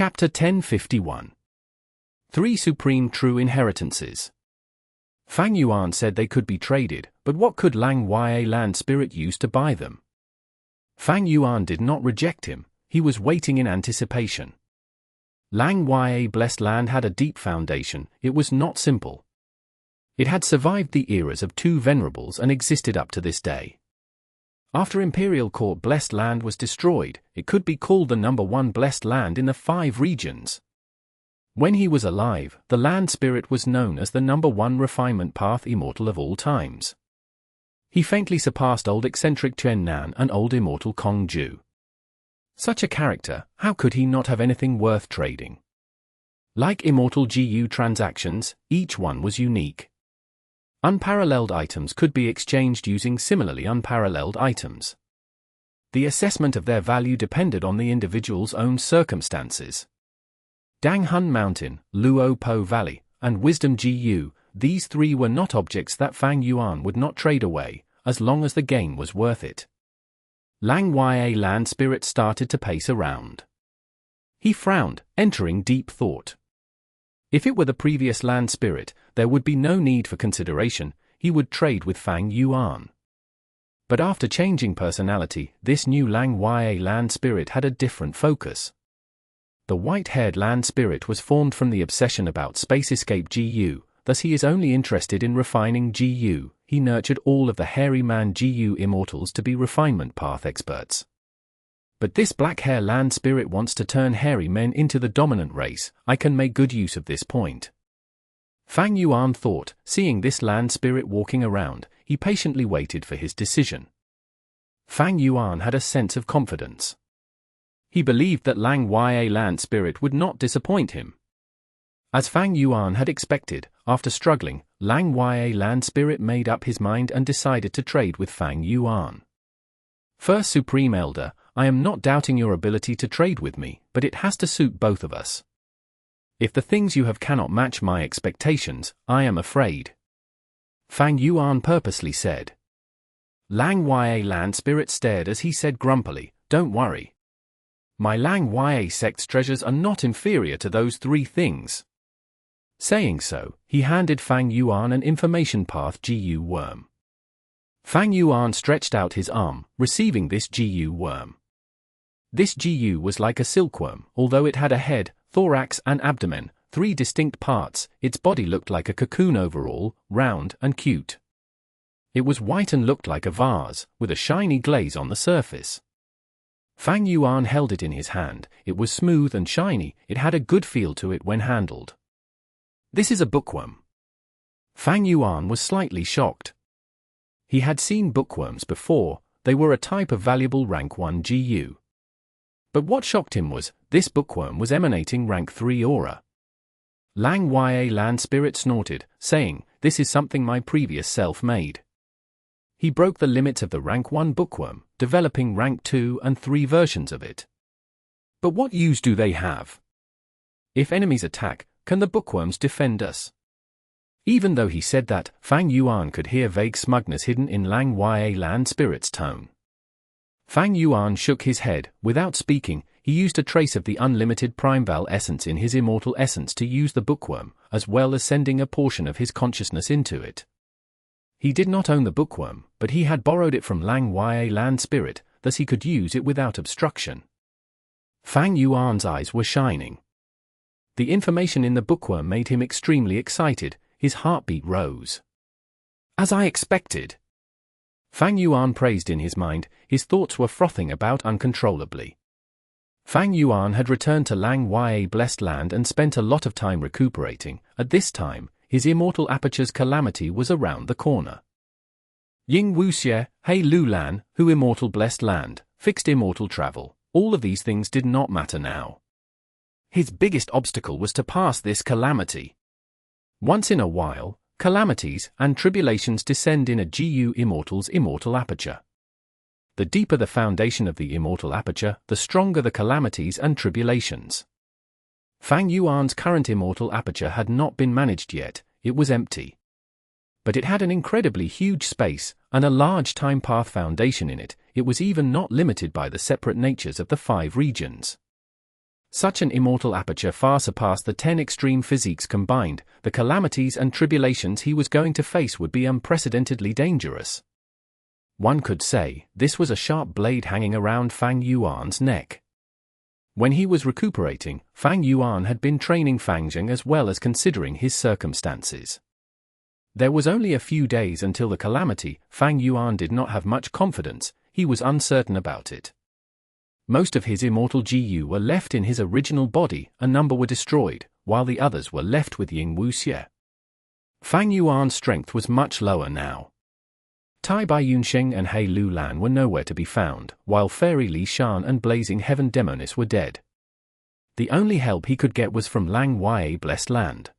Chapter 1051. 3 Supreme True Inheritances. Fang Yuan said they could be traded, but what could Lang Ya land spirit use to buy them? Fang Yuan did not reject him, he was waiting in anticipation. Lang Ya blessed land had a deep foundation, it was not simple. It had survived the eras of 2 venerables and existed up to this day. After Imperial Court blessed land was destroyed, it could be called the number 1 blessed land in the 5 regions. When he was alive, the land spirit was known as the number 1 refinement path immortal of all times. He faintly surpassed old eccentric Chen Nan and old immortal Kong Ju. Such a character, how could he not have anything worth trading? Like immortal Gu transactions, each one was unique. Unparalleled items could be exchanged using similarly unparalleled items. The assessment of their value depended on the individual's own circumstances. Dang Hun Mountain, Luo Po Valley, and Wisdom Gu, these 3 were not objects that Fang Yuan would not trade away, as long as the gain was worth it. Lang Ya land spirit started to pace around. He frowned, entering deep thought. If it were the previous land spirit, there would be no need for consideration, he would trade with Fang Yuan. But after changing personality, this new Lang Ya land spirit had a different focus. The white-haired land spirit was formed from the obsession about space escape Gu, thus he is only interested in refining Gu. He nurtured all of the hairy man Gu immortals to be refinement path experts. But this black-hair land spirit wants to turn hairy men into the dominant race. I can make good use of this point. Fang Yuan thought, seeing this land spirit walking around, he patiently waited for his decision. Fang Yuan had a sense of confidence. He believed that Lang Ya land spirit would not disappoint him. As Fang Yuan had expected, after struggling, Lang Ya land spirit made up his mind and decided to trade with Fang Yuan. First Supreme Elder, I am not doubting your ability to trade with me, but it has to suit both of us. If the things you have cannot match my expectations, I am afraid. Fang Yuan purposely said. Lang Ya land spirit stared as he said grumpily, don't worry. My Lang Ya sect's treasures are not inferior to those 3 things. Saying so, he handed Fang Yuan an information path Gu worm. Fang Yuan stretched out his arm, receiving this Gu worm. This Gu was like a silkworm, although it had a head, thorax and abdomen, 3 distinct parts. Its body looked like a cocoon overall, round and cute. It was white and looked like a vase, with a shiny glaze on the surface. Fang Yuan held it in his hand. It was smooth and shiny, it had a good feel to it when handled. This is a bookworm. Fang Yuan was slightly shocked. He had seen bookworms before, they were a type of valuable rank 1 Gu. But what shocked him was, this bookworm was emanating rank 3 aura. Lang Ya land spirit snorted, saying, this is something my previous self made. He broke the limits of the rank 1 bookworm, developing rank 2 and 3 versions of it. But what use do they have? If enemies attack, can the bookworms defend us? Even though he said that, Fang Yuan could hear vague smugness hidden in Lang Ya land spirit's tone. Fang Yuan shook his head. Without speaking, he used a trace of the unlimited Primeval essence in his immortal essence to use the bookworm, as well as sending a portion of his consciousness into it. He did not own the bookworm, but he had borrowed it from Lang Ya land spirit, thus he could use it without obstruction. Fang Yuan's eyes were shining. The information in the bookworm made him extremely excited. His heartbeat rose. As I expected. Fang Yuan praised in his mind, his thoughts were frothing about uncontrollably. Fang Yuan had returned to Lang Ya blessed land and spent a lot of time recuperating. At this time, his immortal aperture's calamity was around the corner. Ying Wuxie, Hei Lulan, Hu immortal blessed land, fixed immortal travel, all of these things did not matter now. His biggest obstacle was to pass this calamity. Once in a while, calamities and tribulations descend in a Gu immortal's immortal aperture. The deeper the foundation of the immortal aperture, the stronger the calamities and tribulations. Fang Yuan's current immortal aperture had not been managed yet, it was empty. But it had an incredibly huge space, and a large time path foundation in it. It was even not limited by the separate natures of the 5 regions. Such an immortal aperture far surpassed the 10 extreme physiques combined. The calamities and tribulations he was going to face would be unprecedentedly dangerous. One could say, this was a sharp blade hanging around Fang Yuan's neck. When he was recuperating, Fang Yuan had been training Fang Zheng as well as considering his circumstances. There was only a few days until the calamity. Fang Yuan did not have much confidence, he was uncertain about it. Most of his immortal Gu were left in his original body, a number were destroyed, while the others were left with Ying Wuxie. Fang Yuan's strength was much lower now. Tai Bai Yunsheng and He Lu Lan were nowhere to be found, while Fairy Li Shan and Blazing Heaven Demonis were dead. The only help he could get was from Lang Ya Blessed Land.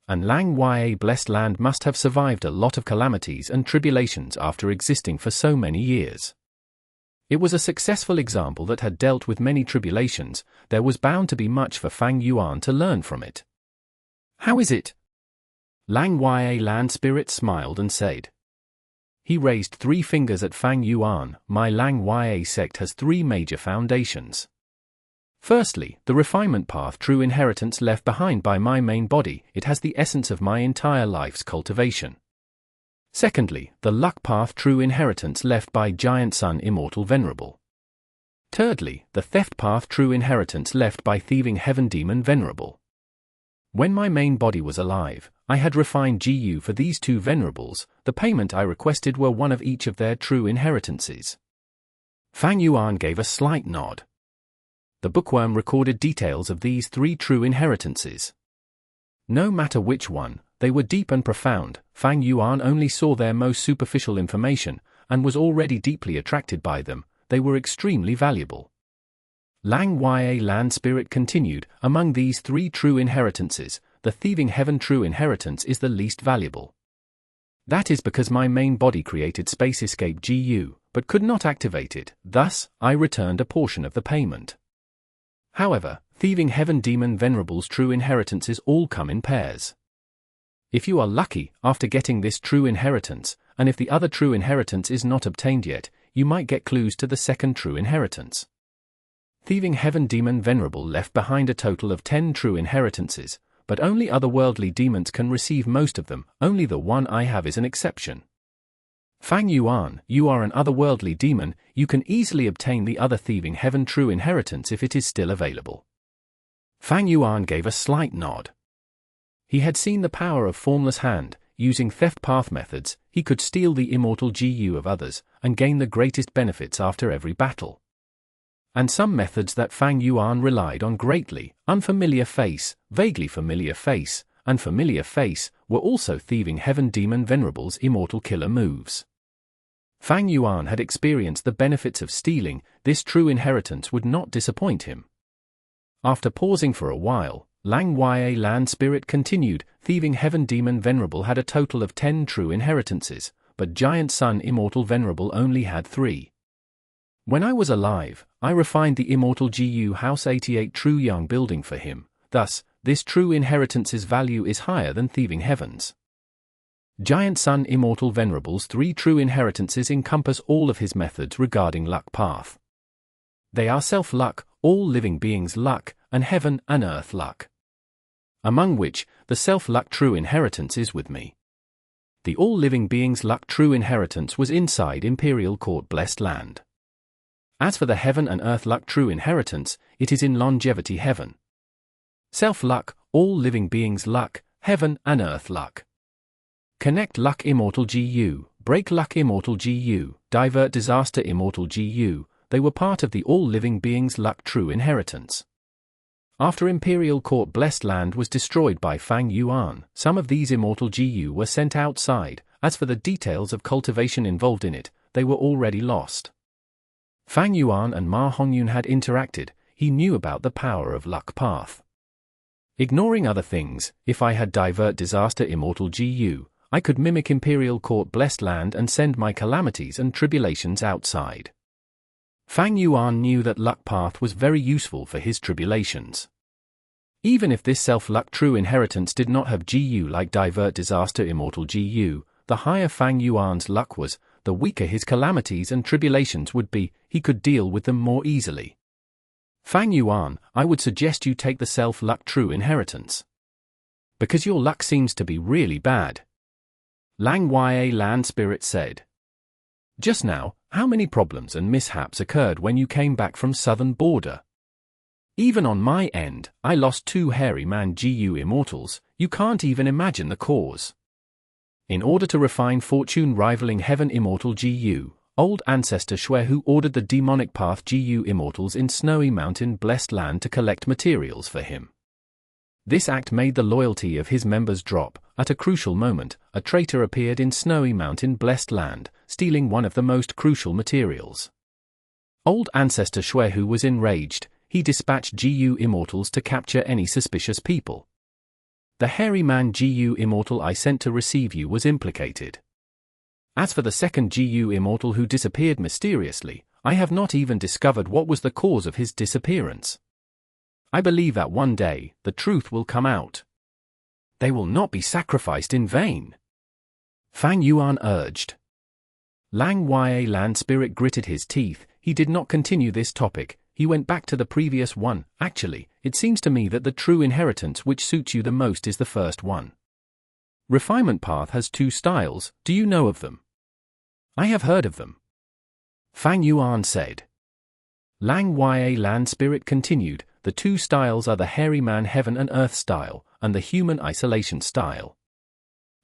And Lang Ya Blessed Land must have survived a lot of calamities and tribulations after existing for so many years. It was a successful example that had dealt with many tribulations. There was bound to be much for Fang Yuan to learn from it. How is it? Lang Ya Land Spirit smiled and said. He raised 3 fingers at Fang Yuan. My Lang Ya sect has 3 major foundations. Firstly, the refinement path true inheritance left behind by my main body. It has the essence of my entire life's cultivation. Secondly, the luck path true inheritance left by Giant Sun Immortal Venerable. Thirdly, the theft path true inheritance left by Thieving Heaven Demon Venerable. When my main body was alive, I had refined Gu for these 2 venerables. The payment I requested were one of each of their true inheritances. Fang Yuan gave a slight nod. The bookworm recorded details of these 3 true inheritances. No matter which one, they were deep and profound. Fang Yuan only saw their most superficial information, and was already deeply attracted by them. They were extremely valuable. Lang Ya Land Spirit continued, among these 3 true inheritances, the Thieving Heaven true inheritance is the least valuable. That is because my main body created Space Escape Gu, but could not activate it, thus, I returned a portion of the payment. However, Thieving Heaven Demon Venerable's true inheritances all come in pairs. If you are lucky, after getting this true inheritance, and if the other true inheritance is not obtained yet, you might get clues to the second true inheritance. Thieving Heaven Demon Venerable left behind a total of 10 true inheritances, but only otherworldly demons can receive most of them. Only the one I have is an exception. Fang Yuan, you are an otherworldly demon. You can easily obtain the other Thieving Heaven true inheritance if it is still available. Fang Yuan gave a slight nod. He had seen the power of Formless Hand. Using theft path methods, he could steal the immortal Gu of others, and gain the greatest benefits after every battle. And some methods that Fang Yuan relied on greatly, Unfamiliar Face, Vaguely Familiar Face, and Familiar Face, were also Thieving Heaven Demon Venerable's immortal killer moves. Fang Yuan had experienced the benefits of stealing. This true inheritance would not disappoint him. After pausing for a while, Lang Ya Land Spirit continued, Thieving Heaven Demon Venerable had a total of 10 true inheritances, but Giant Sun Immortal Venerable only had 3. When I was alive, I refined the Immortal Gu House 88 True Young building for him, thus, this true inheritance's value is higher than Thieving Heaven's. Giant Sun Immortal Venerable's 3 true inheritances encompass all of his methods regarding luck path. They are self-luck, all living beings' luck, and heaven and earth luck. Among which, the self-luck true inheritance is with me. The all living beings' luck true inheritance was inside Imperial Court Blessed Land. As for the heaven and earth luck true inheritance, it is in Longevity Heaven. Self-luck, all living beings' luck, heaven and earth luck. Connect luck immortal Gu, break luck immortal Gu, divert disaster immortal Gu, they were part of the all living beings' luck true inheritance. After Imperial Court Blessed Land was destroyed by Fang Yuan, some of these immortal Gu were sent outside. As for the details of cultivation involved in it, they were already lost. Fang Yuan and Ma Hongyun had interacted. He knew about the power of luck path. Ignoring other things, if I had divert disaster immortal Gu, I could mimic Imperial Court Blessed Land and send my calamities and tribulations outside. Fang Yuan knew that luck path was very useful for his tribulations. Even if this self-luck true inheritance did not have Gu like divert disaster immortal Gu, the higher Fang Yuan's luck was, the weaker his calamities and tribulations would be. He could deal with them more easily. Fang Yuan, I would suggest you take the self-luck true inheritance. Because your luck seems to be really bad. Lang Ya Land Spirit said. Just now, how many problems and mishaps occurred when you came back from southern border? Even on my end, I lost 2 hairy man Gu Immortals. You can't even imagine the cause. In order to refine fortune rivaling heaven immortal Gu, old ancestor Shui who ordered the demonic path Gu Immortals in Snowy Mountain blessed land to collect materials for him. This act made the loyalty of his members drop. At a crucial moment, a traitor appeared in Snowy Mountain blessed land, stealing one of the most crucial materials. Old ancestor Shui who was enraged, he dispatched Gu Immortals to capture any suspicious people. The hairy man Gu Immortal I sent to receive you was implicated. As for the second Gu Immortal who disappeared mysteriously, I have not even discovered what was the cause of his disappearance. I believe that one day, the truth will come out. They will not be sacrificed in vain. Fang Yuan urged. Lang Ya Land Spirit gritted his teeth. He did not continue this topic. He went back to the previous one. Actually, it seems to me that the true inheritance which suits you the most is the first one. Refinement path has 2 styles. Do you know of them? I have heard of them. Fang Yuan said. Lang Ya Land Spirit continued. The 2 styles are the hairy man heaven and earth style, and the human isolation style.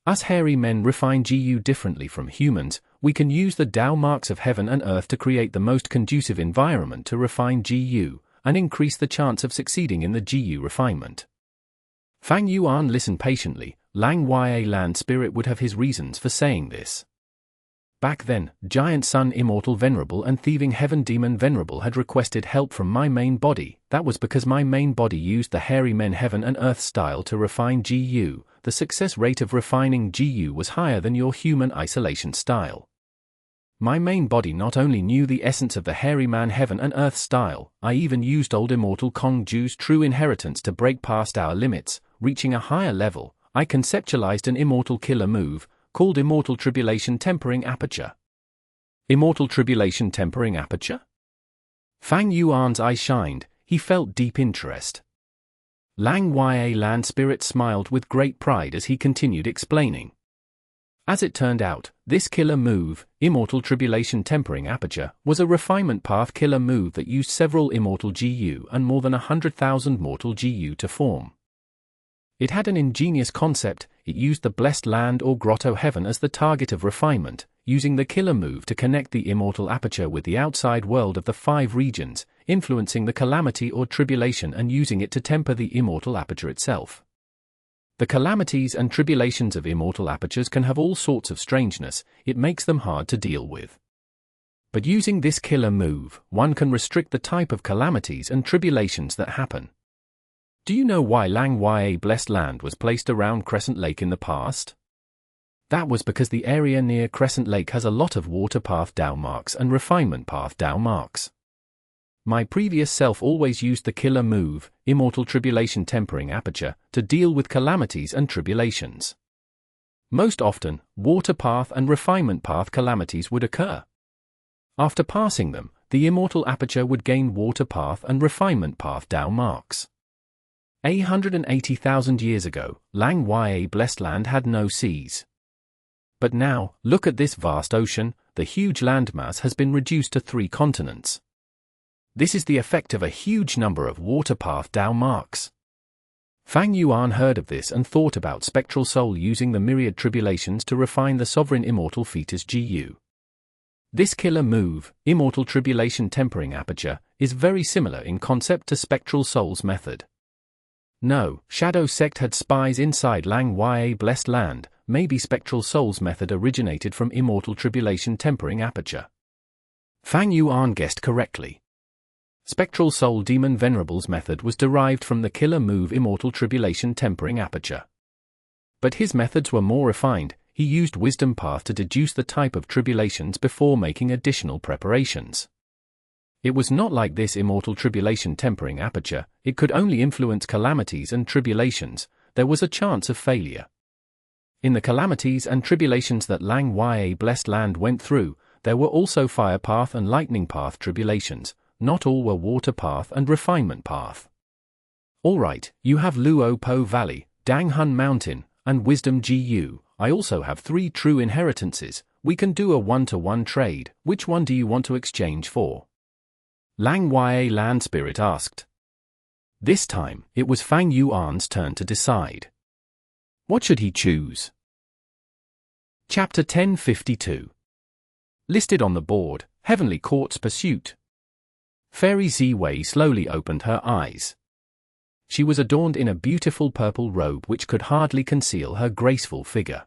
Us hairy men refine Gu differently from humans. We can use the Tao marks of heaven and earth to create the most conducive environment to refine Gu, and increase the chance of succeeding in the Gu refinement. Fang Yuan listened patiently. Lang Ya Land Spirit would have his reasons for saying this. Back then, Giant Sun Immortal Venerable and Thieving Heaven Demon Venerable had requested help from my main body. That was because my main body used the hairy men heaven and earth style to refine Gu. The success rate of refining Gu was higher than your human isolation style. My main body not only knew the essence of the hairy man heaven and earth style, I even used old immortal Kong Ju's true inheritance to break past our limits, reaching a higher level. I conceptualized an immortal killer move, called Immortal Tribulation Tempering Aperture. Immortal Tribulation Tempering Aperture? Fang Yuan's eye shined. He felt deep interest. Lang Ya Land Spirit smiled with great pride as he continued explaining. As it turned out, this killer move, Immortal Tribulation Tempering Aperture, was a refinement path killer move that used several immortal Gu and more than 100,000 mortal Gu to form. It had an ingenious concept. It used the blessed land or grotto heaven as the target of refinement, using the killer move to connect the immortal aperture with the outside world of the 5 regions, influencing the calamity or tribulation and using it to temper the immortal aperture itself. The calamities and tribulations of immortal apertures can have all sorts of strangeness. It makes them hard to deal with. But using this killer move, one can restrict the type of calamities and tribulations that happen. Do you know why Lang Ya Blessed Land was placed around Crescent Lake in the past? That was because the area near Crescent Lake has a lot of water path Tao marks and refinement path Tao marks. My previous self always used the killer move, Immortal Tribulation Tempering Aperture, to deal with calamities and tribulations. Most often, water path and refinement path calamities would occur. After passing them, the immortal aperture would gain water path and refinement path Tao marks. 180,000 years ago, Lang Ya Blessed Land had no seas. But now, look at this vast ocean. The huge landmass has been reduced to 3 continents. This is the effect of a huge number of water path Tao marks. Fang Yuan heard of this and thought about spectral soul using the myriad tribulations to refine the sovereign immortal fetus Gu. This killer move, Immortal Tribulation Tempering Aperture, is very similar in concept to spectral soul's method. No, Shadow Sect had spies inside Lang Ya Blessed Land. Maybe Spectral Soul's method originated from Immortal Tribulation Tempering Aperture. Fang Yuan guessed correctly. Spectral Soul Demon Venerable's method was derived from the killer move Immortal Tribulation Tempering Aperture. But his methods were more refined. He used Wisdom Path to deduce the type of tribulations before making additional preparations. It was not like this Immortal Tribulation Tempering Aperture. It could only influence calamities and tribulations. There was a chance of failure. In the calamities and tribulations that Lang Ya Blessed Land went through, there were also fire path and lightning path tribulations. not all were water path and refinement path. Alright, you have Luo Po Valley, Dang Hun Mountain, and Wisdom Gu. I also have 3 true inheritances. We can do a 1-to-1 trade. Which one do you want to exchange for? Lang Ya Land Spirit asked. This time, it was Fang Yuan's turn to decide. What should he choose? Chapter 1052. Listed on the board, Heavenly Court's Pursuit. Fairy Ziwei slowly opened her eyes. She was adorned in a beautiful purple robe which could hardly conceal her graceful figure.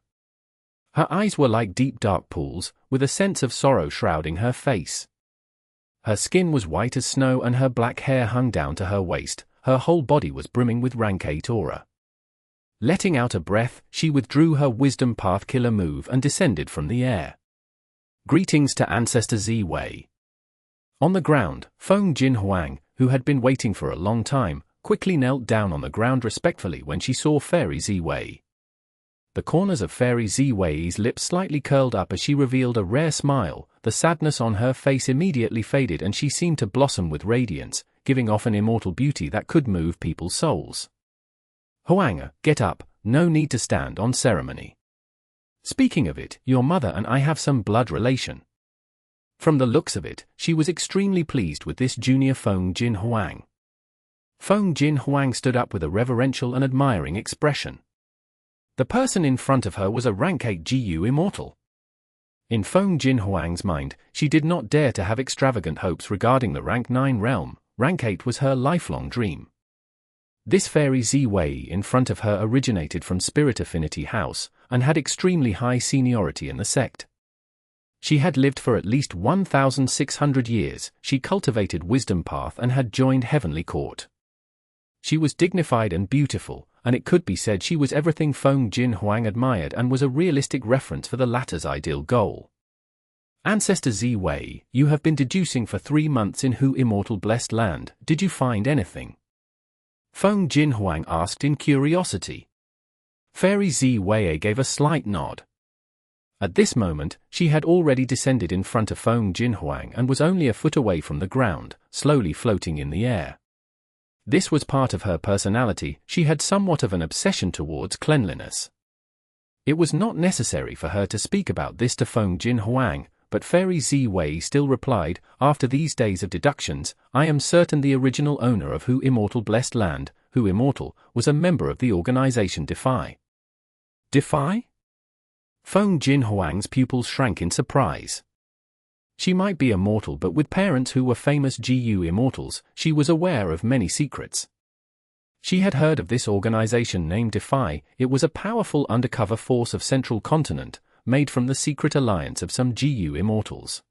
Her eyes were like deep dark pools, with a sense of sorrow shrouding her face. Her skin was white as snow and her black hair hung down to her waist. Her whole body was brimming with rank 8 aura. Letting out a breath, she withdrew her Wisdom Path Killer move and descended from the air. Greetings to Ancestor Ziwei. On the ground, Feng Jinhuang, who had been waiting for a long time, quickly knelt down on the ground respectfully when she saw Fairy Ziwei. The corners of Fairy Ziwei's lips slightly curled up as she revealed a rare smile. The sadness on her face immediately faded and she seemed to blossom with radiance, giving off an immortal beauty that could move people's souls. Huang, get up, no need to stand on ceremony. Speaking of it, your mother and I have some blood relation. From the looks of it, she was extremely pleased with this junior Feng Jinhuang. Feng Jinhuang stood up with a reverential and admiring expression. The person in front of her was a rank 8 Gu Immortal. In Feng Jinhuang's mind, she did not dare to have extravagant hopes regarding the rank 9 realm. Rank 8 was her lifelong dream. This Fairy Ziwei in front of her originated from Spirit Affinity House, and had extremely high seniority in the sect. She had lived for at least 1,600 years, she cultivated Wisdom Path and had joined Heavenly Court. She was dignified and beautiful, and it could be said she was everything Feng Jinhuang admired and was a realistic reference for the latter's ideal goal. Ancestor Ziwei, you have been deducing for 3 months in Gu Immortal Blessed Land. Did you find anything? Feng Jinhuang asked in curiosity. Fairy Ziwei gave a slight nod. At this moment, she had already descended in front of Feng Jinhuang and was only a foot away from the ground, slowly floating in the air. This was part of her personality. She had somewhat of an obsession towards cleanliness. It was not necessary for her to speak about this to Feng Jinhuang, but Fairy Ziwei still replied, after these days of deductions, I am certain the original owner of Gu Immortal Blessed Land, Gu Immortal, was a member of the organization Defy. Defy? Feng Jinhuang's pupils shrank in surprise. She might be a mortal, but with parents who were famous Gu Immortals, she was aware of many secrets. She had heard of this organization named Defy. It was a powerful undercover force of Central Continent, made from the secret alliance of some Gu Immortals.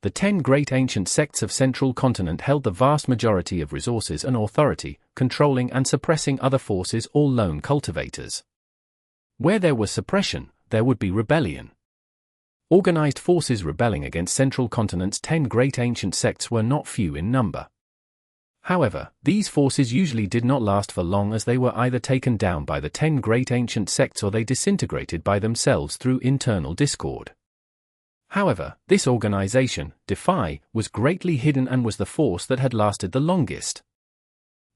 The 10 great ancient sects of Central Continent held the vast majority of resources and authority, controlling and suppressing other forces, all lone cultivators. Where there was suppression, there would be rebellion. Organized forces rebelling against Central Continent's 10 great ancient sects were not few in number. However, these forces usually did not last for long, as they were either taken down by the 10 great ancient sects or they disintegrated by themselves through internal discord. However, this organization, Defy, was greatly hidden and was the force that had lasted the longest.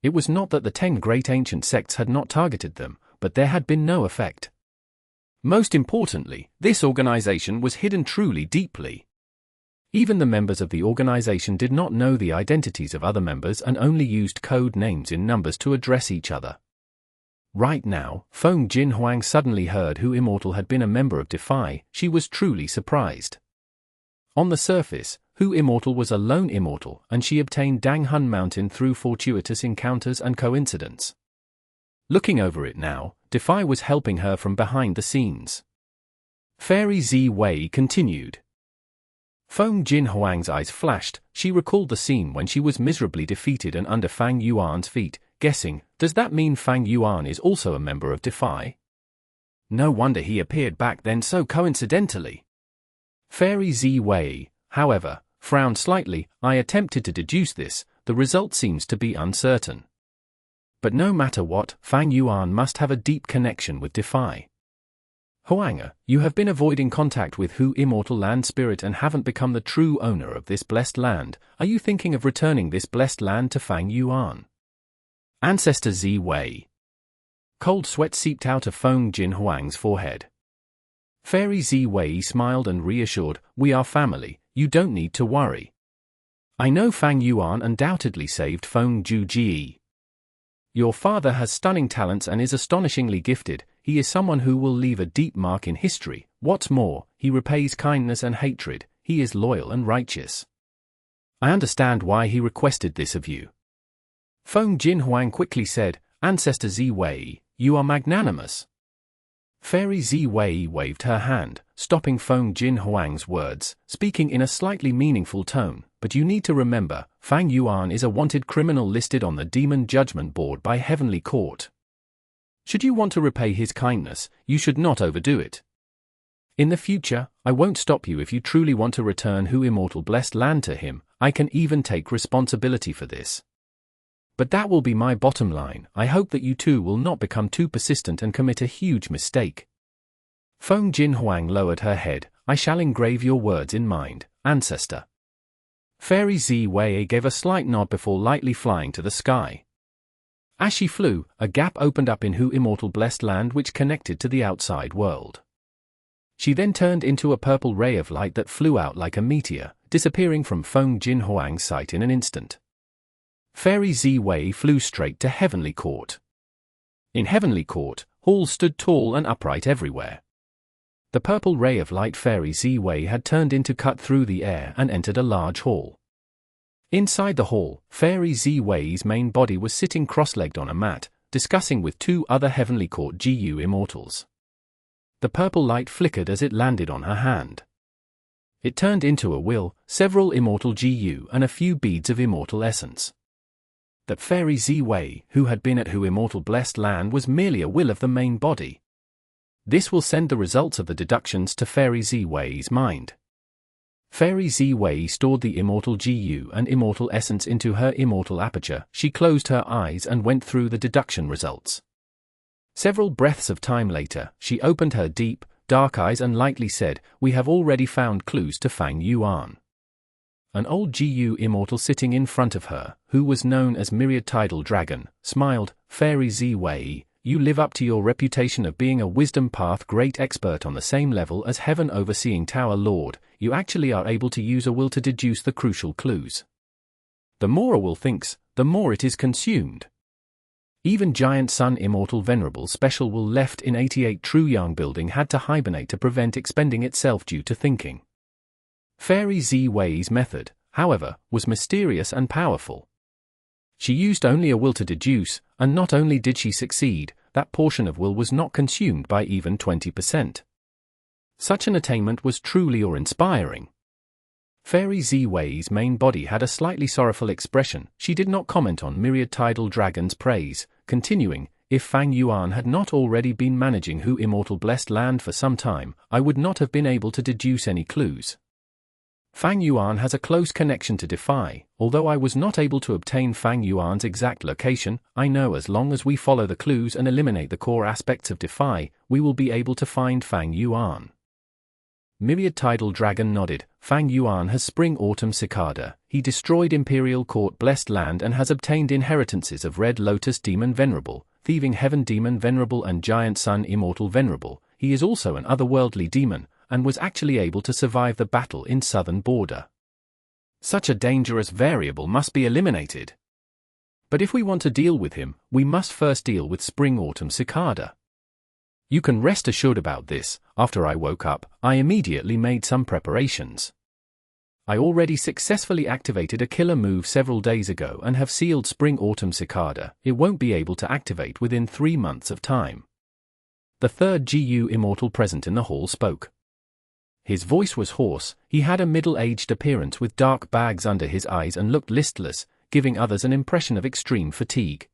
It was not that the 10 great ancient sects had not targeted them, but there had been no effect. Most importantly, this organization was hidden truly deeply. Even the members of the organization did not know the identities of other members and only used code names in numbers to address each other. Right now, Feng Jinhuang suddenly heard Gu Immortal had been a member of Defy. She was truly surprised. On the surface, Gu Immortal was a lone immortal, and she obtained Dang Hun Mountain through fortuitous encounters and coincidence. Looking over it now, Defy was helping her from behind the scenes. Fairy Ziwei continued. Feng Jinhuang's eyes flashed. She recalled the scene when she was miserably defeated and under Fang Yuan's feet, guessing, does that mean Fang Yuan is also a member of Defy? No wonder he appeared back then so coincidentally. Fairy Ziwei, however, frowned slightly. I attempted to deduce this, the result seems to be uncertain. But no matter what, Fang Yuan must have a deep connection with Defy. Huang, you have been avoiding contact with Gu Immortal Land Spirit and haven't become the true owner of this blessed land. Are you thinking of returning this blessed land to Fang Yuan? Ancestor Zi Wei. Cold sweat seeped out of Feng Jin Huang's forehead. Fairy Zi Wei smiled and reassured, "We are family, you don't need to worry. I know Fang Yuan undoubtedly saved Feng Ju Ji. Your father has stunning talents and is astonishingly gifted. He is someone who will leave a deep mark in history. What's more, he repays kindness and hatred. He is loyal and righteous. I understand why he requested this of you." Feng Jin Huang quickly said, "Ancestor Zi Wei, you are magnanimous." Fairy Zi Wei waved her hand, stopping Feng Jin Huang's words, speaking in a slightly meaningful tone, "But you need to remember, Fang Yuan is a wanted criminal listed on the Demon Judgment Board by Heavenly Court. Should you want to repay his kindness, you should not overdo it. In the future, I won't stop you if you truly want to return Gu Immortal Blessed Land to him. I can even take responsibility for this. But that will be my bottom line. I hope that you too will not become too persistent and commit a huge mistake." Feng Jin Huang lowered her head. "I shall engrave your words in mind, Ancestor." Fairy Zi Wei gave a slight nod before lightly flying to the sky. As she flew, a gap opened up in Gu Immortal Blessed Land which connected to the outside world. She then turned into a purple ray of light that flew out like a meteor, disappearing from Feng Jin Huang's sight in an instant. Fairy Zi Wei flew straight to Heavenly Court. In Heavenly Court, halls stood tall and upright everywhere. The purple ray of light Fairy Zi Wei had turned into cut through the air and entered a large hall. Inside the hall, Fairy Zi Wei's main body was sitting cross-legged on a mat, discussing with two other Heavenly Court Gu Immortals. The purple light flickered as it landed on her hand. It turned into a will, several immortal Gu and a few beads of immortal essence. That Fairy Zi Wei, who had been at Gu Immortal Blessed Land, was merely a will of the main body. This will send the results of the deductions to Fairy Zi Wei's mind. Fairy Zi Wei stored the immortal Gu and immortal essence into her immortal aperture. She closed her eyes and went through the deduction results. Several breaths of time later, she opened her deep, dark eyes and lightly said, "We have already found clues to Fang Yuan." An old Gu Immortal sitting in front of her, who was known as Myriad Tidal Dragon, smiled, "Fairy Zi Wei, you live up to your reputation of being a Wisdom Path great expert on the same level as Heaven Overseeing Tower Lord. You actually are able to use a will to deduce the crucial clues. The more a will thinks, the more it is consumed. Even Giant Sun Immortal Venerable Special Will left in 88 True Yang Building had to hibernate to prevent expending itself due to thinking." Fairy Zi Wei's method, however, was mysterious and powerful. She used only a will to deduce, and not only did she succeed, that portion of will was not consumed by even 20%. Such an attainment was truly awe-inspiring. Fairy Zi Wei's main body had a slightly sorrowful expression. She did not comment on Myriad Tidal Dragon's praise, continuing, "If Fang Yuan had not already been managing Gu Immortal Blessed Land for some time, I would not have been able to deduce any clues. Fang Yuan has a close connection to Defy. Although I was not able to obtain Fang Yuan's exact location, I know as long as we follow the clues and eliminate the core aspects of Defy, we will be able to find Fang Yuan." Myriad Tidal Dragon nodded. "Fang Yuan has Spring-Autumn Cicada. He destroyed Imperial Court Blessed Land and has obtained inheritances of Red Lotus Demon Venerable, Thieving Heaven Demon Venerable and Giant Sun Immortal Venerable. He is also an otherworldly demon, and was actually able to survive the battle in Southern Border. Such a dangerous variable must be eliminated. But if we want to deal with him, we must first deal with Spring-Autumn Cicada. You can rest assured about this. After I woke up, I immediately made some preparations. I already successfully activated a killer move several days ago and have sealed Spring-Autumn Cicada. It won't be able to activate within 3 months of time." The third Gu Immortal present in the hall spoke. His voice was hoarse. He had a middle-aged appearance with dark bags under his eyes and looked listless, giving others an impression of extreme fatigue.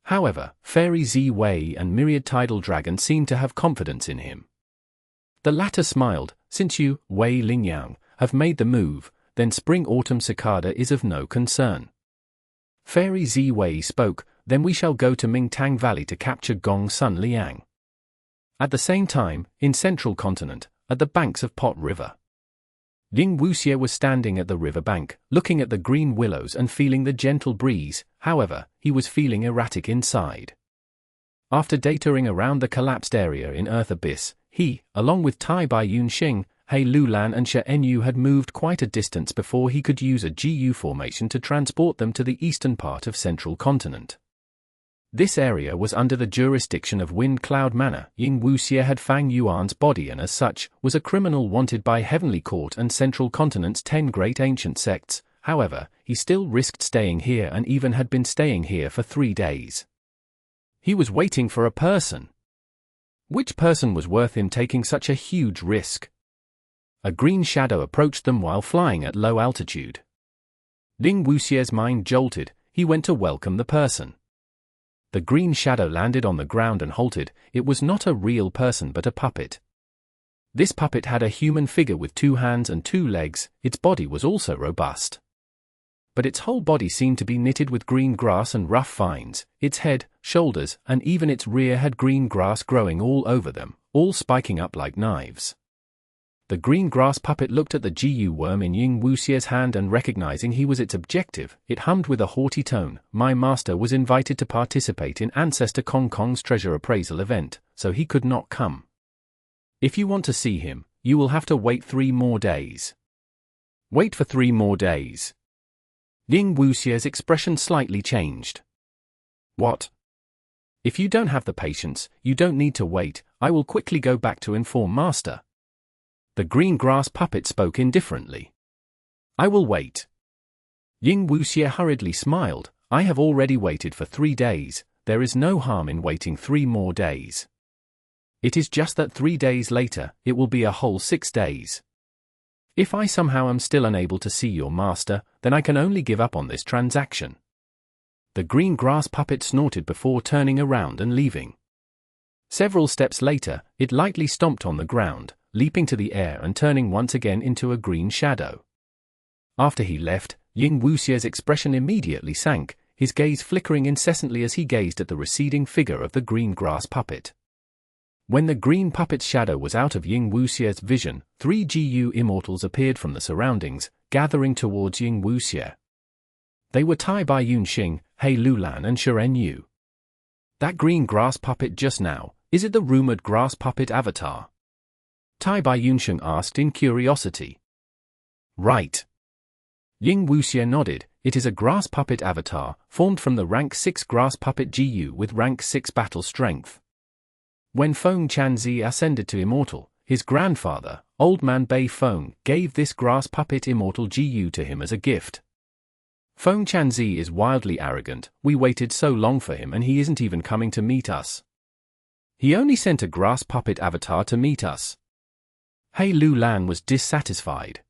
However, Fairy Zi Wei and Myriad Tidal Dragon seemed to have confidence in him. The latter smiled, "Since you, Wei Lingyang, have made the move, then Spring-Autumn Cicada is of no concern." Fairy Zi Wei spoke, "Then we shall go to Mingtang Valley to capture Gong Sun Liang." At the same time, in central continent, at the banks of Pot River, Ying Wuxie was standing at the river bank, looking at the green willows and feeling the gentle breeze. However, he was feeling erratic inside. After detoring around the collapsed area in Earth Abyss, he, along with Tai Yunxing, He Lulan and She Enyu had moved quite a distance before he could use a GU formation to transport them to the eastern part of central continent. This area was under the jurisdiction of Wind Cloud Manor. Ying Wuxie had Fang Yuan's body and as such, was a criminal wanted by Heavenly Court and Central Continent's 10 great ancient sects. However, he still risked staying here and even had been staying here for 3 days. He was waiting for a person. Which person was worth him taking such a huge risk? A green shadow approached them while flying at low altitude. Ying Wuxie's mind jolted. He went to welcome the person. The green shadow landed on the ground and halted. It was not a real person but a puppet. This puppet had a human figure with 2 hands and 2 legs. Its body was also robust. But its whole body seemed to be knitted with green grass and rough vines. Its head, shoulders, and even its rear had green grass growing all over them, all spiking up like knives. The green grass puppet looked at the GU worm in Ying Wuxie's hand and recognizing he was its objective, it hummed with a haughty tone. My master was invited to participate in Ancestor Kong Kong's treasure appraisal event, so he could not come. If you want to see him, you will have to wait 3 more days. Wait for 3 more days. Ying Wuxie's expression slightly changed. What? If you don't have the patience, you don't need to wait. I will quickly go back to inform master. The green grass puppet spoke indifferently. I will wait. Ying Wuxie hurriedly smiled. I have already waited for 3 days. There is no harm in waiting 3 more days. It is just that 3 days later, it will be a whole 6 days. If I somehow am still unable to see your master, then I can only give up on this transaction. The green grass puppet snorted before turning around and leaving. Several steps later, it lightly stomped on the ground, leaping to the air and turning once again into a green shadow. After he left, Ying Wuxie's expression immediately sank, his gaze flickering incessantly as he gazed at the receding figure of the green grass puppet. When the green puppet's shadow was out of Ying Wuxie's vision, 3 Gu Immortals appeared from the surroundings, gathering towards Ying Wuxie. They were Tai Yunxing, He Lulan and She Enyu. That green grass puppet just now, is it the rumored grass puppet avatar? Tai Yunxing asked in curiosity. Right. Ying Wuxie nodded. It is a grass puppet avatar, formed from the rank 6 grass puppet GU with rank 6 battle strength. When Feng Chanzi ascended to Immortal, his grandfather, Old Man Bei Feng, gave this grass puppet Immortal GU to him as a gift. Feng Chanzi is wildly arrogant. We waited so long for him and he isn't even coming to meet us. He only sent a grass puppet avatar to meet us. He Lulan was dissatisfied.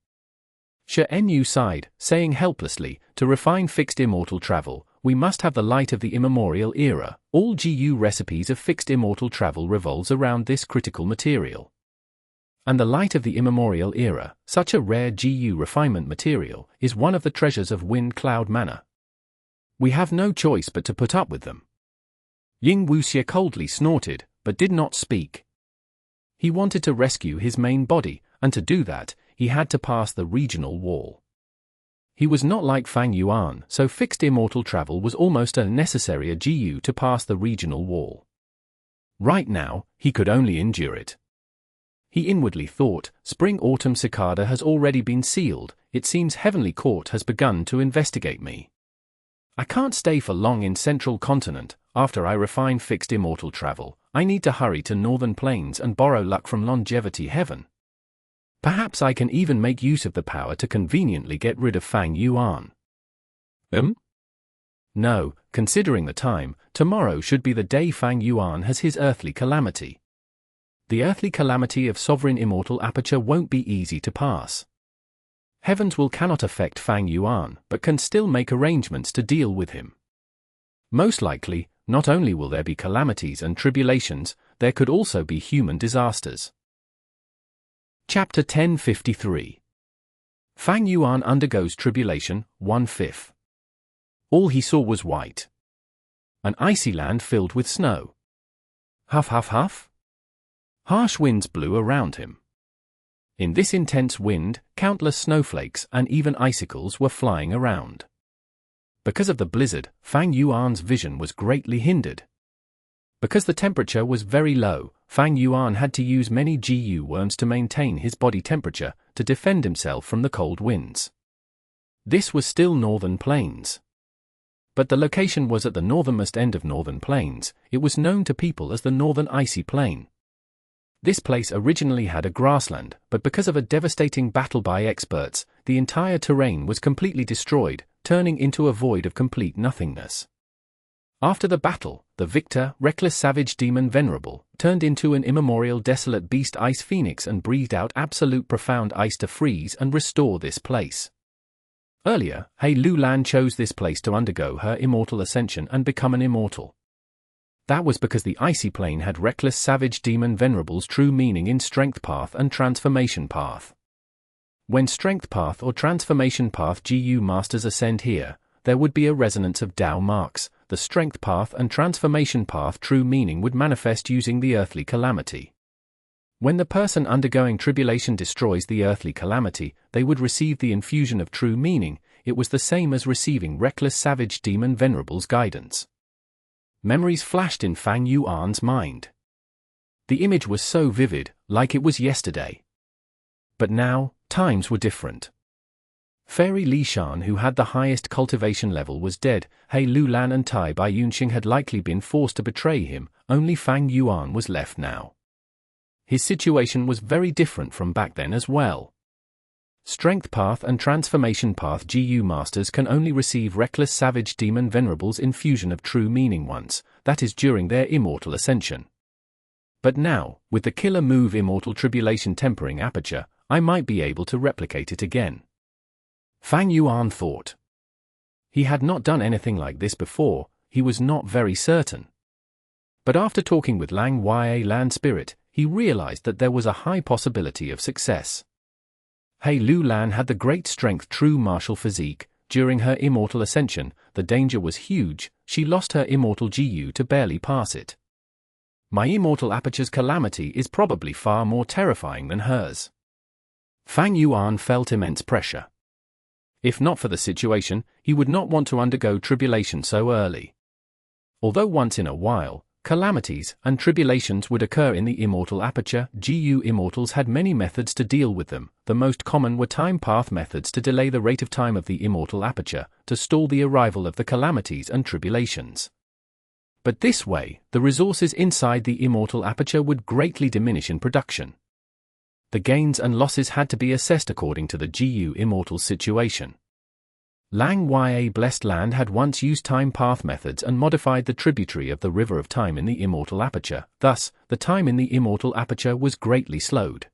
She Enyu sighed, saying helplessly, to refine fixed immortal travel, we must have the light of the immemorial era. All GU recipes of fixed immortal travel revolves around this critical material. And the light of the immemorial era, such a rare GU refinement material, is one of the treasures of Wind Cloud Manor. We have no choice but to put up with them. Ying Wuxie coldly snorted, but did not speak. He wanted to rescue his main body, and to do that, he had to pass the regional wall. He was not like Fang Yuan, so fixed immortal travel was almost a necessary GU to pass the regional wall. Right now, he could only endure it. He inwardly thought, Spring-Autumn Cicada has already been sealed, it seems Heavenly Court has begun to investigate me. I can't stay for long in Central Continent. After I refine fixed immortal travel, I need to hurry to Northern Plains and borrow luck from Longevity Heaven. Perhaps I can even make use of the power to conveniently get rid of Fang Yuan. No, considering the time, tomorrow should be the day Fang Yuan has his earthly calamity. The earthly calamity of Sovereign Immortal Aperture won't be easy to pass. Heavens will cannot affect Fang Yuan, but can still make arrangements to deal with him. Most likely, not only will there be calamities and tribulations, there could also be human disasters. Chapter 1053. Fang Yuan undergoes tribulation, 1/5. All he saw was white. An icy land filled with snow. Huff huff huff? Harsh winds blew around him. In this intense wind, countless snowflakes and even icicles were flying around. Because of the blizzard, Fang Yuan's vision was greatly hindered. Because the temperature was very low, Fang Yuan had to use many Gu worms to maintain his body temperature to defend himself from the cold winds. This was still northern plains. But the location was at the northernmost end of northern plains. It was known to people as the Northern Icy Plain. This place originally had a grassland, but because of a devastating battle by experts, the entire terrain was completely destroyed, turning into a void of complete nothingness. After the battle, the victor, reckless savage demon Venerable, turned into an immemorial desolate beast ice phoenix and breathed out absolute profound ice to freeze and restore this place. Earlier, He Lulan chose this place to undergo her immortal ascension and become an immortal. That was because the icy plane had reckless savage demon Venerable's true meaning in strength path and transformation path. When strength path or transformation path Gu masters ascend here, there would be a resonance of Tao marks. The strength path and transformation path true meaning would manifest using the earthly calamity. When the person undergoing tribulation destroys the earthly calamity, they would receive the infusion of true meaning. It was the same as receiving reckless savage demon Venerable's guidance. Memories flashed in Fang Yuan's mind. The image was so vivid, like it was yesterday. But now, times were different. Fairy Li Shan, who had the highest cultivation level, was dead. He Lulan and Tai Bai Yunxing had likely been forced to betray him. Only Fang Yuan was left now. His situation was very different from back then as well. Strength path and transformation path Gu masters can only receive reckless savage demon Venerable's infusion of true meaning once, that is during their immortal ascension. But now, with the killer move Immortal Tribulation Tempering Aperture, I might be able to replicate it again. Fang Yuan thought. He had not done anything like this before, he was not very certain. But after talking with Lang Ya Land Spirit, he realized that there was a high possibility of success. He Lulan had the great strength true martial physique. During her immortal ascension, the danger was huge. She lost her immortal Gu to barely pass it. My immortal aperture's calamity is probably far more terrifying than hers. Fang Yuan felt immense pressure. If not for the situation, he would not want to undergo tribulation so early. Although once in a while, calamities and tribulations would occur in the immortal aperture, Gu immortals had many methods to deal with them. The most common were time path methods to delay the rate of time of the immortal aperture, to stall the arrival of the calamities and tribulations. But this way, the resources inside the immortal aperture would greatly diminish in production. The gains and losses had to be assessed according to the Gu immortal's situation. Lang Ya Blessed Land had once used time path methods and modified the tributary of the river of time in the immortal aperture. Thus, the time in the immortal aperture was greatly slowed.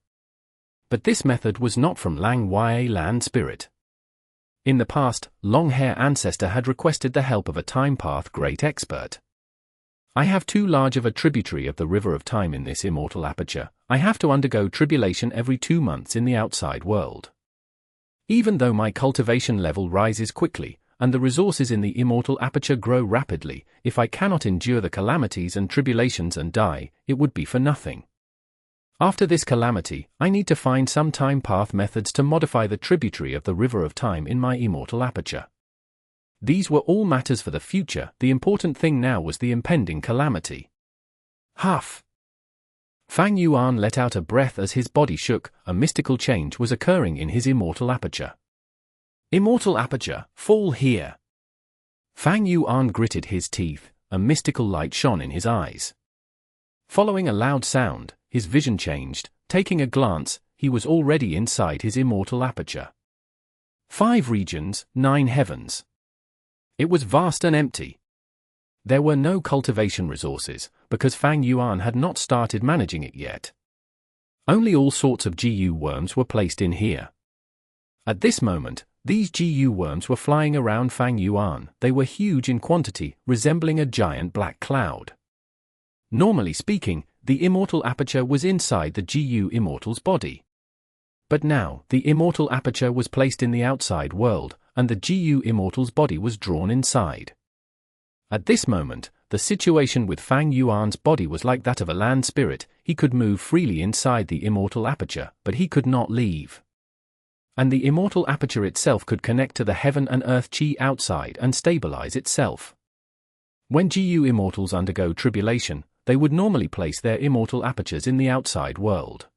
But this method was not from Lang Ya Land Spirit. In the past, Long-Hair Ancestor had requested the help of a time path great expert. I have too large of a tributary of the river of time in this immortal aperture. I have to undergo tribulation every 2 months in the outside world. Even though my cultivation level rises quickly, and the resources in the immortal aperture grow rapidly, if I cannot endure the calamities and tribulations and die, it would be for nothing. After this calamity, I need to find some time path methods to modify the tributary of the river of time in my immortal aperture. These were all matters for the future. The important thing now was the impending calamity. Huff! Fang Yuan let out a breath as his body shook. A mystical change was occurring in his immortal aperture. Immortal aperture, fall here! Fang Yuan gritted his teeth. A mystical light shone in his eyes. Following a loud sound, his vision changed. Taking a glance, he was already inside his immortal aperture. 5 regions, 9 heavens. It was vast and empty. There were no cultivation resources, because Fang Yuan had not started managing it yet. Only all sorts of Gu worms were placed in here. At this moment, these Gu worms were flying around Fang Yuan. They were huge in quantity, resembling a giant black cloud. Normally speaking, the immortal aperture was inside the Gu immortal's body. But now, the immortal aperture was placed in the outside world, and the Gu immortal's body was drawn inside. At this moment, the situation with Fang Yuan's body was like that of a land spirit. he could move freely inside the immortal aperture, but he could not leave. And the immortal aperture itself could connect to the heaven and earth chi outside and stabilize itself. When Gu Immortals undergo tribulation, they would normally place their immortal apertures in the outside world.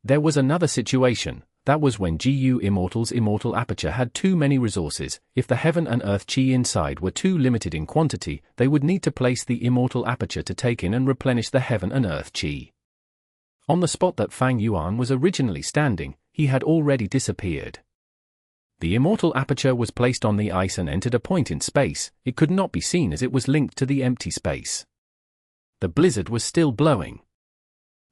There was another situation. That was when Gu Immortal's immortal aperture had too many resources. If the heaven and earth chi inside were too limited in quantity, they would need to place the immortal aperture to take in and replenish the heaven and earth chi. On the spot that Fang Yuan was originally standing, he had already disappeared. The immortal aperture was placed on the ice and entered a point in space. It could not be seen as it was linked to the empty space. The blizzard was still blowing.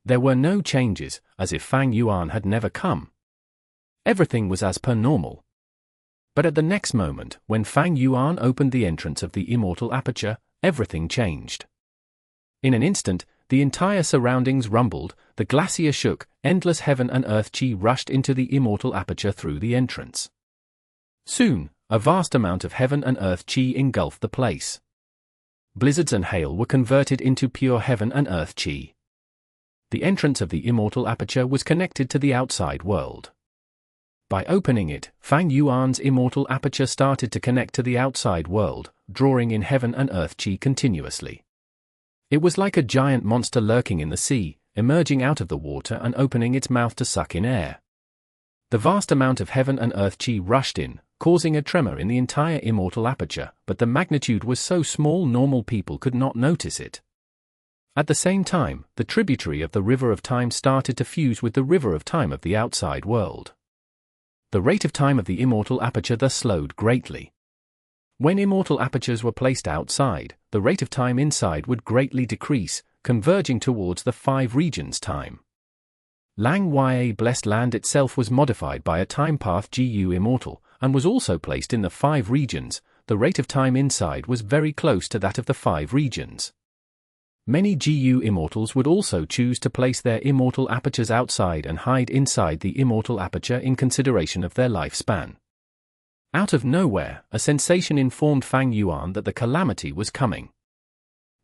There were no changes, as if Fang Yuan had never come. Everything was as per normal. But at the next moment, when Fang Yuan opened the entrance of the immortal aperture, everything changed. In an instant, the entire surroundings rumbled, the glacier shook, endless heaven and earth chi rushed into the immortal aperture through the entrance. Soon, a vast amount of heaven and earth chi engulfed the place. Blizzards and hail were converted into pure heaven and earth chi. The entrance of the immortal aperture was connected to the outside world. By opening it, Fang Yuan's immortal aperture started to connect to the outside world, drawing in heaven and earth chi continuously. It was like a giant monster lurking in the sea, emerging out of the water and opening its mouth to suck in air. The vast amount of heaven and earth chi rushed in, causing a tremor in the entire immortal aperture, but the magnitude was so small normal people could not notice it. At the same time, the tributary of the river of time started to fuse with the river of time of the outside world. The rate of time of the immortal aperture thus slowed greatly. When immortal apertures were placed outside, the rate of time inside would greatly decrease, converging towards the 5 regions time. Lang Ya blessed land itself was modified by a time path Gu Immortal, and was also placed in the 5 regions. The rate of time inside was very close to that of the 5 regions. Many Gu Immortals would also choose to place their immortal apertures outside and hide inside the immortal aperture in consideration of their lifespan. Out of nowhere, a sensation informed Fang Yuan that the calamity was coming.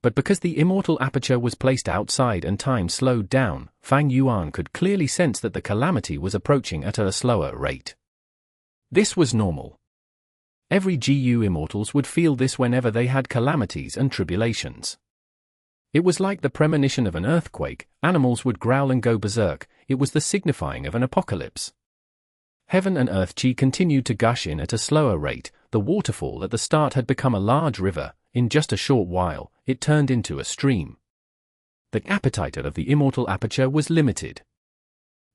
But because the immortal aperture was placed outside and time slowed down, Fang Yuan could clearly sense that the calamity was approaching at a slower rate. This was normal. Every Gu Immortals would feel this whenever they had calamities and tribulations. It was like the premonition of an earthquake. Animals would growl and go berserk. It was the signifying of an apocalypse. Heaven and earth chi continued to gush in at a slower rate. The waterfall at the start had become a large river. In just a short while, it turned into a stream. The appetite of the immortal aperture was limited.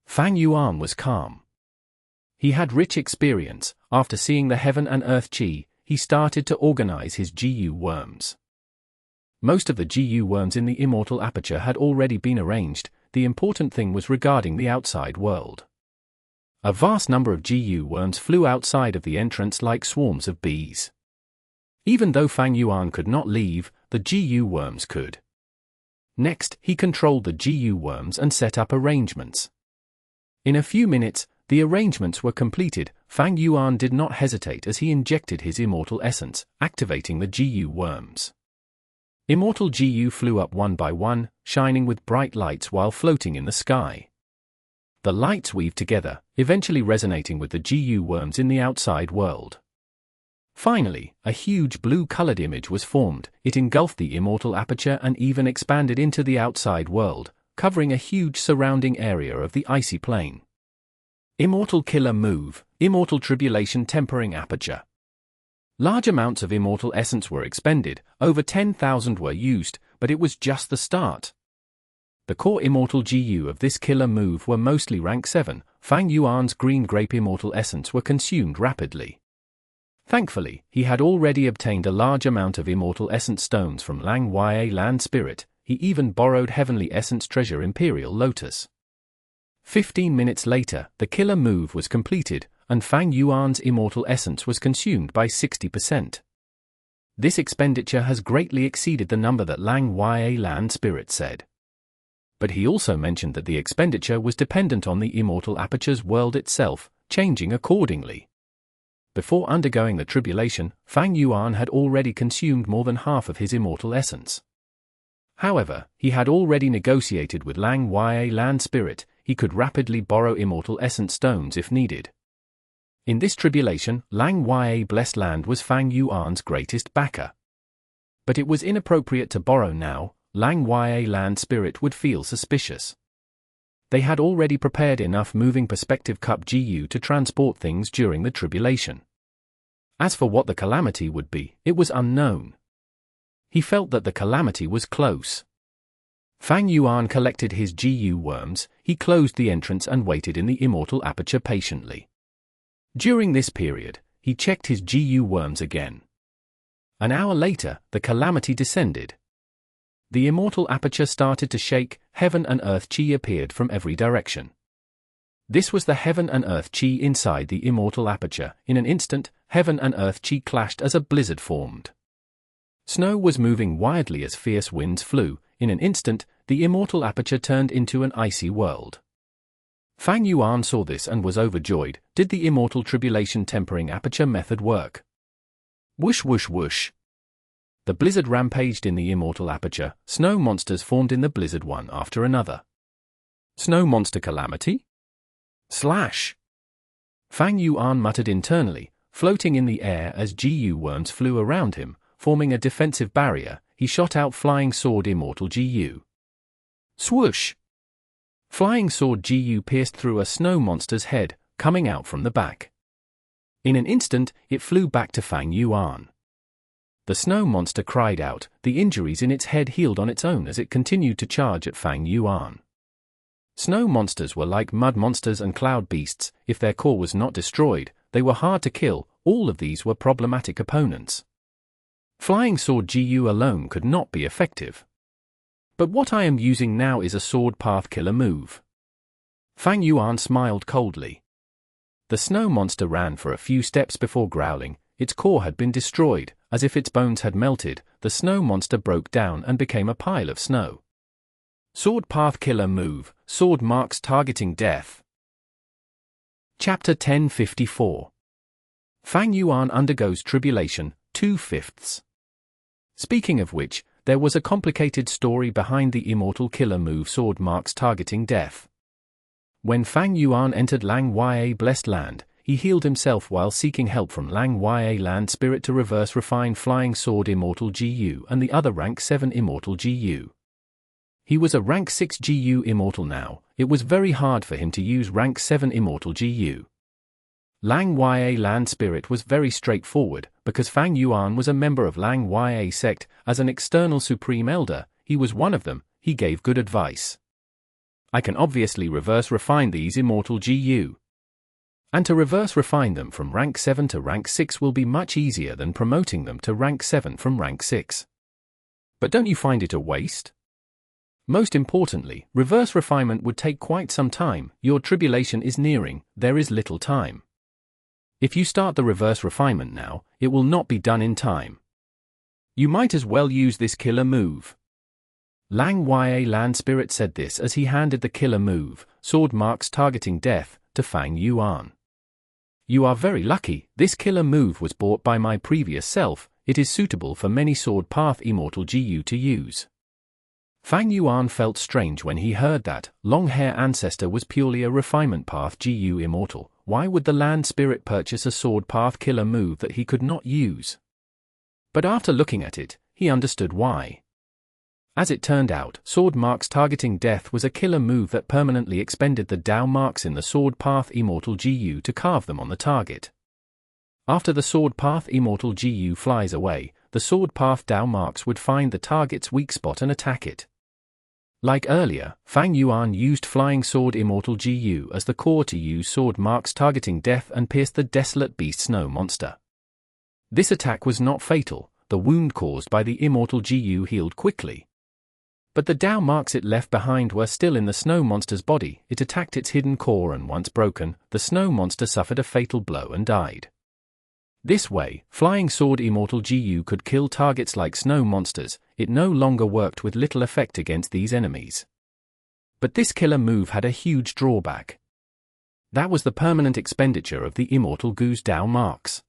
Fang Yuan was calm. He had rich experience. After seeing the heaven and earth chi, he started to organize his Gu worms. Most of the Gu worms in the immortal aperture had already been arranged. The important thing was regarding the outside world. A vast number of Gu worms flew outside of the entrance like swarms of bees. Even though Fang Yuan could not leave, the Gu worms could. Next, he controlled the Gu worms and set up arrangements. In a few minutes, the arrangements were completed. Fang Yuan did not hesitate as he injected his immortal essence, activating the Gu worms. Immortal Gu flew up one by one, shining with bright lights while floating in the sky. The lights weaved together, eventually resonating with the Gu worms in the outside world. Finally, a huge blue-colored image was formed. It engulfed the immortal aperture and even expanded into the outside world, covering a huge surrounding area of the icy plain. Immortal Killer Move, Immortal Tribulation Tempering Aperture. Large amounts of immortal essence were expended, over 10,000 were used, but it was just the start. The core immortal Gu of this killer move were mostly rank 7, Fang Yuan's green grape immortal essence were consumed rapidly. Thankfully, he had already obtained a large amount of immortal essence stones from Lang Ya Land Spirit. He even borrowed heavenly essence treasure Imperial Lotus. 15 minutes later, the killer move was completed, and Fang Yuan's immortal essence was consumed by 60%. This expenditure has greatly exceeded the number that Lang Ya Land Spirit said. But he also mentioned that the expenditure was dependent on the immortal aperture's world itself, changing accordingly. Before undergoing the tribulation, Fang Yuan had already consumed more than half of his immortal essence. However, he had already negotiated with Lang Ya Land Spirit. He could rapidly borrow immortal essence stones if needed. In this tribulation, Lang Ya Blessed Land was Fang Yuan's greatest backer. But it was inappropriate to borrow now. Lang Ya Land Spirit would feel suspicious. They had already prepared enough moving perspective cup Gu to transport things during the tribulation. As for what the calamity would be, it was unknown. He felt that the calamity was close. Fang Yuan collected his Gu worms. He closed the entrance and waited in the immortal aperture patiently. During this period, he checked his Gu worms again. An hour later, the calamity descended. The immortal aperture started to shake. Heaven and earth chi appeared from every direction. This was the heaven and earth chi inside the immortal aperture. In an instant, heaven and earth chi clashed as a blizzard formed. Snow was moving wildly as fierce winds flew. In an instant, the immortal aperture turned into an icy world. Fang Yuan saw this and was overjoyed. Did the immortal tribulation tempering aperture method work? Whoosh whoosh whoosh. The blizzard rampaged in the immortal aperture. Snow monsters formed in the blizzard one after another. Snow monster calamity? Slash! Fang Yuan muttered internally, floating in the air as Gu worms flew around him, forming a defensive barrier. He shot out Flying Sword Immortal Gu. Swoosh! Flying Sword Gu pierced through a snow monster's head, coming out from the back. In an instant, it flew back to Fang Yuan. The snow monster cried out. The injuries in its head healed on its own as it continued to charge at Fang Yuan. Snow monsters were like mud monsters and cloud beasts. If their core was not destroyed, they were hard to kill. All of these were problematic opponents. Flying Sword Gu alone could not be effective. But what I am using now is a sword path killer move. Fang Yuan smiled coldly. The snow monster ran for a few steps before growling. Its core had been destroyed. As if its bones had melted, the snow monster broke down and became a pile of snow. Sword path killer move. Sword marks targeting death. Chapter 1054. Fang Yuan undergoes tribulation, 2/5. Speaking of which, there was a complicated story behind the immortal killer move sword marks targeting death. When Fang Yuan entered Lang Ya Blessed Land, he healed himself while seeking help from Lang Ya Land Spirit to reverse refine Flying Sword Immortal Gu and the other rank 7 Immortal Gu. He was a rank 6 Gu Immortal now. It was very hard for him to use rank 7 Immortal Gu. Lang Ya Land Spirit was very straightforward, because Fang Yuan was a member of Lang Ya Sect. As an external Supreme Elder, he was one of them. He gave good advice. I can obviously reverse refine these Immortal Gu. And to reverse refine them from rank 7 to rank 6 will be much easier than promoting them to rank 7 from rank 6. But don't you find it a waste? Most importantly, reverse refinement would take quite some time. Your tribulation is nearing. There is little time. If you start the reverse refinement now, it will not be done in time. You might as well use this killer move. Lang Ya Land Spirit said this as he handed the killer move, sword marks targeting death, to Fang Yuan. You are very lucky. This killer move was bought by my previous self. It is suitable for many sword path Immortal Gu to use. Fang Yuan felt strange when he heard that. Long Hair Ancestor was purely a refinement path Gu Immortal. Why would the Land Spirit purchase a sword path killer move that he could not use? But after looking at it, he understood why. As it turned out, sword marks targeting death was a killer move that permanently expended the Dao marks in the sword path Immortal Gu to carve them on the target. After the sword path Immortal Gu flies away, the sword path Dao marks would find the target's weak spot and attack it. Like earlier, Fang Yuan used Flying Sword Immortal Gu as the core to use sword marks targeting death and pierce the desolate beast snow monster. This attack was not fatal. The wound caused by the Immortal Gu healed quickly. But the Dao marks it left behind were still in the snow monster's body. It attacked its hidden core and once broken, the snow monster suffered a fatal blow and died. This way, Flying Sword Immortal Gu could kill targets like snow monsters. It no longer worked with little effect against these enemies. But this killer move had a huge drawback. That was the permanent expenditure of the Immortal Gu's Dao marks.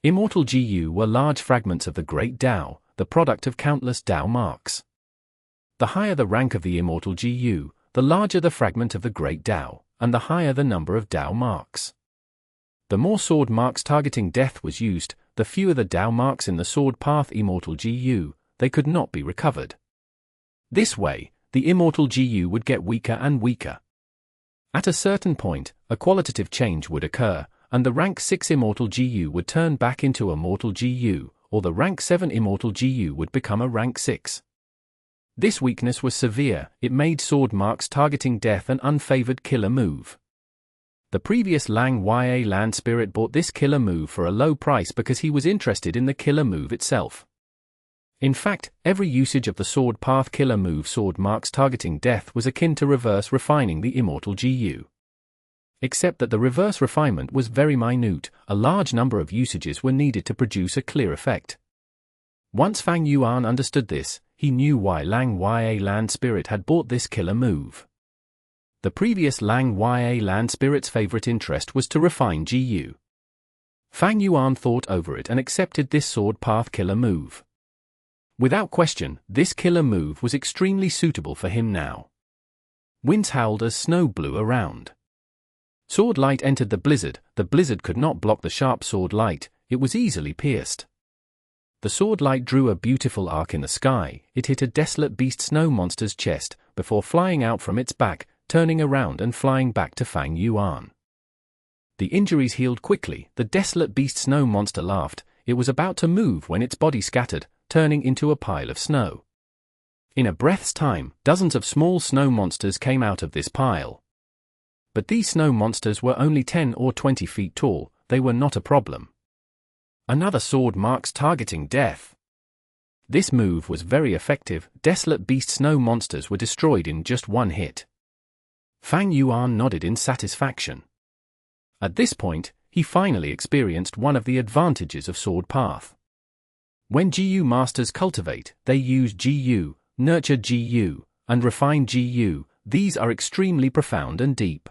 Immortal Gu were large fragments of the Great Dao, the product of countless Dao marks. The higher the rank of the immortal Gu, the larger the fragment of the Great Tao, and the higher the number of Tao marks. The more sword marks targeting death was used, the fewer the Tao marks in the sword path immortal Gu, they could not be recovered. This way, the immortal Gu would get weaker and weaker. At a certain point, a qualitative change would occur, and the rank 6 immortal Gu would turn back into a mortal Gu, or the rank 7 immortal Gu would become a rank 6. This weakness was severe, it made sword marks targeting death an unfavored killer move. The previous Lang Ya land spirit bought this killer move for a low price because he was interested in the killer move itself. In fact, every usage of the sword path killer move sword marks targeting death was akin to reverse refining the immortal Gu. Except that the reverse refinement was very minute, a large number of usages were needed to produce a clear effect. Once Fang Yuan understood this, he knew why Lang Ya land spirit had bought this killer move. The previous Lang Ya land spirit's favorite interest was to refine Gu. Fang Yuan thought over it and accepted this sword path killer move. Without question, this killer move was extremely suitable for him now. Winds howled as snow blew around. Sword light entered the blizzard could not block the sharp sword light, it was easily pierced. The sword light drew a beautiful arc in the sky, it hit a desolate beast snow monster's chest, before flying out from its back, turning around and flying back to Fang Yuan. The injuries healed quickly, the desolate beast snow monster laughed, it was about to move when its body scattered, turning into a pile of snow. In a breath's time, dozens of small snow monsters came out of this pile. But these snow monsters were only 10 or 20 feet tall, they were not a problem. Another sword marks targeting death. This move was very effective, desolate beast snow monsters were destroyed in just one hit. Fang Yuan nodded in satisfaction. At this point, he finally experienced one of the advantages of sword path. When Gu masters cultivate, they use Gu, nurture Gu, and refine Gu, these are extremely profound and deep.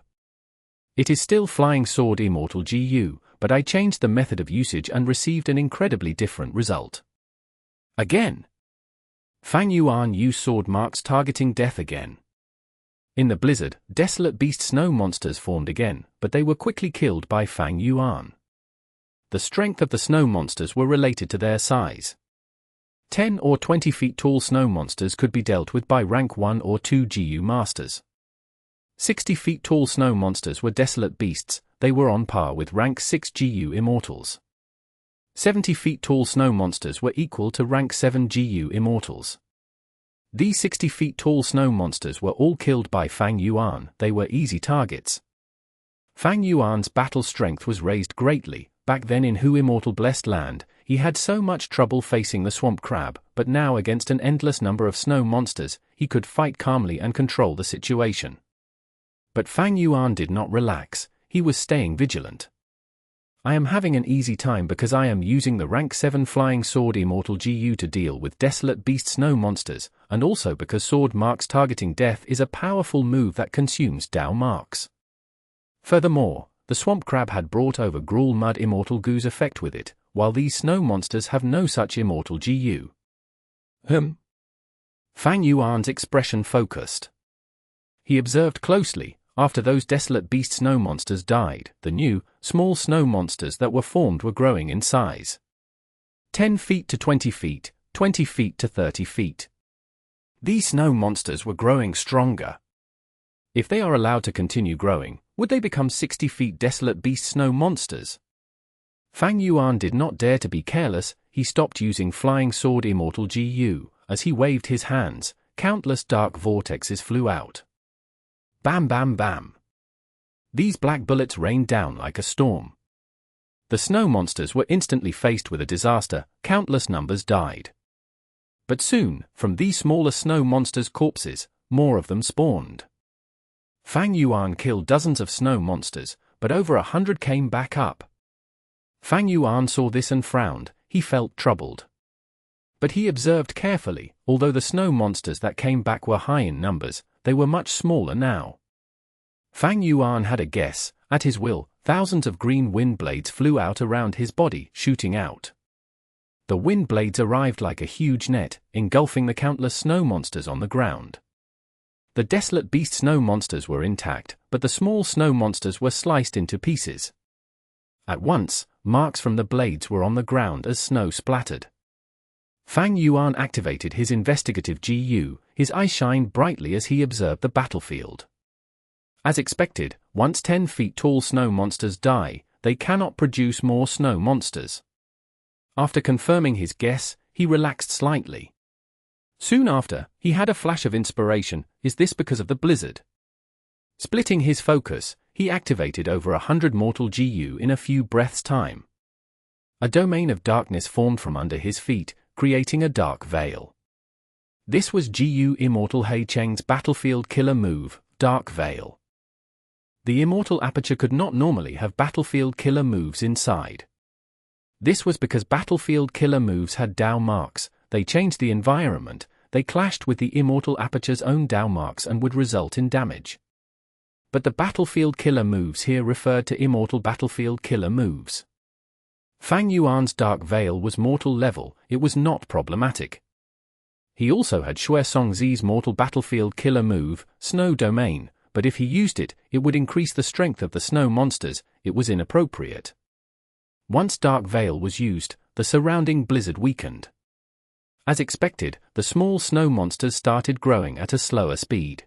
It is still flying sword immortal Gu, but I changed the method of usage and received an incredibly different result. Again. Fang Yuan used sword marks targeting death again. In the blizzard, desolate beast snow monsters formed again, but they were quickly killed by Fang Yuan. The strength of the snow monsters were related to their size. 10 or 20 feet tall snow monsters could be dealt with by rank 1 or 2 Gu masters. 60 feet tall snow monsters were desolate beasts, they were on par with rank 6 Gu immortals. 70 feet tall snow monsters were equal to rank 7 Gu immortals. These 60 feet tall snow monsters were all killed by Fang Yuan, they were easy targets. Fang Yuan's battle strength was raised greatly. Back then in Gu Immortal Blessed Land, he had so much trouble facing the swamp crab, but now against an endless number of snow monsters, he could fight calmly and control the situation. But Fang Yuan did not relax, he was staying vigilant. I am having an easy time because I am using the rank 7 flying sword immortal Gu to deal with desolate beast snow monsters, and also because sword marks targeting death is a powerful move that consumes Tao marks. Furthermore, the swamp crab had brought over Gruel Mud Immortal Gu's effect with it, while these snow monsters have no such immortal Gu. Fang Yuan's expression focused. He observed closely. After those desolate beast snow monsters died, the new, small snow monsters that were formed were growing in size. 10 feet to 20 feet, 20 feet to 30 feet. These snow monsters were growing stronger. If they are allowed to continue growing, would they become 60 feet desolate beast snow monsters? Fang Yuan did not dare to be careless, he stopped using flying sword immortal Gu, as he waved his hands, countless dark vortexes flew out. Bam bam bam. These black bullets rained down like a storm. The snow monsters were instantly faced with a disaster, countless numbers died. But soon, from these smaller snow monsters' corpses, more of them spawned. Fang Yuan killed dozens of snow monsters, but over 100 came back up. Fang Yuan saw this and frowned, he felt troubled. But he observed carefully, although the snow monsters that came back were high in numbers, they were much smaller now. Fang Yuan had a guess, at his will, thousands of green wind blades flew out around his body, shooting out. The wind blades arrived like a huge net, engulfing the countless snow monsters on the ground. The desolate beast snow monsters were intact, but the small snow monsters were sliced into pieces. At once, marks from the blades were on the ground as snow splattered. Fang Yuan activated his investigative GU, his eyes shined brightly as he observed the battlefield. As expected, once 10 feet tall snow monsters die, they cannot produce more snow monsters. After confirming his guess, he relaxed slightly. Soon after, he had a flash of inspiration. Is this because of the blizzard? Splitting his focus, he activated over 100 mortal GU in a few breaths' time. A domain of darkness formed from under his feet, creating a dark veil. This was Gu Immortal Hei Cheng's battlefield killer move, Dark Veil. The Immortal Aperture could not normally have battlefield killer moves inside. This was because battlefield killer moves had Dao marks. They changed the environment, they clashed with the Immortal Aperture's own Dao marks and would result in damage. But the battlefield killer moves here referred to Immortal battlefield killer moves. Fang Yuan's Dark Veil was mortal level, it was not problematic. He also had Xue Songzi's mortal battlefield killer move, Snow Domain, but if he used it, it would increase the strength of the snow monsters. It was inappropriate. Once Dark Veil was used, the surrounding blizzard weakened. As expected, the small snow monsters started growing at a slower speed.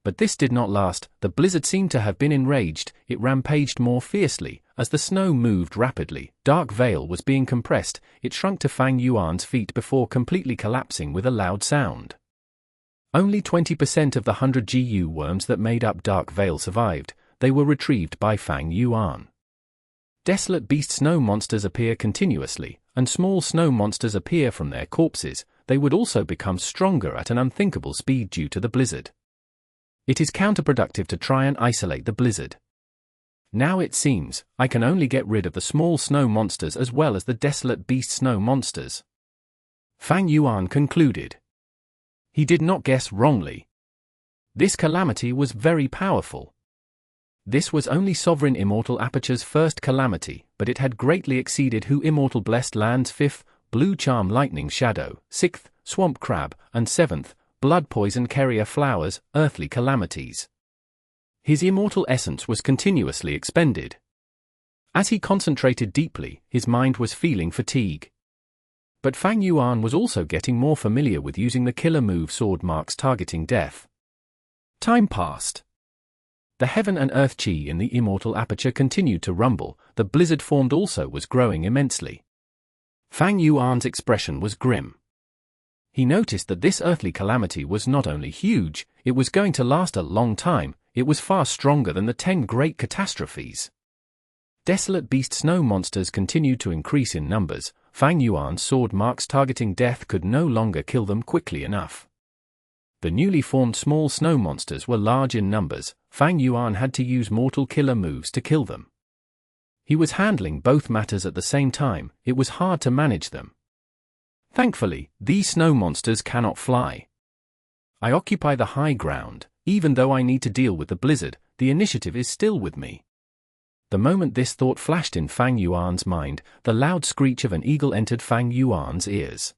But this did not last. The blizzard seemed to have been enraged. It rampaged more fiercely. As the snow moved rapidly, Dark Veil was being compressed. It shrunk to Fang Yuan's feet before completely collapsing with a loud sound. Only 20% of the 100 GU worms that made up Dark Veil survived. They were retrieved by Fang Yuan. Desolate beast snow monsters appear continuously, and small snow monsters appear from their corpses. They would also become stronger at an unthinkable speed due to the blizzard. It is counterproductive to try and isolate the blizzard. Now it seems, I can only get rid of the small snow monsters as well as the desolate beast snow monsters. Fang Yuan concluded. He did not guess wrongly. This calamity was very powerful. This was only Sovereign Immortal Aperture's first calamity, but it had greatly exceeded Hu Immortal Blessed Land's 5th, Blue Charm Lightning Shadow, 6th, Swamp Crab, and 7th, Blood Poison Carrier Flowers, earthly calamities. His immortal essence was continuously expended. As he concentrated deeply, his mind was feeling fatigue. But Fang Yuan was also getting more familiar with using the killer move Sword Marks targeting death. Time passed. The heaven and earth chi in the Immortal Aperture continued to rumble. The blizzard formed also was growing immensely. Fang Yuan's expression was grim. He noticed that this earthly calamity was not only huge, it was going to last a long time. It was far stronger than the 10 great catastrophes. Desolate beast snow monsters continued to increase in numbers. Fang Yuan's sword marks targeting death could no longer kill them quickly enough. The newly formed small snow monsters were large in numbers. Fang Yuan had to use mortal killer moves to kill them. He was handling both matters at the same time. It was hard to manage them. Thankfully, these snow monsters cannot fly. I occupy the high ground. Even though I need to deal with the blizzard, the initiative is still with me. The moment this thought flashed in Fang Yuan's mind, the loud screech of an eagle entered Fang Yuan's ears.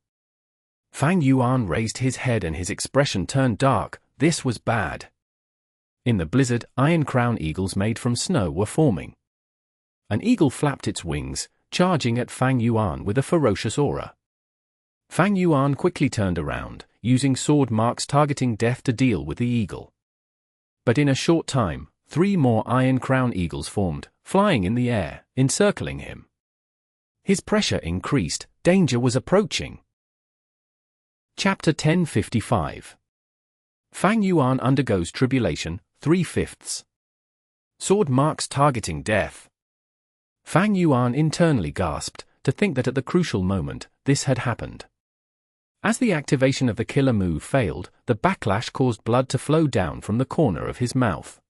Fang Yuan raised his head and his expression turned dark. This was bad. In the blizzard, iron crown eagles made from snow were forming. An eagle flapped its wings, charging at Fang Yuan with a ferocious aura. Fang Yuan quickly turned around, using sword marks targeting death to deal with the eagle. But in a short time, 3 more iron crown eagles formed, flying in the air, encircling him. His pressure increased. Danger was approaching. Chapter 1055. Fang Yuan undergoes tribulation, 3/5. Sword marks targeting death. Fang Yuan internally gasped, to think that at the crucial moment, this had happened. As the activation of the killer move failed, the backlash caused blood to flow down from the corner of his mouth.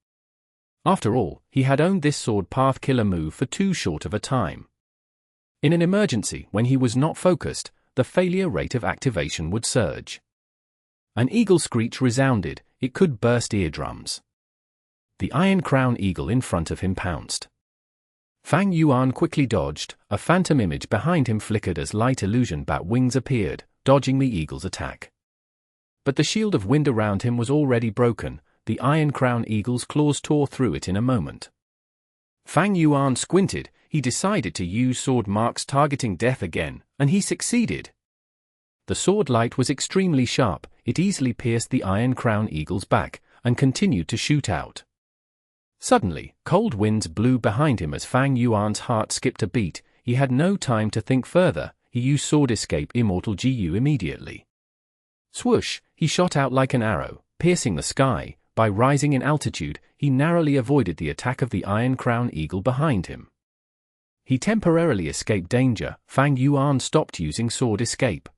After all, he had owned this sword path killer move for too short of a time. In an emergency, when he was not focused, the failure rate of activation would surge. An eagle screech resounded. It could burst eardrums. The iron crown eagle in front of him pounced. Fang Yuan quickly dodged, a phantom image behind him flickered as light illusion bat wings appeared, dodging the eagle's attack. But the shield of wind around him was already broken, the Iron Crown Eagle's claws tore through it in a moment. Fang Yuan squinted, he decided to use sword marks targeting death again, and he succeeded. The sword light was extremely sharp, it easily pierced the Iron Crown Eagle's back, and continued to shoot out. Suddenly, cold winds blew behind him as Fang Yuan's heart skipped a beat. He had no time to think further, he used Sword Escape Immortal Gu immediately. Swoosh, he shot out like an arrow, piercing the sky. By rising in altitude, he narrowly avoided the attack of the Iron Crown Eagle behind him. He temporarily escaped danger. Fang Yuan stopped using Sword Escape.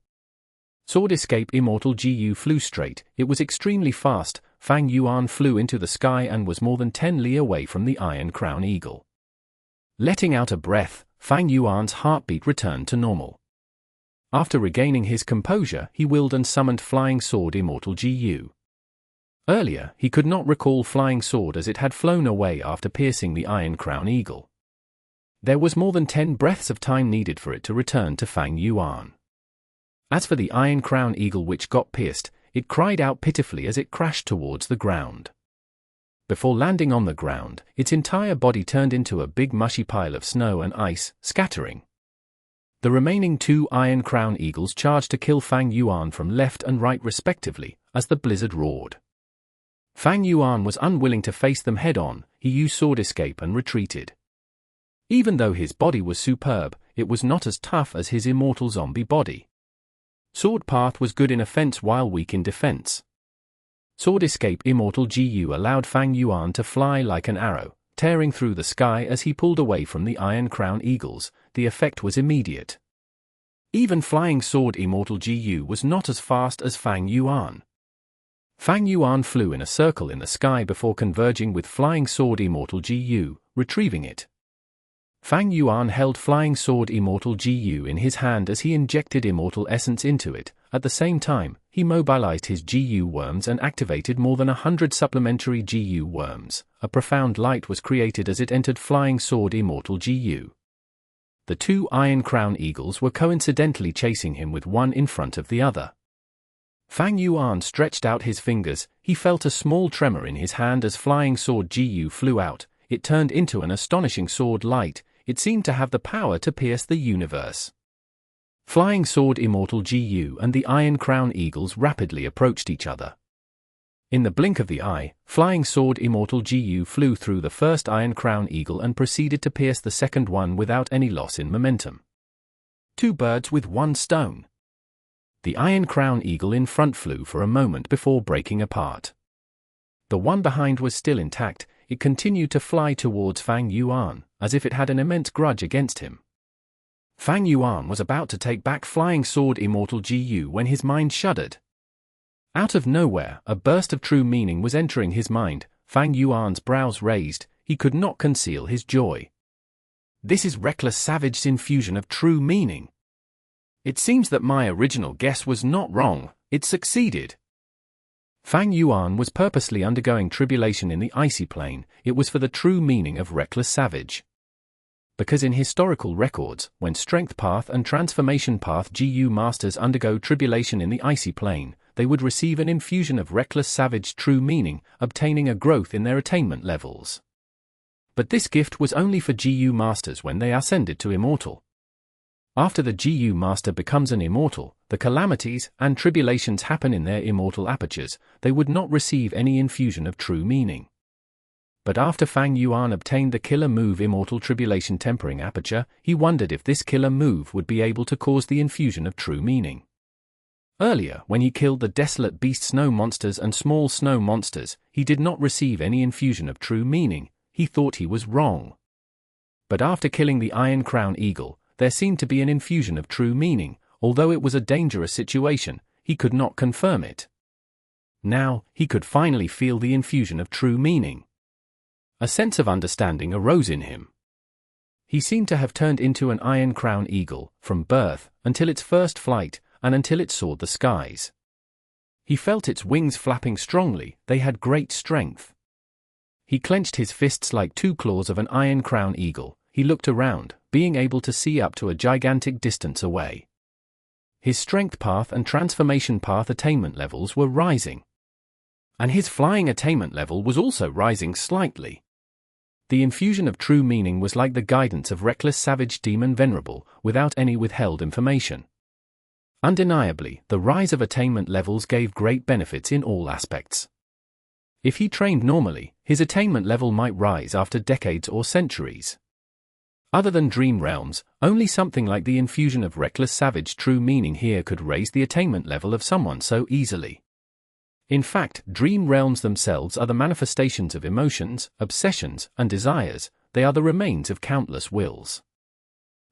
Sword Escape Immortal Gu flew straight, it was extremely fast. Fang Yuan flew into the sky and was more than 10 li away from the Iron Crown Eagle. Letting out a breath, Fang Yuan's heartbeat returned to normal. After regaining his composure, he willed and summoned Flying Sword Immortal Gu. Earlier, he could not recall Flying Sword as it had flown away after piercing the Iron Crown Eagle. There was more than 10 breaths of time needed for it to return to Fang Yuan. As for the Iron Crown Eagle which got pierced, it cried out pitifully as it crashed towards the ground. Before landing on the ground, its entire body turned into a big mushy pile of snow and ice, scattering. The remaining 2 Iron Crown Eagles charged to kill Fang Yuan from left and right respectively, as the blizzard roared. Fang Yuan was unwilling to face them head-on, he used Sword Escape and retreated. Even though his body was superb, it was not as tough as his immortal zombie body. Sword Path was good in offense while weak in defense. Sword Escape Immortal Gu allowed Fang Yuan to fly like an arrow, tearing through the sky as he pulled away from the Iron Crown Eagles. The effect was immediate. Even Flying Sword Immortal Gu was not as fast as Fang Yuan. Fang Yuan flew in a circle in the sky before converging with Flying Sword Immortal Gu, retrieving it. Fang Yuan held Flying Sword Immortal Gu in his hand as he injected Immortal Essence into it. At the same time, he mobilized his Gu worms and activated more than 100 supplementary Gu worms. A profound light was created as it entered Flying Sword Immortal Gu. The 2 Iron Crown Eagles were coincidentally chasing him with one in front of the other. Fang Yuan stretched out his fingers, he felt a small tremor in his hand as Flying Sword Gu flew out. It turned into an astonishing sword light. It seemed to have the power to pierce the universe. Flying Sword Immortal Gu and the Iron Crown Eagles rapidly approached each other. In the blink of the eye, Flying Sword Immortal Gu flew through the first Iron Crown Eagle and proceeded to pierce the second one without any loss in momentum. 2 birds with 1 stone. The Iron Crown Eagle in front flew for a moment before breaking apart. The one behind was still intact. It continued to fly towards Fang Yuan, as if it had an immense grudge against him. Fang Yuan was about to take back Flying Sword Immortal Gu when his mind shuddered. Out of nowhere, a burst of true meaning was entering his mind. Fang Yuan's brows raised, he could not conceal his joy. This is Reckless Savage's infusion of true meaning. It seems that my original guess was not wrong, it succeeded. Fang Yuan was purposely undergoing tribulation in the icy plane. It was for the true meaning of Reckless Savage. Because in historical records, when Strength Path and Transformation Path Gu Masters undergo tribulation in the icy plane, they would receive an infusion of Reckless Savage true meaning, obtaining a growth in their attainment levels. But this gift was only for Gu Masters when they ascended to Immortal. After the Gu Master becomes an Immortal, the calamities and tribulations happen in their immortal apertures. They would not receive any infusion of true meaning. But after Fang Yuan obtained the killer move Immortal Tribulation Tempering Aperture, he wondered if this killer move would be able to cause the infusion of true meaning. Earlier, when he killed the Desolate Beast Snow Monsters and Small Snow Monsters, he did not receive any infusion of true meaning. He thought he was wrong. But after killing the Iron Crown Eagle, there seemed to be an infusion of true meaning. Although it was a dangerous situation, he could not confirm it. Now, he could finally feel the infusion of true meaning. A sense of understanding arose in him. He seemed to have turned into an Iron Crown Eagle, from birth, until its first flight, and until it soared the skies. He felt its wings flapping strongly, they had great strength. He clenched his fists like 2 claws of an Iron Crown Eagle. he looked around, being able to see up to a gigantic distance away. His strength path and transformation path attainment levels were rising. And his flying attainment level was also rising slightly. The infusion of true meaning was like the guidance of reckless savage demon venerable, without any withheld information. Undeniably, the rise of attainment levels gave great benefits in all aspects. If he trained normally, his attainment level might rise after decades or centuries. Other than dream realms, only something like the infusion of reckless savage true meaning here could raise the attainment level of someone so easily. In fact, dream realms themselves are the manifestations of emotions, obsessions, and desires. They are the remains of countless wills.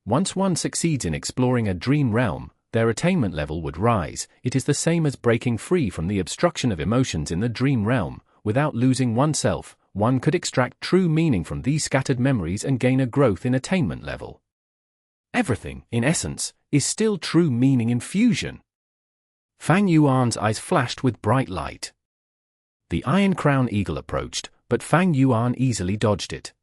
Once one succeeds in exploring a dream realm, their attainment level would rise. It is the same as breaking free from the obstruction of emotions in the dream realm. Without losing oneself, one could extract true meaning from these scattered memories and gain a growth in attainment level. Everything, in essence, is still true meaning infusion. Fang Yuan's eyes flashed with bright light. The Iron Crown Eagle approached, but Fang Yuan easily dodged it.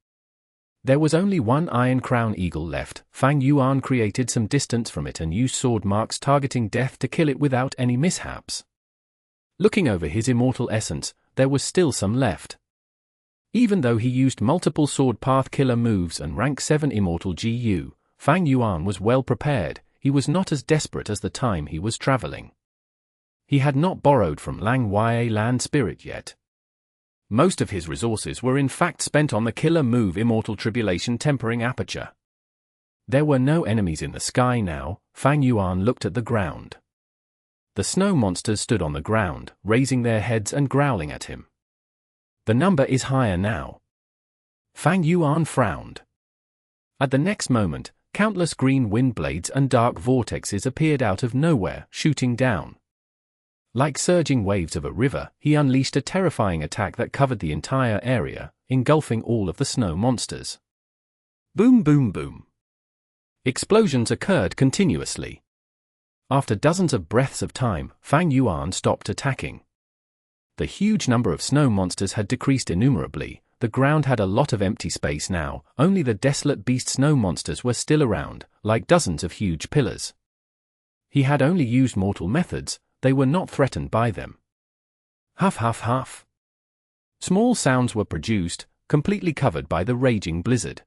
There was only one Iron Crown Eagle left. Fang Yuan created some distance from it and used sword marks targeting death to kill it without any mishaps. Looking over his immortal essence, there was still some left. Even though he used multiple sword path killer moves and rank 7 immortal Gu, Fang Yuan was well prepared. He was not as desperate as the time he was traveling. He had not borrowed from Lang Ya land spirit yet. Most of his resources were in fact spent on the killer move Immortal Tribulation tempering aperture. There were no enemies in the sky now. Fang Yuan looked at the ground. The snow monsters stood on the ground, raising their heads and growling at him. The number is higher now. Fang Yuan frowned. At the next moment, countless green wind blades and dark vortexes appeared out of nowhere, shooting down. Like surging waves of a river, he unleashed a terrifying attack that covered the entire area, engulfing all of the snow monsters. Boom boom boom. Explosions occurred continuously. After dozens of breaths of time, Fang Yuan stopped attacking. The huge number of snow monsters had decreased innumerably. The ground had a lot of empty space now. Only the desolate beast snow monsters were still around, like dozens of huge pillars. He had only used mortal methods. They were not threatened by them. Huff huff huff. Small sounds were produced, completely covered by the raging blizzard.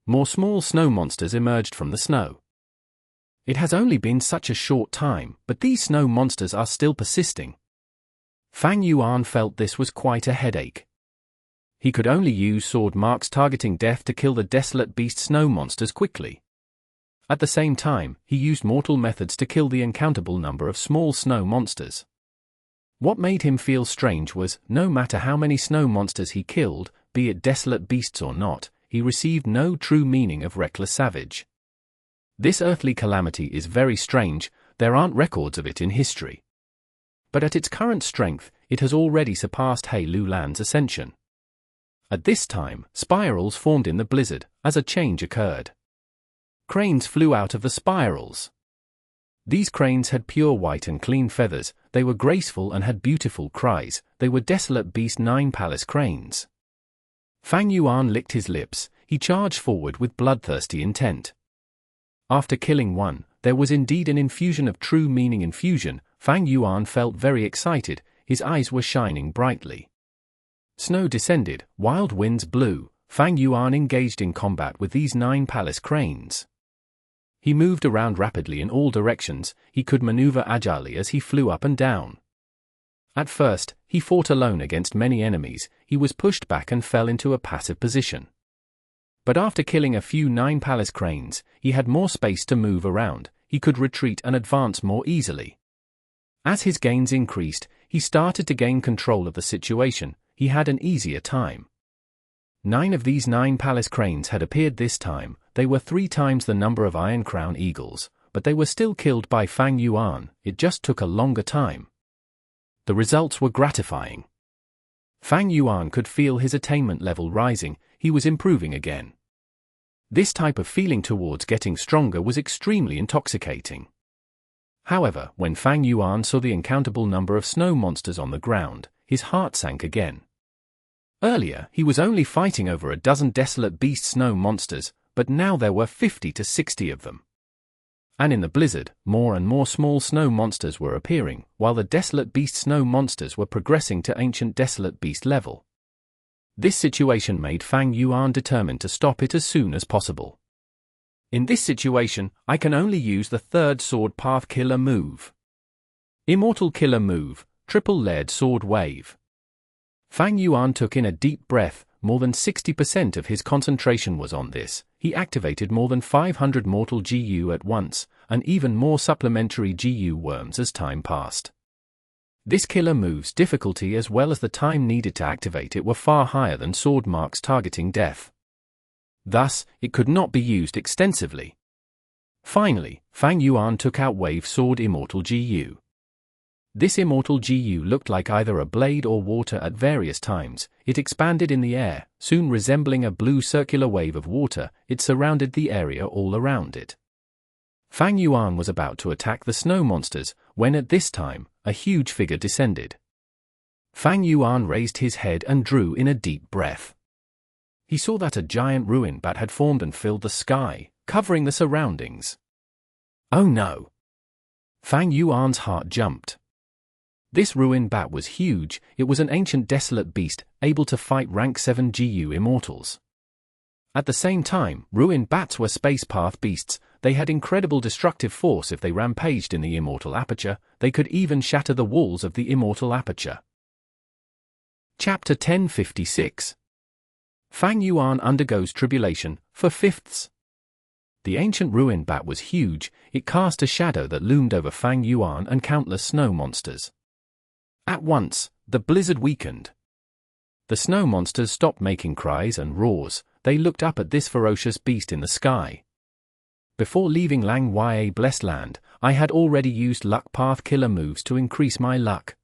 More small snow monsters emerged from the snow. It has only been such a short time, but these snow monsters are still persisting. Fang Yuan felt this was quite a headache. He could only use sword marks targeting death to kill the desolate beast snow monsters quickly. At the same time, he used mortal methods to kill the uncountable number of small snow monsters. What made him feel strange was, no matter how many snow monsters he killed, be it desolate beasts or not, he received no true meaning of reckless savage. This earthly calamity is very strange. There aren't records of it in history. But at its current strength, it has already surpassed He Lu Lan's ascension. At this time, spirals formed in the blizzard, as a change occurred. Cranes flew out of the spirals. These cranes had pure white and clean feathers. They were graceful and had beautiful cries. They were desolate beast 9 palace cranes. Fang Yuan licked his lips. He charged forward with bloodthirsty intent. After killing one, there was indeed an infusion of true meaning infusion. Fang Yuan felt very excited. His eyes were shining brightly. Snow descended, wild winds blew. Fang Yuan engaged in combat with these 9 palace cranes. He moved around rapidly in all directions. He could maneuver agilely as he flew up and down. At first, he fought alone against many enemies. He was pushed back and fell into a passive position. But after killing a few 9 palace cranes, he had more space to move around. He could retreat and advance more easily. As his gains increased, he started to gain control of the situation. He had an easier time. 9 of these 9 palace cranes had appeared this time. They were 3 times the number of Iron Crown Eagles, but they were still killed by Fang Yuan. It just took a longer time. The results were gratifying. Fang Yuan could feel his attainment level rising. He was improving again. This type of feeling towards getting stronger was extremely intoxicating. However, when Fang Yuan saw the uncountable number of snow monsters on the ground, his heart sank again. Earlier, he was only fighting over a dozen desolate beast snow monsters, but now there were 50 to 60 of them. And in the blizzard, more and more small snow monsters were appearing, while the desolate beast snow monsters were progressing to ancient desolate beast level. This situation made Fang Yuan determined to stop it as soon as possible. In this situation, I can only use the third sword path killer move. Immortal killer move, triple layered sword wave. Fang Yuan took in a deep breath. More than 60% of his concentration was on this. He activated more than 500 mortal Gu at once, and even more supplementary Gu worms as time passed. This killer move's difficulty as well as the time needed to activate it were far higher than sword marks targeting death. Thus, it could not be used extensively. Finally, Fang Yuan took out Wave Sword Immortal Gu. This Immortal Gu looked like either a blade or water at various times. It expanded in the air, soon resembling a blue circular wave of water. It surrounded the area all around it. Fang Yuan was about to attack the snow monsters, when at this time, a huge figure descended. Fang Yuan raised his head and drew in a deep breath. He saw that a giant ruin bat had formed and filled the sky, covering the surroundings. Oh no! Fang Yuan's heart jumped. This ruin bat was huge. It was an ancient desolate beast, able to fight rank 7 Gu immortals. At the same time, ruin bats were space path beasts. They had incredible destructive force if they rampaged in the immortal aperture. They could even shatter the walls of the immortal aperture. Chapter 1056. Fang Yuan undergoes tribulation, for fifths. The ancient ruin bat was huge. It cast a shadow that loomed over Fang Yuan and countless snow monsters. At once, the blizzard weakened. The snow monsters stopped making cries and roars. They looked up at this ferocious beast in the sky. Before leaving Lang Ya Blessed Land, I had already used luck path killer moves to increase my luck.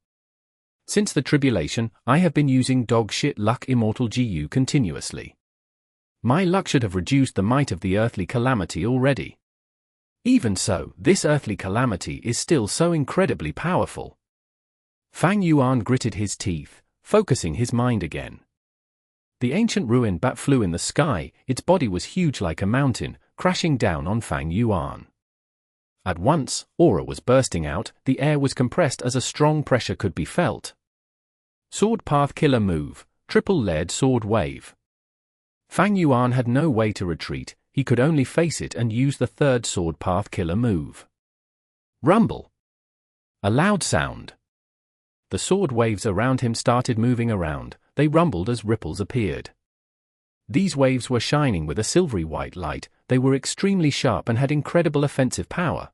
Since the tribulation, I have been using dog shit luck immortal Gu continuously. My luck should have reduced the might of the earthly calamity already. Even so, this earthly calamity is still so incredibly powerful. Fang Yuan gritted his teeth, focusing his mind again. The ancient ruin bat flew in the sky. Its body was huge like a mountain, crashing down on Fang Yuan. At once, aura was bursting out. The air was compressed as a strong pressure could be felt. Sword path killer move, triple layered sword wave. Fang Yuan had no way to retreat. He could only face it and use the third sword path killer move. Rumble. A loud sound. The sword waves around him started moving around. They rumbled as ripples appeared. These waves were shining with a silvery white light. They were extremely sharp and had incredible offensive power.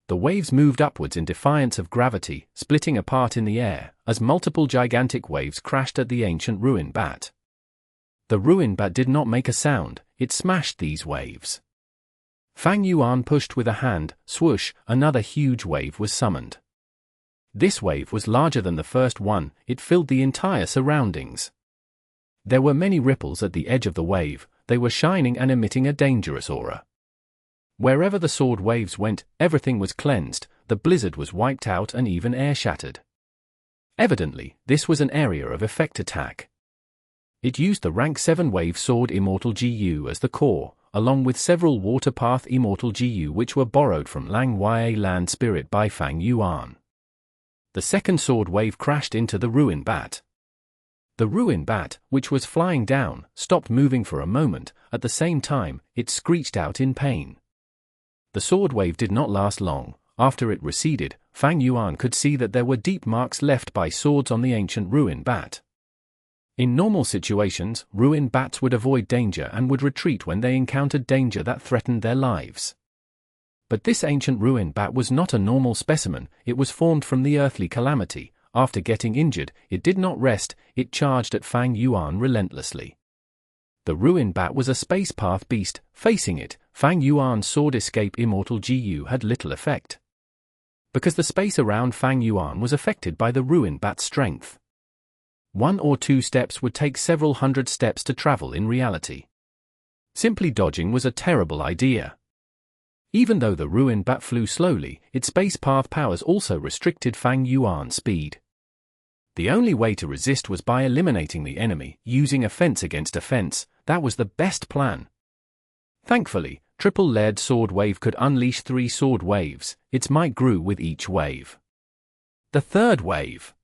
The waves moved upwards in defiance of gravity, splitting apart in the air, as multiple gigantic waves crashed at the ancient ruin bat. The ruin bat did not make a sound. It smashed these waves. Fang Yuan pushed with a hand. Swoosh, another huge wave was summoned. This wave was larger than the first one. It filled the entire surroundings. There were many ripples at the edge of the wave. They were shining and emitting a dangerous aura. Wherever the sword waves went, everything was cleansed. The blizzard was wiped out and even air shattered. Evidently, this was an area of effect attack. It used the rank 7 wave sword immortal Gu as the core, along with several water path immortal Gu which were borrowed from Lang Ya land spirit by Fang Yuan. The second sword wave crashed into the ruin bat. The ruin bat, which was flying down, stopped moving for a moment. At the same time, it screeched out in pain. The sword wave did not last long. After it receded, Fang Yuan could see that there were deep marks left by swords on the ancient ruin bat. In normal situations, ruin bats would avoid danger and would retreat when they encountered danger that threatened their lives. But this ancient ruin bat was not a normal specimen. It was formed from the earthly calamity. After getting injured, it did not rest. It charged at Fang Yuan relentlessly. The ruin bat was a space path beast. Facing it, Fang Yuan's sword escape immortal Gu had little effect. Because the space around Fang Yuan was affected by the ruin bat's strength. 1 or 2 steps would take several hundred steps to travel in reality. Simply dodging was a terrible idea. Even though the ruin bat flew slowly, its space path powers also restricted Fang Yuan's speed. The only way to resist was by eliminating the enemy, using offense against offense. That was the best plan. Thankfully, triple-layered sword wave could unleash 3 sword waves. Its might grew with each wave. The third wave.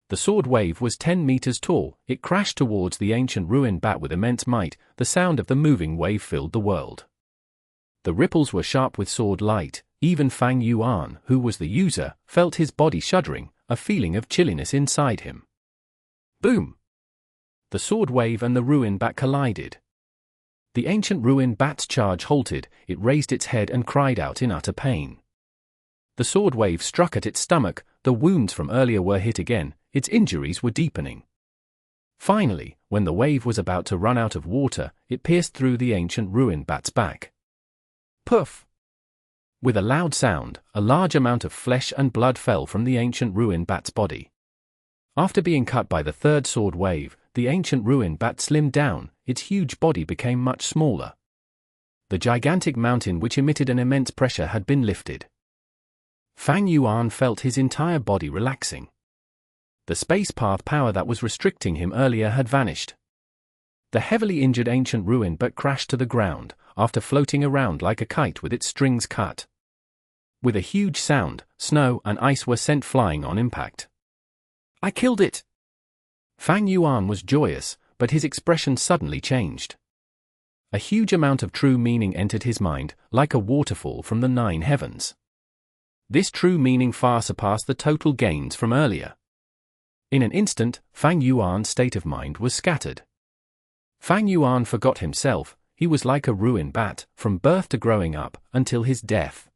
The sword wave was 10 meters tall. It crashed towards the ancient ruin bat with immense might. The sound of the moving wave filled the world. The ripples were sharp with sword light. Even Fang Yuan, who was the user, felt his body shuddering, a feeling of chilliness inside him. Boom! The sword wave and the ruin bat collided. The ancient ruin bat's charge halted. It raised its head and cried out in utter pain. The sword wave struck at its stomach. The wounds from earlier were hit again. Its injuries were deepening. Finally, when the wave was about to run out of water, it pierced through the ancient ruin bat's back. Puff! With a loud sound, a large amount of flesh and blood fell from the ancient ruin bat's body. After being cut by the third sword wave, the ancient ruin bat slimmed down. Its huge body became much smaller. The gigantic mountain which emitted an immense pressure had been lifted. Fang Yuan felt his entire body relaxing. The space path power that was restricting him earlier had vanished. The heavily injured ancient ruin bat crashed to the ground, after floating around like a kite with its strings cut. With a huge sound, snow and ice were sent flying on impact. I killed it! Fang Yuan was joyous, but his expression suddenly changed. A huge amount of true meaning entered his mind, like a waterfall from the 9 heavens. This true meaning far surpassed the total gains from earlier. In an instant, Fang Yuan's state of mind was scattered. Fang Yuan forgot himself. He was like a ruin bat, from birth to growing up, until his death.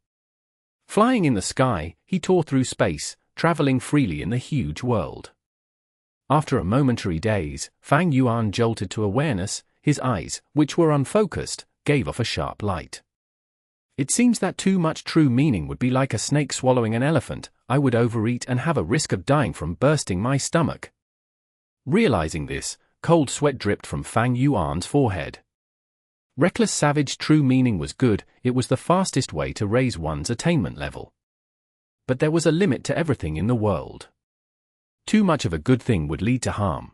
Flying in the sky, he tore through space, traveling freely in the huge world. After a momentary daze, Fang Yuan jolted to awareness. His eyes, which were unfocused, gave off a sharp light. It seems that too much true meaning would be like a snake swallowing an elephant. I would overeat and have a risk of dying from bursting my stomach. Realizing this, cold sweat dripped from Fang Yuan's forehead. Reckless savage true meaning was good. It was the fastest way to raise one's attainment level. But there was a limit to everything in the world. Too much of a good thing would lead to harm.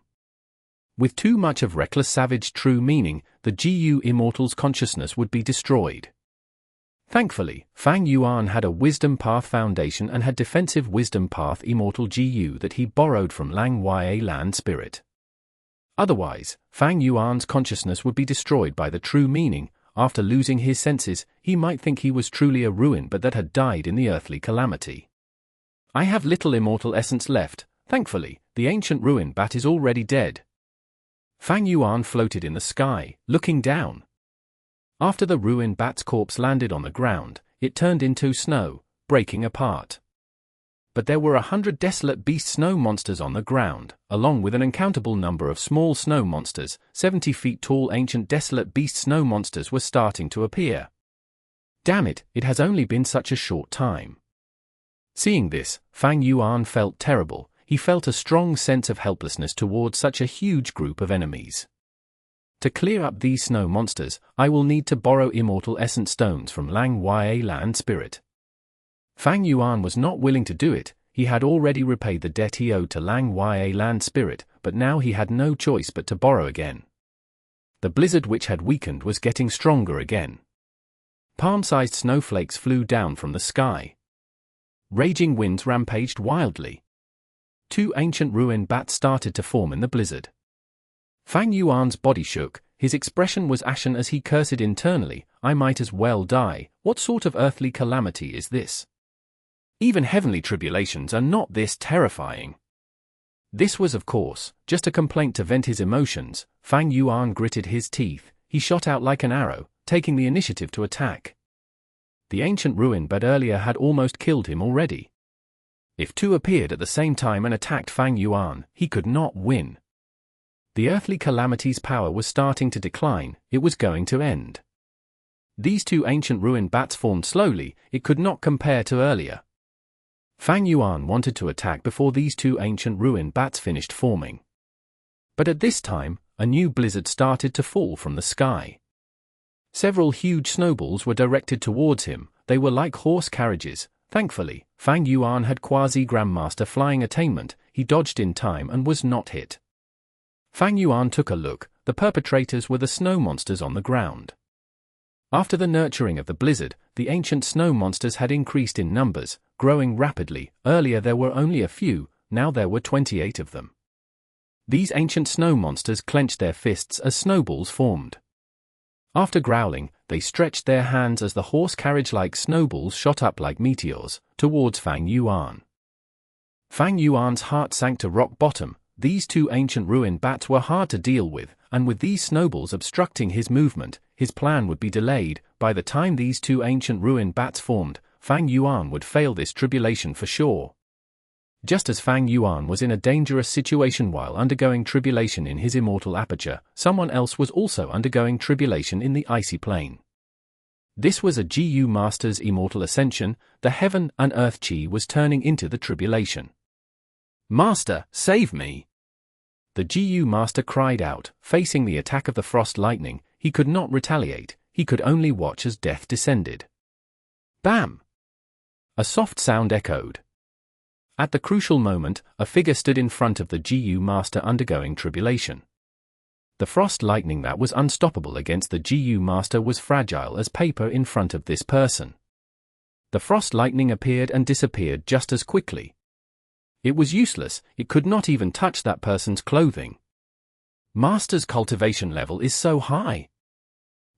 With too much of reckless savage true meaning, the Gu Immortal's consciousness would be destroyed. Thankfully, Fang Yuan had a wisdom path foundation and had defensive wisdom path immortal Gu that he borrowed from Lang Ya Land Spirit. Otherwise, Fang Yuan's consciousness would be destroyed by the true meaning. After losing his senses, he might think he was truly a ruin but that had died in the earthly calamity. I have little immortal essence left. Thankfully, the ancient ruin bat is already dead. Fang Yuan floated in the sky, looking down. After the ruin bat's corpse landed on the ground, it turned into snow, breaking apart. But there were 100 desolate beast snow monsters on the ground, along with an uncountable number of small snow monsters. 70 feet tall ancient desolate beast snow monsters were starting to appear. Damn it, it has only been such a short time. Seeing this, Fang Yuan felt terrible. He felt a strong sense of helplessness towards such a huge group of enemies. To clear up these snow monsters, I will need to borrow immortal essence stones from Lang Ya Land Spirit. Fang Yuan was not willing to do it. He had already repaid the debt he owed to Lang Ya Land Spirit, but now he had no choice but to borrow again. The blizzard which had weakened was getting stronger again. Palm-sized snowflakes flew down from the sky. Raging winds rampaged wildly. 2 ancient ruin bats started to form in the blizzard. Fang Yuan's body shook. His expression was ashen as he cursed internally. I might as well die. What sort of earthly calamity is this? Even heavenly tribulations are not this terrifying. This was, of course, just a complaint to vent his emotions. Fang Yuan gritted his teeth. He shot out like an arrow, taking the initiative to attack. The ancient ruin bat earlier had almost killed him already. If 2 appeared at the same time and attacked Fang Yuan, he could not win. The earthly calamity's power was starting to decline. It was going to end. These 2 ancient ruin bats formed slowly. It could not compare to earlier. Fang Yuan wanted to attack before these 2 ancient ruin bats finished forming. But at this time, a new blizzard started to fall from the sky. Several huge snowballs were directed towards him. They were like horse carriages. Thankfully, Fang Yuan had quasi-Grandmaster flying attainment. he dodged in time and was not hit. Fang Yuan took a look. The perpetrators were the snow monsters on the ground. After the nurturing of the blizzard, the ancient snow monsters had increased in numbers, growing rapidly. Earlier there were only a few, now there were 28 of them. These ancient snow monsters clenched their fists as snowballs formed. After growling, they stretched their hands as the horse carriage-like snowballs shot up like meteors, towards Fang Yuan. Fang Yuan's heart sank to rock bottom. These two ancient ruined bats were hard to deal with, and with these snowballs obstructing his movement, his plan would be delayed. By the time these two ancient ruined bats formed, Fang Yuan would fail this tribulation for sure. Just as Fang Yuan was in a dangerous situation while undergoing tribulation in his immortal aperture, someone else was also undergoing tribulation in the icy plane. This was a Gu Master's immortal ascension. The heaven and earth Qi was turning into the tribulation. "Master, save me!" The Gu Master cried out, facing the attack of the frost lightning. He could not retaliate, he could only watch as death descended. Bam! A soft sound echoed. At the crucial moment, a figure stood in front of the Gu Master undergoing tribulation. The frost lightning that was unstoppable against the Gu Master was fragile as paper in front of this person. The frost lightning appeared and disappeared just as quickly. It was useless, it could not even touch that person's clothing. Master's cultivation level is so high.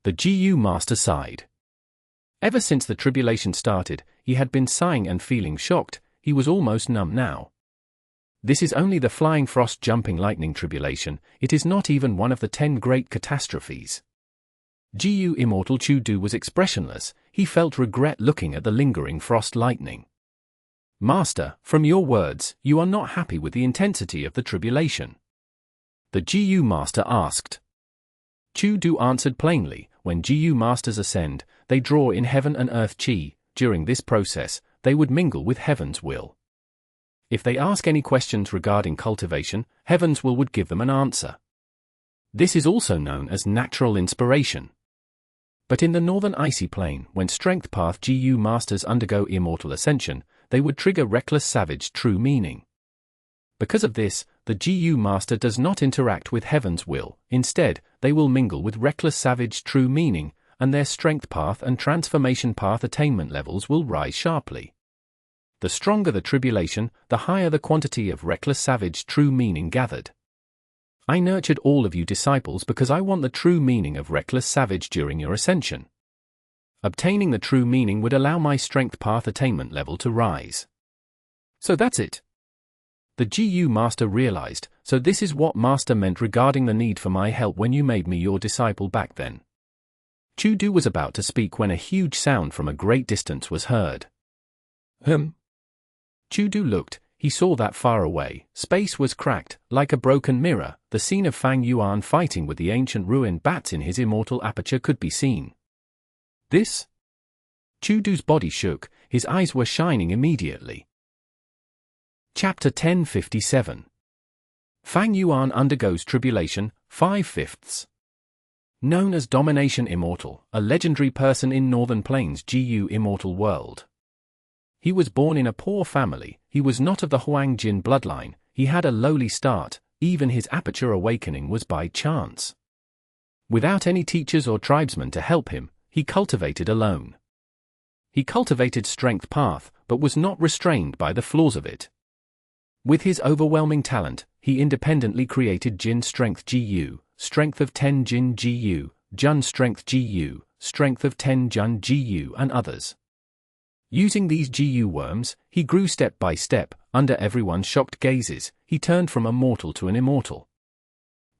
The Gu Master sighed. Ever since the tribulation started, he had been sighing and feeling shocked. He was almost numb now. This is only the flying frost jumping lightning tribulation. It is not even one of the 10 great catastrophes. Gu Immortal Chu was expressionless. He felt regret looking at the lingering frost lightning. "Master, from your words, you are not happy with the intensity of the tribulation?" The Gu Master asked. Chu answered plainly, when Gu Masters ascend, they draw in heaven and earth Qi. During this process, they would mingle with heaven's will. If they ask any questions regarding cultivation, heaven's will would give them an answer. This is also known as natural inspiration. But in the northern icy plane, when strength path Gu Masters undergo immortal ascension, they would trigger reckless savage true meaning. Because of this, the Gu Master does not interact with heaven's will. Instead, they will mingle with reckless savage true meaning, and their strength path and transformation path attainment levels will rise sharply. The stronger the tribulation, the higher the quantity of reckless savage true meaning gathered. I nurtured all of you disciples because I want the true meaning of reckless savage during your ascension. Obtaining the true meaning would allow my strength path attainment level to rise. So that's it. The Gu Master realized, so this is what Master meant regarding the need for my help when you made me your disciple back then. Chu was about to speak when a huge sound from a great distance was heard. Chu looked. He saw that far away, space was cracked, like a broken mirror. The scene of Fang Yuan fighting with the ancient ruined bats in his immortal aperture could be seen. This? Chu's body shook, his eyes were shining immediately. Chapter 1057. Fang Yuan undergoes tribulation, 5/5. Known as Domination Immortal, a legendary person in Northern Plains Gu Immortal world. He was born in a poor family. He was not of the Huang Jin bloodline. He had a lowly start. Even his aperture awakening was by chance. Without any teachers or tribesmen to help him, he cultivated alone. He cultivated strength path, but was not restrained by the flaws of it. With his overwhelming talent, he independently created Jin strength Gu, strength of 10 Jin Gu, Jun strength Gu, strength of 10 Jun Gu and others. Using these Gu worms, he grew step by step. Under everyone's shocked gazes, he turned from a mortal to an immortal.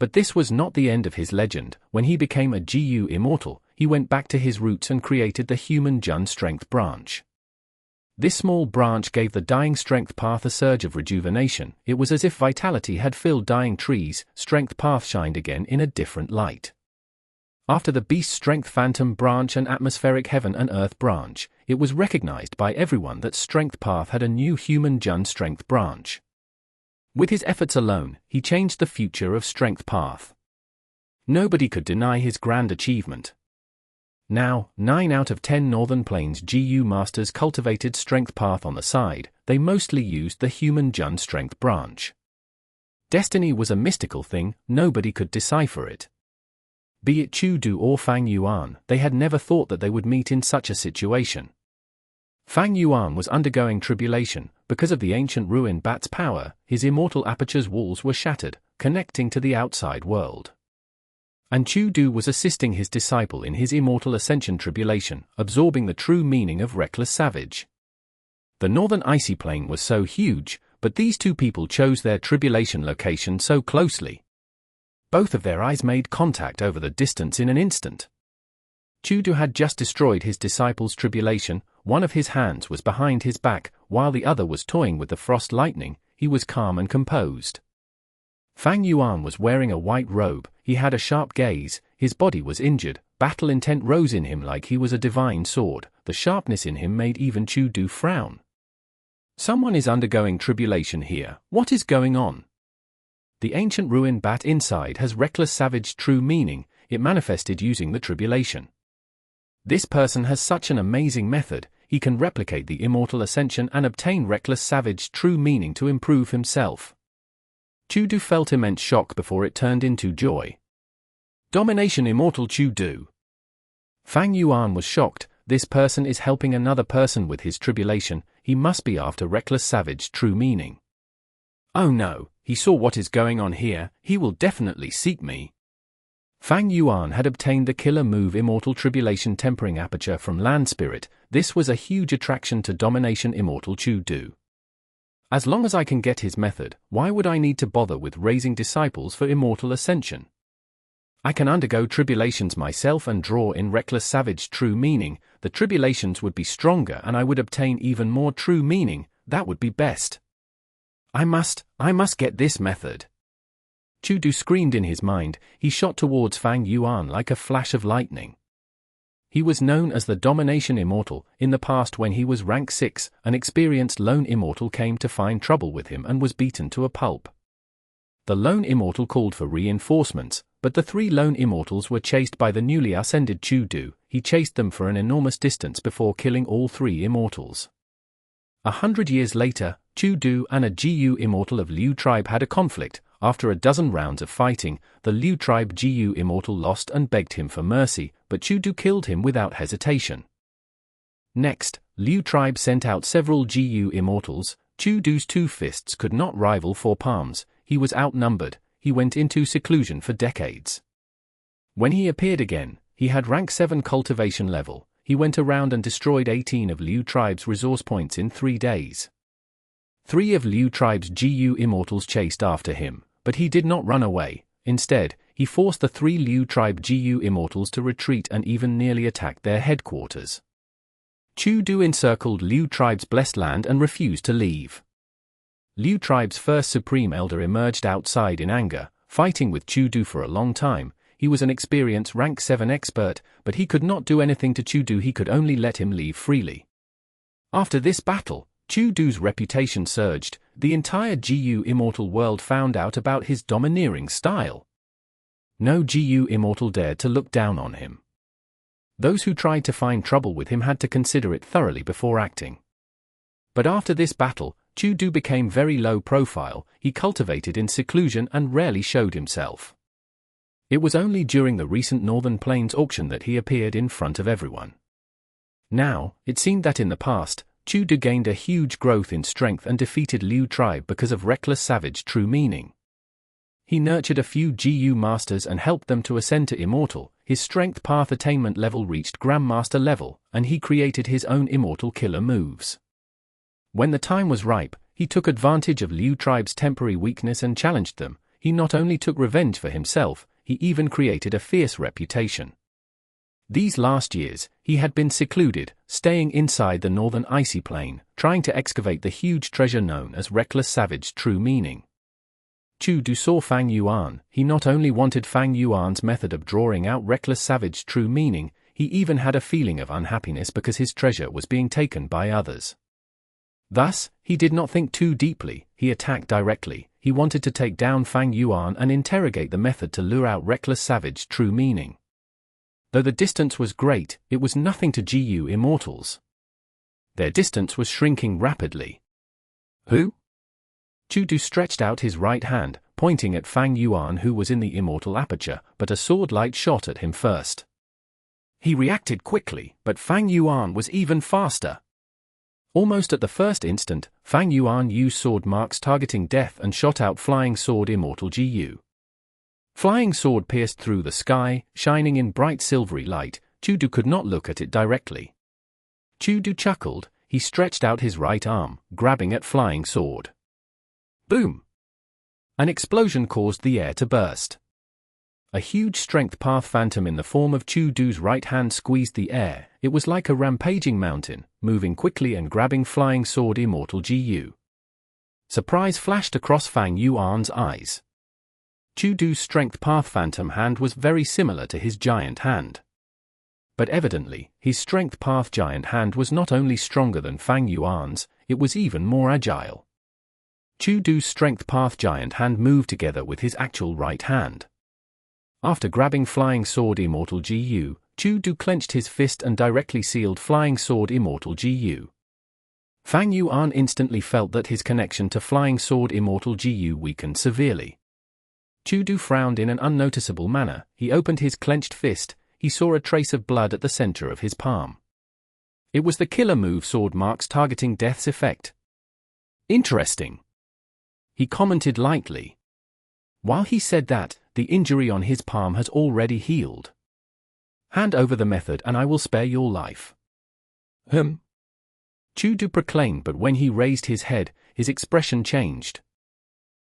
But this was not the end of his legend. When he became a Gu Immortal, he went back to his roots and created the human Jun strength branch. This small branch gave the dying strength path a surge of rejuvenation. It was as if vitality had filled dying trees. Strength path shined again in a different light. After the beast strength phantom branch and atmospheric heaven and earth branch, it was recognized by everyone that strength path had a new human Jun strength branch. With his efforts alone, he changed the future of strength path. Nobody could deny his grand achievement. Now, 9 out of 10 Northern Plains GU Masters cultivated Strength Path on the side. They mostly used the human Jun Strength branch. Destiny was a mystical thing, nobody could decipher it. Be it Qiu Du or Fang Yuan, they had never thought that they would meet in such a situation. Fang Yuan was undergoing tribulation. Because of the ancient ruin bat's power, his immortal aperture's walls were shattered, connecting to the outside world. And Qiu Du was assisting his disciple in his immortal ascension tribulation, absorbing the true meaning of reckless savage. The northern icy plain was so huge, but these two people chose their tribulation location so closely. Both of their eyes made contact over the distance in an instant. Qiu Du had just destroyed his disciple's tribulation. One of his hands was behind his back, while the other was toying with the frost lightning. He was calm and composed. Fang Yuan was wearing a white robe, he had a sharp gaze, his body was injured, battle intent rose in him like he was a divine sword, the sharpness in him made even Qiu Du frown. Someone is undergoing tribulation here, what is going on? The ancient ruin bat inside has reckless savage true meaning, it manifested using the tribulation. This person has such an amazing method, he can replicate the immortal ascension and obtain reckless savage true meaning to improve himself. Qiu Du felt immense shock before it turned into joy. Domination Immortal Qiu Du. Fang Yuan was shocked, this person is helping another person with his tribulation, he must be after reckless savage true meaning. Oh no, he saw what is going on here, he will definitely seek me. Fang Yuan had obtained the killer move Immortal Tribulation Tempering Aperture from Land Spirit. This was a huge attraction to Domination Immortal Qiu Du. As long as I can get his method, why would I need to bother with raising disciples for Immortal Ascension? I can undergo tribulations myself and draw in reckless savage true meaning. The tribulations would be stronger and I would obtain even more true meaning, that would be best. I must get this method. Qiu Du screamed in his mind, he shot towards Fang Yuan like a flash of lightning. He was known as the Domination Immortal. In the past when he was rank 6, an experienced lone immortal came to find trouble with him and was beaten to a pulp. The lone immortal called for reinforcements, but the 3 lone immortals were chased by the newly ascended Qiu Du. He chased them for an enormous distance before killing all 3 immortals. 100 years later, Qiu Du and a Gu Immortal of Liu tribe had a conflict. After a dozen rounds of fighting, the Liu tribe Gu Immortal lost and begged him for mercy, but Qiu Du killed him without hesitation. Next, Liu tribe sent out several Gu Immortals. Qiu Du's 2 fists could not rival 4 palms, he was outnumbered, he went into seclusion for decades. When he appeared again, he had rank 7 cultivation level, he went around and destroyed 18 of Liu tribe's resource points in 3 days. 3 of Liu tribe's Gu Immortals chased after him, but he did not run away. Instead, he forced the 3 Liu tribe Gu Immortals to retreat and even nearly attacked their headquarters. Qiu Du encircled Liu tribe's blessed land and refused to leave. Liu tribe's first supreme elder emerged outside in anger, fighting with Qiu Du for a long time. He was an experienced rank 7 expert, but he could not do anything to Qiu Du, he could only let him leave freely. After this battle, Qiu Du's reputation surged, the entire Gu Immortal world found out about his domineering style. No Gu Immortal dared to look down on him. Those who tried to find trouble with him had to consider it thoroughly before acting. But after this battle, Qiu Du became very low profile, he cultivated in seclusion and rarely showed himself. It was only during the recent Northern Plains auction that he appeared in front of everyone. Now, it seemed that in the past, Qiu Du gained a huge growth in strength and defeated Liu tribe because of reckless savage true meaning. He nurtured a few Gu masters and helped them to ascend to immortal, his strength path attainment level reached Grandmaster level, and he created his own immortal killer moves. When the time was ripe, he took advantage of Liu tribe's temporary weakness and challenged them. He not only took revenge for himself, he even created a fierce reputation. These last years, he had been secluded, staying inside the northern icy plain, trying to excavate the huge treasure known as reckless savage true meaning. Qiu Du saw Fang Yuan. He not only wanted Fang Yuan's method of drawing out reckless savage true meaning, he even had a feeling of unhappiness because his treasure was being taken by others. Thus, he did not think too deeply, he attacked directly. He wanted to take down Fang Yuan and interrogate the method to lure out reckless savage true meaning. Though the distance was great, it was nothing to Gu Immortals. Their distance was shrinking rapidly. Who? Chu stretched out his right hand, pointing at Fang Yuan, who was in the immortal aperture, but a sword light shot at him first. He reacted quickly, but Fang Yuan was even faster. Almost at the first instant, Fang Yuan used sword marks targeting death and shot out Flying Sword Immortal Gu. Flying Sword pierced through the sky, shining in bright silvery light. Chu could not look at it directly. Chu chuckled. He stretched out his right arm, grabbing at Flying Sword. Boom! An explosion caused the air to burst. A huge strength path phantom in the form of Chu's right hand squeezed the air. It was like a rampaging mountain, moving quickly and grabbing Flying Sword Immortal Gu. Surprise flashed across Fang Yuan's eyes. Chu's strength path phantom hand was very similar to his giant hand. But evidently, his strength path giant hand was not only stronger than Fang Yuan's, it was even more agile. Chu's strength path giant hand moved together with his actual right hand. After grabbing Flying Sword Immortal Gu, Chu clenched his fist and directly sealed Flying Sword Immortal Gu. Fang Yuan instantly felt that his connection to Flying Sword Immortal Gu weakened severely. Chu frowned in an unnoticeable manner. He opened his clenched fist. He saw a trace of blood at the center of his palm. It was the killer move sword marks targeting death's effect. Interesting. He commented lightly. While he said that, the injury on his palm has already healed. Hand over the method and I will spare your life. Chu proclaimed, but when he raised his head, his expression changed.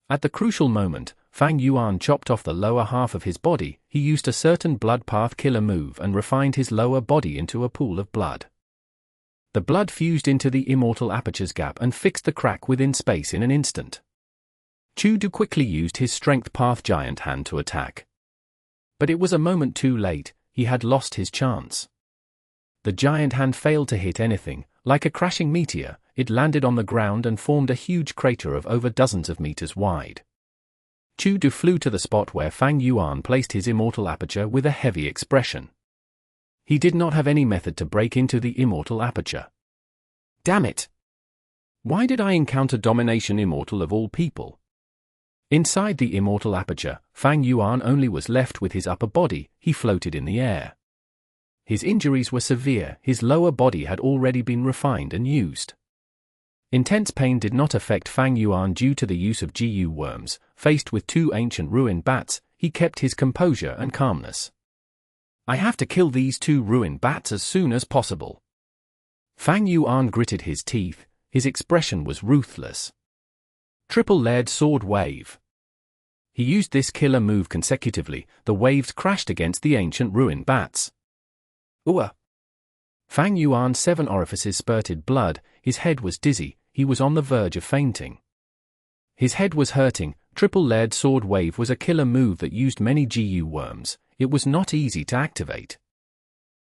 At the crucial moment, Fang Yuan chopped off the lower half of his body. He used a certain blood path killer move and refined his lower body into a pool of blood. The blood fused into the immortal aperture's gap and fixed the crack within space in an instant. Chu quickly used his strength path giant hand to attack. But it was a moment too late. He had lost his chance. The giant hand failed to hit anything. Like a crashing meteor, it landed on the ground and formed a huge crater of over dozens of meters wide. Chu flew to the spot where Fang Yuan placed his immortal aperture with a heavy expression. He did not have any method to break into the immortal aperture. Damn it! Why did I encounter Domination Immortal of all people? Inside the immortal aperture, Fang Yuan only was left with his upper body. He floated in the air. His injuries were severe. His lower body had already been refined and used. Intense pain did not affect Fang Yuan due to the use of Gu worms. Faced with two ancient ruined bats, he kept his composure and calmness. I have to kill these two ruined bats as soon as possible. Fang Yuan gritted his teeth. His expression was ruthless. Triple-layered sword wave. He used this killer move consecutively. The waves crashed against the ancient ruined bats. Ooh! Fang Yuan's 7 orifices spurted blood. His head was dizzy. He was on the verge of fainting. His head was hurting. Triple-layered sword wave was a killer move that used many Gu worms. It was not easy to activate.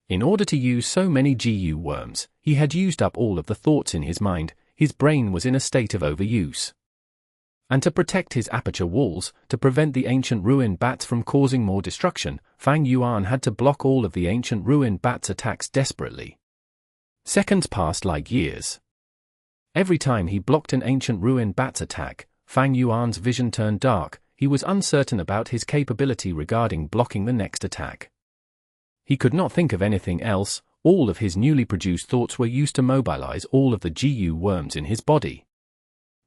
In order to use so many Gu worms, he had used up all of the thoughts in his mind. His brain was in a state of overuse. And to protect his aperture walls, to prevent the ancient ruined bats from causing more destruction, Fang Yuan had to block all of the ancient ruined bats' attacks desperately. Seconds passed like years. Every time he blocked an ancient ruined bat's attack, Fang Yuan's vision turned dark. He was uncertain about his capability regarding blocking the next attack. He could not think of anything else. All of his newly produced thoughts were used to mobilize all of the Gu worms in his body.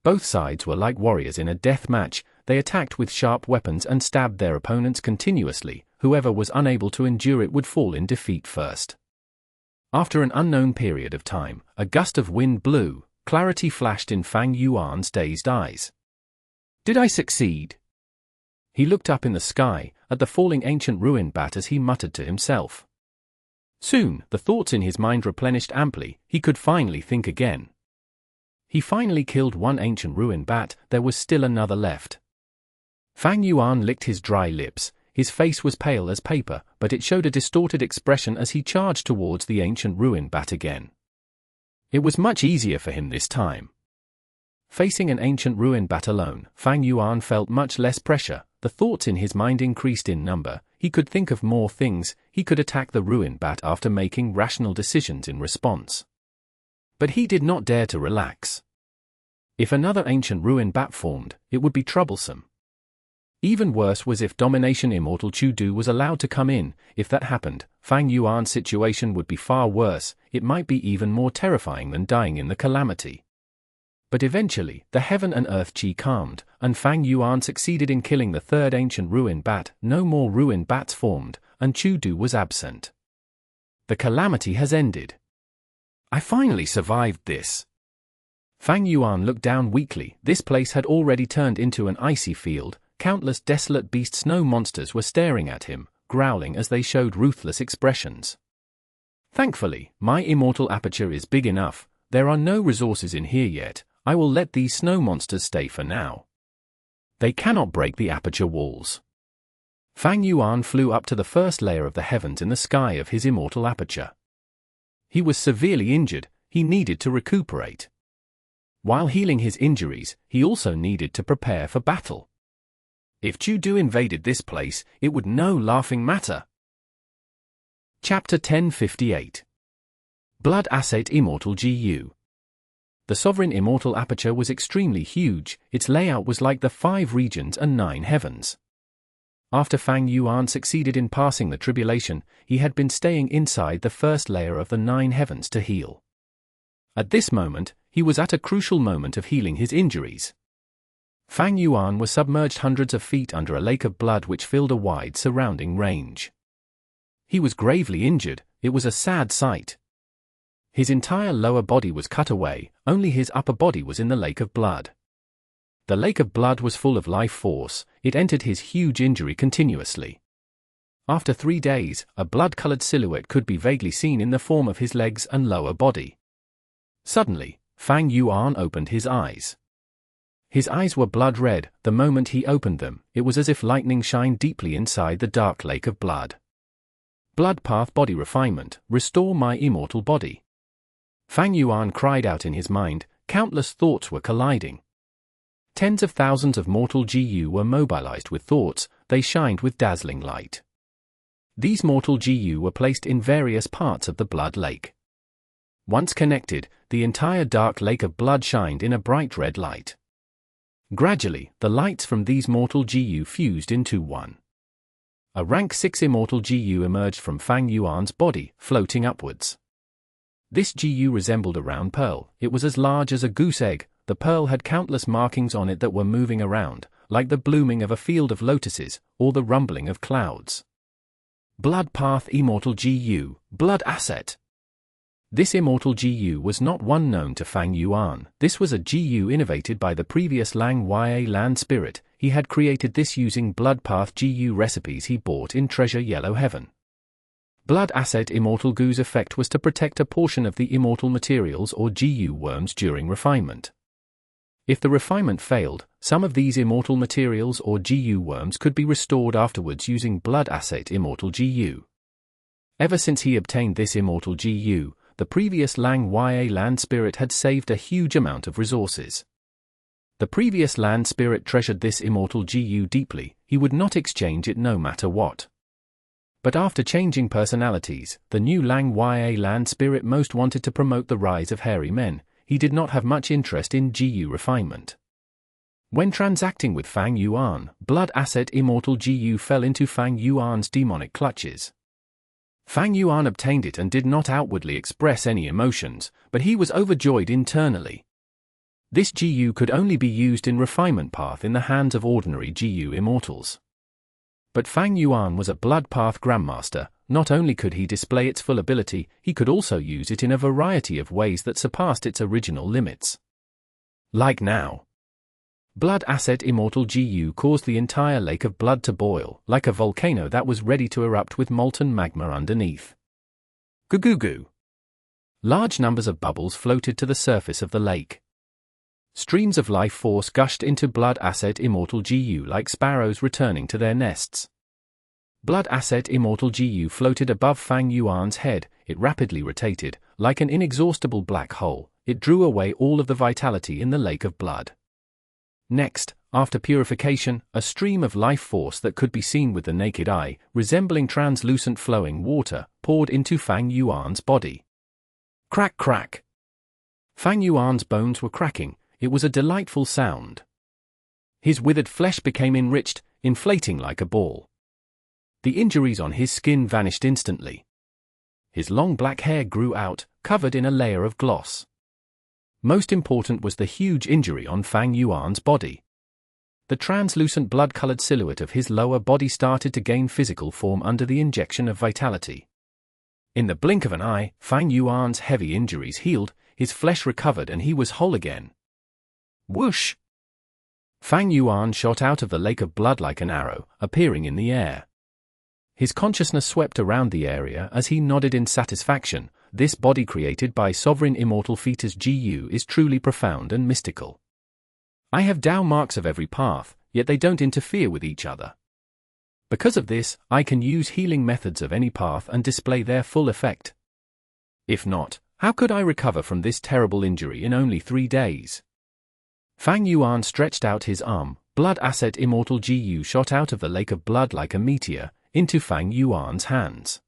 Both sides were like warriors in a death match. They attacked with sharp weapons and stabbed their opponents continuously. Whoever was unable to endure it would fall in defeat first. After an unknown period of time, a gust of wind blew. Clarity flashed in Fang Yuan's dazed eyes. Did I succeed? He looked up in the sky, at the falling ancient ruined bat as he muttered to himself. Soon, the thoughts in his mind replenished amply. He could finally think again. He finally killed one ancient ruined bat. There was still another left. Fang Yuan licked his dry lips. His face was pale as paper, but it showed a distorted expression as he charged towards the ancient ruined bat again. It was much easier for him this time. Facing an ancient ruined bat alone, Fang Yuan felt much less pressure. The thoughts in his mind increased in number. he could think of more things, he could attack the ruin bat after making rational decisions in response. But he did not dare to relax. If another ancient ruin bat formed, it would be troublesome. Even worse was if Domination Immortal Chu was allowed to come in. If that happened, Fang Yuan's situation would be far worse. It might be even more terrifying than dying in the calamity. But eventually, the heaven and earth qi calmed, and Fang Yuan succeeded in killing the third ancient ruin bat. No more ruin bats formed, and Chu was absent. The calamity has ended. I finally survived this. Fang Yuan looked down weakly. This place had already turned into an icy field. Countless desolate beast snow monsters were staring at him, growling as they showed ruthless expressions. Thankfully, my immortal aperture is big enough. There are no resources in here yet. I will let these snow monsters stay for now. They cannot break the aperture walls. Fang Yuan flew up to the first layer of the heavens in the sky of his immortal aperture. He was severely injured. He needed to recuperate. While healing his injuries, he also needed to prepare for battle. If Chu invaded this place, it would no laughing matter. Chapter 1058. Blood Asset Immortal Gu. The sovereign immortal aperture was extremely huge. Its layout was like the 5 regions and 9 heavens. After Fang Yuan succeeded in passing the tribulation, he had been staying inside the first layer of the 9 heavens to heal. At this moment, he was at a crucial moment of healing his injuries. Fang Yuan was submerged hundreds of feet under a lake of blood which filled a wide surrounding range. He was gravely injured. It was a sad sight. His entire lower body was cut away, only his upper body was in the lake of blood. The lake of blood was full of life force. It entered his huge injury continuously. After 3 days, a blood-colored silhouette could be vaguely seen in the form of his legs and lower body. Suddenly, Fang Yuan opened his eyes. His eyes were blood red. The moment he opened them, it was as if lightning shined deeply inside the dark lake of blood. Blood path body refinement, restore my immortal body. Fang Yuan cried out in his mind. Countless thoughts were colliding. Tens of thousands of mortal Gu were mobilized with thoughts. They shined with dazzling light. These mortal Gu were placed in various parts of the blood lake. Once connected, the entire dark lake of blood shined in a bright red light. Gradually, the lights from these mortal Gu fused into one. A rank 6 immortal Gu emerged from Fang Yuan's body, floating upwards. This Gu resembled a round pearl. It was as large as a goose egg. The pearl had countless markings on it that were moving around, like the blooming of a field of lotuses, or the rumbling of clouds. Blood Path Immortal Gu, Blood Asset. This immortal Gu was not one known to Fang Yuan. This was a Gu innovated by the previous Lang Ya land spirit. He had created this using Blood Path Gu recipes he bought in Treasure Yellow Heaven. Blood Asset Immortal Gu's effect was to protect a portion of the immortal materials or Gu worms during refinement. If the refinement failed, some of these immortal materials or Gu worms could be restored afterwards using Blood Asset Immortal Gu. Ever since he obtained this immortal Gu, the previous Lang Ya land spirit had saved a huge amount of resources. The previous land spirit treasured this immortal Gu deeply. He would not exchange it no matter what. But after changing personalities, the new Lang Ya land spirit most wanted to promote the rise of hairy men. He did not have much interest in Gu refinement. When transacting with Fang Yuan, Blood Asset Immortal Gu fell into Fang Yuan's demonic clutches. Fang Yuan obtained it and did not outwardly express any emotions, but he was overjoyed internally. This Gu could only be used in refinement path in the hands of ordinary Gu immortals. But Fang Yuan was a blood path Grandmaster. Not only could he display its full ability, he could also use it in a variety of ways that surpassed its original limits. Like now. Blood Asset Immortal Gu caused the entire lake of blood to boil, like a volcano that was ready to erupt with molten magma underneath. Gu. Large numbers of bubbles floated to the surface of the lake. Streams of life force gushed into Blood Asset Immortal Gu like sparrows returning to their nests. Blood Asset Immortal Gu floated above Fang Yuan's head. It rapidly rotated, like an inexhaustible black hole. It drew away all of the vitality in the lake of blood. Next, after purification, a stream of life force that could be seen with the naked eye, resembling translucent flowing water, poured into Fang Yuan's body. Crack, crack. Fang Yuan's bones were cracking. It was a delightful sound. His withered flesh became enriched, inflating like a ball. The injuries on his skin vanished instantly. His long black hair grew out, covered in a layer of gloss. Most important was the huge injury on Fang Yuan's body. The translucent blood-colored silhouette of his lower body started to gain physical form under the injection of vitality. In the blink of an eye, Fang Yuan's heavy injuries healed, his flesh recovered and he was whole again. Whoosh! Fang Yuan shot out of the lake of blood like an arrow, appearing in the air. His consciousness swept around the area as he nodded in satisfaction. This body created by sovereign immortal fetus Gu is truly profound and mystical. I have Tao marks of every path, yet they don't interfere with each other. Because of this, I can use healing methods of any path and display their full effect. If not, how could I recover from this terrible injury in only 3 days? Fang Yuan stretched out his arm. Blood asset immortal Gu shot out of the lake of blood like a meteor, into Fang Yuan's hands.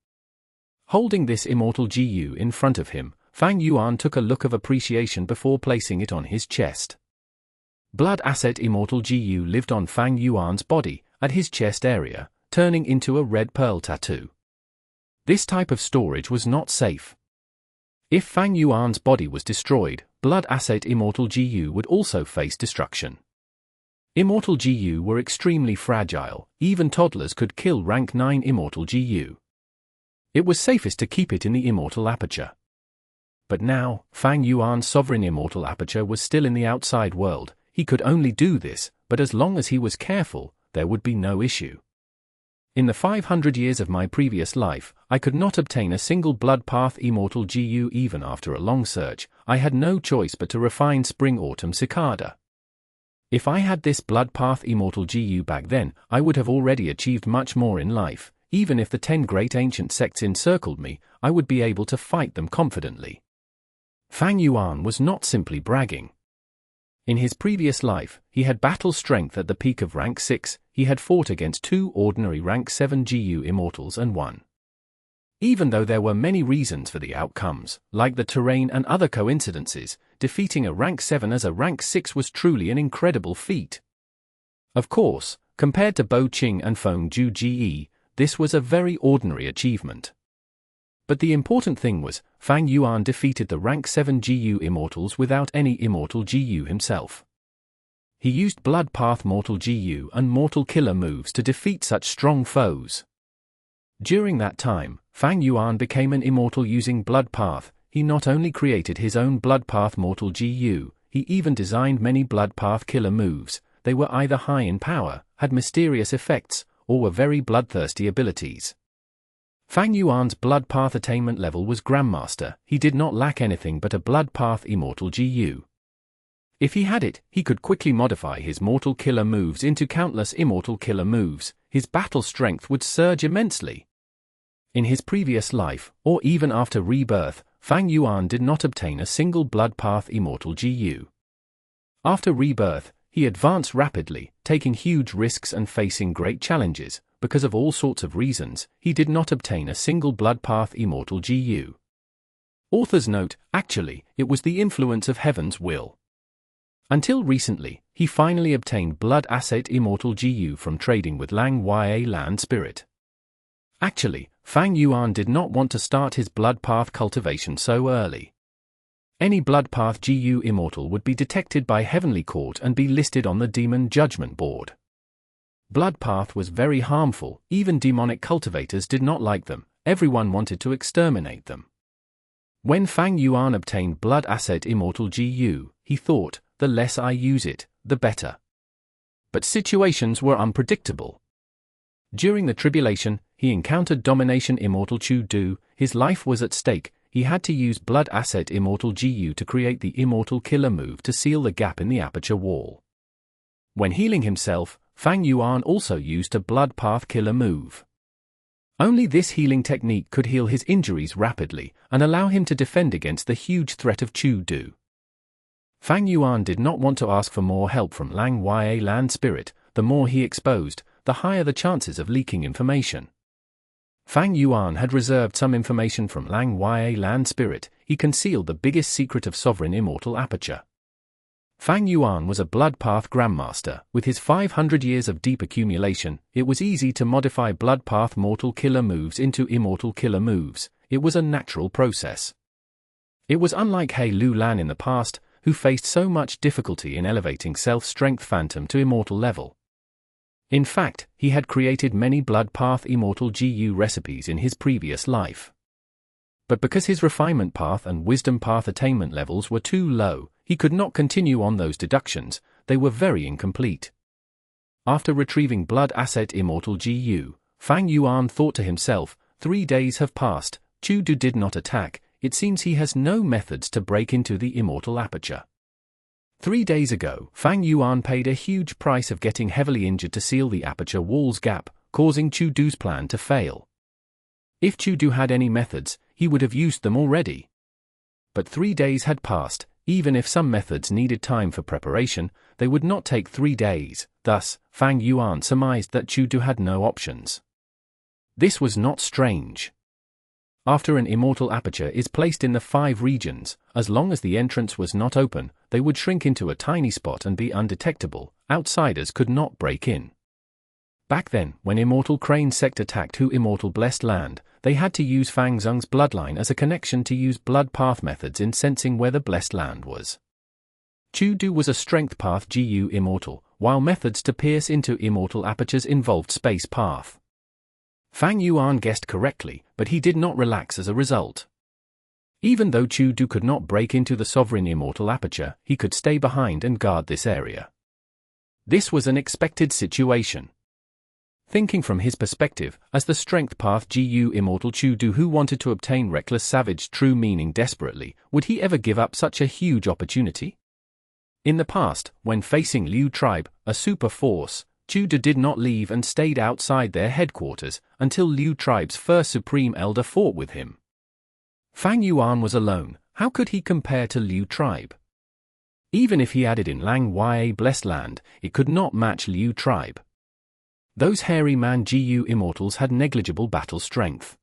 Holding this immortal Gu in front of him, Fang Yuan took a look of appreciation before placing it on his chest. Blood asset immortal Gu lived on Fang Yuan's body, at his chest area, turning into a red pearl tattoo. This type of storage was not safe. If Fang Yuan's body was destroyed, blood asset immortal Gu would also face destruction. Immortal Gu were extremely fragile, even toddlers could kill rank 9 immortal Gu. It was safest to keep it in the immortal aperture. But now, Fang Yuan's sovereign immortal aperture was still in the outside world. He could only do this, but as long as he was careful, there would be no issue. In the 500 years of my previous life, I could not obtain a single blood path immortal Gu even after a long search. I had no choice but to refine spring-autumn cicada. If I had this blood path immortal Gu back then, I would have already achieved much more in life. Even if the 10 great ancient sects encircled me, I would be able to fight them confidently. Fang Yuan was not simply bragging. In his previous life, he had battle strength at the peak of rank 6, he had fought against 2 ordinary rank 7 Gu immortals and won. Even though there were many reasons for the outcomes, like the terrain and other coincidences, defeating a rank 7 as a rank 6 was truly an incredible feat. Of course, compared to Bo Qing and Feng Ju Ge, this was a very ordinary achievement. But the important thing was, Fang Yuan defeated the rank 7 Gu immortals without any immortal Gu himself. He used blood path mortal Gu and mortal killer moves to defeat such strong foes. During that time, Fang Yuan became an immortal using blood path. He not only created his own blood path mortal Gu, he even designed many blood path killer moves. They were either high in power, had mysterious effects, or were very bloodthirsty abilities. Fang Yuan's blood path attainment level was Grandmaster. He did not lack anything but a blood path immortal Gu. If he had it, he could quickly modify his mortal killer moves into countless immortal killer moves. His battle strength would surge immensely. In his previous life, or even after rebirth, Fang Yuan did not obtain a single blood path immortal Gu. After rebirth, he advanced rapidly, taking huge risks and facing great challenges. Because of all sorts of reasons, he did not obtain a single blood path immortal Gu. Author's note, actually, it was the influence of heaven's will. Until recently, he finally obtained blood asset immortal Gu from trading with Lang Ya land spirit. Actually, Fang Yuan did not want to start his blood path cultivation so early. Any blood path Gu immortal would be detected by Heavenly Court and be listed on the Demon Judgment Board. Blood path was very harmful, even demonic cultivators did not like them, everyone wanted to exterminate them. When Fang Yuan obtained blood asset immortal Gu, he thought, the less I use it, the better. But situations were unpredictable. During the Tribulation, he encountered domination immortal Chu Du, his life was at stake, he had to use blood asset immortal Gu to create the immortal killer move to seal the gap in the aperture wall. When healing himself, Fang Yuan also used a blood path killer move. Only this healing technique could heal his injuries rapidly and allow him to defend against the huge threat of Chu Du. Fang Yuan did not want to ask for more help from Lang Ya Land Spirit. The more he exposed, the higher the chances of leaking information. Fang Yuan had reserved some information from Lang Ya Land Spirit. He concealed the biggest secret of Sovereign Immortal Aperture. Fang Yuan was a blood path Grandmaster. With his 500 years of deep accumulation, it was easy to modify blood path mortal killer moves into immortal killer moves. It was a natural process. It was unlike He Lu Lan in the past, who faced so much difficulty in elevating self-strength phantom to immortal level. In fact, he had created many blood path immortal GU recipes in his previous life. But because his refinement path and wisdom path attainment levels were too low, he could not continue on those deductions. They were very incomplete. After retrieving blood asset immortal GU, Fang Yuan thought to himself, 3 days have passed, Chu Du did not attack, it seems he has no methods to break into the immortal aperture. 3 days ago, Fang Yuan paid a huge price of getting heavily injured to seal the aperture wall's gap, causing Chu Du's plan to fail. If Chu Du had any methods, he would have used them already. But 3 days had passed. Even if some methods needed time for preparation, they would not take 3 days. Thus, Fang Yuan surmised that Chu Du had no options. This was not strange. After an immortal aperture is placed in the 5 regions, as long as the entrance was not open, they would shrink into a tiny spot and be undetectable. Outsiders could not break in. Back then, when Immortal Crane Sect attacked Hu Immortal Blessed Land, they had to use Fang Zheng's bloodline as a connection to use blood path methods in sensing where the Blessed Land was. Chu Du was a strength path GU Immortal, while methods to pierce into immortal apertures involved space path. Fang Yuan guessed correctly, but he did not relax as a result. Even though Chu Du could not break into the sovereign immortal aperture, he could stay behind and guard this area. This was an expected situation. Thinking from his perspective, as the strength path GU immortal Chu Du who wanted to obtain reckless savage true meaning desperately, would he ever give up such a huge opportunity? In the past, when facing Liu tribe, a super force, Chu Du did not leave and stayed outside their headquarters until Liu tribe's first supreme elder fought with him. Fang Yuan was alone. How could he compare to Liu tribe? Even if he added in Lang Ya Blessed Land, it could not match Liu tribe. Those hairy man GU immortals had negligible battle strength.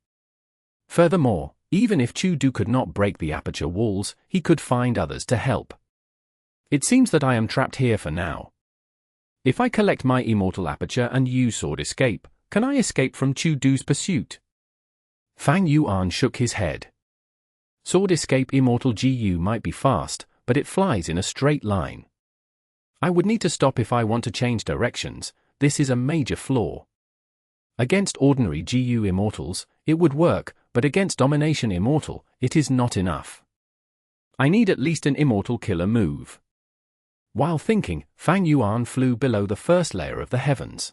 Furthermore, even if Chu Du could not break the aperture walls, he could find others to help. It seems that I am trapped here for now. If I collect my immortal aperture and use sword escape, can I escape from Chu Du's pursuit? Fang Yuan shook his head. Sword escape immortal GU might be fast, but it flies in a straight line. I would need to stop if I want to change directions. This is a major flaw. Against ordinary GU immortals, it would work, but against domination immortal, it is not enough. I need at least an immortal killer move. While thinking, Fang Yuan flew below the first layer of the heavens.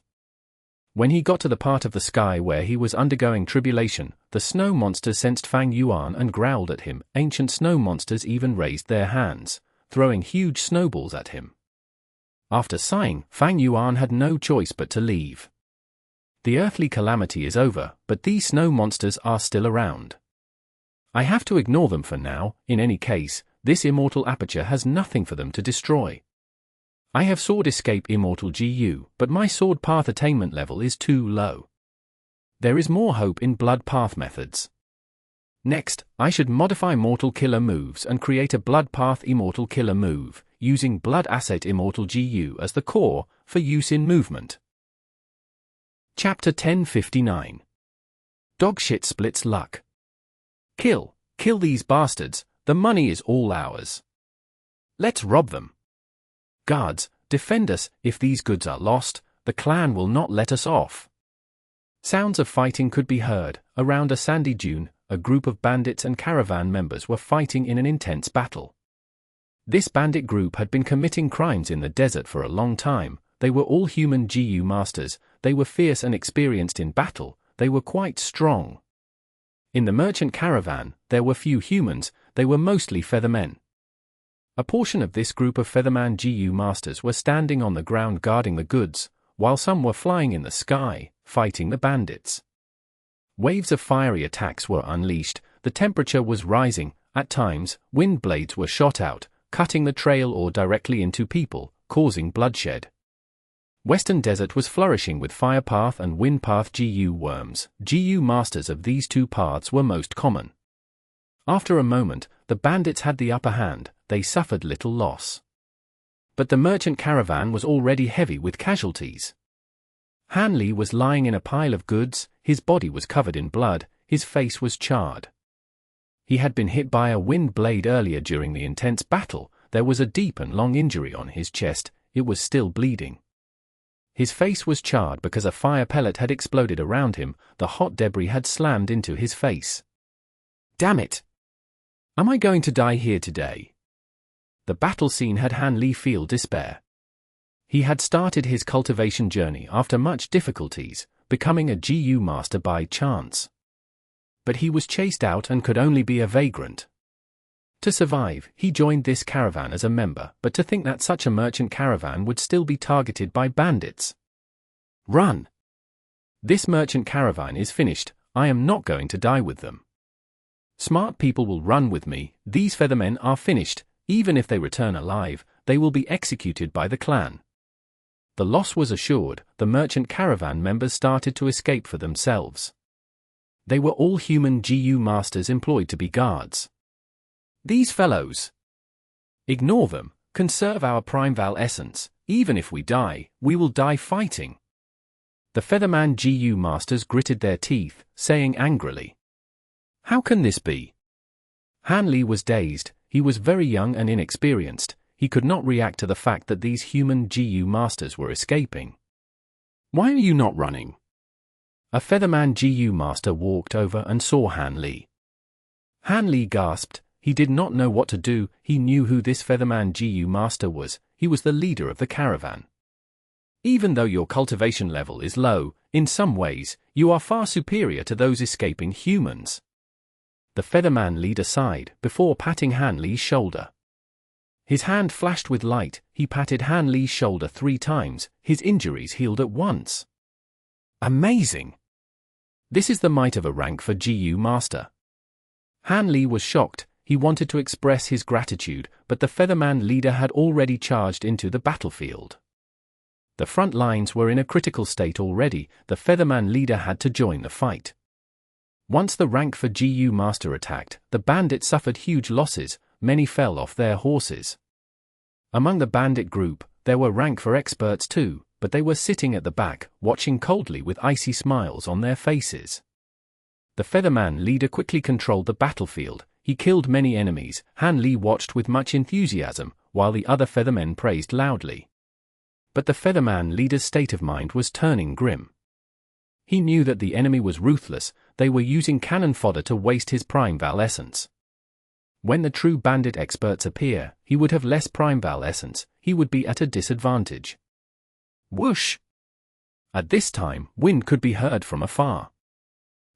When he got to the part of the sky where he was undergoing tribulation, the snow monsters sensed Fang Yuan and growled at him. Ancient snow monsters even raised their hands, throwing huge snowballs at him. After sighing, Fang Yuan had no choice but to leave. The earthly calamity is over, but these snow monsters are still around. I have to ignore them for now. In any case, this immortal aperture has nothing for them to destroy. I have sword escape immortal GU, but my sword path attainment level is too low. There is more hope in blood path methods. Next, I should modify mortal killer moves and create a blood path immortal killer move, using blood asset immortal GU as the core, for use in movement. Chapter 1059. Dogshit splits luck. Kill these bastards, the money is all ours. Let's rob them. Guards, defend us. If these goods are lost, the clan will not let us off. Sounds of fighting could be heard. Around a sandy dune, a group of bandits and caravan members were fighting in an intense battle. This bandit group had been committing crimes in the desert for a long time. They were all human GU masters. They were fierce and experienced in battle. They were quite strong. In the merchant caravan, there were few humans. They were mostly feathermen. A portion of this group of featherman GU masters were standing on the ground guarding the goods, while some were flying in the sky, fighting the bandits. Waves of fiery attacks were unleashed. The temperature was rising. At times, wind blades were shot out, cutting the trail or directly into people, causing bloodshed. Western Desert was flourishing with Fire Path and Wind Path Gu worms. Gu masters of these two paths were most common. After a moment, the bandits had the upper hand, they suffered little loss. But the merchant caravan was already heavy with casualties. Han Li was lying in a pile of goods, his body was covered in blood, his face was charred. He had been hit by a wind blade earlier during the intense battle, there was a deep and long injury on his chest, it was still bleeding. His face was charred because a fire pellet had exploded around him, the hot debris had slammed into his face. Damn it! Am I going to die here today? The battle scene had Han Li feel despair. He had started his cultivation journey after much difficulties, becoming a Gu master by chance. But he was chased out and could only be a vagrant. To survive, he joined this caravan as a member, but to think that such a merchant caravan would still be targeted by bandits. Run! This merchant caravan is finished, I am not going to die with them. Smart people will run with me, these feathermen are finished, even if they return alive, they will be executed by the clan. The loss was assured, the merchant caravan members started to escape for themselves. They were all human Gu masters employed to be guards. These fellows. Ignore them, conserve our Primeval essence, even if we die, we will die fighting. The Featherman Gu masters gritted their teeth, saying angrily. How can this be? Han Li was dazed, he was very young and inexperienced, he could not react to the fact that these human Gu masters were escaping. Why are you not running? A Featherman Gu master walked over and saw Han Li. Han Li gasped. He did not know what to do, he knew who this Featherman Gu master was, he was the leader of the caravan. Even though your cultivation level is low, in some ways, you are far superior to those escaping humans. The Featherman leader sighed, before patting Han Li's shoulder. His hand flashed with light, he patted Han Li's shoulder 3 times, his injuries healed at once. Amazing! This is the might of a rank for Gu master. Han Li was shocked. He wanted to express his gratitude, but the Featherman leader had already charged into the battlefield. The front lines were in a critical state already, the Featherman leader had to join the fight. Once the rank for Gu master attacked, the bandits suffered huge losses, many fell off their horses. Among the bandit group, there were rank for experts too, but they were sitting at the back, watching coldly with icy smiles on their faces. The Featherman leader quickly controlled the battlefield. He killed many enemies. Han Li watched with much enthusiasm, while the other Feathermen praised loudly. But the Featherman leader's state of mind was turning grim. He knew that the enemy was ruthless, they were using cannon fodder to waste his Primeval essence. When the true bandit experts appear, he would have less Primeval essence, he would be at a disadvantage. Whoosh! At this time, wind could be heard from afar.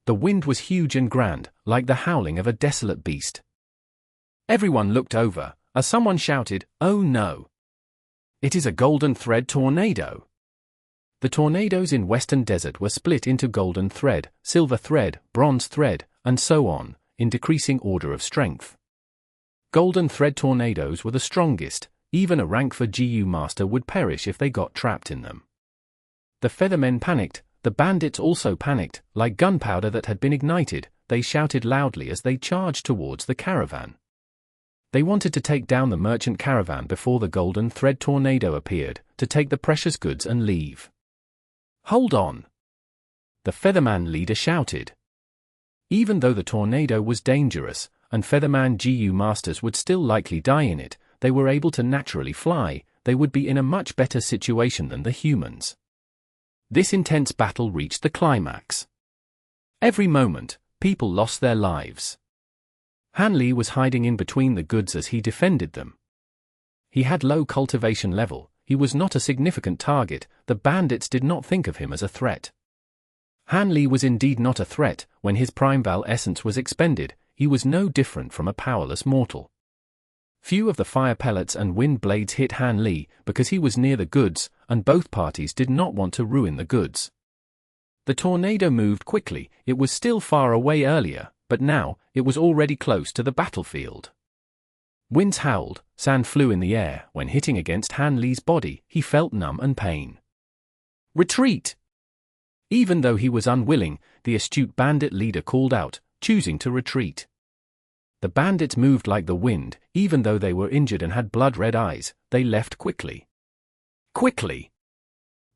The wind was huge and grand, like the howling of a desolate beast. Everyone looked over, as someone shouted, "Oh no! It is a golden thread tornado!" The tornadoes in Western Desert were split into golden thread, silver thread, bronze thread, and so on, in decreasing order of strength. Golden thread tornadoes were the strongest, even a rank for Gu master would perish if they got trapped in them. The Feathermen panicked. The bandits also panicked, like gunpowder that had been ignited, they shouted loudly as they charged towards the caravan. They wanted to take down the merchant caravan before the golden thread tornado appeared, to take the precious goods and leave. Hold on! The Featherman leader shouted. Even though the tornado was dangerous, and Featherman Gu masters would still likely die in it, they were able to naturally fly, they would be in a much better situation than the humans. This intense battle reached the climax. Every moment, people lost their lives. Han Li was hiding in between the goods as he defended them. He had low cultivation level, he was not a significant target, the bandits did not think of him as a threat. Han Li was indeed not a threat, when his Primeval essence was expended, he was no different from a powerless mortal. Few of the fire pellets and wind blades hit Han Li because he was near the goods, and both parties did not want to ruin the goods. The tornado moved quickly, it was still far away earlier, but now, it was already close to the battlefield. Winds howled, sand flew in the air. When hitting against Han Li's body, he felt numb and pain. Retreat! Even though he was unwilling, the astute bandit leader called out, choosing to retreat. The bandits moved like the wind. Even though they were injured and had blood-red eyes, they left quickly. Quickly!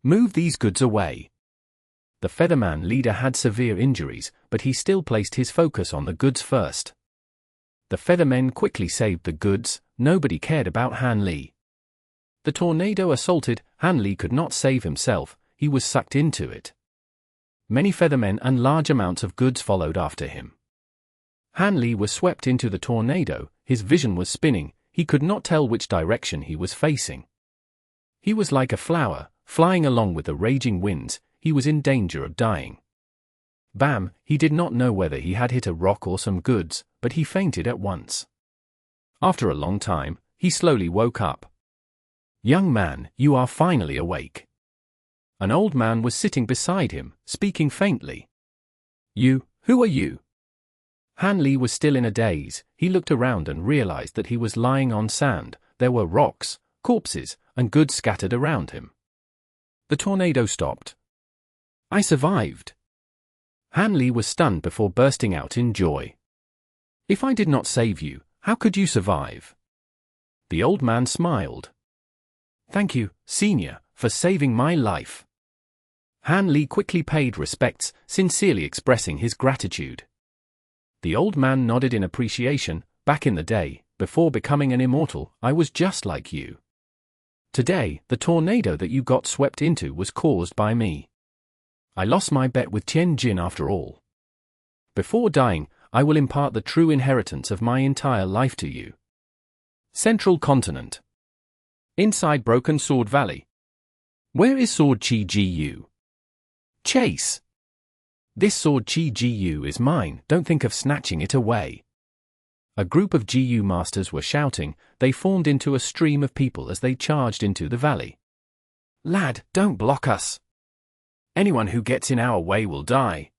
Move these goods away. The Featherman leader had severe injuries, but he still placed his focus on the goods first. The Feathermen quickly saved the goods. Nobody cared about Han Li. The tornado assaulted. Han Li could not save himself. He was sucked into it. Many Feathermen and large amounts of goods followed after him. Han Li was swept into the tornado. His vision was spinning. He could not tell which direction he was facing. He was like a flower, flying along with the raging winds. He was in danger of dying. Bam! He did not know whether he had hit a rock or some goods, but he fainted at once. After a long time, he slowly woke up. Young man, you are finally awake. An old man was sitting beside him, speaking faintly. Who are you? Han Li was still in a daze. He looked around and realized that he was lying on sand. There were rocks, corpses, and goods scattered around him. The tornado stopped. I survived. Han Li was stunned before bursting out in joy. If I did not save you, how could you survive? The old man smiled. Thank you, senior, for saving my life. Han Li quickly paid respects, sincerely expressing his gratitude. The old man nodded in appreciation. Back in the day, before becoming an immortal, I was just like you. Today, the tornado that you got swept into was caused by me. I lost my bet with Tian Jin after all. Before dying, I will impart the true inheritance of my entire life to you. Central Continent. Inside Broken Sword Valley. Where is Sword Qi Gu? Chase! This Sword Qi Gu is mine, don't think of snatching it away. A group of Gu masters were shouting. They formed into a stream of people as they charged into the valley. Lad, don't block us. Anyone who gets in our way will die.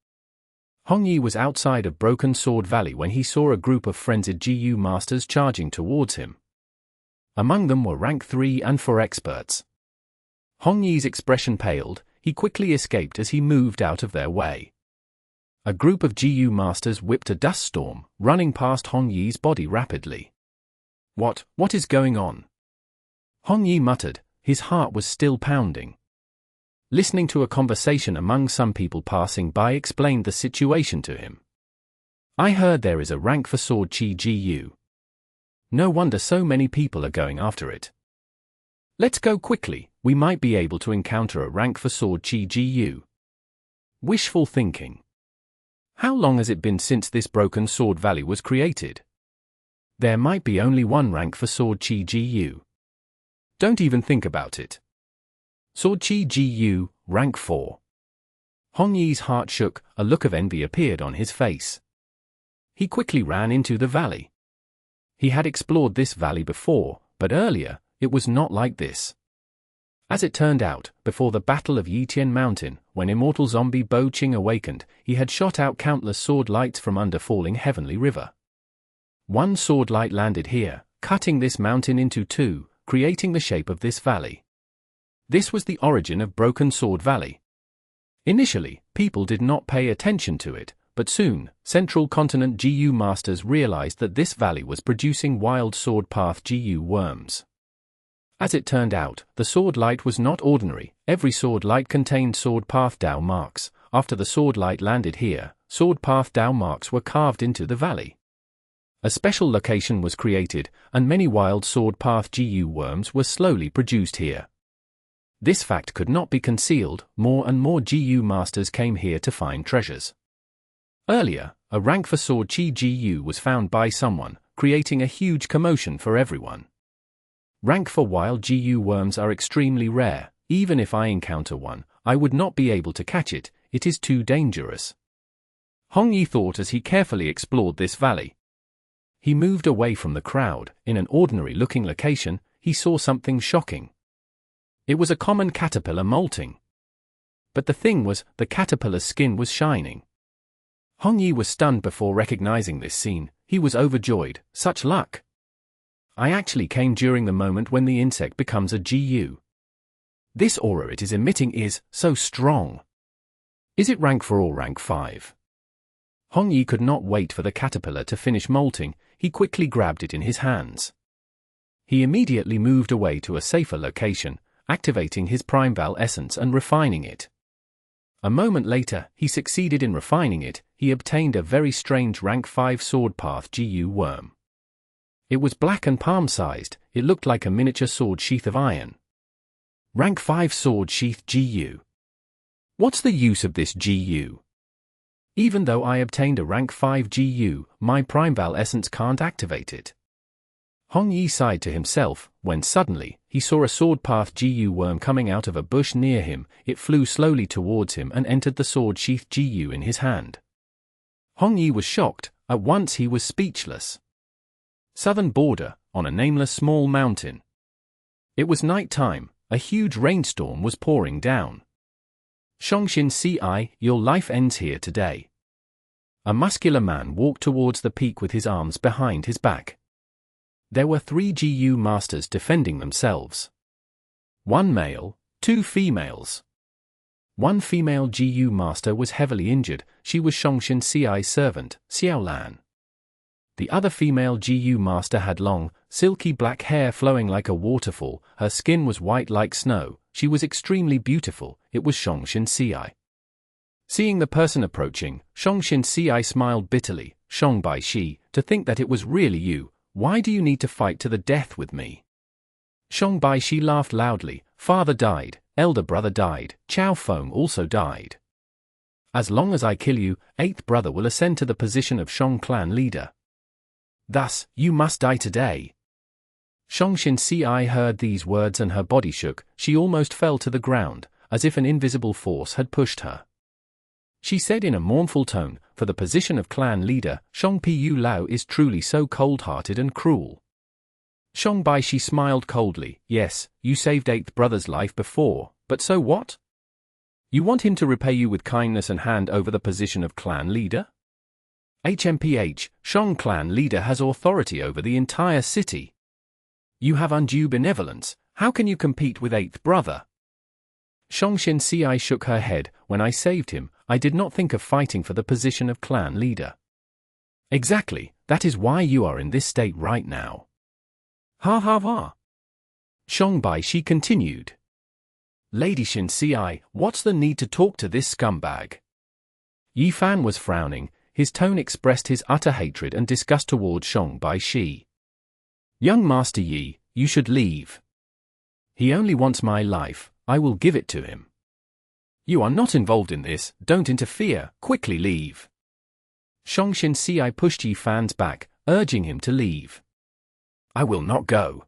Hong Yi was outside of Broken Sword Valley when he saw a group of frenzied Gu masters charging towards him. Among them were rank 3 and 4 experts. Hong Yi's expression paled. He quickly escaped as he moved out of their way. A group of Gu masters whipped a dust storm, running past Hong Yi's body rapidly. What is going on? Hong Yi muttered. His heart was still pounding. Listening to a conversation among some people passing by explained the situation to him. I heard there is a rank for Sword Qi Gu. No wonder so many people are going after it. Let's go quickly, we might be able to encounter a rank for Sword Qi Gu. Wishful thinking. How long has it been since this Broken Sword Valley was created? There might be only one rank for Sword Qi Gu. Don't even think about it. Sword Qi Gu, rank 4. Hong Yi's heart shook. A look of envy appeared on his face. He quickly ran into the valley. He had explored this valley before, but earlier, it was not like this. As it turned out, before the Battle of Yitian Mountain, when immortal zombie Bo Qing awakened, he had shot out countless sword lights from under falling heavenly river. One sword light landed here, cutting this mountain into two, creating the shape of this valley. This was the origin of Broken Sword Valley. Initially, people did not pay attention to it, but soon, Central Continent Gu masters realized that this valley was producing wild sword path Gu worms. As it turned out, the sword light was not ordinary. Every sword light contained sword path Dao marks. After the sword light landed here, sword path Dao marks were carved into the valley. A special location was created, and many wild sword path Gu worms were slowly produced here. This fact could not be concealed. More and more Gu masters came here to find treasures. Earlier, a rank for Sword Qi Gu was found by someone, creating a huge commotion for everyone. Rank for wild Gu worms are extremely rare. Even if I encounter one, I would not be able to catch it. It is too dangerous. Hong Yi thought as he carefully explored this valley. He moved away from the crowd. In an ordinary-looking location, he saw something shocking. It was a common caterpillar molting. But the thing was, the caterpillar's skin was shining. Hong Yi was stunned before recognizing this scene. He was overjoyed. Such luck! I actually came during the moment when the insect becomes a Gu. This aura it is emitting is so strong. Is it rank 4 or rank 5? Hong Yi could not wait for the caterpillar to finish molting. He quickly grabbed it in his hands. He immediately moved away to a safer location, activating his Primeval essence and refining it. A moment later, he succeeded in refining it. He obtained a very strange rank 5 sword path Gu worm. It was black and palm-sized. It looked like a miniature sword sheath of iron. Rank 5 sword sheath Gu. What's the use of this Gu? Even though I obtained a rank 5 Gu, my Primeval essence can't activate it. Hong Yi sighed to himself, when suddenly, he saw a sword path Gu worm coming out of a bush near him. It flew slowly towards him and entered the sword sheath Gu in his hand. Hong Yi was shocked. At once he was speechless. Southern border, on a nameless small mountain. It was night time. A huge rainstorm was pouring down. Shongshin Ci, your life ends here today. A muscular man walked towards the peak with his arms behind his back. There were 3 Gu masters defending themselves. 1 male, 2 females. 1 female Gu master was heavily injured. She was Shongshin Ci's servant, Xiaolan. The other female Gu master had long, silky black hair flowing like a waterfall. Her skin was white like snow. She was extremely beautiful. It was Shongshin Ci. Seeing the person approaching, Shongshin Ci smiled bitterly. Shang Baishi, to think that it was really you. Why do you need to fight to the death with me? Shang Baishi laughed loudly. Father died, elder brother died, Chao Feng also died. As long as I kill you, 8th brother will ascend to the position of Shang clan leader. Thus, you must die today. Shongshin Ci heard these words and her body shook. She almost fell to the ground, as if an invisible force had pushed her. She said in a mournful tone, for the position of clan leader, Shang Pu Lao is truly so cold-hearted and cruel. Shang Baishi smiled coldly. Yes, you saved 8th brother's life before, but so what? You want him to repay you with kindness and hand over the position of clan leader? HMPH, Shang clan leader has authority over the entire city. You have undue benevolence. How can you compete with 8th brother? Shongshin Ci shook her head. When I saved him, I did not think of fighting for the position of clan leader. Exactly, that is why you are in this state right now. Ha ha ha. Shang Baishi continued. Lady Shin Ci, what's the need to talk to this scumbag? Yi Fan was frowning. His tone expressed his utter hatred and disgust towards Shang Baishi. Young Master Yi, you should leave. He only wants my life. I will give it to him. You are not involved in this. Don't interfere. Quickly leave. Shongshin Ci pushed Yi Fan's back, urging him to leave. I will not go.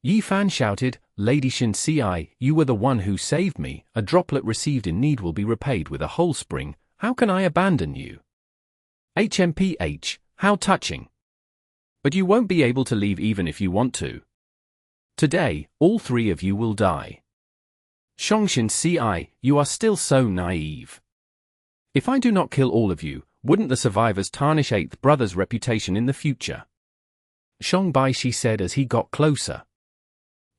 Yi Fan shouted, Lady Shin Ci, you were the one who saved me. A droplet received in need will be repaid with a whole spring. How can I abandon you? HMPH, how touching. But you won't be able to leave even if you want to. Today, all 3 of you will die. Shongshin Ci, you are still so naive. If I do not kill all of you, wouldn't the survivors tarnish 8th brother's reputation in the future? Shang Baishi said as he got closer.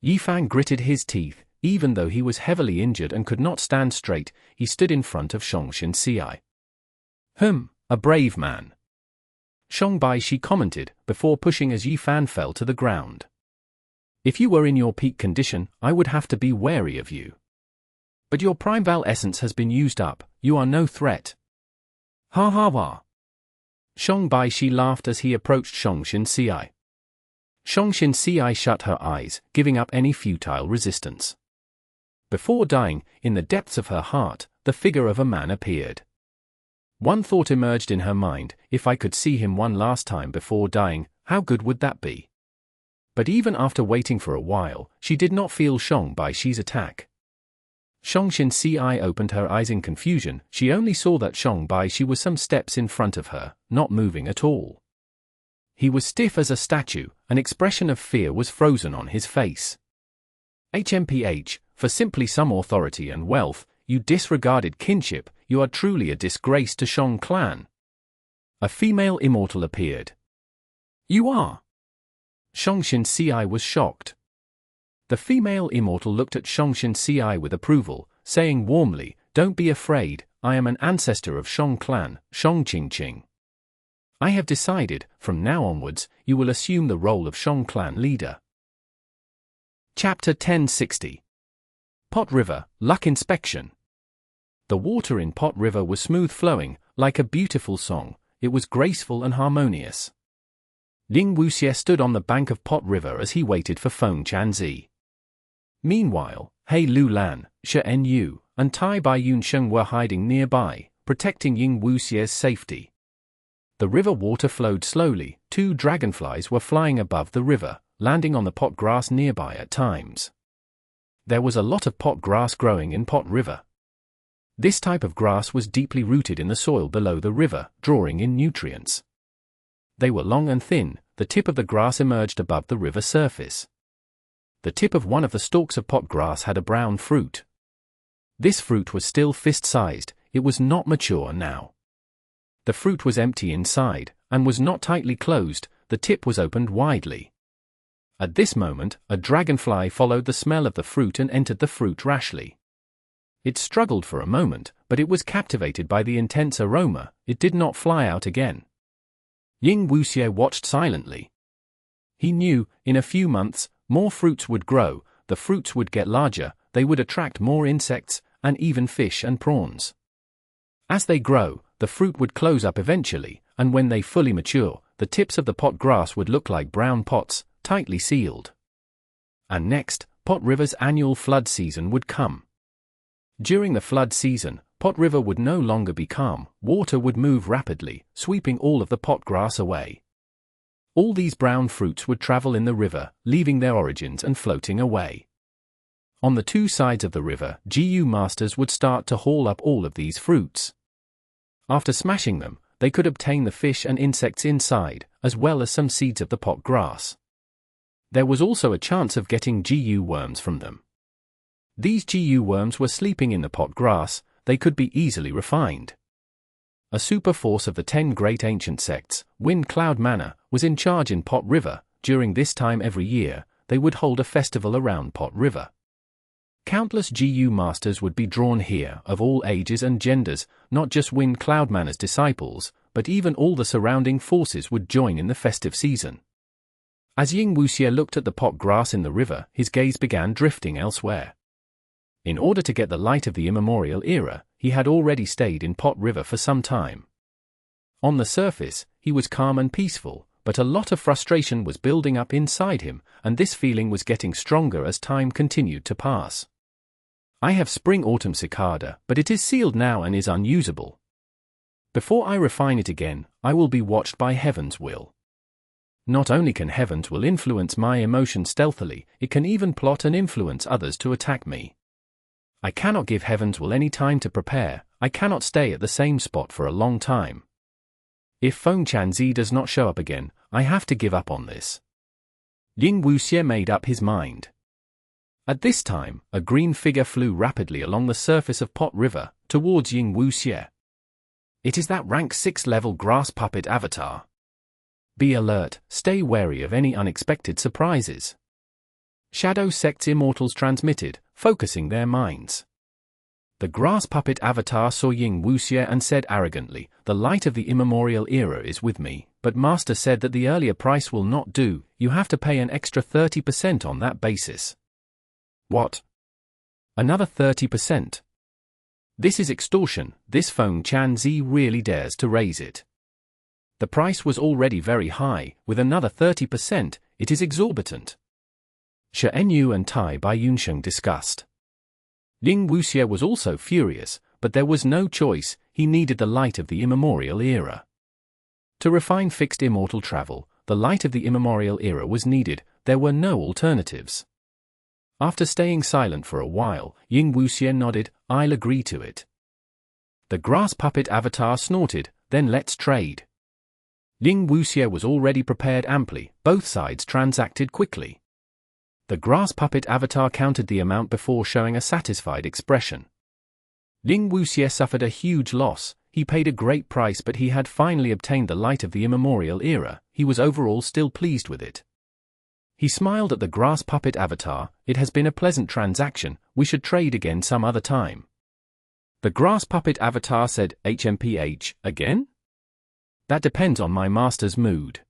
Yi Fan gritted his teeth. Even though he was heavily injured and could not stand straight, he stood in front of Shongshin Ci. A brave man. Shang Baishi commented, before pushing as Yi Fan fell to the ground. If you were in your peak condition, I would have to be wary of you. But your Primeval essence has been used up. You are no threat. Ha ha ha. Shang Baishi laughed as he approached Shongshin Ci. Shongshin Ci shut her eyes, giving up any futile resistance. Before dying, in the depths of her heart, the figure of a man appeared. One thought emerged in her mind, if I could see him one last time before dying, how good would that be? But even after waiting for a while, she did not feel Shang Baishi's attack. Shongshin Ci opened her eyes in confusion. She only saw that Shang Baishi was some steps in front of her, not moving at all. He was stiff as a statue. An expression of fear was frozen on his face. HMPH, for simply some authority and wealth, you disregarded kinship. You are truly a disgrace to Shang clan. A female immortal appeared. You are. Shongshin Ci was shocked. The female immortal looked at Shongshin Ci with approval, saying warmly, "Don't be afraid, I am an ancestor of Shang clan, Shang Qingqing. I have decided, from now onwards, you will assume the role of Shang clan leader." Chapter 1060. Pot River, Luck Inspection. The water in Pot River was smooth flowing, like a beautiful song. It was graceful and harmonious. Ying Wuxie stood on the bank of Pot River as he waited for Feng Chanzi. Meanwhile, He Lu Lan, Shen Yu, and Tai Yunsheng were hiding nearby, protecting Ying Wuxie's safety. The river water flowed slowly. 2 dragonflies were flying above the river, landing on the pot grass nearby at times. There was a lot of pot grass growing in Pot River. This type of grass was deeply rooted in the soil below the river, drawing in nutrients. They were long and thin. The tip of the grass emerged above the river surface. The tip of one of the stalks of pot grass had a brown fruit. This fruit was still fist-sized. It was not mature now. The fruit was empty inside, and was not tightly closed. The tip was opened widely. At this moment, a dragonfly followed the smell of the fruit and entered the fruit rashly. It struggled for a moment, but it was captivated by the intense aroma. It did not fly out again. Ying Wuxie watched silently. He knew, in a few months, more fruits would grow, the fruits would get larger, they would attract more insects, and even fish and prawns. As they grow, the fruit would close up eventually, and when they fully mature, the tips of the pot grass would look like brown pots, tightly sealed. And next, Pot River's annual flood season would come. During the flood season, Pot River would no longer be calm. Water would move rapidly, sweeping all of the pot grass away. All these brown fruits would travel in the river, leaving their origins and floating away. On the 2 sides of the river, Gu masters would start to haul up all of these fruits. After smashing them, they could obtain the fish and insects inside, as well as some seeds of the pot grass. There was also a chance of getting Gu worms from them. These Gu worms were sleeping in the pot grass. They could be easily refined. A super force of the 10 great ancient sects, Wind Cloud Manor, was in charge in Pot River. During this time every year, they would hold a festival around Pot River. Countless Gu masters would be drawn here, of all ages and genders, not just Wind Cloud Manor's disciples, but even all the surrounding forces would join in the festive season. As Ying Wuxie looked at the pot grass in the river, his gaze began drifting elsewhere. In order to get the light of the immemorial era, he had already stayed in Pot River for some time. On the surface, he was calm and peaceful, but a lot of frustration was building up inside him, and this feeling was getting stronger as time continued to pass. I have Spring-Autumn Cicada, but it is sealed now and is unusable. Before I refine it again, I will be watched by Heaven's will. Not only can Heaven's will influence my emotion stealthily, it can even plot and influence others to attack me. I cannot give Heaven's will any time to prepare. I cannot stay at the same spot for a long time. If Feng Chanzi does not show up again, I have to give up on this. Ying Wuxie made up his mind. At this time, a green figure flew rapidly along the surface of Pot River, towards Ying Wuxie. It is that rank 6 level grass puppet avatar. Be alert, stay wary of any unexpected surprises. Shadow Sect's immortals transmitted, focusing their minds. The grass puppet avatar saw Ying Wuxie and said arrogantly, "The light of the immemorial era is with me, but Master said that the earlier price will not do. You have to pay an extra 30% on that basis." What? Another 30%? This is extortion. This Feng Chanzi really dares to raise it. The price was already very high. With another 30%, it is exorbitant. Shen Yu and Tai Yunsheng discussed. Ying Wuxie was also furious, but there was no choice. He needed the light of the immemorial era. To refine fixed immortal travel, the light of the immemorial era was needed. There were no alternatives. After staying silent for a while, Ying Wuxie nodded, "I'll agree to it." The grass puppet avatar snorted, "Then let's trade." Ying Wuxie was already prepared amply. Both sides transacted quickly. The grass puppet avatar counted the amount before showing a satisfied expression. Ying Wuxie suffered a huge loss. He paid a great price, but he had finally obtained the light of the immemorial era. He was overall still pleased with it. He smiled at the grass puppet avatar. It has been a pleasant transaction, we should trade again some other time. The grass puppet avatar said, HMPH, again? That depends on my master's mood.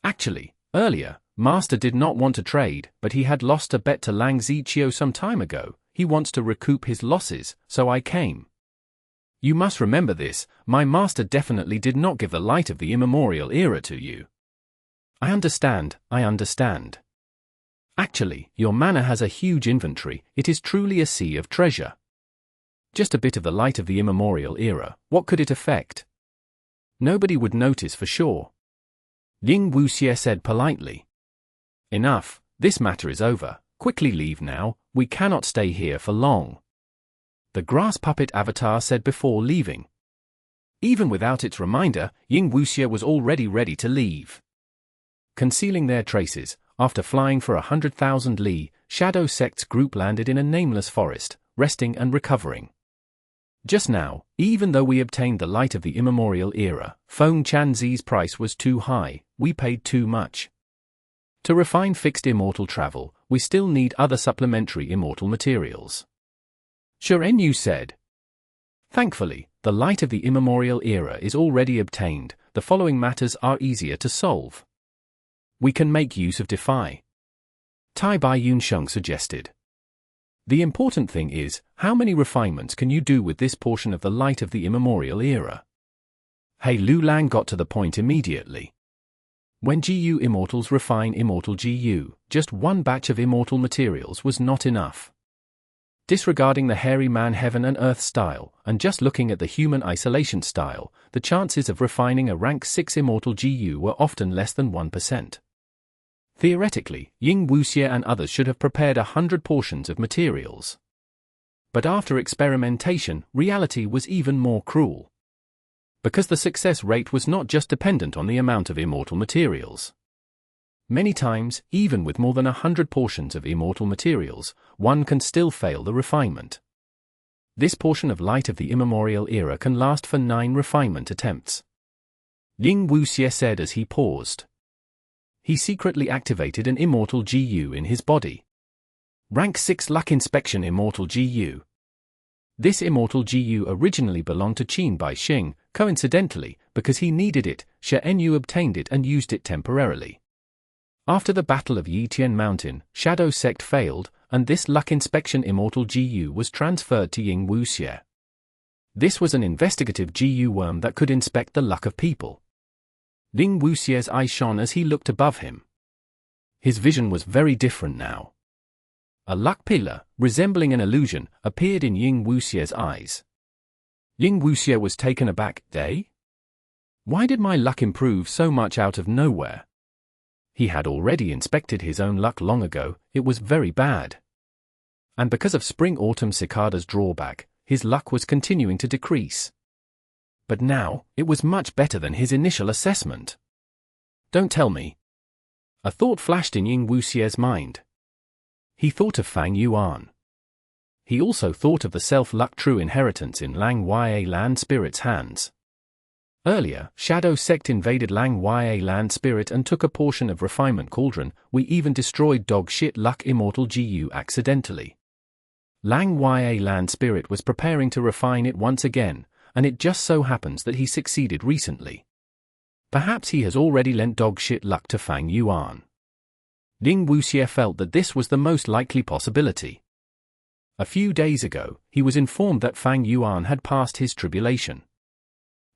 Actually, earlier, master did not want to trade, but he had lost a bet to Lang Ziqiu some time ago. He wants to recoup his losses, so I came. You must remember this, my master definitely did not give the light of the immemorial era to you. I understand. Actually, your manor has a huge inventory, it is truly a sea of treasure. Just a bit of the light of the immemorial era, what could it affect? Nobody would notice for sure. Ying Wuxie said politely. Enough, this matter is over, quickly leave now, we cannot stay here for long. The grass puppet avatar said before leaving. Even without its reminder, Ying Wuxie was already ready to leave. Concealing their traces, after flying for 100,000 li, Shadow Sect's group landed in a nameless forest, resting and recovering. Just now, even though we obtained the light of the immemorial era, Feng Chanzi's price was too high, we paid too much. To refine fixed immortal travel, we still need other supplementary immortal materials. Shen Yu said. Thankfully, the light of the immemorial era is already obtained, the following matters are easier to solve. We can make use of Defy. Tai Yunsheng suggested. The important thing is, how many refinements can you do with this portion of the light of the immemorial era? He Lulang got to the point immediately. When Gu Immortals refine Immortal Gu, just one batch of immortal materials was not enough. Disregarding the hairy man heaven and earth style, and just looking at the human isolation style, the chances of refining a rank 6 immortal Gu were often less than 1%. Theoretically, Ying Wuxie and others should have prepared 100 portions of materials. But after experimentation, reality was even more cruel. Because the success rate was not just dependent on the amount of immortal materials. Many times, even with more than 100 portions of immortal materials, one can still fail the refinement. This portion of light of the immemorial era can last for 9 refinement attempts. Ying Wuxie said as he paused. He secretly activated an immortal Gu in his body. Rank 6 Luck Inspection Immortal Gu. This immortal Gu originally belonged to Qin Bai Xing, coincidentally, because he needed it, Shen Yu obtained it and used it temporarily. After the Battle of Yitian Mountain, Shadow Sect failed, and this Luck Inspection Immortal Gu was transferred to Ying Wuxie. This was an investigative Gu worm that could inspect the luck of people. Ying Wuxie's eyes shone as he looked above him. His vision was very different now. A luck pillar, resembling an illusion, appeared in Ying Wuxie's eyes. Ying Wuxie was taken aback. Why did my luck improve so much out of nowhere? He had already inspected his own luck long ago, it was very bad. And because of Spring-Autumn Cicada's drawback, his luck was continuing to decrease. But now, it was much better than his initial assessment. Don't tell me. A thought flashed in Ying Wuxie's mind. He thought of Fang Yuan. He also thought of the self-luck true inheritance in Lang Yue Land Spirit's hands. Earlier, Shadow Sect invaded Lang Yue Land Spirit and took a portion of Refinement Cauldron. We even destroyed dog shit luck Immortal Gu accidentally. Lang Yue Land Spirit was preparing to refine it once again, and it just so happens that he succeeded recently. Perhaps he has already lent dog shit luck to Fang Yuan. Ying Wuxie felt that this was the most likely possibility. A few days ago, he was informed that Fang Yuan had passed his tribulation.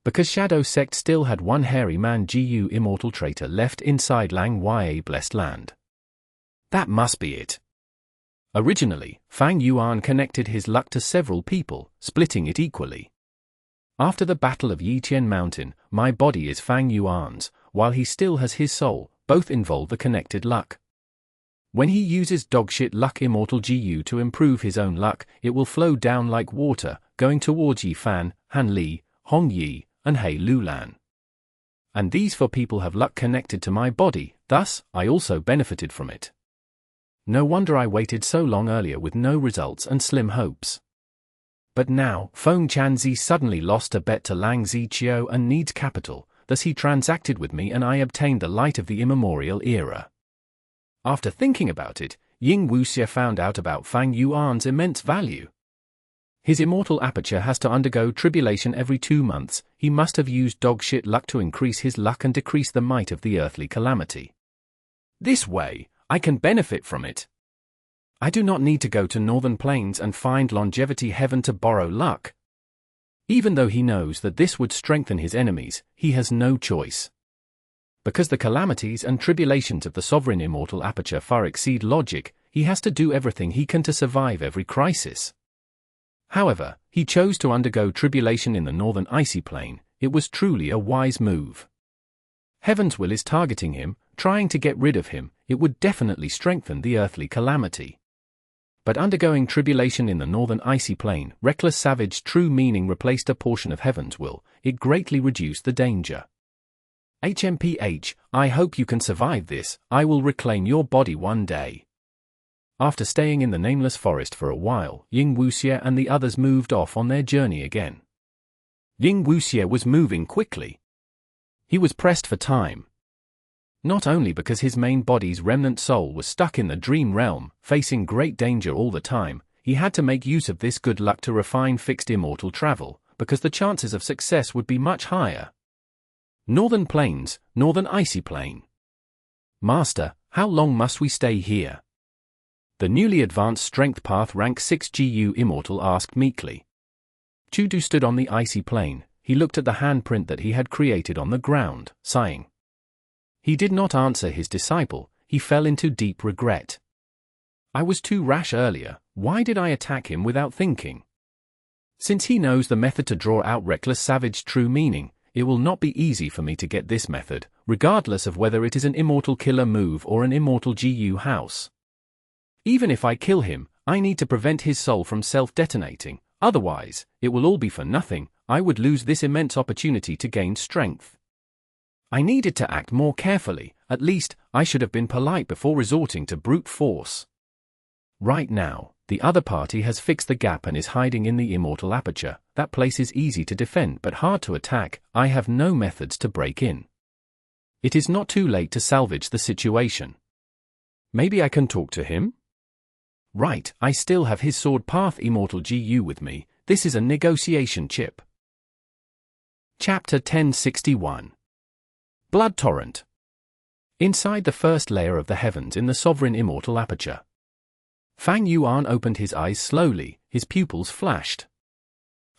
Because Shadow Sect still had one hairy man Gu Immortal traitor left inside Lang Yue Blessed Land. That must be it. Originally, Fang Yuan connected his luck to several people, splitting it equally. After the Battle of Yitian Mountain, my body is Fang Yuan's, while he still has his soul, both involve the connected luck. When he uses dogshit luck Immortal Gu to improve his own luck, it will flow down like water, going towards Yi Fan, Han Li, Hong Yi, and He Lulan. And these 4 people have luck connected to my body, thus, I also benefited from it. No wonder I waited so long earlier with no results and slim hopes. But now, Feng Chanzi suddenly lost a bet to Lang Ziqiu and needs capital, thus he transacted with me and I obtained the light of the immemorial era. After thinking about it, Ying Wuxia found out about Fang Yuan's immense value. His immortal aperture has to undergo tribulation every 2 months. He must have used dogshit luck to increase his luck and decrease the might of the earthly calamity. This way, I can benefit from it. I do not need to go to northern plains and find longevity heaven to borrow luck. Even though he knows that this would strengthen his enemies, he has no choice. Because the calamities and tribulations of the sovereign immortal aperture far exceed logic, he has to do everything he can to survive every crisis. However, he chose to undergo tribulation in the northern icy plain. It was truly a wise move. Heaven's will is targeting him, trying to get rid of him. It would definitely strengthen the earthly calamity. But undergoing tribulation in the northern icy plain, reckless savage true meaning replaced a portion of heaven's will. It greatly reduced the danger. HMPH, I hope you can survive this. I will reclaim your body one day. After staying in the nameless forest for a while, Ying Wuxia and the others moved off on their journey again. Ying Wuxia was moving quickly. He was pressed for time. Not only because his main body's remnant soul was stuck in the dream realm, facing great danger all the time, he had to make use of this good luck to refine fixed immortal travel, because the chances of success would be much higher. Northern Plains, Northern Icy Plain. Master, how long must we stay here? The newly advanced Strength Path Rank 6 Gu Immortal asked meekly. Chudu stood on the icy plain. He looked at the handprint that he had created on the ground, sighing. He did not answer his disciple. He fell into deep regret. I was too rash earlier. Why did I attack him without thinking? Since he knows the method to draw out reckless savage true meaning, it will not be easy for me to get this method, regardless of whether it is an immortal killer move or an immortal Gu house. Even if I kill him, I need to prevent his soul from self-detonating, otherwise, it will all be for nothing. I would lose this immense opportunity to gain strength. I needed to act more carefully. At least, I should have been polite before resorting to brute force. Right now, the other party has fixed the gap and is hiding in the immortal aperture. That place is easy to defend but hard to attack. I have no methods to break in. It is not too late to salvage the situation. Maybe I can talk to him? Right, I still have his sword path immortal Gu with me. This is a negotiation chip. Chapter 1061. Blood Torrent. Inside the first layer of the heavens in the sovereign immortal aperture. Fang Yuan opened his eyes slowly, his pupils flashed.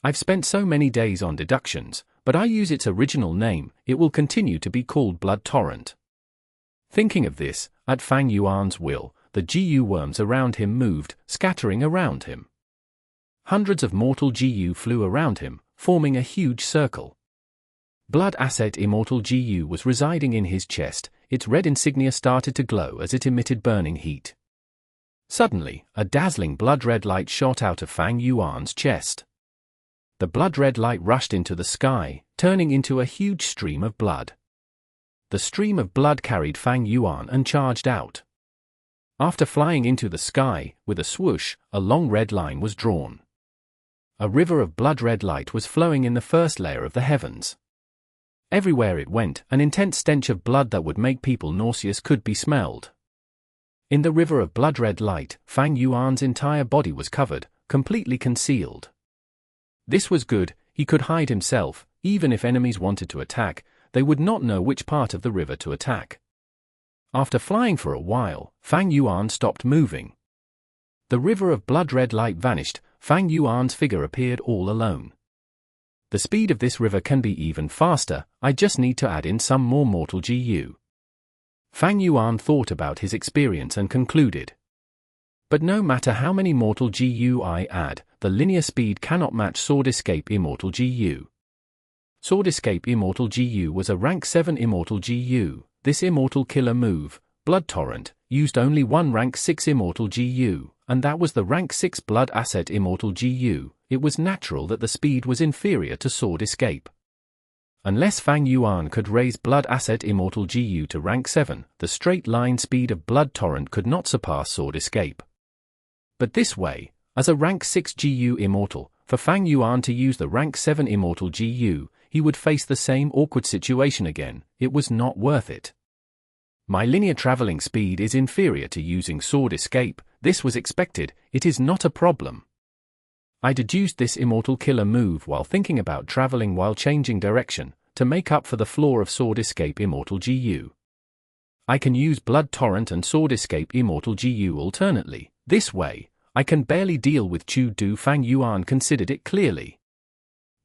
I've spent so many days on deductions, but I use its original name. It will continue to be called Blood Torrent. Thinking of this, at Fang Yuan's will, the Gu worms around him moved, scattering around him. Hundreds of mortal Gu flew around him, forming a huge circle. Blood Asset Immortal Gu was residing in his chest. Its red insignia started to glow as it emitted burning heat. Suddenly, a dazzling blood-red light shot out of Fang Yuan's chest. The blood-red light rushed into the sky, turning into a huge stream of blood. The stream of blood carried Fang Yuan and charged out. After flying into the sky, with a swoosh, a long red line was drawn. A river of blood-red light was flowing in the first layer of the heavens. Everywhere it went, an intense stench of blood that would make people nauseous could be smelled. In the river of blood-red light, Fang Yuan's entire body was covered, completely concealed. This was good. He could hide himself. Even if enemies wanted to attack, they would not know which part of the river to attack. After flying for a while, Fang Yuan stopped moving. The river of blood-red light vanished. Fang Yuan's figure appeared all alone. The speed of this river can be even faster. I just need to add in some more mortal Gu. Fang Yuan thought about his experience and concluded. But no matter how many mortal Gu I add, the linear speed cannot match Sword Escape Immortal Gu. Sword Escape Immortal Gu was a rank 7 Immortal Gu. This immortal killer move, Blood Torrent, used only one rank 6 Immortal Gu, and that was the rank 6 Blood Asset Immortal Gu. It was natural that the speed was inferior to Sword Escape. Unless Fang Yuan could raise Blood Asset Immortal Gu to rank 7, the straight line speed of Blood Torrent could not surpass Sword Escape. But this way, as a rank 6 Gu Immortal, for Fang Yuan to use the rank 7 Immortal Gu, he would face the same awkward situation again. It was not worth it. My linear traveling speed is inferior to using sword escape. This was expected, it is not a problem. I deduced this immortal killer move while thinking about traveling while changing direction, to make up for the flaw of sword escape immortal Gu. I can use blood torrent and sword escape immortal Gu alternately. This way, I can barely deal with Chu Du. Fang Yuan considered it clearly.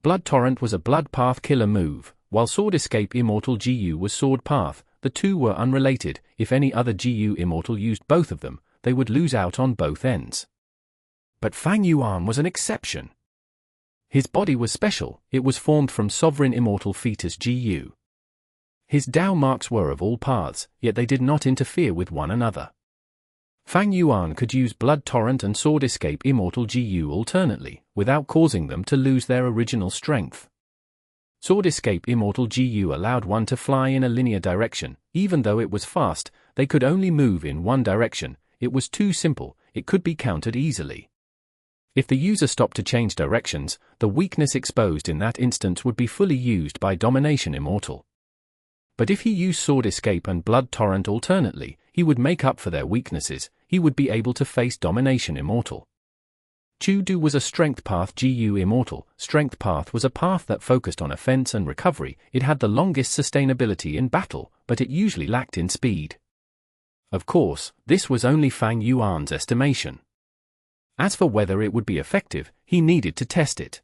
Blood torrent was a blood path killer move, while sword escape immortal Gu was sword path. The two were unrelated. If any other Gu immortal used both of them, they would lose out on both ends. But Fang Yuan was an exception. His body was special, it was formed from sovereign immortal fetus Gu. His Dao marks were of all paths, yet they did not interfere with one another. Fang Yuan could use blood torrent and sword escape immortal Gu alternately, without causing them to lose their original strength. Sword escape immortal Gu allowed one to fly in a linear direction. Even though it was fast, they could only move in one direction. It was too simple, it could be countered easily. If the user stopped to change directions, the weakness exposed in that instance would be fully used by Domination Immortal. But if he used sword escape and blood torrent alternately, he would make up for their weaknesses. He would be able to face Domination Immortal. Chu Du was a strength path Gu Immortal. Strength path was a path that focused on offense and recovery. It had the longest sustainability in battle, but it usually lacked in speed. Of course, this was only Fang Yuan's estimation. As for whether it would be effective, he needed to test it.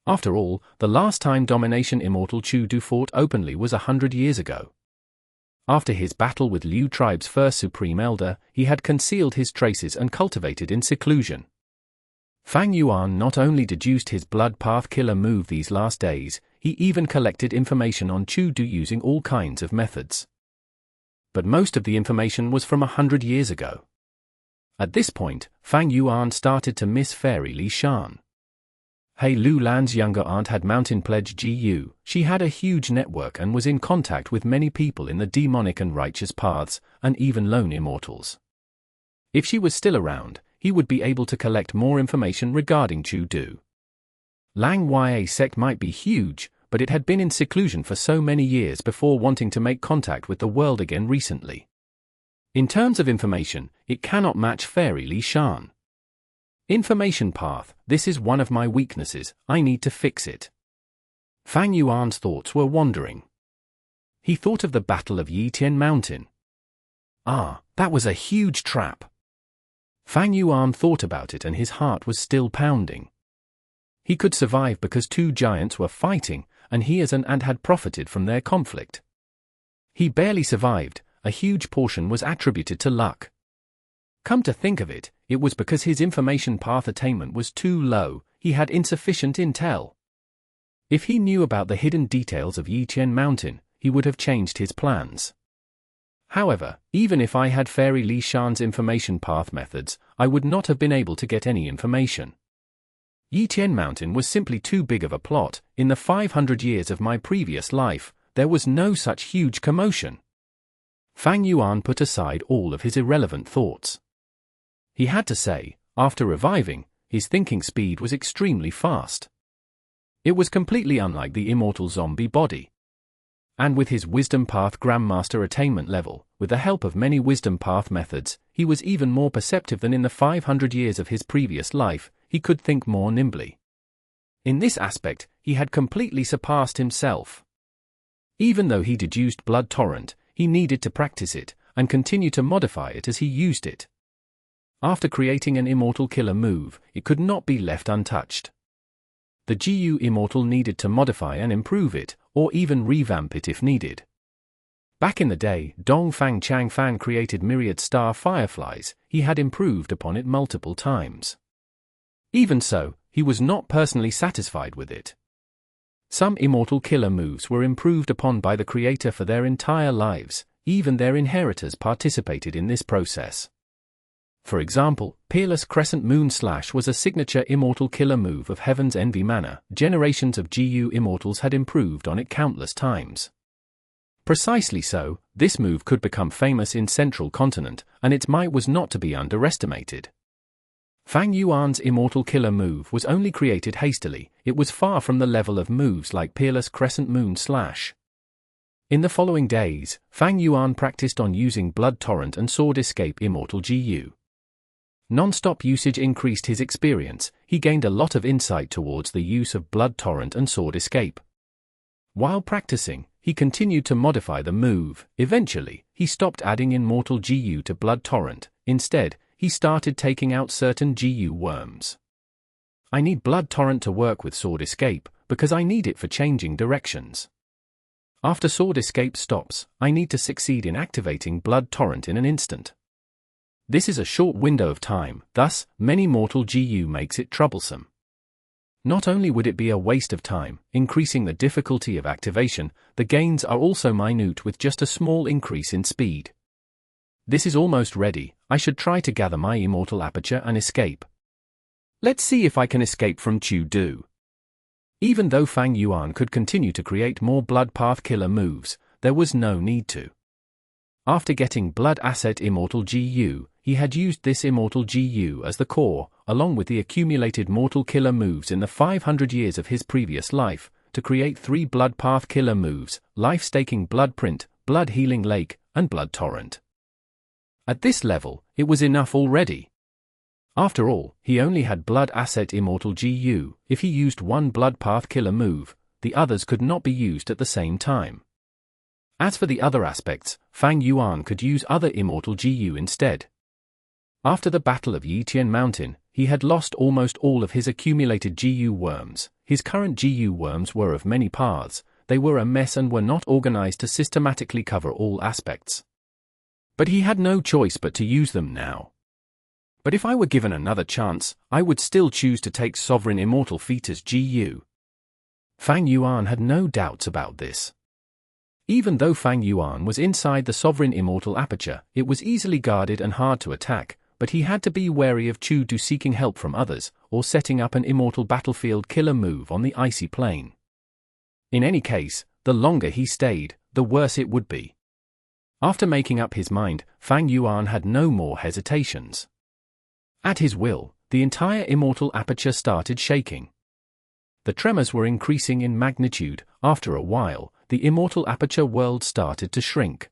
After all, the last time Domination Immortal Chu Du fought openly was 100 years ago. After his battle with Liu tribe's first Supreme Elder, he had concealed his traces and cultivated in seclusion. Fang Yuan not only deduced his blood path killer move these last days, he even collected information on Chu Du using all kinds of methods. But most of the information was from 100 years ago. At this point, Fang Yuan started to miss Fairy Li Shan. He Lu Lan's younger aunt had mountain pledge Gu. She had a huge network and was in contact with many people in the demonic and righteous paths, and even lone immortals. If she was still around, he would be able to collect more information regarding Chu Du. Lang Ya Sect might be huge, but it had been in seclusion for so many years before wanting to make contact with the world again recently. In terms of information, it cannot match Fairy Li Shan. Information path, this is one of my weaknesses, I need to fix it. Fang Yuan's thoughts were wandering. He thought of the Battle of Yitian Mountain. Ah, that was a huge trap. Fang Yuan thought about it and his heart was still pounding. He could survive because two giants were fighting, and he as an ant had profited from their conflict. He barely survived, a huge portion was attributed to luck. Come to think of it, it was because his information path attainment was too low, he had insufficient intel. If he knew about the hidden details of Yitian Mountain, he would have changed his plans. However, even if I had Fairy Li Shan's information path methods, I would not have been able to get any information. Yitian Mountain was simply too big of a plot. In the 500 years of my previous life, there was no such huge commotion. Fang Yuan put aside all of his irrelevant thoughts. He had to say, after reviving, his thinking speed was extremely fast. It was completely unlike the immortal zombie body. And with his Wisdom Path Grandmaster attainment level, with the help of many Wisdom Path methods, he was even more perceptive than in the 500 years of his previous life. He could think more nimbly. In this aspect, he had completely surpassed himself. Even though he deduced blood torrent, he needed to practice it, and continue to modify it as he used it. After creating an immortal killer move, it could not be left untouched. The Gu Immortal needed to modify and improve it, or even revamp it if needed. Back in the day, Dong Fang Chang Fan created myriad star fireflies. He had improved upon it multiple times. Even so, he was not personally satisfied with it. Some immortal killer moves were improved upon by the creator for their entire lives, even their inheritors participated in this process. For example, Peerless Crescent Moon Slash was a signature immortal killer move of Heaven's Envy mana. Generations of Gu Immortals had improved on it countless times. Precisely so, this move could become famous in Central Continent, and its might was not to be underestimated. Fang Yuan's immortal killer move was only created hastily. It was far from the level of moves like Peerless Crescent Moon Slash. In the following days, Fang Yuan practiced on using Blood Torrent and Sword Escape Immortal Gu. Non-stop usage increased his experience. He gained a lot of insight towards the use of Blood Torrent and Sword Escape. While practicing, he continued to modify the move. Eventually, he stopped adding Immortal Gu to Blood Torrent. Instead, he started taking out certain Gu worms. I need Blood Torrent to work with Sword Escape, because I need it for changing directions. After Sword Escape stops, I need to succeed in activating Blood Torrent in an instant. This is a short window of time, thus, many mortal Gu makes it troublesome. Not only would it be a waste of time, increasing the difficulty of activation, the gains are also minute with just a small increase in speed. This is almost ready. I should try to gather my immortal aperture and escape. Let's see if I can escape from Qiu Du. Even though Fang Yuan could continue to create more Blood Path killer moves, there was no need to. After getting Blood Asset Immortal Gu, he had used this Immortal Gu as the core, along with the accumulated mortal killer moves in the 500 years of his previous life, to create 3 Blood Path killer moves: Life-Staking Blood Print, Blood Healing Lake, and Blood Torrent. At this level, it was enough already. After all, he only had Blood Asset Immortal Gu. If he used one Blood Path killer move, the others could not be used at the same time. As for the other aspects, Fang Yuan could use other Immortal Gu instead. After the Battle of Yitian Mountain, he had lost almost all of his accumulated Gu worms. His current Gu worms were of many paths. They were a mess and were not organized to systematically cover all aspects. But he had no choice but to use them now. But if I were given another chance, I would still choose to take Sovereign Immortal Fetus Gu. Fang Yuan had no doubts about this. Even though Fang Yuan was inside the Sovereign Immortal Aperture, it was easily guarded and hard to attack, but he had to be wary of Qiu Du seeking help from others, or setting up an Immortal Battlefield killer move on the icy plane. In any case, the longer he stayed, the worse it would be. After making up his mind, Fang Yuan had no more hesitations. At his will, the entire Immortal Aperture started shaking. The tremors were increasing in magnitude. After a while, the Immortal Aperture world started to shrink.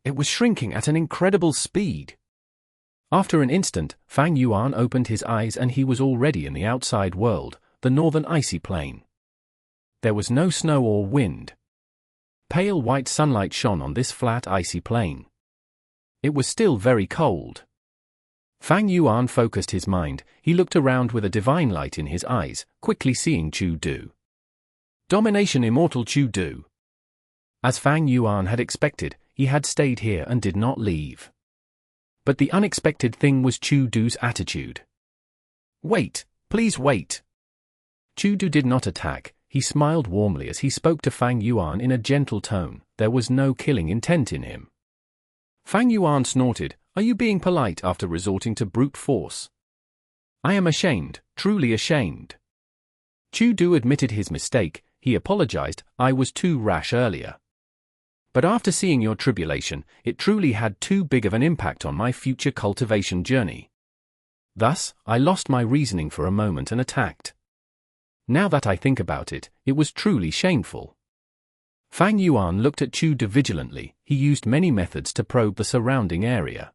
It was shrinking at an incredible speed. After an instant, Fang Yuan opened his eyes and he was already in the outside world, the northern icy plain. There was no snow or wind. Pale white sunlight shone on this flat icy plain. It was still very cold. Fang Yuan focused his mind. He looked around with a divine light in his eyes, quickly seeing Qiu Du. Domination Immortal Qiu Du. As Fang Yuan had expected, he had stayed here and did not leave. But the unexpected thing was Qiu Du's attitude. Wait, please wait. Qiu Du did not attack. He smiled warmly as he spoke to Fang Yuan in a gentle tone. There was no killing intent in him. Fang Yuan snorted. Are you being polite after resorting to brute force? I am ashamed, truly ashamed. Qiu Du admitted his mistake. He apologized. I was too rash earlier. But after seeing your tribulation, it truly had too big of an impact on my future cultivation journey. Thus, I lost my reasoning for a moment and attacked. Now that I think about it, it was truly shameful. Fang Yuan looked at Qiu Du vigilantly. He used many methods to probe the surrounding area.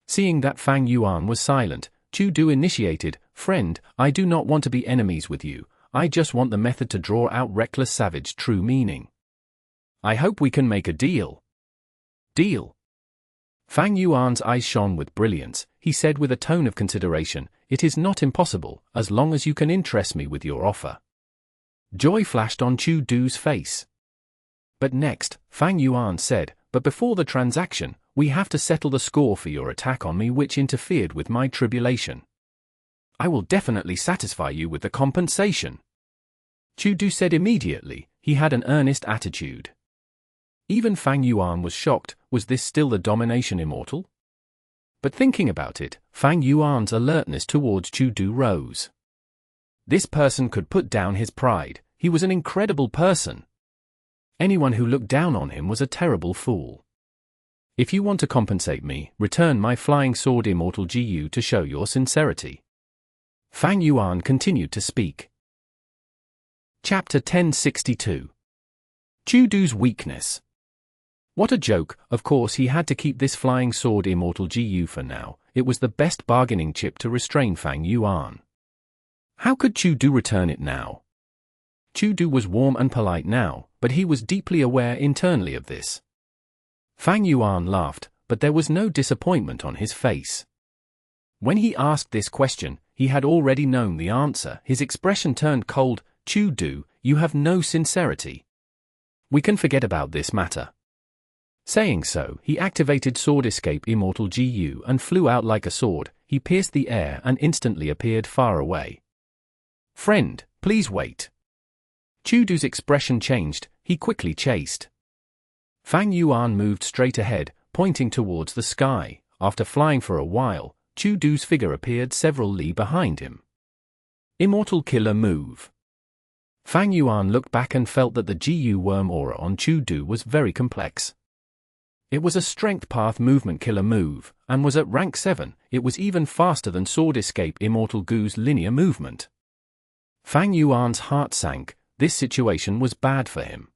Seeing that Fang Yuan was silent, Qiu Du initiated, Friend, I do not want to be enemies with you. I just want the method to draw out reckless savage true meaning. I hope we can make a deal. Deal? Fang Yuan's eyes shone with brilliance. He said with a tone of consideration, It is not impossible, as long as you can interest me with your offer. Joy flashed on Qiu Du's face. But next, Fang Yuan said, But before the transaction, we have to settle the score for your attack on me which interfered with my tribulation. I will definitely satisfy you with the compensation. Qiu Du said immediately. He had an earnest attitude. Even Fang Yuan was shocked. Was this still the Domination Immortal? But thinking about it, Fang Yuan's alertness towards Qiu Du rose. This person could put down his pride. He was an incredible person. Anyone who looked down on him was a terrible fool. If you want to compensate me, return my flying sword Immortal Gu to show your sincerity. Fang Yuan continued to speak. Chapter 1062. Du's weakness. What a joke. Of course he had to keep this flying sword Immortal Gu for now. It was the best bargaining chip to restrain Fang Yuan. How could Du return it now? Du was warm and polite now, but he was deeply aware internally of this. Fang Yuan laughed, but there was no disappointment on his face. When he asked this question, he had already known the answer. His expression turned cold. Du, you have no sincerity. We can forget about this matter. Saying so, he activated Sword Escape Immortal Gu and flew out like a sword. He pierced the air and instantly appeared far away. Friend, please wait. Du's expression changed. He quickly chased. Fang Yuan moved straight ahead, pointing towards the sky. After flying for a while, Du's figure appeared several li behind him. Immortal Killer Move. Fang Yuan looked back and felt that the Gu worm aura on Du was very complex. It was a strength path movement killer move, and was at rank 7. It was even faster than Sword Escape Immortal Gu's linear movement. Fang Yuan's heart sank. This situation was bad for him.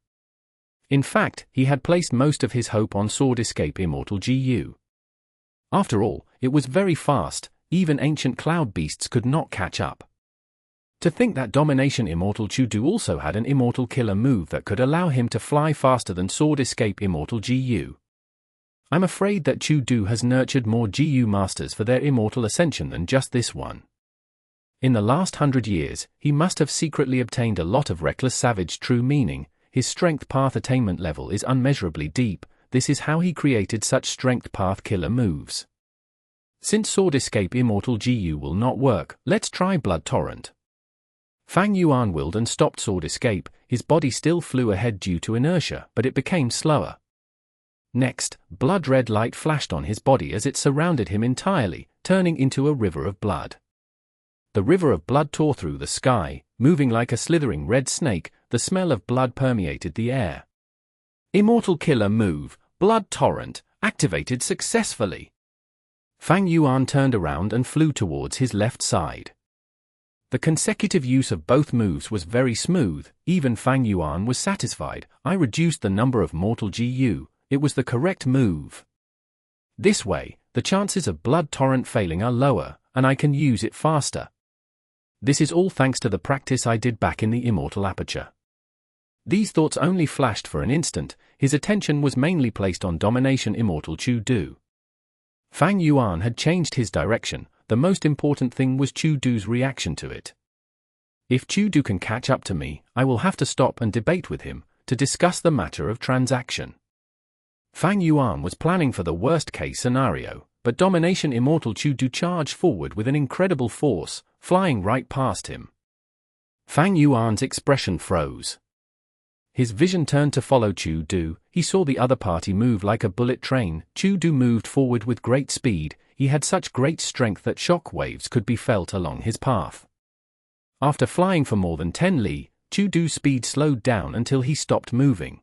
In fact, he had placed most of his hope on Sword Escape Immortal Gu. After all, it was very fast. Even ancient cloud beasts could not catch up. To think that Domination Immortal Du also had an immortal killer move that could allow him to fly faster than Sword Escape Immortal Gu. I'm afraid that Du has nurtured more Gu masters for their immortal ascension than just this one. In the last 100 years, he must have secretly obtained a lot of reckless savage true meaning. His strength path attainment level is unmeasurably deep. This is how he created such strength path killer moves. Since Sword Escape Immortal Gu will not work, let's try Blood Torrent. Fang Yuan willed and stopped Sword Escape. His body still flew ahead due to inertia, but it became slower. Next, blood-red light flashed on his body as it surrounded him entirely, turning into a river of blood. The river of blood tore through the sky, moving like a slithering red snake. The smell of blood permeated the air. Immortal Killer Move, Blood Torrent, activated successfully. Fang Yuan turned around and flew towards his left side. The consecutive use of both moves was very smooth. Even Fang Yuan was satisfied. I reduced the number of mortal Gu. It was the correct move. This way, the chances of Blood Torrent failing are lower, and I can use it faster. This is all thanks to the practice I did back in the Immortal Aperture. These thoughts only flashed for an instant. His attention was mainly placed on Domination Immortal Du. Fang Yuan had changed his direction. The most important thing was Du's reaction to it. If Du can catch up to me, I will have to stop and debate with him, to discuss the matter of transaction. Fang Yuan was planning for the worst-case scenario, but Domination Immortal Du charged forward with an incredible force, flying right past him. Fang Yuan's expression froze. His vision turned to follow Du. He saw the other party move like a bullet train. Du moved forward with great speed. He had such great strength that shock waves could be felt along his path. After flying for more than 10 li, Du's speed slowed down until he stopped moving.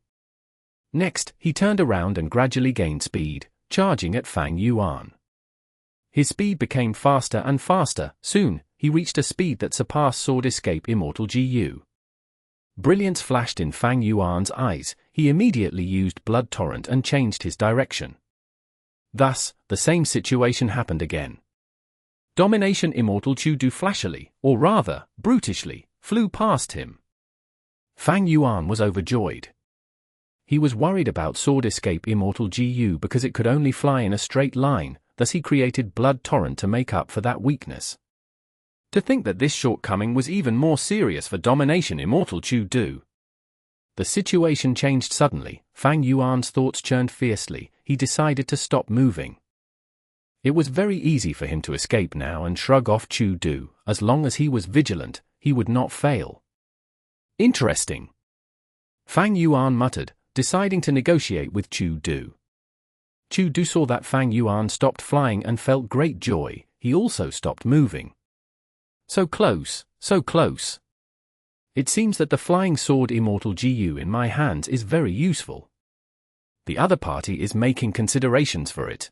Next, he turned around and gradually gained speed, charging at Fang Yuan. His speed became faster and faster. Soon, he reached a speed that surpassed Sword Escape Immortal Gu. Brilliance flashed in Fang Yuan's eyes. He immediately used Blood Torrent and changed his direction. Thus, the same situation happened again. Domination Immortal Du flashily, or rather, brutishly, flew past him. Fang Yuan was overjoyed. He was worried about Sword Escape Immortal Gu because it could only fly in a straight line, thus he created Blood Torrent to make up for that weakness. To think that this shortcoming was even more serious for Domination Immortal Du. The situation changed suddenly. Fang Yuan's thoughts churned fiercely. He decided to stop moving. It was very easy for him to escape now and shrug off Du. As long as he was vigilant, he would not fail. Interesting. Fang Yuan muttered, deciding to negotiate with Du. Du saw that Fang Yuan stopped flying and felt great joy. He also stopped moving. So close, so close. It seems that the flying sword Immortal Gu in my hands is very useful. The other party is making considerations for it.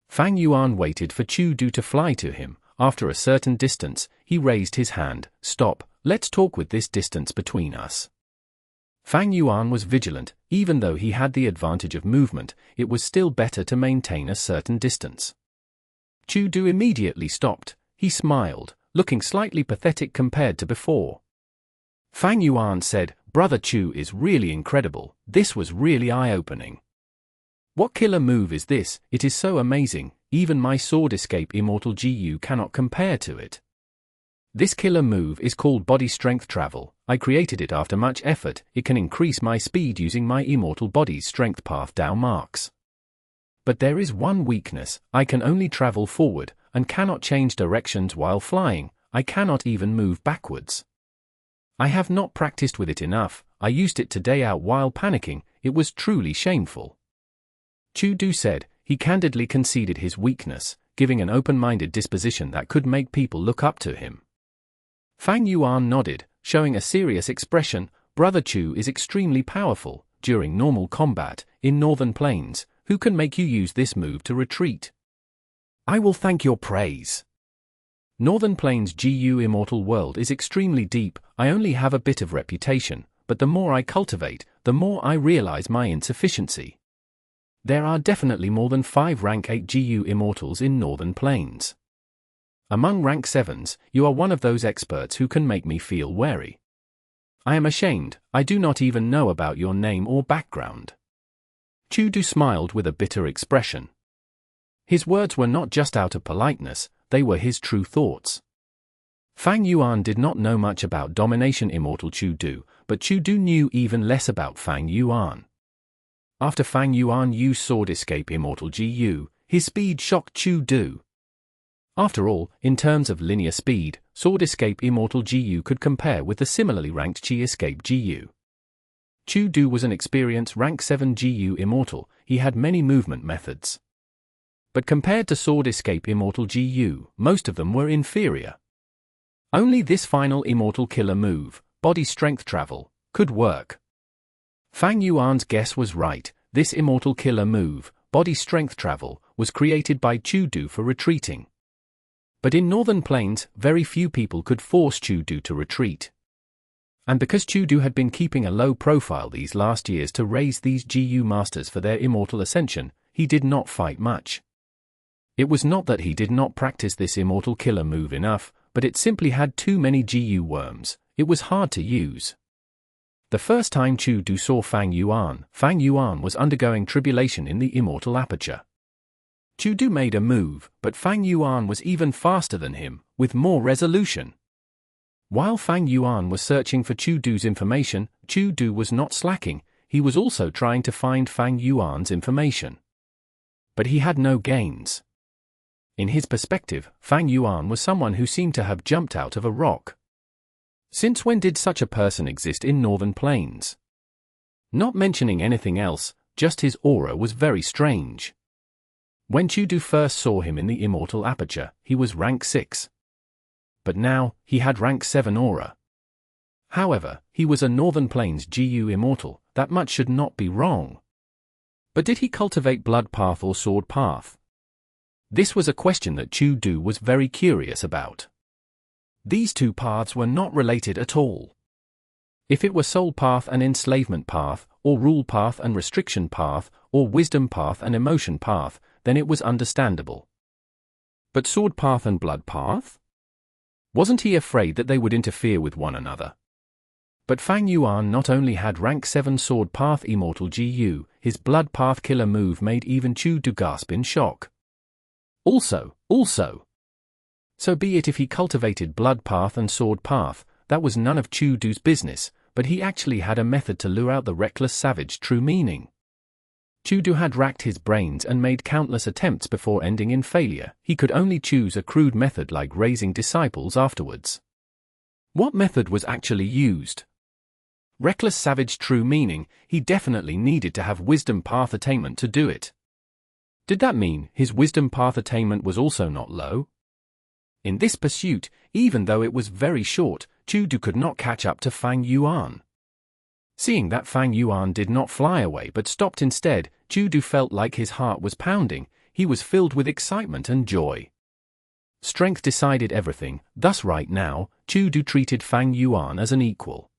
Fang Yuan waited for Du to fly to him. After a certain distance, he raised his hand. Stop, let's talk with this distance between us. Fang Yuan was vigilant. Even though he had the advantage of movement, it was still better to maintain a certain distance. Qiu Du immediately stopped. He smiled, looking slightly pathetic compared to before. Fang Yuan said, "Brother Qiu is really incredible. This was really eye-opening. What killer move is this? It is so amazing. Even my sword escape Immortal Gu cannot compare to it. This killer move is called Body Strength Travel. I created it after much effort. It can increase my speed using my Immortal Body's Strength Path Dao marks. But there is one weakness. I can only travel forward, and cannot change directions while flying. I cannot even move backwards. I have not practiced with it enough. I used it today out while panicking. It was truly shameful." Qiu Du said. He candidly conceded his weakness, giving an open-minded disposition that could make people look up to him. Fang Yuan nodded, showing a serious expression. "Brother Qiu is extremely powerful. During normal combat, in Northern Plains, who can make you use this move to retreat? I will thank your praise. Northern Plains Gu Immortal world is extremely deep. I only have a bit of reputation, but the more I cultivate, the more I realize my insufficiency. There are definitely more than 5 rank 8 Gu Immortals in Northern Plains. Among rank 7s, you are one of those experts who can make me feel wary. I am ashamed. I do not even know about your name or background." Qiu Du smiled with a bitter expression. His words were not just out of politeness, they were his true thoughts. Fang Yuan did not know much about Domination Immortal Qiu Du, but Qiu Du knew even less about Fang Yuan. After Fang Yuan used Sword Escape Immortal Gu, his speed shocked Qiu Du. After all, in terms of linear speed, Sword Escape Immortal Gu could compare with the similarly ranked Qi Escape Gu. Qiu Du was an experienced rank 7 Gu Immortal. He had many movement methods. But compared to Sword Escape Immortal Gu, most of them were inferior. Only this final Immortal Killer move, Body Strength Travel, could work. Fang Yuan's guess was right. This Immortal Killer move, Body Strength Travel, was created by Qiu Du for retreating. But in Northern Plains, very few people could force Qiu Du to retreat. And because Qiu Du had been keeping a low profile these last years to raise these Gu masters for their immortal ascension, he did not fight much. It was not that he did not practice this Immortal Killer move enough, but it simply had too many Gu worms. It was hard to use. The first time Qiu Du saw Fang Yuan was undergoing tribulation in the Immortal Aperture. Qiu Du made a move, but Fang Yuan was even faster than him, with more resolution. While Fang Yuan was searching for Qiu Du's information, Qiu Du was not slacking. He was also trying to find Fang Yuan's information. But he had no gains. In his perspective, Fang Yuan was someone who seemed to have jumped out of a rock. Since when did such a person exist in Northern Plains? Not mentioning anything else, just his aura was very strange. When Qiu Du first saw him in the Immortal Aperture, he was rank 6. But now, he had rank 7 aura. However, he was a Northern Plains Gu Immortal. That much should not be wrong. But did he cultivate Blood Path or Sword Path? This was a question that Qiu Du was very curious about. These two paths were not related at all. If it were Soul Path and Enslavement Path, or Rule Path and Restriction Path, or Wisdom Path and Emotion Path, then it was understandable. But Sword Path and Blood Path? Wasn't he afraid that they would interfere with one another? But Fang Yuan not only had rank 7 Sword Path Immortal Gu, his Blood Path killer move made even Qiu Du gasp in shock. Also. So be it if he cultivated Blood Path and Sword Path, that was none of Qiu Du's business, but he actually had a method to lure out the reckless savage true meaning. Qiu Du had racked his brains and made countless attempts before ending in failure. He could only choose a crude method like raising disciples afterwards. What method was actually used? Reckless savage true meaning. He definitely needed to have Wisdom Path attainment to do it. Did that mean his Wisdom Path attainment was also not low? In this pursuit, even though it was very short, Qiu Du could not catch up to Fang Yuan. Seeing that Fang Yuan did not fly away but stopped instead, Qiu Du felt like his heart was pounding. He was filled with excitement and joy. Strength decided everything, thus right now, Qiu Du treated Fang Yuan as an equal.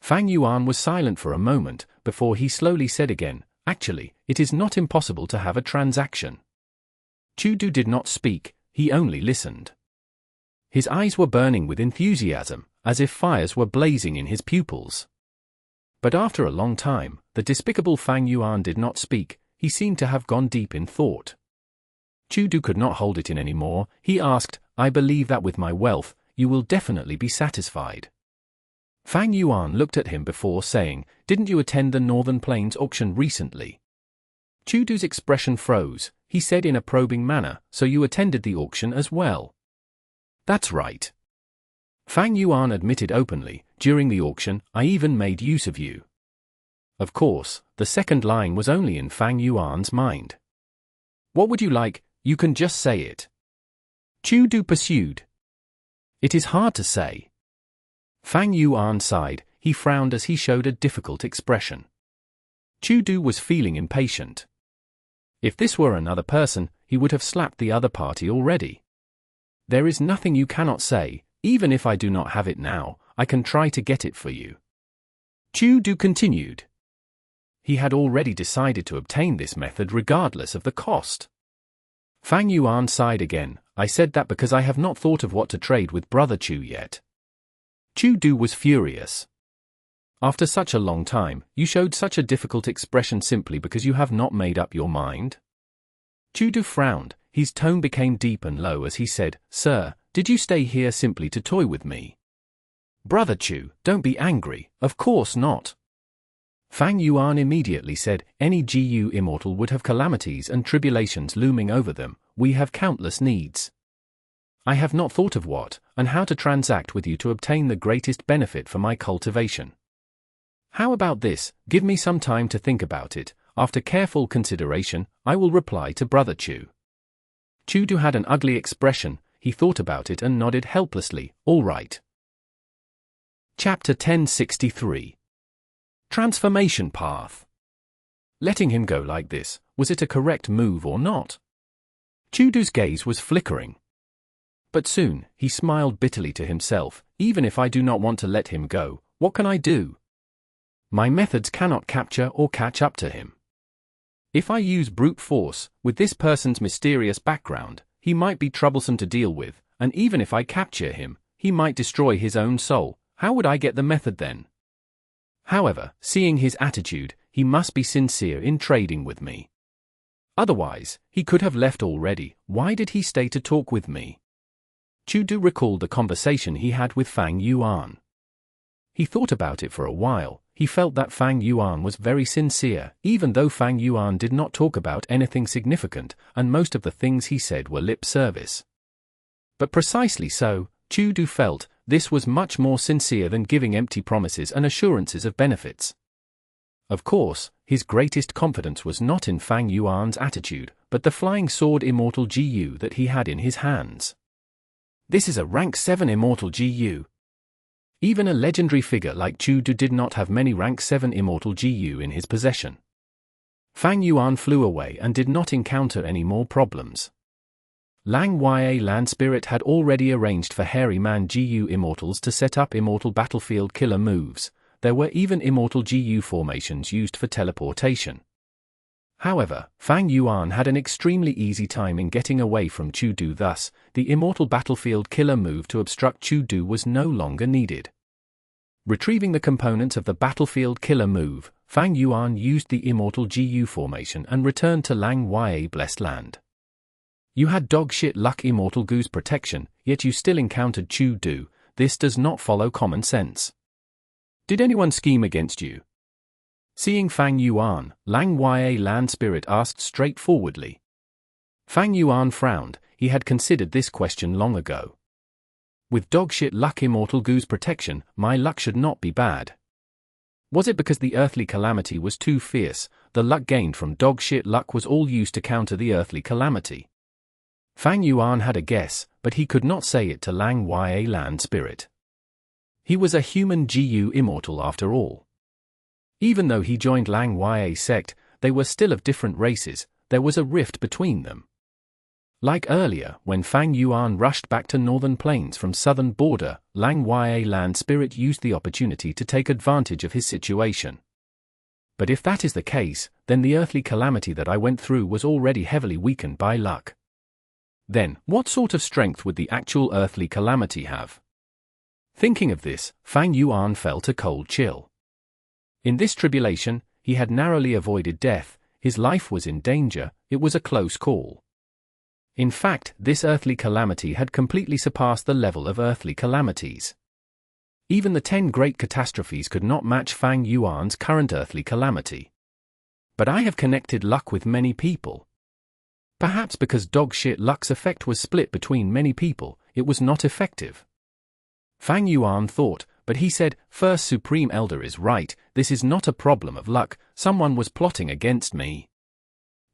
Fang Yuan was silent for a moment, before he slowly said again, "Actually, it is not impossible to have a transaction." Qiu Du did not speak, he only listened. His eyes were burning with enthusiasm, as if fires were blazing in his pupils. But after a long time, the despicable Fang Yuan did not speak, he seemed to have gone deep in thought. Qiu Du could not hold it in any more, he asked, "I believe that with my wealth, you will definitely be satisfied." Fang Yuan looked at him before saying, "Didn't you attend the Northern Plains auction recently?" Qiu Du's expression froze, he said in a probing manner, "So you attended the auction as well?" "That's right." Fang Yuan admitted openly, "During the auction, I even made use of you." Of course, the second line was only in Fang Yuan's mind. "What would you like? You can just say it." Qiu Du pursued. "It is hard to say." Fang Yuan sighed, he frowned as he showed a difficult expression. Qiu Du was feeling impatient. If this were another person, he would have slapped the other party already. "There is nothing you cannot say, even if I do not have it now, I can try to get it for you." Qiu Du continued. He had already decided to obtain this method regardless of the cost. Fang Yuan sighed again, "I said that because I have not thought of what to trade with Brother Qiu yet." Qiu Du was furious. "After such a long time, you showed such a difficult expression simply because you have not made up your mind?" Qiu Du frowned, his tone became deep and low as he said, "Sir, did you stay here simply to toy with me?" "Brother Qiu, don't be angry, of course not." Fang Yuan immediately said, "Any Gu Immortal would have calamities and tribulations looming over them, we have countless needs. I have not thought of what, and how to transact with you to obtain the greatest benefit for my cultivation. How about this, give me some time to think about it, after careful consideration, I will reply to Brother Qiu." Qiu Du had an ugly expression, he thought about it and nodded helplessly, "All right." Chapter 1063. Transformation Path. Letting him go like this, was it a correct move or not? Qiu Du's gaze was flickering. But soon, he smiled bitterly to himself, "Even if I do not want to let him go, what can I do? My methods cannot capture or catch up to him. If I use brute force, with this person's mysterious background, he might be troublesome to deal with, and even if I capture him, he might destroy his own soul. How would I get the method then? However, seeing his attitude, he must be sincere in trading with me. Otherwise, he could have left already. Why did he stay to talk with me?" Qiu Du recalled the conversation he had with Fang Yuan. He thought about it for a while. He felt that Fang Yuan was very sincere, even though Fang Yuan did not talk about anything significant, and most of the things he said were lip service. But precisely so, Qiu Du felt, this was much more sincere than giving empty promises and assurances of benefits. Of course, his greatest confidence was not in Fang Yuan's attitude, but the flying sword Immortal Gu that he had in his hands. This is a rank 7 Immortal Gu. Even a legendary figure like Qiu Du did not have many rank 7 Immortal Gu in his possession. Fang Yuan flew away and did not encounter any more problems. Lang Ya Land Spirit had already arranged for Hairy Man Gu Immortals to set up immortal battlefield killer moves. There were even immortal Gu formations used for teleportation. However, Fang Yuan had an extremely easy time in getting away from Qiu Du, thus, the immortal battlefield killer move to obstruct Qiu Du was no longer needed. Retrieving the components of the battlefield killer move, Fang Yuan used the immortal Gu formation and returned to Lang Ya Blessed Land. You had dogshit luck Immortal Gu's protection, yet you still encountered Qiu Du. This does not follow common sense. Did anyone scheme against you? Seeing Fang Yuan, Lang Ya Land Spirit asked straightforwardly. Fang Yuan frowned, he had considered this question long ago. With dogshit luck Immortal Gu's protection, my luck should not be bad. Was it because the earthly calamity was too fierce? The luck gained from dogshit luck was all used to counter the earthly calamity. Fang Yuan had a guess, but he could not say it to Lang Ya Land Spirit. He was a human Gu Immortal after all. Even though he joined Lang Ya Sect, they were still of different races, there was a rift between them. Like earlier, when Fang Yuan rushed back to northern plains from southern border, Lang Ya land spirit used the opportunity to take advantage of his situation. But if that is the case, then the earthly calamity that I went through was already heavily weakened by luck. Then, what sort of strength would the actual earthly calamity have? Thinking of this, Fang Yuan felt a cold chill. In this tribulation, he had narrowly avoided death, his life was in danger, it was a close call. In fact, this earthly calamity had completely surpassed the level of earthly calamities. Even the 10 great catastrophes could not match Fang Yuan's current earthly calamity. But I have connected luck with many people. Perhaps because dogshit luck's effect was split between many people, it was not effective. Fang Yuan thought, but he said, First Supreme Elder is right, this is not a problem of luck, someone was plotting against me.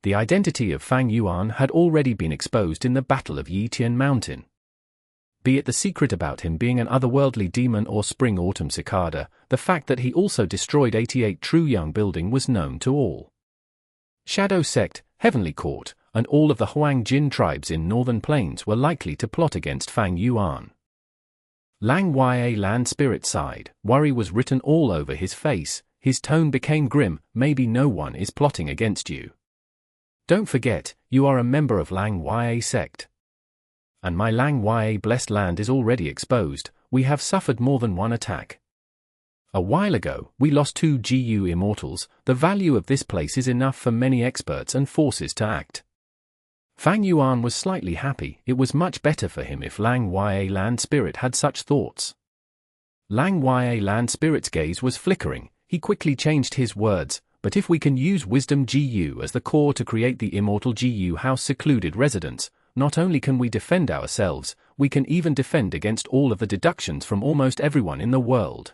The identity of Fang Yuan had already been exposed in the Battle of Yitian Mountain. Be it the secret about him being an otherworldly demon or spring-autumn cicada, the fact that he also destroyed 88 True Young building was known to all. Shadow Sect, Heavenly Court, and all of the Huang Jin tribes in northern plains were likely to plot against Fang Yuan. Lang Ya land spirit sighed, worry was written all over his face, his tone became grim, maybe no one is plotting against you. Don't forget, you are a member of Lang Ya sect. And my Lang Ya blessed land is already exposed, we have suffered more than one attack. A while ago, we lost 2 Gu Immortals, the value of this place is enough for many experts and forces to act. Fang Yuan was slightly happy, it was much better for him if Lang Ya land spirit had such thoughts. Lang Ya land spirit's gaze was flickering, he quickly changed his words, but if we can use Wisdom Gu as the core to create the immortal Gu house secluded residence, not only can we defend ourselves, we can even defend against all of the deductions from almost everyone in the world.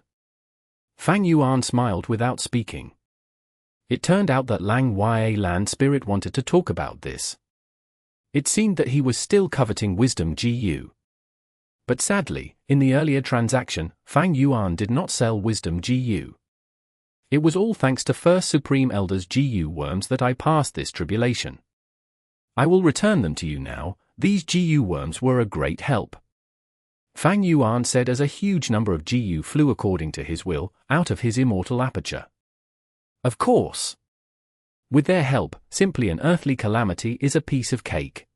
Fang Yuan smiled without speaking. It turned out that Lang Ya land spirit wanted to talk about this. It seemed that he was still coveting Wisdom Gu. But sadly, in the earlier transaction, Fang Yuan did not sell Wisdom Gu. It was all thanks to First Supreme Elder's Gu worms that I passed this tribulation. I will return them to you now, these Gu worms were a great help. Fang Yuan said as a huge number of Gu flew according to his will, out of his immortal aperture. Of course. With their help, simply an earthly calamity is a piece of cake.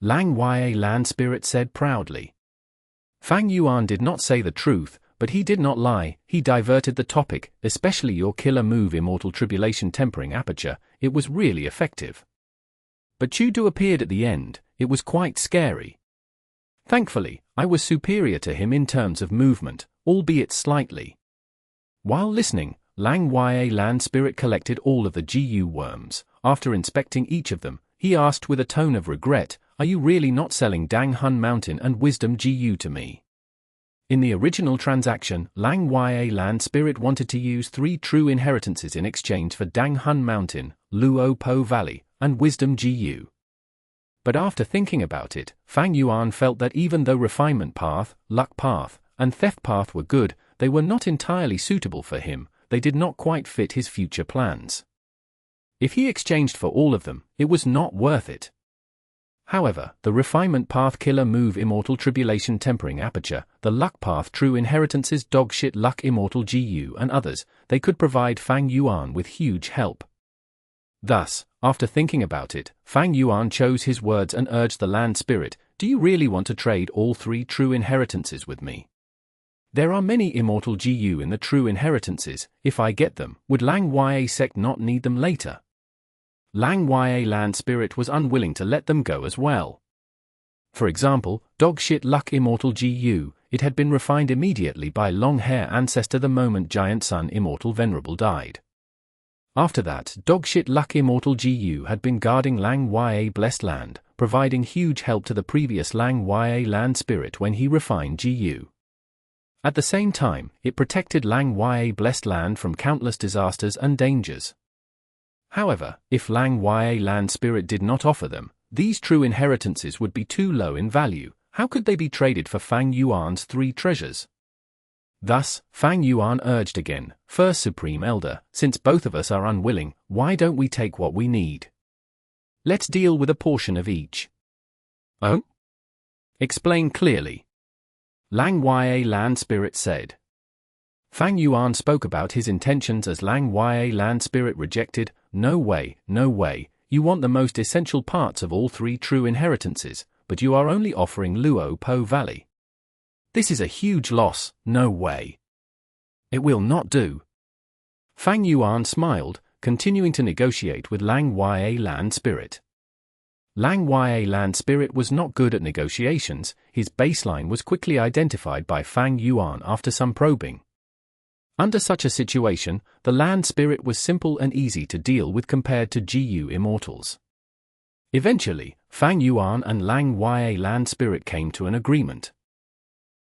Lang Ya land spirit said proudly. Fang Yuan did not say the truth, but he did not lie, he diverted the topic, especially your killer move Immortal Tribulation tempering aperture, it was really effective. But Chudu appeared at the end, it was quite scary. Thankfully, I was superior to him in terms of movement, albeit slightly. While listening, Lang Ya land spirit collected all of the Gu worms. After inspecting each of them, he asked with a tone of regret, are you really not selling Dang Hun Mountain and Wisdom Gu to me? In the original transaction, Lang Ya land spirit wanted to use 3 true inheritances in exchange for Dang Hun Mountain, Luo Po Valley, and Wisdom Gu. But after thinking about it, Fang Yuan felt that even though Refinement Path, Luck Path, and Theft Path were good, they were not entirely suitable for him, they did not quite fit his future plans. If he exchanged for all of them, it was not worth it. However, the Refinement Path Killer Move Immortal Tribulation Tempering Aperture, the Luck Path True Inheritances Dogshit Luck Immortal Gu and others, they could provide Fang Yuan with huge help. Thus, after thinking about it, Fang Yuan chose his words and urged the land spirit, do you really want to trade all 3 true inheritances with me? There are many immortal Gu in the true inheritances, if I get them, would Lang Ya sect not need them later? Lang Ya land spirit was unwilling to let them go as well. For example, Dogshit Luck Immortal Gu, it had been refined immediately by Long Hair Ancestor the moment Giant Sun Immortal Venerable died. After that, Dogshit Luck Immortal Gu had been guarding Lang Ya Blessed Land, providing huge help to the previous Lang Ya land spirit when he refined Gu. At the same time, it protected Lang Ya Blessed Land from countless disasters and dangers. However, if Lang Ya land spirit did not offer them, these true inheritances would be too low in value, how could they be traded for Fang Yuan's 3 treasures? Thus, Fang Yuan urged again, First Supreme Elder, since both of us are unwilling, why don't we take what we need? Let's deal with a portion of each. Oh? Explain clearly. Lang Ya Land Spirit said. Fang Yuan spoke about his intentions as Lang Ya Land Spirit rejected. No way, no way, you want the most essential parts of all three true inheritances, but you are only offering Luo Po Valley. This is a huge loss, no way. It will not do. Fang Yuan smiled, continuing to negotiate with Lang Ya Land Spirit. Lang Ya Land Spirit was not good at negotiations. His baseline was quickly identified by Fang Yuan after some probing. Under such a situation, the Land Spirit was simple and easy to deal with compared to Gu Immortals. Eventually, Fang Yuan and Lang Ya Land Spirit came to an agreement.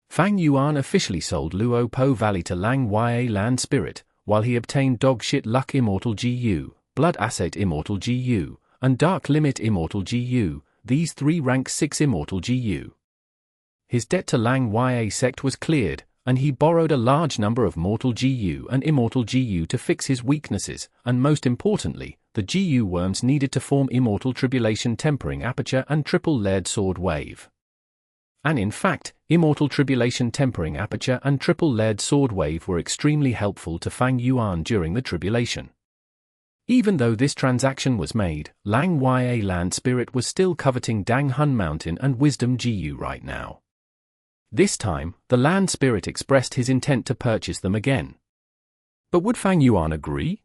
Fang Yuan officially sold Luo Po Valley to Lang Ya Land Spirit, while he obtained Dogshit Luck Immortal Gu, Blood Asset Immortal Gu, and Dark Limit Immortal Gu, these three rank 6 Immortal Gu. His debt to Lang Ya Sect was cleared, and he borrowed a large number of Mortal Gu and Immortal Gu to fix his weaknesses, and most importantly, the Gu worms needed to form Immortal Tribulation Tempering Aperture and Triple Layered Sword Wave. And in fact, Immortal Tribulation Tempering Aperture and Triple Layered Sword Wave were extremely helpful to Fang Yuan during the Tribulation. Even though this transaction was made, Lang Ya Land Spirit was still coveting Dang Hun Mountain and Wisdom Gu right now. This time, the Land Spirit expressed his intent to purchase them again. But would Fang Yuan agree?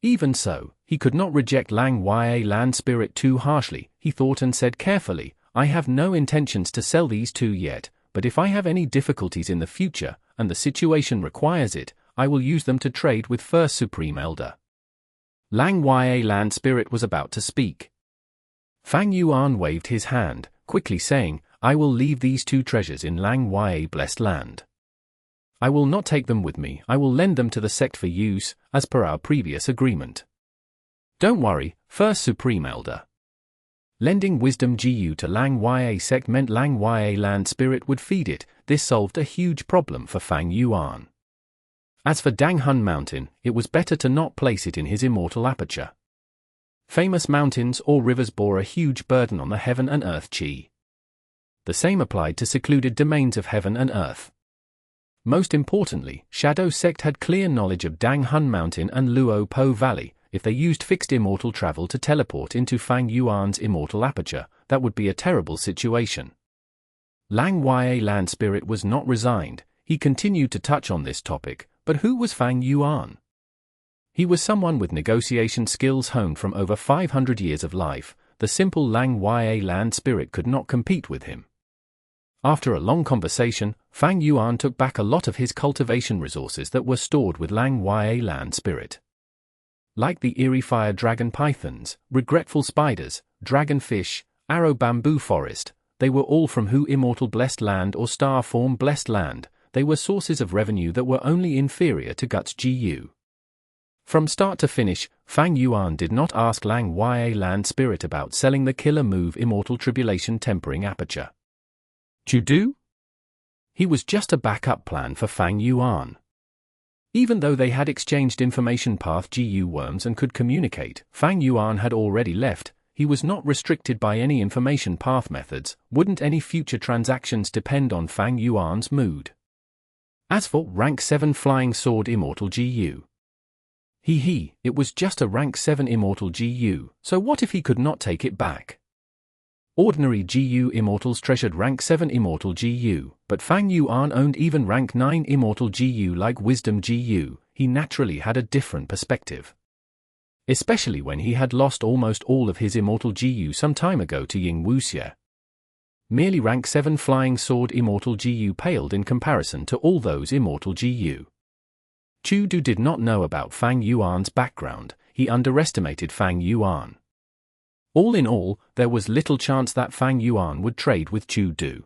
Even so, he could not reject Lang Ya Land Spirit too harshly. He thought and said carefully, I have no intentions to sell these two yet, but if I have any difficulties in the future, and the situation requires it, I will use them to trade with First Supreme Elder. Lang Ya Land Spirit was about to speak. Fang Yuan waved his hand, quickly saying, I will leave these two treasures in Lang Ya Blessed Land. I will not take them with me, I will lend them to the sect for use, as per our previous agreement. Don't worry, First Supreme Elder. Lending Wisdom Gu to Lang Ya Sect meant Lang Ya Land Spirit would feed it. This solved a huge problem for Fang Yuan. As for Dang Hun Mountain, it was better to not place it in his immortal aperture. Famous mountains or rivers bore a huge burden on the heaven and earth chi. The same applied to secluded domains of heaven and earth. Most importantly, Shadow Sect had clear knowledge of Dang Hun Mountain and Luo Po Valley. If they used fixed immortal travel to teleport into Fang Yuan's immortal aperture, that would be a terrible situation. Lang Ya Land Spirit was not resigned. He continued to touch on this topic, but who was Fang Yuan? He was someone with negotiation skills honed from over 500 years of life. The simple Lang Ya Land Spirit could not compete with him. After a long conversation, Fang Yuan took back a lot of his cultivation resources that were stored with Lang Ya Land Spirit. Like the eerie fire dragon pythons, regretful spiders, dragonfish, arrow bamboo forest, they were all from Hu Immortal Blessed Land or Star Form Blessed Land. They were sources of revenue that were only inferior to Guts Gu. From start to finish, Fang Yuan did not ask Lang Ya Land Spirit about selling the killer move Immortal Tribulation Tempering Aperture. To do? He was just a backup plan for Fang Yuan. Even though they had exchanged information path Gu worms and could communicate, Fang Yuan had already left. He was not restricted by any information path methods. Wouldn't any future transactions depend on Fang Yuan's mood? As for rank 7 Flying Sword Immortal Gu. It was just a rank 7 Immortal Gu, so what if he could not take it back? Ordinary Gu Immortals treasured rank 7 Immortal Gu, but Fang Yuan owned even rank 9 Immortal Gu like Wisdom Gu. He naturally had a different perspective. Especially when he had lost almost all of his Immortal Gu some time ago to Ying Wuxia. Merely rank 7 Flying Sword Immortal Gu paled in comparison to all those Immortal Gu. Chu Du did not know about Fang Yuan's background. He underestimated Fang Yuan. All in all, there was little chance that Fang Yuan would trade with Chu Du.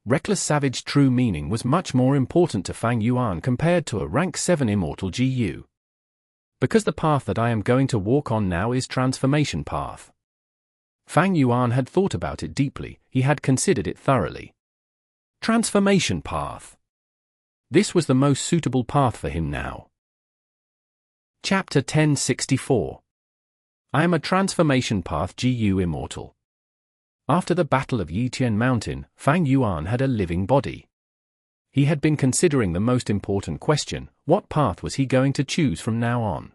Reckless Savage true meaning was much more important to Fang Yuan compared to a rank 7 Immortal Gu. Because the path that I am going to walk on now is transformation path. Fang Yuan had thought about it deeply. He had considered it thoroughly. Transformation path. This was the most suitable path for him now. Chapter 1064. I am a transformation path Gu Immortal. After the Battle of Yiqian Mountain, Fang Yuan had a living body. He had been considering the most important question: what path was he going to choose from now on?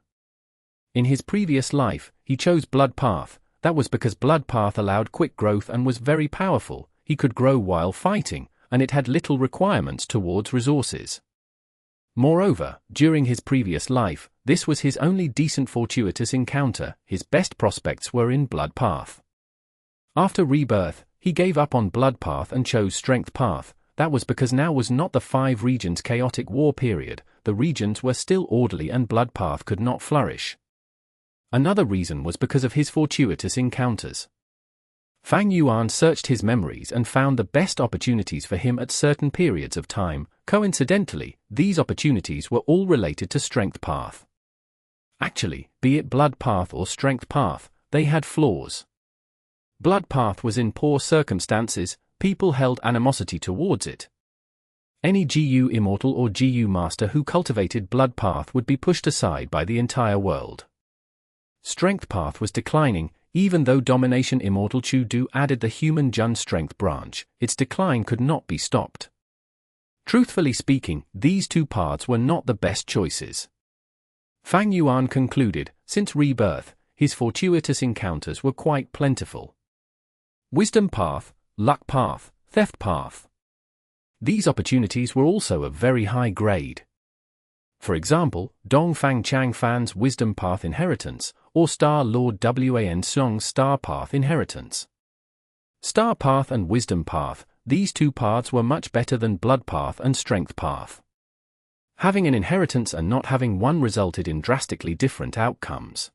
In his previous life, he chose Blood Path. That was because Blood Path allowed quick growth and was very powerful. He could grow while fighting, and it had little requirements towards resources. Moreover, during his previous life, this was his only decent fortuitous encounter. His best prospects were in Blood Path. After rebirth, he gave up on Blood Path and chose Strength Path. That was because now was not the 5 regions chaotic war period. The regions were still orderly and Blood Path could not flourish. Another reason was because of his fortuitous encounters. Fang Yuan searched his memories and found the best opportunities for him at certain periods of time. Coincidentally, these opportunities were all related to Strength Path. Actually, be it Blood Path or Strength Path, they had flaws. Blood Path was in poor circumstances. People held animosity towards it. Any Gu Immortal or Gu Master who cultivated Blood Path would be pushed aside by the entire world. Strength Path was declining. Even though Domination Immortal Chu Du added the Human Jun Strength branch, its decline could not be stopped. Truthfully speaking, these two paths were not the best choices. Fang Yuan concluded, since rebirth, his fortuitous encounters were quite plentiful. Wisdom Path, Luck Path, Theft Path. These opportunities were also of very high grade. For example, Dongfang Chang Fan's Wisdom Path Inheritance, or Star Lord Wan Song's Star Path Inheritance. Star Path and Wisdom Path, these two paths were much better than Blood Path and Strength Path. Having an inheritance and not having one resulted in drastically different outcomes.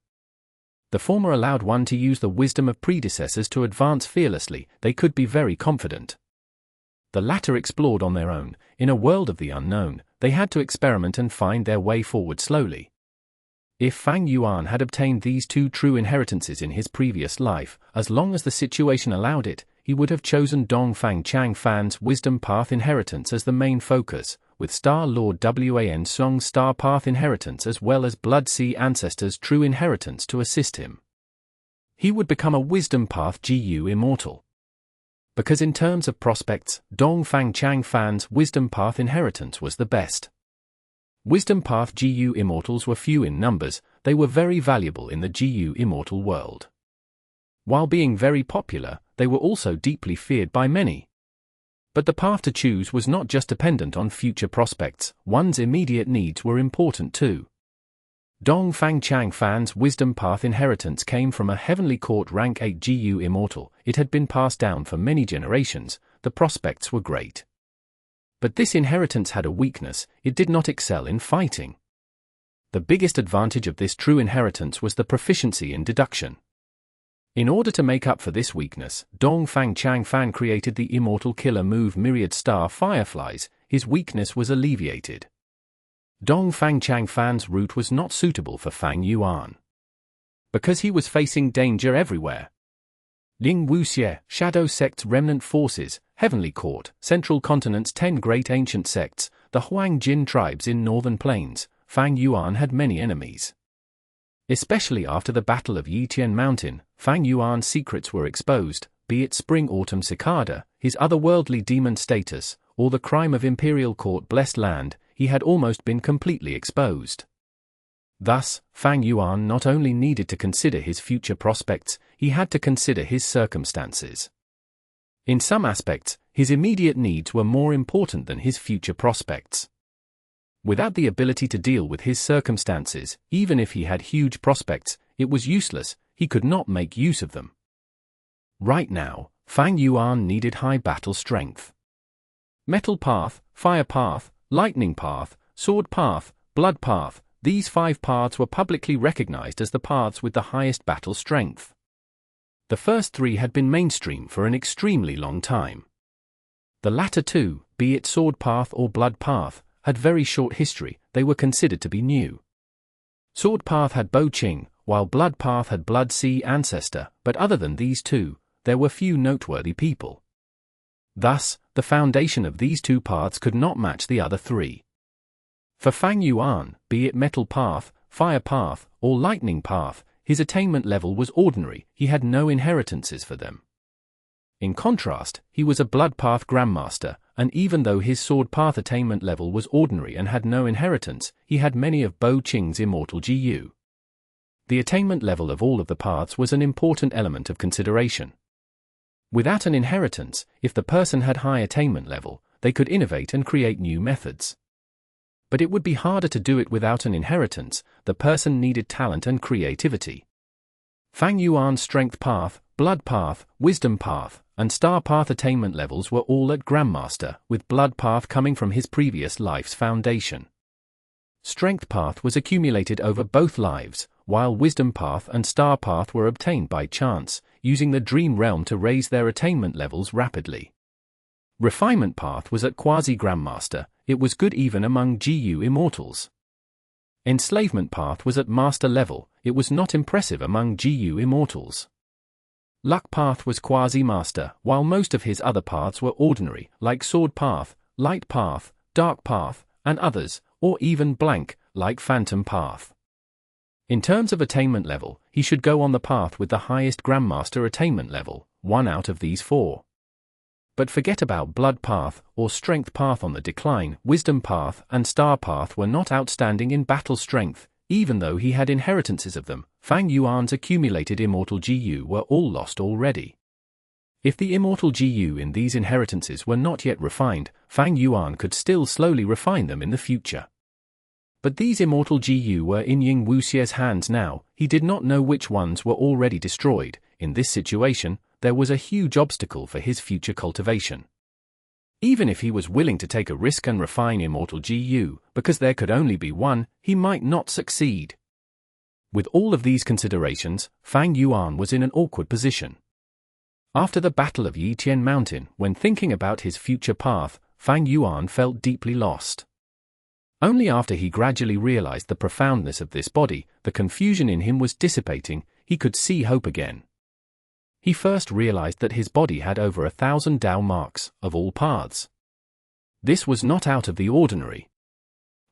The former allowed one to use the wisdom of predecessors to advance fearlessly. They could be very confident. The latter explored on their own. In a world of the unknown, they had to experiment and find their way forward slowly. If Fang Yuan had obtained these two true inheritances in his previous life, as long as the situation allowed it, he would have chosen Dongfang Chang Fan's Wisdom Path Inheritance as the main focus, with Star Lord Wan Song's Star Path Inheritance as well as Blood Sea Ancestors' True Inheritance to assist him. He would become a Wisdom Path Gu Immortal. Because in terms of prospects, Dongfang Chang Fan's Wisdom Path Inheritance was the best. Wisdom Path Gu Immortals were few in numbers. They were very valuable in the Gu Immortal world. While being very popular, they were also deeply feared by many. But the path to choose was not just dependent on future prospects, one's immediate needs were important too. Dongfang Chang Fan's Wisdom Path Inheritance came from a Heavenly Court Rank 8 Gu Immortal. It had been passed down for many generations. The prospects were great. But this inheritance had a weakness: it did not excel in fighting. The biggest advantage of this true inheritance was the proficiency in deduction. In order to make up for this weakness, Dongfang Chang Fan created the immortal killer move Myriad Star Fireflies. His weakness was alleviated. Dongfang Chang Fan's route was not suitable for Fang Yuan. Because he was facing danger everywhere. Ling Wuxie, Shadow Sect's remnant forces, Heavenly Court, Central Continent's 10 great ancient sects, the Huang Jin tribes in northern plains, Fang Yuan had many enemies. Especially after the Battle of Yiqian Mountain, Fang Yuan's secrets were exposed, be it Spring-Autumn Cicada, his otherworldly demon status, or the crime of Imperial Court Blessed Land. He had almost been completely exposed. Thus, Fang Yuan not only needed to consider his future prospects, he had to consider his circumstances. In some aspects, his immediate needs were more important than his future prospects. Without the ability to deal with his circumstances, even if he had huge prospects, it was useless. He could not make use of them. Right now, Fang Yuan needed high battle strength. Metal Path, Fire Path, Lightning Path, Sword Path, Blood Path, these 5 paths were publicly recognized as the paths with the highest battle strength. The first 3 had been mainstream for an extremely long time. The latter 2, be it Sword Path or Blood Path, had very short history. They were considered to be new. Sword Path had Bo Qing, while Blood Path had Blood Sea Ancestor, but other than these 2, there were few noteworthy people. Thus, the foundation of these 2 paths could not match the other 3. For Fang Yuan, be it Metal Path, Fire Path, or Lightning Path, his attainment level was ordinary. He had no inheritances for them. In contrast, he was a blood path Grandmaster, and even though his sword path attainment level was ordinary and had no inheritance, he had many of Bo Qing's immortal Gu. The attainment level of all of the paths was an important element of consideration. Without an inheritance, if the person had high attainment level, they could innovate and create new methods. But it would be harder to do it without an inheritance. The person needed talent and creativity. Fang Yuan's strength path, blood path, wisdom path, and star path attainment levels were all at Grandmaster, with blood path coming from his previous life's foundation. Strength path was accumulated over both lives, while wisdom path and star path were obtained by chance, using the dream realm to raise their attainment levels rapidly. Refinement path was at quasi-Grandmaster. It was good even among Gu Immortals. Enslavement path was at master level. It was not impressive among Gu Immortals. Luck path was quasi-master, while most of his other paths were ordinary, like sword path, light path, dark path, and others, or even blank, like phantom path. In terms of attainment level, he should go on the path with the highest Grandmaster attainment level, one out of these four. But forget about blood path or strength path on the decline. Wisdom path and star path were not outstanding in battle strength, even though he had inheritances of them. Fang Yuan's accumulated immortal Gu were all lost already. If the immortal Gu in these inheritances were not yet refined, Fang Yuan could still slowly refine them in the future. But these immortal Gu were in Ying Wuxie's hands now. He did not know which ones were already destroyed. In this situation, there was a huge obstacle for his future cultivation. Even if he was willing to take a risk and refine immortal Gu, because there could only be one, he might not succeed. With all of these considerations, Fang Yuan was in an awkward position. After the Battle of Yitian Mountain, when thinking about his future path, Fang Yuan felt deeply lost. Only after he gradually realized the profoundness of this body, the confusion in him was dissipating, he could see hope again. He first realized that his body had over 1,000 Dao marks, of all paths. This was not out of the ordinary.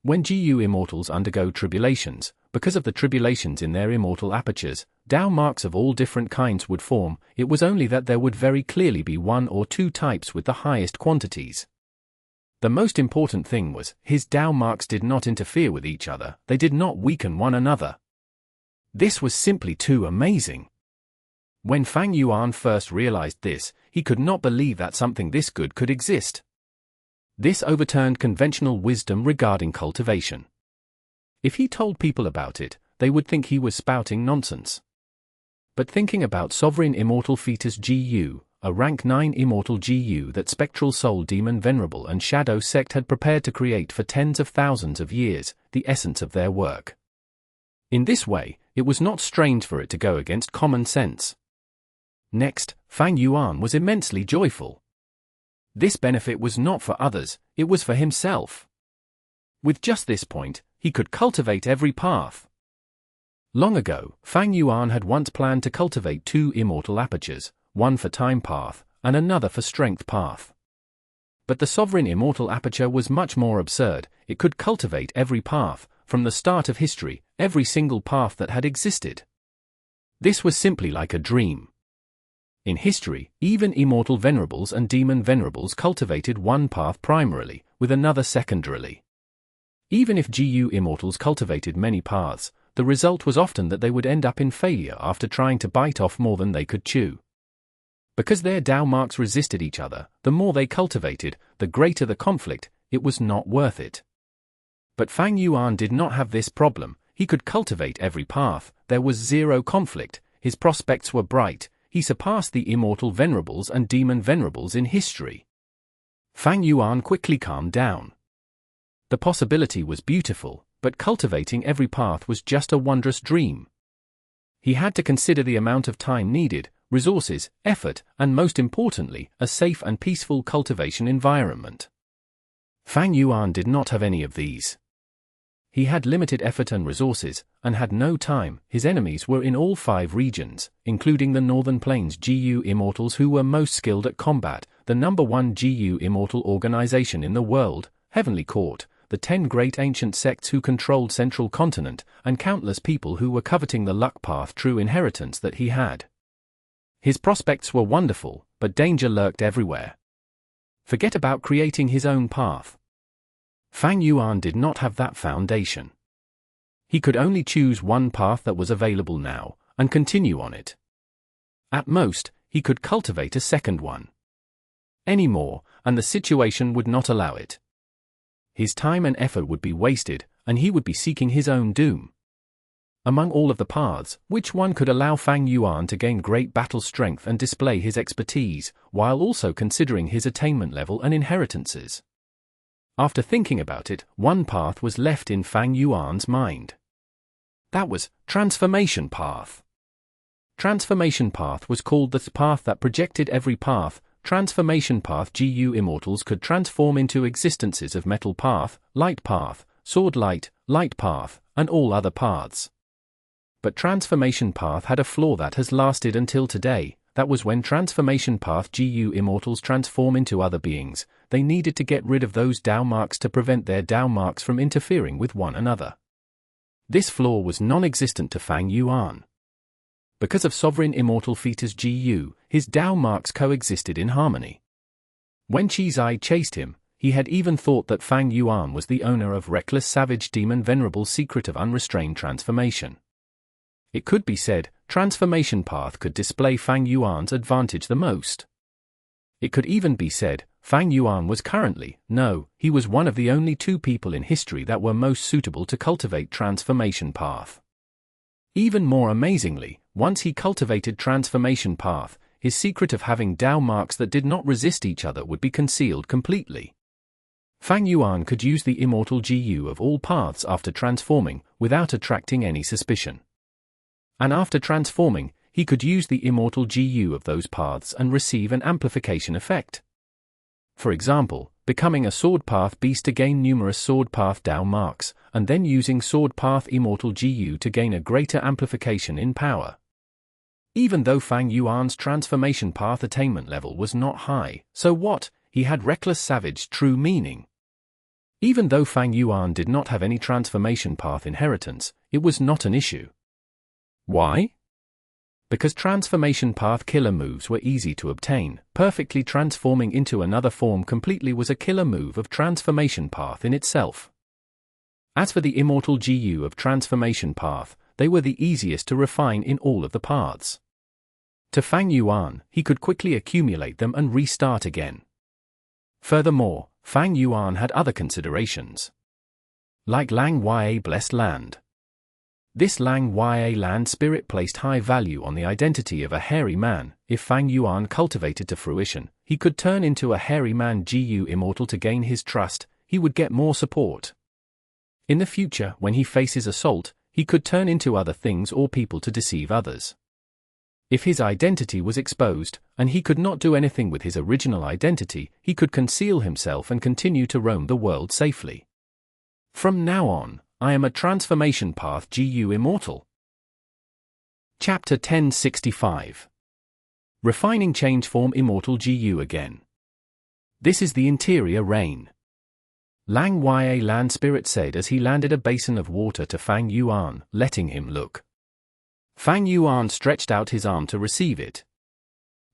When Gu Immortals undergo tribulations, because of the tribulations in their immortal apertures, Dao marks of all different kinds would form. It was only that there would very clearly be one or two types with the highest quantities. The most important thing was, his Dao marks did not interfere with each other, they did not weaken one another. This was simply too amazing. When Fang Yuan first realized this, he could not believe that something this good could exist. This overturned conventional wisdom regarding cultivation. If he told people about it, they would think he was spouting nonsense. But thinking about Sovereign Immortal Fetus Gu, a rank 9 Immortal Gu that Spectral Soul Demon Venerable and Shadow Sect had prepared to create for tens of thousands of years, the essence of their work. In this way, it was not strange for it to go against common sense. Next, Fang Yuan was immensely joyful. This benefit was not for others, it was for himself. With just this point, he could cultivate every path. Long ago, Fang Yuan had once planned to cultivate 2 immortal apertures, one for time path, and another for strength path. But the sovereign immortal aperture was much more absurd. It could cultivate every path, from the start of history, every single path that had existed. This was simply like a dream. In history, even immortal venerables and demon venerables cultivated one path primarily, with another secondarily. Even if Gu Immortals cultivated many paths, the result was often that they would end up in failure after trying to bite off more than they could chew. Because their Dao marks resisted each other, the more they cultivated, the greater the conflict. It was not worth it. But Fang Yuan did not have this problem. He could cultivate every path, there was zero conflict, his prospects were bright. He surpassed the immortal venerables and demon venerables in history. Fang Yuan quickly calmed down. The possibility was beautiful, but cultivating every path was just a wondrous dream. He had to consider the amount of time needed, resources, effort, and most importantly, a safe and peaceful cultivation environment. Fang Yuan did not have any of these. He had limited effort and resources, and had no time. His enemies were in all 5 regions, including the Northern Plains Gu Immortals who were most skilled at combat, the #1 Gu Immortal organization in the world, Heavenly Court, the 10 great ancient sects who controlled Central Continent, and countless people who were coveting the luck path true inheritance that he had. His prospects were wonderful, but danger lurked everywhere. Forget about creating his own path. Fang Yuan did not have that foundation. He could only choose one path that was available now, and continue on it. At most, he could cultivate a second one. Any more, and the situation would not allow it. His time and effort would be wasted, and he would be seeking his own doom. Among all of the paths, which one could allow Fang Yuan to gain great battle strength and display his expertise, while also considering his attainment level and inheritances? After thinking about it, one path was left in Fang Yuan's mind. That was Transformation Path. Transformation Path was called the path that projected every path. Transformation Path. Gu Immortals could transform into existences of Metal Path, Light Path, Sword Light, Light Path, and all other paths. But Transformation Path had a flaw that has lasted until today. That was when Transformation Path Gu Immortals transform into other beings, they needed to get rid of those Dao marks to prevent their Dao marks from interfering with one another. This flaw was non-existent to Fang Yuan. Because of Sovereign Immortal Fetus Gu, his Dao marks coexisted in harmony. When Qizai chased him, he had even thought that Fang Yuan was the owner of Reckless Savage Demon Venerable Secret of Unrestrained Transformation. It could be said, Transformation Path could display Fang Yuan's advantage the most. It could even be said, Fang Yuan was he was one of the only two people in history that were most suitable to cultivate Transformation Path. Even more amazingly, once he cultivated Transformation Path, his secret of having Dao marks that did not resist each other would be concealed completely. Fang Yuan could use the immortal Gu of all paths after transforming, without attracting any suspicion. And after transforming, he could use the immortal Gu of those paths and receive an amplification effect. For example, becoming a Sword Path Beast to gain numerous Sword Path Dao marks, and then using Sword Path Immortal Gu to gain a greater amplification in power. Even though Fang Yuan's Transformation Path attainment level was not high, so what? He had Reckless Savage true meaning. Even though Fang Yuan did not have any Transformation Path inheritance, it was not an issue. Why? Because Transformation Path killer moves were easy to obtain. Perfectly transforming into another form completely was a killer move of Transformation Path in itself. As for the immortal Gu of Transformation Path, they were the easiest to refine in all of the paths. To Fang Yuan, he could quickly accumulate them and restart again. Furthermore, Fang Yuan had other considerations. Like Lang Ya Blessed Land. This Lang Ya land spirit placed high value on the identity of a hairy man. If Fang Yuan cultivated to fruition, he could turn into a hairy man Gu Immortal to gain his trust, he would get more support. In the future, when he faces assault, he could turn into other things or people to deceive others. If his identity was exposed, and he could not do anything with his original identity, he could conceal himself and continue to roam the world safely. From now on, I am a Transformation Path Gu Immortal. Chapter 1065. Refining Change Form Immortal Gu again. This is the interior rain. Lang Ya land spirit said as he landed a basin of water to Fang Yuan, letting him look. Fang Yuan stretched out his arm to receive it.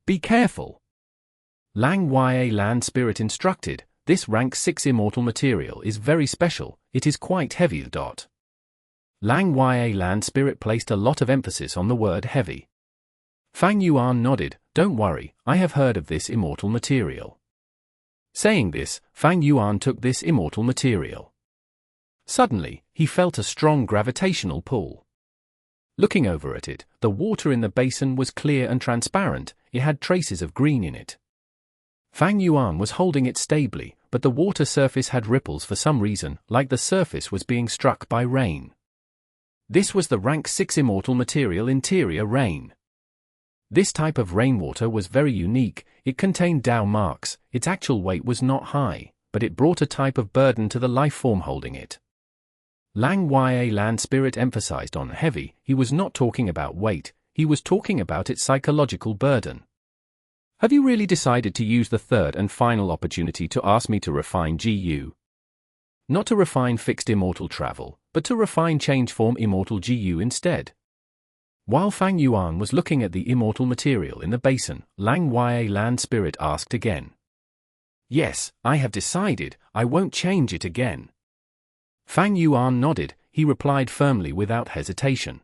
Be careful. Lang Ya land spirit instructed, this rank 6 immortal material is very special, it is quite heavy. Lang Ya land spirit placed a lot of emphasis on the word heavy. Fang Yuan nodded, don't worry, I have heard of this immortal material. Saying this, Fang Yuan took this immortal material. Suddenly, he felt a strong gravitational pull. Looking over at it, the water in the basin was clear and transparent, it had traces of green in it. Fang Yuan was holding it stably, but the water surface had ripples for some reason, like the surface was being struck by rain. This was the rank 6 immortal material interior rain. This type of rainwater was very unique, it contained Dao marks, its actual weight was not high, but it brought a type of burden to the life form holding it. Lang Ya land spirit emphasized on heavy, he was not talking about weight, he was talking about its psychological burden. Have you really decided to use the third and final opportunity to ask me to refine Gu? Not to refine fixed immortal travel, but to refine change form immortal Gu instead. While Fang Yuan was looking at the immortal material in the basin, Lang Ya Land Spirit asked again. Yes, I have decided, I won't change it again. Fang Yuan nodded, he replied firmly without hesitation.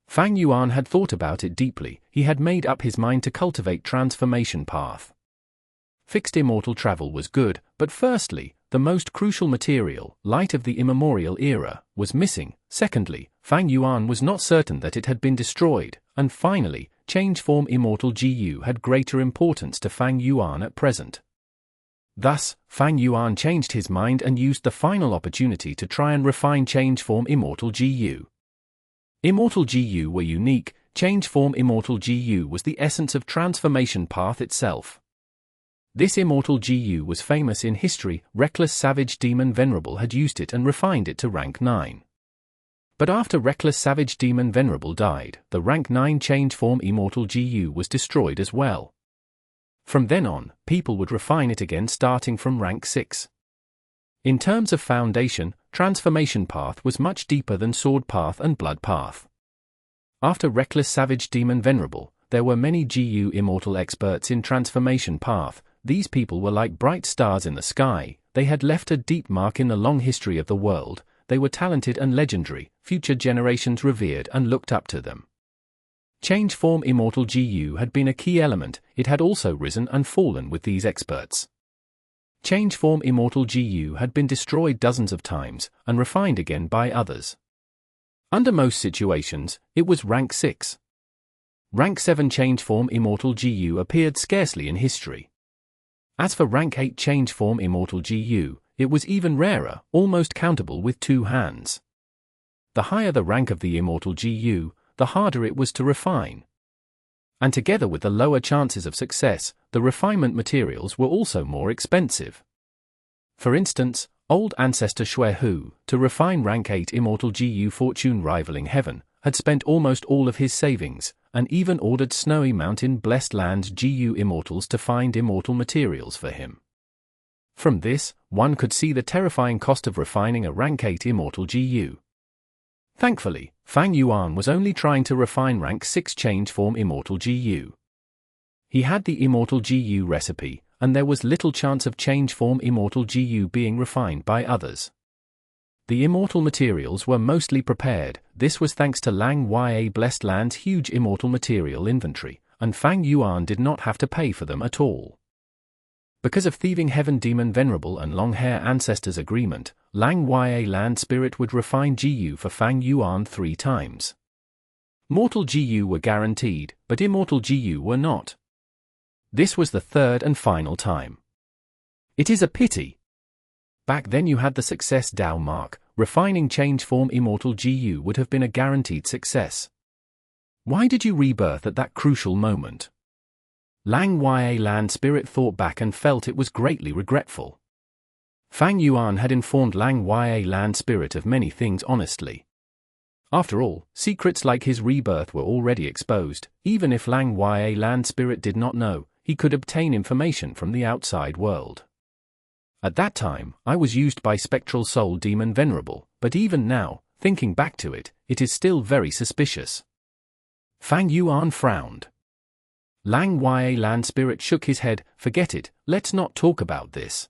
Fang Yuan had thought about it deeply, he had made up his mind to cultivate transformation path. Fixed immortal travel was good, but firstly, the most crucial material, light of the immemorial era, was missing. Secondly, Fang Yuan was not certain that it had been destroyed, and finally, change form immortal Gu had greater importance to Fang Yuan at present. Thus, Fang Yuan changed his mind and used the final opportunity to try and refine change form immortal Gu. Immortal Gu were unique, change form immortal Gu was the essence of transformation path itself. This immortal Gu was famous in history, Reckless Savage Demon Venerable had used it and refined it to rank 9. But after Reckless Savage Demon Venerable died, the rank 9 change form immortal Gu was destroyed as well. From then on, people would refine it again starting from rank 6. In terms of foundation, transformation path was much deeper than sword path and blood path. After Reckless Savage Demon Venerable, there were many Gu immortal experts in transformation path. These people were like bright stars in the sky, they had left a deep mark in the long history of the world, they were talented and legendary, future generations revered and looked up to them. Change form immortal Gu had been a key element, it had also risen and fallen with these experts. Change form immortal Gu had been destroyed dozens of times, and refined again by others. Under most situations, it was rank 6. Rank 7 change form immortal Gu appeared scarcely in history. As for rank 8 change form immortal Gu, it was even rarer, almost countable with 2 hands. The higher the rank of the immortal Gu, the harder it was to refine. And together with the lower chances of success, the refinement materials were also more expensive. For instance, old ancestor Shui Hu, to refine rank 8 immortal Gu fortune rivaling heaven, had spent almost all of his savings, and even ordered Snowy Mountain Blessed Land Gu immortals to find immortal materials for him. From this, one could see the terrifying cost of refining a rank 8 immortal Gu. Thankfully, Fang Yuan was only trying to refine rank 6 change form immortal Gu. He had the immortal Gu recipe, and there was little chance of change form immortal Gu being refined by others. The immortal materials were mostly prepared, this was thanks to Lang Ya Blessed Land's huge immortal material inventory, and Fang Yuan did not have to pay for them at all. Because of Thieving Heaven Demon Venerable and Long Hair Ancestors agreement, Lang Ya Land Spirit would refine Gu for Fang Yuan 3 times. Mortal Gu were guaranteed, but immortal Gu were not. This was the 3rd and final time. It is a pity. Back then you had the success Dao mark, refining change form immortal Gu would have been a guaranteed success. Why did you rebirth at that crucial moment? Lang Ya Land Spirit thought back and felt it was greatly regretful. Fang Yuan had informed Lang Ya Land Spirit of many things honestly. After all, secrets like his rebirth were already exposed, even if Lang Ya Land Spirit did not know, he could obtain information from the outside world. At that time, I was used by Spectral Soul Demon Venerable, but even now, thinking back to it, it is still very suspicious. Fang Yuan frowned. Lang Ya Land Spirit shook his head, forget it, let's not talk about this.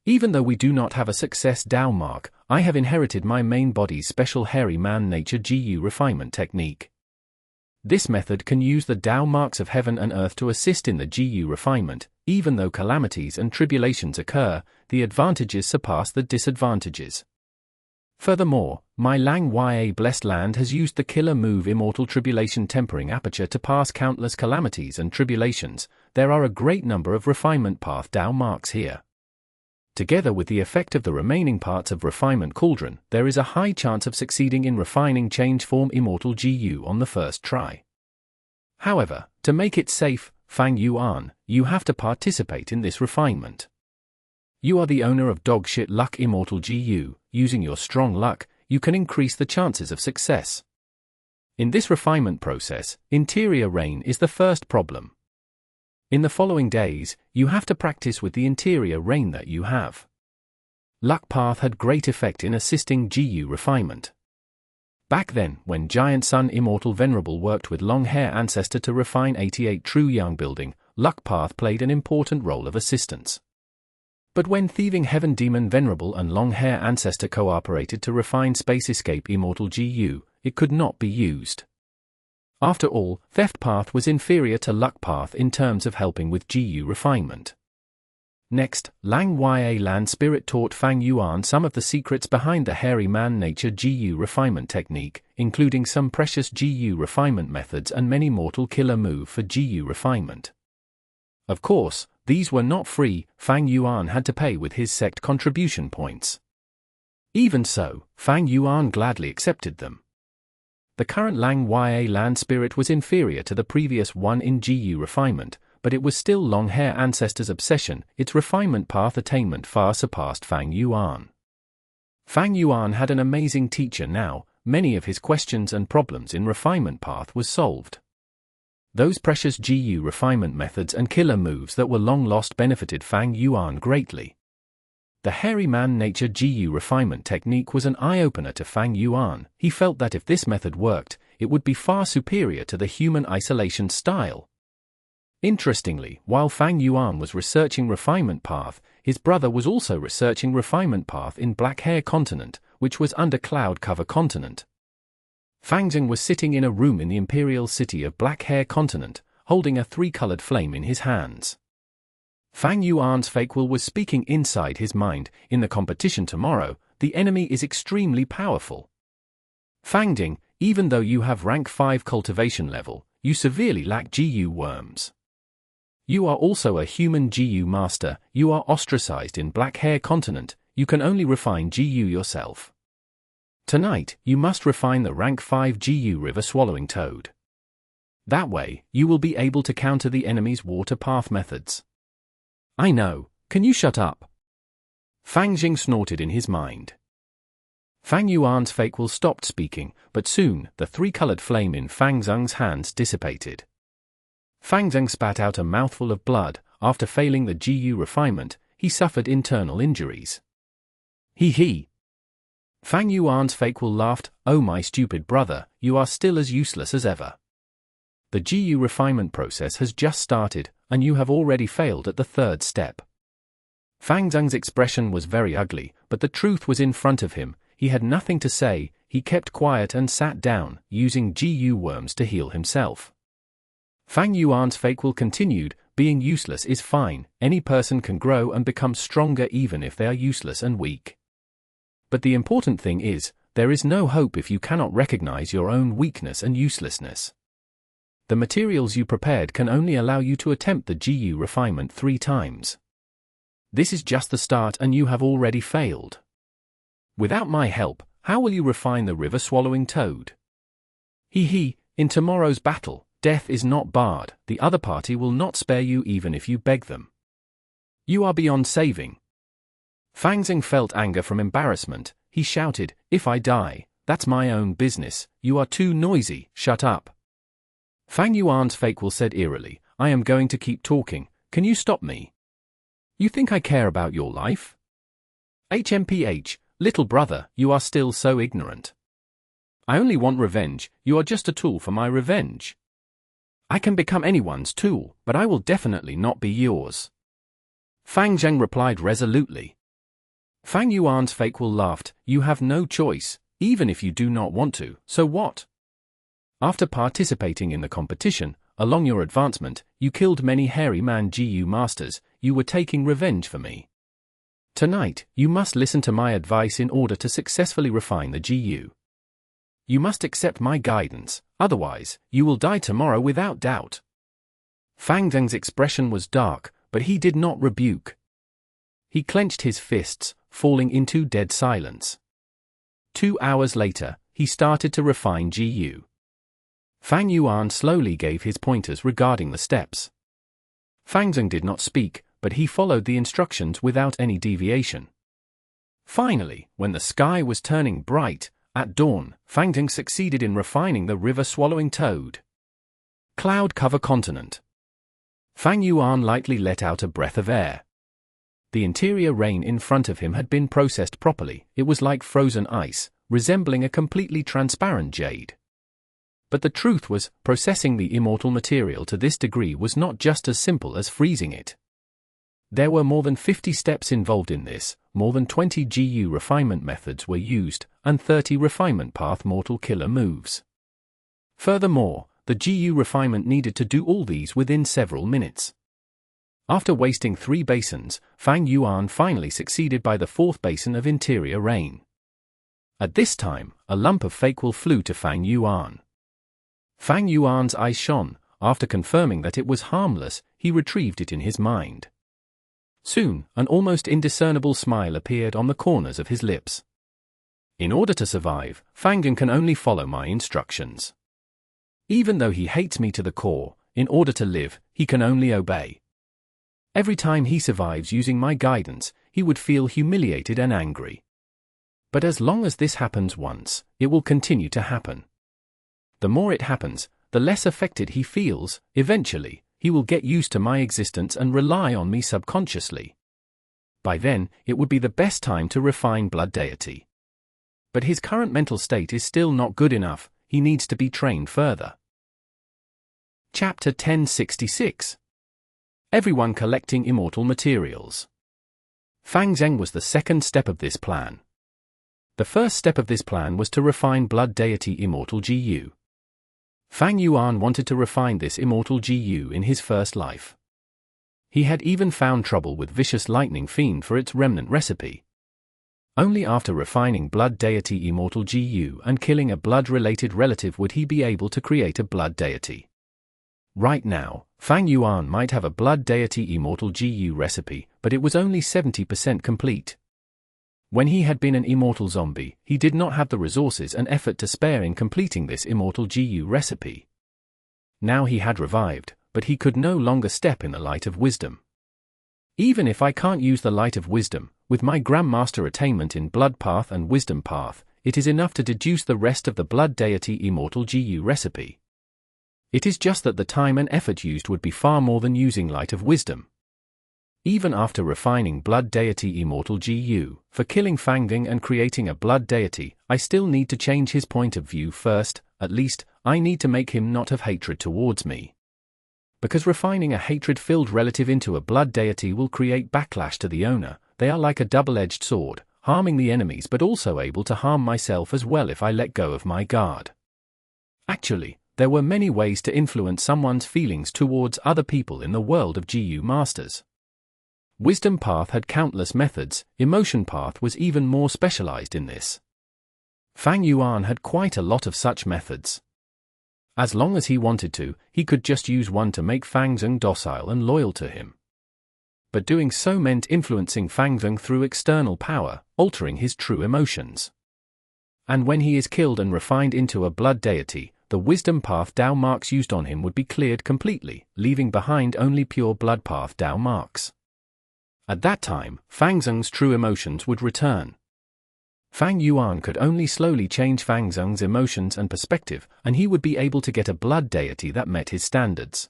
Even though we do not have a success Dao mark, I have inherited my main body's special hairy man nature Gu refinement technique. This method can use the Dao marks of heaven and earth to assist in the Gu refinement. Even though calamities and tribulations occur, the advantages surpass the disadvantages. Furthermore, my Lang Ya Blessed Land has used the killer move Immortal Tribulation Tempering Aperture to pass countless calamities and tribulations. There are a great number of refinement path Dao marks here. Together with the effect of the remaining parts of Refinement Cauldron, there is a high chance of succeeding in refining change form Immortal Gu on the first try. However, to make it safe, Fang Yuan, you have to participate in this refinement. You are the owner of Dogshit Luck Immortal Gu, using your strong luck, you can increase the chances of success. In this refinement process, interior rain is the first problem. In the following days, you have to practice with the interior rain that you have. Luck Path had great effect in assisting Gu refinement. Back then, when giant Sun Immortal Venerable worked with long-hair ancestor to refine 88 true Yang building, Luck Path played an important role of assistance. But when Thieving Heaven Demon Venerable and long-hair ancestor cooperated to refine Space Escape Immortal Gu, it could not be used. After all, Theft Path was inferior to Luck Path in terms of helping with Gu refinement. Next, Lang Ya Land Spirit taught Fang Yuan some of the secrets behind the hairy man nature Gu refinement technique, including some precious Gu refinement methods and many mortal killer move for Gu refinement. Of course, these were not free. Fang Yuan had to pay with his sect contribution points. Even so, Fang Yuan gladly accepted them. The current Lang Ya Land Spirit was inferior to the previous one in Gu refinement, but it was still long-hair ancestor's obsession. Its refinement path attainment far surpassed Fang Yuan. Fang Yuan had an amazing teacher now. Many of his questions and problems in refinement path was solved. Those precious Gu refinement methods and killer moves that were long lost benefited Fang Yuan greatly. The hairy man nature Gu refinement technique was an eye-opener to Fang Yuan. He felt that if this method worked, it would be far superior to the human isolation style. Interestingly, while Fang Yuan was researching refinement path, his brother was also researching refinement path in Black Hair Continent, which was under Cloud Cover Continent. Fang Zheng was sitting in a room in the imperial city of Black Hair Continent, holding a three-colored flame in his hands. Fang Yuan's fake will was speaking inside his mind. In the competition tomorrow, the enemy is extremely powerful. Fang Zheng, even though you have rank 5 cultivation level, you severely lack Gu worms. You are also a human Gu master. You are ostracized in Black Hair Continent. You can only refine Gu yourself. Tonight, you must refine the rank 5 Gu river swallowing toad. That way, you will be able to counter the enemy's water path methods. I know, can you shut up? Fang Zheng snorted in his mind. Fang Yuan's fake will stopped speaking, but soon, the three-colored flame in Fang Zheng's hands dissipated. Fang Zheng spat out a mouthful of blood. After failing the Gu refinement, he suffered internal injuries. He. Fang Yuan's fake will laughed. Oh my stupid brother, you are still as useless as ever. The Gu refinement process has just started, and you have already failed at the third step. Fang Zheng's expression was very ugly, but the truth was in front of him. He had nothing to say. He kept quiet and sat down, using Gu worms to heal himself. Fang Yuan's fake will continued. Being useless is fine. Any person can grow and become stronger even if they are useless and weak. But the important thing is, there is no hope if you cannot recognize your own weakness and uselessness. The materials you prepared can only allow you to attempt the Gu refinement 3 times. This is just the start and you have already failed. Without my help, how will you refine the river-swallowing toad? In tomorrow's battle, death is not barred. The other party will not spare you even if you beg them. You are beyond saving. Fang Zheng felt anger from embarrassment. He shouted, if I die, that's my own business. You are too noisy, shut up. Fang Yuan's fake will said eerily, I am going to keep talking. Can you stop me? You think I care about your life? HMPH, little brother, you are still so ignorant. I only want revenge. You are just a tool for my revenge. I can become anyone's tool, but I will definitely not be yours. Fang Zheng replied resolutely. Fang Yuan's fake will laughed, you have no choice, even if you do not want to, so what? After participating in the competition, along your advancement, you killed many hairy man Gu masters. You were taking revenge for me. Tonight, you must listen to my advice in order to successfully refine the Gu. You must accept my guidance, otherwise, you will die tomorrow without doubt. Fang Zheng's expression was dark, but he did not rebuke. He clenched his fists, falling into dead silence. 2 hours later, he started to refine Gu. Fang Yuan slowly gave his pointers regarding the steps. Fang Zheng did not speak, but he followed the instructions without any deviation. Finally, when the sky was turning bright, at dawn, Fang Zheng succeeded in refining the river-swallowing toad. Cloud Cover Continent. Fang Yuan lightly let out a breath of air. The interior rain in front of him had been processed properly. It was like frozen ice. resembling a completely transparent jade. But the truth was, processing the immortal material to this degree was not just as simple as freezing it. There were more than 50 steps involved in this, more than 20 GU refinement methods were used, and 30 refinement path mortal killer moves. Furthermore, the GU refinement needed to do all these within several minutes. After wasting 3 basins, Fang Yuan finally succeeded by the 4th basin of interior rain. At this time, a lump of fake will flew to Fang Yuan. Fang Yuan's eyes shone. After confirming that it was harmless, he retrieved it in his mind. Soon, an almost indiscernible smile appeared on the corners of his lips. In order to survive, Fang can only follow my instructions. Even though he hates me to the core, in order to live, he can only obey. Every time he survives using my guidance, he would feel humiliated and angry. But as long as this happens once, it will continue to happen. The more it happens, the less affected he feels. Eventually, he will get used to my existence and rely on me subconsciously. By then, it would be the best time to refine Blood Deity. But his current mental state is still not good enough. He needs to be trained further. Chapter 1066. Everyone collecting immortal materials. Fang Zheng was the second step of this plan. The first step of this plan was to refine Blood Deity Immortal GU. Fang Yuan wanted to refine this Immortal GU in his first life. He had even found trouble with Vicious Lightning Fiend for its remnant recipe. Only after refining Blood Deity Immortal GU and killing a blood-related relative would he be able to create a Blood Deity. Right now, Fang Yuan might have a Blood Deity Immortal GU recipe, but it was only 70% complete. When he had been an immortal zombie, he did not have the resources and effort to spare in completing this immortal GU recipe. Now he had revived, but he could no longer step in the light of wisdom. Even if I can't use the light of wisdom, with my Grandmaster attainment in Blood Path and Wisdom Path, it is enough to deduce the rest of the Blood Deity Immortal GU recipe. It is just that the time and effort used would be far more than using Light of Wisdom. Even after refining Blood Deity Immortal GU, for killing Fang Zheng and creating a Blood Deity, I still need to change his point of view first. At least, I need to make him not have hatred towards me. Because refining a hatred-filled relative into a Blood Deity will create backlash to the owner. They are like a double-edged sword, harming the enemies but also able to harm myself as well if I let go of my guard. Actually, there were many ways to influence someone's feelings towards other people in the world of GU Masters. Wisdom Path had countless methods. Emotion Path was even more specialized in this. Fang Yuan had quite a lot of such methods. As long as he wanted to, he could just use one to make Fang Zheng docile and loyal to him. But doing so meant influencing Fang Zheng through external power, altering his true emotions. And when he is killed and refined into a Blood Deity, the Wisdom Path Dao marks used on him would be cleared completely, leaving behind only pure Blood Path Dao marks. At that time, Fang Zheng's true emotions would return. Fang Yuan could only slowly change Fang Zheng's emotions and perspective, and he would be able to get a Blood Deity that met his standards.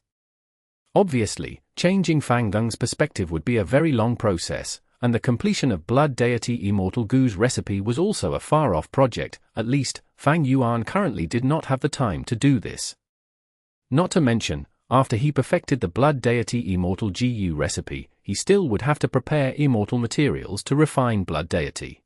Obviously, changing Fang Zheng's perspective would be a very long process, and the completion of Blood Deity Immortal Gu's recipe was also a far-off project. At least, Fang Yuan currently did not have the time to do this. Not to mention, after he perfected the Blood Deity Immortal GU recipe, he still would have to prepare immortal materials to refine Blood Deity.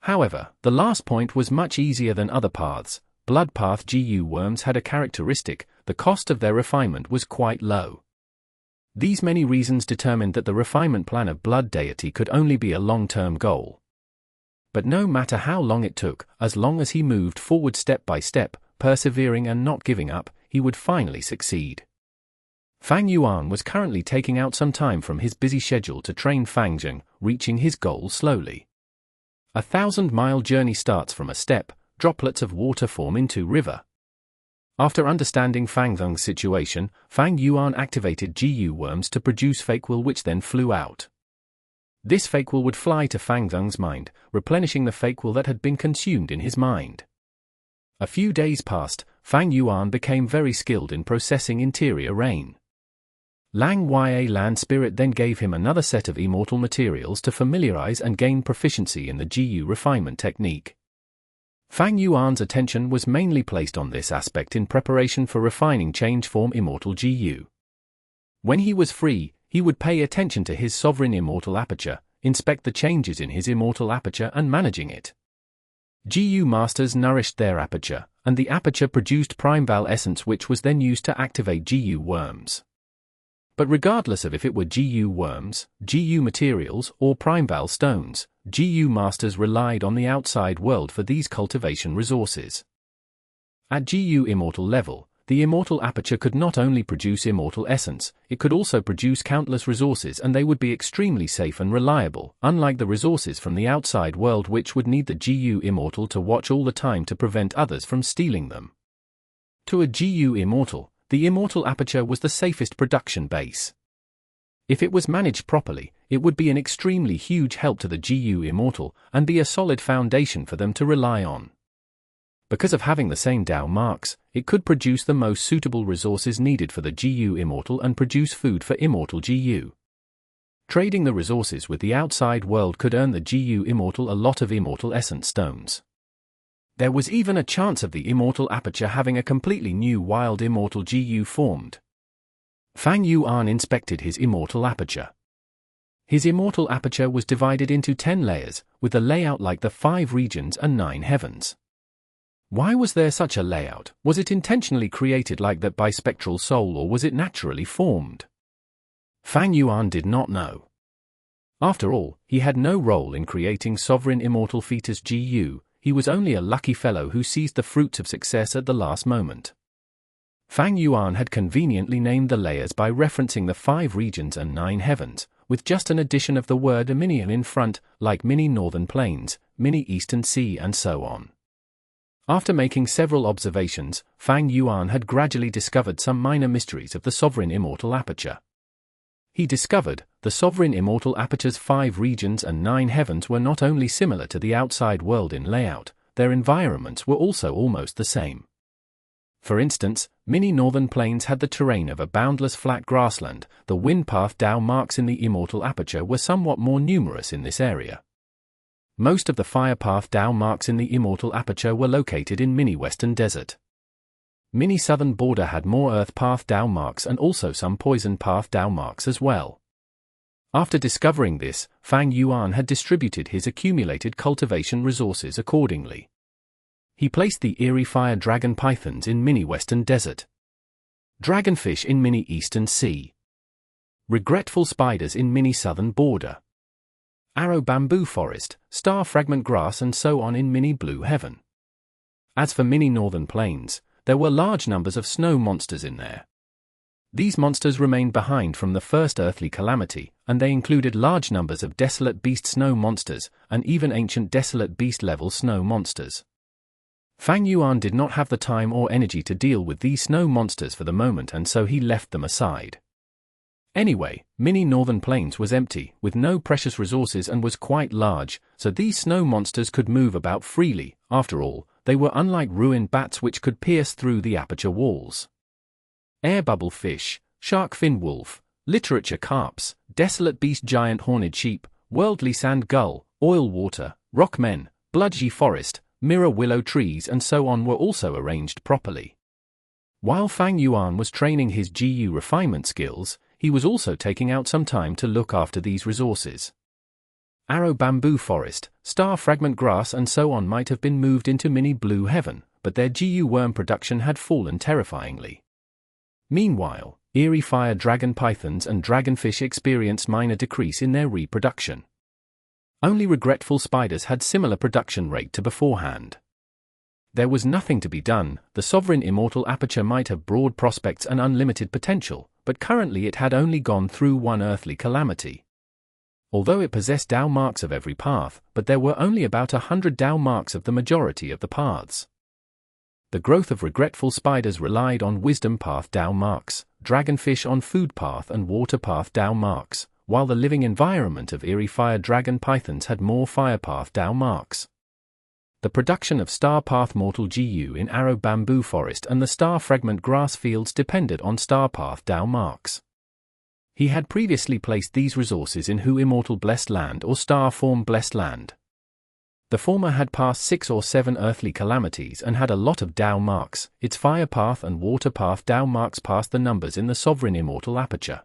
However, the last point was much easier than other paths. Blood Path GU worms had a characteristic: the cost of their refinement was quite low. These many reasons determined that the refinement plan of Blood Deity could only be a long-term goal. But no matter how long it took, as long as he moved forward step by step, persevering and not giving up, he would finally succeed. Fang Yuan was currently taking out some time from his busy schedule to train Fang Zheng, reaching his goal slowly. 1,000-mile journey starts from a step. Droplets of water form into river. After understanding Fang Zheng's situation, Fang Yuan activated GU worms to produce fake will, which then flew out. This fake will would fly to Fang Zheng's mind, replenishing the fake will that had been consumed in his mind. A few days passed. Fang Yuan became very skilled in processing interior rain. Lang Ya Land Spirit then gave him another set of immortal materials to familiarize and gain proficiency in the GU refinement technique. Fang Yuan's attention was mainly placed on this aspect in preparation for refining change-form immortal Gu. When he was free, he would pay attention to his sovereign immortal aperture, inspect the changes in his immortal aperture and managing it. Gu masters nourished their aperture, and the aperture produced primeval essence which was then used to activate Gu worms. But regardless of if it were Gu worms, Gu materials, or primeval stones, Gu masters relied on the outside world for these cultivation resources. At Gu immortal level, the immortal aperture could not only produce immortal essence, it could also produce countless resources, and they would be extremely safe and reliable, unlike the resources from the outside world which would need the Gu immortal to watch all the time to prevent others from stealing them. To a Gu immortal, the immortal aperture was the safest production base. If it was managed properly, it would be an extremely huge help to the Gu immortal, and be a solid foundation for them to rely on. Because of having the same Dao marks, it could produce the most suitable resources needed for the Gu immortal and produce food for immortal Gu. Trading the resources with the outside world could earn the Gu immortal a lot of immortal essence stones. There was even a chance of the immortal aperture having a completely new wild immortal Gu formed. Fang Yuan inspected his immortal aperture. His immortal aperture was divided into 10 layers, with a layout like the 5 regions and 9 heavens. Why was there such a layout? Was it intentionally created like that by spectral soul, or was it naturally formed? Fang Yuan did not know. After all, he had no role in creating sovereign immortal fetus Gu. He was only a lucky fellow who seized the fruits of success at the last moment. Fang Yuan had conveniently named the layers by referencing the 5 regions and 9 heavens, with just an addition of the word Omnial in front, like mini northern plains, mini eastern sea and so on. After making several observations, Fang Yuan had gradually discovered some minor mysteries of the sovereign immortal aperture. He discovered, the sovereign immortal aperture's 5 regions and 9 heavens were not only similar to the outside world in layout, their environments were also almost the same. For instance, mini northern plains had the terrain of a boundless flat grassland. The wind path Dao marks in the immortal aperture were somewhat more numerous in this area. Most of the fire path Dao marks in the immortal aperture were located in mini western desert. Mini southern border had more earth path Dao marks and also some poison path Dao marks as well. After discovering this, Fang Yuan had distributed his accumulated cultivation resources accordingly. He placed the eerie fire dragon pythons in mini western desert, dragonfish in mini eastern sea, regretful spiders in mini southern border, arrow bamboo forest, star fragment grass and so on in mini blue heaven. As for mini northern plains, there were large numbers of snow monsters in there. These monsters remained behind from the first earthly calamity, and they included large numbers of desolate beast snow monsters, and even ancient desolate beast level snow monsters. Fang Yuan did not have the time or energy to deal with these snow monsters for the moment, and so he left them aside. Anyway, mini northern plains was empty, with no precious resources, and was quite large, so these snow monsters could move about freely. After all, they were unlike ruined bats which could pierce through the aperture walls. Air bubble fish, shark fin wolf, literature carps, desolate beast giant horned sheep, worldly sand gull, oil water, rock men, bludgy forest, mirror willow trees and so on were also arranged properly. While Fang Yuan was training his Gu refinement skills, he was also taking out some time to look after these resources. Arrow bamboo forest, star fragment grass and so on might have been moved into mini blue heaven, but their Gu worm production had fallen terrifyingly. Meanwhile, eerie fire dragon pythons and dragonfish experienced minor decrease in their reproduction. Only regretful spiders had similar production rate to beforehand. There was nothing to be done. The sovereign immortal aperture might have broad prospects and unlimited potential, but currently it had only gone through one earthly calamity. Although it possessed Dao marks of every path, but there were only about 100 Dao marks of the majority of the paths. The growth of regretful spiders relied on wisdom path Dao marks, dragonfish on food path and water path Dao marks, while the living environment of eerie fire dragon pythons had more fire path Dao marks. The production of star path mortal Gu in arrow bamboo forest and the star fragment grass fields depended on star path Dao marks. He had previously placed these resources in Hu Immortal Blessed Land or Star Form Blessed Land. The former had passed 6 or 7 earthly calamities and had a lot of Dao marks. Its fire path and water path Dao marks passed the numbers in the sovereign immortal aperture.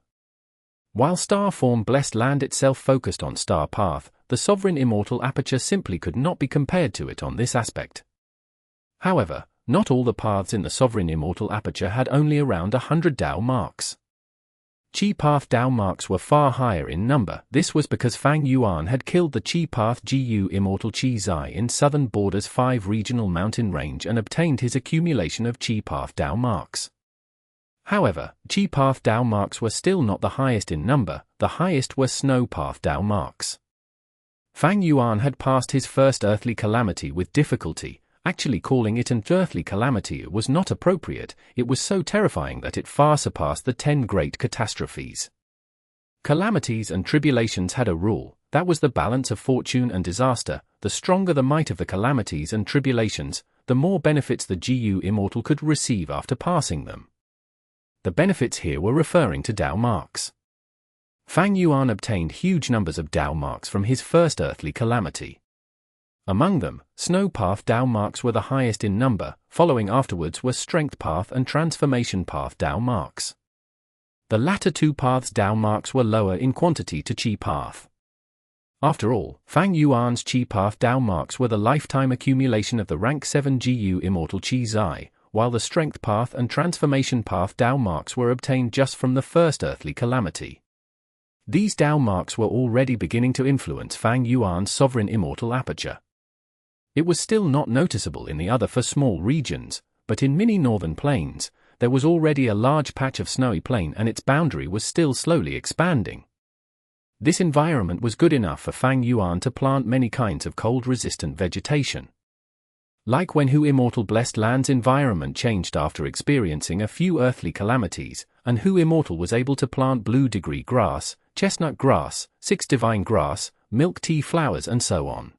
While star form blessed land itself focused on star path, the sovereign immortal aperture simply could not be compared to it on this aspect. However, not all the paths in the sovereign immortal aperture had only around 100 Dao marks. Qi path Dao marks were far higher in number. This was because Fang Yuan had killed the Qi path Gu Immortal Qi Zai in southern borders 5 regional mountain range and obtained his accumulation of Qi path Dao marks. However, Qi path Dao marks were still not the highest in number. The highest were snow path Dao marks. Fang Yuan had passed his first earthly calamity with difficulty. Actually calling it an earthly calamity was not appropriate. It was so terrifying that it far surpassed the 10 great catastrophes. Calamities and tribulations had a rule. That was the balance of fortune and disaster. The stronger the might of the calamities and tribulations, the more benefits the Gu Immortal could receive after passing them. The benefits here were referring to Dao marks. Fang Yuan obtained huge numbers of Dao marks from his first earthly calamity. Among them, snow path Dao marks were the highest in number. Following afterwards were strength path and transformation path Dao marks. The latter 2 paths Dao marks were lower in quantity to Qi path. After all, Fang Yuan's Qi path Dao marks were the lifetime accumulation of the rank 7 Gu Immortal Qi Zai, while the strength path and transformation path Dao marks were obtained just from the first earthly calamity. These Dao marks were already beginning to influence Fang Yuan's sovereign immortal aperture. It was still not noticeable in the other 4 small regions, but in many northern plains, there was already a large patch of snowy plain and its boundary was still slowly expanding. This environment was good enough for Fang Yuan to plant many kinds of cold-resistant vegetation. Like when Gu Immortal blessed land's environment changed after experiencing a few earthly calamities, and Gu Immortal was able to plant blue degree grass, chestnut grass, 6 divine grass, milk tea flowers and so on.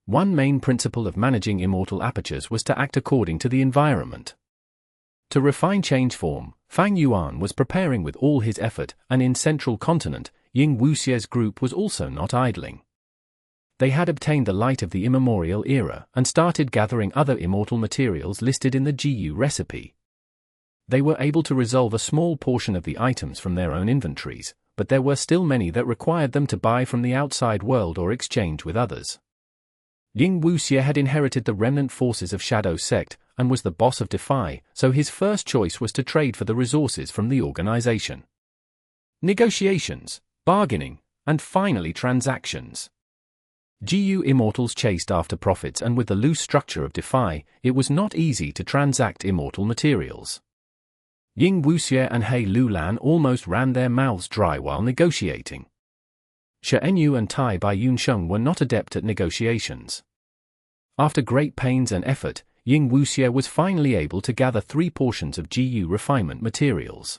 One main principle of managing immortal apertures was to act according to the environment. To refine change form, Fang Yuan was preparing with all his effort, and in central continent, Ying Wuxie's group was also not idling. They had obtained the light of the immemorial era and started gathering other immortal materials listed in the Gu recipe. They were able to resolve a small portion of the items from their own inventories, but there were still many that required them to buy from the outside world or exchange with others. Ying Wuxie had inherited the remnant forces of Shadow Sect and was the boss of Defy, so his first choice was to trade for the resources from the organization. Negotiations, bargaining, and finally transactions. Gu Immortals chased after profits, and with the loose structure of Defy, it was not easy to transact immortal materials. Ying Wuxie and He Lulan almost ran their mouths dry while negotiating. Shenyu and Tai Yunsheng were not adept at negotiations. After great pains and effort, Ying Wuxie was finally able to gather 3 portions of Gu refinement materials.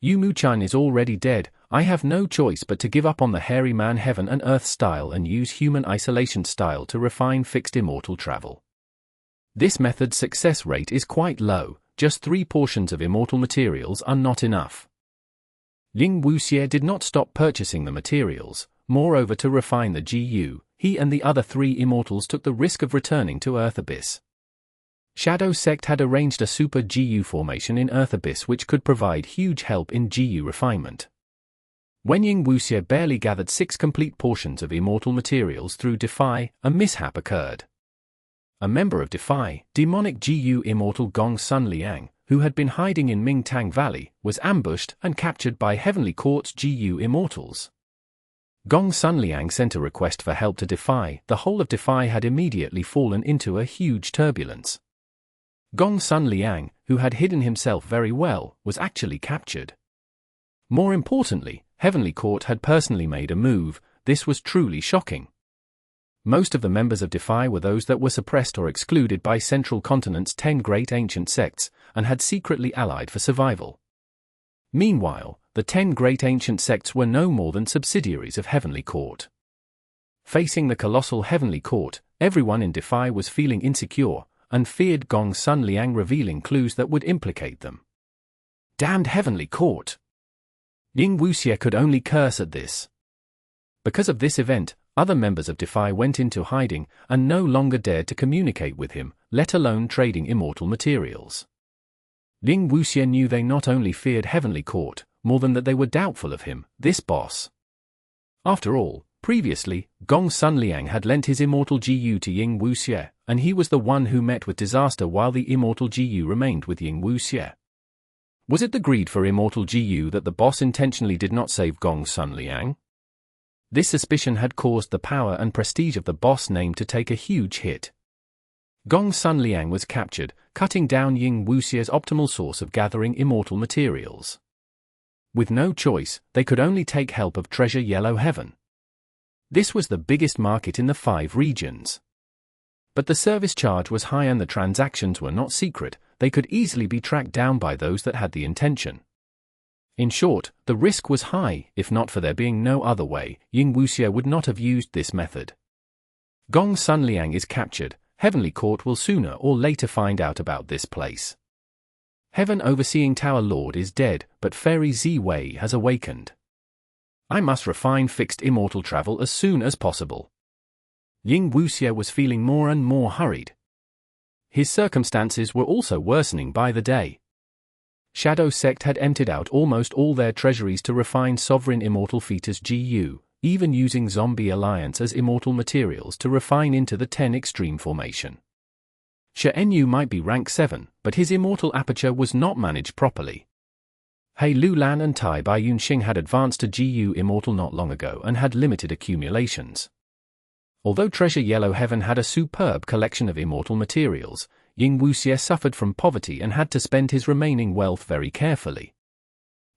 Yu Muchan is already dead. I have no choice but to give up on the hairy man heaven and earth style and use human isolation style to refine fixed immortal travel. This method's success rate is quite low. Just 3 portions of immortal materials are not enough. Ying Wuxie did not stop purchasing the materials. Moreover, to refine the Gu, he and the other 3 immortals took the risk of returning to Earth Abyss. Shadow Sect had arranged a super Gu formation in Earth Abyss which could provide huge help in Gu refinement. When Ying Wuxie barely gathered 6 complete portions of immortal materials through Defy, a mishap occurred. A member of Defy, demonic Gu Immortal Gong Sun Liang, who had been hiding in Mingtang Valley, was ambushed and captured by Heavenly Court's Gu Immortals. Gong Sun Liang sent a request for help to Defy. The whole of Defy had immediately fallen into a huge turbulence. Gong Sun Liang, who had hidden himself very well, was actually captured. More importantly, Heavenly Court had personally made a move. This was truly shocking. Most of the members of Defy were those that were suppressed or excluded by Central Continent's 10 great ancient sects, and had secretly allied for survival. Meanwhile, the 10 great ancient sects were no more than subsidiaries of Heavenly Court. Facing the colossal Heavenly Court, everyone in Defy was feeling insecure, and feared Gong Sun Liang revealing clues that would implicate them. Damned Heavenly Court! Ying Wuxie could only curse at this. Because of this event, other members of Defy went into hiding and no longer dared to communicate with him, let alone trading immortal materials. Ying Wuxie knew they not only feared Heavenly Court, more than that they were doubtful of him, this boss. After all, previously, Gong Sunliang had lent his immortal Gu to Ying Wuxie, and he was the one who met with disaster while the immortal Gu remained with Ying Wuxie. Was it the greed for immortal Gu that the boss intentionally did not save Gong Sunliang? This suspicion had caused the power and prestige of the boss name to take a huge hit. Gong Sunliang was captured, cutting down Ying Wuxie's optimal source of gathering immortal materials. With no choice, they could only take help of Treasure Yellow Heaven. This was the biggest market in the 5 regions. But the service charge was high and the transactions were not secret, they could easily be tracked down by those that had the intention. In short, the risk was high. If not for there being no other way, Ying Wuxie would not have used this method. Gong Sunliang is captured, Heavenly Court will sooner or later find out about this place. Heaven Overseeing Tower Lord is dead, but Fairy Zi Wei has awakened. I must refine fixed immortal travel as soon as possible. Ying Wuxie was feeling more and more hurried. His circumstances were also worsening by the day. Shadow Sect had emptied out almost all their treasuries to refine sovereign immortal fetus Gu, even using Zombie Alliance as immortal materials to refine into the 10 extreme formation. Shen might be rank 7, but his immortal aperture was not managed properly. He Lulan and Tai Yunxing had advanced to Gu Immortal not long ago and had limited accumulations. Although Treasure Yellow Heaven had a superb collection of immortal materials, Ying Wuxie suffered from poverty and had to spend his remaining wealth very carefully.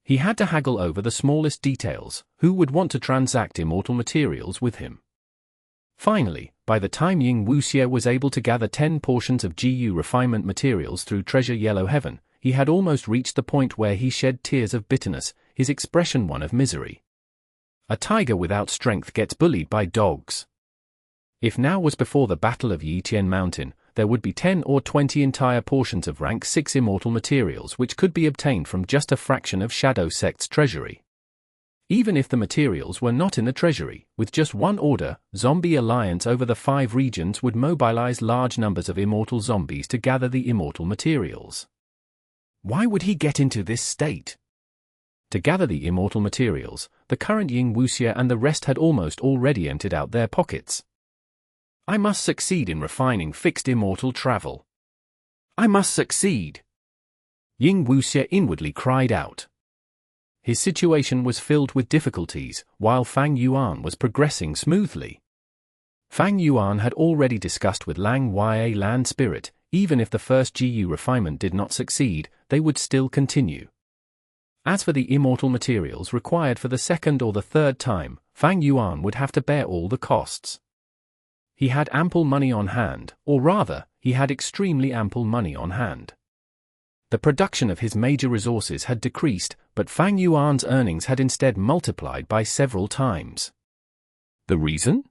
He had to haggle over the smallest details, who would want to transact immortal materials with him. Finally, by the time Ying Wuxie was able to gather 10 portions of Gu refinement materials through Treasure Yellow Heaven, he had almost reached the point where he shed tears of bitterness, his expression one of misery. A tiger without strength gets bullied by dogs. If now was before the Battle of Yitian Mountain, there would be 10 or 20 entire portions of rank 6 immortal materials which could be obtained from just a fraction of Shadow Sect's treasury. Even if the materials were not in the treasury, with just one order, Zombie Alliance over the 5 regions would mobilize large numbers of immortal zombies to gather the immortal materials. Why would he get into this state? To gather the immortal materials, the current Ying Wuxie and the rest had almost already emptied out their pockets. I must succeed in refining fixed immortal travel. I must succeed. Ying Wuxie inwardly cried out. His situation was filled with difficulties, while Fang Yuan was progressing smoothly. Fang Yuan had already discussed with Lang Ya Land Spirit, even if the first Gu refinement did not succeed, they would still continue. As for the immortal materials required for the second or the third time, Fang Yuan would have to bear all the costs. He had ample money on hand, or rather, he had extremely ample money on hand. The production of his major resources had decreased, but Fang Yuan's earnings had instead multiplied by several times. The reason?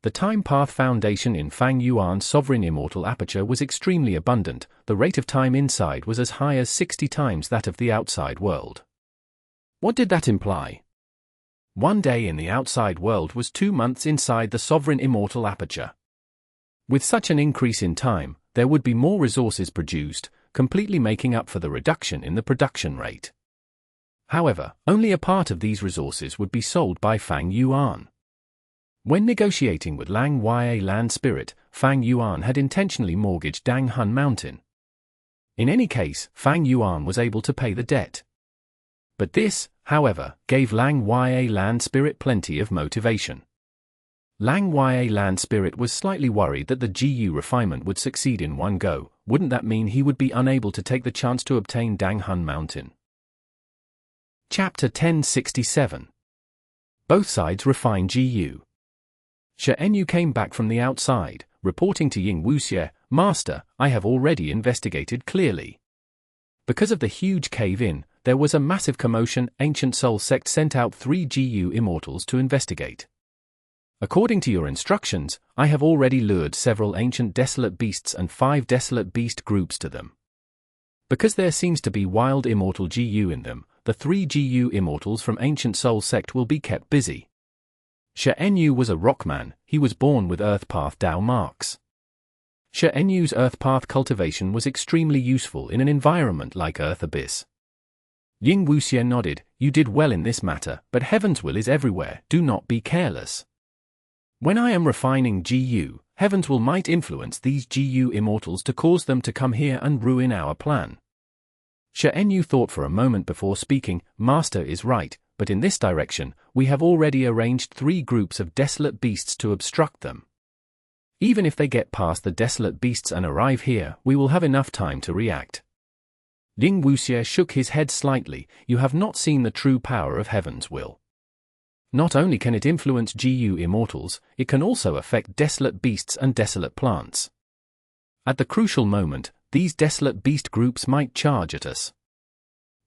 The Time Path Foundation in Fang Yuan's sovereign immortal aperture was extremely abundant. The rate of time inside was as high as 60 times that of the outside world. What did that imply? One day in the outside world was 2 months inside the sovereign immortal aperture. With such an increase in time, there would be more resources produced, completely making up for the reduction in the production rate. However, only a part of these resources would be sold by Fang Yuan. When negotiating with Lang Ya Land Spirit, Fang Yuan had intentionally mortgaged Dang Hun Mountain. In any case, Fang Yuan was able to pay the debt. But this, however, gave Lang Ya Land Spirit plenty of motivation. Lang Ya Land Spirit was slightly worried that the Gu refinement would succeed in one go. Wouldn't that mean he would be unable to take the chance to obtain Dang Hun Mountain? Chapter 1067. Both sides refine Gu. Shen came back from the outside, reporting to Ying Wuxie, Master, I have already investigated clearly. Because of the huge cave-in, there was a massive commotion. Ancient Soul Sect sent out 3 Gu Immortals to investigate. According to your instructions, I have already lured several ancient desolate beasts and 5 desolate beast groups to them. Because there seems to be wild immortal Gu in them, the 3 Gu Immortals from Ancient Soul Sect will be kept busy. Enyu was a rockman. He was born with Earth Path Dao marks. Enyu's Earth Path cultivation was extremely useful in an environment like Earth Abyss. Ying Wuxie nodded. You did well in this matter, but Heaven's will is everywhere. Do not be careless. When I am refining Gu, Heaven's will might influence these Gu Immortals to cause them to come here and ruin our plan. Enyu thought for a moment before speaking. Master is right, but in this direction, we have already arranged 3 groups of desolate beasts to obstruct them. Even if they get past the desolate beasts and arrive here, we will have enough time to react. Ying Wuxie shook his head slightly. You have not seen the true power of Heaven's will. Not only can it influence Gu Immortals, it can also affect desolate beasts and desolate plants. At the crucial moment, these desolate beast groups might charge at us.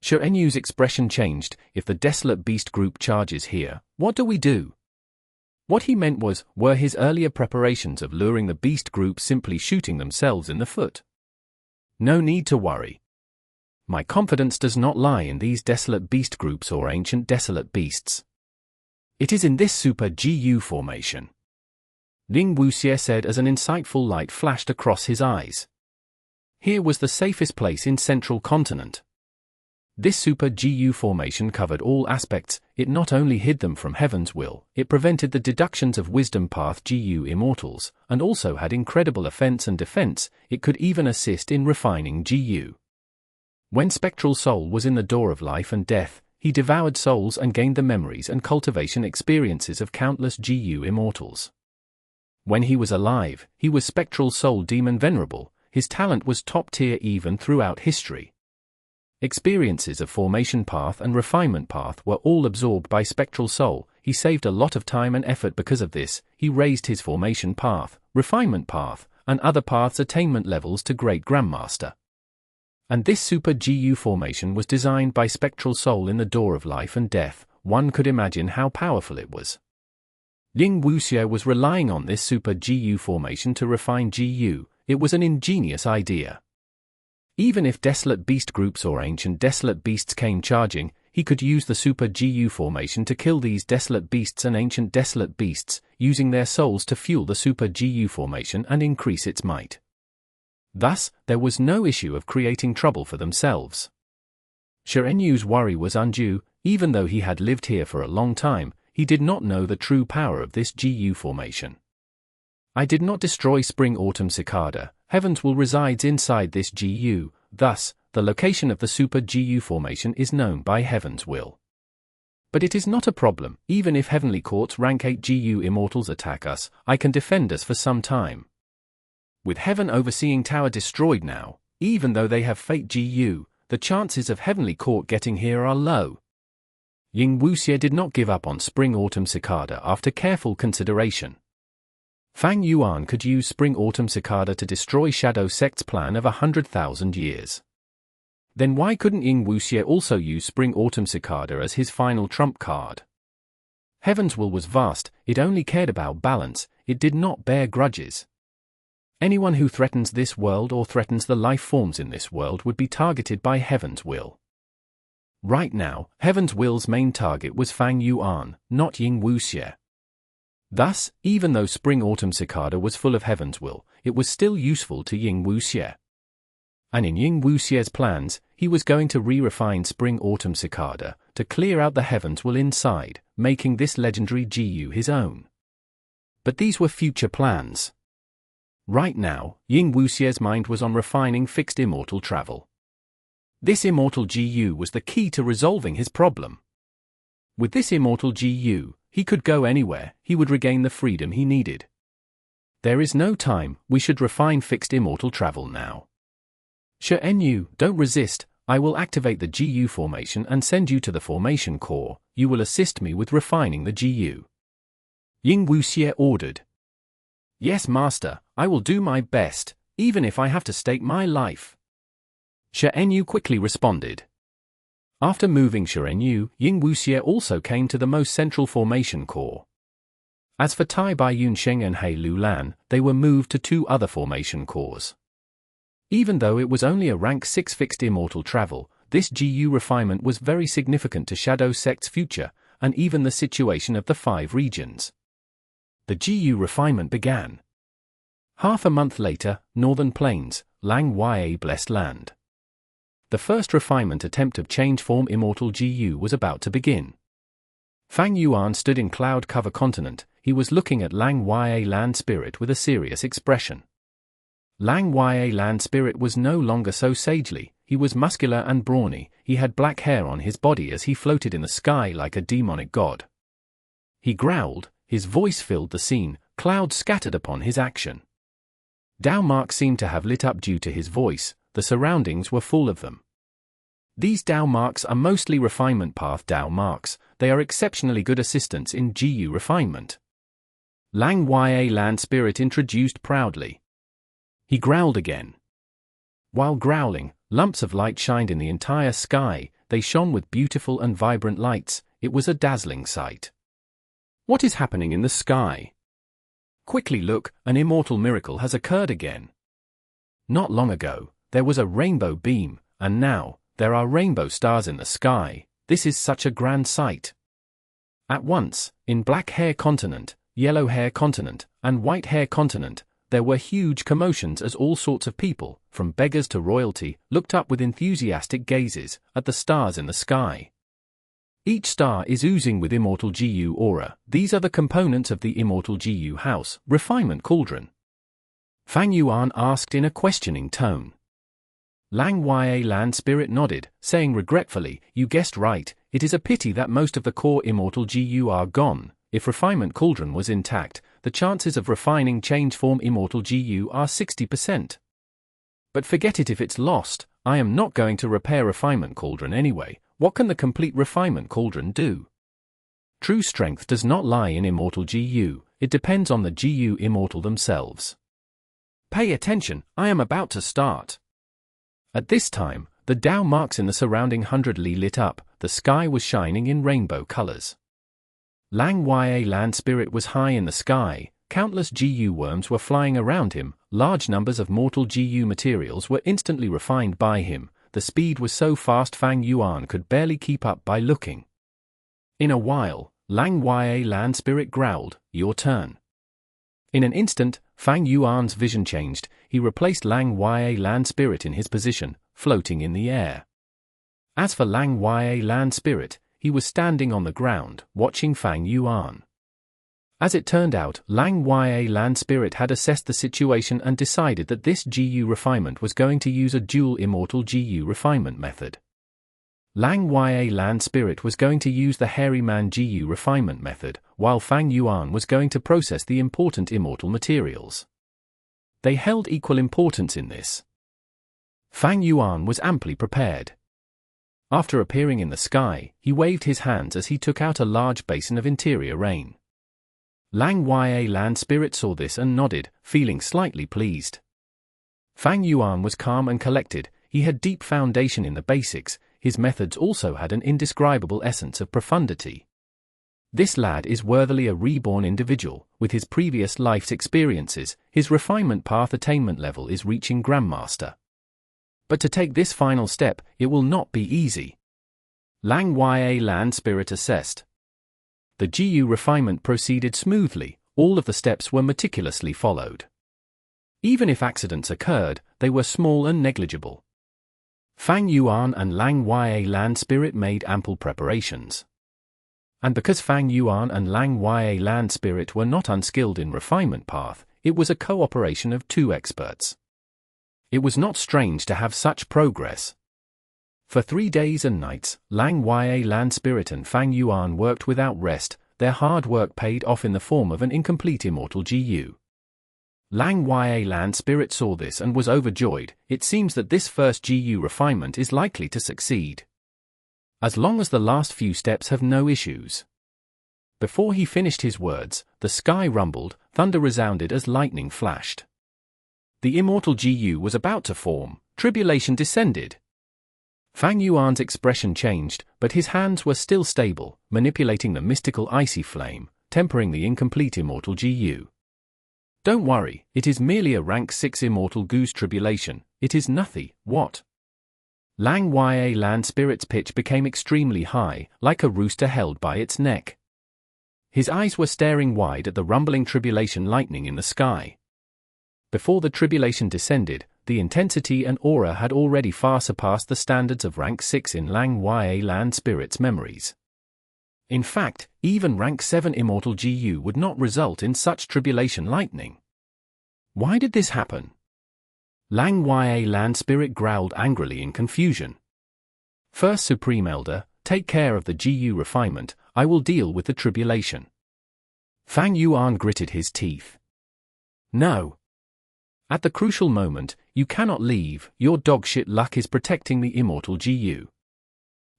Enyu's expression changed. If the desolate beast group charges here, what do we do? What he meant was, were his earlier preparations of luring the beast group simply shooting themselves in the foot? No need to worry. My confidence does not lie in these desolate beast groups or ancient desolate beasts. It is in this super Gu formation. Ying Wuxie said as an insightful light flashed across his eyes. Here was the safest place in Central Continent. This super Gu formation covered all aspects. It not only hid them from Heaven's will, it prevented the deductions of Wisdom Path Gu Immortals, and also had incredible offense and defense. It could even assist in refining Gu. When Spectral Soul was in the door of life and death, he devoured souls and gained the memories and cultivation experiences of countless Gu Immortals. When he was alive, he was Spectral Soul Demon Venerable. His talent was top tier even throughout history. Experiences of Formation Path and Refinement Path were all absorbed by Spectral Soul. He saved a lot of time and effort because of this. He raised his Formation Path, Refinement Path, and other paths attainment levels to Great Grandmaster. And this super Gu formation was designed by Spectral Soul in the door of life and death. One could imagine how powerful it was. Ying Wuxie was relying on this super Gu formation to refine Gu. It was an ingenious idea. Even if desolate beast groups or ancient desolate beasts came charging, he could use the super Gu formation to kill these desolate beasts and ancient desolate beasts, using their souls to fuel the super Gu formation and increase its might. Thus, there was no issue of creating trouble for themselves. Enyu's worry was undue. Even though he had lived here for a long time, he did not know the true power of this Gu formation. I did not destroy Spring-Autumn Cicada. Heaven's will resides inside this Gu. Thus, the location of the super Gu formation is known by Heaven's will. But it is not a problem. Even if Heavenly Court's rank 8 Gu Immortals attack us, I can defend us for some time. With Heaven Overseeing Tower destroyed now, even though they have Fate Gu, the chances of Heavenly Court getting here are low. Ying Wuxie did not give up on Spring-Autumn Cicada after careful consideration. Fang Yuan could use Spring-Autumn Cicada to destroy Shadow Sect's plan of 100,000 years. Then why couldn't Ying Wuxie also use Spring-Autumn Cicada as his final trump card? Heaven's will was vast. It only cared about balance. It did not bear grudges. Anyone who threatens this world or threatens the life forms in this world would be targeted by Heaven's will. Right now, Heaven's will's main target was Fang Yuan, not Ying Wuxie. Thus, even though Spring-Autumn Cicada was full of Heaven's will, it was still useful to Ying Wuxie. And in Ying Wuxie's plans, he was going to re-refine Spring-Autumn Cicada to clear out the Heaven's will inside, making this legendary Gu his own. But these were future plans. Right now, Ying Wuxie's mind was on refining fixed immortal travel. This immortal Gu was the key to resolving his problem. With this immortal Gu, he could go anywhere. He would regain the freedom he needed. There is no time. We should refine fixed immortal travel now. Enyu, don't resist. I will activate the Gu formation and send you to the formation core. You will assist me with refining the Gu. Ying Wuxie ordered. Yes, Master, I will do my best, even if I have to stake my life. Enyu quickly responded. After moving Enyu, Ying Wuxie also came to the most central formation core. As for Tai Baiyun Sheng and He Lulan, they were moved to 2 other formation cores. Even though it was only a rank 6 fixed immortal travel, this Gu refinement was very significant to Shadow Sect's future, and even the situation of the 5 regions. The Gu refinement began. Half a month later, Northern Plains, Lang Ya Blessed Land. The first refinement attempt of change form Immortal Gu was about to begin. Fang Yuan stood in cloud cover continent. He was looking at Lang Ya Land Spirit with a serious expression. Lang Ya Land Spirit was no longer so sagely. He was muscular and brawny. He had black hair on his body as he floated in the sky like a demonic god. He growled, his voice filled the scene, clouds scattered upon his action. Dao marks seemed to have lit up due to his voice, the surroundings were full of them. These Dao marks are mostly refinement path Dao marks. They are exceptionally good assistants in Gu refinement. Lang Ya Land Spirit introduced proudly. He growled again. While growling, lumps of light shined in the entire sky. They shone with beautiful and vibrant lights. It was a dazzling sight. What is happening in the sky? Quickly look, an immortal miracle has occurred again. Not long ago, there was a rainbow beam, and now, there are rainbow stars in the sky. This is such a grand sight. At once, in black hair continent, yellow hair continent, and white hair continent, there were huge commotions as all sorts of people, from beggars to royalty, looked up with enthusiastic gazes at the stars in the sky. Each star is oozing with Immortal Gu aura. These are the components of the Immortal Gu house, refinement cauldron. Fang Yuan asked in a questioning tone. Lang Ya Land Spirit nodded, saying regretfully, "You guessed right, it is a pity that most of the core Immortal Gu are gone. If refinement cauldron was intact, the chances of refining change form Immortal Gu are 60%. But forget it if it's lost. I am not going to repair refinement cauldron anyway. What can the complete refinement cauldron do? True strength does not lie in Immortal Gu, it depends on the Gu Immortal themselves. Pay attention, I am about to start." At this time, the Dao marks in the surrounding 100 li lit up, the sky was shining in rainbow colors. Lang Ya Land Spirit was high in the sky, countless Gu worms were flying around him, large numbers of mortal Gu materials were instantly refined by him. The speed was so fast Fang Yuan could barely keep up by looking. In a while, Lang Ya Land Spirit growled, "Your turn." In an instant, Fang Yuan's vision changed. He replaced Lang Ya Land Spirit in his position, floating in the air. As for Lang Ya Land Spirit, he was standing on the ground, watching Fang Yuan. As it turned out, Lang Ya Land Spirit had assessed the situation and decided that this Gu refinement was going to use a dual Immortal Gu refinement method. Lang Ya Land Spirit was going to use the Hairy Man Gu refinement method, while Fang Yuan was going to process the important immortal materials. They held equal importance in this. Fang Yuan was amply prepared. After appearing in the sky, he waved his hands as he took out a large basin of interior rain. Lang Ya Land Spirit saw this and nodded, feeling slightly pleased. Fang Yuan was calm and collected. He had deep foundation in the basics. His methods also had an indescribable essence of profundity. This lad is worthily a reborn individual. With his previous life's experiences, his refinement path attainment level is reaching Grandmaster. But to take this final step, it will not be easy. Lang Ya Land Spirit assessed. The Gu refinement proceeded smoothly, all of the steps were meticulously followed. Even if accidents occurred, they were small and negligible. Fang Yuan and Lang Ya Land Spirit made ample preparations. And because Fang Yuan and Lang Ya Land Spirit were not unskilled in refinement path, it was a cooperation of two experts. It was not strange to have such progress. For 3 days and nights, Lang Ya Land Spirit and Fang Yuan worked without rest. Their hard work paid off in the form of an incomplete Immortal Gu. Lang Ya Land Spirit saw this and was overjoyed. It seems that this first Gu refinement is likely to succeed. As long as the last few steps have no issues. Before he finished his words, the sky rumbled, thunder resounded as lightning flashed. The Immortal Gu was about to form. Tribulation descended. Fang Yuan's expression changed, but his hands were still stable, manipulating the mystical icy flame, tempering the incomplete Immortal Gu. Don't worry, it is merely a rank 6 Immortal Gu's Tribulation. It is nothing. What? Lang Ya Land Spirit's pitch became extremely high, like a rooster held by its neck. His eyes were staring wide at the rumbling tribulation lightning in the sky. Before the tribulation descended, the intensity and aura had already far surpassed the standards of rank 6 in Lang Ya land spirits' memories. In fact, even rank 7 immortal Gu would not result in such tribulation lightning. Why did this happen? Lang Ya land spirit growled angrily in confusion. First Supreme Elder, take care of the Gu refinement, I will deal with the tribulation. Fang Yuan gritted his teeth. No. At the crucial moment, you cannot leave, your dogshit luck is protecting the immortal Gu.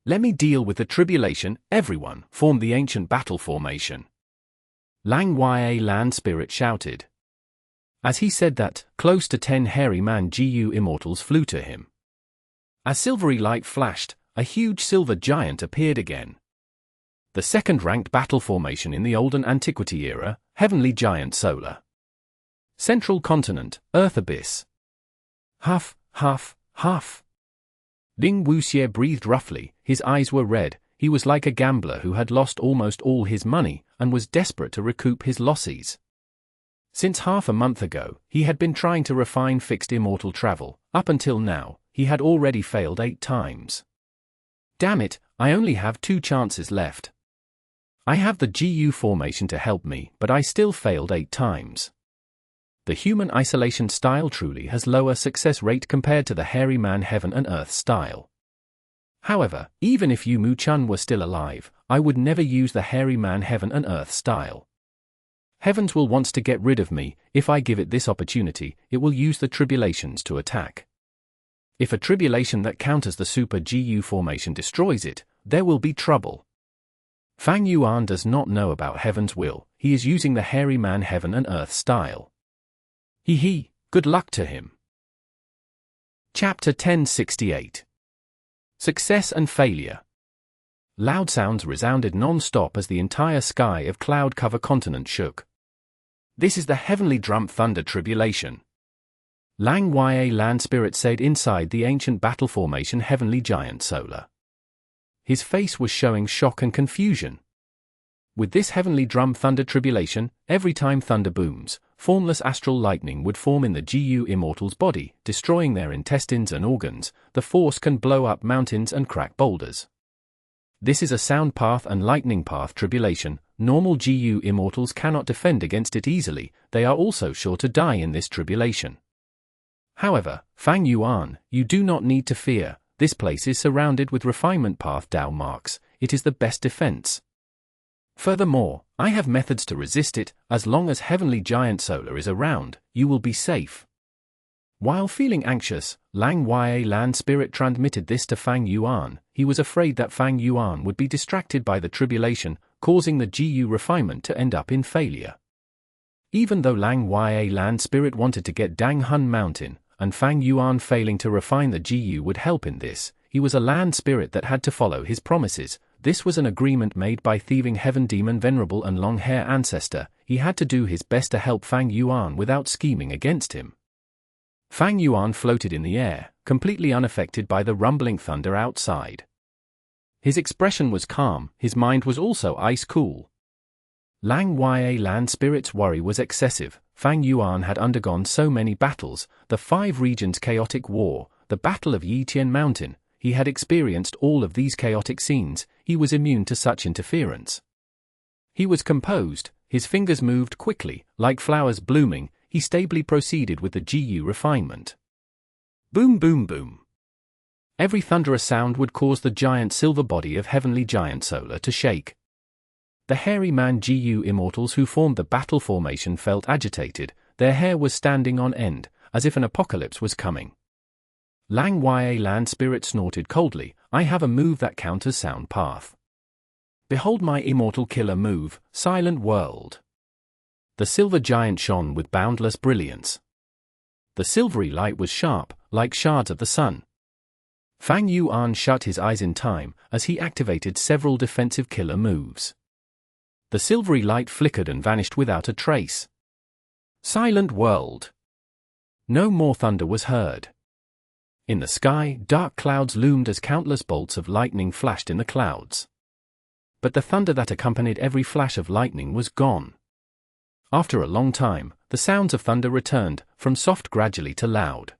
Let me deal with the tribulation, everyone, form the ancient battle formation. Lang Ya land spirit shouted. As he said that, close to 10 hairy man Gu immortals flew to him. As silvery light flashed, a huge silver giant appeared again. The second-ranked battle formation in the olden antiquity era, Heavenly Giant Solar. Central Continent, Earth Abyss. Huff, huff, huff. Ling Wuxie breathed roughly, his eyes were red, he was like a gambler who had lost almost all his money, and was desperate to recoup his losses. Since half a month ago, he had been trying to refine fixed immortal travel, up until now, he had already failed 8 times. Damn it, I only have 2 chances left. I have the Gu formation to help me, but I still failed 8 times. The human isolation style truly has lower success rate compared to the hairy man heaven and earth style. However, even if Yu Mu Chun were still alive, I would never use the hairy man heaven and earth style. Heavens will want to get rid of me, if I give it this opportunity, it will use the tribulations to attack. If a tribulation that counters the super Gu formation destroys it, there will be trouble. Fang Yuan does not know about heaven's will, he is using the hairy man heaven and earth style. Hee, good luck to him. Chapter 1068. Success and Failure. Loud sounds resounded non-stop as the entire sky of cloud cover continent shook. This is the heavenly drum thunder tribulation. Lang Ya land spirit said inside the ancient battle formation Heavenly Giant Solar. His face was showing shock and confusion. With this heavenly drum thunder tribulation, every time thunder booms, formless astral lightning would form in the Gu Immortal's body, destroying their intestines and organs. The force can blow up mountains and crack boulders. This is a sound path and lightning path tribulation. Normal Gu Immortals cannot defend against it easily, they are also sure to die in this tribulation. However, Fang Yuan, you do not need to fear, this place is surrounded with refinement path Dao marks, it is the best defense. Furthermore, I have methods to resist it, as long as Heavenly Giant Solar is around, you will be safe. While feeling anxious, Lang Ya land spirit transmitted this to Fang Yuan. He was afraid that Fang Yuan would be distracted by the tribulation, causing the Gu refinement to end up in failure. Even though Lang Ya land spirit wanted to get Dang Hun Mountain, and Fang Yuan failing to refine the Gu would help in this, he was a land spirit that had to follow his promises. This was an agreement made by thieving heaven demon venerable and long hair ancestor. He had to do his best to help Fang Yuan without scheming against him. Fang Yuan floated in the air, completely unaffected by the rumbling thunder outside. His expression was calm, his mind was also ice cool. Lang Ya land spirit's worry was excessive. Fang Yuan had undergone so many battles, the 5 regions chaotic war, the Battle of Yitian Mountain. He had experienced all of these chaotic scenes, he was immune to such interference. He was composed, his fingers moved quickly, like flowers blooming, he stably proceeded with the Gu refinement. Boom boom boom. Every thunderous sound would cause the giant silver body of Heavenly Giant Solar to shake. The hairy man Gu Immortals who formed the battle formation felt agitated, their hair was standing on end, as if an apocalypse was coming. Lang Ya land spirit snorted coldly, I have a move that counters sound path. Behold my immortal killer move, Silent World. The silver giant shone with boundless brilliance. The silvery light was sharp, like shards of the sun. Fang Yuan shut his eyes in time, as he activated several defensive killer moves. The silvery light flickered and vanished without a trace. Silent World. No more thunder was heard. In the sky, dark clouds loomed as countless bolts of lightning flashed in the clouds. but the thunder that accompanied every flash of lightning was gone. After a long time, the sounds of thunder returned, from soft gradually to loud.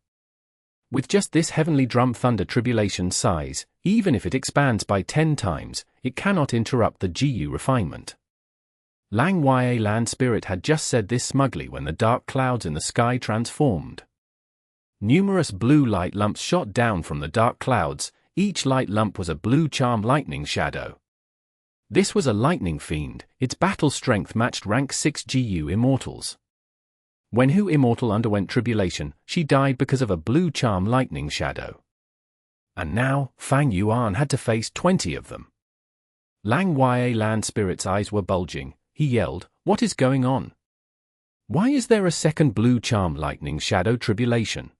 With just this heavenly drum thunder tribulation size, even if it expands by 10 times, it cannot interrupt the Gu refinement. Lang Ya Land Spirit had just said this smugly when the dark clouds in the sky transformed. Numerous blue light lumps shot down from the dark clouds. Each light lump was a blue charm lightning shadow. This was a lightning fiend. Its battle strength matched rank 6 Gu Immortals. When Gu Immortal underwent tribulation, she died because of a blue charm lightning shadow. And now, Fang Yuan had to face 20 of them. Lang Ya Land Spirit's eyes were bulging. He yelled, "What is going on? Why is there a second blue charm lightning shadow tribulation?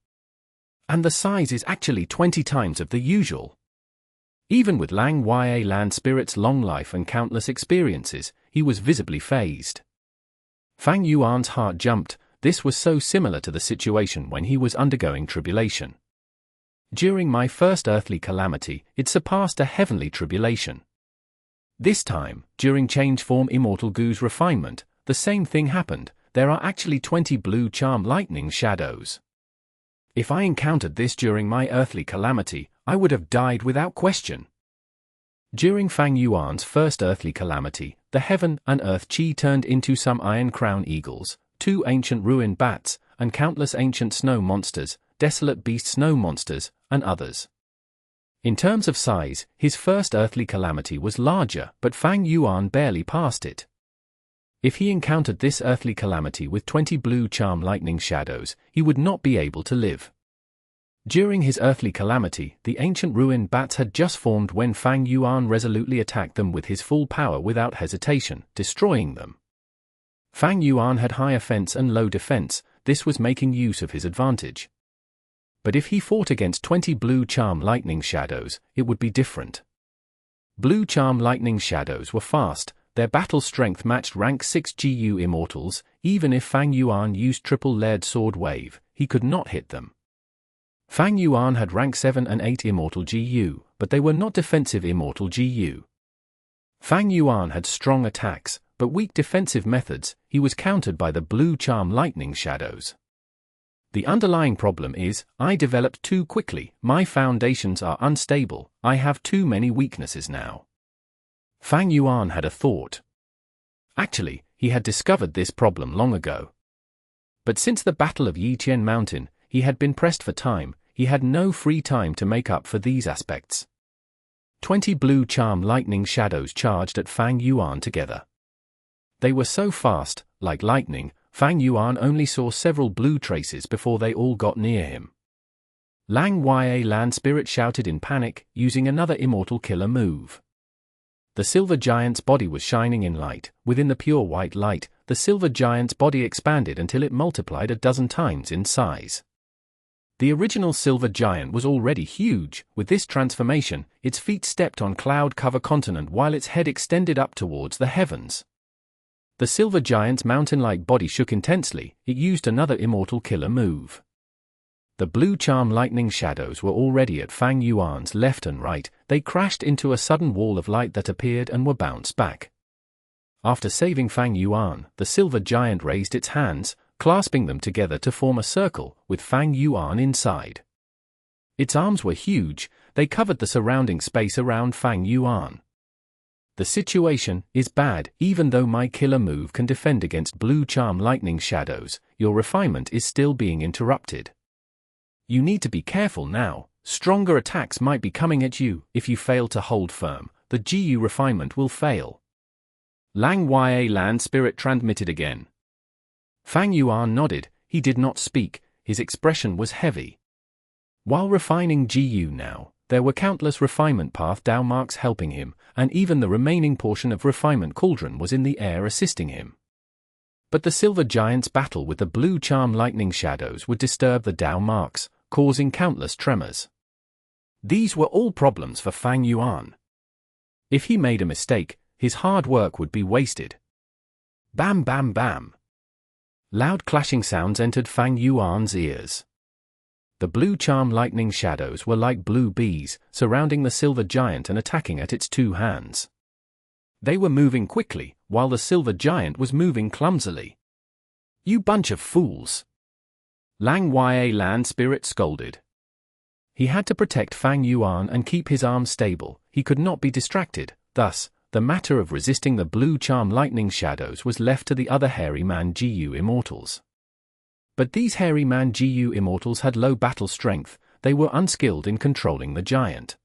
And the size is actually 20 times of the usual." Even with Lang Ya Land Spirit's long life and countless experiences, he was visibly fazed. Fang Yuan's heart jumped. This was so similar to the situation when he was undergoing tribulation. During my first earthly calamity, it surpassed a heavenly tribulation. This time, during change form Immortal Gu's refinement, the same thing happened. There are actually 20 blue charm lightning shadows. If I encountered this during my earthly calamity, I would have died without question. During Fang Yuan's first earthly calamity, the heaven and earth chi turned into some iron crown eagles, 2 ancient ruin bats, and countless ancient snow monsters, desolate beast snow monsters, and others. In terms of size, his first earthly calamity was larger, but Fang Yuan barely passed it. If he encountered this earthly calamity with 20 blue charm lightning shadows, he would not be able to live. During his earthly calamity, the ancient ruin bats had just formed when Fang Yuan resolutely attacked them with his full power without hesitation, destroying them. Fang Yuan had high offense and low defense. This was making use of his advantage. But if he fought against 20 blue charm lightning shadows, it would be different. Blue charm lightning shadows were fast. Their battle strength matched rank 6 Gu Immortals. Even if Fang Yuan used triple-layered sword wave, he could not hit them. Fang Yuan had rank 7 and 8 Immortal Gu, but they were not defensive Immortal Gu. Fang Yuan had strong attacks, but weak defensive methods. He was countered by the blue charm lightning shadows. The underlying problem is, I developed too quickly. My foundations are unstable. I have too many weaknesses now. Fang Yuan had a thought. Actually, he had discovered this problem long ago. But since the Battle of Yiqian Mountain, he had been pressed for time. He had no free time to make up for these aspects. 20 blue charm lightning shadows charged at Fang Yuan together. They were so fast, like lightning. Fang Yuan only saw several blue traces before they all got near him. Lang Ya Land Spirit shouted in panic, using another immortal killer move. The silver giant's body was shining in light. Within the pure white light, the silver giant's body expanded until it multiplied a dozen times in size. The original silver giant was already huge. With this transformation, its feet stepped on cloud-cover continent while its head extended up towards the heavens. The silver giant's mountain-like body shook intensely. It used another immortal killer move. The blue charm lightning shadows were already at Fang Yuan's left and right. They crashed into a sudden wall of light that appeared and were bounced back. After saving Fang Yuan, the silver giant raised its hands, clasping them together to form a circle, with Fang Yuan inside. Its arms were huge. They covered the surrounding space around Fang Yuan. The situation is bad. Even though my killer move can defend against blue charm lightning shadows, your refinement is still being interrupted. You need to be careful now. Stronger attacks might be coming at you. If you fail to hold firm, the Gu refinement will fail. Lang Ya Land Spirit transmitted again. Fang Yuan nodded. He did not speak. His expression was heavy. While refining Gu now, there were countless refinement path Dao marks helping him, and even the remaining portion of refinement cauldron was in the air assisting him. But the silver giant's battle with the blue charm lightning shadows would disturb the Dao marks, causing countless tremors. These were all problems for Fang Yuan. If he made a mistake, his hard work would be wasted. Bam bam bam. Loud clashing sounds entered Fang Yuan's ears. The blue charm lightning shadows were like blue bees, surrounding the silver giant and attacking at its two hands. They were moving quickly, while the silver giant was moving clumsily. "You bunch of fools!" Lang Ya Land Spirit scolded. He had to protect Fang Yuan and keep his arms stable. He could not be distracted. Thus, the matter of resisting the blue charm lightning shadows was left to the other hairy man Gu Immortals. But these hairy man Gu Immortals had low battle strength. They were unskilled in controlling the giant.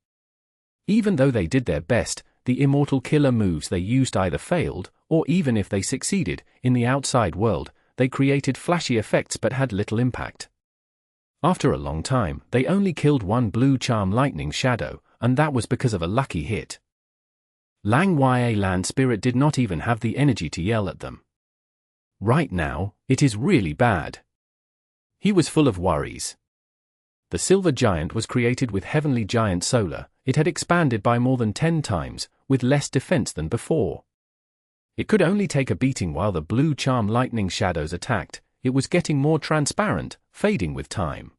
Even though they did their best, the immortal killer moves they used either failed, or even if they succeeded, in the outside world, they created flashy effects but had little impact. After a long time, they only killed one blue charm lightning shadow, and that was because of a lucky hit. Lang Ya Land Spirit did not even have the energy to yell at them. Right now, it is really bad. He was full of worries. The silver giant was created with heavenly giant solar. It had expanded by more than 10 times, with less defense than before. It could only take a beating while the blue charm lightning shadows attacked. It was getting more transparent, fading with time.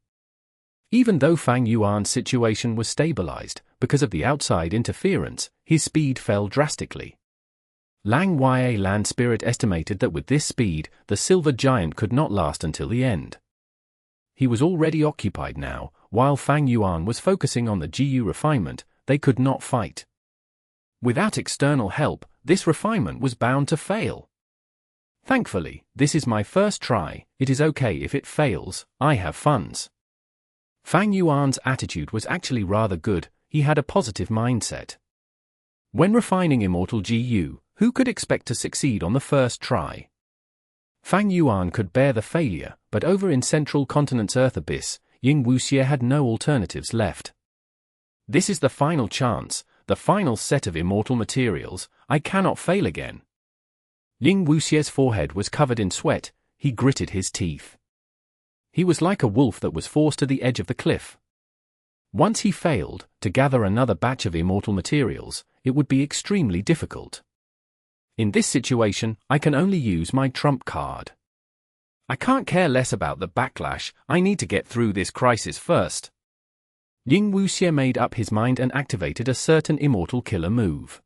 Even though Fang Yuan's situation was stabilized, because of the outside interference, his speed fell drastically. Lang Ya Land Spirit estimated that with this speed, the silver giant could not last until the end. He was already occupied now, while Fang Yuan was focusing on the GU refinement. They could not fight. Without external help, this refinement was bound to fail. Thankfully, this is my first try. It is okay if it fails, I have funds. Fang Yuan's attitude was actually rather good. He had a positive mindset. When refining immortal GU, who could expect to succeed on the first try? Fang Yuan could bear the failure, but over in Central Continent's Earth Abyss, Ying Wuxie had no alternatives left. This is the final chance, the final set of immortal materials. I cannot fail again. Ying Wuxie's forehead was covered in sweat. He gritted his teeth. He was like a wolf that was forced to the edge of the cliff. Once he failed to gather another batch of immortal materials, it would be extremely difficult. In this situation, I can only use my trump card. I can't care less about the backlash. I need to get through this crisis first. Ying Wuxie made up his mind and activated a certain immortal killer move.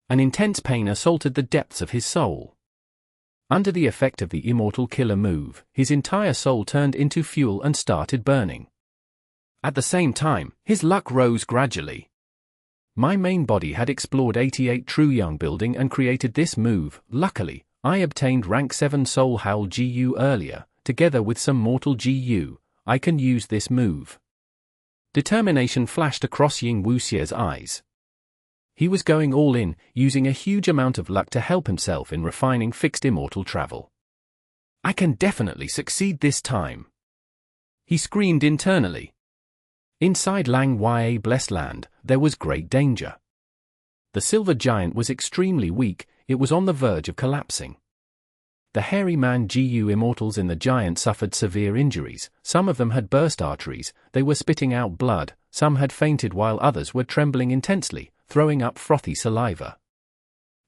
An intense pain assaulted the depths of his soul. Under the effect of the immortal killer move, his entire soul turned into fuel and started burning. At the same time, his luck rose gradually. My main body had explored 88 True Young building and created this move. Luckily, I obtained rank 7 Soul Howl GU earlier. Together with some mortal GU, I can use this move. Determination flashed across Ying Wuxie's eyes. He was going all in, using a huge amount of luck to help himself in refining fixed immortal travel. I can definitely succeed this time. He screamed internally. Inside Lang Ya Blessed Land, there was great danger. The silver giant was extremely weak. It was on the verge of collapsing. The hairy man GU Immortals in the giant suffered severe injuries. Some of them had burst arteries. They were spitting out blood. Some had fainted while others were trembling intensely, throwing up frothy saliva.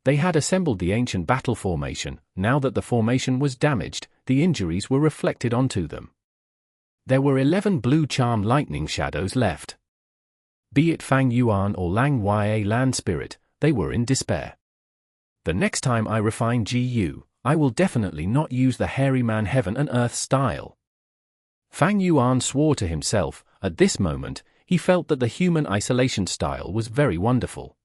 They had assembled the ancient battle formation. Now that the formation was damaged, the injuries were reflected onto them. There were 11 blue charm lightning shadows left. Be it Fang Yuan or Lang Ya Land Spirit, they were in despair. The next time I refine GU, I will definitely not use the hairy man heaven and earth style. Fang Yuan swore to himself. At this moment, he felt that the human isolation style was very wonderful.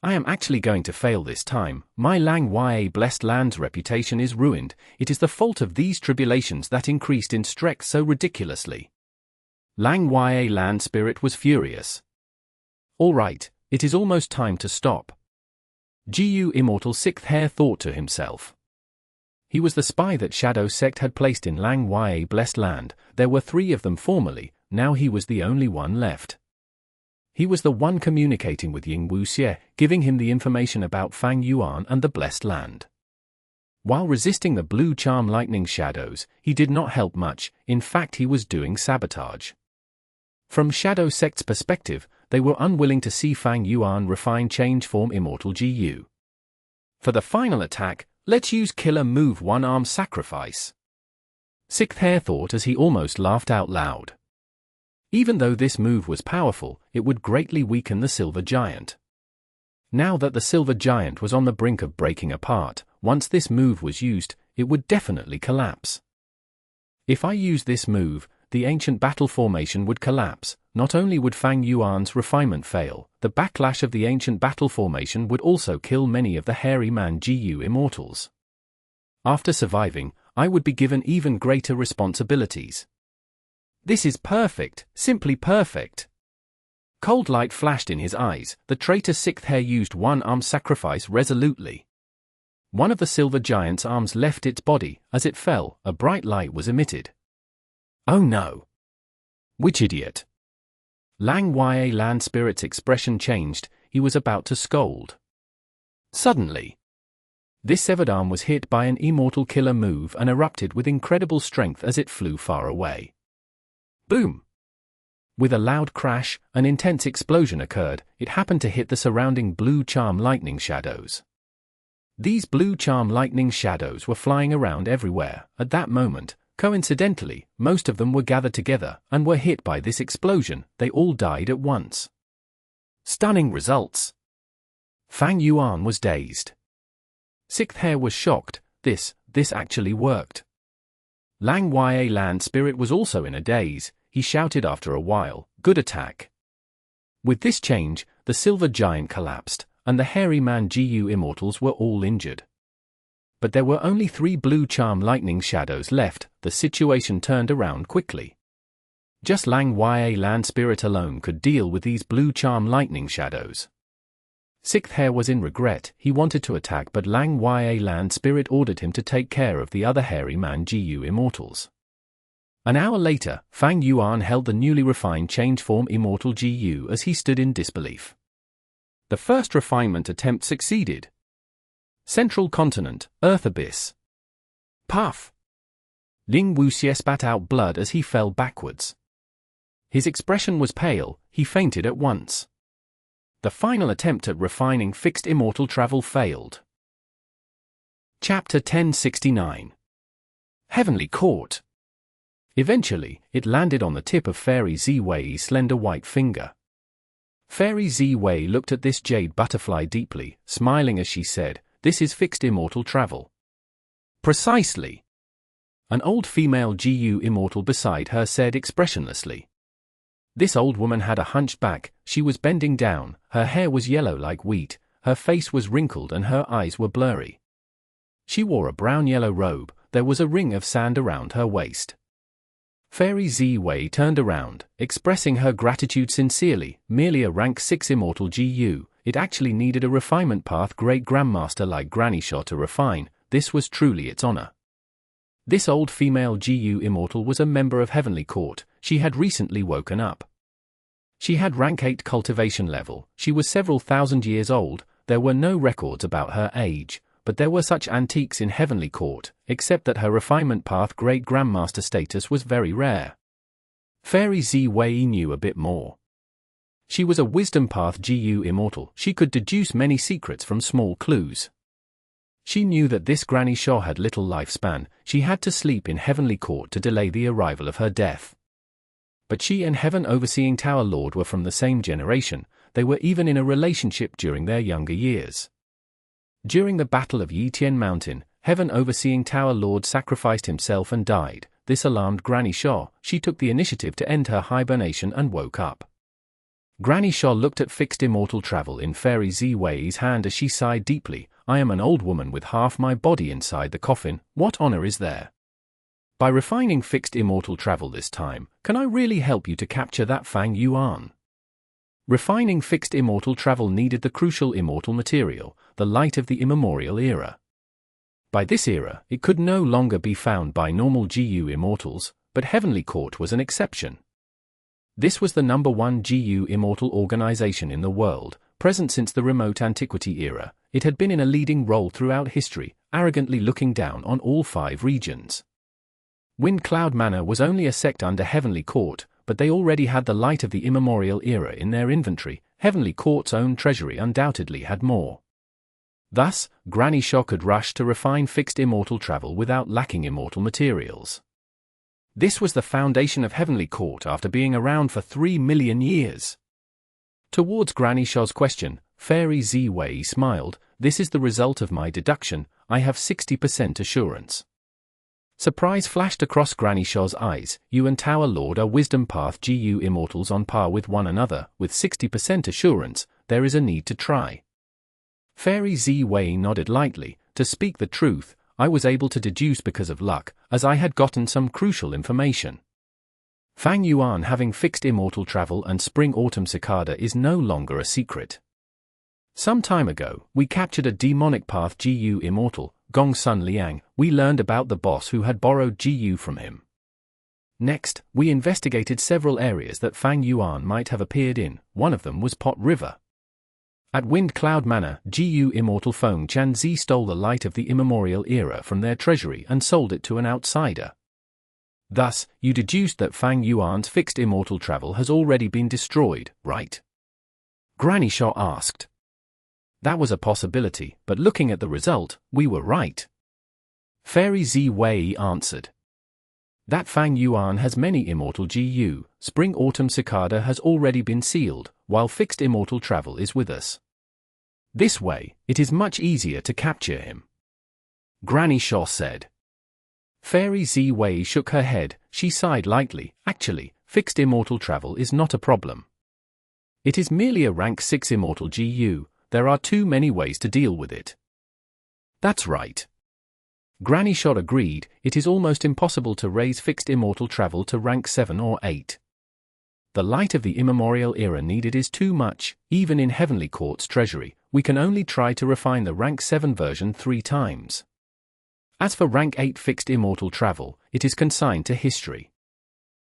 I am actually going to fail this time. My Lang Ya Blessed Land's reputation is ruined. It is the fault of these tribulations that increased in strength so ridiculously. Lang Ya Land Spirit was furious. All right, it is almost time to stop. Gu Immortal Sixth Hair thought to himself. He was the spy that Shadow Sect had placed in Lang Ya Blessed Land. There were 3 of them formerly. Now he was the only one left. He was the one communicating with Ying Wuxie, giving him the information about Fang Yuan and the Blessed Land. While resisting the blue charm lightning shadows, he did not help much. In fact, he was doing sabotage. From Shadow Sect's perspective, they were unwilling to see Fang Yuan refine change form immortal GU. For the final attack, let's use killer move One Arm Sacrifice. Sixth Hair thought as he almost laughed out loud. Even though this move was powerful, it would greatly weaken the silver giant. Now that the Silver Giant was on the brink of breaking apart, once this move was used, it would definitely collapse. If I use this move, the ancient battle formation would collapse. Not only would Fang Yuan's refinement fail, the backlash of the ancient battle formation would also kill many of the hairy man Gu Immortals. After surviving, I would be given even greater responsibilities. This is perfect, simply perfect. Cold light flashed in his eyes. The traitor sixth hair used one-arm sacrifice resolutely. One of the Silver Giant's arms left its body. As it fell, a bright light was emitted. Oh no! Which idiot? Lang Ya Land Spirit's expression changed. He was about to scold. Suddenly, this severed arm was hit by an immortal killer move and erupted with incredible strength as it flew far away. Boom! With a loud crash, an intense explosion occurred. It happened to hit the surrounding blue charm lightning shadows. These blue charm lightning shadows were flying around everywhere. At that moment, coincidentally, most of them were gathered together and were hit by this explosion. They all died at once. Stunning results! Fang Yuan was dazed. Sixth hair was shocked. This actually worked. Lang Ya Land Spirit was also in a daze. He shouted after a while, "Good attack." With this change, the Silver Giant collapsed, and the hairy man Gu Immortals were all injured. But there were only 3 blue charm lightning shadows left. The situation turned around quickly. Just Lang Ya Land Spirit alone could deal with these blue charm lightning shadows. Sixth hair was in regret. He wanted to attack, but Lang Ya Land Spirit ordered him to take care of the other hairy man Gu Immortals. An hour later, Fang Yuan held the newly refined change form Immortal Gu as he stood in disbelief. The first refinement attempt succeeded. Central Continent, Earth Abyss. Puff! Ling Wuxie spat out blood as he fell backwards. His expression was pale. He fainted at once. The final attempt at refining fixed immortal travel failed. Chapter 1069. Heavenly Court. Eventually, it landed on the tip of Fairy Ziwei's slender white finger. Fairy Ziwei looked at this jade butterfly deeply, smiling as she said, "This is fixed immortal travel." Precisely. An old female Gu Immortal beside her said expressionlessly. This old woman had a hunched back. She was bending down, her hair was yellow like wheat, her face was wrinkled and her eyes were blurry. She wore a brown-yellow robe. There was a ring of sand around her waist. Fairy Ziwei turned around, expressing her gratitude sincerely. Merely a rank 6 immortal Gu, it actually needed a refinement path great Grandmaster like Granny Shaw to refine. This was truly its honor. This old female Gu Immortal was a member of Heavenly Court. She had recently woken up. She had rank 8 cultivation level. She was several thousand years old. There were no records about her age, but there were such antiques in Heavenly Court, except that her refinement path great Grandmaster status was very rare. Fairy Ziwei knew a bit more. She was a wisdom path Gu Immortal. She could deduce many secrets from small clues. She knew that this Granny Shaw had little lifespan. She had to sleep in Heavenly Court to delay the arrival of her death. But she and Heaven Overseeing Tower Lord were from the same generation. They were even in a relationship during their younger years. During the Battle of Yitian Mountain, Heaven Overseeing Tower Lord sacrificed himself and died. This alarmed Granny Shaw. She took the initiative to end her hibernation and woke up. Granny Shaw looked at fixed immortal travel in Fairy Ziwei's hand as she sighed deeply. "I am an old woman with half my body inside the coffin. What honor is there? By refining fixed immortal travel this time, can I really help you to capture that Fang Yuan?" Refining fixed immortal travel needed the crucial immortal material, the light of the immemorial era. By this era, it could no longer be found by normal Gu Immortals, but Heavenly Court was an exception. This was the #1 Gu Immortal organization in the world, present since the remote antiquity era. It had been in a leading role throughout history, arrogantly looking down on all 5 regions. Wind Cloud Manor was only a sect under Heavenly Court, but they already had the light of the immemorial era in their inventory. Heavenly Court's own treasury undoubtedly had more. Thus, Granny Shaw could rush to refine fixed immortal travel without lacking immortal materials. This was the foundation of Heavenly Court after being around for 3 million years. Towards Granny Shaw's question, Fairy Ziwei smiled. This is the result of my deduction. I have 60% assurance. Surprise flashed across Granny Shaw's eyes. You and Tower Lord are Wisdom Path Gu Immortals on par with one another. With 60% assurance, there is a need to try. Fairy Ziwei nodded lightly. To speak the truth, I was able to deduce because of luck, as I had gotten some crucial information. Fang Yuan having fixed immortal travel and spring-autumn cicada is no longer a secret. Some time ago, we captured a demonic path Gu Immortal, Gong Sun Liang. We learned about the boss who had borrowed Gu from him. Next, we investigated several areas that Fang Yuan might have appeared in. One of them was Pot River. At Wind Cloud Manor, Gu Immortal Feng Chanzi stole the light of the immemorial era from their treasury and sold it to an outsider. Thus, you deduced that Fang Yuan's fixed immortal travel has already been destroyed, right? Granny Shaw asked. That was a possibility, but looking at the result, we were right. Fairy Ziwei answered. That Fang Yuan has many immortal Gu, spring-autumn cicada has already been sealed, while fixed immortal travel is with us. This way, it is much easier to capture him. Granny Shaw said. Fairy Ziwei shook her head. She sighed lightly. Actually, fixed immortal travel is not a problem. It is merely a rank 6 immortal Gu. There are too many ways to deal with it. That's right. Granny Shaw agreed. It is almost impossible to raise fixed immortal travel to rank 7 or 8. The light of the immemorial era needed is too much. Even in Heavenly Court's treasury, we can only try to refine the rank 7 version 3 times. As for rank 8 fixed immortal travel, it is consigned to history.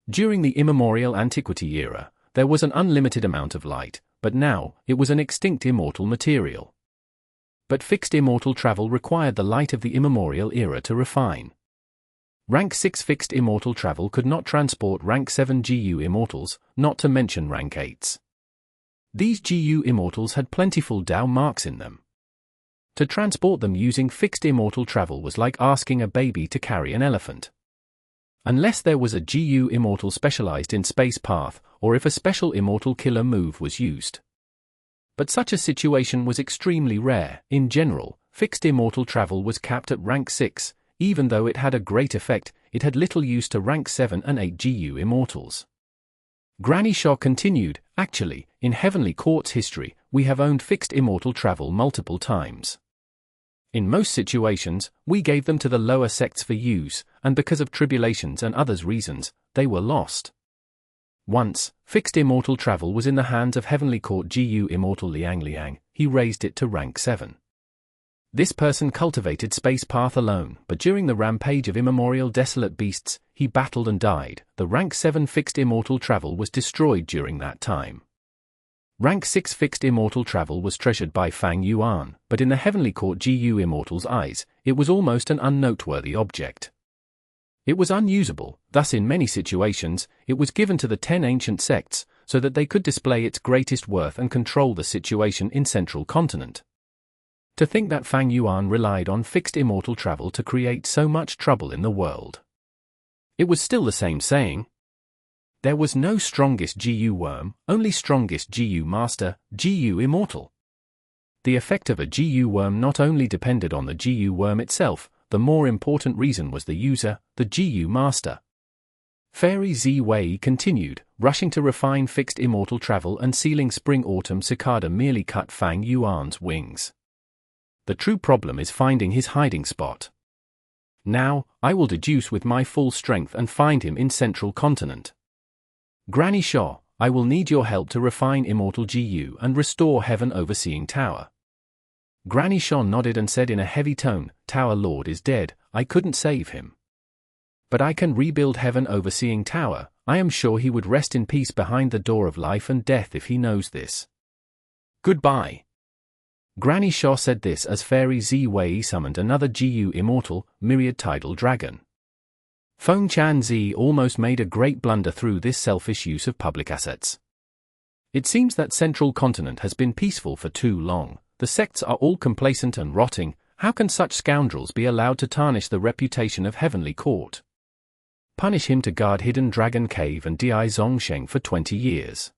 During the immemorial antiquity era, there was an unlimited amount of light, but now, it was an extinct immortal material. But fixed immortal travel required the light of the immemorial era to refine. Rank 6 fixed immortal travel could not transport rank 7 Gu immortals, not to mention rank 8s. These Gu immortals had plentiful Dao marks in them. To transport them using fixed immortal travel was like asking a baby to carry an elephant. Unless there was a Gu immortal specialized in space path, or if a special immortal killer move was used. But such a situation was extremely rare. In general, fixed immortal travel was capped at rank 6, even though it had a great effect, it had little use to rank 7 and 8 Gu immortals. Granny Shaw continued, actually, in Heavenly Court's history, we have owned fixed immortal travel multiple times. In most situations, we gave them to the lower sects for use, and because of tribulations and others reasons, they were lost. Once, fixed immortal travel was in the hands of Heavenly Court Gu Immortal Liang. He raised it to rank 7. This person cultivated space path alone, but during the rampage of immemorial desolate beasts, he battled and died. The rank 7 fixed immortal travel was destroyed during that time. Rank 6 fixed immortal travel was treasured by Fang Yuan, but in the Heavenly Court Gu Immortal's eyes, it was almost an unnoteworthy object. It was unusable, thus in many situations, it was given to the 10 ancient sects, so that they could display its greatest worth and control the situation in Central Continent. To think that Fang Yuan relied on fixed immortal travel to create so much trouble in the world. It was still the same saying. There was no strongest Gu worm, only strongest Gu master, Gu Immortal. The effect of a Gu worm not only depended on the Gu worm itself, the more important reason was the user, the Gu master. Fairy Ziwei continued, rushing to refine fixed immortal travel and sealing spring-autumn cicada merely cut Fang Yuan's wings. The true problem is finding his hiding spot. Now, I will deduce with my full strength and find him in Central Continent. Granny Shaw, I will need your help to refine immortal Gu and restore Heaven Overseeing Tower. Granny Shaw nodded and said in a heavy tone, Tower Lord is dead, I couldn't save him. But I can rebuild Heaven Overseeing Tower. I am sure he would rest in peace behind the door of life and death if he knows this. Goodbye. Granny Shaw said this as Fairy Ziwei summoned another Gu Immortal, Myriad Tidal Dragon. Feng Chanzi almost made a great blunder through this selfish use of public assets. It seems that Central Continent has been peaceful for too long. The sects are all complacent and rotting. How can such scoundrels be allowed to tarnish the reputation of Heavenly Court? Punish him to guard Hidden Dragon Cave and Di Zongsheng for 20 years.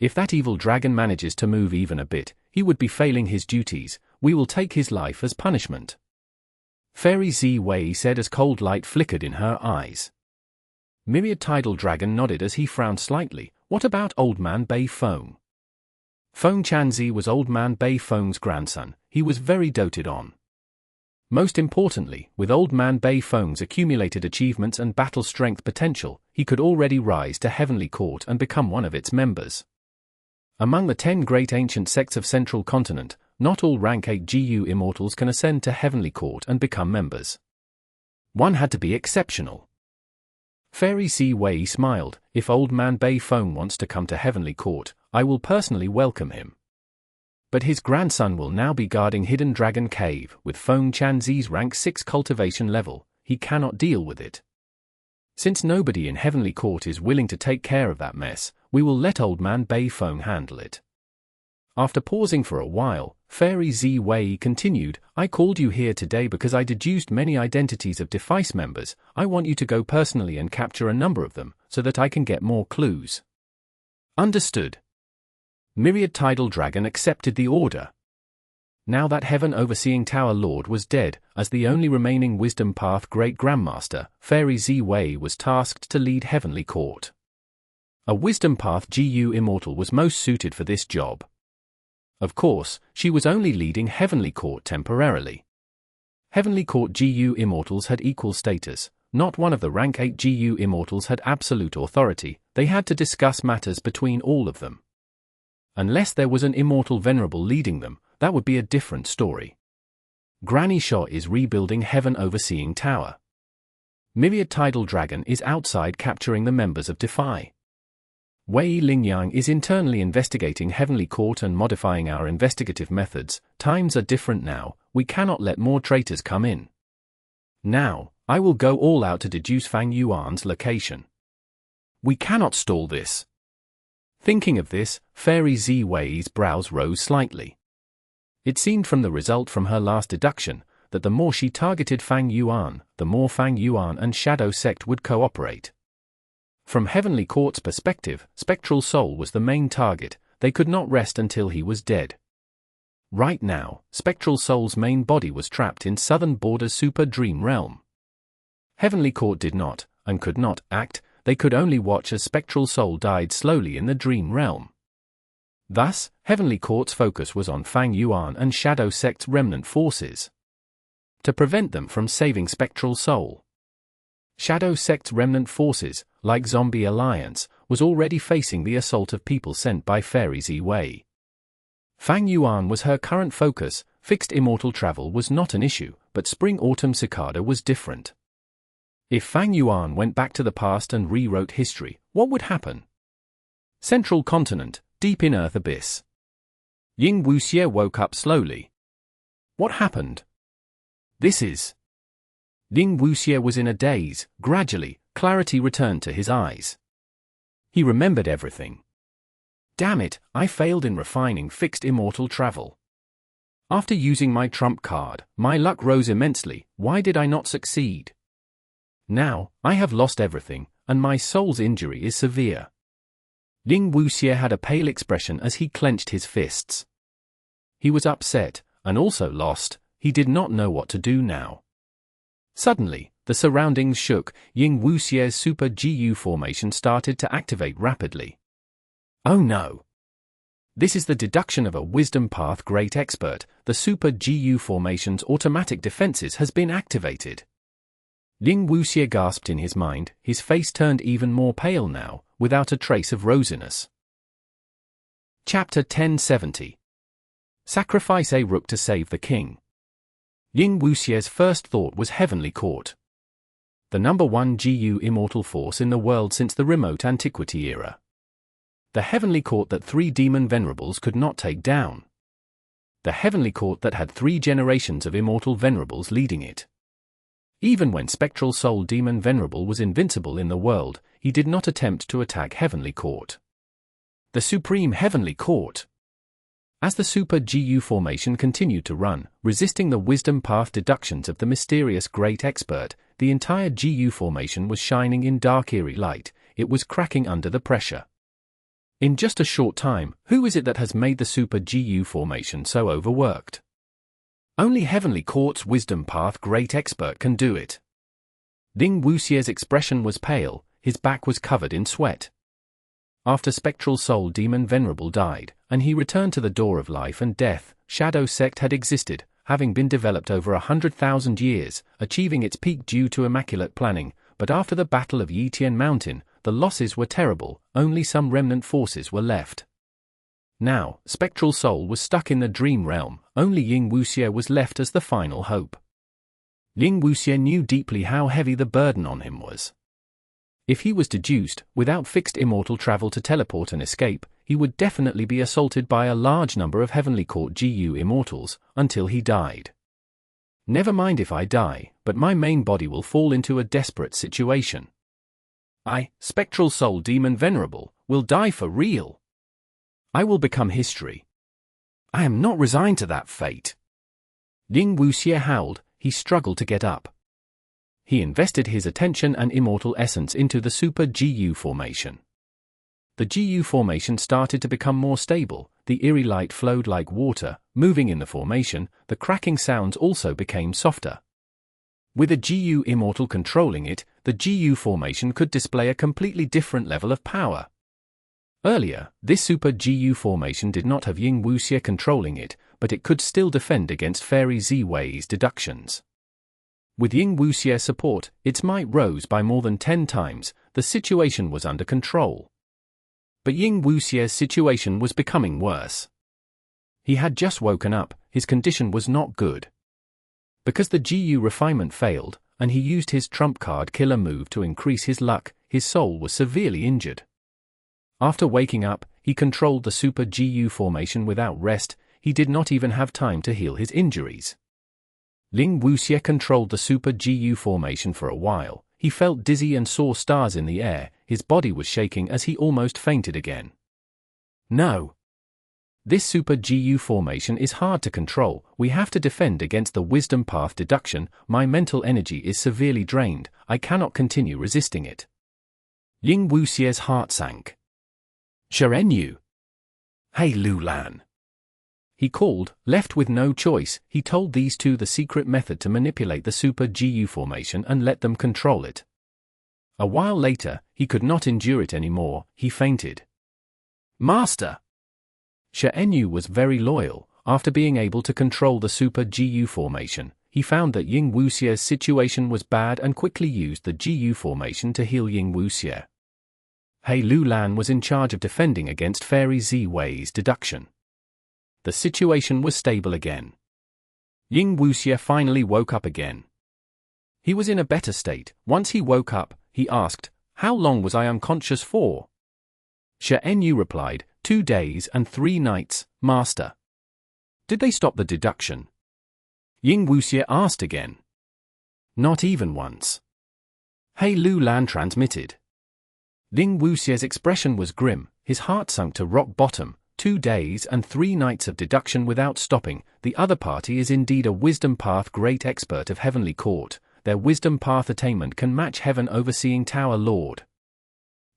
If that evil dragon manages to move even a bit, he would be failing his duties. We will take his life as punishment. Fairy Zi said as cold light flickered in her eyes. Myriad Tidal Dragon nodded as he frowned slightly. What about Old Man Bei Feng? Feng Chanzi was Old Man Bei Feng's grandson. He was very doted on. Most importantly, with Old Man Bei Feng's accumulated achievements and battle strength potential, he could already rise to Heavenly Court and become one of its members. Among the 10 great ancient sects of Central Continent, not all rank 8 Gu Immortals can ascend to Heavenly Court and become members. One had to be exceptional. Fairy Zi smiled. If Old Man Bei Feng wants to come to Heavenly Court, I will personally welcome him. But his grandson will now be guarding Hidden Dragon Cave. With Feng Chanzi's rank 6 cultivation level, he cannot deal with it. Since nobody in Heavenly Court is willing to take care of that mess, we will let Old Man Bei Feng handle it. After pausing for a while, Fairy Zi continued, I called you here today because I deduced many identities of Defice members. I want you to go personally and capture a number of them, so that I can get more clues. Understood. Myriad Tidal Dragon accepted the order. Now that Heaven Overseeing Tower Lord was dead, as the only remaining Wisdom Path Great Grandmaster, Fairy Zi was tasked to lead Heavenly Court. A Wisdom Path Gu Immortal was most suited for this job. Of course, she was only leading Heavenly Court temporarily. Heavenly Court Gu Immortals had equal status. Not one of the rank 8 Gu Immortals had absolute authority. They had to discuss matters between all of them. Unless there was an immortal venerable leading them, that would be a different story. Granny Shaw is rebuilding Heaven Overseeing Tower. Myriad Tidal Dragon is outside capturing the members of Defy. Wei Lingyang is internally investigating Heavenly Court and modifying our investigative methods. Times are different now, we cannot let more traitors come in. Now, I will go all out to deduce Fang Yuan's location. We cannot stall this. Thinking of this, Fairy Zi's brows rose slightly. It seemed from the result from her last deduction, that the more she targeted Fang Yuan, the more Fang Yuan and Shadow Sect would cooperate. From Heavenly Court's perspective, Spectral Soul was the main target. They could not rest until he was dead. Right now, Spectral Soul's main body was trapped in Southern Border's Super Dream Realm. Heavenly Court did not, and could not, act. They could only watch as Spectral Soul died slowly in the Dream Realm. Thus, Heavenly Court's focus was on Fang Yuan and Shadow Sect's remnant forces. To prevent them from saving Spectral Soul. Shadow Sect's remnant forces, like Zombie Alliance, was already facing the assault of people sent by Fairy Zi. Fang Yuan was her current focus. Fixed immortal travel was not an issue, but Spring-Autumn Cicada was different. If Fang Yuan went back to the past and rewrote history, what would happen? Central Continent, deep in Earth Abyss. Ying Wuxie woke up slowly. What happened? This is... Ying Wuxie was in a daze. Gradually, clarity returned to his eyes. He remembered everything. Damn it, I failed in refining fixed immortal travel. After using my trump card, my luck rose immensely. Why did I not succeed? Now, I have lost everything, and my soul's injury is severe. Ying Wuxie had a pale expression as he clenched his fists. He was upset, and also lost. He did not know what to do now. Suddenly, the surroundings shook. Ying Wuxie's Super Gu formation started to activate rapidly. Oh no! This is the deduction of a Wisdom Path Great Expert. The Super Gu formation's automatic defenses has been activated. Ying Wuxie gasped in his mind. His face turned even more pale now, without a trace of rosiness. Chapter 1070. Sacrifice a Rook to save the king. Ying Wuxie's first thought was Heavenly Court. The number 1 Gu immortal force in the world since the remote antiquity era. The Heavenly Court that 3 demon venerables could not take down. The Heavenly Court that had 3 generations of immortal venerables leading it. Even when Spectral Soul Demon Venerable was invincible in the world, he did not attempt to attack Heavenly Court. The Supreme Heavenly Court. As the Super Gu formation continued to run, resisting the Wisdom Path deductions of the mysterious Great Expert, the entire Gu formation was shining in dark eerie light. It was cracking under the pressure. In just a short time, who is it that has made the Super Gu formation so overworked? Only Heavenly Court's Wisdom Path Great Expert can do it. Ling Wuxie's expression was pale, his back was covered in sweat. After Spectral Soul Demon Venerable died, and he returned to the door of life and death, Shadow Sect had existed, having been developed over 100,000 years, achieving its peak due to immaculate planning, but after the Battle of Yitian Mountain, the losses were terrible, only some remnant forces were left. Now, Spectral Soul was stuck in the dream realm, only Ying Wuxie was left as the final hope. Ying Wuxie knew deeply how heavy the burden on him was. If he was deduced, without fixed immortal travel to teleport and escape, he would definitely be assaulted by a large number of Heavenly Court Gu Immortals, until he died. Never mind if I die, but my main body will fall into a desperate situation. I, Spectral Soul Demon Venerable, will die for real. I will become history. I am not resigned to that fate. Ying Wuxie howled, he struggled to get up. He invested his attention and immortal essence into the Super Gu formation. The Gu formation started to become more stable, the eerie light flowed like water, moving in the formation, the cracking sounds also became softer. With a Gu Immortal controlling it, the Gu formation could display a completely different level of power. Earlier, this Super Gu formation did not have Ying Wuxie controlling it, but it could still defend against Fairy Ziwei's deductions. With Ying Wuxie's support, its might rose by more than 10 times, the situation was under control. But Ying Wuxie's situation was becoming worse. He had just woken up, his condition was not good. Because the Gu refinement failed, and he used his trump card killer move to increase his luck, his soul was severely injured. After waking up, he controlled the Super Gu formation without rest, he did not even have time to heal his injuries. Ling Wuxie controlled the Super Gu formation for a while, he felt dizzy and saw stars in the air, his body was shaking as he almost fainted again. No. This Super Gu formation is hard to control, we have to defend against the Wisdom Path deduction, my mental energy is severely drained, I cannot continue resisting it. Ying Wuxie's heart sank. Shenyu. Hey Lu Lan. He called, left with no choice, he told these two the secret method to manipulate the Super Gu formation and let them control it. A while later, he could not endure it anymore, he fainted. Master! Shenyu was very loyal, after being able to control the Super Gu formation, he found that Ying Wuxie's situation was bad and quickly used the Gu formation to heal Ying Wuxie. Hey Lu Lan was in charge of defending against Fairy Ziwei's deduction. The situation was stable again. Ying Wuxie finally woke up again. He was in a better state. Once he woke up, he asked, "How long was I unconscious for?" Shenyu replied, 2 days and 3 nights, Master. Did they stop the deduction? Ying Wuxie asked again. Not even once. Hey Lu Lan transmitted. Ying Wuxie's expression was grim, his heart sunk to rock bottom. 2 days and 3 nights of deduction without stopping, the other party is indeed a Wisdom Path Great Expert of Heavenly Court, their Wisdom Path attainment can match Heaven Overseeing Tower Lord.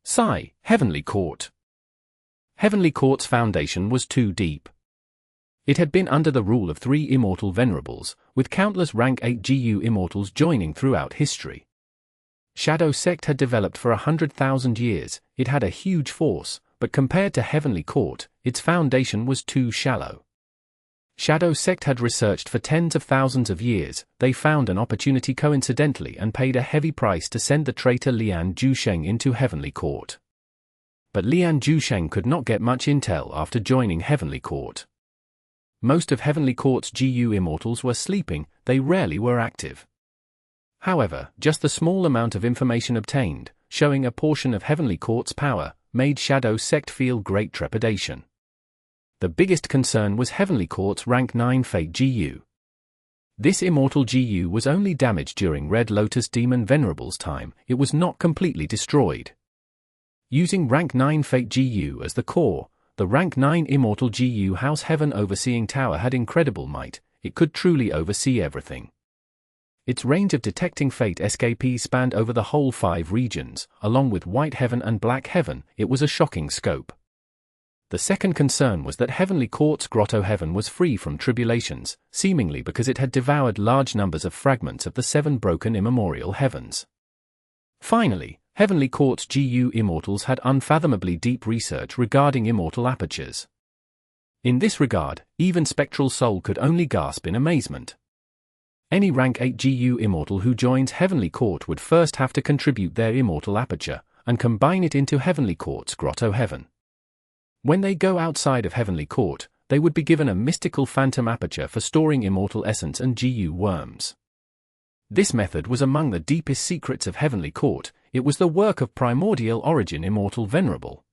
Sigh, Heavenly Court. Heavenly Court's foundation was too deep. It had been under the rule of 3 immortal venerables, with countless rank 8 Gu immortals joining throughout history. Shadow Sect had developed for 100,000 years, it had a huge force, but compared to Heavenly Court, its foundation was too shallow. Shadow Sect had researched for tens of thousands of years, they found an opportunity coincidentally and paid a heavy price to send the traitor Lian Zhusheng into Heavenly Court. But Lian Zhusheng could not get much intel after joining Heavenly Court. Most of Heavenly Court's Gu Immortals were sleeping, they rarely were active. However, just the small amount of information obtained, showing a portion of Heavenly Court's power, made Shadow Sect feel great trepidation. The biggest concern was Heavenly Court's rank 9 Fate Gu. This immortal Gu was only damaged during Red Lotus Demon Venerable's time, it was not completely destroyed. Using rank 9 Fate Gu as the core, the rank 9 immortal Gu House Heaven Overseeing Tower had incredible might, it could truly oversee everything. Its range of detecting fate escapees spanned over the whole 5 regions, along with White Heaven and Black Heaven, it was a shocking scope. The second concern was that Heavenly Court's Grotto Heaven was free from tribulations, seemingly because it had devoured large numbers of fragments of the 7 broken immemorial heavens. Finally, Heavenly Court's Gu Immortals had unfathomably deep research regarding immortal apertures. In this regard, even Spectral Soul could only gasp in amazement. Any rank 8 Gu Immortal who joins Heavenly Court would first have to contribute their immortal aperture, and combine it into Heavenly Court's Grotto Heaven. When they go outside of Heavenly Court, they would be given a mystical phantom aperture for storing immortal essence and Gu worms. This method was among the deepest secrets of Heavenly Court. It was the work of primordial origin Immortal Venerable.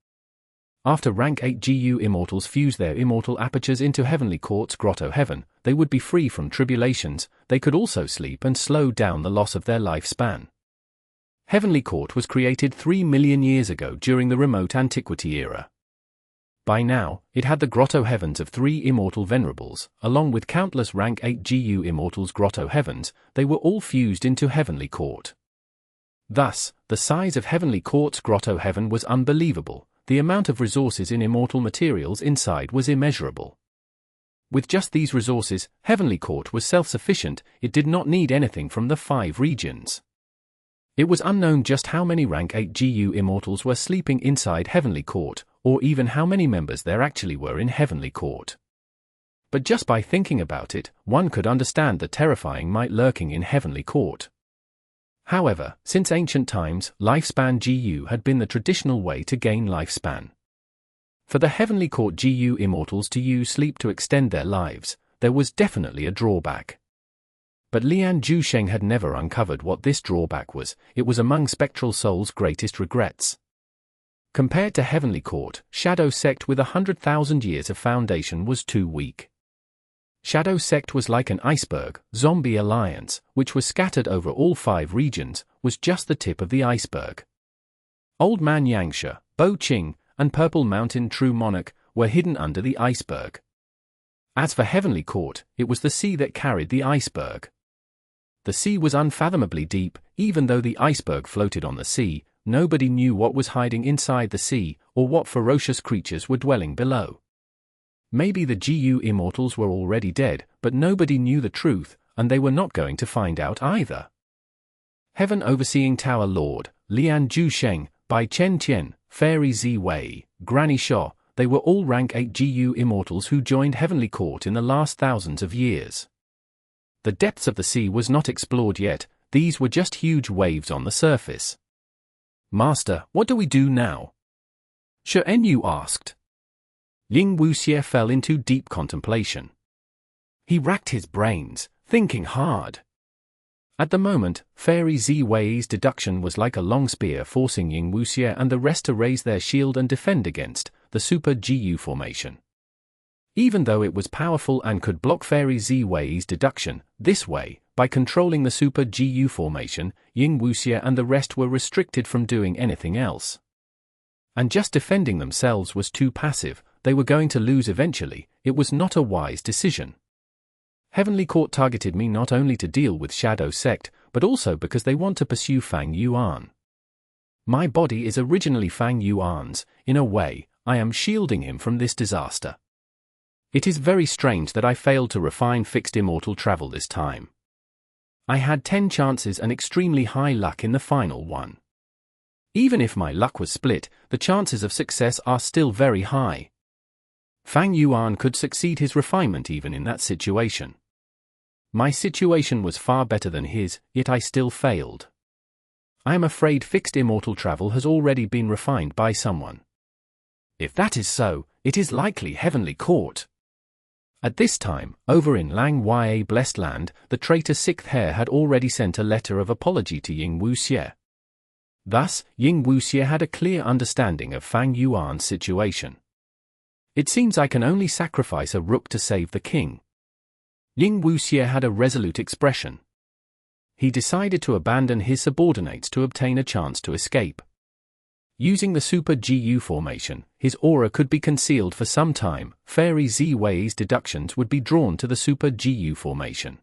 After rank 8 Gu Immortals fuse their immortal apertures into Heavenly Court's Grotto Heaven, they would be free from tribulations. They could also sleep and slow down the loss of their lifespan. Heavenly Court was created 3 million years ago during the remote antiquity era. By now, it had the Grotto Heavens of 3 immortal venerables, along with countless rank 8 Gu Immortals' Grotto Heavens. They were all fused into Heavenly Court. Thus, the size of Heavenly Court's Grotto Heaven was unbelievable. The amount of resources in immortal materials inside was immeasurable. With just these resources, Heavenly Court was self-sufficient. It did not need anything from the 5 regions. It was unknown just how many rank 8 Gu Immortals were sleeping inside Heavenly Court, or even how many members there actually were in Heavenly Court. But just by thinking about it, one could understand the terrifying might lurking in Heavenly Court. However, since ancient times, lifespan Gu had been the traditional way to gain lifespan. For the Heavenly Court Gu Immortals to use sleep to extend their lives, there was definitely a drawback. But Lian Zhusheng had never uncovered what this drawback was. It was among Spectral Soul's greatest regrets. Compared to Heavenly Court, Shadow Sect with 100,000 years of foundation was too weak. Shadow Sect was like an iceberg. Zombie Alliance, which was scattered over all 5 regions, was just the tip of the iceberg. Old Man Yangsha, Bo Qing, and Purple Mountain True Monarch were hidden under the iceberg. As for Heavenly Court, it was the sea that carried the iceberg. The sea was unfathomably deep. Even though the iceberg floated on the sea, nobody knew what was hiding inside the sea, or what ferocious creatures were dwelling below. Maybe the Gu Immortals were already dead, but nobody knew the truth, and they were not going to find out either. Heaven Overseeing Tower Lord, Lian Zhusheng, Bai Chen Tian, Fairy Zi Wei, Granny Shaw, they were all rank 8 Gu Immortals who joined Heavenly Court in the last thousands of years. The depths of the sea was not explored yet. These were just huge waves on the surface. Master, what do we do now? Shi Enyu asked. Ying Wuxie fell into deep contemplation. He racked his brains, thinking hard. At the moment, Fairy Zi Wei's deduction was like a long spear forcing Ying Wuxie and the rest to raise their shield and defend against the Super Gu formation. Even though it was powerful and could block Fairy Zi Wei's deduction, this way, by controlling the Super Gu formation, Ying Wuxie and the rest were restricted from doing anything else. And just defending themselves was too passive. They were going to lose eventually. It was not a wise decision. Heavenly Court targeted me not only to deal with Shadow Sect, but also because they want to pursue Fang Yuan. My body is originally Fang Yuan's. In a way, I am shielding him from this disaster. It is very strange that I failed to refine fixed immortal travel this time. I had 10 chances and extremely high luck in the final one. Even if my luck was split, the chances of success are still very high. Fang Yuan could succeed his refinement even in that situation. My situation was far better than his, yet I still failed. I am afraid fixed immortal travel has already been refined by someone. If that is so, it is likely Heavenly Court. At this time, over in Lang Ya Blessed Land, the traitor 6th Heir had already sent a letter of apology to Ying Wuxie. Thus, Ying Wuxie had a clear understanding of Fang Yuan's situation. It seems I can only sacrifice a rook to save the king. Ying Wuxie had a resolute expression. He decided to abandon his subordinates to obtain a chance to escape. Using the Super Gu formation, his aura could be concealed for some time. Fairy Zi Wei's deductions would be drawn to the Super Gu formation.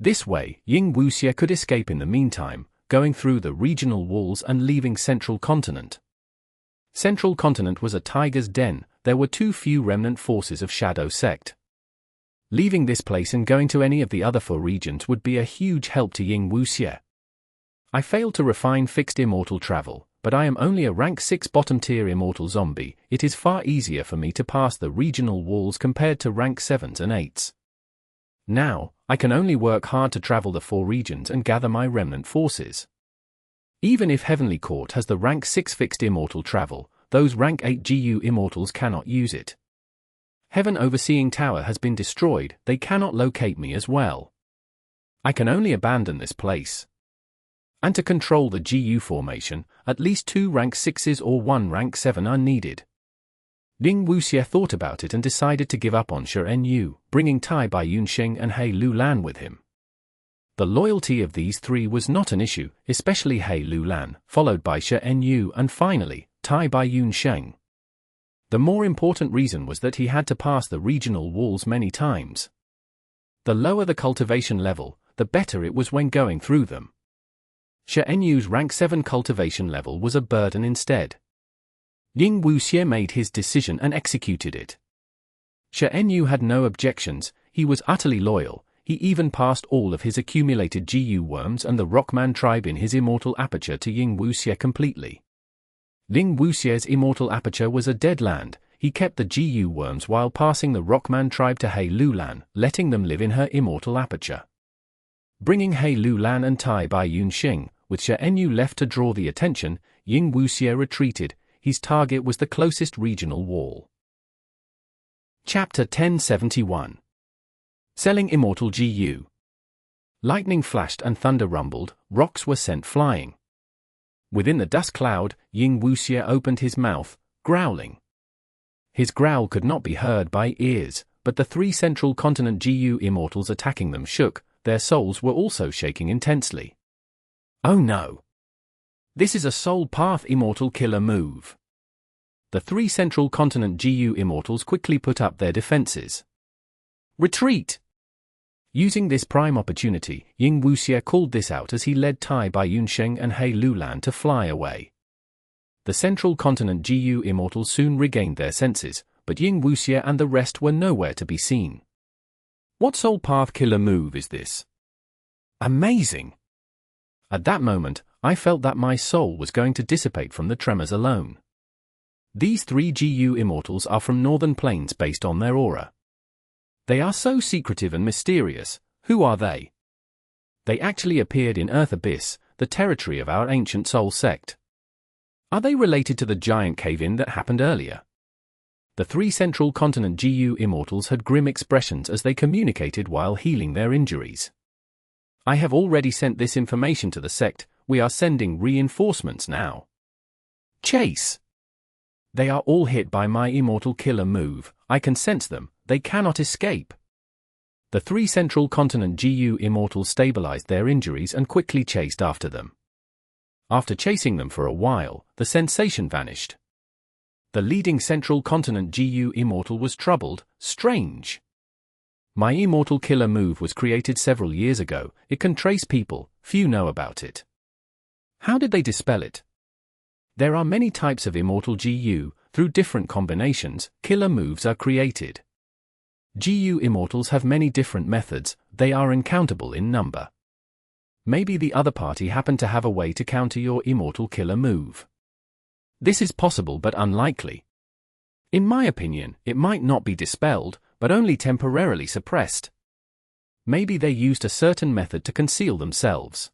This way, Ying Wuxie could escape in the meantime, going through the regional walls and leaving Central Continent. Central Continent was a tiger's den. there were too few remnant forces of Shadow Sect. Leaving this place and going to any of the other 4 regions would be a huge help to Ying Wuxie. I failed to refine fixed immortal travel, but I am only a rank 6 bottom-tier immortal zombie. It is far easier for me to pass the regional walls compared to rank 7s and 8s. Now, I can only work hard to travel the 4 regions and gather my remnant forces. Even if Heavenly Court has the rank 6 fixed immortal travel, those rank 8 Gu Immortals cannot use it. Heaven Overseeing Tower has been destroyed, they cannot locate me as well. I can only abandon this place. And to control the Gu formation, at least 2 rank 6s or 1 rank 7 are needed. Ying Wuxie thought about it and decided to give up on Shen Yu, bringing Tai Yunxing and He Lulan with him. The loyalty of these 3 was not an issue, especially He Lulan, followed by Shen Yu and finally, Tai Yunxing. The more important reason was that he had to pass the regional walls many times. The lower the cultivation level, the better it was when going through them. Shen Yu's rank 7 cultivation level was a burden instead. Ying Wuxie made his decision and executed it. Shen Yu had no objections, he was utterly loyal, he even passed all of his accumulated Gu worms and the Rockman tribe in his immortal aperture to Ying Wuxie completely. Ying Wuxie's immortal aperture was a dead land, he kept the Gu worms while passing the Rockman tribe to He Lulan, letting them live in her immortal aperture. Bringing He Lulan and Tai Yunxing, with Shen Yu left to draw the attention, Ying Wuxie retreated, his target was the closest regional wall. Chapter 1071. Selling Immortal Gu. Lightning flashed and thunder rumbled, rocks were sent flying. Within the dust cloud, Ying Wuxie opened his mouth, growling. His growl could not be heard by ears, but the 3 central continent Gu Immortals attacking them shook, their souls were also shaking intensely. Oh no! This is a soul path immortal killer move. The 3 central continent Gu Immortals quickly put up their defenses. Retreat! Using this prime opportunity, Ying Wuxie called this out as he led Tai Yunxing and He Lulan to fly away. The central continent Gu Immortals soon regained their senses, but Ying Wuxie and the rest were nowhere to be seen. What soul path killer move is this? Amazing! At that moment, I felt that my soul was going to dissipate from the tremors alone. These 3 Gu Immortals are from Northern Plains based on their aura. They are so secretive and mysterious. Who are they? They actually appeared in Earth Abyss, the territory of our ancient soul sect. Are they related to the giant cave-in that happened earlier? The 3 central continent Gu Immortals had grim expressions as they communicated while healing their injuries. I have already sent this information to the sect, we are sending reinforcements now. Chase! They are all hit by my immortal killer move, I can sense them, they cannot escape. The 3 central continent Gu Immortals stabilized their injuries and quickly chased after them. After chasing them for a while, the sensation vanished. The leading central continent Gu Immortal was troubled, strange. My immortal killer move was created several years ago, it can trace people, few know about it. How did they dispel it? There are many types of immortal Gu, through different combinations, killer moves are created. Gu Immortals have many different methods, they are uncountable in number. Maybe the other party happened to have a way to counter your immortal killer move. This is possible but unlikely. In my opinion, it might not be dispelled, but only temporarily suppressed. Maybe they used a certain method to conceal themselves.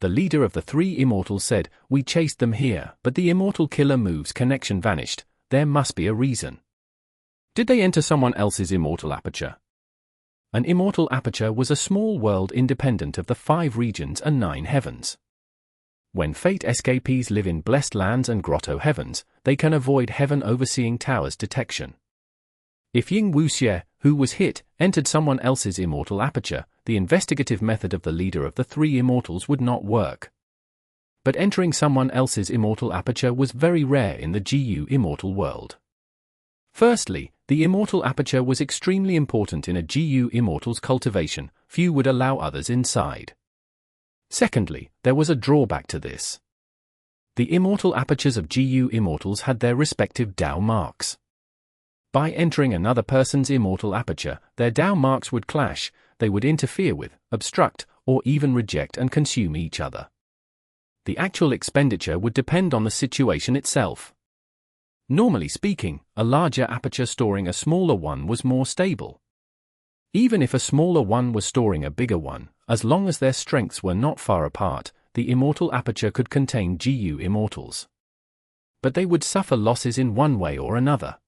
The leader of the 3 Immortals said, we chased them here, but the immortal killer move's connection vanished, there must be a reason. Did they enter someone else's immortal aperture? An immortal aperture was a small world independent of the 5 regions and 9 heavens. When fate escapees live in blessed lands and grotto heavens, they can avoid Heaven Overseeing Tower's detection. If Ying Wuxie, who was hit, entered someone else's immortal aperture, the investigative method of the leader of the 3 Immortals would not work. But entering someone else's immortal aperture was very rare in the Gu Immortal world. Firstly, the immortal aperture was extremely important in a Gu Immortal's cultivation, few would allow others inside. Secondly, there was a drawback to this. The immortal apertures of Gu Immortals had their respective Dao marks. By entering another person's immortal aperture, their Tao marks would clash, they would interfere with, obstruct, or even reject and consume each other. The actual expenditure would depend on the situation itself. Normally speaking, a larger aperture storing a smaller one was more stable. Even if a smaller one was storing a bigger one, as long as their strengths were not far apart, the immortal aperture could contain Gu Immortals. But they would suffer losses in one way or another.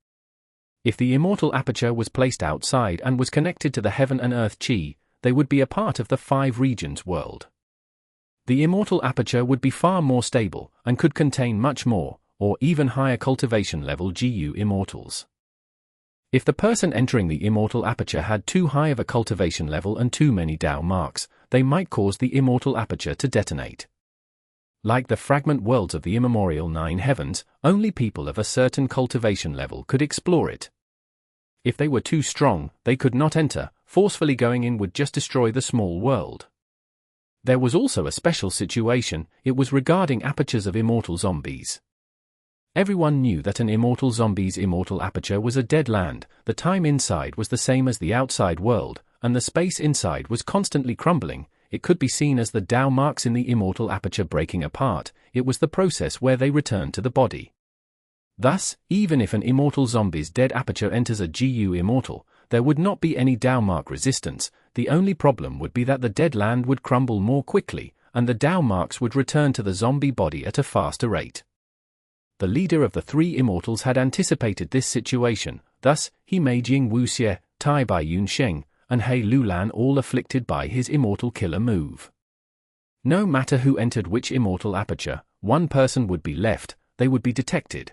If the immortal aperture was placed outside and was connected to the heaven and earth Qi, they would be a part of the 5 regions world. The immortal aperture would be far more stable, and could contain much more, or even higher cultivation level Gu Immortals. If the person entering the immortal aperture had too high of a cultivation level and too many Tao marks, they might cause the immortal aperture to detonate. Like the fragment worlds of the immemorial 9 heavens, only people of a certain cultivation level could explore it. If they were too strong, they could not enter, forcefully going in would just destroy the small world. There was also a special situation, it was regarding apertures of immortal zombies. Everyone knew that an immortal zombie's immortal aperture was a dead land, the time inside was the same as the outside world, and the space inside was constantly crumbling. It could be seen as the Tao marks in the immortal aperture breaking apart, it was the process where they returned to the body. Thus, even if an immortal zombie's dead aperture enters a Gu Immortal, there would not be any Tao mark resistance, the only problem would be that the dead land would crumble more quickly, and the Tao marks would return to the zombie body at a faster rate. The leader of the 3 immortals had anticipated this situation, thus, he made Ying Wuxie, Tai Qiu Sheng, and He Lulan all afflicted by his immortal killer move. No matter who entered which immortal aperture, one person would be left, they would be detected.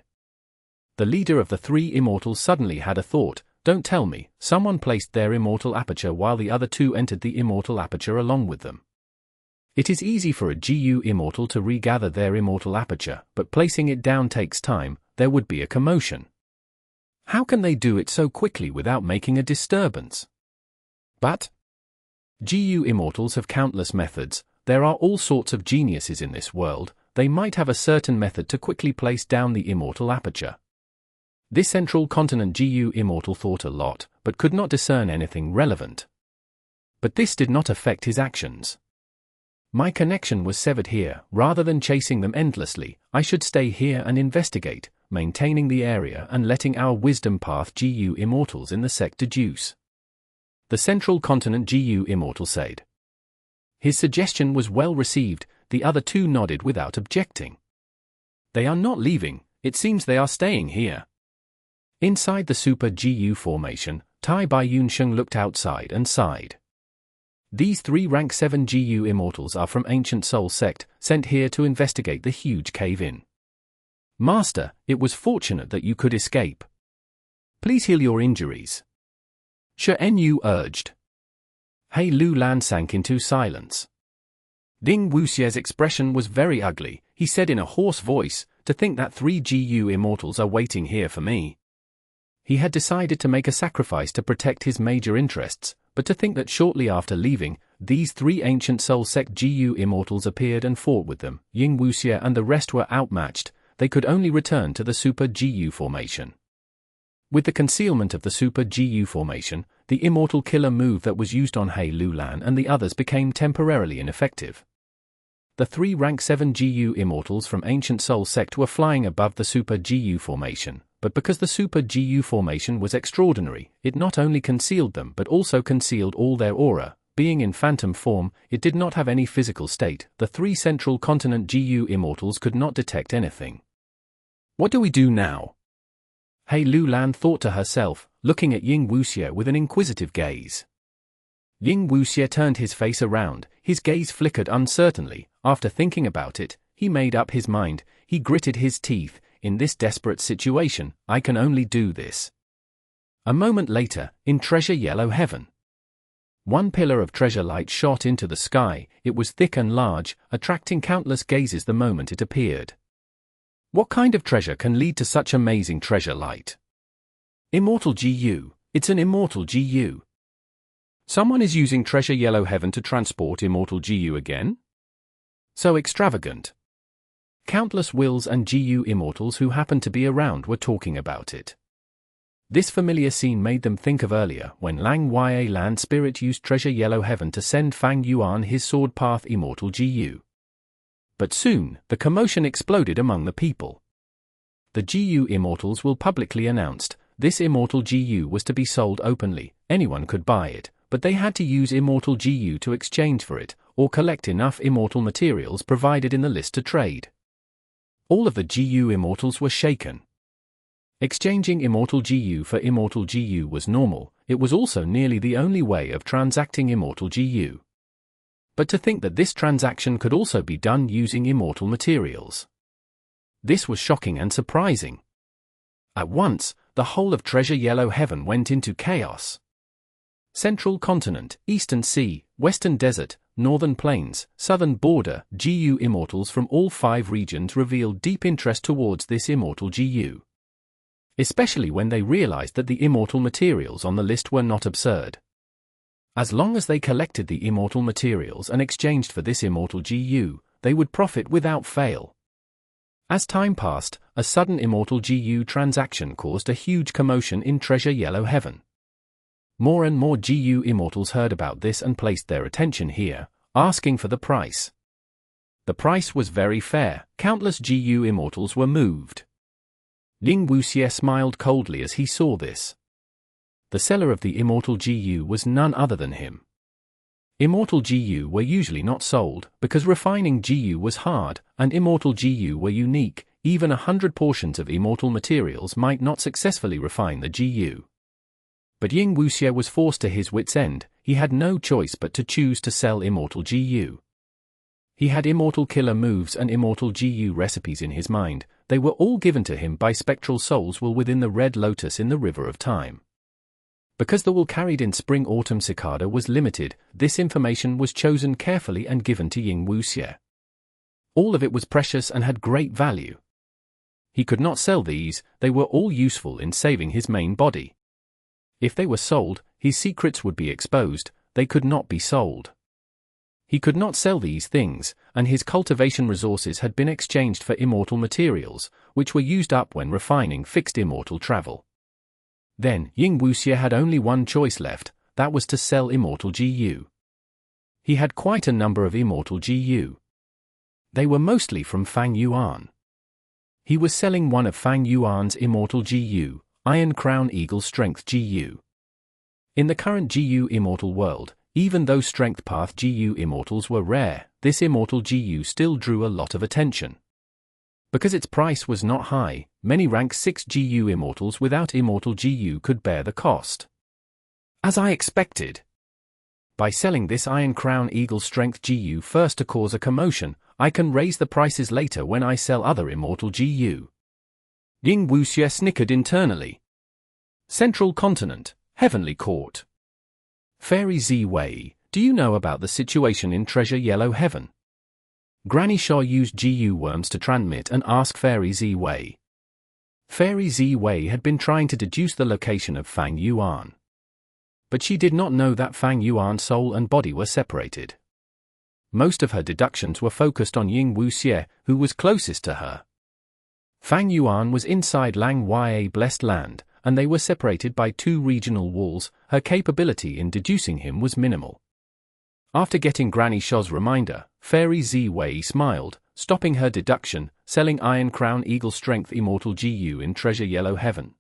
The leader of the 3 immortals suddenly had a thought, don't tell me, someone placed their immortal aperture while the other 2 entered the immortal aperture along with them. It is easy for a Gu Immortal to regather their immortal aperture, but placing it down takes time, there would be a commotion. How can they do it so quickly without making a disturbance? But Gu Immortals have countless methods, there are all sorts of geniuses in this world, they might have a certain method to quickly place down the immortal aperture. This central continent Gu Immortal thought a lot, but could not discern anything relevant. But this did not affect his actions. My connection was severed here, rather than chasing them endlessly, I should stay here and investigate, maintaining the area and letting our wisdom path Gu Immortals in the Sect deduce. The central continent Gu Immortal said. His suggestion was well received, the other 2 nodded without objecting. They are not leaving, it seems they are staying here. Inside the Super Gu formation, Tai Qiu Sheng looked outside and sighed. These 3 rank 7 Gu Immortals are from Ancient Soul Sect, sent here to investigate the huge cave-in. Master, it was fortunate that you could escape. Please heal your injuries. Shen Yu urged. He Lulan sank into silence. Ying Wuxie's expression was very ugly, he said in a hoarse voice, to think that 3 Gu Immortals are waiting here for me. He had decided to make a sacrifice to protect his major interests, but to think that shortly after leaving, these 3 Ancient Soul Sect Gu Immortals appeared and fought with them, Ying Wuxie and the rest were outmatched, they could only return to the Super Gu formation. With the concealment of the Super Gu formation, the immortal killer move that was used on He Lulan and the others became temporarily ineffective. The 3 rank 7 Gu Immortals from Ancient Soul Sect were flying above the Super Gu formation, but because the Super Gu formation was extraordinary, it not only concealed them but also concealed all their aura. Being in phantom form, it did not have any physical state, the 3 central continent Gu Immortals could not detect anything. What do we do now? He Lulan thought to herself, looking at Ying Wuxie with an inquisitive gaze. Ying Wuxie turned his face around, his gaze flickered uncertainly, after thinking about it, he made up his mind, he gritted his teeth, in this desperate situation, I can only do this. A moment later, in Treasure Yellow Heaven. 1 pillar of treasure light shot into the sky, it was thick and large, attracting countless gazes the moment it appeared. What kind of treasure can lead to such amazing treasure light? Immortal Gu, it's an immortal Gu. Someone is using Treasure Yellow Heaven to transport immortal Gu again? So extravagant. Countless wills and Gu Immortals who happened to be around were talking about it. This familiar scene made them think of earlier when Lang Ya Land Spirit used Treasure Yellow Heaven to send Fang Yuan his sword path Immortal Gu. But soon, the commotion exploded among the people. The Gu Immortals will publicly announced, this Immortal Gu was to be sold openly, anyone could buy it, but they had to use Immortal Gu to exchange for it, or collect enough immortal materials provided in the list to trade. All of the Gu Immortals were shaken. Exchanging Immortal Gu for Immortal Gu was normal, it was also nearly the only way of transacting Immortal Gu. But to think that this transaction could also be done using immortal materials. This was shocking and surprising. At once, the whole of Treasure Yellow Heaven went into chaos. Central Continent, Eastern Sea, Western Desert, Northern Plains, Southern Border, Gu Immortals from all 5 regions revealed deep interest towards this Immortal Gu. Especially when they realized that the immortal materials on the list were not absurd. As long as they collected the immortal materials and exchanged for this Immortal Gu, they would profit without fail. As time passed, a sudden Immortal Gu transaction caused a huge commotion in Treasure Yellow Heaven. More and more Gu Immortals heard about this and placed their attention here, asking for the price. The price was very fair, countless Gu Immortals were moved. Ying Wuxie smiled coldly as he saw this. The seller of the Immortal Gu was none other than him. Immortal Gu were usually not sold, because refining Gu was hard, and Immortal Gu were unique, even 100 portions of immortal materials might not successfully refine the Gu. But Ying Wuxie was forced to his wit's end, he had no choice but to choose to sell Immortal Gu. He had immortal killer moves and Immortal Gu recipes in his mind, they were all given to him by spectral souls will within the Red Lotus in the River of Time. Because the wool carried in Spring-Autumn Cicada was limited, this information was chosen carefully and given to Ying Wuxie. All of it was precious and had great value. He could not sell these, they were all useful in saving his main body. If they were sold, his secrets would be exposed, they could not be sold. He could not sell these things, and his cultivation resources had been exchanged for immortal materials, which were used up when refining fixed immortal travel. Then, Ying Wuxie had only one choice left, that was to sell Immortal Gu. He had quite a number of Immortal Gu. They were mostly from Fang Yuan. He was selling one of Fang Yuan's Immortal Gu, Iron Crown Eagle Strength Gu. In the current Gu Immortal world, even though Strength Path Gu Immortals were rare, this Immortal Gu still drew a lot of attention. Because its price was not high, many rank 6 Gu Immortals without Immortal Gu could bear the cost. As I expected. By selling this Iron Crown Eagle Strength Gu first to cause a commotion, I can raise the prices later when I sell other Immortal Gu. Ying Wuxie snickered internally. Central Continent, Heavenly Court. Fairy Ziwei, do you know about the situation in Treasure Yellow Heaven? Granny Shaw used Gu worms to transmit and ask Fairy Ziwei. Fairy Ziwei had been trying to deduce the location of Fang Yuan. But she did not know that Fang Yuan's soul and body were separated. Most of her deductions were focused on Ying Wuxie, who was closest to her. Fang Yuan was inside Lang Ya Blessed Land, and they were separated by 2 regional walls, her capability in deducing him was minimal. After getting Granny Shaw's reminder, Fairy Ziwei smiled, stopping her deduction, selling Iron Crown Eagle Strength Immortal Gu in Treasure Yellow Heaven.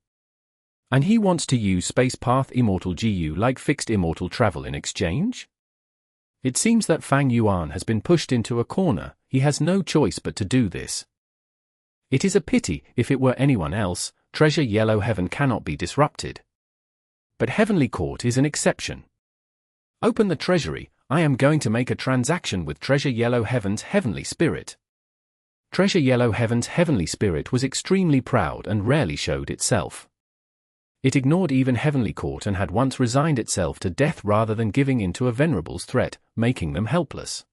And he wants to use Space Path Immortal Gu like fixed immortal travel in exchange? It seems that Fang Yuan has been pushed into a corner, he has no choice but to do this. It is a pity, if it were anyone else, Treasure Yellow Heaven cannot be disrupted. But Heavenly Court is an exception. Open the treasury, I am going to make a transaction with Treasure Yellow Heaven's Heavenly Spirit. Treasure Yellow Heaven's Heavenly Spirit was extremely proud and rarely showed itself. It ignored even Heavenly Court and had once resigned itself to death rather than giving in to a Venerable's threat, making them helpless.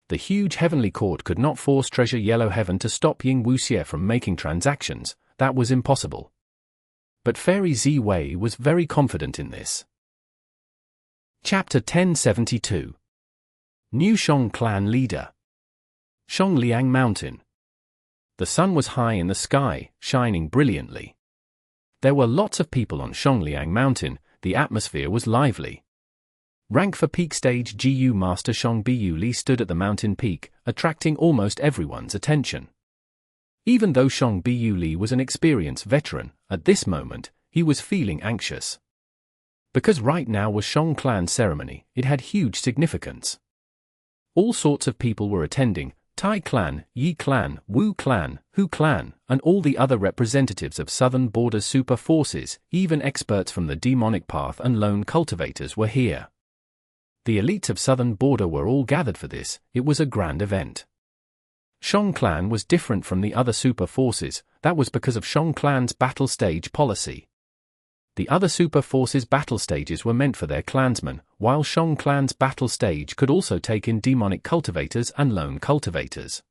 The huge Heavenly Court could not force Treasure Yellow Heaven to stop Ying Wuxie from making transactions, that was impossible. But Fairy Ziwei was very confident in this. Chapter 1072. New Shang Clan Leader. Shongliang Mountain. The sun was high in the sky, shining brilliantly. There were lots of people on Shongliang Mountain. The atmosphere was lively. Rank for peak stage Gu Master Shang Bu Li stood at the mountain peak, attracting almost everyone's attention. Even though Shang Bu Li was an experienced veteran, at this moment, he was feeling anxious. Because right now was Shang clan ceremony, it had huge significance. All sorts of people were attending: Tai clan, Yi clan, Wu clan, Hu clan, and all the other representatives of Southern Border's super forces, even experts from the demonic path and lone cultivators were here. The elites of Southern Border were all gathered for this. It was a grand event. Shang clan was different from the other super forces. That was because of Shang clan's battle stage policy. The other super forces' battle stages were meant for their clansmen, while Shang clan's battle stage could also take in demonic cultivators and lone cultivators.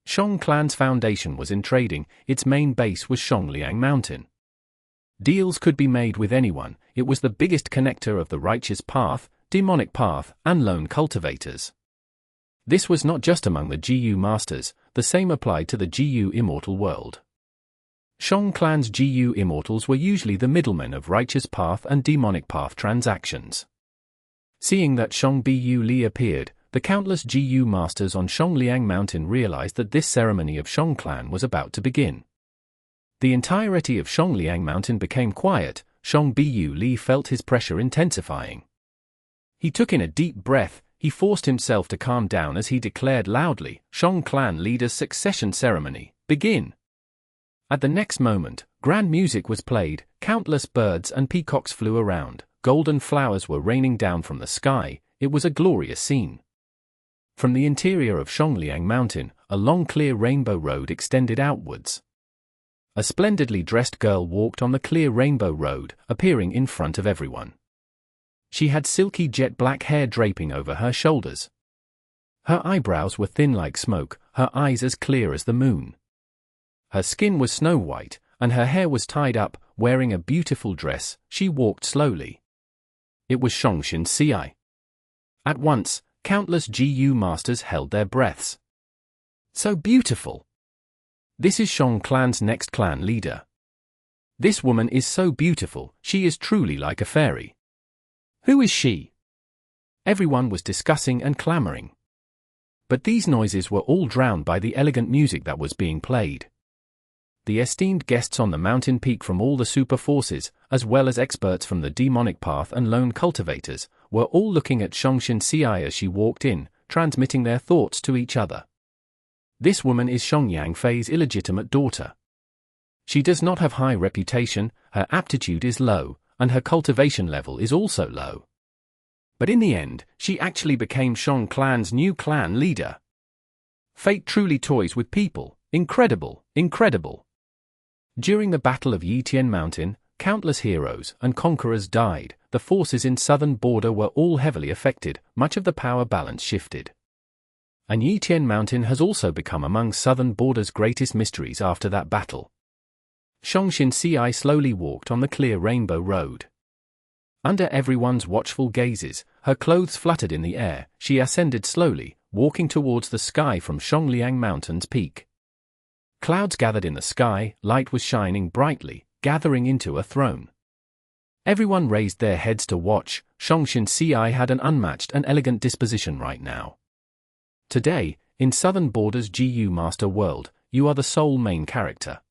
Shang clan's foundation was in trading. Its main base was Shongliang Mountain. Deals could be made with anyone. It was the biggest connector of the righteous path, demonic path, and lone cultivators. This was not just among the Gu Masters, the same applied to the Gu Immortal world. Shang clan's Gu Immortals were usually the middlemen of righteous path and demonic path transactions. Seeing that Shang Bu Li appeared, the countless Gu Masters on Shongliang Mountain realized that this ceremony of Shang clan was about to begin. The entirety of Shongliang Mountain became quiet. Shang Bu Li felt his pressure intensifying. He took in a deep breath. He forced himself to calm down as he declared loudly, "Shang clan leader's succession ceremony, begin." At the next moment, grand music was played, countless birds and peacocks flew around, golden flowers were raining down from the sky. It was a glorious scene. From the interior of Shongliang Mountain, a long clear rainbow road extended outwards. A splendidly dressed girl walked on the clear rainbow road, appearing in front of everyone. She had silky jet black hair draping over her shoulders. Her eyebrows were thin like smoke, her eyes as clear as the moon. Her skin was snow white, and her hair was tied up. Wearing a beautiful dress, she walked slowly. It was Shongshin Ci. At once, countless Gu Masters held their breaths. So beautiful! This is Shang clan's next clan leader. This woman is so beautiful, she is truly like a fairy. Who is she? Everyone was discussing and clamoring. But these noises were all drowned by the elegant music that was being played. The esteemed guests on the mountain peak from all the super forces, as well as experts from the demonic path and lone cultivators, were all looking at Shongshin Ci as she walked in, transmitting their thoughts to each other. This woman is Shongyang Fei's illegitimate daughter. She does not have high reputation, her aptitude is low, and her cultivation level is also low. But in the end, she actually became Shang clan's new clan leader. Fate truly toys with people. Incredible, incredible. During the Battle of Yitian Mountain, countless heroes and conquerors died. The forces in Southern Border were all heavily affected. Much of the power balance shifted. And Yitian Mountain has also become among Southern Border's greatest mysteries after that battle. Shongshin Ci slowly walked on the clear rainbow road. Under everyone's watchful gazes, her clothes fluttered in the air. She ascended slowly, walking towards the sky from Shongliang Mountain's peak. Clouds gathered in the sky, light was shining brightly, gathering into a throne. Everyone raised their heads to watch. Shongshin Ci had an unmatched and elegant disposition right now. Today, in Southern Border's Gu Master world, you are the sole main character.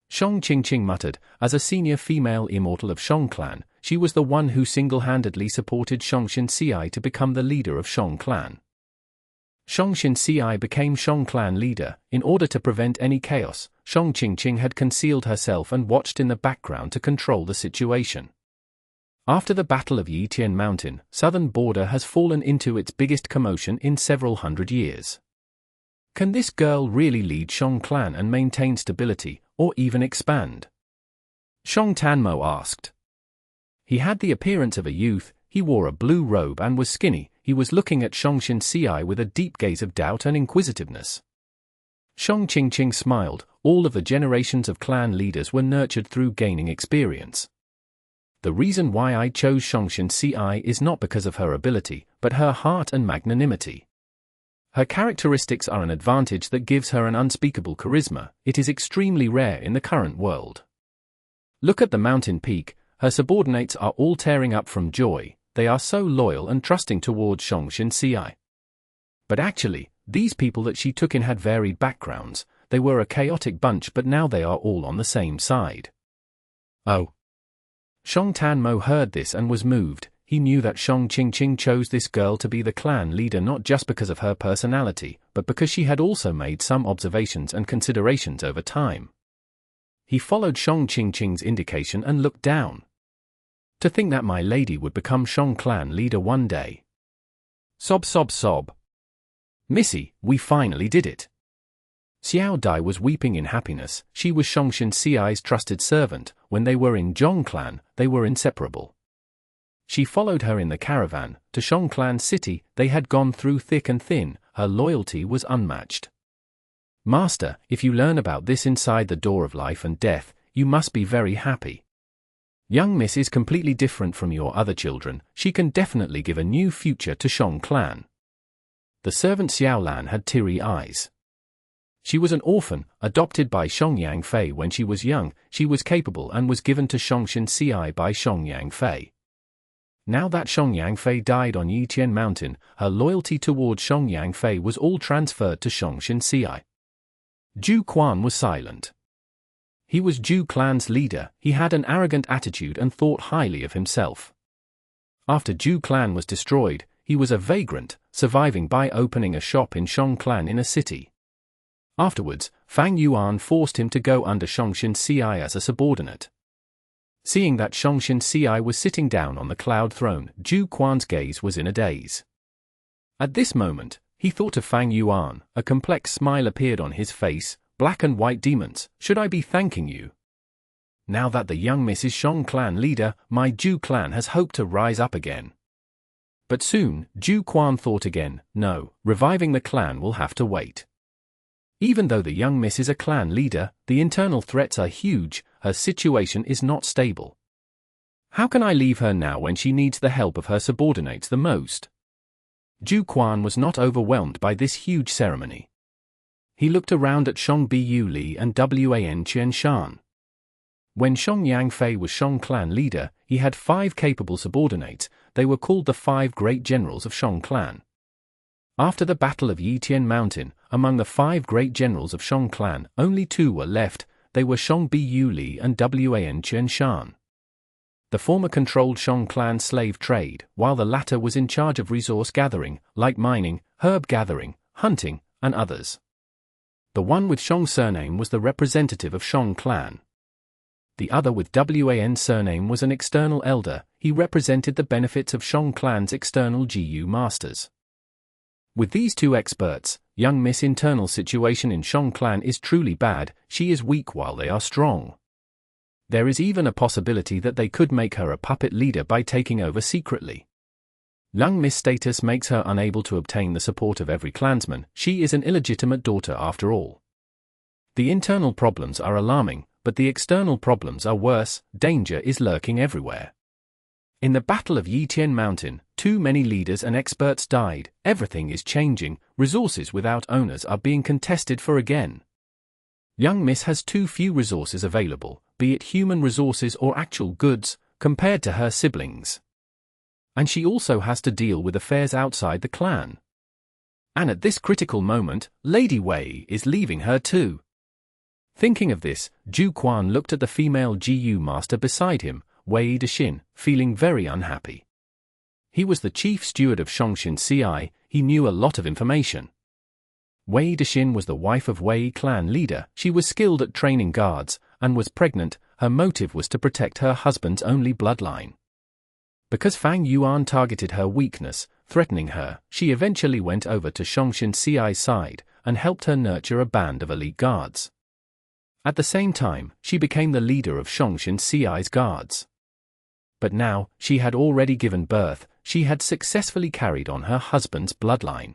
Shang Qingqing muttered. As a senior female immortal of Shang clan, she was the one who single-handedly supported Shongshin Ci to become the leader of Shang clan. Shongshin Ci became Shang clan leader. In order to prevent any chaos, Shang Qingqing had concealed herself and watched in the background to control the situation. After the Battle of Yitian Mountain, Southern Border has fallen into its biggest commotion in several hundred years. Can this girl really lead Shang clan and maintain stability, or even expand? Shang Tanmo asked. He had the appearance of a youth. He wore a blue robe and was skinny. He was looking at Shongshin Ci with a deep gaze of doubt and inquisitiveness. Shang Qingqing smiled. All of the generations of clan leaders were nurtured through gaining experience. The reason why I chose Shongshin Ci is not because of her ability, but her heart and magnanimity. Her characteristics are an advantage that gives her an unspeakable charisma. It is extremely rare in the current world. Look at the mountain peak, her subordinates are all tearing up from joy, they are so loyal and trusting towards Shongshin Ci. But actually, these people that she took in had varied backgrounds, they were a chaotic bunch but now they are all on the same side. Oh. Shang Tanmo heard this and was moved. He knew that Shang Qingqing chose this girl to be the clan leader not just because of her personality, but because she had also made some observations and considerations over time. He followed Shang Qingqing's indication and looked down. To think that my lady would become Shang clan leader one day. Sob sob sob. Missy, we finally did it. Xiao Dai was weeping in happiness. She was Shongshin Ci's trusted servant. When they were in Zhong clan, they were inseparable. She followed her in the caravan to Shang clan city. They had gone through thick and thin. Her loyalty was unmatched. Master, if you learn about this inside the door of life and death, you must be very happy. Young Miss is completely different from your other children. She can definitely give a new future to Shang clan. The servant Xiaolan had teary eyes. She was an orphan, adopted by Shang Yangfei when she was young. She was capable and was given to Shongshin Ci by Shang Yangfei. Now that Shang Yangfei died on Yiqian Mountain, her loyalty towards Shang Yangfei was all transferred to Shongshin Ci. Zhu Quan was silent. He was Zhu clan's leader. He had an arrogant attitude and thought highly of himself. After Zhu clan was destroyed, he was a vagrant, surviving by opening a shop in Shang clan in a city. Afterwards, Fang Yuan forced him to go under Shongshin Ci as a subordinate. Seeing that Shongshin Ci was sitting down on the cloud throne, Zhu Quan's gaze was in a daze. At this moment, he thought of Fang Yuan. A complex smile appeared on his face. Black and white demons, should I be thanking you? Now that the young Miss is Shang clan leader, my Zhu clan has hope to rise up again. But soon, Zhu Quan thought again, no, reviving the clan will have to wait. Even though the young Miss is a clan leader, the internal threats are huge, her situation is not stable. How can I leave her now when she needs the help of her subordinates the most? Zhu Quan was not overwhelmed by this huge ceremony. He looked around at Shang Bu Li and Wan Qian Shan. When Shang Yangfei was Shang clan leader, he had 5 capable subordinates. They were called the 5 great generals of Shang clan. After the Battle of Yiqian Mountain, among the 5 great generals of Shang clan, only 2 were left. They were Shang Bu Li and Wan Qian Shan. The former controlled Shang clan slave trade, while the latter was in charge of resource gathering, like mining, herb gathering, hunting, and others. The one with Shang surname was the representative of Shang clan. The other with Wan surname was an external elder. He represented the benefits of Shang clan's external GU masters. With these 2 experts, young Miss' internal situation in Shang clan is truly bad. She is weak while they are strong. There is even a possibility that they could make her a puppet leader by taking over secretly. Young Miss' status makes her unable to obtain the support of every clansman. She is an illegitimate daughter after all. The internal problems are alarming, but the external problems are worse. Danger is lurking everywhere. In the Battle of Yiqian Mountain, too many leaders and experts died. Everything is changing. Resources without owners are being contested for again. Young Miss has too few resources available, be it human resources or actual goods, compared to her siblings. And she also has to deal with affairs outside the clan. And at this critical moment, Lady Wei is leaving her too. Thinking of this, Zhu Quan looked at the female GU master beside him, Wei Dexin, feeling very unhappy. He was the chief steward of Shongshin Ci. He knew a lot of information. Wei Dexin was the wife of Wei clan leader. She was skilled at training guards, and was pregnant. Her motive was to protect her husband's only bloodline. Because Fang Yuan targeted her weakness, threatening her, she eventually went over to Shongshin Ci's side, and helped her nurture a band of elite guards. At the same time, she became the leader of Shongshin Ci's guards. But now, she had already given birth. She had successfully carried on her husband's bloodline.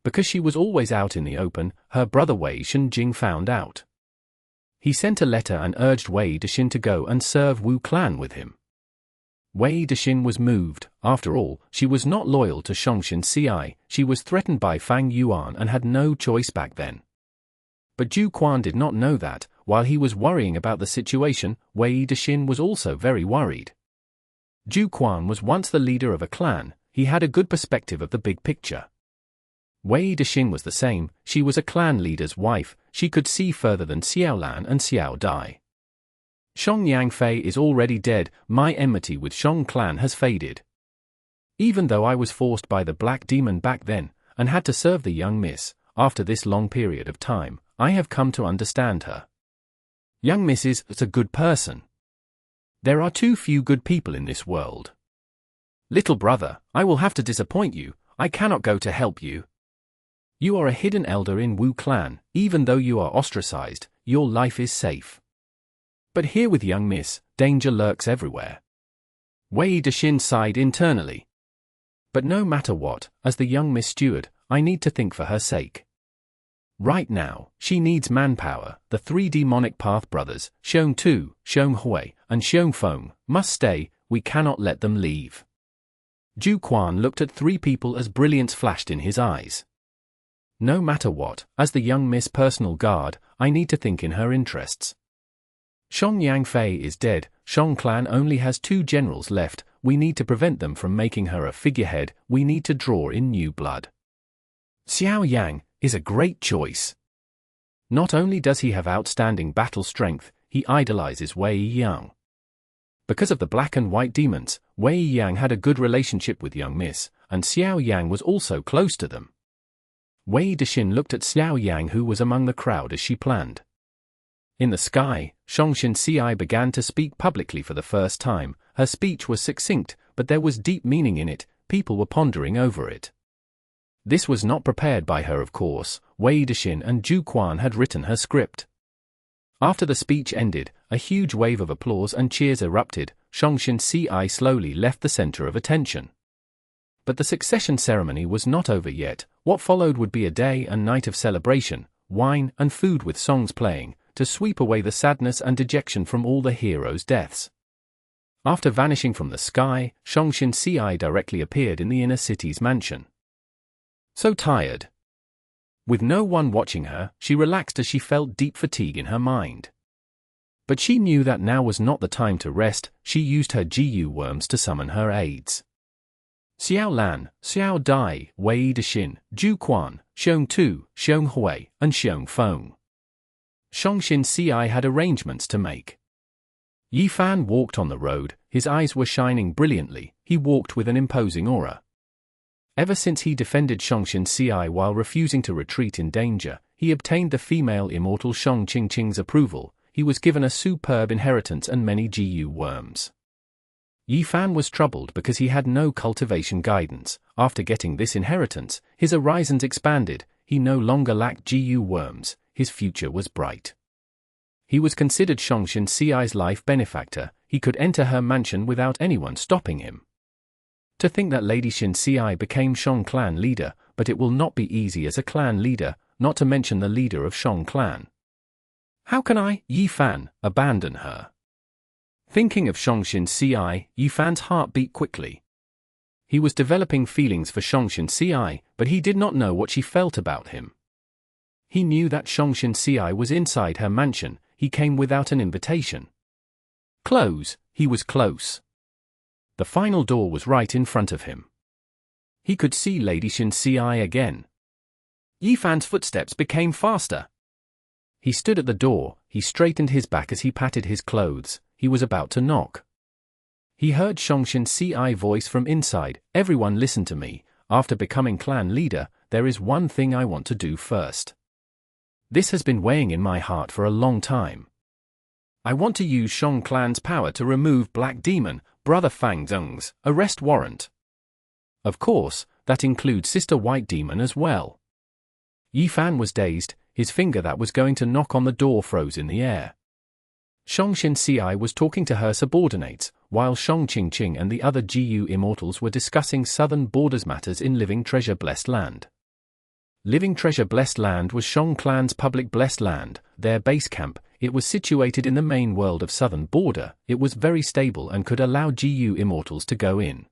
Because she was always out in the open, her brother Wei Shenjing found out. He sent a letter and urged Wei Dexin to go and serve Wu clan with him. Wei Dexin was moved. After all, she was not loyal to Shongshin Ci. She was threatened by Fang Yuan and had no choice back then. But Zhu Quan did not know that. while he was worrying about the situation, Wei Dexin was also very worried. Zhu Quan was once the leader of a clan, he had a good perspective of the big picture. Wei Dexin was the same, she was a clan leader's wife, she could see further than Xiao Lan and Xiao Dai. Shang Yangfei is already dead, my enmity with Shang clan has faded. Even though I was forced by the Black Demon back then, and had to serve the young miss, after this long period of time, I have come to understand her. Young miss is a good person. There are too few good people in this world. Little brother, I will have to disappoint you, I cannot go to help you. You are a hidden elder in Wu clan, even though you are ostracized, your life is safe. But here with young miss, danger lurks everywhere. Wei Dexin sighed internally. But no matter what, as the young miss steward, I need to think for her sake. Right now, she needs manpower. The 3 demonic path brothers, Xiong Tu, Xiong Hui, and Xiong Feng, must stay, we cannot let them leave. Zhu Quan looked at 3 people as brilliance flashed in his eyes. No matter what, as the young miss personal guard, I need to think in her interests. Shang Yangfei is dead, Shang clan only has 2 generals left, we need to prevent them from making her a figurehead, we need to draw in new blood. Xiao Yang is a great choice. Not only does he have outstanding battle strength, he idolizes Wei Yang. Because of the black and white demons, Wei Yang had a good relationship with young miss, and Xiao Yang was also close to them. Wei Dexin looked at Xiao Yang, who was among the crowd as she planned. In the sky, Shongshin Ci began to speak publicly for the first time. Her speech was succinct, but there was deep meaning in it, people were pondering over it. This was not prepared by her, of course, Wei Dexin and Zhu Quan had written her script. After the speech ended, a huge wave of applause and cheers erupted. Shongshin Ci slowly left the center of attention. But the succession ceremony was not over yet. What followed would be a day and night of celebration, wine and food with songs playing, to sweep away the sadness and dejection from all the heroes' deaths. After vanishing from the sky, Shongshin Ci directly appeared in the inner city's mansion. So tired. With no one watching her, she relaxed as she felt deep fatigue in her mind. But she knew that now was not the time to rest. She used her Gu worms to summon her aides. Xiao Lan, Xiao Dai, Wei Dexin, Zhu Quan, Xiong Tu, Xiong Hui, and Xiong Feng. Shongshin Ci had arrangements to make. Yi Fan walked on the road, his eyes were shining brilliantly, he walked with an imposing aura. Ever since he defended Shongshin Ci while refusing to retreat in danger, he obtained the female immortal Shang Qingqing's approval, he was given a superb inheritance and many Gu worms. Yi Fan was troubled because he had no cultivation guidance. After getting this inheritance, his horizons expanded, he no longer lacked Gu worms, his future was bright. He was considered Shongshin Ci's life benefactor, he could enter her mansion without anyone stopping him. To think that Lady Xin Ci became Shang clan leader, but it will not be easy as a clan leader, not to mention the leader of Shang clan. How can I, Yi Fan, abandon her? Thinking of Shongshin Ci, Yi Fan's heart beat quickly. He was developing feelings for Shongshin Ci, but he did not know what she felt about him. He knew that Shongshin Ci was inside her mansion, he came without an invitation. Close, he was close. The final door was right in front of him. He could see Lady Xin Ci again. Yi Fan's footsteps became faster. He stood at the door, he straightened his back as he patted his clothes, he was about to knock. He heard Shongshin Ci voice from inside, everyone listen to me, after becoming clan leader, there is one thing I want to do first. This has been weighing in my heart for a long time. I want to use Shang clan's power to remove Black Demon, Brother Fang Zheng's arrest warrant. Of course, that includes Sister White Demon as well. Yi Fan was dazed, his finger that was going to knock on the door froze in the air. Shongshin Ci was talking to her subordinates, while Shang Qingqing and the other Gu Immortals were discussing southern borders matters in Living Treasure Blessed Land. Living Treasure Blessed Land was Shang clan's public blessed land, their base camp, it was situated in the main world of southern border, it was very stable and could allow Gu Immortals to go in.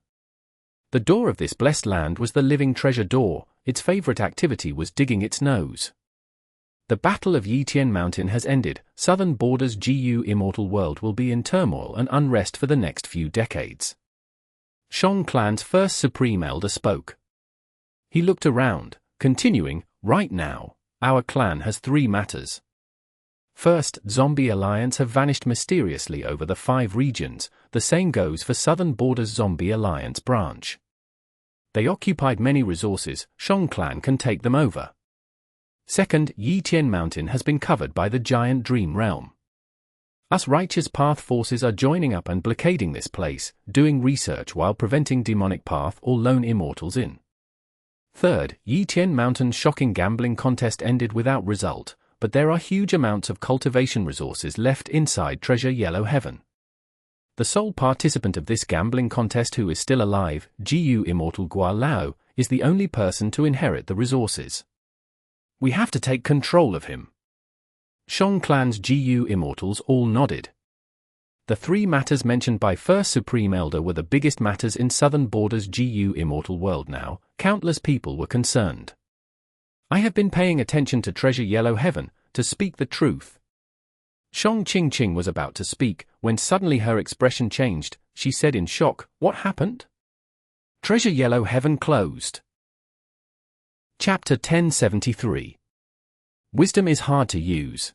The door of this blessed land was the Living Treasure door, its favorite activity was digging its nose. The Battle of Yitian Mountain has ended. Southern Border's Gu Immortal world will be in turmoil and unrest for the next few decades. Shang clan's first Supreme Elder spoke. He looked around, continuing, "Right now, our clan has 3 matters. First, Zombie Alliance have vanished mysteriously over the 5 regions. The same goes for Southern Border's Zombie Alliance branch. They occupied many resources. Shang clan can take them over. Second, Yitian Mountain has been covered by the giant Dream Realm. Us Righteous Path forces are joining up and blockading this place, doing research while preventing Demonic Path or Lone Immortals in. Third, Yitian Mountain's shocking gambling contest ended without result, but there are huge amounts of cultivation resources left inside Treasure Yellow Heaven. The sole participant of this gambling contest who is still alive, Gu Immortal Gua Lao, is the only person to inherit the resources. We have to take control of him." Shang clan's Gu Immortals all nodded. The 3 matters mentioned by First Supreme Elder were the biggest matters in Southern Border's Gu Immortal world now. Countless people were concerned. "I have been paying attention to Treasure Yellow Heaven, to speak the truth." Shang Qingqing was about to speak, when suddenly her expression changed. She said in shock, "What happened?" "Treasure Yellow Heaven closed." Chapter 1073. Wisdom is hard to use.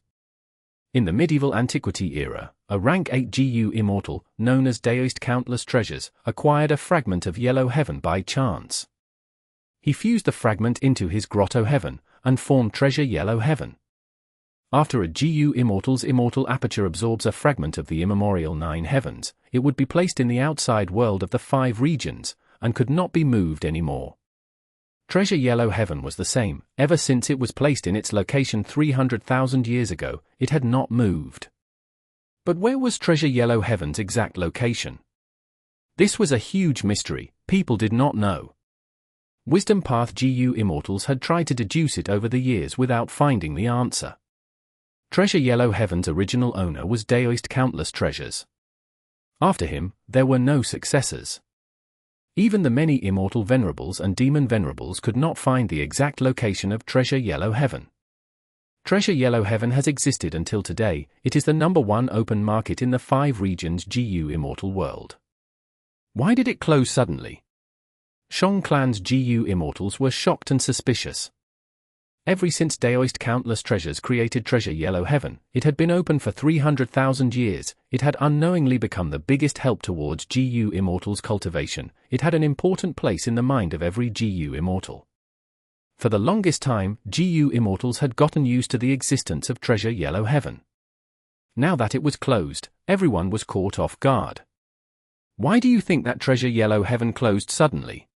In the medieval antiquity era, a rank 8 Gu Immortal, known as Daoist Countless Treasures, acquired a fragment of Yellow Heaven by chance. He fused the fragment into his Grotto Heaven, and formed Treasure Yellow Heaven. After a Gu Immortal's immortal aperture absorbs a fragment of the immemorial 9 heavens, it would be placed in the outside world of the 5 regions, and could not be moved anymore. Treasure Yellow Heaven was the same. Ever since it was placed in its location 300,000 years ago, it had not moved. But where was Treasure Yellow Heaven's exact location? This was a huge mystery. People did not know. Wisdom Path Gu Immortals had tried to deduce it over the years without finding the answer. Treasure Yellow Heaven's original owner was Daoist Countless Treasures. After him, there were no successors. Even the many Immortal Venerables and Demon Venerables could not find the exact location of Treasure Yellow Heaven. Treasure Yellow Heaven has existed until today. It is the #1 open market in the 5 regions Gu Immortal world. Why did it close suddenly? Shang clan's Gu Immortals were shocked and suspicious. Ever since Daoist Countless Treasures created Treasure Yellow Heaven, it had been open for 300,000 years. It had unknowingly become the biggest help towards Gu Immortal's cultivation. It had an important place in the mind of every Gu Immortal. For the longest time, Gu Immortals had gotten used to the existence of Treasure Yellow Heaven. Now that it was closed, everyone was caught off guard. Why do you think that Treasure Yellow Heaven closed suddenly?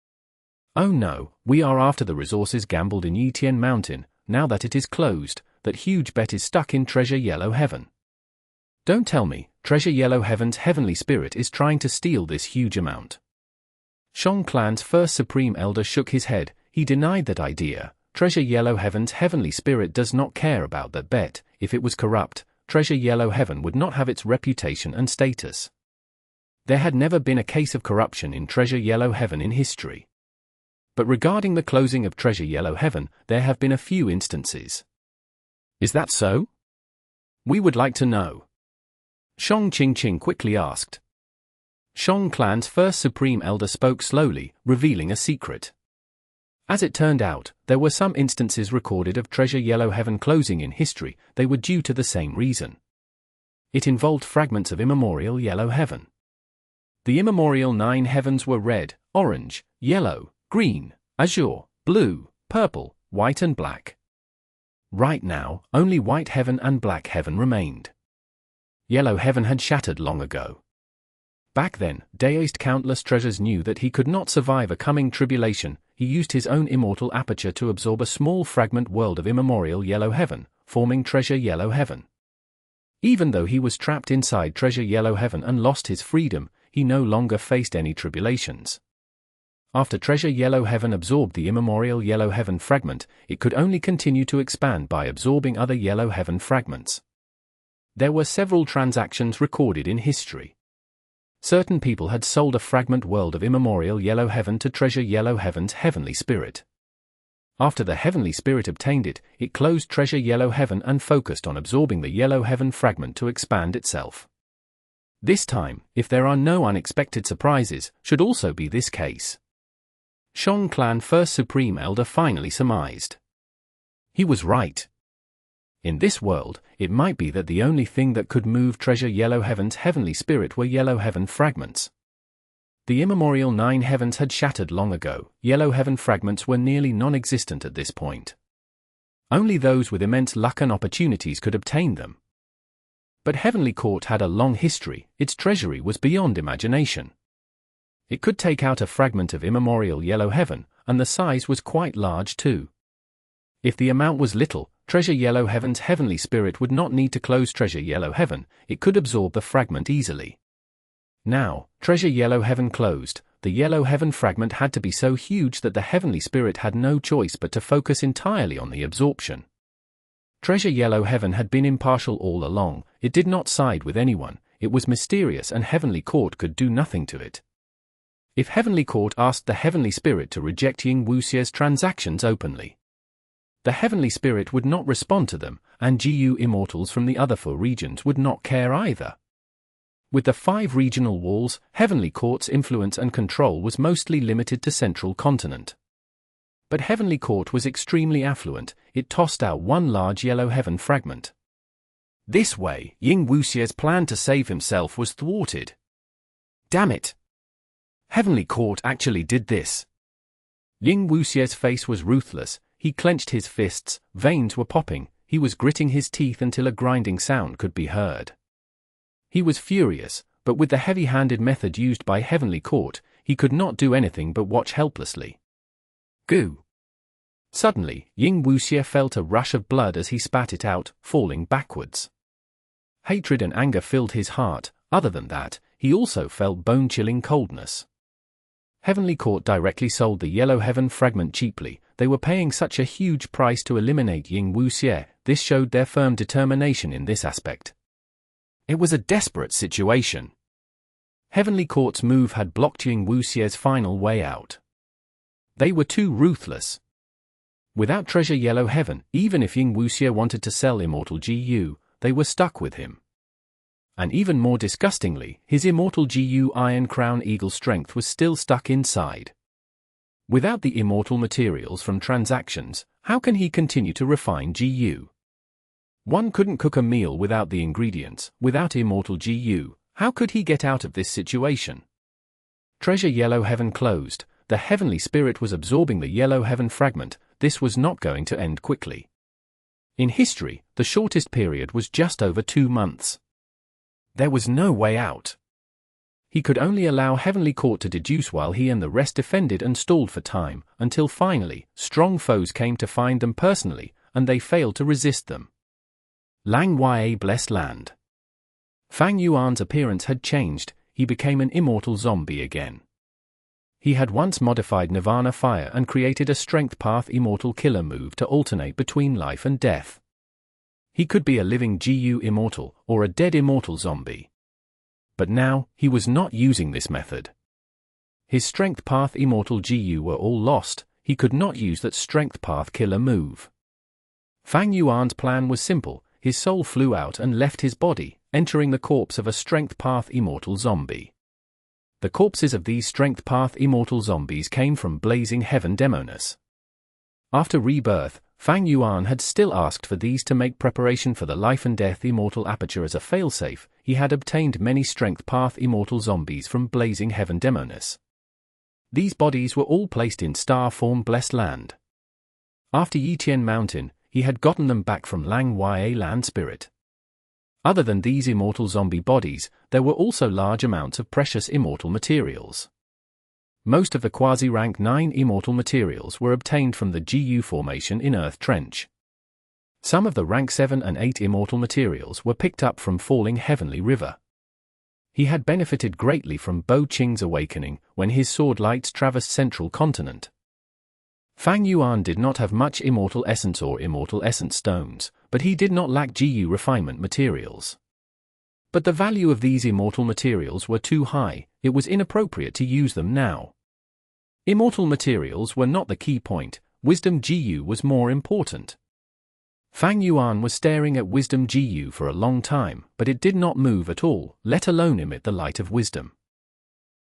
Oh no, we are after the resources gambled in Yitian Mountain. Now that it is closed, that huge bet is stuck in Treasure Yellow Heaven. Don't tell me, Treasure Yellow Heaven's heavenly spirit is trying to steal this huge amount. Shang clan's first Supreme Elder shook his head. He denied that idea. Treasure Yellow Heaven's heavenly spirit does not care about that bet. If it was corrupt, Treasure Yellow Heaven would not have its reputation and status. There had never been a case of corruption in Treasure Yellow Heaven in history. But regarding the closing of Treasure Yellow Heaven, there have been a few instances. Is that so? We would like to know. Shang Qingqing quickly asked. Shang clan's first Supreme Elder spoke slowly, revealing a secret. As it turned out, there were some instances recorded of Treasure Yellow Heaven closing in history. They were due to the same reason. It involved fragments of immemorial Yellow Heaven. The immemorial 9 heavens were red, orange, yellow, green, azure, blue, purple, white and black. Right now, only White Heaven and Black Heaven remained. Yellow Heaven had shattered long ago. Back then, Daoist Countless Treasures knew that he could not survive a coming tribulation. He used his own immortal aperture to absorb a small fragment world of immemorial Yellow Heaven, forming Treasure Yellow Heaven. Even though he was trapped inside Treasure Yellow Heaven and lost his freedom, he no longer faced any tribulations. After Treasure Yellow Heaven absorbed the immemorial Yellow Heaven fragment, it could only continue to expand by absorbing other Yellow Heaven fragments. There were several transactions recorded in history. Certain people had sold a fragment world of immemorial Yellow Heaven to Treasure Yellow Heaven's heavenly spirit. After the heavenly spirit obtained it, it closed Treasure Yellow Heaven and focused on absorbing the Yellow Heaven fragment to expand itself. This time, if there are no unexpected surprises, should also be this case. Shang clan first Supreme Elder finally surmised. He was right. In this world, it might be that the only thing that could move Treasure Yellow Heaven's heavenly spirit were Yellow Heaven fragments. The immemorial 9 heavens had shattered long ago. Yellow Heaven fragments were nearly non-existent at this point. Only those with immense luck and opportunities could obtain them. But Heavenly Court had a long history. Its treasury was beyond imagination. It could take out a fragment of immemorial Yellow Heaven, and the size was quite large too. If the amount was little, Treasure Yellow Heaven's heavenly spirit would not need to close Treasure Yellow Heaven. It could absorb the fragment easily. Now, Treasure Yellow Heaven closed, the Yellow Heaven fragment had to be so huge that the heavenly spirit had no choice but to focus entirely on the absorption. Treasure Yellow Heaven had been impartial all along. It did not side with anyone. It was mysterious and Heavenly Court could do nothing to it. If Heavenly Court asked the heavenly spirit to reject Ying Wuxie's transactions openly, the heavenly spirit would not respond to them, and Gu Immortals from the other 4 regions would not care either. With the 5 regional walls, Heavenly Court's influence and control was mostly limited to Central Continent. But Heavenly Court was extremely affluent. It tossed out 1 large Yellow Heaven fragment. This way, Ying Wuxie's plan to save himself was thwarted. Damn it! Heavenly Court actually did this. Ying Wuxie's face was ruthless. He clenched his fists, veins were popping, he was gritting his teeth until a grinding sound could be heard. He was furious, but with the heavy-handed method used by Heavenly Court, he could not do anything but watch helplessly. Gu. Suddenly, Ying Wuxie felt a rush of blood as he spat it out, falling backwards. Hatred and anger filled his heart. Other than that, he also felt bone-chilling coldness. Heavenly Court directly sold the Yellow Heaven fragment cheaply. They were paying such a huge price to eliminate Ying Wuxie. This showed their firm determination in this aspect. It was a desperate situation. Heavenly Court's move had blocked Ying Wuxie's final way out. They were too ruthless. Without Treasure Yellow Heaven, even if Ying Wuxie wanted to sell Immortal Gu, they were stuck with him. And even more disgustingly, his Immortal Gu Iron Crown Eagle strength was still stuck inside. Without the immortal materials from transactions, how can he continue to refine Gu? One couldn't cook a meal without the ingredients. Without Immortal Gu, how could he get out of this situation? Treasure Yellow Heaven closed. The heavenly spirit was absorbing the Yellow Heaven fragment. This was not going to end quickly. In history, the shortest period was just over 2 months. There was no way out. He could only allow Heavenly Court to deduce while he and the rest defended and stalled for time, until finally, strong foes came to find them personally, and they failed to resist them. Lang Ya Blessed Land. Fang Yuan's appearance had changed. He became an immortal zombie again. He had once modified Nirvana Fire and created a Strength Path Immortal Killer move to alternate between life and death. He could be a living Gu Immortal, or a dead Immortal Zombie. But now, he was not using this method. His Strength Path Immortal Gu were all lost. He could not use that Strength Path Killer move. Fang Yuan's plan was simple. His soul flew out and left his body, entering the corpse of a Strength Path Immortal Zombie. The corpses of these Strength Path Immortal Zombies came from Blazing Heaven Demoness. After rebirth, Fang Yuan had still asked for these to make preparation for the Life and Death Immortal Aperture as a failsafe. He had obtained many Strength Path Immortal Zombies from Blazing Heaven Demoness. These bodies were all placed in Star Form Blessed Land. After Yitian Mountain, he had gotten them back from Lang Ya Land Spirit. Other than these immortal zombie bodies, there were also large amounts of precious immortal materials. Most of the quasi-rank 9 immortal materials were obtained from the Gu formation in Earth Trench. Some of the rank 7 and 8 immortal materials were picked up from Falling Heavenly River. He had benefited greatly from Bo Qing's awakening when his sword lights traversed Central Continent. Fang Yuan did not have much immortal essence or immortal essence stones, but he did not lack Gu refinement materials. But the value of these immortal materials were too high. It was inappropriate to use them now. Immortal materials were not the key point. Wisdom Gu was more important. Fang Yuan was staring at Wisdom Gu for a long time, but it did not move at all, let alone emit the light of wisdom.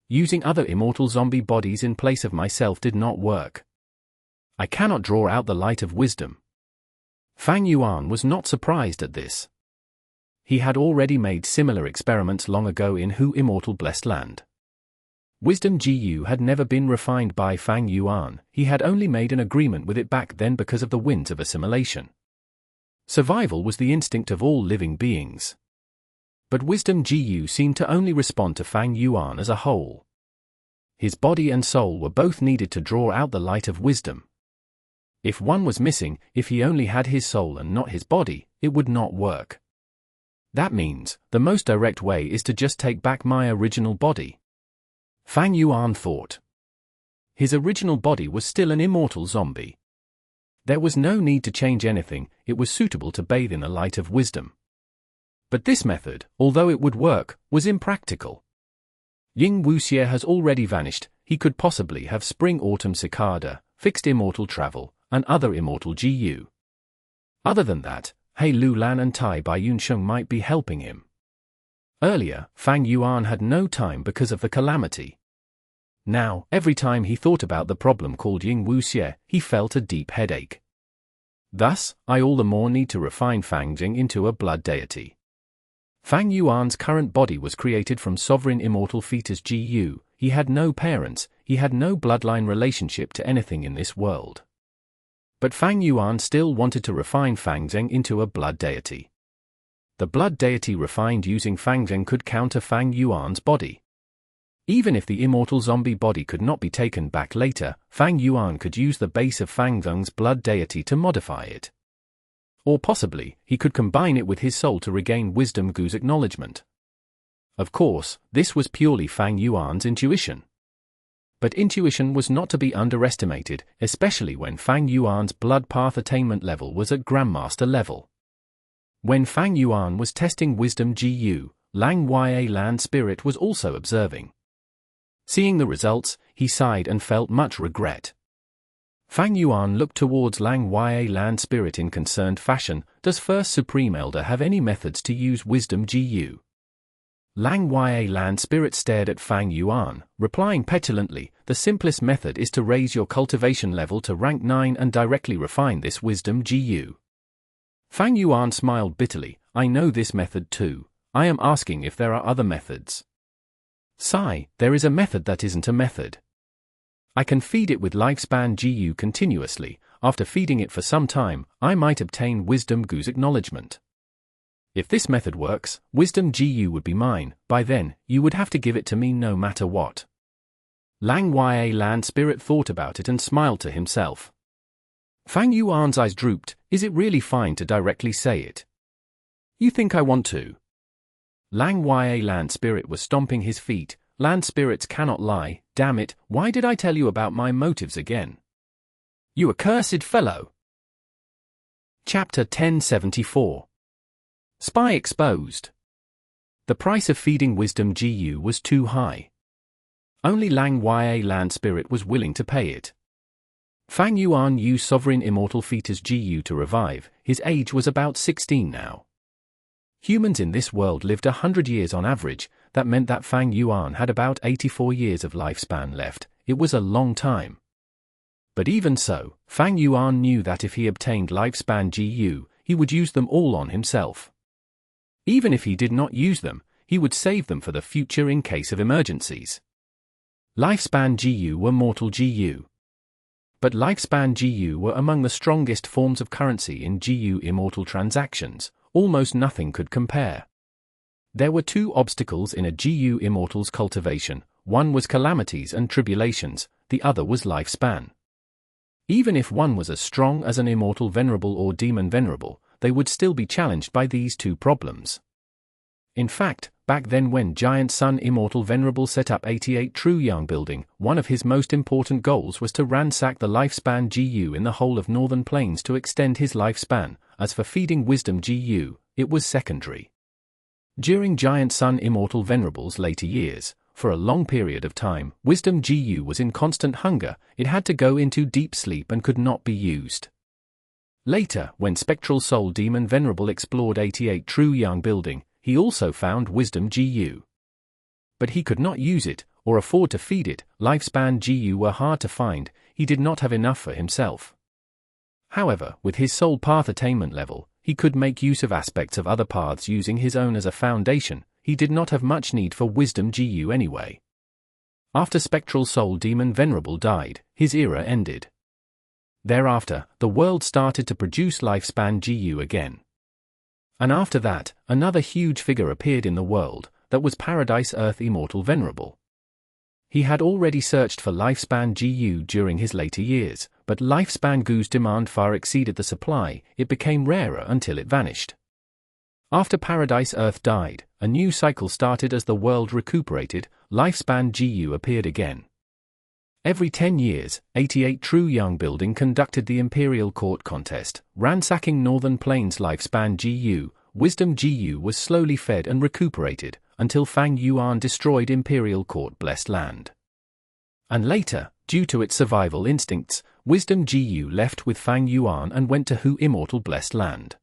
Using other immortal zombie bodies in place of myself did not work. I cannot draw out the light of wisdom. Fang Yuan was not surprised at this. He had already made similar experiments long ago in Gu Immortal Blessed Land. Wisdom Gu had never been refined by Fang Yuan, he had only made an agreement with it back then because of the winds of assimilation. Survival was the instinct of all living beings. But Wisdom Gu seemed to only respond to Fang Yuan as a whole. His body and soul were both needed to draw out the light of wisdom. If one was missing, if he only had his soul and not his body, it would not work. That means, the most direct way is to just take back my original body. Fang Yuan thought. His original body was still an immortal zombie. There was no need to change anything, it was suitable to bathe in the light of wisdom. But this method, although it would work, was impractical. Ying Wuxie has already vanished, he could possibly have Spring-Autumn Cicada, fixed immortal travel, and other immortal Gu. Other than that, He Lulan and Tai Qiu might be helping him. Earlier, Fang Yuan had no time because of the calamity. Now, every time he thought about the problem called Ying Wuxie, he felt a deep headache. Thus, I all the more need to refine Fang Jing into a blood deity. Fang Yuan's current body was created from sovereign immortal fetus Gu, he had no parents, he had no bloodline relationship to anything in this world. But Fang Yuan still wanted to refine Fang Jing into a blood deity. The blood deity refined using Fang Jing could counter Fang Yuan's body. Even if the immortal zombie body could not be taken back later, Fang Yuan could use the base of Fang Jing's blood deity to modify it. Or possibly, he could combine it with his soul to regain Wisdom Gu's acknowledgement. Of course, this was purely Fang Yuan's intuition. But intuition was not to be underestimated, especially when Fang Yuan's blood path attainment level was at Grandmaster level. When Fang Yuan was testing Wisdom Gu, Lang Ya Land Spirit was also observing. Seeing the results, he sighed and felt much regret. Fang Yuan looked towards Lang Ya Land Spirit in concerned fashion. Does First Supreme Elder have any methods to use Wisdom Gu? Lang Ya Land Spirit stared at Fang Yuan, replying petulantly, the simplest method is to raise your cultivation level to rank 9 and directly refine this Wisdom Gu. Fang Yuan smiled bitterly, I know this method too. I am asking if there are other methods. Sigh, there is a method that isn't a method. I can feed it with lifespan Gu continuously, after feeding it for some time, I might obtain Wisdom Gu's acknowledgement. If this method works, Wisdom Gu would be mine, by then, you would have to give it to me no matter what. Lang Ya Land Spirit thought about it and smiled to himself. Fang Yuan's eyes drooped, is it really fine to directly say it? You think I want to? Lang Ya Land Spirit was stomping his feet, land spirits cannot lie, damn it, why did I tell you about my motives again? You accursed fellow! Chapter 1074. Spy exposed. The price of feeding Wisdom Gu was too high. Only Lang Ya Land Spirit was willing to pay it. Fang Yuan used sovereign immortal fetus Gu to revive, his age was about 16 now. Humans in this world lived 100 years on average, that meant that Fang Yuan had about 84 years of lifespan left, it was a long time. But even so, Fang Yuan knew that if he obtained lifespan Gu, he would use them all on himself. Even if he did not use them, he would save them for the future in case of emergencies. Lifespan Gu were mortal Gu. But lifespan Gu were among the strongest forms of currency in Gu Immortal transactions, almost nothing could compare. There were two obstacles in a Gu Immortal's cultivation, one was calamities and tribulations, the other was lifespan. Even if one was as strong as an Immortal Venerable or Demon Venerable, they would still be challenged by these two problems. In fact, back then when Giant Sun Immortal Venerable set up 88 True Young Building, one of his most important goals was to ransack the lifespan Gu in the whole of Northern Plains to extend his lifespan. As for feeding Wisdom Gu, it was secondary. During Giant Sun Immortal Venerable's later years, for a long period of time, Wisdom Gu was in constant hunger. It had to go into deep sleep and could not be used. Later, when Spectral Soul Demon Venerable explored 88 True Yang building, he also found Wisdom Gu. But he could not use it, or afford to feed it. Lifespan Gu were hard to find. He did not have enough for himself. However, with his soul path attainment level, he could make use of aspects of other paths using his own as a foundation. He did not have much need for Wisdom Gu anyway. After Spectral Soul Demon Venerable died, his era ended. Thereafter, the world started to produce Lifespan Gu again. And after that, another huge figure appeared in the world. That was Paradise Earth Immortal Venerable. He had already searched for Lifespan Gu during his later years, but Lifespan Gu's demand far exceeded the supply. It became rarer until it vanished. After Paradise Earth died, a new cycle started as the world recuperated. Lifespan Gu appeared again. Every 10 years, 88 True Yang building conducted the Imperial Court contest, ransacking Northern Plains. Lifespan Gu, Wisdom Gu was slowly fed and recuperated, until Fang Yuan destroyed Imperial Court Blessed Land. And later, due to its survival instincts, Wisdom Gu left with Fang Yuan and went to Gu Immortal Blessed Land.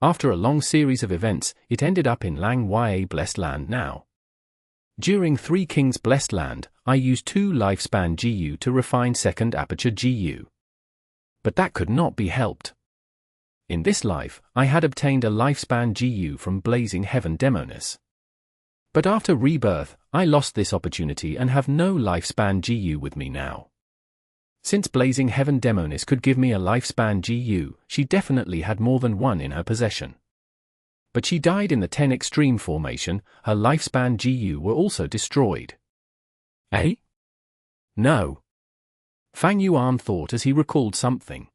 After a long series of events, it ended up in Lang Ya Blessed Land now. During Three Kings Blessed Land, I used 2 Lifespan Gu to refine Second Aperture Gu. But that could not be helped. In this life, I had obtained a Lifespan Gu from Blazing Heaven Demoness. But after rebirth, I lost this opportunity and have no Lifespan Gu with me now. Since Blazing Heaven Demoness could give me a Lifespan Gu, she definitely had more than one in her possession. But she died in the 10 Extreme formation. Her Lifespan Gu were also destroyed. Eh? No. Fang Yuan thought as he recalled something.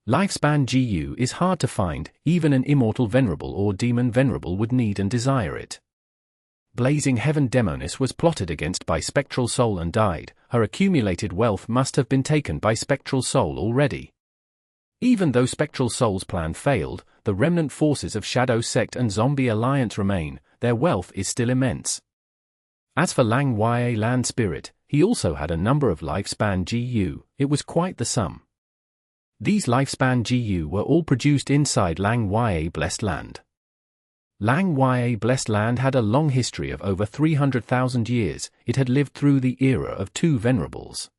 Lifespan Gu is hard to find. Even an Immortal Venerable or Demon Venerable would need and desire it. Blazing Heaven Demoness was plotted against by Spectral Soul and died. Her accumulated wealth must have been taken by Spectral Soul already. Even though Spectral Soul's plan failed, the remnant forces of Shadow Sect and Zombie Alliance remain. Their wealth is still immense. As for Lang Ya Land Spirit, he also had a number of Lifespan Gu. It was quite the sum. These Lifespan Gu were all produced inside Lang Ya Blessed Land. Lang Ya Blessed Land had a long history of over 300,000 years. It had lived through the era of 2 Venerables.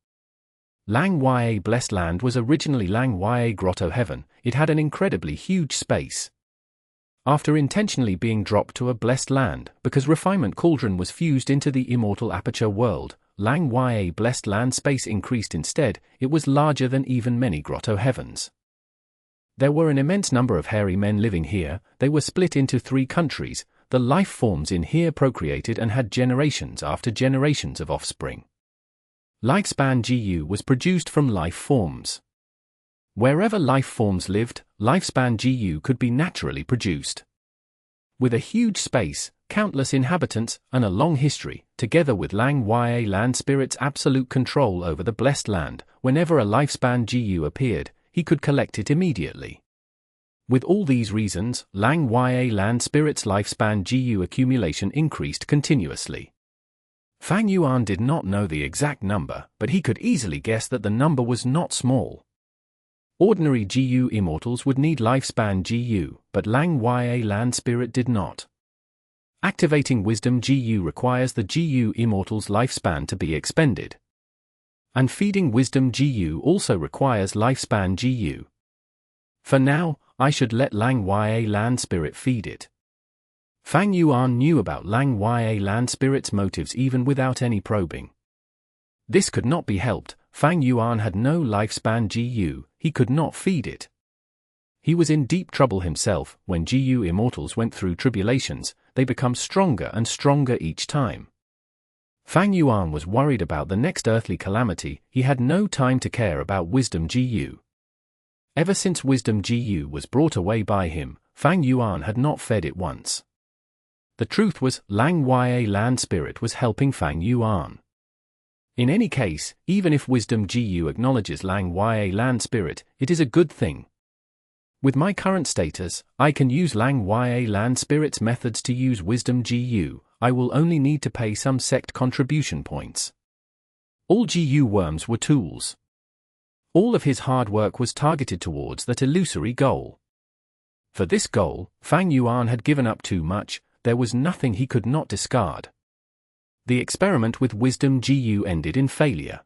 Lang Ya Blessed Land was originally Lang Ya Grotto Heaven. It had an incredibly huge space. After intentionally being dropped to a Blessed Land, because Refinement Cauldron was fused into the Immortal Aperture world, Lang Ya Blessed Land space increased instead. It was larger than even many Grotto Heavens. There were an immense number of hairy men living here. They were split into 3 countries. The life forms in here procreated and had generations after generations of offspring. Lifespan Gu was produced from life forms. Wherever life forms lived, Lifespan Gu could be naturally produced. With a huge space, countless inhabitants, and a long history, together with Lang Ya Land Spirit's absolute control over the Blessed Land, whenever a Lifespan Gu appeared, he could collect it immediately. With all these reasons, Lang Ya Land Spirit's Lifespan Gu accumulation increased continuously. Fang Yuan did not know the exact number, but he could easily guess that the number was not small. Ordinary Gu Immortals would need Lifespan Gu, but Lang Ya Land Spirit did not. Activating Wisdom Gu requires the Gu Immortal's lifespan to be expended. And feeding Wisdom Gu also requires Lifespan Gu. For now, I should let Lang Ya Land Spirit feed it. Fang Yuan knew about Lang Ya Land Spirit's motives even without any probing. This could not be helped. Fang Yuan had no Lifespan Gu, he could not feed it. He was in deep trouble himself. When Gu Immortals went through tribulations, they become stronger and stronger each time. Fang Yuan was worried about the next earthly calamity. He had no time to care about Wisdom Gu. Ever since Wisdom Gu was brought away by him, Fang Yuan had not fed it once. The truth was, Lang Ya Land Spirit was helping Fang Yuan. In any case, even if Wisdom Gu acknowledges Lang Ya Land Spirit, it is a good thing. With my current status, I can use Lang Ya Land Spirit's methods to use Wisdom Gu. I will only need to pay some sect contribution points. All GU worms were tools. All of his hard work was targeted towards that illusory goal. For this goal, Fang Yuan had given up too much, there was nothing he could not discard. The experiment with Wisdom GU ended in failure.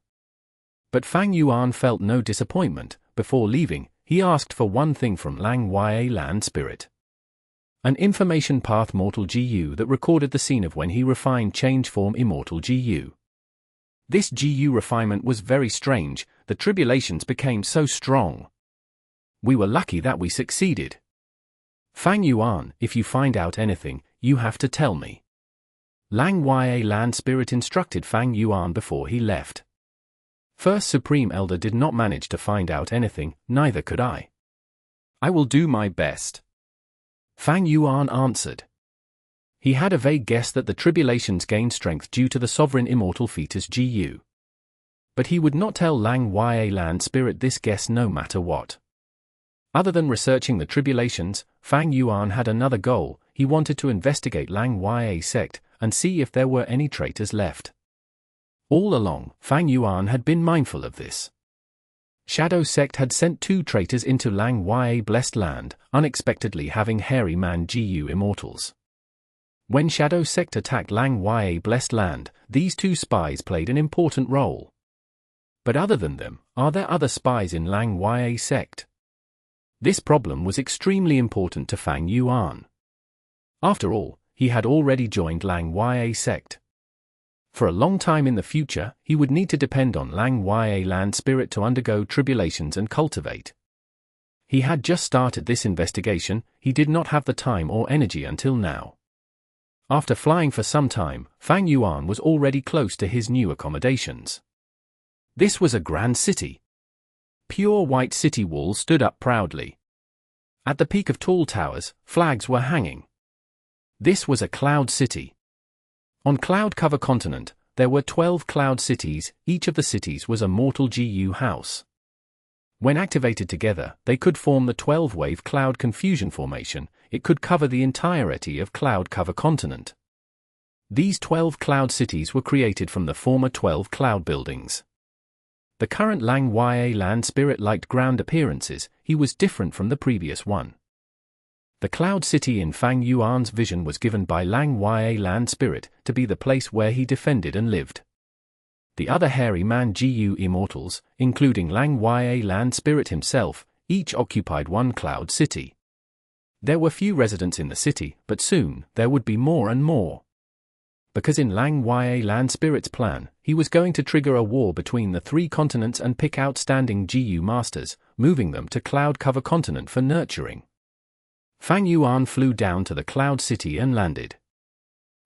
But Fang Yuan felt no disappointment. Before leaving, he asked for one thing from Lang Ya Land Spirit. An information path Mortal GU that recorded the scene of when he refined change form Immortal GU. This GU refinement was very strange, the tribulations became so strong. We were lucky that we succeeded. Fang Yuan, if you find out anything, you have to tell me. Lang Ya Land Spirit instructed Fang Yuan before he left. First Supreme Elder did not manage to find out anything, neither could I. I will do my best. Fang Yuan answered. He had a vague guess that the tribulations gained strength due to the sovereign immortal fetus GU. But he would not tell Lang Ya Land Spirit this guess no matter what. Other than researching the tribulations, Fang Yuan had another goal. He wanted to investigate Lang Ya Sect and see if there were any traitors left. All along, Fang Yuan had been mindful of this. Shadow Sect had sent 2 traitors into Lang Ya Blessed Land, unexpectedly having hairy man Gu Immortals. When Shadow Sect attacked Lang Ya Blessed Land, these 2 spies played an important role. But other than them, are there other spies in Lang Ya Sect? This problem was extremely important to Fang Yuan. After all, he had already joined Lang Ya Sect. For a long time in the future, he would need to depend on Lang Ya Land Spirit to undergo tribulations and cultivate. He had just started this investigation, he did not have the time or energy until now. After flying for some time, Fang Yuan was already close to his new accommodations. This was a grand city. Pure white city walls stood up proudly. At the peak of tall towers, flags were hanging. This was a cloud city. On Cloud Cover Continent, there were 12 cloud cities, each of the cities was a mortal GU house. When activated together, they could form the 12-wave cloud confusion formation, it could cover the entirety of Cloud Cover Continent. These 12 cloud cities were created from the former 12 cloud buildings. The current Lang Ya Land Spirit liked ground appearances, he was different from the previous one. The cloud city in Fang Yuan's vision was given by Lang Ya Land Spirit to be the place where he defended and lived. The other hairy man Gu Immortals, including Lang Ya Land Spirit himself, each occupied one cloud city. There were few residents in the city, but soon, there would be more and more. Because in Lang Ya Land Spirit's plan, he was going to trigger a war between the 3 continents and pick outstanding GU masters, moving them to Cloud Cover Continent for nurturing. Fang Yuan flew down to the cloud city and landed.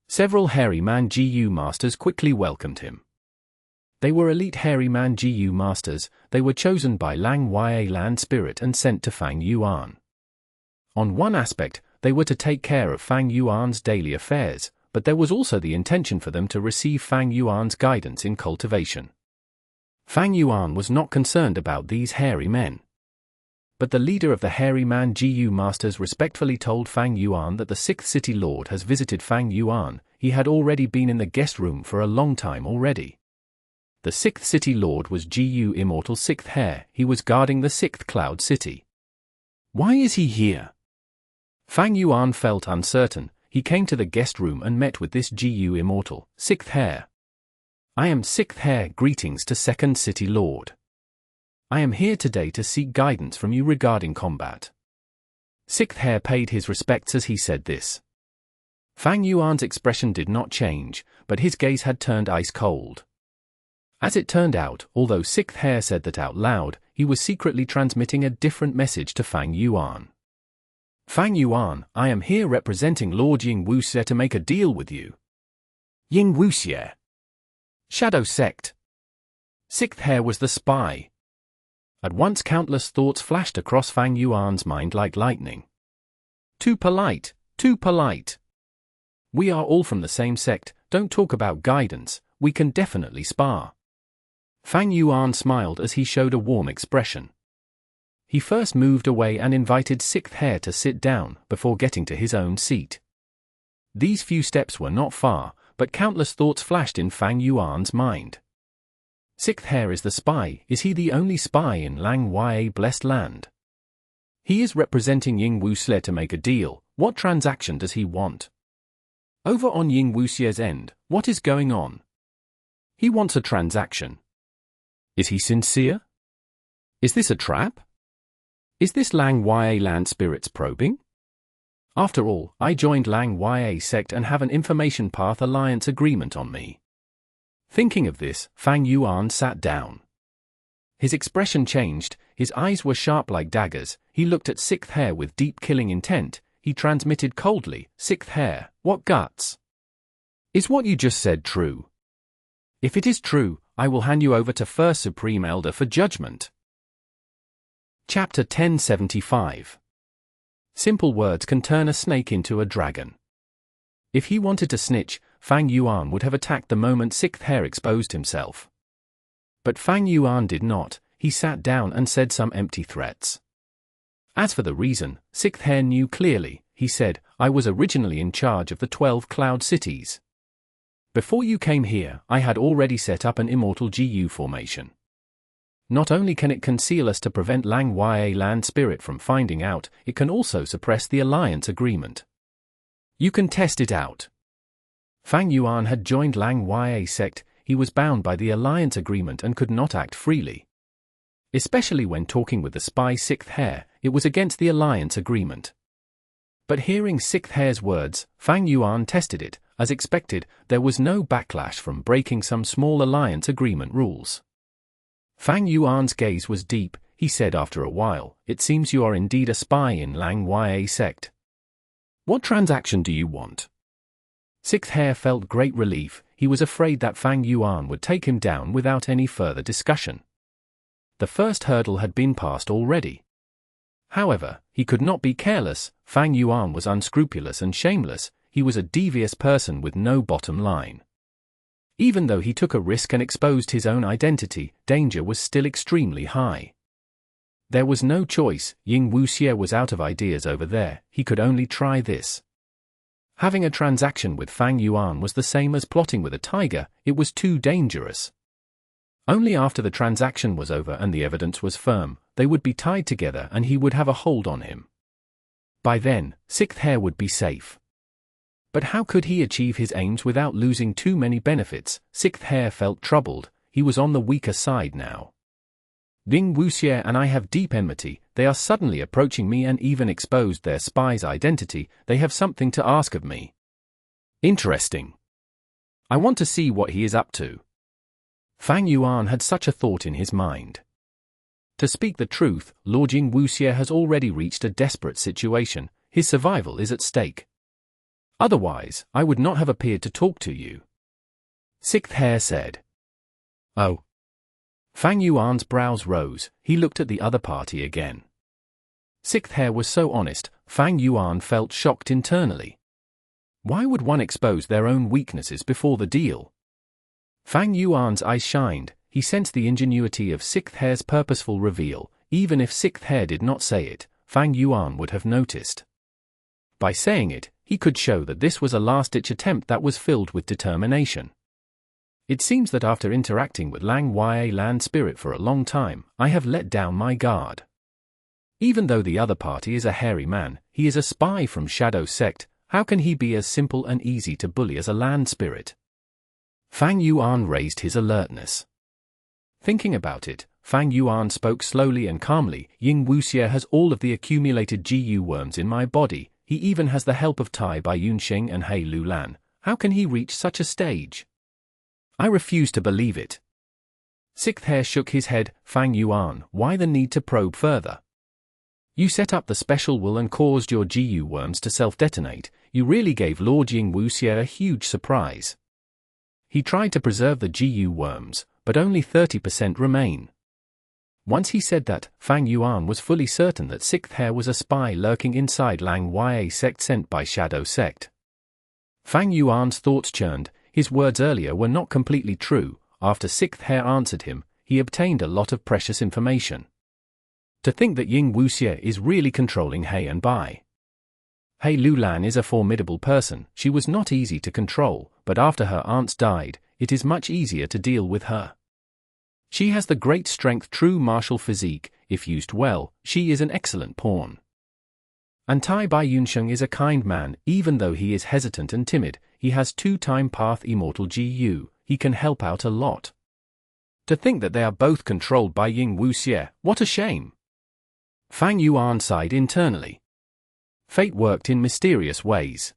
Several hairy man GU masters quickly welcomed him. They were elite hairy man GU masters, they were chosen by Lang Ya Land Spirit and sent to Fang Yuan. On one aspect, they were to take care of Fang Yuan's daily affairs, but there was also the intention for them to receive Fang Yuan's guidance in cultivation. Fang Yuan was not concerned about these hairy men. But the leader of the hairy man GU masters respectfully told Fang Yuan that the 6th city lord has visited Fang Yuan, he had already been in the guest room for a long time already. The 6th city lord was Gu Immortal 6th hair, he was guarding the 6th cloud city. Why is he here? Fang Yuan felt uncertain. He came to the guest room and met with this Gu Immortal, 6th hair. I am 6th hair, greetings to 2nd City Lord. I am here today to seek guidance from you regarding combat. 6th hair paid his respects as he said this. Fang Yuan's expression did not change, but his gaze had turned ice cold. As it turned out, although 6th hair said that out loud, he was secretly transmitting a different message to Fang Yuan. Fang Yuan, I am here representing Lord Ying Wuxie to make a deal with you. Ying Wuxie. Shadow Sect. 6th hair was the spy. At once countless thoughts flashed across Fang Yuan's mind like lightning. Too polite, too polite. We are all from the same sect, don't talk about guidance, we can definitely spar. Fang Yuan smiled as he showed a warm expression. He first moved away and invited 6th hair to sit down before getting to his own seat. These few steps were not far, but countless thoughts flashed in Fang Yuan's mind. Sixth Heir is the spy. Is he the only spy in Lang Ya Blessed Land? He is representing Ying Wuxie to make a deal. What transaction does he want? Over on Ying Wuxie's end, what is going on? He wants a transaction. Is he sincere? Is this a trap? Is this Lang Ya Land spirits probing? After all, I joined Lang Ya Sect and have an information path alliance agreement on me. Thinking of this, Fang Yuan sat down. His expression changed, his eyes were sharp like daggers, he looked at Sixth Heir with deep killing intent, he transmitted coldly, Sixth Heir, what guts? Is what you just said true? If it is true, I will hand you over to First Supreme Elder for judgment. Chapter 1075. Simple words can turn a snake into a dragon. If he wanted to snitch, Fang Yuan would have attacked the moment Sixth Heir exposed himself. But Fang Yuan did not, he sat down and said some empty threats. As for the reason, Sixth Heir knew clearly, he said, I was originally in charge of the 12 cloud cities. Before you came here, I had already set up an immortal Gu formation. Not only can it conceal us to prevent Lang Ya Land Spirit from finding out, it can also suppress the alliance agreement. You can test it out. Fang Yuan had joined Lang Ya Sect, he was bound by the alliance agreement and could not act freely. Especially when talking with the spy Sixth Heir, it was against the alliance agreement. But hearing Sixth Heir's words, Fang Yuan tested it. As expected, there was no backlash from breaking some small alliance agreement rules. Fang Yuan's gaze was deep, he said after a while, it seems you are indeed a spy in Lang Ya Sect. What transaction do you want? Sixth Heir felt great relief, he was afraid that Fang Yuan would take him down without any further discussion. The first hurdle had been passed already. However, he could not be careless, Fang Yuan was unscrupulous and shameless, he was a devious person with no bottom line. Even though he took a risk and exposed his own identity, danger was still extremely high. There was no choice, Ying Wuxie was out of ideas over there, he could only try this. Having a transaction with Fang Yuan was the same as plotting with a tiger, it was too dangerous. Only after the transaction was over and the evidence was firm, they would be tied together and he would have a hold on him. By then, Sixth Heir would be safe. But how could he achieve his aims without losing too many benefits? Sixth Heir felt troubled, he was on the weaker side now. Ying Wuxie and I have deep enmity, they are suddenly approaching me and even exposed their spy's identity, they have something to ask of me. Interesting. I want to see what he is up to. Fang Yuan had such a thought in his mind. To speak the truth, Lord Ying Wuxie has already reached a desperate situation, his survival is at stake. Otherwise, I would not have appeared to talk to you. Sixth Heir said. Oh. Fang Yuan's brows rose, he looked at the other party again. Sixth Heir was so honest, Fang Yuan felt shocked internally. Why would one expose their own weaknesses before the deal? Fang Yuan's eyes shined, he sensed the ingenuity of Sixth Heir's purposeful reveal, even if Sixth Heir did not say it, Fang Yuan would have noticed. By saying it, he could show that this was a last-ditch attempt that was filled with determination. It seems that after interacting with Lang Ya Land Spirit for a long time, I have let down my guard. Even though the other party is a hairy man, he is a spy from Shadow Sect, how can he be as simple and easy to bully as a land spirit? Fang Yuan raised his alertness. Thinking about it, Fang Yuan spoke slowly and calmly, Ying Wuxie has all of the accumulated Gu worms in my body, he even has the help of Tai Bai Yunxing and He Lulan, how can he reach such a stage? I refuse to believe it. Sixth Heir shook his head, Fang Yuan, why the need to probe further? You set up the special will and caused your Gu worms to self-detonate, you really gave Lord Ying Wuxie a huge surprise. He tried to preserve the Gu worms, but only 30% remain. Once he said that, Fang Yuan was fully certain that Sixth Heir was a spy lurking inside Lang Ya Sect sent by Shadow Sect. Fang Yuan's thoughts churned, his words earlier were not completely true, after Sixth Heir answered him, he obtained a lot of precious information. To think that Ying Wuxie is really controlling He and Bai. Hei Lulan is a formidable person. She was not easy to control, but after her aunts died, it is much easier to deal with her. She has the great strength, true martial physique. If used well, she is an excellent pawn. And Tai Qiu is a kind man. Even though he is hesitant and timid, he has two-time path immortal Gu. He can help out a lot. To think that they are both controlled by Ying Wuxie, what a shame. Fang Yuan sighed internally. Fate worked in mysterious ways.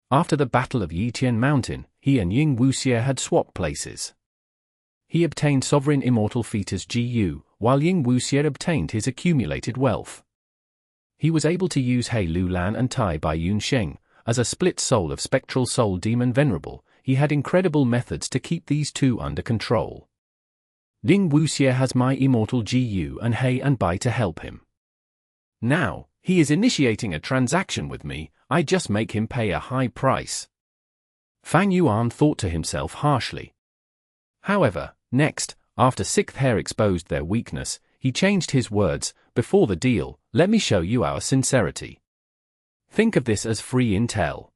After the Battle of Yitian Mountain, he and Ying Wuxie had swapped places. He obtained sovereign immortal fetus Gu, while Ying Wuxie obtained his accumulated wealth. He was able to use Hei Lulan and Tai Qiu as a split soul of spectral soul demon venerable. He had incredible methods to keep these two under control. Ying Wuxie has my immortal Gu and Hei and Bai to help him. Now, he is initiating a transaction with me. I just make him pay a high price. Fang Yuan thought to himself harshly. However, next, after Sixth Hair exposed their weakness, he changed his words. Before the deal, let me show you our sincerity. Think of this as free intel.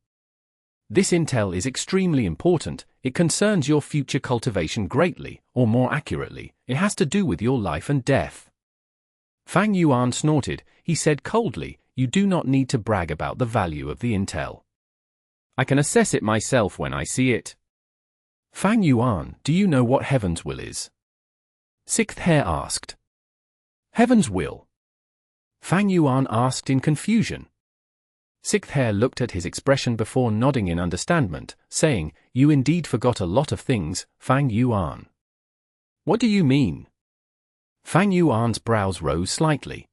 This intel is extremely important. It concerns your future cultivation greatly, or more accurately, it has to do with your life and death. Fang Yuan snorted. He said coldly, you do not need to brag about the value of the intel. I can assess it myself when I see it. Fang Yuan, do you know what Heaven's will is? Sixth Hair asked. Heaven's will? Fang Yuan asked in confusion. Sixth Hair looked at his expression before nodding in understanding, saying, you indeed forgot a lot of things, Fang Yuan. What do you mean? Fang Yuan's brows rose slightly.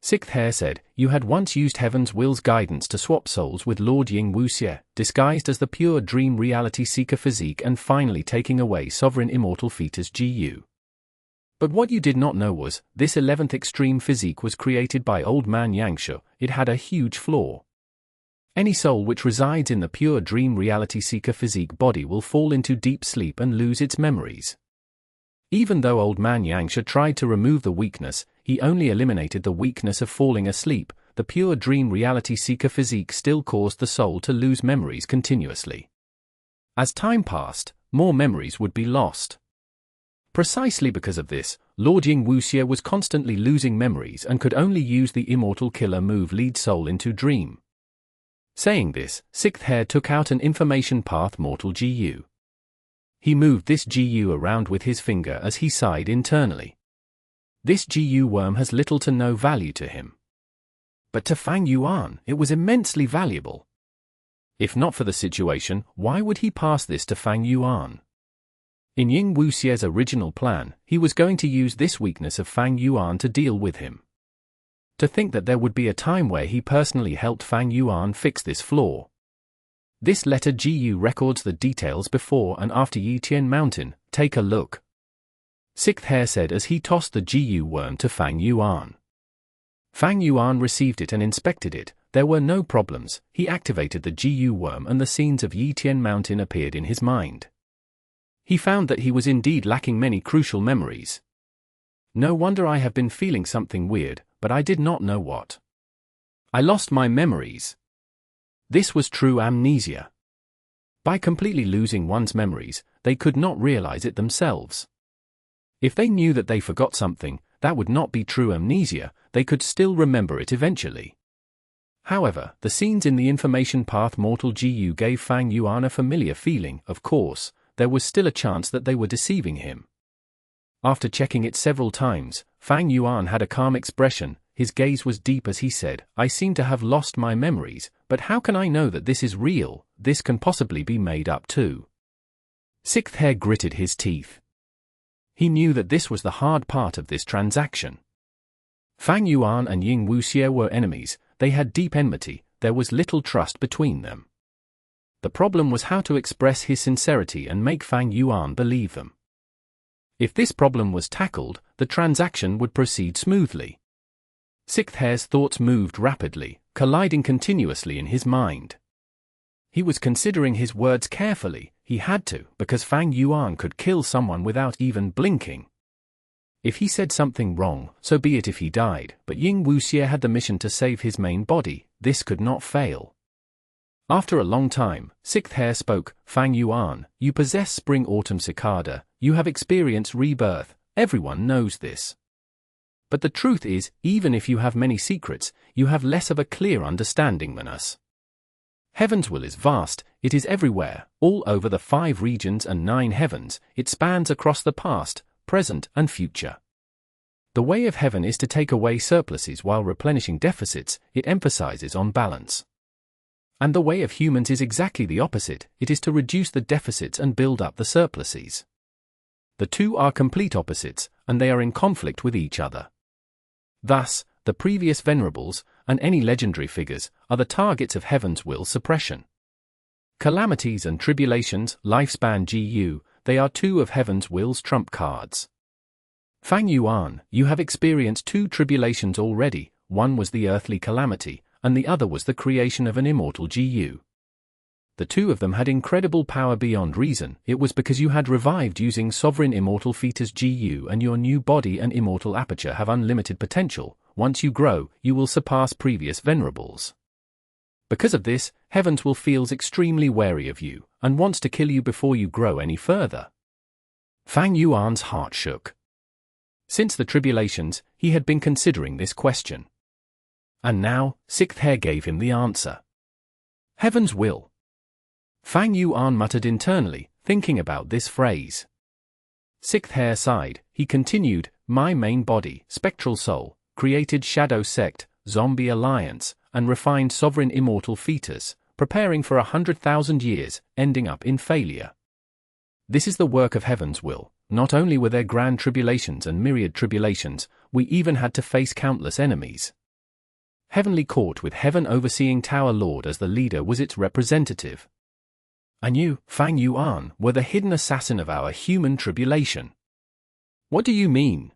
Sixth Hair said, you had once used Heaven's will's guidance to swap souls with Lord Ying Wuxie, disguised as the pure dream reality seeker physique and finally taking away sovereign immortal fetus Gu. But what you did not know was, this 11th extreme physique was created by Old Man Yangshu. It had a huge flaw. Any soul which resides in the pure dream reality seeker physique body will fall into deep sleep and lose its memories. Even though Old Man Yangshu tried to remove the weakness, he only eliminated the weakness of falling asleep. The pure dream reality seeker physique still caused the soul to lose memories continuously. As time passed, more memories would be lost. Precisely because of this, Lord Ying Wuxie was constantly losing memories and could only use the immortal killer move lead soul into dream. Saying this, Sixth Hair took out an information path mortal Gu. He moved this Gu around with his finger as he sighed internally. This Gu worm has little to no value to him. But to Fang Yuan, it was immensely valuable. If not for the situation, why would he pass this to Fang Yuan? In Ying Wuxie's original plan, he was going to use this weakness of Fang Yuan to deal with him. To think that there would be a time where he personally helped Fang Yuan fix this flaw. This letter Gu records the details before and after Yitian Mountain. Take a look. Sixth Hair said as he tossed the Gu worm to Fang Yuan. Fang Yuan received it and inspected it. There were no problems. He activated the Gu worm and the scenes of Yitian Mountain appeared in his mind. He found that he was indeed lacking many crucial memories. No wonder I have been feeling something weird, but I did not know what. I lost my memories. This was true amnesia. By completely losing one's memories, they could not realize it themselves. If they knew that they forgot something, that would not be true amnesia, they could still remember it eventually. However, the scenes in the information path mortal Gu gave Fang Yuan a familiar feeling. Of course, there was still a chance that they were deceiving him. After checking it several times, Fang Yuan had a calm expression. His gaze was deep as he said, I seem to have lost my memories, but how can I know that this is real? This can possibly be made up too. Sixth Hair gritted his teeth. He knew that this was the hard part of this transaction. Fang Yuan and Ying Wuxie were enemies. They had deep enmity. There was little trust between them. The problem was how to express his sincerity and make Fang Yuan believe them. If this problem was tackled, the transaction would proceed smoothly. Sixth Hair's thoughts moved rapidly, colliding continuously in his mind. He was considering his words carefully. He had to, because Fang Yuan could kill someone without even blinking. If he said something wrong, so be it if he died, but Ying Wuxie had the mission to save his main body. this could not fail. After a long time, Sixth Hair spoke. Fang Yuan, you possess Spring-Autumn Cicada, you have experienced rebirth, everyone knows this. But the truth is, even if you have many secrets, you have less of a clear understanding than us. Heaven's will is vast, it is everywhere, all over the 5 regions and 9 heavens, it spans across the past, present and future. The way of heaven is to take away surpluses while replenishing deficits, it emphasizes on balance. And the way of humans is exactly the opposite, it is to reduce the deficits and build up the surpluses. The two are complete opposites, and they are in conflict with each other. Thus, the previous venerables, and any legendary figures, are the targets of heaven's will suppression. Calamities and tribulations, lifespan Gu, they are 2 of heaven's will's trump cards. Fang Yuan, you have experienced 2 tribulations already, one was the earthly calamity, and the other was the creation of an immortal Gu. The 2 of them had incredible power beyond reason, it was because you had revived using sovereign immortal fetus Gu and your new body and immortal aperture have unlimited potential, once you grow, you will surpass previous venerables. Because of this, heavens will feels extremely wary of you, and wants to kill you before you grow any further. Fang Yuan's heart shook. Since the tribulations, he had been considering this question. And now, Sixth Hair gave him the answer. Heaven's will. Fang Yuan muttered internally, thinking about this phrase. Sixth Hair sighed, he continued, my main body, spectral soul, created shadow sect, zombie alliance, and refined sovereign immortal fetus, preparing for 100,000 years, ending up in failure. This is the work of heaven's will. Not only were there grand tribulations and myriad tribulations, we even had to face countless enemies. Heavenly Court with Heaven Overseeing Tower Lord as the leader was its representative. And you, Fang Yuan, were the hidden assassin of our human tribulation. What do you mean?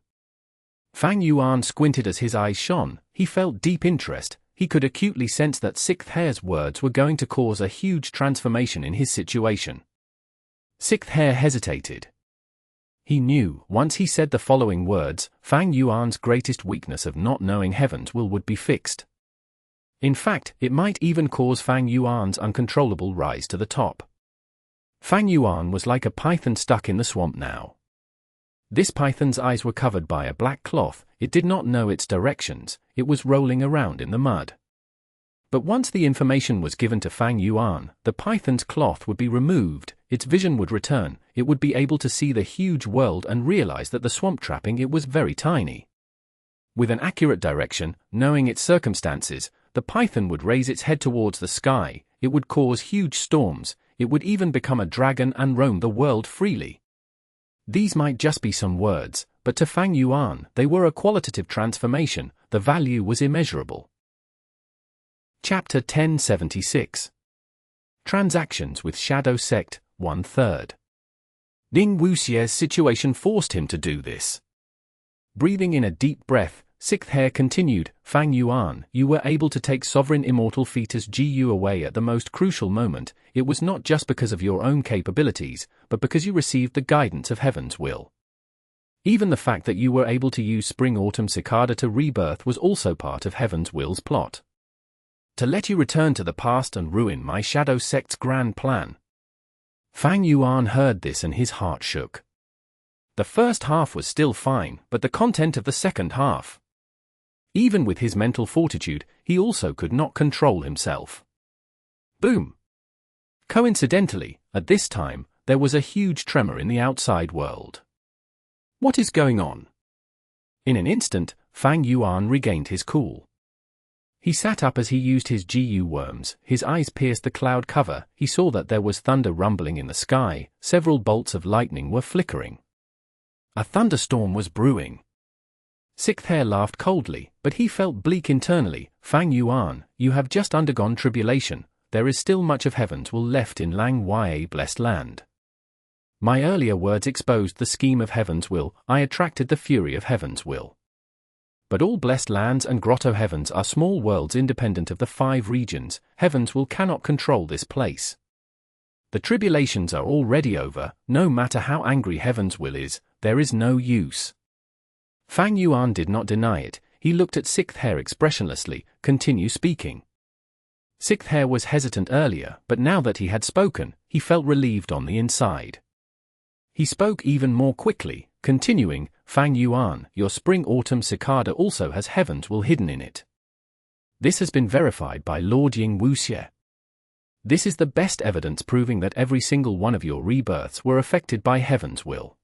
Fang Yuan squinted as his eyes shone, he felt deep interest, he could acutely sense that Sixth Hair's words were going to cause a huge transformation in his situation. Sixth Hair hesitated. He knew, once he said the following words, Fang Yuan's greatest weakness of not knowing heaven's will would be fixed. In fact, it might even cause Fang Yuan's uncontrollable rise to the top. Fang Yuan was like a python stuck in the swamp now. This python's eyes were covered by a black cloth, it did not know its directions, it was rolling around in the mud. But once the information was given to Fang Yuan, the python's cloth would be removed, its vision would return, it would be able to see the huge world and realize that the swamp trapping it was very tiny. With an accurate direction, knowing its circumstances, the python would raise its head towards the sky, it would cause huge storms, it would even become a dragon and roam the world freely. These might just be some words, but to Fang Yuan, they were a qualitative transformation, the value was immeasurable. Chapter 1076. Transactions with Shadow Sect, 1/3. Ning Wuxie's situation forced him to do this. Breathing in a deep breath, Sixth Hair continued, Fang Yuan, you were able to take sovereign immortal fetus Gu away at the most crucial moment, it was not just because of your own capabilities, but because you received the guidance of heaven's will. Even the fact that you were able to use Spring-Autumn Cicada to rebirth was also part of heaven's will's plot. To let you return to the past and ruin my Shadow Sect's grand plan. Fang Yuan heard this and his heart shook. The first half was still fine, but the content of the second half. Even with his mental fortitude, he also could not control himself. Boom! Coincidentally, at this time, there was a huge tremor in the outside world. What is going on? In an instant, Fang Yuan regained his cool. He sat up as he used his Gu worms, his eyes pierced the cloud cover, he saw that there was thunder rumbling in the sky, several bolts of lightning were flickering. A thunderstorm was brewing. Sixth Hair laughed coldly, but he felt bleak internally. Fang Yuan, you have just undergone tribulation, there is still much of heaven's will left in Lang Ya blessed land. My earlier words exposed the scheme of heaven's will, I attracted the fury of heaven's will. But all blessed lands and grotto heavens are small worlds independent of the 5 regions, heaven's will cannot control this place. The tribulations are already over, no matter how angry heaven's will is, there is no use. Fang Yuan did not deny it, he looked at Sixth Hair expressionlessly, continue speaking. Sixth Hair was hesitant earlier, but now that he had spoken, he felt relieved on the inside. He spoke even more quickly, continuing, Fang Yuan, your spring-autumn cicada also has Heaven's Will hidden in it. This has been verified by Lord Ying Wuxie. This is the best evidence proving that every single one of your rebirths were affected by Heaven's Will.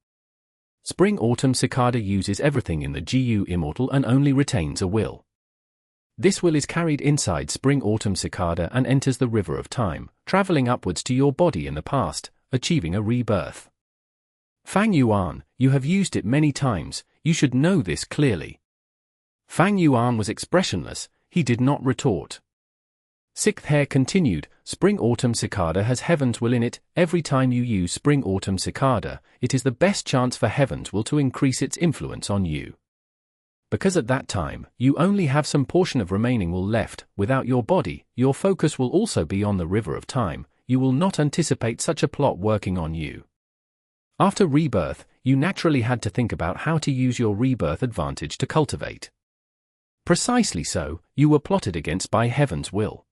Spring-autumn cicada uses everything in the Gu Immortal and only retains a will. This will is carried inside spring-autumn cicada and enters the river of time, traveling upwards to your body in the past, achieving a rebirth. Fang Yuan, you have used it many times, you should know this clearly. Fang Yuan was expressionless, he did not retort. Sixth Hair continued, Spring-autumn cicada has Heaven's Will in it, every time you use spring-autumn cicada, it is the best chance for Heaven's Will to increase its influence on you. Because at that time, you only have some portion of remaining will left, without your body, your focus will also be on the river of time, you will not anticipate such a plot working on you. After rebirth, you naturally had to think about how to use your rebirth advantage to cultivate. Precisely so, you were plotted against by Heaven's Will.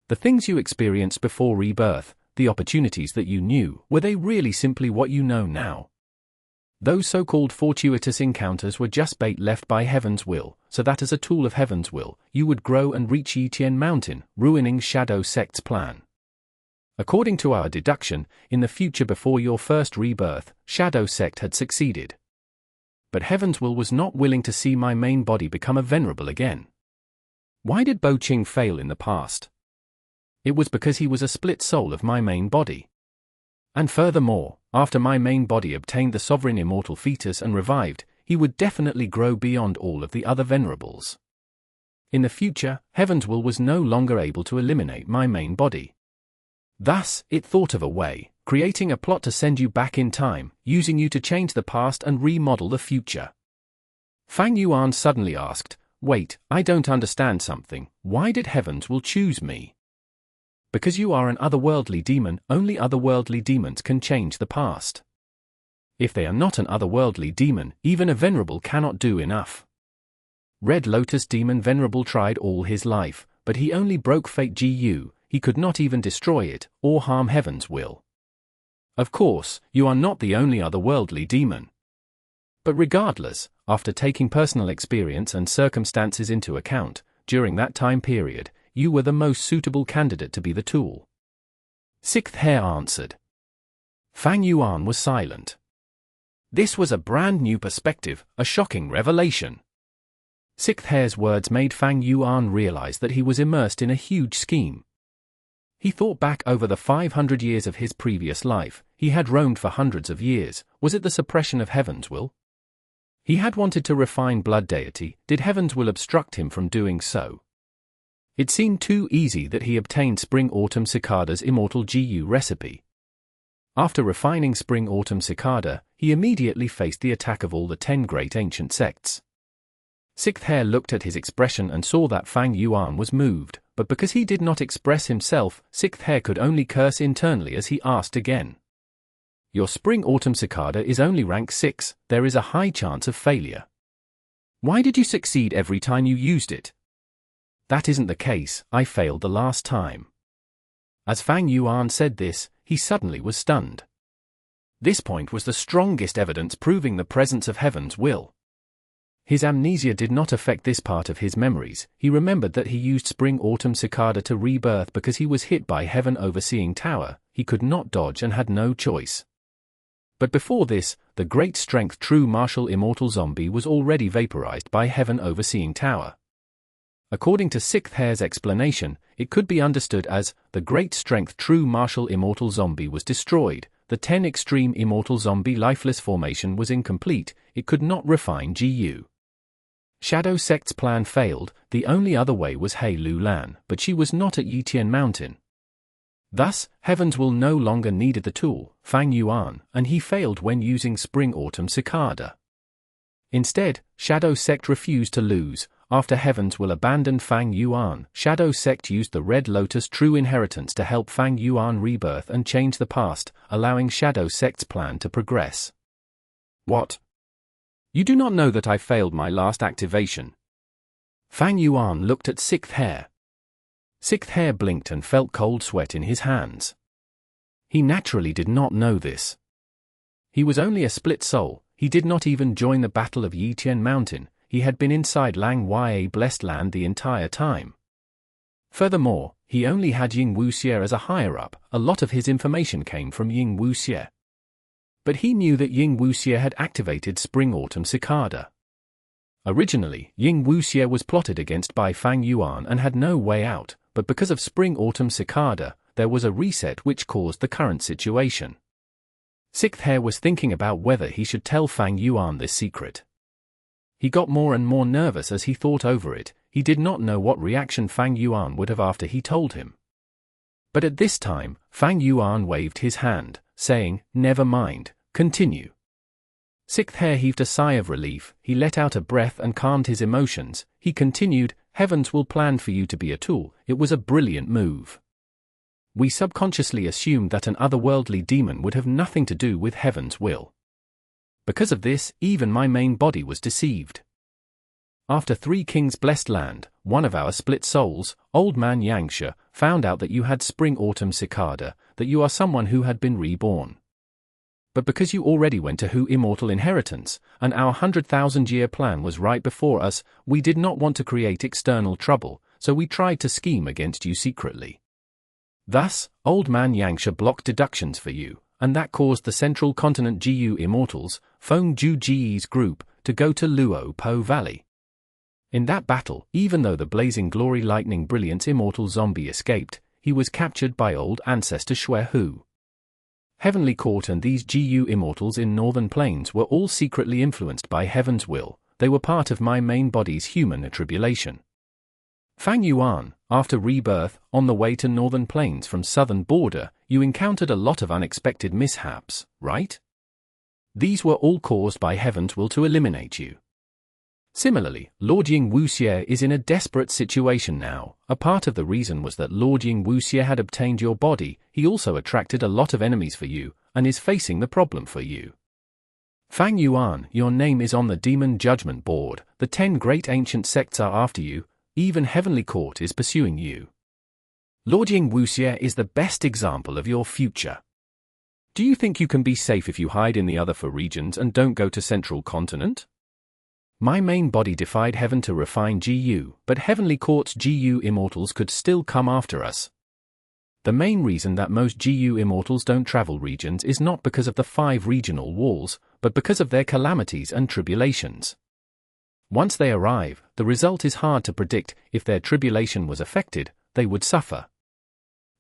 The things you experienced before rebirth, the opportunities that you knew, were they really simply what you know now? Those so-called fortuitous encounters were just bait left by Heaven's Will, so that as a tool of Heaven's Will, you would grow and reach Yitian Mountain, ruining Shadow Sect's plan. According to our deduction, in the future before your first rebirth, Shadow Sect had succeeded. But Heaven's Will was not willing to see my main body become a venerable again. Why did Bo Qing fail in the past? It was because he was a split soul of my main body. And furthermore, after my main body obtained the sovereign immortal fetus and revived, he would definitely grow beyond all of the other venerables. In the future, Heaven's Will was no longer able to eliminate my main body. Thus, it thought of a way, creating a plot to send you back in time, using you to change the past and remodel the future. Fang Yuan suddenly asked, wait, I don't understand something, why did Heaven's Will choose me? Because you are an otherworldly demon, only otherworldly demons can change the past. If they are not an otherworldly demon, even a venerable cannot do enough. Red Lotus Demon Venerable tried all his life, but he only broke Fate Gu, he could not even destroy it, or harm Heaven's Will. Of course, you are not the only otherworldly demon. But regardless, after taking personal experience and circumstances into account, during that time period, you were the most suitable candidate to be the tool. Sixth Hair answered. Fang Yuan was silent. This was a brand new perspective, a shocking revelation. Sixth Hair's words made Fang Yuan realize that he was immersed in a huge scheme. He thought back over the 500 years of his previous life, he had roamed for hundreds of years, was it the suppression of Heaven's Will? He had wanted to refine blood deity, did Heaven's Will obstruct him from doing so? It seemed too easy that he obtained Spring-Autumn Cicada's immortal Gu recipe. After refining Spring-Autumn Cicada, he immediately faced the attack of all the 10 great ancient sects. Sixth Hair looked at his expression and saw that Fang Yuan was moved, but because he did not express himself, Sixth Hair could only curse internally as he asked again. Your Spring-Autumn Cicada is only rank 6, there is a high chance of failure. Why did you succeed every time you used it? That isn't the case, I failed the last time. As Fang Yuan said this, he suddenly was stunned. This point was the strongest evidence proving the presence of Heaven's Will. His amnesia did not affect this part of his memories, he remembered that he used Spring-Autumn Cicada to rebirth because he was hit by Heaven Overseeing Tower, he could not dodge and had no choice. But before this, the great strength True Martial Immortal Zombie was already vaporized by Heaven Overseeing Tower. According to Sixth Hair's explanation, it could be understood as, the great strength True Martial Immortal Zombie was destroyed, the 10 Extreme Immortal Zombie lifeless formation was incomplete, it could not refine Gu. Shadow Sect's plan failed, the only other way was Hei Lu Lan, but she was not at Yitian Mountain. Thus, Heaven's Will no longer needed the tool, Fang Yuan, and he failed when using Spring-Autumn Cicada. Instead, Shadow Sect refused to lose. After Heaven's Will abandoned Fang Yuan, Shadow Sect used the Red Lotus True Inheritance to help Fang Yuan rebirth and change the past, allowing Shadow Sect's plan to progress. What? You do not know that I failed my last activation? Fang Yuan looked at Sixth Hair. Sixth Hair blinked and felt cold sweat in his hands. He naturally did not know this. He was only a split soul, he did not even join the Battle of Yitian Mountain, he had been inside Lang Ya Blessed Land the entire time. Furthermore, he only had Ying Wuxie as a higher-up, a lot of his information came from Ying Wuxie. But he knew that Ying Wuxie had activated Spring-Autumn Cicada. Originally, Ying Wuxie was plotted against by Fang Yuan and had no way out, but because of Spring-Autumn Cicada, there was a reset which caused the current situation. Sixth Hair was thinking about whether he should tell Fang Yuan this secret. He got more and more nervous as he thought over it, he did not know what reaction Fang Yuan would have after he told him. But at this time, Fang Yuan waved his hand, saying, "Never mind, continue." Sixth Hair heaved a sigh of relief, he let out a breath and calmed his emotions, he continued, "Heavens will plan for you to be a tool, it was a brilliant move. We subconsciously assumed that an otherworldly demon would have nothing to do with Heaven's will. Because of this, even my main body was deceived. After 3 Kings Blessed Land, one of our split souls, Old Man Yangsha, found out that you had Spring-Autumn Cicada, that you are someone who had been reborn. But because you already went to Gu Immortal inheritance, and our 100,000-year plan was right before us, we did not want to create external trouble, so we tried to scheme against you secretly. Thus, Old Man Yangsha blocked deductions for you, and that caused the Central Continent Gu Immortals, Feng Ju Ji's group, to go to Luo Po Valley. In that battle, even though the Blazing Glory Lightning Brilliance Immortal Zombie escaped, he was captured by Old Ancestor Xue Hu. Heavenly Court and these Gu Immortals in Northern Plains were all secretly influenced by Heaven's will, they were part of my main body's human tribulation. Fang Yuan, after rebirth, on the way to Northern Plains from Southern Border, you encountered a lot of unexpected mishaps, right? These were all caused by Heaven's will to eliminate you. Similarly, Lord Ying Wuxie is in a desperate situation now. A part of the reason was that Lord Ying Wuxie had obtained your body, he also attracted a lot of enemies for you, and is facing the problem for you. Fang Yuan, your name is on the Demon Judgment Board, the 10 great ancient sects are after you, even Heavenly Court is pursuing you. Lord Ying Wuxie is the best example of your future. Do you think you can be safe if you hide in the other 4 regions and don't go to Central Continent? My main body defied Heaven to refine Gu, but Heavenly Court's Gu Immortals could still come after us. The main reason that most Gu Immortals don't travel regions is not because of the 5 regional walls, but because of their calamities and tribulations. Once they arrive, the result is hard to predict. If their tribulation was affected, they would suffer.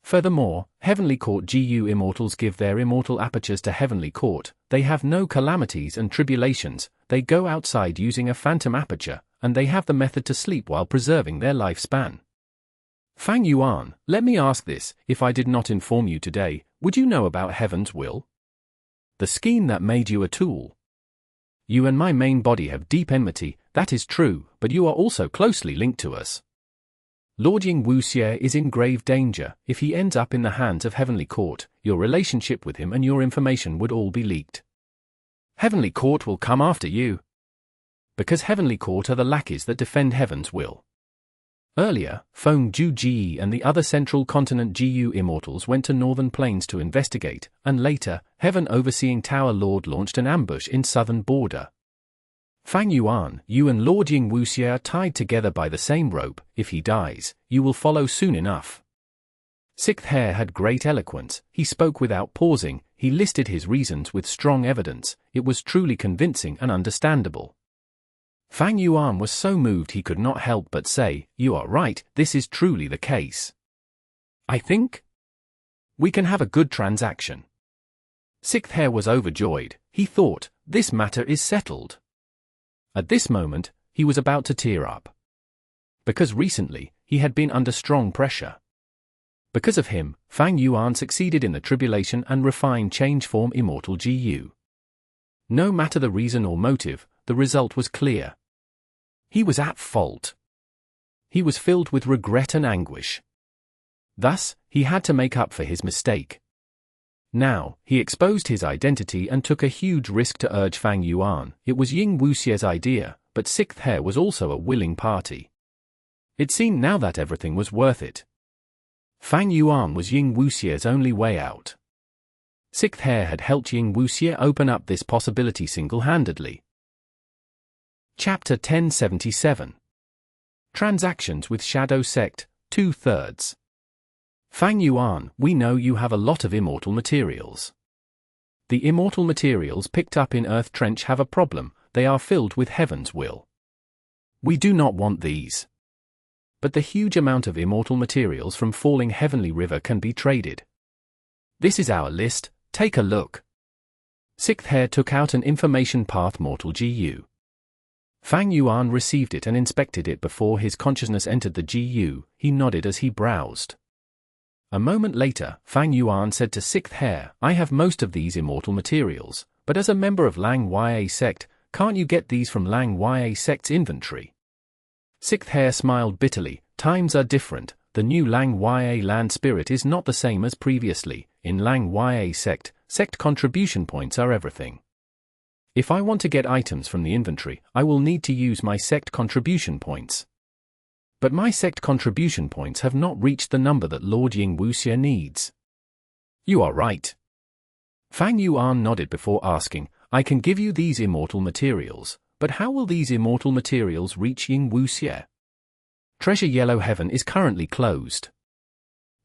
Furthermore, Heavenly Court Gu Immortals give their immortal apertures to Heavenly Court, they have no calamities and tribulations, they go outside using a phantom aperture, and they have the method to sleep while preserving their lifespan. Fang Yuan, let me ask this, if I did not inform you today, would you know about Heaven's will? The scheme that made you a tool. You and my main body have deep enmity, that is true, but you are also closely linked to us. Lord Ying Wuxie is in grave danger. If he ends up in the hands of Heavenly Court, your relationship with him and your information would all be leaked. Heavenly Court will come after you. Because Heavenly Court are the lackeys that defend Heaven's will. Earlier, Feng Ju Ji and the other Central Continent Gu Immortals went to Northern Plains to investigate, and later, Heaven Overseeing Tower Lord launched an ambush in Southern Border. Fang Yuan, you and Lord Ying Wuxie are tied together by the same rope. If he dies, you will follow soon enough. Sixth Hair had great eloquence, he spoke without pausing, he listed his reasons with strong evidence, it was truly convincing and understandable. Fang Yuan was so moved he could not help but say, "You are right, this is truly the case. I think we can have a good transaction." Sixth Hair was overjoyed, he thought, this matter is settled. At this moment, he was about to tear up. Because recently, he had been under strong pressure. Because of him, Fang Yuan succeeded in the tribulation and refined change form Immortal Gu. No matter the reason or motive, the result was clear. He was at fault. He was filled with regret and anguish. Thus, he had to make up for his mistake. Now, he exposed his identity and took a huge risk to urge Fang Yuan. It was Ying Wuxie's idea, but Sixth Hair was also a willing party. It seemed now that everything was worth it. Fang Yuan was Ying Wuxie's only way out. Sixth Hair had helped Ying Wuxie open up this possibility single-handedly. Chapter 1077. Transactions with Shadow Sect, 2/3. Fang Yuan, we know you have a lot of immortal materials. The immortal materials picked up in Earth Trench have a problem, they are filled with Heaven's will. We do not want these. But the huge amount of immortal materials from falling Heavenly River can be traded. This is our list, take a look. Sixth Hair took out an information path Mortal GU. Fang Yuan received it and inspected it before his consciousness entered the GU, he nodded as he browsed. A moment later, Fang Yuan said to Sixth Hair, I have most of these immortal materials, but as a member of Lang Ya Sect, can't you get these from Lang Ya Sect's inventory? Sixth Hair smiled bitterly, times are different, the new Lang Ya land spirit is not the same as previously, in Lang Ya Sect, sect contribution points are everything. If I want to get items from the inventory, I will need to use my sect contribution points. But my sect contribution points have not reached the number that Lord Ying Wuxie needs. You are right. Fang Yuan nodded before asking, I can give you these immortal materials, but how will these immortal materials reach Ying Wuxie? Treasure Yellow Heaven is currently closed.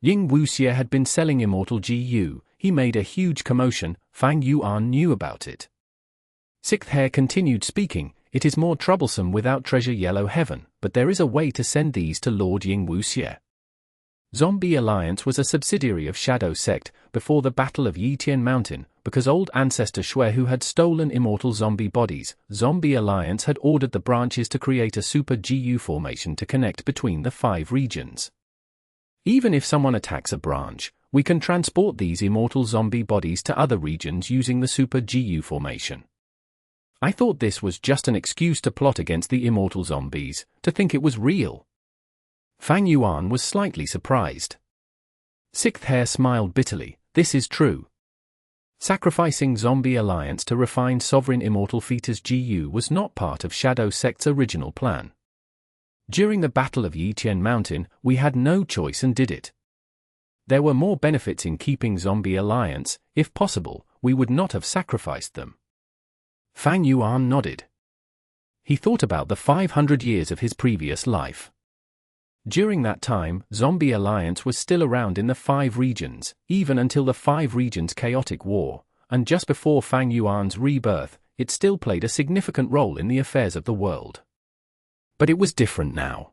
Ying Wuxie had been selling immortal GU, he made a huge commotion, Fang Yuan knew about it. Sixth Hair continued speaking, it is more troublesome without Treasure Yellow Heaven, but there is a way to send these to Lord Ying Wuxie. Zombie Alliance was a subsidiary of Shadow Sect before the Battle of Yitian Mountain, because old ancestor Shui who had stolen immortal zombie bodies, Zombie Alliance had ordered the branches to create a super GU formation to connect between the 5 regions. Even if someone attacks a branch, we can transport these immortal zombie bodies to other regions using the super GU formation. I thought this was just an excuse to plot against the immortal zombies, to think it was real. Fang Yuan was slightly surprised. Sixth Hair smiled bitterly, this is true. Sacrificing Zombie Alliance to refine Sovereign Immortal Fetus GU was not part of Shadow Sect's original plan. During the Battle of Yitian Mountain, we had no choice and did it. There were more benefits in keeping Zombie Alliance, if possible, we would not have sacrificed them. Fang Yuan nodded. He thought about the 500 years of his previous life. During that time, Zombie Alliance was still around in the 5 regions, even until the 5 regions' chaotic war, and just before Fang Yuan's rebirth, it still played a significant role in the affairs of the world. But it was different now.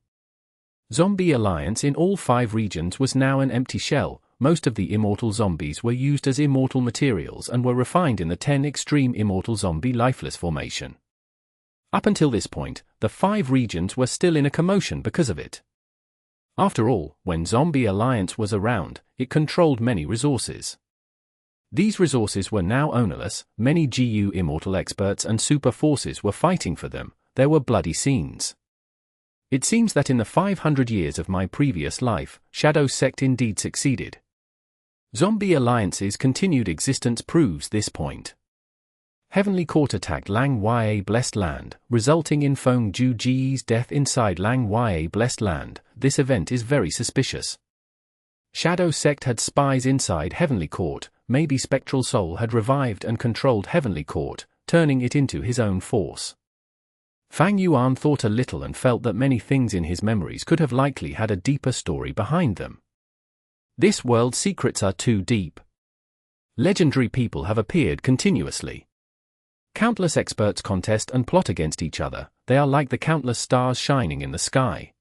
Zombie Alliance in all 5 regions was now an empty shell. Most of the immortal zombies were used as immortal materials and were refined in the 10 extreme immortal zombie lifeless formation. Up until this point, the 5 regions were still in a commotion because of it. After all, when Zombie Alliance was around, it controlled many resources. These resources were now ownerless, many GU immortal experts and super forces were fighting for them, there were bloody scenes. It seems that in the 500 years of my previous life, Shadow Sect indeed succeeded. Zombie Alliance's continued existence proves this point. Heavenly Court attacked Lang Ya Blessed Land, resulting in Feng Juji's death inside Lang Ya Blessed Land. This event is very suspicious. Shadow Sect had spies inside Heavenly Court, maybe Spectral Soul had revived and controlled Heavenly Court, turning it into his own force. Fang Yuan thought a little and felt that many things in his memories could have likely had a deeper story behind them. This world's secrets are too deep. Legendary people have appeared continuously. Countless experts contest and plot against each other, they are like the countless stars shining in the sky.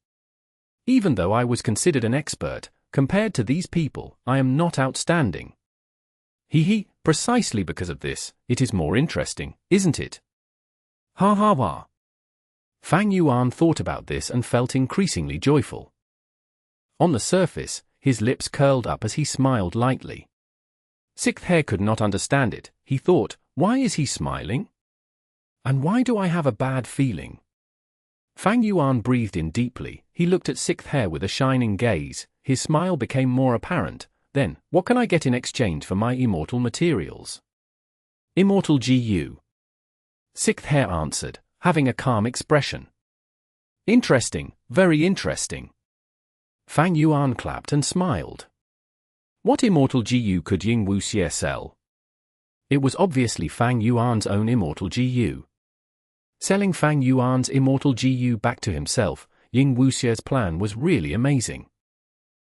Even though I was considered an expert, compared to these people, I am not outstanding. Precisely because of this, it is more interesting, isn't it? Ha ha ha. Fang Yuan thought about this and felt increasingly joyful. On the surface, his lips curled up as he smiled lightly. Sixth Hair could not understand it, he thought, why is he smiling? And why do I have a bad feeling? Fang Yuan breathed in deeply, he looked at Sixth Hair with a shining gaze, his smile became more apparent, then, what can I get in exchange for my immortal materials? Immortal GU. Sixth Hair answered, having a calm expression. Interesting, very interesting. Fang Yuan clapped and smiled. What immortal Gu could Ying Wuxie sell? It was obviously Fang Yuan's own immortal Gu. Selling Fang Yuan's immortal Gu back to himself, Ying Wuxie's plan was really amazing.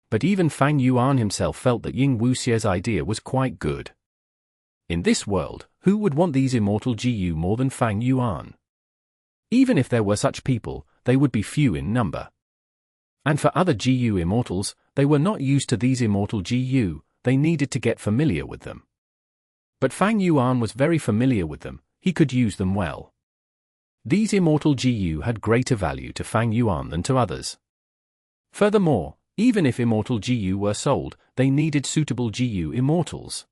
But even Fang Yuan himself felt that Ying Wuxie's idea was quite good. In this world, who would want these immortal Gu more than Fang Yuan? Even if there were such people, they would be few in number. And for other Gu immortals, they were not used to these immortal Gu, they needed to get familiar with them. But Fang Yuan was very familiar with them, he could use them well. These immortal Gu had greater value to Fang Yuan than to others. Furthermore, even if immortal Gu were sold, they needed suitable Gu immortals.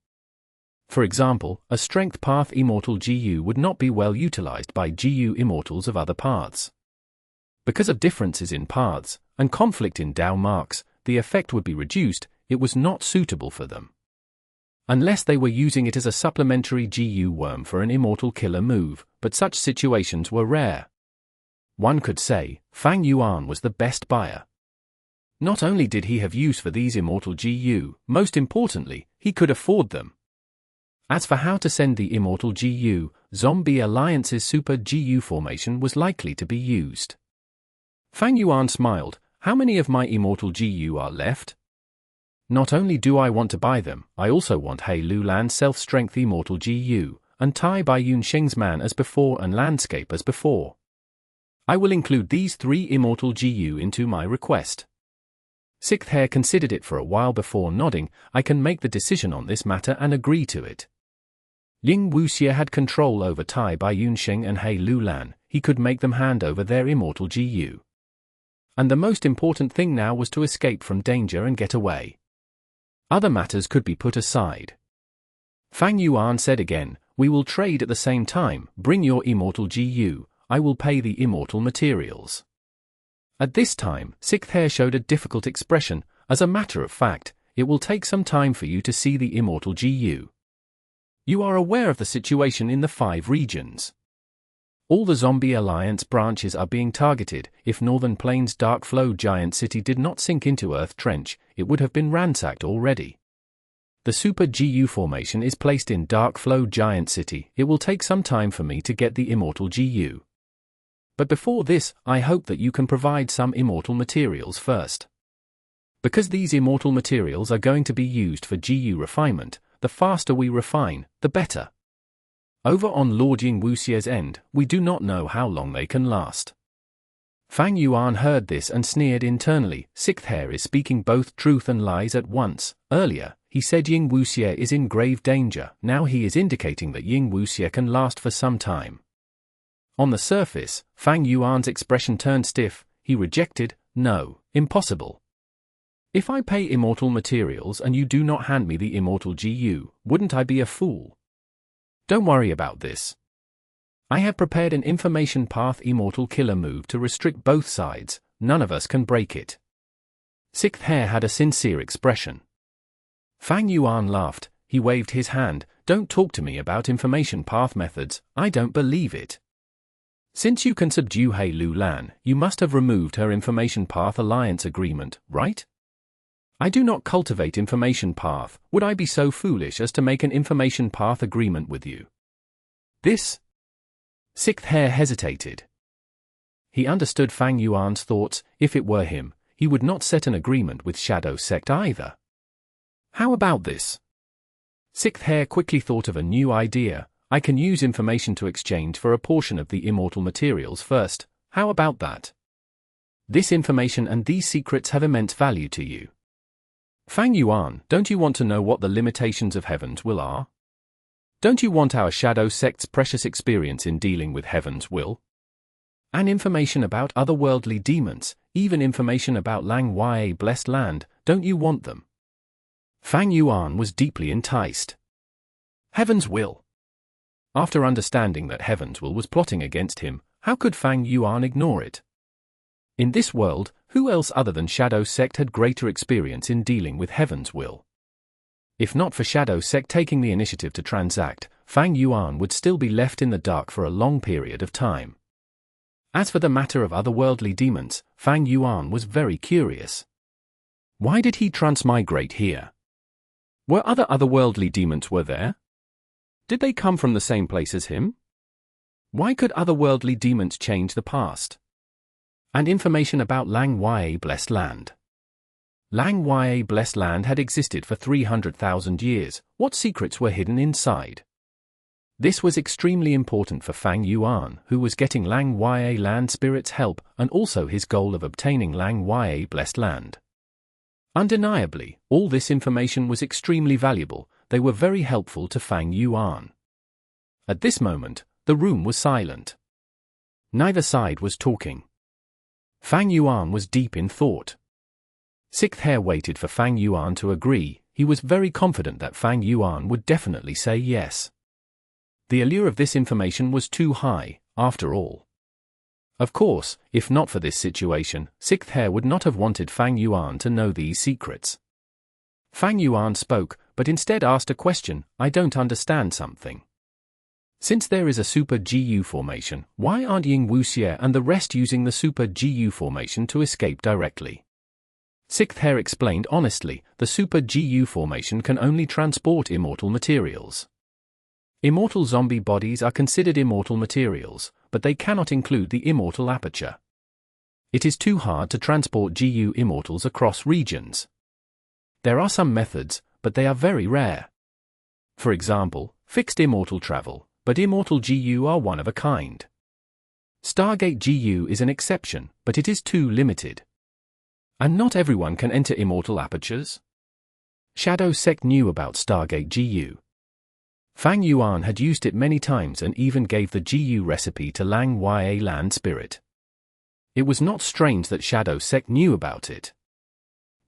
For example, a strength path immortal Gu would not be well utilized by Gu immortals of other paths. Because of differences in paths, and conflict in Dao marks, the effect would be reduced, it was not suitable for them. Unless they were using it as a supplementary Gu worm for an immortal killer move, but such situations were rare. One could say, Fang Yuan was the best buyer. Not only did he have use for these immortal Gu, most importantly, he could afford them. As for how to send the immortal Gu, Zombie Alliance's Super Gu formation was likely to be used. Fang Yuan smiled, how many of my immortal Gu are left? Not only do I want to buy them, I also want He Lulan's self-strength immortal Gu, and Tai Qiu's man as before and landscape as before. I will include these 3 immortal Gu into my request. Sixth Hair considered it for a while before nodding, I can make the decision on this matter and agree to it. Ying Wuxie had control over Tai Qiu and He Lulan, he could make them hand over their immortal Gu. And the most important thing now was to escape from danger and get away. Other matters could be put aside. Fang Yuan said again, we will trade at the same time, bring your immortal Gu, I will pay the immortal materials. At this time, Sixth Hair showed a difficult expression, as a matter of fact, it will take some time for you to see the immortal Gu. You are aware of the situation in the 5 regions. All the Zombie Alliance branches are being targeted. If Northern Plains Dark Flow Giant City did not sink into Earth Trench, it would have been ransacked already. The Super Gu formation is placed in Dark Flow Giant City. It will take some time for me to get the immortal Gu. But before this, I hope that you can provide some immortal materials first. Because these immortal materials are going to be used for Gu refinement, the faster we refine, the better. Over on Lord Ying Wuxie's end, we do not know how long they can last. Fang Yuan heard this and sneered internally, Sixth Hair is speaking both truth and lies at once. Earlier, he said Ying Wuxie is in grave danger, now he is indicating that Ying Wuxie can last for some time. On the surface, Fang Yuan's expression turned stiff, he rejected, no, impossible. If I pay immortal materials and you do not hand me the immortal Gu, wouldn't I be a fool? Don't worry about this. I have prepared an information path immortal killer move to restrict both sides, none of us can break it. Sixth Hair had a sincere expression. Fang Yuan laughed, he waved his hand, don't talk to me about information path methods, I don't believe it. Since you can subdue He Lulan, you must have removed her information path alliance agreement, right? I do not cultivate information path, would I be so foolish as to make an information path agreement with you? This? Sixth Hair hesitated. He understood Fang Yuan's thoughts, if it were him, he would not set an agreement with Shadow Sect either. How about this? Sixth Hair quickly thought of a new idea, I can use information to exchange for a portion of the immortal materials first, how about that? This information and these secrets have immense value to you. Fang Yuan, don't you want to know what the limitations of Heaven's will are? Don't you want our Shadow Sect's precious experience in dealing with Heaven's will? And information about otherworldly demons, even information about Lang Yue Blessed Land, don't you want them? Fang Yuan was deeply enticed. Heaven's will. After understanding that Heaven's will was plotting against him, how could Fang Yuan ignore it? In this world, who else other than Shadow Sect had greater experience in dealing with Heaven's will? If not for Shadow Sect taking the initiative to transact, Fang Yuan would still be left in the dark for a long period of time. As for the matter of otherworldly demons, Fang Yuan was very curious. Why did he transmigrate here? Were other otherworldly demons were there? Did they come from the same place as him? Why could otherworldly demons change the past? And information about Lang Ya Blessed Land. Lang Ya Blessed Land had existed for 300,000 years. What secrets were hidden inside? This was extremely important for Fang Yuan, who was getting Lang Ya Land Spirit's help and also his goal of obtaining Lang Ya Blessed Land. Undeniably, all this information was extremely valuable. They were very helpful to Fang Yuan. At this moment, the room was silent. Neither side was talking. Fang Yuan was deep in thought. Sixth Hair waited for Fang Yuan to agree. He was very confident that Fang Yuan would definitely say yes. The allure of this information was too high, after all. Of course, if not for this situation, Sixth Hair would not have wanted Fang Yuan to know these secrets. Fang Yuan spoke, but instead asked a question. I don't understand something. Since there is a Super Gu formation, why aren't Ying Wuxie and the rest using the Super Gu formation to escape directly? Sixth Hair explained honestly, the Super Gu formation can only transport immortal materials. Immortal zombie bodies are considered immortal materials, but they cannot include the immortal aperture. It is too hard to transport Gu immortals across regions. There are some methods, but they are very rare. For example, fixed immortal travel, but immortal Gu are one of a kind. Stargate Gu is an exception, but it is too limited. And not everyone can enter immortal apertures. Shadow Sect knew about Stargate Gu. Fang Yuan had used it many times and even gave the Gu recipe to Lang Ya Land Spirit. It was not strange that Shadow Sect knew about it.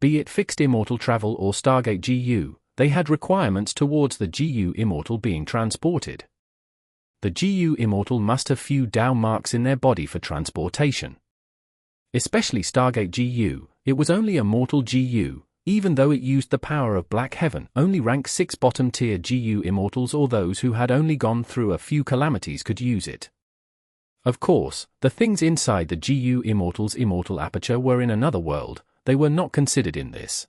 Be it fixed immortal travel or Stargate Gu, they had requirements towards the Gu immortal being transported. The Gu immortal must have few Dao marks in their body for transportation. Especially Stargate Gu, it was only a mortal Gu. Even though it used the power of Black Heaven, only rank 6 bottom-tier Gu immortals or those who had only gone through a few calamities could use it. Of course, the things inside the Gu immortal's immortal aperture were in another world. They were not considered in this.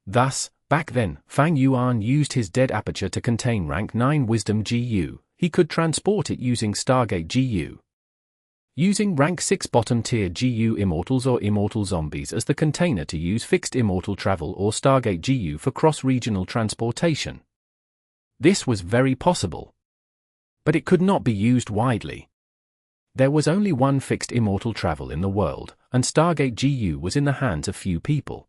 Thus, back then, Fang Yuan used his dead aperture to contain rank 9 wisdom Gu. He could transport it using Stargate Gu. Using rank 6 bottom-tier Gu immortals or immortal zombies as the container to use fixed immortal travel or Stargate Gu for cross-regional transportation. This was very possible. But it could not be used widely. There was only one fixed immortal travel in the world, and Stargate Gu was in the hands of few people.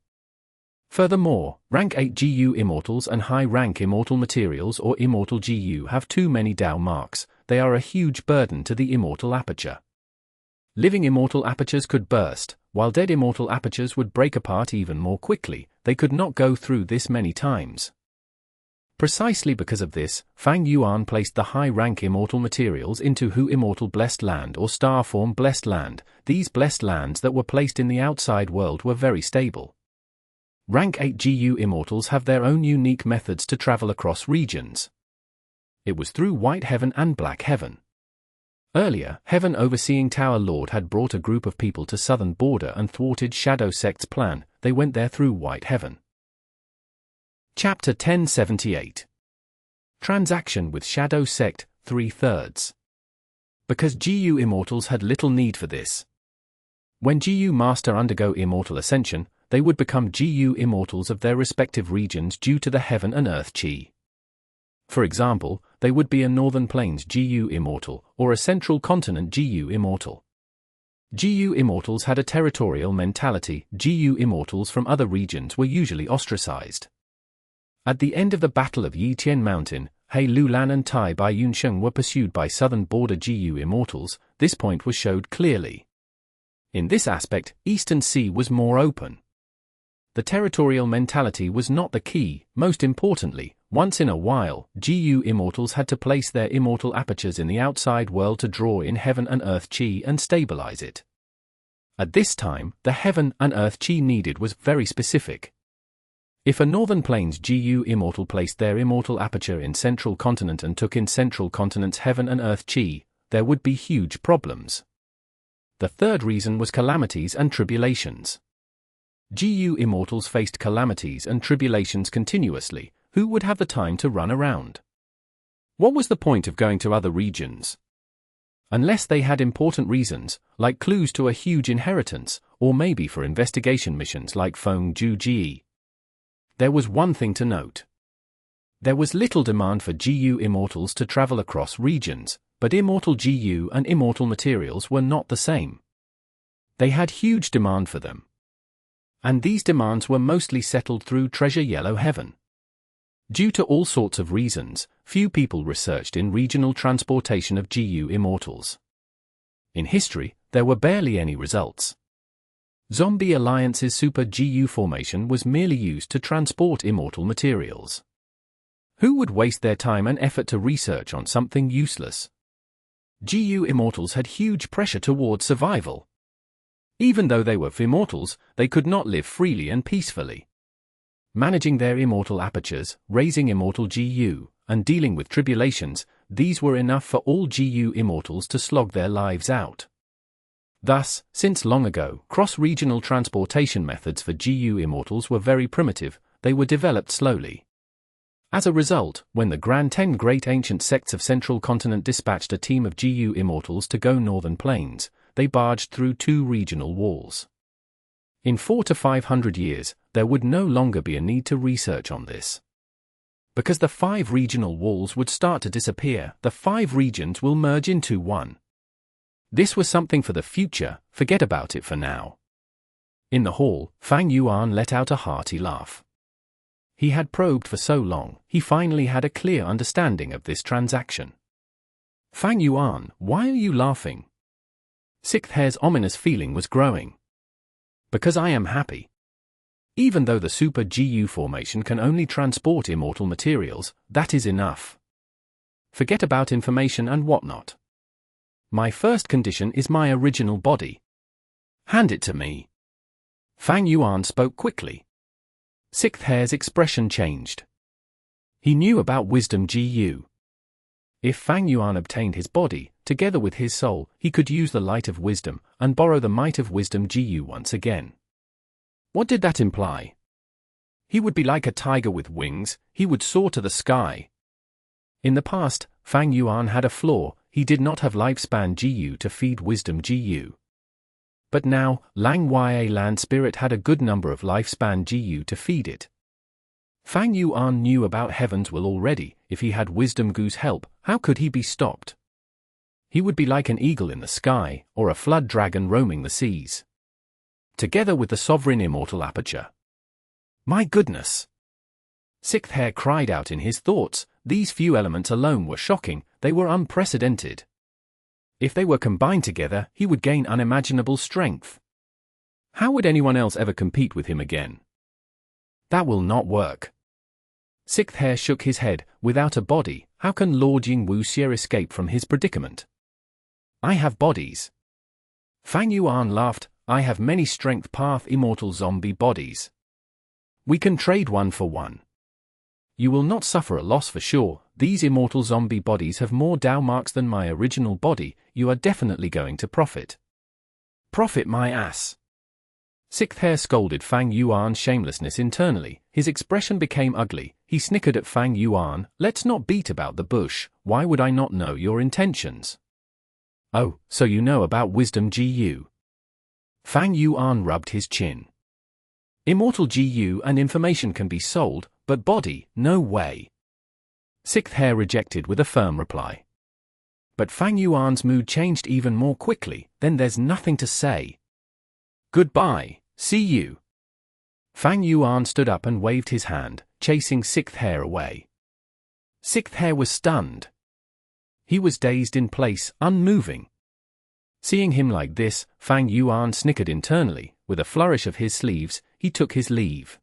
Furthermore, rank 8 Gu immortals and high-rank immortal materials or immortal Gu have too many Dao marks. They are a huge burden to the immortal aperture. Living immortal apertures could burst, while dead immortal apertures would break apart even more quickly. They could not go through this many times. Precisely because of this, Fang Yuan placed the high-rank immortal materials into Hu Immortal Blessed Land or Starform Blessed Land. These blessed lands that were placed in the outside world were very stable. Rank 8 Gu immortals have their own unique methods to travel across regions. It was through White Heaven and Black Heaven. Earlier, Heaven Overseeing Tower Lord had brought a group of people to southern border and thwarted Shadow Sect's plan. They went there through White Heaven. Chapter 1078. Transaction with Shadow Sect, 3/3. Because Gu immortals had little need for this. When Gu Master undergo immortal ascension, they would become Gu immortals of their respective regions due to the Heaven and Earth Qi. For example, they would be a Northern Plains Gu immortal, or a Central Continent Gu immortal. Gu immortals had a territorial mentality. Gu immortals from other regions were usually ostracized. At the end of the Battle of Yitian Mountain, He Lulan and Tai Bai Yunsheng were pursued by southern border Gu immortals. This point was showed clearly. In this aspect, Eastern Sea was more open. The territorial mentality was not the key. Most importantly, once in a while, Gu immortals had to place their immortal apertures in the outside world to draw in Heaven and Earth Qi and stabilize it. At this time, the Heaven and Earth Qi needed was very specific. If a Northern Plains Gu immortal placed their immortal aperture in Central Continent and took in Central Continent's Heaven and Earth Qi, there would be huge problems. The third reason was calamities and tribulations. Gu Immortals faced calamities and tribulations continuously. Who would have the time to run around? What was the point of going to other regions? Unless they had important reasons, like clues to a huge inheritance, or maybe for investigation missions like Fang Ji. There was one thing to note. There was little demand for Gu Immortals to travel across regions, but Immortal Gu and Immortal materials were not the same. They had huge demand for them. And these demands were mostly settled through Treasure Yellow Heaven. Due to all sorts of reasons, few people researched in regional transportation of Gu Immortals. In history, there were barely any results. Zombie Alliance's Super Gu formation was merely used to transport immortal materials. Who would waste their time and effort to research on something useless? Gu Immortals had huge pressure towards survival. Even though they were immortals, they could not live freely and peacefully. Managing their immortal apertures, raising immortal Gu, and dealing with tribulations, these were enough for all Gu Immortals to slog their lives out. Thus, since long ago, cross-regional transportation methods for Gu Immortals were very primitive. They were developed slowly. As a result, when the Grand 10 Great Ancient Sects of Central Continent dispatched a team of Gu Immortals to go northern plains, they barged through 2 regional walls. In 400 to 500 years, there would no longer be a need to research on this. Because the 5 regional walls would start to disappear, the 5 regions will merge into one. This was something for the future, forget about it for now. In the hall, Fang Yuan let out a hearty laugh. He had probed for so long, he finally had a clear understanding of this transaction. Fang Yuan, why are you laughing? Sixth Hair's ominous feeling was growing. Because I am happy. Even though the Super Gu formation can only transport immortal materials, that is enough. Forget about information and whatnot. My first condition is my original body. Hand it to me. Fang Yuan spoke quickly. Sixth Hair's expression changed. He knew about Wisdom Gu. If Fang Yuan obtained his body, together with his soul, he could use the light of wisdom, and borrow the might of Wisdom Gu once again. What did that imply? He would be like a tiger with wings, he would soar to the sky. In the past, Fang Yuan had a flaw, he did not have lifespan Gu to feed Wisdom Gu. But now, Lang Ya Land Spirit had a good number of lifespan Gu to feed it. Fang Yuan knew about Heaven's will already. If he had Wisdom Gu's help, how could he be stopped? He would be like an eagle in the sky, or a flood dragon roaming the seas. Together with the sovereign immortal aperture. My goodness! Sixth Hair cried out in his thoughts, these few elements alone were shocking, they were unprecedented. If they were combined together, he would gain unimaginable strength. How would anyone else ever compete with him again? That will not work. Sixth Hair shook his head. Without a body, how can Lord Ying Wuxie escape from his predicament? I have bodies. Fang Yuan laughed. I have many strength path immortal zombie bodies. We can trade one for one. You will not suffer a loss for sure. These immortal zombie bodies have more Dao marks than my original body. You are definitely going to profit. Profit my ass. Sixth Hair scolded Fang Yuan's shamelessness internally. His expression became ugly. He snickered at Fang Yuan. Let's not beat about the bush. Why would I not know your intentions? Oh, so you know about Wisdom Gu. Fang Yuan rubbed his chin. Immortal Gu and information can be sold, but body, no way. Sixth Hair rejected with a firm reply. But Fang Yuan's mood changed even more quickly. Then there's nothing to say. Goodbye, see you. Fang Yuan stood up and waved his hand, chasing Sixth Hair away. Sixth Hair was stunned. He was dazed in place, unmoving. Seeing him like this, Fang Yuan snickered internally. With a flourish of his sleeves, he took his leave.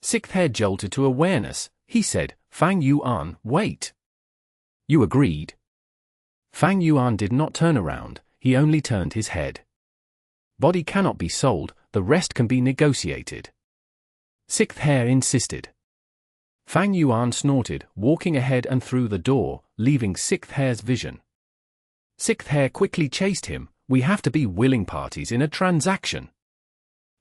Sixth Hair jolted to awareness. He said, Fang Yuan, wait. You agreed? Fang Yuan did not turn around, he only turned his head. Body cannot be sold, the rest can be negotiated. Sixth Hair insisted. Fang Yuan snorted, walking ahead and through the door, leaving Sixth Hair's vision. Sixth Hair quickly chased him. We have to be willing parties in a transaction.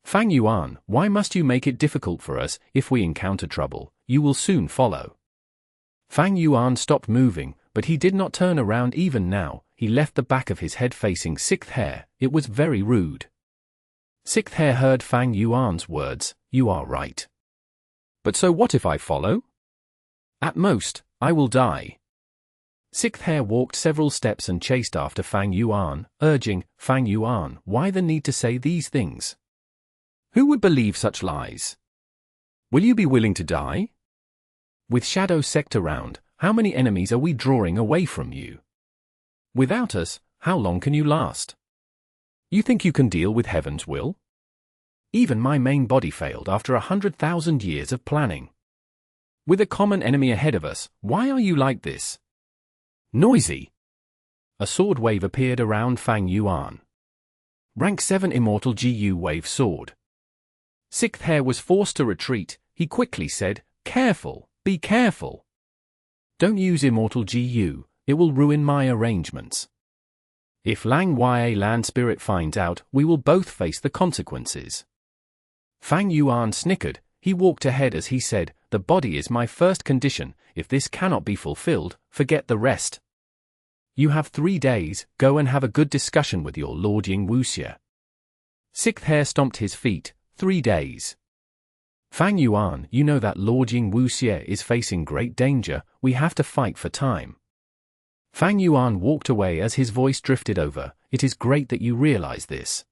Fang Yuan, why must you make it difficult for us? If we encounter trouble, you will soon follow. Fang Yuan stopped moving, but he did not turn around even now. He left the back of his head facing Sixth Hair. It was very rude. Sixth Hair heard Fang Yuan's words. You are right. But so what if I follow? At most, I will die. Sixth Hair walked several steps and chased after Fang Yuan, urging, Fang Yuan, why the need to say these things? Who would believe such lies? Will you be willing to die? With Shadow Sect around, how many enemies are we drawing away from you? Without us, how long can you last? You think you can deal with Heaven's will? Even my main body failed after 100,000 years of planning. With a common enemy ahead of us, why are you like this? Noisy. A sword wave appeared around Fang Yuan. Rank 7 Immortal Gu Wave Sword. Sixth Hair was forced to retreat. He quickly said, Careful, be careful. Don't use Immortal Gu, it will ruin my arrangements. If Lang Ya Land Spirit finds out, we will both face the consequences. Fang Yuan snickered. He walked ahead as he said, the body is my first condition. If this cannot be fulfilled, forget the rest. You have 3 days, go and have a good discussion with your Lord Ying Wuxia. Sixth Hair stomped his feet. 3 days. Fang Yuan, you know that Lord Ying Wuxia is facing great danger. We have to fight for time. Fang Yuan walked away as his voice drifted over. It is great that you realize this.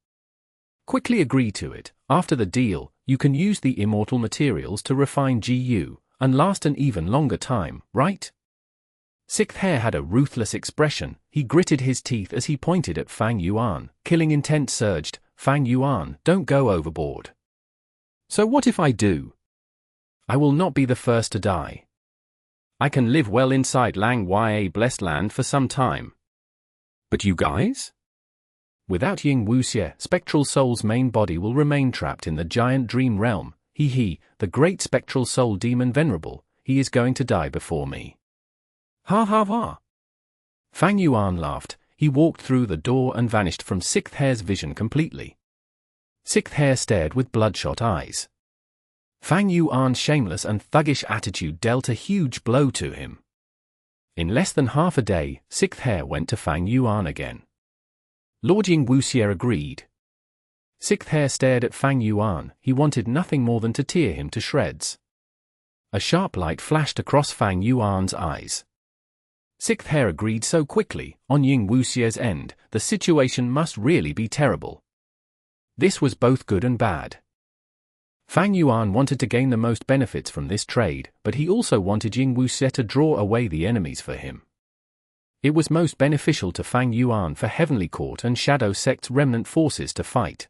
Quickly agree to it. After the deal, you can use the immortal materials to refine Gu, and last an even longer time, right? Sixth Hair had a ruthless expression. He gritted his teeth as he pointed at Fang Yuan. Killing intent surged. Fang Yuan, don't go overboard. So what if I do? I will not be the first to die. I can live well inside Lang Ya Blessed Land for some time. But you guys? Without Ying Wuxia, Spectral Soul's main body will remain trapped in the giant dream realm. The great Spectral Soul Demon Venerable, he is going to die before me. Ha ha ha. Fang Yuan laughed. He walked through the door and vanished from Sixth Hair's vision completely. Sixth Hair stared with bloodshot eyes. Fang Yuan's shameless and thuggish attitude dealt a huge blow to him. In less than half a day, Sixth Hair went to Fang Yuan again. Lord Ying Wuxia agreed. Sixth Hair stared at Fang Yuan. He wanted nothing more than to tear him to shreds. A sharp light flashed across Fang Yuan's eyes. Sixth Hair agreed so quickly. On Ying Wuxia's end, the situation must really be terrible. This was both good and bad. Fang Yuan wanted to gain the most benefits from this trade, but he also wanted Ying Wuxia to draw away the enemies for him. It was most beneficial to Fang Yuan for Heavenly Court and Shadow Sect's remnant forces to fight.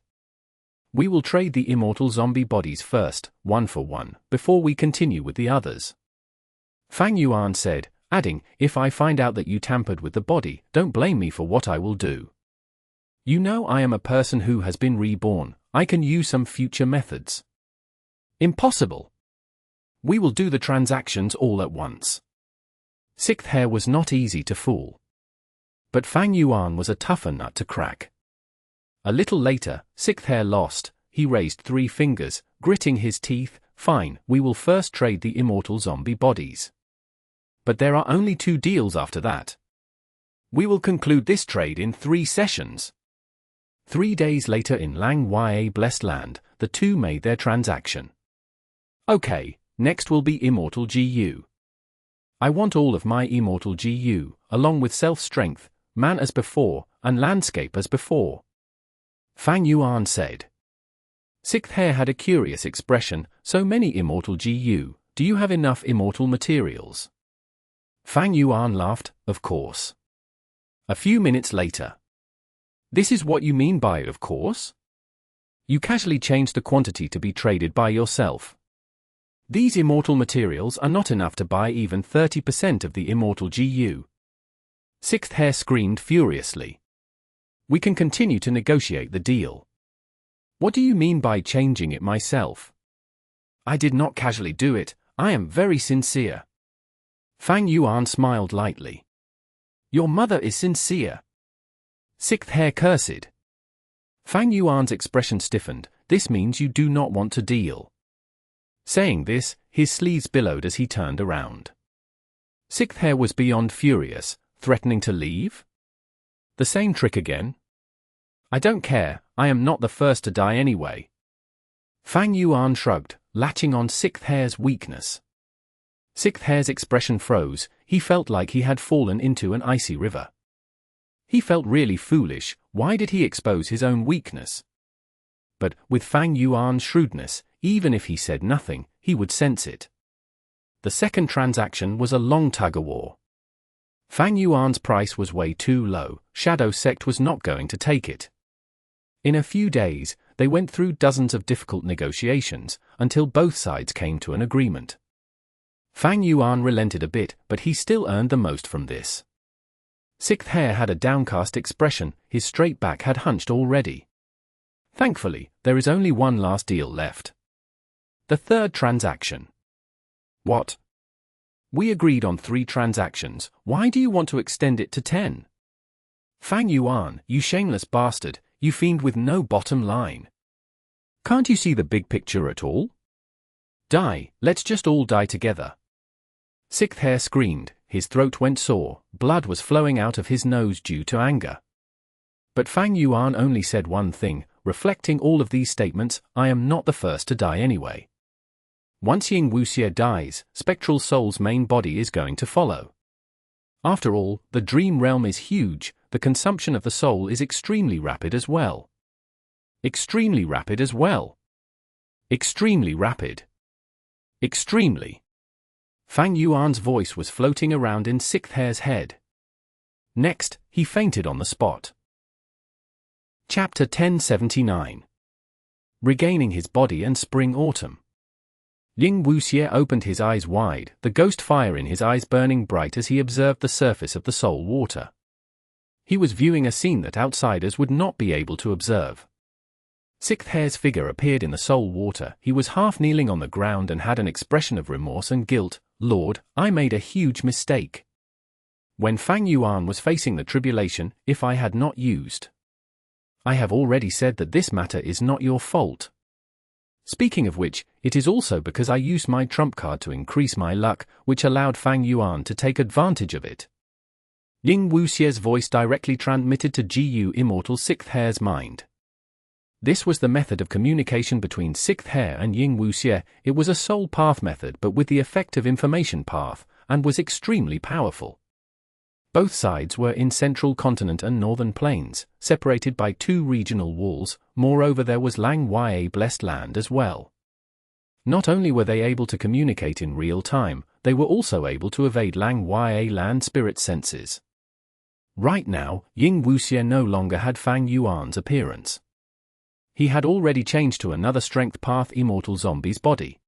We will trade the immortal zombie bodies first, 1 for 1, before we continue with the others. Fang Yuan said, adding, if I find out that you tampered with the body, don't blame me for what I will do. You know I am a person who has been reborn. I can use some future methods. Impossible. We will do the transactions all at once. Sixth Hair was not easy to fool. But Fang Yuan was a tougher nut to crack. A little later, Sixth Hair lost. He raised 3 fingers, gritting his teeth. Fine, we will first trade the immortal zombie bodies. But there are only 2 deals after that. We will conclude this trade in 3 sessions. 3 days later in Lang Ya Blessed Land, the two made their transaction. Okay, next will be Immortal Gu. I want all of my Immortal Gu, along with self-strength, man as before, and landscape as before. Fang Yuan said. Sixth Hair had a curious expression. So many Immortal Gu, do you have enough immortal materials? Fang Yuan laughed, of course. A few minutes later. This is what you mean by of course? You casually changed the quantity to be traded by yourself. These immortal materials are not enough to buy even 30% of the Immortal Gu. Sixth Hair screamed furiously. We can continue to negotiate the deal. What do you mean by changing it myself? I did not casually do it, I am very sincere. Fang Yuan smiled lightly. Your mother is sincere. Sixth Hair cursed. Fang Yuan's expression stiffened. this means you do not want to deal." Saying this, his sleeves billowed as he turned around. Sixth Hair was beyond furious, threatening to leave? The same trick again? "I don't care, I am not the first to die anyway." Fang Yuan shrugged, latching on Sixth Hair's weakness. Sixth Hair's expression froze, he felt like he had fallen into an icy river. He felt really foolish, why did he expose his own weakness? But, with Fang Yuan's shrewdness, even if he said nothing, he would sense it. The second transaction was a long tug-of-war. Fang Yuan's price was way too low, Shadow Sect was not going to take it. In a few days, they went through dozens of difficult negotiations, until both sides came to an agreement. Fang Yuan relented a bit, but he still earned the most from this. Sixth Hair had a downcast expression, his straight back had hunched already. Thankfully, there is only one last deal left. The third transaction. What? We agreed on 3 transactions, why do you want to extend it to 10? Fang Yuan, you shameless bastard, you fiend with no bottom line. Can't you see the big picture at all? Die, let's just all die together. Sixth Hair screamed, his throat went sore, blood was flowing out of his nose due to anger. But Fang Yuan only said one thing, reflecting all of these statements, I am not the first to die anyway. Once Ying Wuxie dies, Spectral Soul's main body is going to follow. After all, the dream realm is huge, the consumption of the soul is extremely rapid as well. Extremely rapid as well. Extremely rapid. Extremely. Fang Yuan's voice was floating around in Sixth Hair's head. Next, he fainted on the spot. Chapter 1079. Regaining his body and spring autumn. Ying Wuxie opened his eyes wide, the ghost fire in his eyes burning bright as he observed the surface of the soul water. He was viewing a scene that outsiders would not be able to observe. Sixth Hair's figure appeared in the soul water, he was half kneeling on the ground and had an expression of remorse and guilt. Lord, I made a huge mistake. When Fang Yuan was facing the tribulation, if I had not used. I have already said that this matter is not your fault. Speaking of which, it is also because I used my trump card to increase my luck, which allowed Fang Yuan to take advantage of it. Ying Wuxie's voice directly transmitted to Gu Immortal Sixth Hair's mind. This was the method of communication between Sixth Hair and Ying Wuxie. It was a soul path method but with the effect of information path, and was extremely powerful. Both sides were in Central Continent and Northern Plains, separated by 2 regional walls, moreover there was Lang Ya Blessed Land as well. Not only were they able to communicate in real time, they were also able to evade Lang Ya Land spirit senses. Right now, Ying Wuxie no longer had Fang Yuan's appearance. He had already changed to another strength path immortal zombie's body.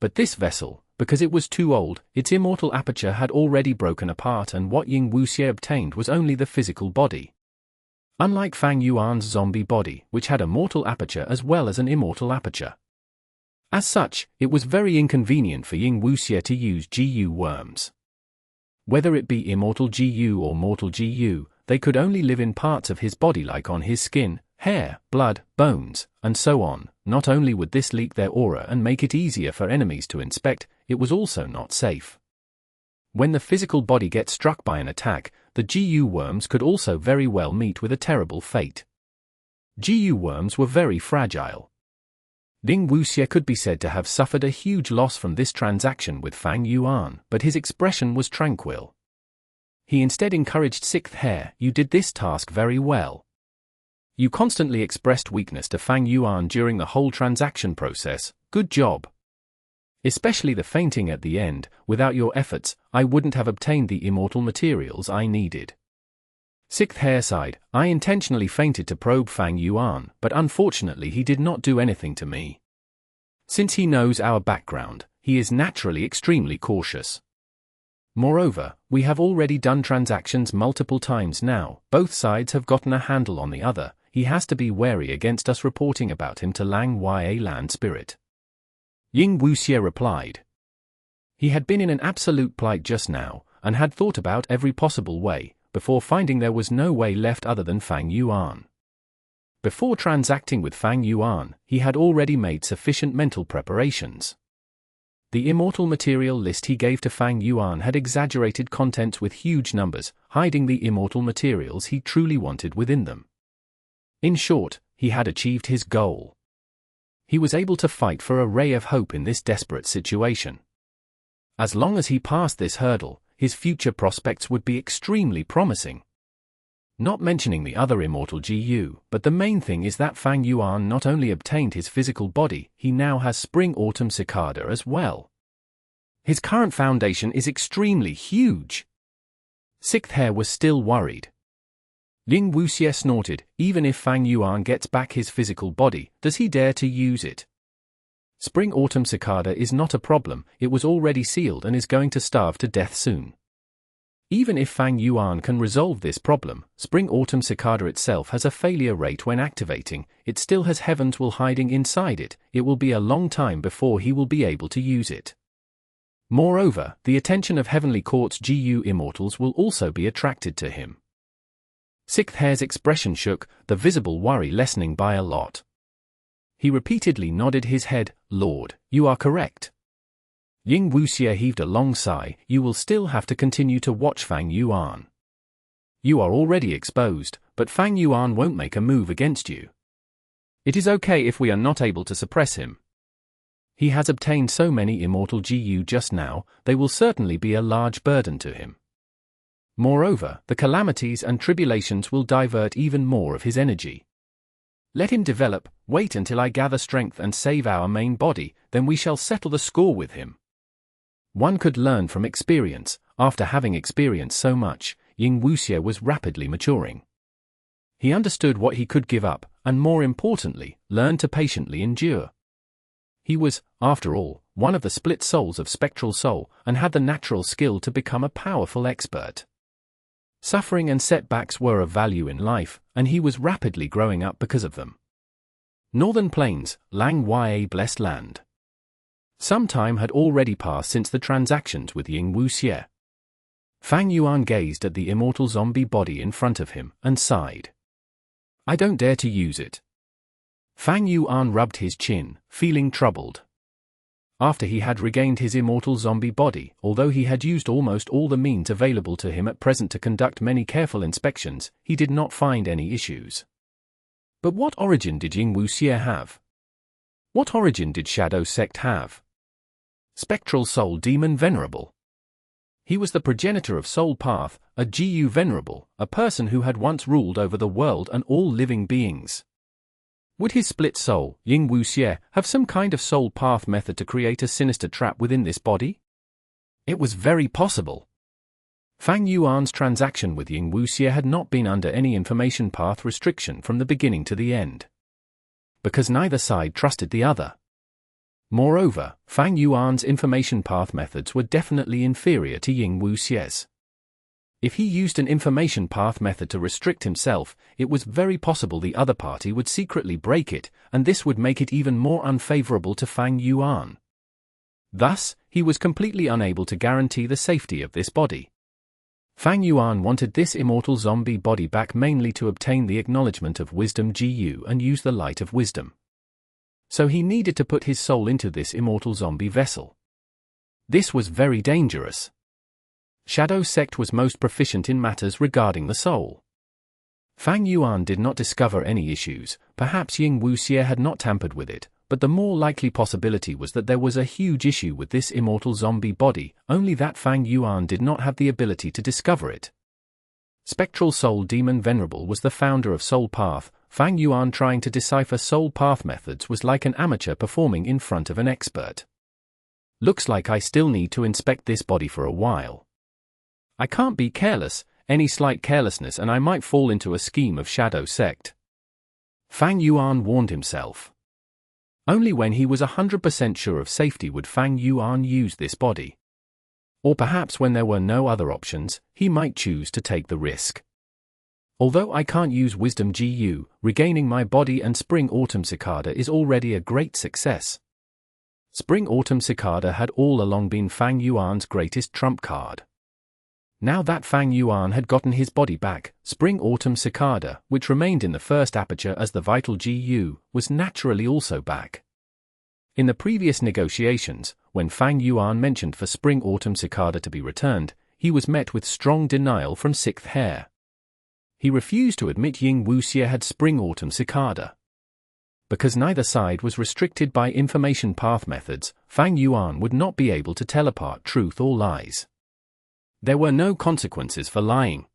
But this vessel, because it was too old, its immortal aperture had already broken apart and what Ying Wuxie obtained was only the physical body. Unlike Fang Yuan's zombie body, which had a mortal aperture as well as an immortal aperture. As such, it was very inconvenient for Ying Wuxie to use Gu worms. Whether it be immortal Gu or mortal Gu, they could only live in parts of his body like on his skin, hair, blood, bones, and so on. Not only would this leak their aura and make it easier for enemies to inspect, it was also not safe. When the physical body gets struck by an attack, the Gu worms could also very well meet with a terrible fate. Gu worms were very fragile. Ying Wuxie could be said to have suffered a huge loss from this transaction with Fang Yuan, but his expression was tranquil. He instead encouraged Sixth Hair, you did this task very well. You constantly expressed weakness to Fang Yuan during the whole transaction process, good job. Especially the fainting at the end, without your efforts, I wouldn't have obtained the immortal materials I needed. Sixth Hair sighed, I intentionally fainted to probe Fang Yuan, but unfortunately he did not do anything to me. Since he knows our background, he is naturally extremely cautious. Moreover, we have already done transactions multiple times now, both sides have gotten a handle on the other. He has to be wary against us reporting about him to Lang Ya Land Spirit. Ying Wuxie replied. He had been in an absolute plight just now, and had thought about every possible way, before finding there was no way left other than Fang Yuan. Before transacting with Fang Yuan, he had already made sufficient mental preparations. The immortal material list he gave to Fang Yuan had exaggerated contents with huge numbers, hiding the immortal materials he truly wanted within them. In short, he had achieved his goal. He was able to fight for a ray of hope in this desperate situation. As long as he passed this hurdle, his future prospects would be extremely promising. Not mentioning the other immortal Gu, but the main thing is that Fang Yuan not only obtained his physical body, he now has Spring-Autumn Cicada as well. His current foundation is extremely huge. Sixth Hair was still worried. Ying Wuxie snorted, even if Fang Yuan gets back his physical body, does he dare to use it? Spring-Autumn Cicada is not a problem, it was already sealed and is going to starve to death soon. Even if Fang Yuan can resolve this problem, Spring-Autumn Cicada itself has a failure rate when activating, it still has Heaven's Will hiding inside it, it will be a long time before he will be able to use it. Moreover, the attention of Heavenly Court's Gu Immortals will also be attracted to him. Sixth Hair's expression shook, the visible worry lessening by a lot. He repeatedly nodded his head, Lord, you are correct. Ying Wuxie heaved a long sigh, you will still have to continue to watch Fang Yuan. You are already exposed, but Fang Yuan won't make a move against you. It is okay if we are not able to suppress him. He has obtained so many immortal Gu just now, they will certainly be a large burden to him. Moreover, the calamities and tribulations will divert even more of his energy. Let him develop, wait until I gather strength and save our main body, then we shall settle the score with him. One could learn from experience. After having experienced so much, Ying Wuxie was rapidly maturing. He understood what he could give up, and more importantly, learned to patiently endure. He was, after all, one of the split souls of Spectral Soul, and had the natural skill to become a powerful expert. Suffering and setbacks were of value in life, and he was rapidly growing up because of them. Northern Plains, Lang Ya Blessed Land. Some time had already passed since the transactions with Ying Wuxie. Fang Yuan gazed at the immortal zombie body in front of him, and sighed. I don't dare to use it. Fang Yuan rubbed his chin, feeling troubled. After he had regained his immortal zombie body, although he had used almost all the means available to him at present to conduct many careful inspections, he did not find any issues. But what origin did Ying Wuxie have? What origin did Shadow Sect have? Spectral Soul Demon Venerable. He was the progenitor of Soul Path, a Gu Venerable, a person who had once ruled over the world and all living beings. Would his split soul, Ying Wuxie, have some kind of Soul Path method to create a sinister trap within this body? It was very possible. Fang Yuan's transaction with Ying Wuxie had not been under any information path restriction from the beginning to the end. Because neither side trusted the other. Moreover, Fang Yuan's information path methods were definitely inferior to Ying Wuxie's. If he used an information path method to restrict himself, it was very possible the other party would secretly break it, and this would make it even more unfavorable to Fang Yuan. Thus, he was completely unable to guarantee the safety of this body. Fang Yuan wanted this immortal zombie body back mainly to obtain the acknowledgement of wisdom Gu and use the light of wisdom. So he needed to put his soul into this immortal zombie vessel. This was very dangerous. Shadow Sect was most proficient in matters regarding the soul. Fang Yuan did not discover any issues, perhaps Ying Wuxie had not tampered with it, but the more likely possibility was that there was a huge issue with this immortal zombie body, only that Fang Yuan did not have the ability to discover it. Spectral Soul Demon Venerable was the founder of Soul Path. Fang Yuan trying to decipher Soul Path methods was like an amateur performing in front of an expert. Looks like I still need to inspect this body for a while. I can't be careless, any slight carelessness and I might fall into a scheme of Shadow Sect. Fang Yuan warned himself. Only when he was 100% sure of safety would Fang Yuan use this body. Or perhaps when there were no other options, he might choose to take the risk. Although I can't use Wisdom Gu, regaining my body and Spring-Autumn Cicada is already a great success. Spring-Autumn Cicada had all along been Fang Yuan's greatest trump card. Now that Fang Yuan had gotten his body back, Spring-Autumn Cicada, which remained in the first aperture as the vital Gu, was naturally also back. In the previous negotiations, when Fang Yuan mentioned for Spring-Autumn Cicada to be returned, he was met with strong denial from Sixth Hair. He refused to admit Ying Wuxie had Spring-Autumn Cicada. Because neither side was restricted by information path methods, Fang Yuan would not be able to tell apart truth or lies. There were no consequences for lying.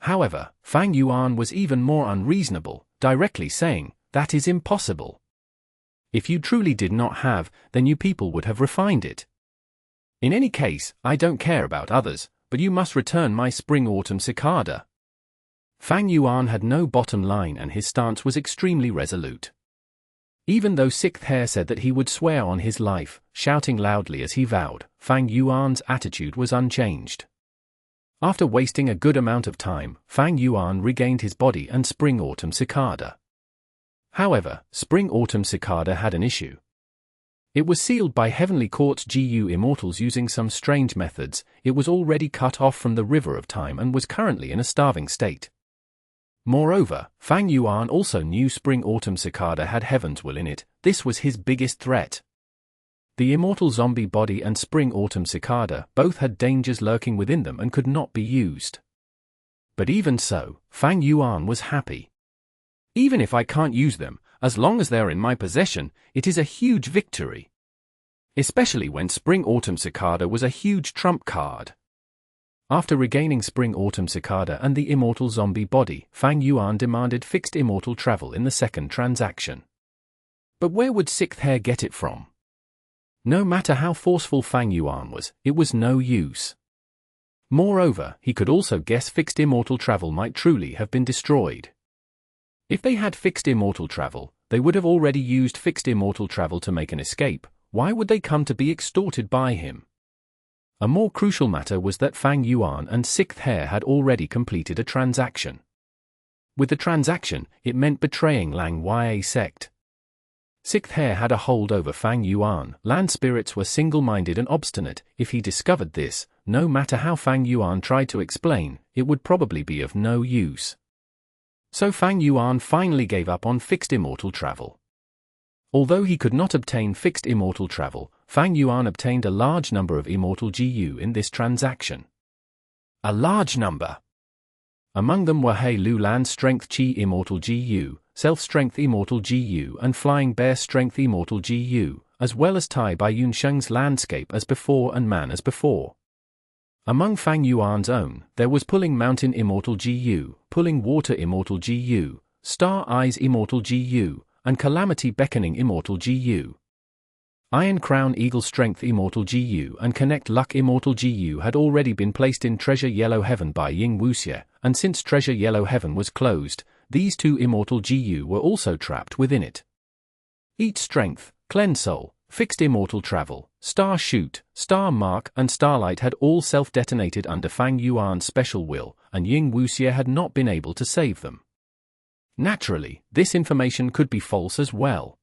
However, Fang Yuan was even more unreasonable, directly saying, "That is impossible. If you truly did not have, then you people would have refined it. In any case, I don't care about others, but you must return my Spring-Autumn Cicada." Fang Yuan had no bottom line and his stance was extremely resolute. Even though Sixth Hair said that he would swear on his life, shouting loudly as he vowed, Fang Yuan's attitude was unchanged. After wasting a good amount of time, Fang Yuan regained his body and Spring-Autumn Cicada. However, Spring-Autumn Cicada had an issue. It was sealed by Heavenly Court's Gu Immortals using some strange methods. It was already cut off from the River of Time and was currently in a starving state. Moreover, Fang Yuan also knew Spring-Autumn Cicada had Heaven's will in it. This was his biggest threat. The immortal zombie body and Spring-Autumn Cicada both had dangers lurking within them and could not be used. But even so, Fang Yuan was happy. Even if I can't use them, as long as they're in my possession, it is a huge victory. Especially when Spring-Autumn Cicada was a huge trump card. After regaining Spring-Autumn Cicada and the immortal zombie body, Fang Yuan demanded fixed immortal travel in the second transaction. But where would Sixth Hair get it from? No matter how forceful Fang Yuan was, it was no use. Moreover, he could also guess fixed immortal travel might truly have been destroyed. If they had fixed immortal travel, they would have already used fixed immortal travel to make an escape. Why would they come to be extorted by him? A more crucial matter was that Fang Yuan and Sixth Hair had already completed a transaction. With the transaction, it meant betraying Lang Ya Sect. Sixth Hair had a hold over Fang Yuan. Land spirits were single-minded and obstinate. If he discovered this, no matter how Fang Yuan tried to explain, it would probably be of no use. So Fang Yuan finally gave up on fixed immortal travel. Although he could not obtain fixed immortal travel, Fang Yuan obtained a large number of immortal Gu in this transaction. A large number. Among them were Hei Lu Land Strength Qi Immortal Gu, Self Strength Immortal Gu and Flying Bear Strength Immortal Gu, as well as Tai Bai Yun Sheng's Landscape as before and Man as before. Among Fang Yuan's own, there was Pulling Mountain Immortal Gu, Pulling Water Immortal Gu, Star Eyes Immortal Gu, and Calamity Beckoning Immortal Gu. Iron Crown Eagle Strength Immortal Gu and Connect Luck Immortal Gu had already been placed in Treasure Yellow Heaven by Ying Wuxie, and since Treasure Yellow Heaven was closed, these two immortal Gu were also trapped within it. Each Strength, Cleanse Soul, Fixed Immortal Travel, Star Shoot, Star Mark and Starlight had all self-detonated under Fang Yuan's special will, and Ying Wuxie had not been able to save them. Naturally, this information could be false as well.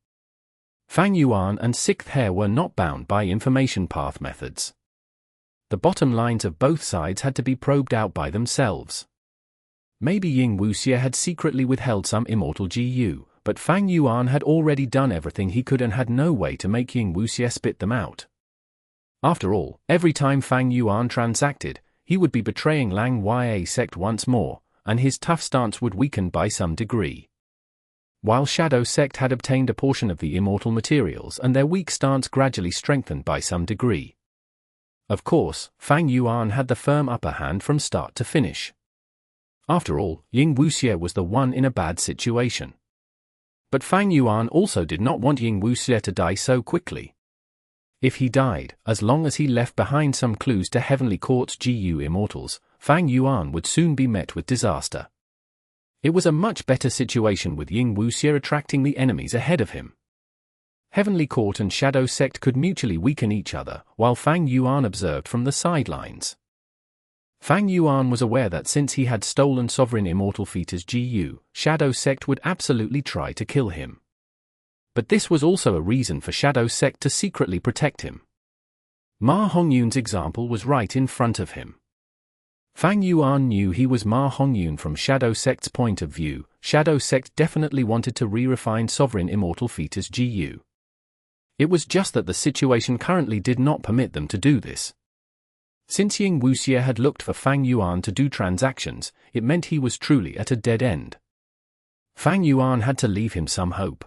Fang Yuan and Sixth Hair were not bound by information path methods. The bottom lines of both sides had to be probed out by themselves. Maybe Ying Wuxie had secretly withheld some immortal Gu, but Fang Yuan had already done everything he could and had no way to make Ying Wuxie spit them out. After all, every time Fang Yuan transacted, he would be betraying Lang Ya Sect once more, and his tough stance would weaken by some degree. While Shadow Sect had obtained a portion of the immortal materials and their weak stance gradually strengthened by some degree. Of course, Fang Yuan had the firm upper hand from start to finish. After all, Ying Wuxie was the one in a bad situation. But Fang Yuan also did not want Ying Wuxie to die so quickly. If he died, as long as he left behind some clues to Heavenly Court's Gu Immortals, Fang Yuan would soon be met with disaster. It was a much better situation with Ying Wuxie attracting the enemies ahead of him. Heavenly Court and Shadow Sect could mutually weaken each other, while Fang Yuan observed from the sidelines. Fang Yuan was aware that since he had stolen Sovereign Immortal Fetus Gu, Shadow Sect would absolutely try to kill him. But this was also a reason for Shadow Sect to secretly protect him. Ma Hongyun's example was right in front of him. Fang Yuan knew he was Ma Hongyun from Shadow Sect's point of view. Shadow Sect definitely wanted to re-refine Sovereign Immortal fetus Gu. It was just that the situation currently did not permit them to do this. Since Ying Wuxie had looked for Fang Yuan to do transactions, it meant he was truly at a dead end. Fang Yuan had to leave him some hope.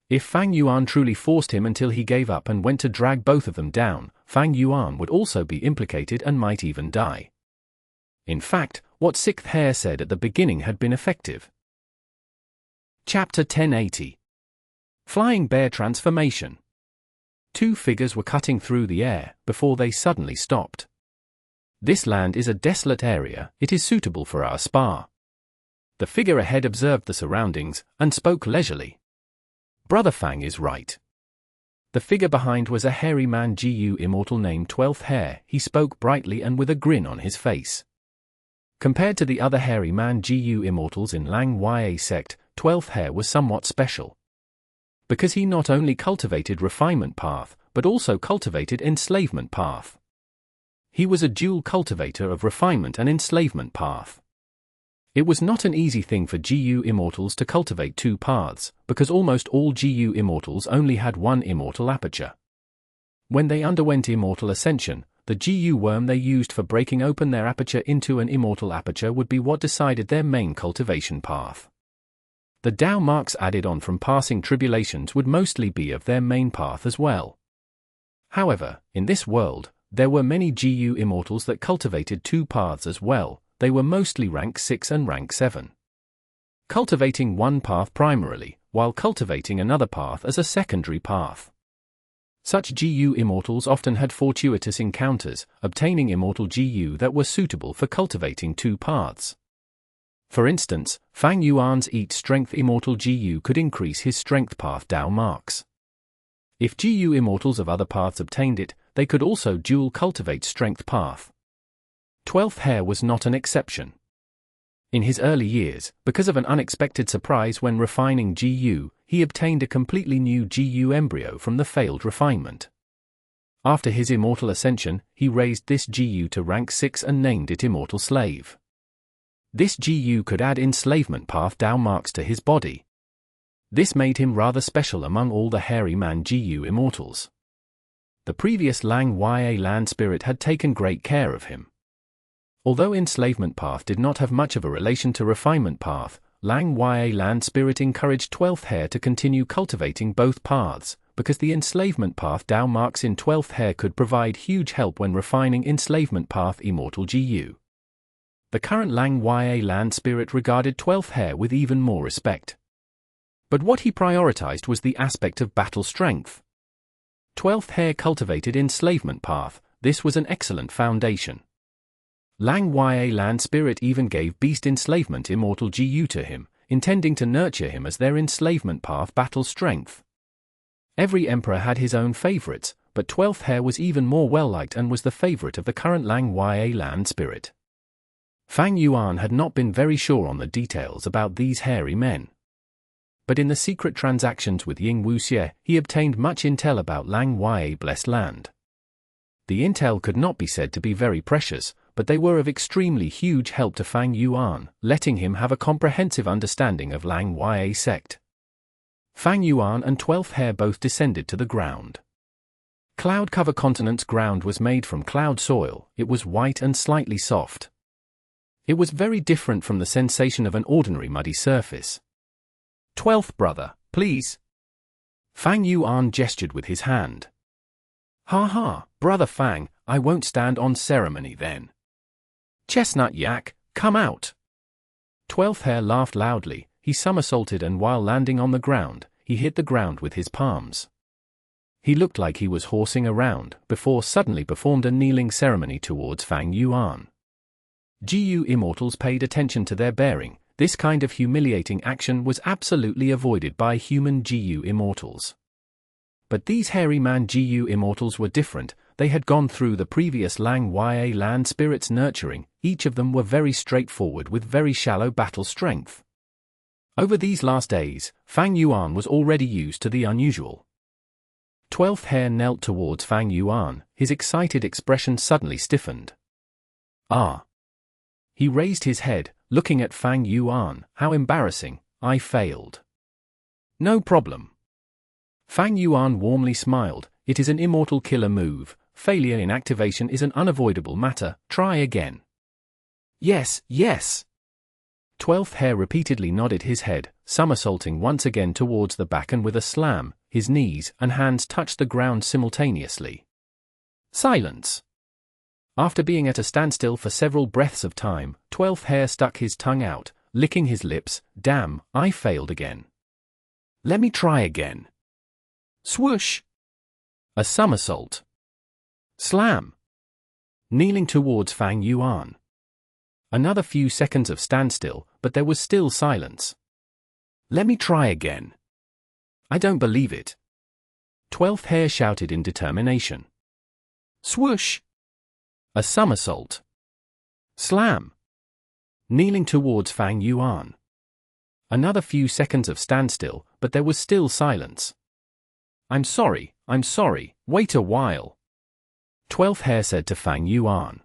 If Fang Yuan truly forced him until he gave up and went to drag both of them down, Fang Yuan would also be implicated and might even die. In fact, what Sixth Hair said at the beginning had been effective. Chapter 1080. Flying Bear Transformation. Two figures were cutting through the air, before they suddenly stopped. This land is a desolate area, it is suitable for our spa. The figure ahead observed the surroundings, and spoke leisurely. Brother Fang is right. The figure behind was a hairy man Gu Immortal named 12th Hair. He spoke brightly and with a grin on his face. Compared to the other hairy man Gu Immortals in Lang Ya Sect, 12th Hair was somewhat special. Because he not only cultivated refinement path, but also cultivated enslavement path. He was a dual cultivator of refinement and enslavement path. It was not an easy thing for Gu Immortals to cultivate two paths, because almost all Gu Immortals only had one immortal aperture. When they underwent immortal ascension, the Gu worm they used for breaking open their aperture into an immortal aperture would be what decided their main cultivation path. The Dao marks added on from passing tribulations would mostly be of their main path as well. However, in this world, there were many Gu Immortals that cultivated two paths as well. They were mostly rank 6 and rank 7. Cultivating one path primarily, while cultivating another path as a secondary path. Such Gu Immortals often had fortuitous encounters, obtaining immortal Gu that were suitable for cultivating two paths. For instance, Fang Yuan's Eat Strength Immortal Gu could increase his strength path Dao marks. If Gu Immortals of other paths obtained it, they could also dual cultivate strength path. 12th Hair was not an exception. In his early years, because of an unexpected surprise when refining Gu, he obtained a completely new Gu embryo from the failed refinement. After his immortal ascension, he raised this Gu to rank 6 and named it Immortal Slave. This Gu could add enslavement path Dao marks to his body. This made him rather special among all the hairy man Gu Immortals. The previous Lang Ya land spirit had taken great care of him. Although enslavement path did not have much of a relation to refinement path, Lang Ya land spirit encouraged 12th Hair to continue cultivating both paths, because the enslavement path Dao marks in 12th Hair could provide huge help when refining enslavement path Immortal Gu. The current Lang Ya land spirit regarded 12th Hair with even more respect. But what he prioritized was the aspect of battle strength. 12th Hair cultivated enslavement path. This was an excellent foundation. Lang Ya land spirit even gave beast enslavement Immortal Gu to him, intending to nurture him as their enslavement path battle strength. Every emperor had his own favorites, but 12th Hair was even more well-liked and was the favorite of the current Lang Ya land spirit. Fang Yuan had not been very sure on the details about these hairy men. But in the secret transactions with Ying Wuxie, he obtained much intel about Lang Ya blessed land. The intel could not be said to be very precious, but they were of extremely huge help to Fang Yuan, letting him have a comprehensive understanding of Lang Ya sect. Fang Yuan and 12th Hair both descended to the ground. Cloud Cover Continent's ground was made from cloud soil. It was white and slightly soft. It was very different from the sensation of an ordinary muddy surface. 12th brother, please. Fang Yuan gestured with his hand. Ha ha, brother Fang, I won't stand on ceremony then. Chestnut Yak, come out. 12th Hair laughed loudly. He somersaulted and while landing on the ground, he hit the ground with his palms. He looked like he was horsing around, before suddenly performed a kneeling ceremony towards Fang Yuan. Gu Immortals paid attention to their bearing. This kind of humiliating action was absolutely avoided by human Gu Immortals. But these hairy man Gu Immortals were different. They had gone through the previous Lang Ya land spirit's nurturing. Each of them were very straightforward with very shallow battle strength. Over these last days, Fang Yuan was already used to the unusual. 12th Hair knelt towards Fang Yuan. His excited expression suddenly stiffened. Ah! He raised his head, looking at Fang Yuan. How embarrassing, I failed. No problem. Fang Yuan warmly smiled. It is an immortal killer move. Failure in activation is an unavoidable matter. Try again. Yes, yes. 12th Hair repeatedly nodded his head, somersaulting once again towards the back, and with a slam, his knees and hands touched the ground simultaneously. Silence. After being at a standstill for several breaths of time, 12th Hair stuck his tongue out, licking his lips. Damn, I failed again. Let me try again. Swoosh. A somersault. Slam. Kneeling towards Fang Yuan. Another few seconds of standstill, but there was still silence. Let me try again. I don't believe it. 12th Hair shouted in determination. Swoosh. A somersault. Slam. Kneeling towards Fang Yuan. Another few seconds of standstill, but there was still silence. I'm sorry, wait a while. 12th Hair said to Fang Yuan.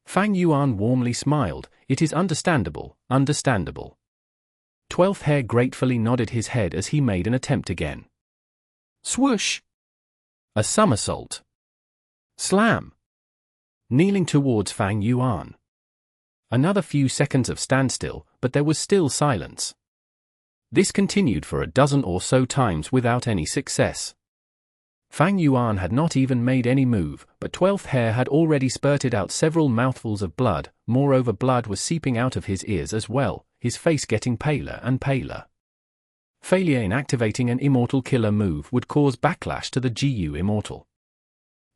Fang Yuan warmly smiled. It is understandable, understandable. 12th Hair gratefully nodded his head as he made an attempt again. Swoosh. A somersault. Slam. Kneeling towards Fang Yuan. Another few seconds of standstill, but there was still silence. This continued for a dozen or so times without any success. Fang Yuan had not even made any move, but 12th Hair had already spurted out several mouthfuls of blood. Moreover, blood was seeping out of his ears as well, his face getting paler and paler. Failure in activating an immortal killer move would cause backlash to the Gu Immortal.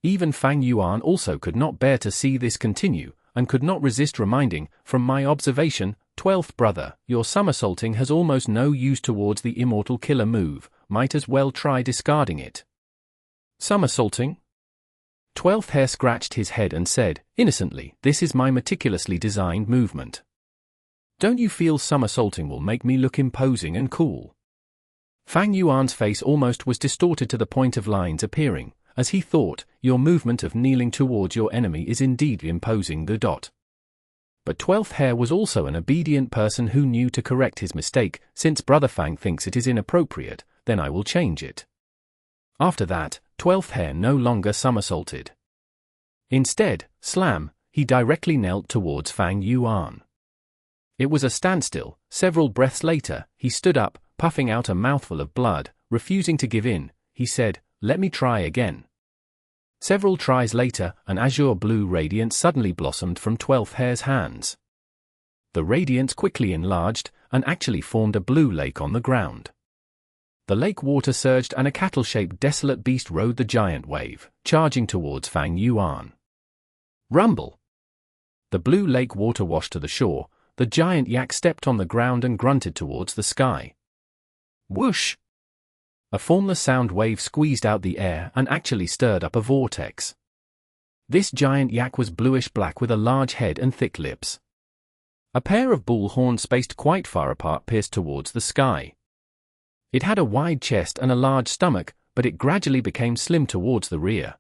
Even Fang Yuan also could not bear to see this continue, and could not resist reminding, from my observation, 12th brother, your somersaulting has almost no use towards the immortal killer move, might as well try discarding it. Somersaulting? 12th Hair scratched his head and said, innocently, this is my meticulously designed movement. Don't you feel somersaulting will make me look imposing and cool? Fang Yuan's face almost was distorted to the point of lines appearing, as he thought, your movement of kneeling towards your enemy is indeed imposing. But 12th Hair was also an obedient person who knew to correct his mistake. Since Brother Fang thinks it is inappropriate, then I will change it. After that, 12th Hair no longer somersaulted. Instead, slam, he directly knelt towards Fang Yuan. It was a standstill. Several breaths later, he stood up, puffing out a mouthful of blood. Refusing to give in, he said, let me try again. Several tries later, an azure blue radiance suddenly blossomed from 12th Hair's hands. The radiance quickly enlarged, and actually formed a blue lake on the ground. The lake water surged, and a cattle-shaped desolate beast rode the giant wave, charging towards Fang Yuan. Rumble! The blue lake water washed to the shore. The giant yak stepped on the ground and grunted towards the sky. Whoosh! A formless sound wave squeezed out the air and actually stirred up a vortex. This giant yak was bluish-black with a large head and thick lips. A pair of bull horns spaced quite far apart pierced towards the sky. It had a wide chest and a large stomach, but it gradually became slim towards the rear.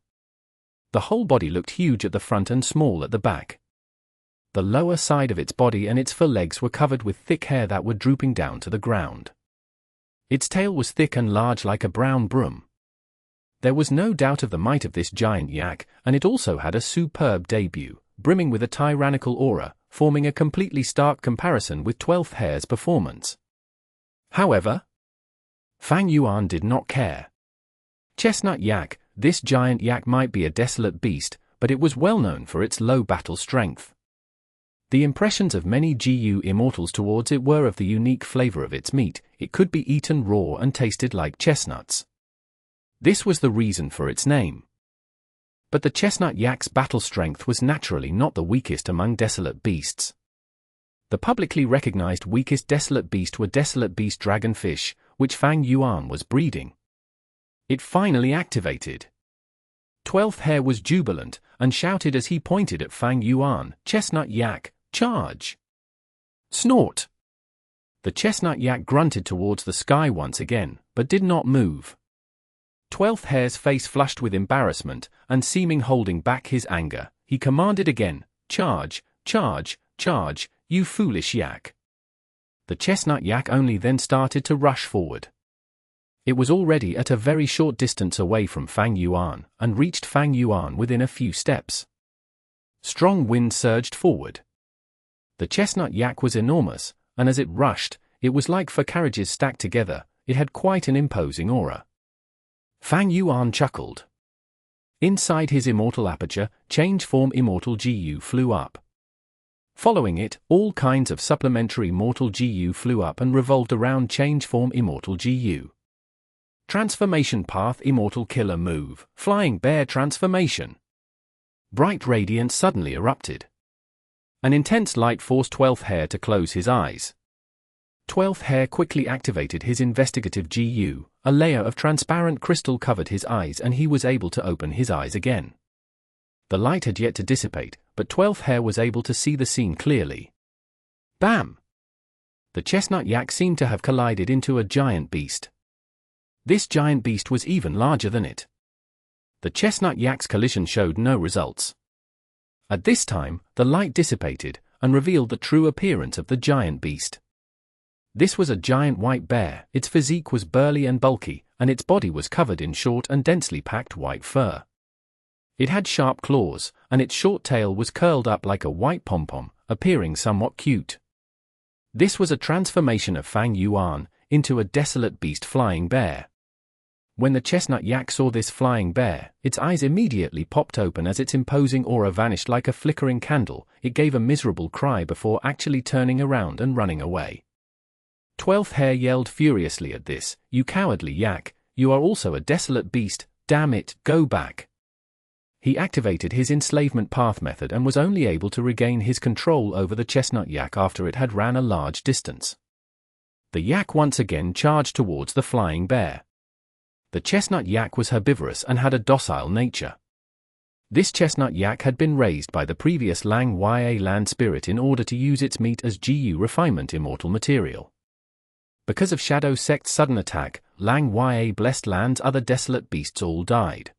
The whole body looked huge at the front and small at the back. The lower side of its body and its forelegs were covered with thick hair that were drooping down to the ground. Its tail was thick and large like a brown broom. There was no doubt of the might of this giant yak, and it also had a superb debut, brimming with a tyrannical aura, forming a completely stark comparison with 12th Hair's performance. However, Fang Yuan did not care. Chestnut yak, this giant yak might be a desolate beast, but it was well known for its low battle strength. The impressions of many Gu Immortals towards it were of the unique flavor of its meat. It could be eaten raw and tasted like chestnuts. This was the reason for its name. But the chestnut yak's battle strength was naturally not the weakest among desolate beasts. The publicly recognized weakest desolate beast were desolate beast dragonfish, which Fang Yuan was breeding. It finally activated. 12th Hair was jubilant, and shouted as he pointed at Fang Yuan, chestnut yak, charge! Snort! The chestnut yak grunted towards the sky once again, but did not move. 12th Hair's face flushed with embarrassment, and seeming holding back his anger, he commanded again, charge, charge, Charge, you foolish yak. The chestnut yak only then started to rush forward. It was already at a very short distance away from Fang Yuan, and reached Fang Yuan within a few steps. Strong wind surged forward. The chestnut yak was enormous, and as it rushed, it was like 4 carriages stacked together. It had quite an imposing aura. Fang Yuan chuckled. Inside his immortal aperture, change form immortal Gu flew up. Following it, all kinds of supplementary mortal Gu flew up and revolved around change form immortal Gu. Transformation path immortal killer move, flying bear transformation. Bright radiance suddenly erupted. An intense light forced 12th Hair to close his eyes. 12th Hair quickly activated his investigative Gu, a layer of transparent crystal covered his eyes and he was able to open his eyes again. The light had yet to dissipate, but 12th Hair was able to see the scene clearly. Bam! The chestnut yak seemed to have collided into a giant beast. This giant beast was even larger than it. The chestnut yak's collision showed no results. At this time, the light dissipated and revealed the true appearance of the giant beast. This was a giant white bear. Its physique was burly and bulky, and its body was covered in short and densely packed white fur. It had sharp claws, and its short tail was curled up like a white pom-pom, appearing somewhat cute. This was a transformation of Fang Yuan into a desolate beast flying bear. When the chestnut yak saw this flying bear, its eyes immediately popped open as its imposing aura vanished like a flickering candle. It gave a miserable cry before actually turning around and running away. 12th Hair yelled furiously at this, "You cowardly yak, you are also a desolate beast, damn it, go back." He activated his enslavement path method and was only able to regain his control over the chestnut yak after it had ran a large distance. The yak once again charged towards the flying bear. The chestnut yak was herbivorous and had a docile nature. This chestnut yak had been raised by the previous Lang Ya land spirit in order to use its meat as Gu refinement immortal material. Because of Shadow Sect's sudden attack, Lang Ya blessed land's other desolate beasts all died.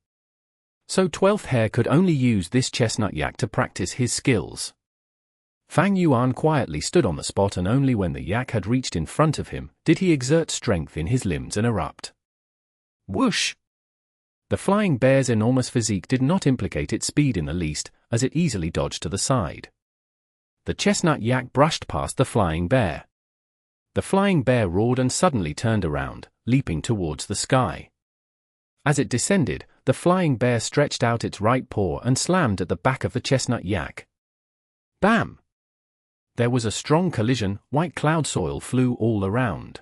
So 12th Hair could only use this chestnut yak to practice his skills. Fang Yuan quietly stood on the spot and only when the yak had reached in front of him did he exert strength in his limbs and erupt. Whoosh! The flying bear's enormous physique did not implicate its speed in the least, as it easily dodged to the side. The chestnut yak brushed past the flying bear. The flying bear roared and suddenly turned around, leaping towards the sky. As it descended, the flying bear stretched out its right paw and slammed at the back of the chestnut yak. Bam! There was a strong collision. White cloud soil flew all around.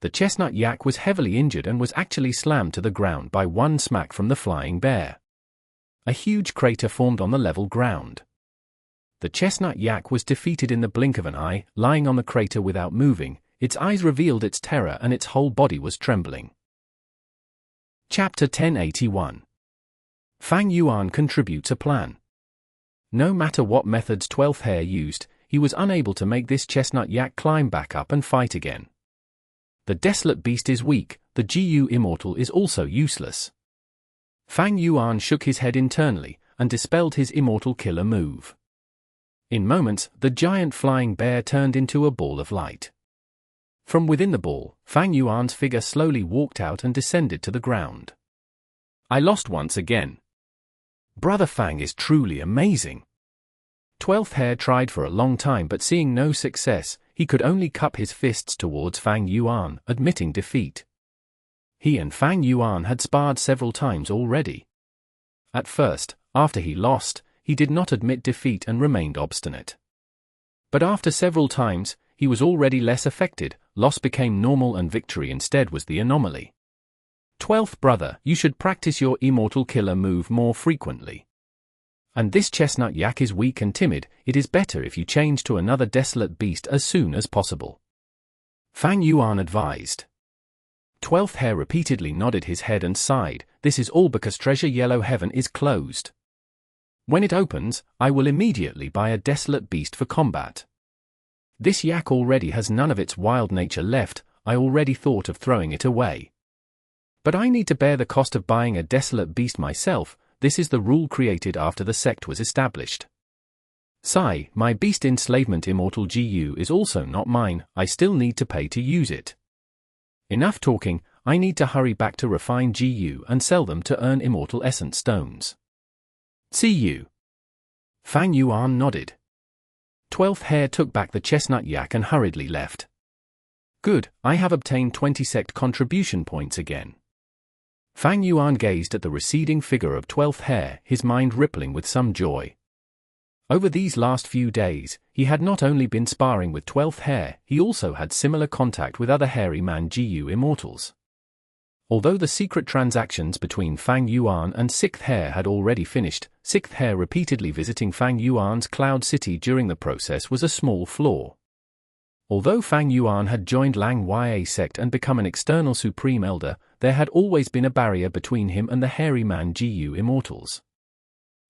The chestnut yak was heavily injured and was actually slammed to the ground by one smack from the flying bear. A huge crater formed on the level ground. The chestnut yak was defeated in the blink of an eye, lying on the crater without moving. Its eyes revealed its terror and its whole body was trembling. Chapter 1081. Fang Yuan contributes a plan. No matter what methods 12th Hair used, he was unable to make this chestnut yak climb back up and fight again. The desolate beast is weak, the Gu Immortal is also useless. Fang Yuan shook his head internally, and dispelled his immortal killer move. In moments, the giant flying bear turned into a ball of light. From within the ball, Fang Yuan's figure slowly walked out and descended to the ground. I lost once again. Brother Fang is truly amazing. 12th Hair tried for a long time but seeing no success, he could only cup his fists towards Fang Yuan, admitting defeat. He and Fang Yuan had sparred several times already. At first, after he lost, he did not admit defeat and remained obstinate. But after several times, he was already less affected, loss became normal and victory instead was the anomaly. 12th brother, you should practice your immortal killer move more frequently. And this chestnut yak is weak and timid, it is better if you change to another desolate beast as soon as possible. Fang Yuan advised. 12th Hair repeatedly nodded his head and sighed, this is all because Treasure Yellow Heaven is closed. When it opens, I will immediately buy a desolate beast for combat. This yak already has none of its wild nature left, I already thought of throwing it away. But I need to bear the cost of buying a desolate beast myself. This is the rule created after the sect was established. Sigh, my beast enslavement immortal GU is also not mine, I still need to pay to use it. Enough talking, I need to hurry back to refine GU and sell them to earn immortal essence stones. See you. Fang Yuan nodded. 12th Hair took back the chestnut yak and hurriedly left. Good, I have obtained 20 sect contribution points again. Fang Yuan gazed at the receding figure of 12th Hair, his mind rippling with some joy. Over these last few days, he had not only been sparring with 12th Hair, he also had similar contact with other hairy man GU immortals. Although the secret transactions between Fang Yuan and 6th Hair had already finished, 6th Hair repeatedly visiting Fang Yuan's Cloud City during the process was a small flaw. Although Fang Yuan had joined Lang Ya Sect and become an external Supreme Elder, there had always been a barrier between him and the hairy man GU immortals.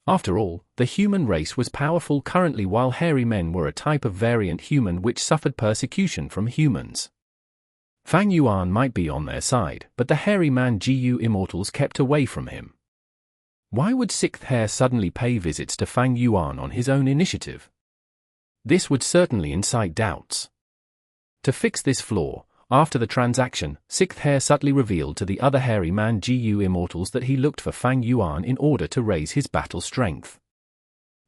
After all, the human race was powerful currently, while hairy men were a type of variant human which suffered persecution from humans. Fang Yuan might be on their side, but the hairy man GU immortals kept away from him. Why would 6th Hair suddenly pay visits to Fang Yuan on his own initiative? This would certainly incite doubts. To fix this flaw, after the transaction, 6th Hair subtly revealed to the other hairy man GU immortals that he looked for Fang Yuan in order to raise his battle strength.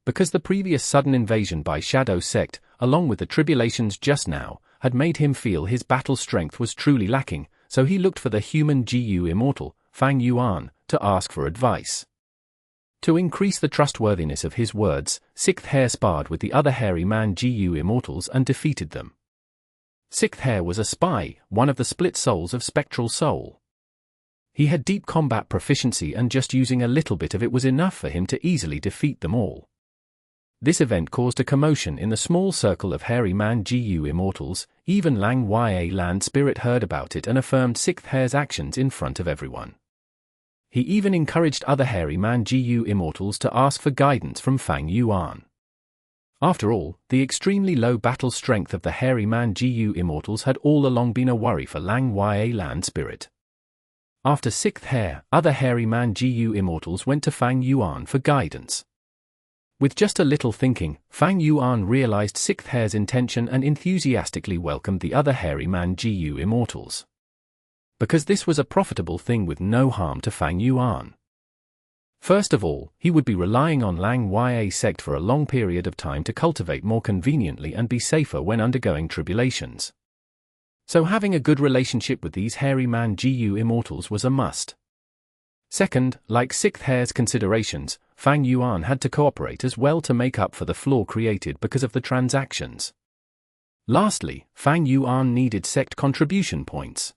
Because the previous sudden invasion by Shadow Sect, along with the tribulations just now, had made him feel his battle strength was truly lacking, so he looked for the human GU immortal, Fang Yuan, to ask for advice. To increase the trustworthiness of his words, 6th Hair sparred with the other hairy man GU immortals and defeated them. 6th Hair was a spy, one of the split souls of Spectral Soul. He had deep combat proficiency and just using a little bit of it was enough for him to easily defeat them all. This event caused a commotion in the small circle of hairy man GU immortals. Even Lang Ya Land Spirit heard about it and affirmed 6th Hair's actions in front of everyone. He even encouraged other hairy man GU immortals to ask for guidance from Fang Yuan. After all, the extremely low battle strength of the hairy man GU immortals had all along been a worry for Lang Ya Land Spirit. After 6th Hair, other hairy man GU immortals went to Fang Yuan for guidance. With just a little thinking, Fang Yuan realized 6th Hair's intention and enthusiastically welcomed the other hairy man GU immortals. Because this was a profitable thing with no harm to Fang Yuan. First of all, he would be relying on Lang Ya Sect for a long period of time to cultivate more conveniently and be safer when undergoing tribulations. So having a good relationship with these hairy man GU immortals was a must. Second, like 6th Hair's considerations, Fang Yuan had to cooperate as well to make up for the flaw created because of the transactions. Lastly, Fang Yuan needed sect contribution points.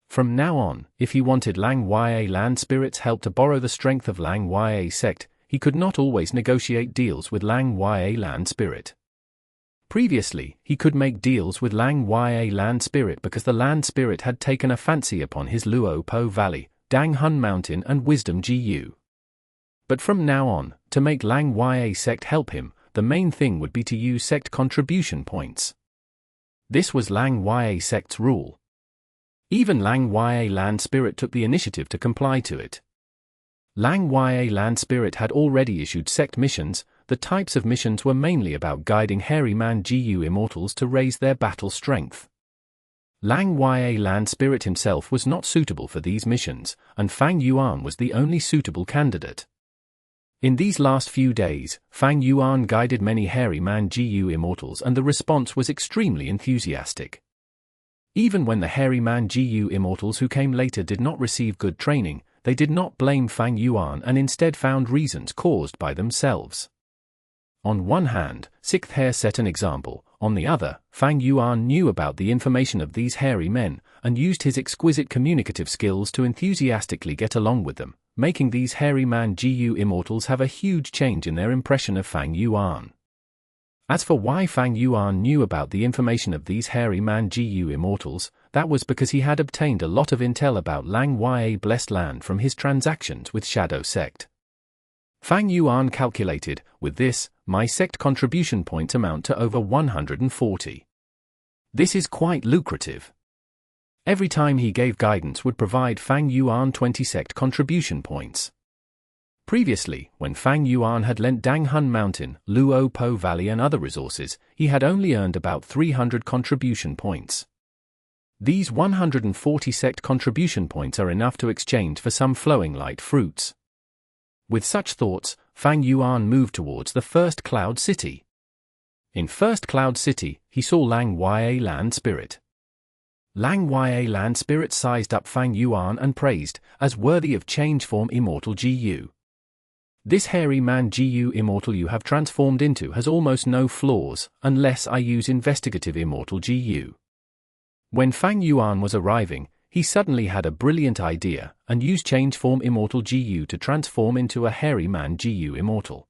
From now on, if he wanted Lang Ya Land Spirit's help to borrow the strength of Lang Ya Sect, he could not always negotiate deals with Lang Ya Land Spirit. Previously, he could make deals with Lang Ya Land Spirit because the Land Spirit had taken a fancy upon his Luo Po Valley, Dang Hun Mountain and Wisdom GU. But from now on, to make Lang Ya Sect help him, the main thing would be to use sect contribution points. This was Lang Ya Sect's rule. Even Lang Ya Land Spirit took the initiative to comply to it. Lang Ya Land Spirit had already issued sect missions. The types of missions were mainly about guiding hairy man GU immortals to raise their battle strength. Lang Ya Land Spirit himself was not suitable for these missions, and Fang Yuan was the only suitable candidate. In these last few days, Fang Yuan guided many hairy man GU immortals and the response was extremely enthusiastic. Even when the hairy man GU immortals who came later did not receive good training, they did not blame Fang Yuan and instead found reasons caused by themselves. On one hand, 6th Hair set an example, on the other, Fang Yuan knew about the information of these hairy men, and used his exquisite communicative skills to enthusiastically get along with them, making these hairy man GU immortals have a huge change in their impression of Fang Yuan. As for why Fang Yuan knew about the information of these hairy man GU immortals, that was because he had obtained a lot of intel about Lang Ya Blessed Land from his transactions with Shadow Sect. Fang Yuan calculated, with this, my sect contribution points amount to over 140. This is quite lucrative. Every time he gave guidance would provide Fang Yuan 20 sect contribution points. Previously, when Fang Yuan had lent Danghun Mountain, Luo Po Valley and other resources, he had only earned about 300 contribution points. These 140 sect contribution points are enough to exchange for some flowing light fruits. With such thoughts, Fang Yuan moved towards the First Cloud City. In First Cloud City, he saw Lang Ya Land Spirit. Lang Ya Land Spirit sized up Fang Yuan and praised, as worthy of change form Immortal Gu. This hairy man Gu Immortal you have transformed into has almost no flaws, unless I use investigative Immortal Gu. When Fang Yuan was arriving, he suddenly had a brilliant idea, and used change form Immortal Gu to transform into a hairy man Gu Immortal.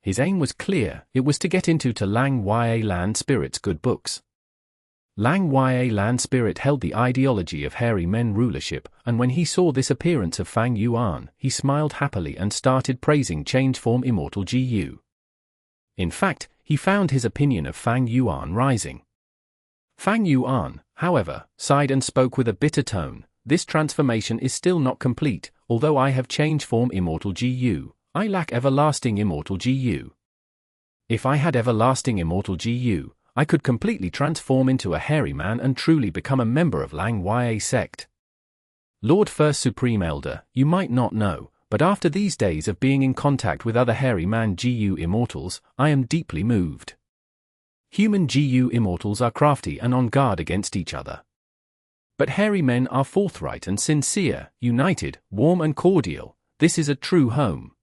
His aim was clear, it was to get into Lang Ya Land Spirit's good books. Lang Ya Land Spirit held the ideology of hairy men rulership, and when he saw this appearance of Fang Yuan, he smiled happily and started praising change form Immortal Gu. In fact, he found his opinion of Fang Yuan rising. Fang Yuan, however, sighed and spoke with a bitter tone, "This transformation is still not complete, although I have change form Immortal Gu, I lack everlasting Immortal Gu. If I had everlasting Immortal Gu, I could completely transform into a hairy man and truly become a member of Lang Ya Sect." Lord First Supreme Elder, you might not know, but after these days of being in contact with other hairy man Gu Immortals, I am deeply moved. Human Gu Immortals are crafty and on guard against each other. But hairy men are forthright and sincere, united, warm and cordial. This is a true home.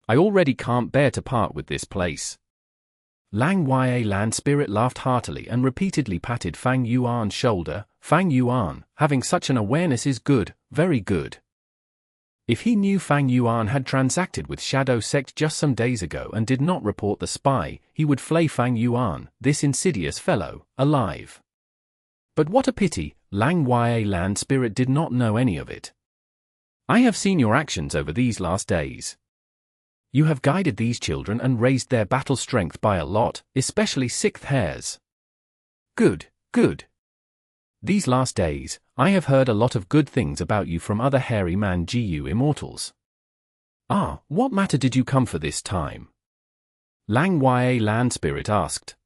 I already can't bear to part with this place. Lang Ya Land Spirit laughed heartily and repeatedly patted Fang Yuan's shoulder. Fang Yuan, having such an awareness is good, very good. If he knew Fang Yuan had transacted with Shadow Sect just some days ago and did not report the spy, he would flay Fang Yuan, this insidious fellow, alive. But what a pity, Lang Ya Land Spirit did not know any of it. I have seen your actions over these last days. You have guided these children and raised their battle strength by a lot, especially sixth hairs. Good, good. These last days, I have heard a lot of good things about you from other hairy man Gu Immortals. Ah, what matter did you come for this time? Lang Ya Land Spirit asked.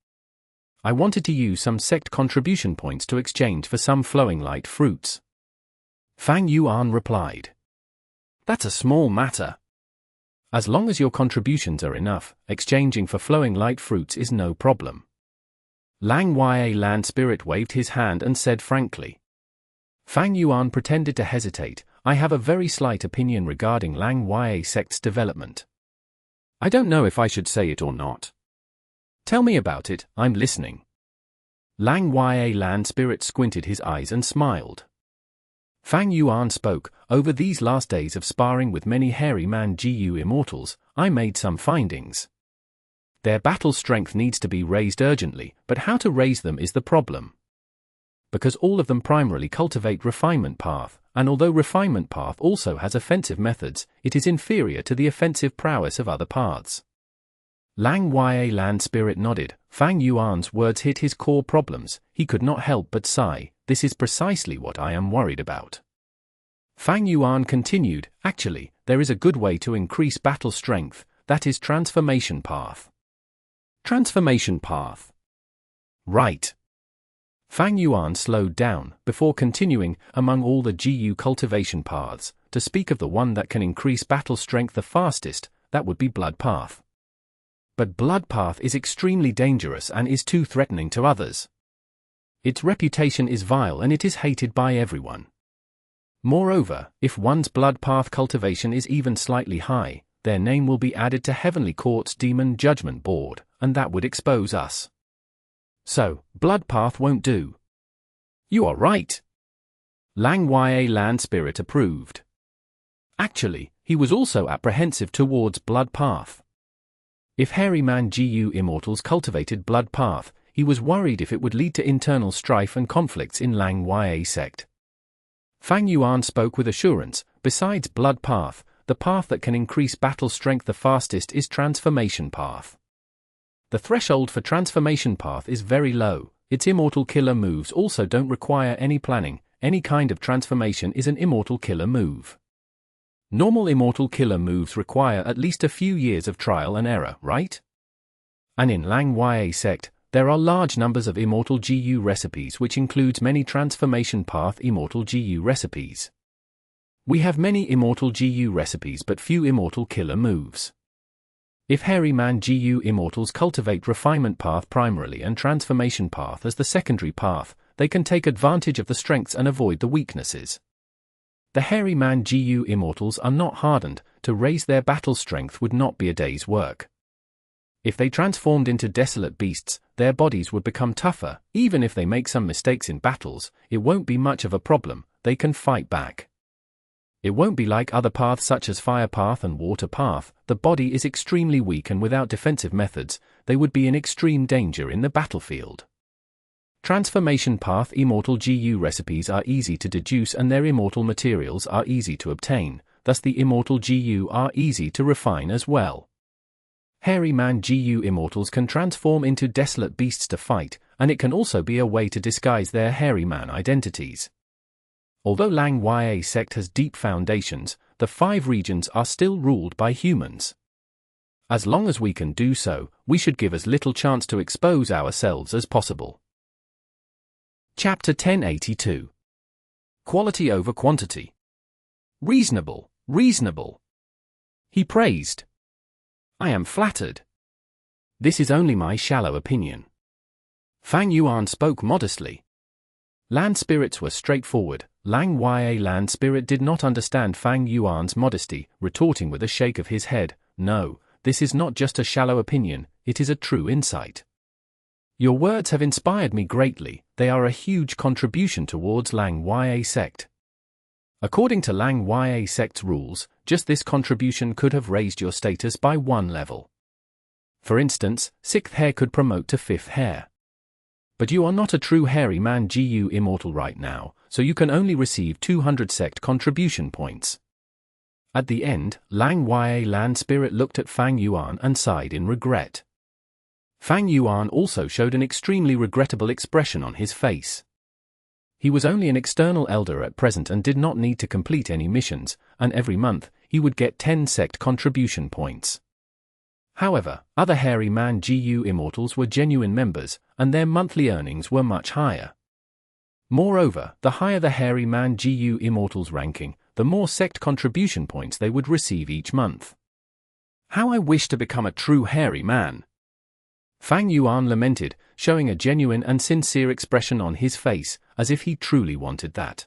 I wanted to use some sect contribution points to exchange for some flowing light fruits. Fang Yuan replied. That's a small matter. As long as your contributions are enough, exchanging for flowing light fruits is no problem. Lang Ya Land Spirit waved his hand and said frankly. Fang Yuan pretended to hesitate. I have a very slight opinion regarding Lang Ya Sect's development. I don't know if I should say it or not. Tell me about it, I'm listening. Lang Ya Land Spirit squinted his eyes and smiled. Fang Yuan spoke, over these last days of sparring with many hairy man Gu Immortals, I made some findings. Their battle strength needs to be raised urgently, but how to raise them is the problem. Because all of them primarily cultivate Refinement Path, and although Refinement Path also has offensive methods, it is inferior to the offensive prowess of other paths. Lang Ya Land Spirit nodded. Fang Yuan's words hit his core problems. He could not help but sigh. This is precisely what I am worried about. Fang Yuan continued, actually, there is a good way to increase battle strength, that is Transformation Path. Transformation Path. Right. Fang Yuan slowed down, before continuing, among all the Gu cultivation paths, to speak of the one that can increase battle strength the fastest, that would be Blood Path. But Blood Path is extremely dangerous and is too threatening to others. Its reputation is vile and it is hated by everyone. Moreover, if one's Blood Path cultivation is even slightly high, their name will be added to Heavenly Court's Demon Judgment Board, and that would expose us. So, Blood Path won't do. You are right. Lang Ya Land Spirit approved. Actually, he was also apprehensive towards Blood Path. If hairy man Gu Immortals cultivated Blood Path, he was worried if it would lead to internal strife and conflicts in Lang Ya Sect. Fang Yuan spoke with assurance. Besides Blood Path, the path that can increase battle strength the fastest is Transformation Path. The threshold for Transformation Path is very low. Its immortal killer moves also don't require any planning. Any kind of transformation is an immortal killer move. Normal immortal killer moves require at least a few years of trial and error, right? And in Lang Ya Sect, there are large numbers of immortal Gu recipes, which includes many transformation path immortal Gu recipes. We have many immortal Gu recipes but few immortal killer moves. If hairy man Gu immortals cultivate refinement path primarily and transformation path as the secondary path, they can take advantage of the strengths and avoid the weaknesses. The hairy man Gu immortals are not hardened, to raise their battle strength would not be a day's work. If they transformed into desolate beasts, their bodies would become tougher. Even if they make some mistakes in battles, it won't be much of a problem, they can fight back. It won't be like other paths such as fire path and water path. The body is extremely weak and without defensive methods, they would be in extreme danger in the battlefield. Transformation path immortal Gu recipes are easy to deduce and their immortal materials are easy to obtain, thus the immortal Gu are easy to refine as well. Hairy man Gu immortals can transform into desolate beasts to fight, and it can also be a way to disguise their hairy man identities. Although Lang Ya Sect has deep foundations, the 5 regions are still ruled by humans. As long as we can do so, we should give as little chance to expose ourselves as possible. Chapter 1082. Quality over quantity. Reasonable, reasonable. He praised. I am flattered. This is only my shallow opinion. Fang Yuan spoke modestly. Land spirits were straightforward. Lang Ya land spirit did not understand Fang Yuan's modesty, retorting with a shake of his head, no, this is not just a shallow opinion, it is a true insight. Your words have inspired me greatly, they are a huge contribution towards Lang Ya Sect. According to Lang Ya Sect's rules, just this contribution could have raised your status by 1 level. For instance, 6th hair could promote to 5th hair. But you are not a true hairy man Gu immortal right now, so you can only receive 200 Sect contribution points. At the end, Lang Ya land spirit looked at Fang Yuan and sighed in regret. Fang Yuan also showed an extremely regrettable expression on his face. He was only an external elder at present and did not need to complete any missions, and every month, he would get 10 Sect contribution points. However, other hairy man Gu immortals were genuine members, and their monthly earnings were much higher. Moreover, the higher the hairy man Gu immortals ranking, the more Sect contribution points they would receive each month. How I wish to become a true hairy man! Fang Yuan lamented, showing a genuine and sincere expression on his face, as if he truly wanted that.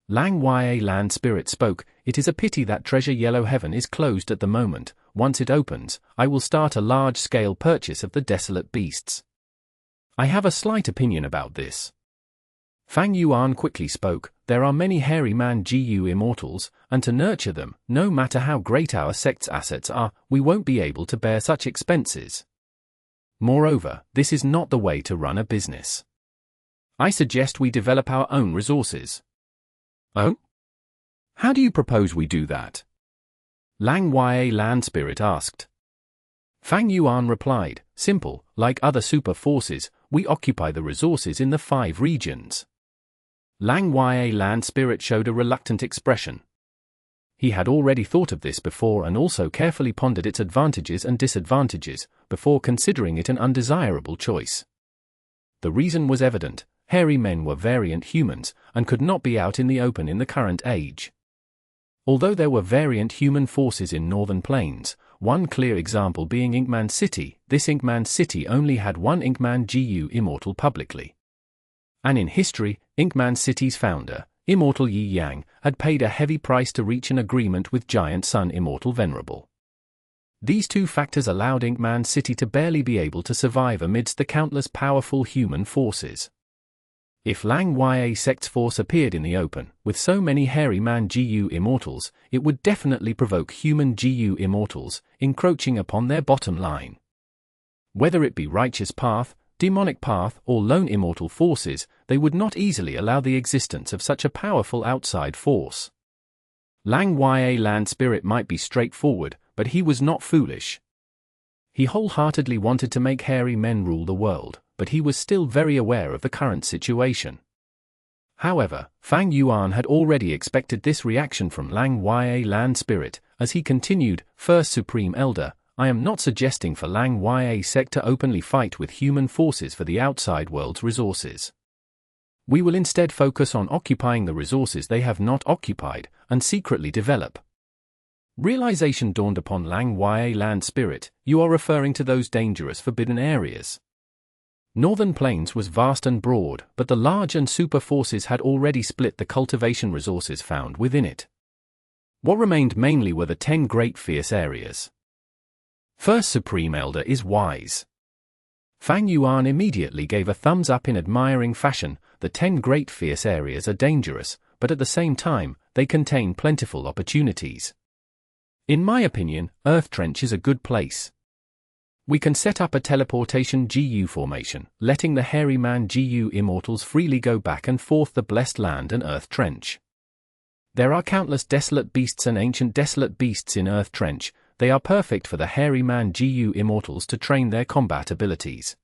Lang Ya land spirit spoke, it is a pity that Treasure Yellow Heaven is closed at the moment. Once it opens, I will start a large-scale purchase of the desolate beasts. I have a slight opinion about this. Fang Yuan quickly spoke, there are many hairy man Gu immortals, and to nurture them, no matter how great our sect's assets are, we won't be able to bear such expenses. Moreover, this is not the way to run a business. I suggest we develop our own resources. Oh? How do you propose we do that? Lang Ya land spirit asked. Fang Yuan replied, simple, like other super forces, we occupy the resources in the 5 regions. Lang Ya land spirit showed a reluctant expression. He had already thought of this before and also carefully pondered its advantages and disadvantages, before considering it an undesirable choice. The reason was evident, hairy men were variant humans, and could not be out in the open in the current age. Although there were variant human forces in Northern Plains, one clear example being Inkman City, this Inkman City only had one Inkman Gu immortal publicly. And in history, Inkman City's founder, Immortal Yi Yang, had paid a heavy price to reach an agreement with Giant Sun Immortal Venerable. These 2 factors allowed Inkman City to barely be able to survive amidst the countless powerful human forces. If Lang Ya Sect's force appeared in the open, with so many hairy man Gu immortals, it would definitely provoke human Gu immortals, encroaching upon their bottom line. Whether it be righteous path, demonic path, or lone immortal forces, they would not easily allow the existence of such a powerful outside force. Lang Ya land spirit might be straightforward, but he was not foolish. He wholeheartedly wanted to make hairy men rule the world, but he was still very aware of the current situation. However, Fang Yuan had already expected this reaction from Lang Ya Land Spirit, as he continued, First Supreme Elder, I am not suggesting for Lang Ya Sect to openly fight with human forces for the outside world's resources. We will instead focus on occupying the resources they have not occupied, and secretly develop. Realization dawned upon Lang Ya Land Spirit, you are referring to those dangerous forbidden areas. Northern Plains was vast and broad, but the large and super forces had already split the cultivation resources found within it. What remained mainly were the 10 great fierce areas. First Supreme Elder is wise. Fang Yuan immediately gave a thumbs up in admiring fashion. The 10 great fierce areas are dangerous, but at the same time, they contain plentiful opportunities. In my opinion, Earth Trench is a good place. We can set up a teleportation Gu formation, letting the hairy man Gu Immortals freely go back and forth the blessed land and Earth Trench. There are countless desolate beasts and ancient desolate beasts in Earth Trench. They are perfect for the hairy man Gu Immortals to train their combat abilities.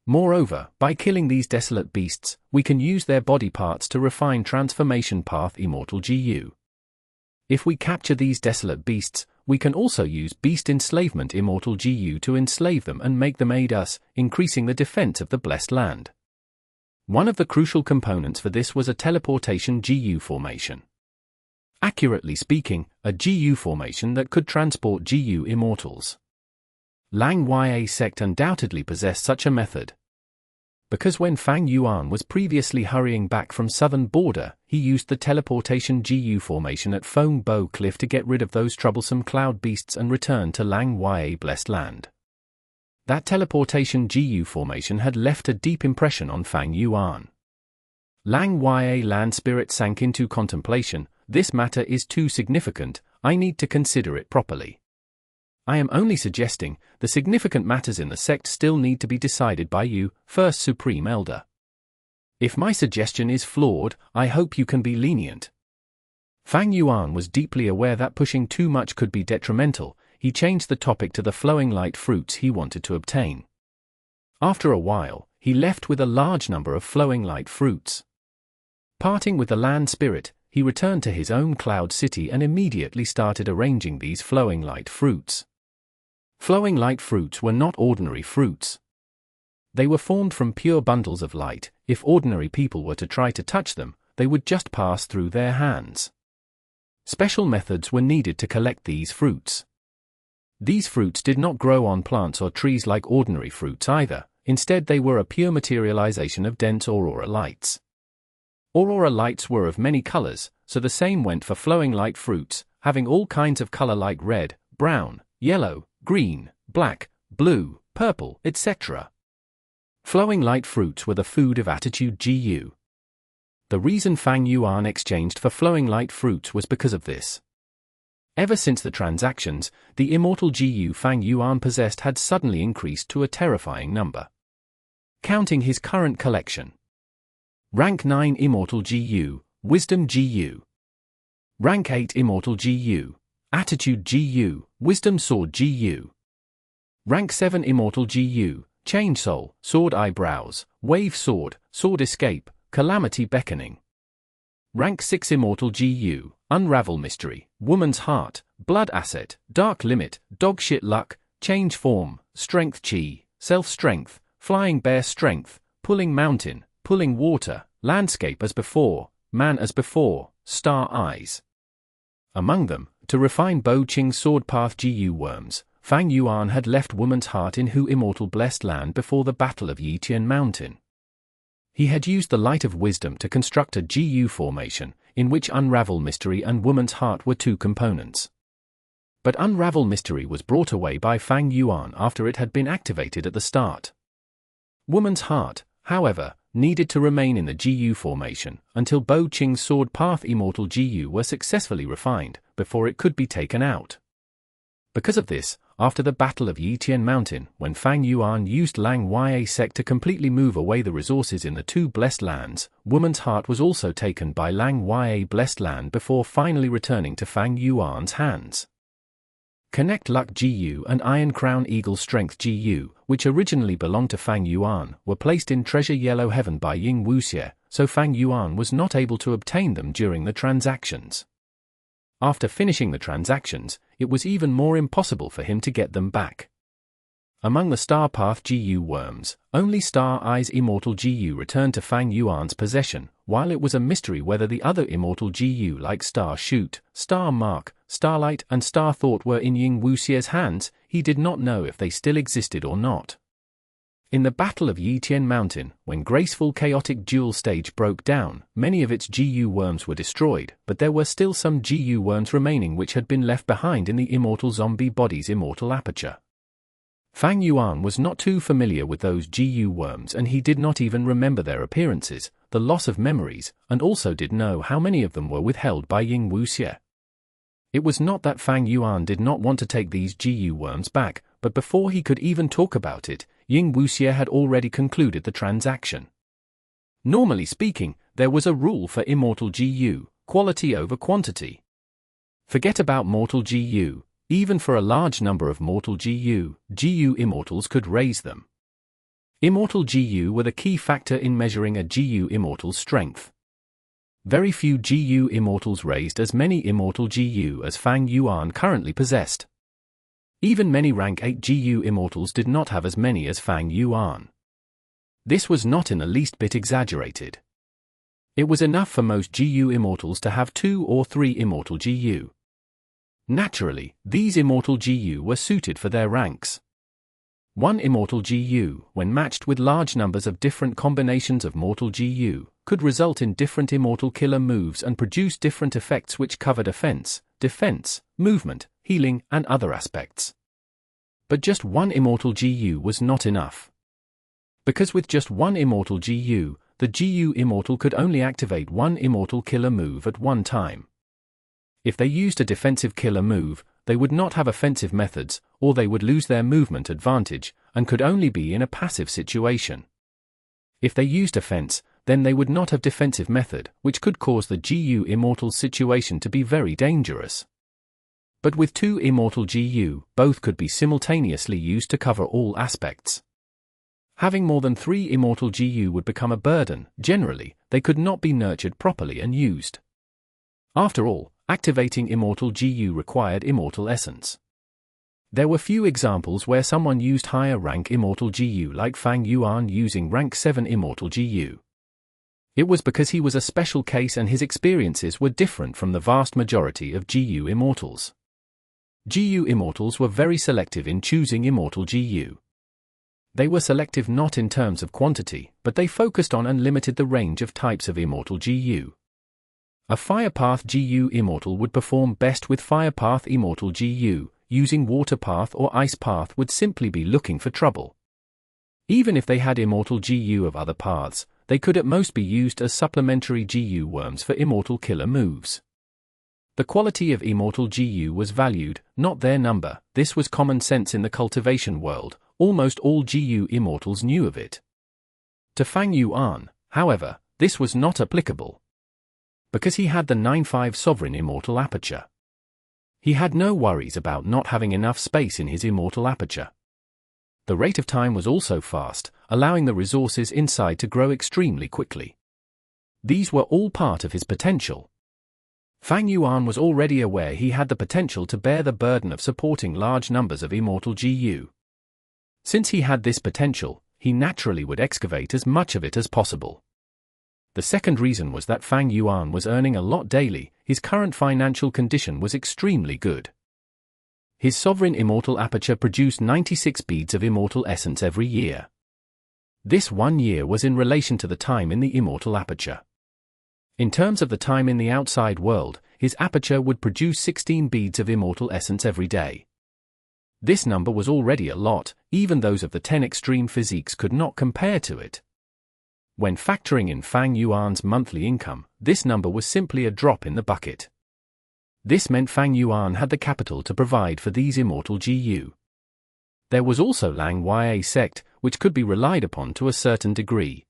Moreover, by killing these desolate beasts, we can use their body parts to refine transformation path Immortal Gu. If we capture these desolate beasts, we can also use beast enslavement Immortal Gu to enslave them and make them aid us, increasing the defense of the blessed land. One of the crucial components for this was a teleportation Gu formation. Accurately speaking, a Gu formation that could transport Gu Immortals. Lang Ya Sect undoubtedly possessed such a method. Because when Fang Yuan was previously hurrying back from southern border, he used the teleportation Gu formation at Feng Bo Cliff to get rid of those troublesome cloud beasts and return to Lang Ya Blessed Land. That teleportation Gu formation had left a deep impression on Fang Yuan. Lang Ya Land Spirit sank into contemplation. This matter is too significant, I need to consider it properly. I am only suggesting, the significant matters in the sect still need to be decided by you, First Supreme Elder. If my suggestion is flawed, I hope you can be lenient. Fang Yuan was deeply aware that pushing too much could be detrimental. He changed the topic to the flowing light fruits he wanted to obtain. After a while, he left with a large number of flowing light fruits. Parting with the land spirit, he returned to his own cloud city and immediately started arranging these flowing light fruits. Flowing light fruits were not ordinary fruits. They were formed from pure bundles of light. If ordinary people were to try to touch them, they would just pass through their hands. Special methods were needed to collect these fruits. These fruits did not grow on plants or trees like ordinary fruits either. Instead, they were a pure materialization of dense aurora lights. Aurora lights were of many colors, so the same went for flowing light fruits, having all kinds of color like red, brown, yellow, green, black, blue, purple, etc. Flowing light fruits were the food of attitude Gu. The reason Fang Yuan exchanged for flowing light fruits was because of this. Ever since the transactions, the immortal Gu Fang Yuan possessed had suddenly increased to a terrifying number. Counting his current collection. Rank 9 Immortal Gu, Wisdom Gu. Rank 8 Immortal Gu, Attitude Gu, Wisdom Sword Gu. Rank 7 Immortal Gu, Change Soul, Sword Eyebrows, Wave Sword, Sword Escape, Calamity Beckoning. Rank 6 Immortal Gu, Unravel Mystery, Woman's Heart, Blood Asset, Dark Limit, Dogshit Luck, Change Form, Strength Chi, Self-Strength, Flying Bear Strength, Pulling Mountain, Pulling Water, Landscape as Before, Man as Before, Star Eyes. Among them, to refine Bo Qing's sword path Gu Worms, Fang Yuan had left Woman's Heart in Hu Immortal Blessed Land before the Battle of Yitian Mountain. He had used the Light of Wisdom to construct a Gu formation, in which Unravel Mystery and Woman's Heart were two components. But Unravel Mystery was brought away by Fang Yuan after it had been activated at the start. Woman's Heart, however, needed to remain in the Gu formation until Bo Qing's sword path Immortal Gu were successfully refined, before it could be taken out. Because of this, after the Battle of Yitian Mountain, when Fang Yuan used Lang Ya Sect to completely move away the resources in the two Blessed Lands, Woman's Heart was also taken by Lang Ya Blessed Land before finally returning to Fang Yuan's hands. Connect Luck Gu and Iron Crown Eagle Strength Gu, which originally belonged to Fang Yuan, were placed in Treasure Yellow Heaven by Ying Wuxie, so Fang Yuan was not able to obtain them during the transactions. After finishing the transactions, it was even more impossible for him to get them back. Among the Star Path Gu worms, only Star Eyes Immortal Gu returned to Fang Yuan's possession, while it was a mystery whether the other Immortal Gu like Star Shoot, Star Mark, Starlight and Star Thought were in Ying Wuxie's hands. He did not know if they still existed or not. In the Battle of Yitian Mountain, when Graceful Chaotic Duel stage broke down, many of its Gu worms were destroyed, but there were still some Gu worms remaining which had been left behind in the Immortal Zombie Body's Immortal Aperture. Fang Yuan was not too familiar with those Gu worms and he did not even remember their appearances, the loss of memories, and also did know how many of them were withheld by Ying Wuxie. It was not that Fang Yuan did not want to take these Gu worms back, but before he could even talk about it, Ying Wuxie had already concluded the transaction. Normally speaking, there was a rule for Immortal Gu, quality over quantity. Forget about Mortal Gu. Even for a large number of Mortal Gu, Gu Immortals could raise them. Immortal Gu were the key factor in measuring a Gu Immortal's strength. Very few Gu Immortals raised as many Immortal Gu as Fang Yuan currently possessed. Even many rank 8 Gu Immortals did not have as many as Fang Yuan. This was not in the least bit exaggerated. It was enough for most Gu Immortals to have 2 or 3 Immortal Gu. Naturally, these Immortal Gu were suited for their ranks. One Immortal Gu, when matched with large numbers of different combinations of Mortal Gu, could result in different Immortal killer moves and produce different effects which covered offense, defense, movement, healing, and other aspects. But just one Immortal Gu was not enough. Because with just one Immortal Gu, the Gu Immortal could only activate one Immortal killer move at one time. If they used a defensive killer move, they would not have offensive methods, or they would lose their movement advantage, and could only be in a passive situation. If they used offense, then they would not have defensive method, which could cause the Gu Immortal situation to be very dangerous. But with 2 Immortal Gu, both could be simultaneously used to cover all aspects. Having more than 3 Immortal Gu would become a burden. Generally, they could not be nurtured properly and used. After all, activating Immortal Gu required Immortal Essence. There were few examples where someone used higher rank Immortal Gu like Fang Yuan using rank 7 Immortal Gu. It was because he was a special case and his experiences were different from the vast majority of Gu Immortals. Gu Immortals were very selective in choosing Immortal Gu. They were selective not in terms of quantity, but they focused on and limited the range of types of Immortal Gu. A Fire Path Gu Immortal would perform best with Fire Path Immortal Gu, using Water Path or Ice Path would simply be looking for trouble. Even if they had Immortal Gu of other paths, they could at most be used as supplementary Gu worms for Immortal killer moves. The quality of Immortal Gu was valued, not their number. This was common sense in the cultivation world, almost all Gu Immortals knew of it. To Fang Yuan, however, this was not applicable. Because he had the 9-5 Sovereign Immortal Aperture. He had no worries about not having enough space in his Immortal Aperture. The rate of time was also fast, allowing the resources inside to grow extremely quickly. These were all part of his potential. Fang Yuan was already aware he had the potential to bear the burden of supporting large numbers of Immortal Gu. Since he had this potential, he naturally would excavate as much of it as possible. The second reason was that Fang Yuan was earning a lot daily. His current financial condition was extremely good. His Sovereign Immortal Aperture produced 96 beads of Immortal Essence every year. This 1 year was in relation to the time in the Immortal Aperture. In terms of the time in the outside world, his aperture would produce 16 beads of Immortal Essence every day. This number was already a lot, even those of the 10 extreme physiques could not compare to it. When factoring in Fang Yuan's monthly income, this number was simply a drop in the bucket. This meant Fang Yuan had the capital to provide for these Immortal Gu. There was also Lang Ya Sect, which could be relied upon to a certain degree.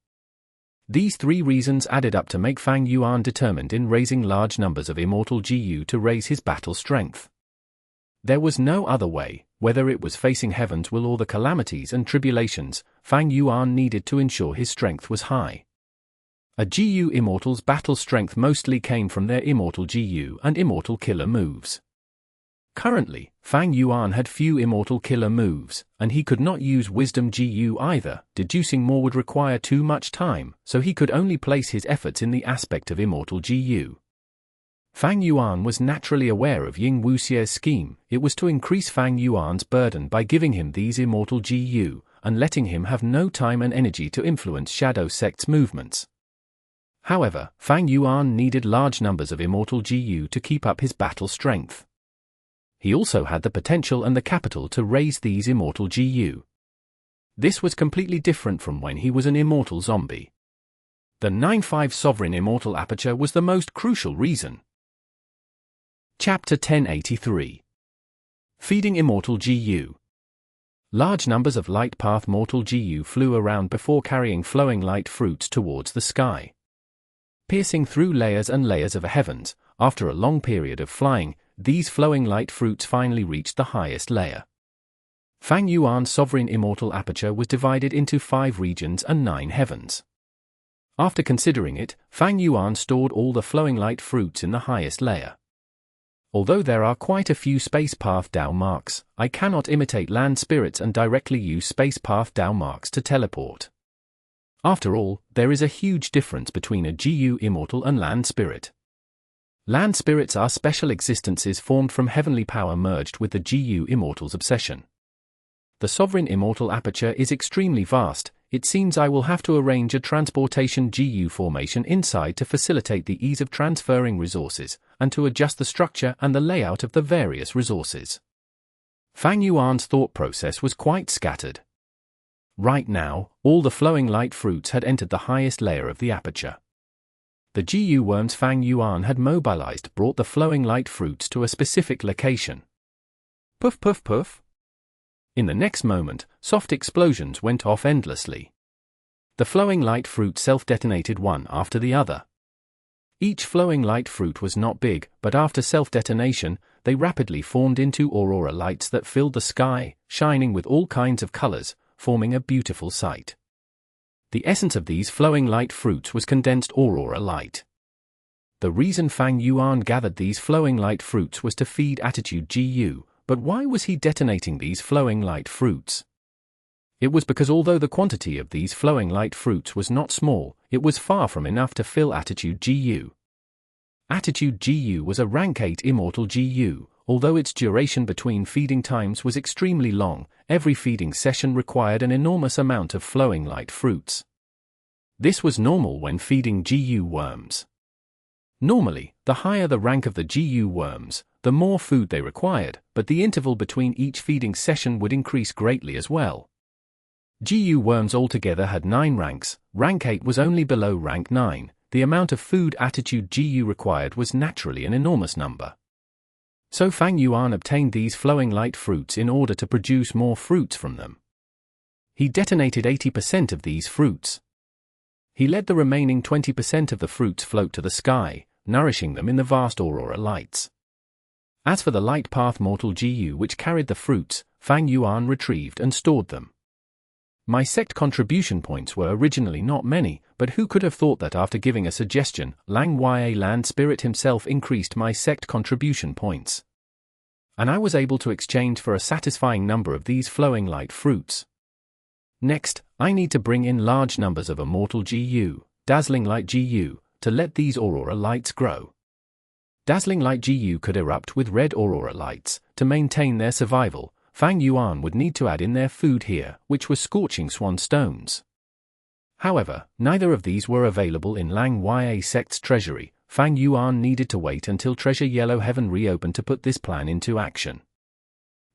These 3 reasons added up to make Fang Yuan determined in raising large numbers of Immortal Gu to raise his battle strength. There was no other way, whether it was facing heaven's will or the calamities and tribulations. Fang Yuan needed to ensure his strength was high. A Gu Immortal's battle strength mostly came from their Immortal Gu and Immortal Killer moves. Currently, Fang Yuan had few Immortal Killer moves, and he could not use Wisdom Gu either. Deducing more would require too much time, so he could only place his efforts in the aspect of Immortal Gu. Fang Yuan was naturally aware of Ying Wuxie's scheme. It was to increase Fang Yuan's burden by giving him these Immortal Gu, and letting him have no time and energy to influence Shadow Sect's movements. However, Fang Yuan needed large numbers of Immortal Gu to keep up his battle strength. He also had the potential and the capital to raise these Immortal Gu. This was completely different from when he was an Immortal Zombie. The 9-5 Sovereign Immortal Aperture was the most crucial reason. Chapter 1083. Feeding Immortal Gu. Large numbers of light path mortal Gu flew around before carrying flowing light fruits towards the sky. Piercing through layers and layers of heavens, after a long period of flying, these flowing light fruits finally reached the highest layer. Fang Yuan's Sovereign Immortal Aperture was divided into 5 regions and 9 heavens. After considering it, Fang Yuan stored all the flowing light fruits in the highest layer. Although there are quite a few space path Dao marks, I cannot imitate land spirits and directly use space path Dao marks to teleport. After all, there is a huge difference between a Gu Immortal and land spirit. Land spirits are special existences formed from heavenly power merged with the Gu Immortal's obsession. The Sovereign Immortal Aperture is extremely vast. It seems I will have to arrange a transportation Gu formation inside to facilitate the ease of transferring resources, and to adjust the structure and the layout of the various resources. Fang Yuan's thought process was quite scattered. Right now, all the flowing light fruits had entered the highest layer of the aperture. The Gu worms Fang Yuan had mobilized brought the flowing light fruits to a specific location. Puff puff puff. In the next moment, soft explosions went off endlessly. The flowing light fruit self-detonated one after the other. Each flowing light fruit was not big, but after self-detonation, they rapidly formed into aurora lights that filled the sky, shining with all kinds of colors, forming a beautiful sight. The essence of these flowing light fruits was condensed aurora light. The reason Fang Yuan gathered these flowing light fruits was to feed Attitude Gu, but why was he detonating these flowing light fruits? It was because although the quantity of these flowing light fruits was not small, it was far from enough to fill Attitude Gu. Attitude Gu was a rank 8 Immortal Gu. Although its duration between feeding times was extremely long, every feeding session required an enormous amount of flowing light fruits. This was normal when feeding Gu worms. Normally, the higher the rank of the Gu worms, the more food they required, but the interval between each feeding session would increase greatly as well. Gu worms altogether had 9 ranks, rank 8 was only below rank 9, the amount of food Attitude Gu required was naturally an enormous number. So Fang Yuan obtained these flowing light fruits in order to produce more fruits from them. He detonated 80% of these fruits. He let the remaining 20% of the fruits float to the sky, nourishing them in the vast aurora lights. As for the light path mortal Gu which carried the fruits, Fang Yuan retrieved and stored them. My sect contribution points were originally not many, but who could have thought that after giving a suggestion, Lang Ya Land Spirit himself increased my sect contribution points. And I was able to exchange for a satisfying number of these flowing light fruits. Next, I need to bring in large numbers of Immortal Gu, Dazzling Light Gu, to let these aurora lights grow. Dazzling Light Gu could erupt with red aurora lights. To maintain their survival, Fang Yuan would need to add in their food here, which was scorching swan stones. However, neither of these were available in Lang Ya Sect's treasury. Fang Yuan needed to wait until Treasure Yellow Heaven reopened to put this plan into action.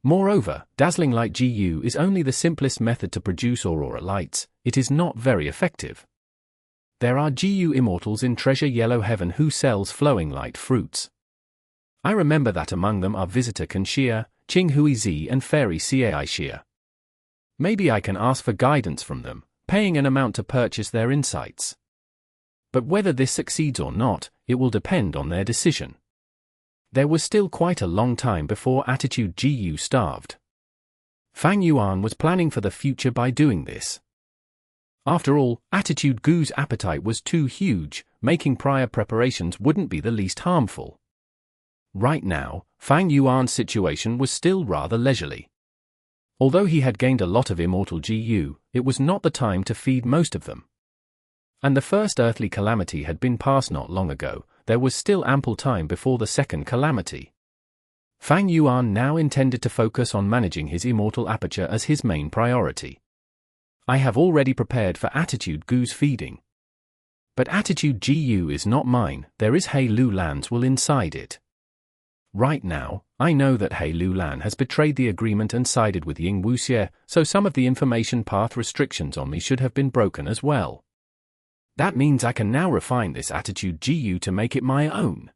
Moreover, Dazzling Light Gu is only the simplest method to produce aurora lights. It is not very effective. There are Gu Immortals in Treasure Yellow Heaven who sells flowing light fruits. I remember that among them are Visitor Kanxia, Qing Hui Zi and Fairy Cai Xia. Maybe I can ask for guidance from them, paying an amount to purchase their insights. But whether this succeeds or not, it will depend on their decision. there was still quite a long time before Attitude Gu starved. Fang Yuan was planning for the future by doing this. After all, Attitude Gu's appetite was too huge, making prior preparations wouldn't be the least harmful. Right now, Fang Yuan's situation was still rather leisurely. Although he had gained a lot of immortal Gu, it was not the time to feed most of them. And the first earthly calamity had been passed not long ago. There was still ample time before the second calamity. Fang Yuan now intended to focus on managing his immortal aperture as his main priority. I have already prepared for Attitude Gu's feeding. But Attitude Gu is not mine, there is He Lu Lan's will inside it. Right now, I know that He Lu Lan has betrayed the agreement and sided with Ying Wuxie, so some of the information path restrictions on me should have been broken as well. That means I can now refine this Attitude Gu to make it my own.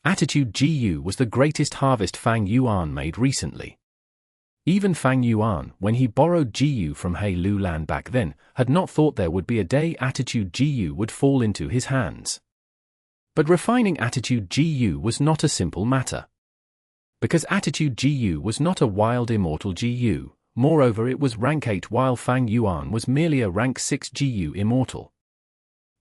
Attitude Gu was the greatest harvest Fang Yuan made recently. Even Fang Yuan, when he borrowed Gu from He Lu Lan back then, had not thought there would be a day Attitude Gu would fall into his hands. But refining Attitude Gu was not a simple matter. Because Attitude Gu was not a wild immortal Gu, moreover it was rank 8 while Fang Yuan was merely a rank 6 Gu immortal.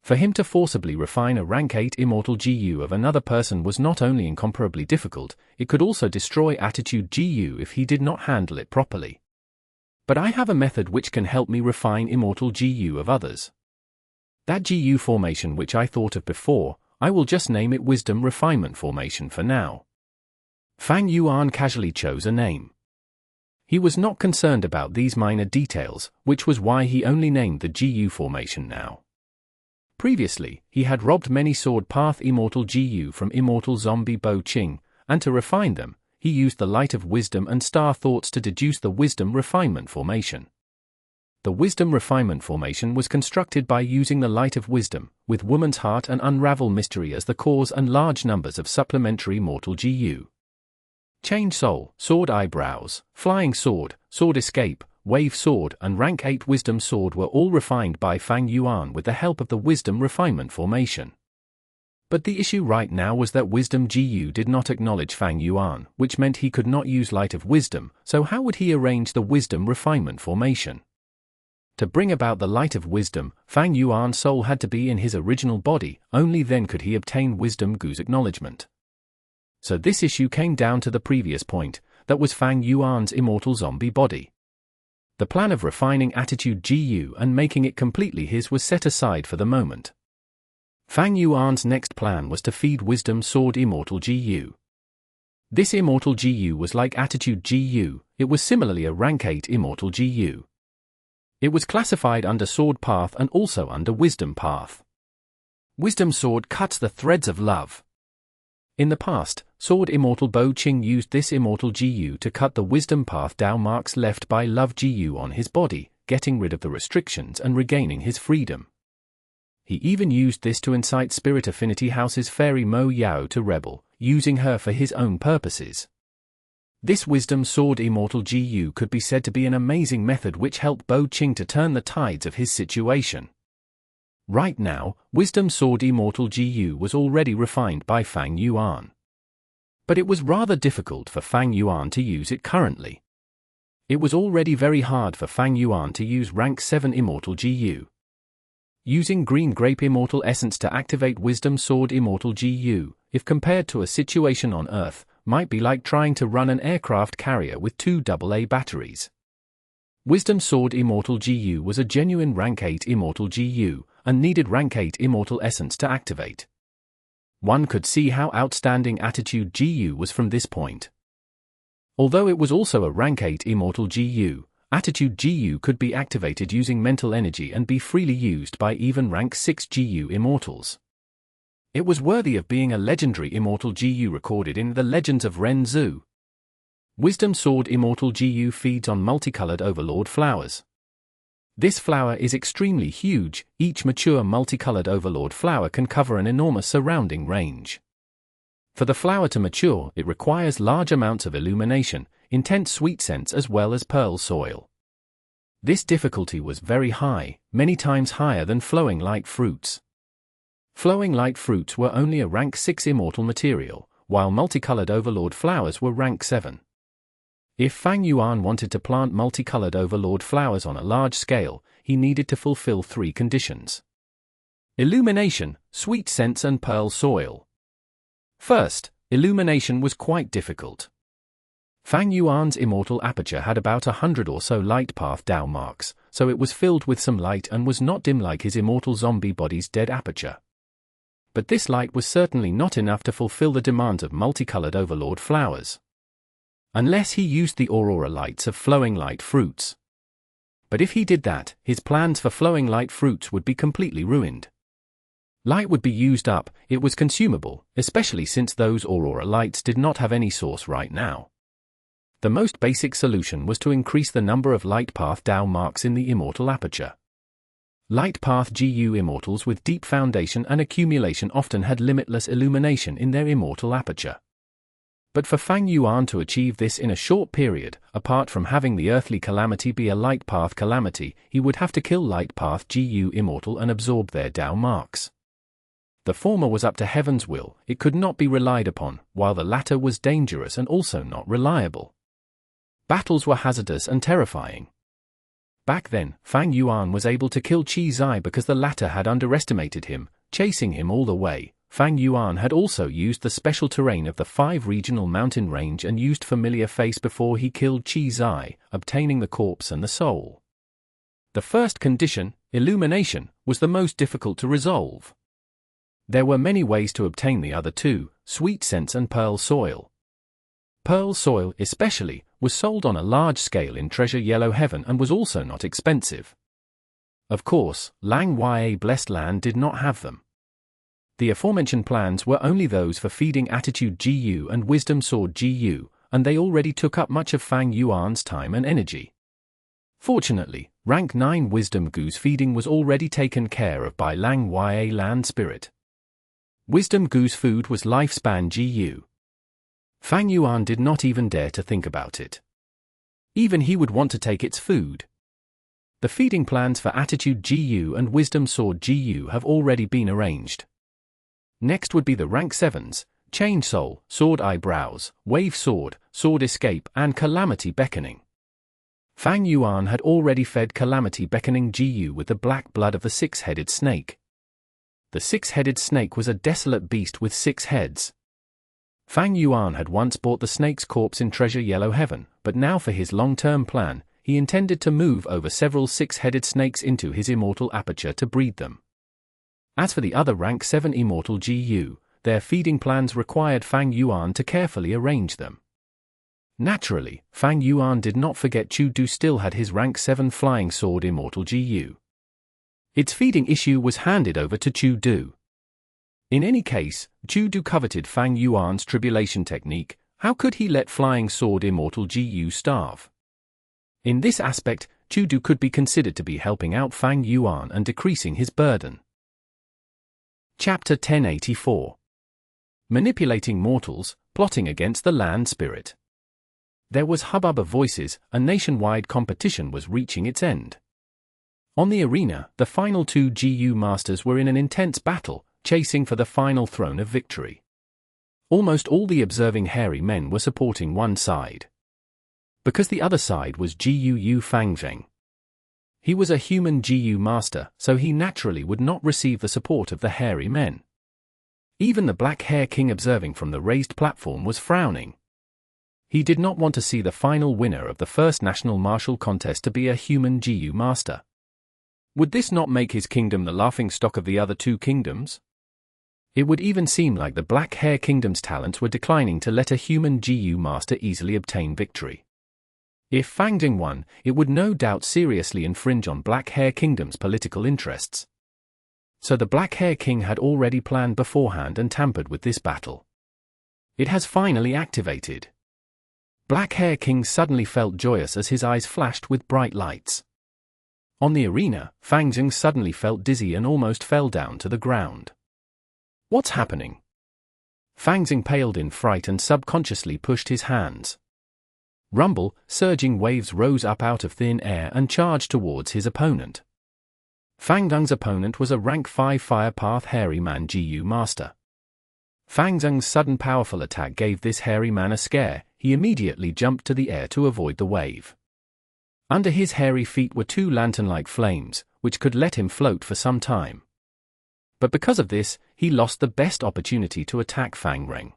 For him to forcibly refine a rank 8 immortal Gu of another person was not only incomparably difficult, it could also destroy Attitude Gu if he did not handle it properly. But I have a method which can help me refine immortal Gu of others. That Gu formation which I thought of before, I will just name it Wisdom Refinement Formation for now. Fang Yuan casually chose a name. He was not concerned about these minor details, which was why he only named the Gu formation now. Previously, he had robbed many Sword Path Immortal Gu from Immortal Zombie Bo Qing, and to refine them, he used the Light of Wisdom and Star Thoughts to deduce the Wisdom Refinement Formation. The Wisdom Refinement Formation was constructed by using the Light of Wisdom, with Woman's Heart and Unravel Mystery as the cause and large numbers of supplementary mortal Gu. Change Soul, Sword Eyebrows, Flying Sword, Sword Escape, Wave Sword and Rank 8 Wisdom Sword were all refined by Fang Yuan with the help of the Wisdom Refinement Formation. But the issue right now was that Wisdom Gu did not acknowledge Fang Yuan, which meant he could not use Light of Wisdom, so how would he arrange the Wisdom Refinement Formation? To bring about the Light of Wisdom, Fang Yuan's soul had to be in his original body, only then could he obtain Wisdom Gu's acknowledgement. So this issue came down to the previous point, that was Fang Yuan's immortal zombie body. The plan of refining Attitude Gu and making it completely his was set aside for the moment. Fang Yuan's next plan was to feed Wisdom Sword Immortal Gu. This Immortal Gu was like Attitude Gu, it was similarly a rank 8 Immortal Gu. It was classified under Sword Path and also under Wisdom Path. Wisdom Sword cuts the threads of love. In the past, Sword Immortal Bo Qing used this Immortal Gu to cut the Wisdom Path Dao marks left by Love Gu on his body, getting rid of the restrictions and regaining his freedom. He even used this to incite Spirit Affinity House's Fairy Mo Yao to rebel, using her for his own purposes. This Wisdom Sword Immortal Gu could be said to be an amazing method which helped Bo Qing to turn the tides of his situation. Right now, Wisdom Sword Immortal Gu was already refined by Fang Yuan. But it was rather difficult for Fang Yuan to use it currently. It was already very hard for Fang Yuan to use rank 7 Immortal Gu. Using Green Grape Immortal Essence to activate Wisdom Sword Immortal Gu, if compared to a situation on Earth, might be like trying to run an aircraft carrier with 2 AA batteries. Wisdom Sword Immortal Gu was a genuine rank 8 Immortal Gu, and needed rank 8 Immortal Essence to activate. One could see how outstanding Attitude Gu was from this point. Although it was also a rank 8 Immortal Gu, Attitude Gu could be activated using mental energy and be freely used by even rank 6 Gu Immortals. It was worthy of being a legendary Immortal Gu recorded in the Legends of Ren Zhu. Wisdom Sword Immortal Gu feeds on multicolored Overlord flowers. This flower is extremely huge, each mature multicolored Overlord flower can cover an enormous surrounding range. For the flower to mature, it requires large amounts of illumination, intense sweet scents as well as pearl soil. This difficulty was very high, many times higher than Flowing Light fruits. Flowing Light fruits were only a rank 6 immortal material, while multicolored Overlord flowers were rank 7. If Fang Yuan wanted to plant multicolored Overlord flowers on a large scale, he needed to fulfill 3 conditions. Illumination, sweet scents and pearl soil. First, illumination was quite difficult. Fang Yuan's immortal aperture had about 100 or so light path Dao marks, so it was filled with some light and was not dim like his immortal zombie body's dead aperture. But this light was certainly not enough to fulfill the demands of multicolored Overlord flowers. Unless he used the aurora lights of flowing light fruits. But if he did that, his plans for flowing light fruits would be completely ruined. Light would be used up, it was consumable, especially since those aurora lights did not have any source right now. The most basic solution was to increase the number of light path Dao marks in the immortal aperture. Light path Gu immortals with deep foundation and accumulation often had limitless illumination in their immortal aperture. But for Fang Yuan to achieve this in a short period, apart from having the earthly calamity be a light path calamity, he would have to kill light path Gu immortal and absorb their Dao marks. The former was up to heaven's will, it could not be relied upon, while the latter was dangerous and also not reliable. Battles were hazardous and terrifying. Back then, Fang Yuan was able to kill Qi Zai because the latter had underestimated him, chasing him all the way. Fang Yuan had also used the special terrain of the 5 regional mountain range and used familiar face before he killed Qi Zai, obtaining the corpse and the soul. The first condition, illumination, was the most difficult to resolve. There were many ways to obtain the other 2, sweet scents and pearl soil. Pearl soil, especially, was sold on a large scale in Treasure Yellow Heaven and was also not expensive. Of course, Lang Ya Blessed Land did not have them. The aforementioned plans were only those for feeding Attitude Gu and Wisdom Sword Gu, and they already took up much of Fang Yuan's time and energy. Fortunately, rank 9 Wisdom Gu's feeding was already taken care of by Lang Ya Land Spirit. Wisdom Gu's food was Lifespan Gu. Fang Yuan did not even dare to think about it. Even he would want to take its food. The feeding plans for Attitude Gu and Wisdom Sword Gu have already been arranged. Next would be the rank 7s, Chain Soul, Sword Eyebrows, Wave Sword, Sword Escape, and Calamity Beckoning. Fang Yuan had already fed Calamity Beckoning Gu with the black blood of the 6-headed snake. The 6-headed snake was a desolate beast with 6 heads. Fang Yuan had once bought the snake's corpse in Treasure Yellow Heaven, but now for his long-term plan, he intended to move over several 6-headed snakes into his immortal aperture to breed them. As for the other rank 7 immortal Gu, their feeding plans required Fang Yuan to carefully arrange them. Naturally, Fang Yuan did not forget Chu Du still had his rank 7 flying sword immortal Gu. Its feeding issue was handed over to Chu Du. In any case, Chu Du coveted Fang Yuan's tribulation technique. How could he let flying sword immortal Gu starve? In this aspect, Chu Du could be considered to be helping out Fang Yuan and decreasing his burden. Chapter 1084. Manipulating Mortals, Plotting Against the Land Spirit. There was hubbub of voices, a nationwide competition was reaching its end. On the arena, the final 2 Gu masters were in an intense battle, chasing for the final throne of victory. Almost all the observing hairy men were supporting one side. Because the other side was Gu Fangzheng. He was a human Gu master, so he naturally would not receive the support of the hairy men. Even the Black Hair King observing from the raised platform was frowning. He did not want to see the final winner of the first national martial contest to be a human Gu master. Would this not make his kingdom the laughingstock of the other 2 kingdoms? It would even seem like the Black Hair Kingdom's talents were declining to let a human Gu master easily obtain victory. If Fangzheng won, it would no doubt seriously infringe on Black Hair Kingdom's political interests. So the Black Hair King had already planned beforehand and tampered with this battle. It has finally activated. Black Hair King suddenly felt joyous as his eyes flashed with bright lights. On the arena, Fangzheng suddenly felt dizzy and almost fell down to the ground. What's happening? Fangzheng paled in fright and subconsciously pushed his hands. Rumble, surging waves rose up out of thin air and charged towards his opponent. Fangzheng's opponent was a rank 5 Fire Path Hairy Man Gu master. Fang Zheng's sudden powerful attack gave this hairy man a scare. He immediately jumped to the air to avoid the wave. Under his hairy feet were two lantern-like flames, which could let him float for some time. But because of this, he lost the best opportunity to attack Fang Reng.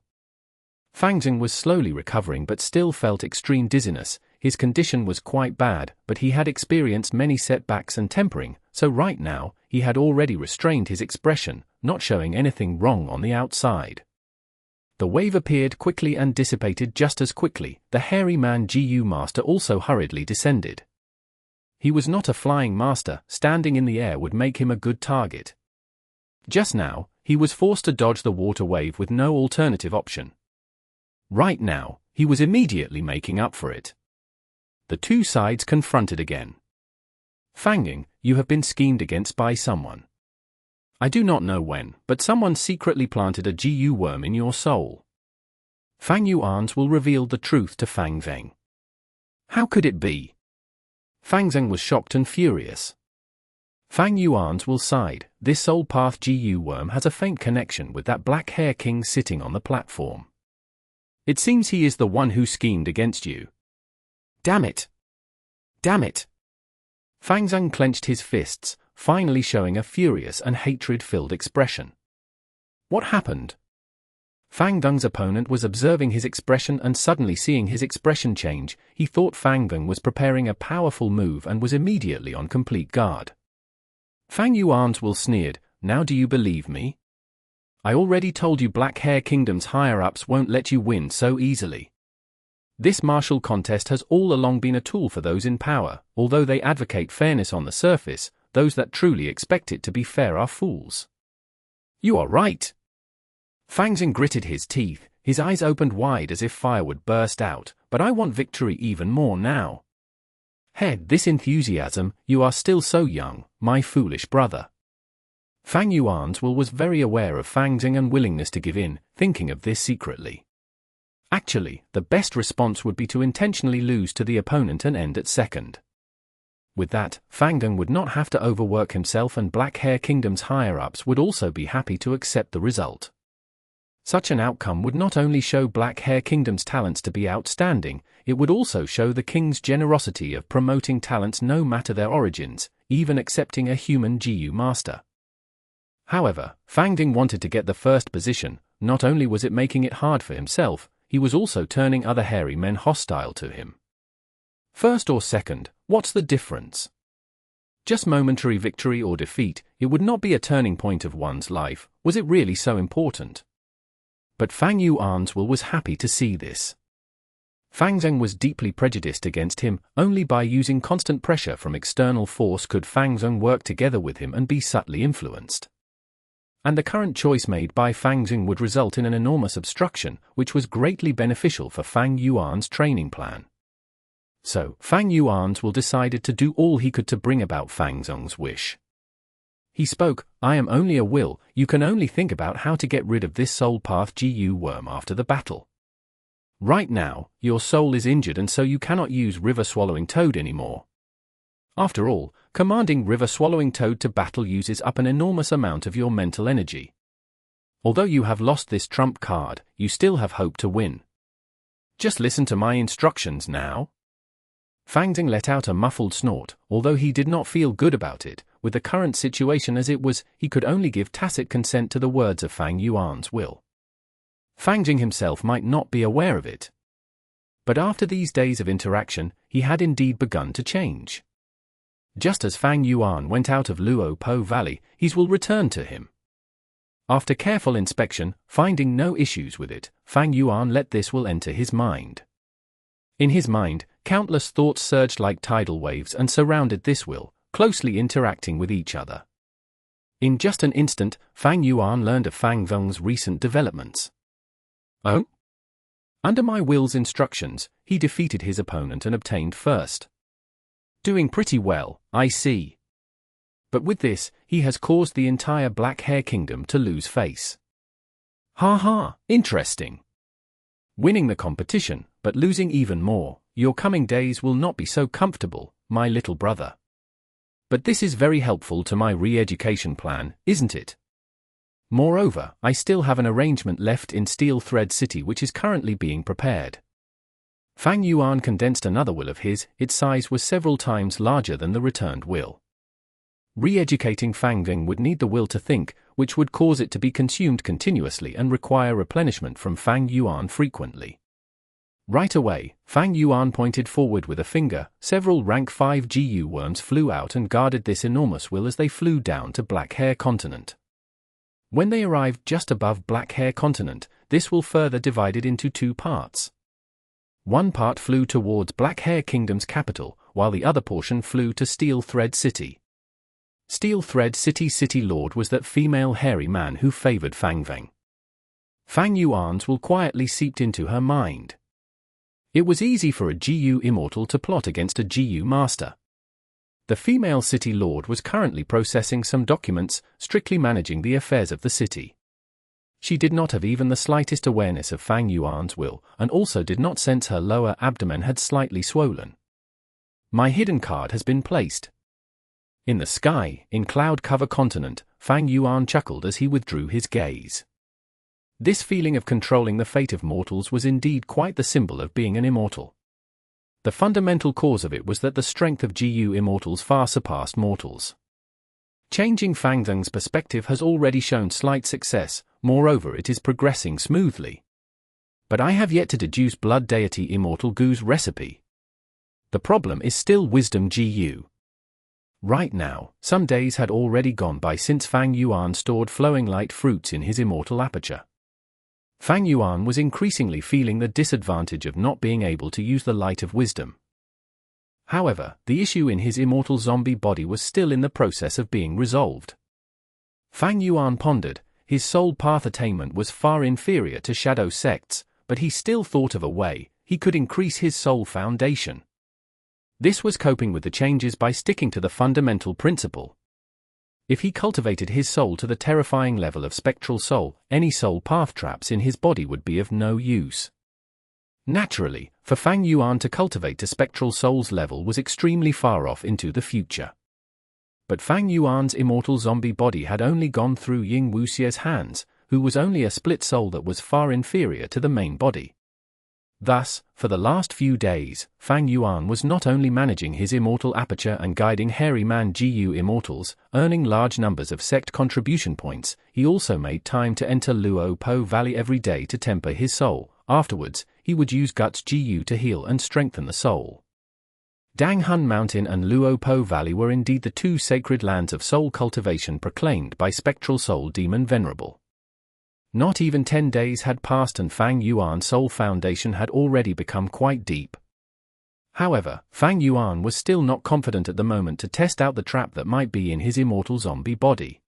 Fang Zheng was slowly recovering but still felt extreme dizziness. His condition was quite bad, but he had experienced many setbacks and tempering, so right now, he had already restrained his expression, not showing anything wrong on the outside. The wave appeared quickly and dissipated just as quickly. The hairy man Gu Master also hurriedly descended. He was not a flying master. Standing in the air would make him a good target. Just now, he was forced to dodge the water wave with no alternative option. Right now, he was immediately making up for it. The two sides confronted again. Fang, you have been schemed against by someone. I do not know when, but someone secretly planted a Gu worm in your soul. Fang Yuan's will reveal the truth to Fang Zheng. How could it be? Fang Zheng was shocked and furious. Fang Yuan's will sighed. This soul path Gu worm has a faint connection with that black hair king sitting on the platform. It seems he is the one who schemed against you. Damn it! Damn it! Fang Zheng clenched his fists, finally showing a furious and hatred-filled expression. What happened? Fang Zheng's opponent was observing his expression and suddenly seeing his expression change, he thought Fang Zheng was preparing a powerful move and was immediately on complete guard. Fang Yuan's will sneered, now do you believe me? I already told you Black Hair Kingdom's higher-ups won't let you win so easily. This martial contest has all along been a tool for those in power. Although they advocate fairness on the surface, those that truly expect it to be fair are fools. You are right. Fang Zheng gritted his teeth, his eyes opened wide as if fire would burst out, but I want victory even more now. Head this enthusiasm, you are still so young, my foolish brother. Fang Yuan's will was very aware of Fang Zheng and willingness to give in, thinking of this secretly. Actually, the best response would be to intentionally lose to the opponent and end at second. With that, Fang Zheng would not have to overwork himself and Black Hair Kingdom's higher-ups would also be happy to accept the result. Such an outcome would not only show Black Hair Kingdom's talents to be outstanding, it would also show the king's generosity of promoting talents no matter their origins, even accepting a human Gu master. However, Fang Zheng wanted to get the first position. Not only was it making it hard for himself, he was also turning other hairy men hostile to him. First or second, what's the difference? Just momentary victory or defeat, it would not be a turning point of one's life. Was it really so important? But Fang Yuan's will was happy to see this. Fang Zheng was deeply prejudiced against him. Only by using constant pressure from external force could Fang Zheng work together with him and be subtly influenced. And the current choice made by Fang Zheng would result in an enormous obstruction, which was greatly beneficial for Fang Yuan's training plan. So, Fang Yuan's will decided to do all he could to bring about Fang Zheng's wish. He spoke, I am only a will, you can only think about how to get rid of this soul path Gu worm after the battle. Right now, your soul is injured and so you cannot use River Swallowing Toad anymore. After all, commanding River Swallowing Toad to battle uses up an enormous amount of your mental energy. Although you have lost this trump card, you still have hope to win. Just listen to my instructions now. Fang Zheng let out a muffled snort, although he did not feel good about it. With the current situation as it was, he could only give tacit consent to the words of Fang Yuan's will. Fang Zheng himself might not be aware of it. But after these days of interaction, he had indeed begun to change. Just as Fang Yuan went out of Luo Po Valley, his will returned to him. After careful inspection, finding no issues with it, Fang Yuan let this will enter his mind. In his mind, countless thoughts surged like tidal waves and surrounded this will, closely interacting with each other. In just an instant, Fang Yuan learned of Fang Zheng's recent developments. Oh? Under my will's instructions, he defeated his opponent and obtained first. Doing pretty well, I see. But with this, he has caused the entire Black Hair Kingdom to lose face. Ha ha, interesting. Winning the competition, but losing even more, your coming days will not be so comfortable, my little brother. But this is very helpful to my re-education plan, isn't it? Moreover, I still have an arrangement left in Steel Thread City which is currently being prepared. Fang Yuan condensed another will of his. Its size was several times larger than the returned will. Re-educating Fang Ving would need the will to think, which would cause it to be consumed continuously and require replenishment from Fang Yuan frequently. Right away, Fang Yuan pointed forward with a finger. Several rank 5 Gu worms flew out and guarded this enormous will as they flew down to Black Hair Continent. When they arrived just above Black Hair Continent, this will further divided into two parts. One part flew towards Black Hair Kingdom's capital, while the other portion flew to Steel Thread City. Steel Thread City Lord was that female hairy man who favored Fang Ving. Fang Yuan's will quietly seeped into her mind. It was easy for a Gu Immortal to plot against a Gu Master. The female city lord was currently processing some documents, strictly managing the affairs of the city. She did not have even the slightest awareness of Fang Yuan's will, and also did not sense her lower abdomen had slightly swollen. My hidden card has been placed. In the sky, in Cloud Cover Continent, Fang Yuan chuckled as he withdrew his gaze. This feeling of controlling the fate of mortals was indeed quite the symbol of being an immortal. The fundamental cause of it was that the strength of Gu Immortals far surpassed mortals. Changing Fang Ving's perspective has already shown slight success, moreover it is progressing smoothly. But I have yet to deduce Blood Deity Immortal Gu's recipe. The problem is still Wisdom Gu. Right now, some days had already gone by since Fang Yuan stored flowing light fruits in his immortal aperture. Fang Yuan was increasingly feeling the disadvantage of not being able to use the light of wisdom. However, the issue in his immortal zombie body was still in the process of being resolved. Fang Yuan pondered. His soul path attainment was far inferior to shadow sects, but he still thought of a way he could increase his soul foundation. This was coping with the changes by sticking to the fundamental principle. If he cultivated his soul to the terrifying level of spectral soul, any soul path traps in his body would be of no use. Naturally, for Fang Yuan to cultivate to spectral soul's level was extremely far off into the future. But Fang Yuan's immortal zombie body had only gone through Ying Wuxie's hands, who was only a split soul that was far inferior to the main body. Thus, for the last few days, Fang Yuan was not only managing his immortal aperture and guiding hairy man Gu Immortals, earning large numbers of sect contribution points, he also made time to enter Luo Po Valley every day to temper his soul. Afterwards, he would use Guts Gu to heal and strengthen the soul. Dang Hun Mountain and Luo Po Valley were indeed the two sacred lands of soul cultivation proclaimed by Spectral Soul Demon Venerable. Not even 10 days had passed and Fang Yuan's soul foundation had already become quite deep. However, Fang Yuan was still not confident at the moment to test out the trap that might be in his immortal zombie body.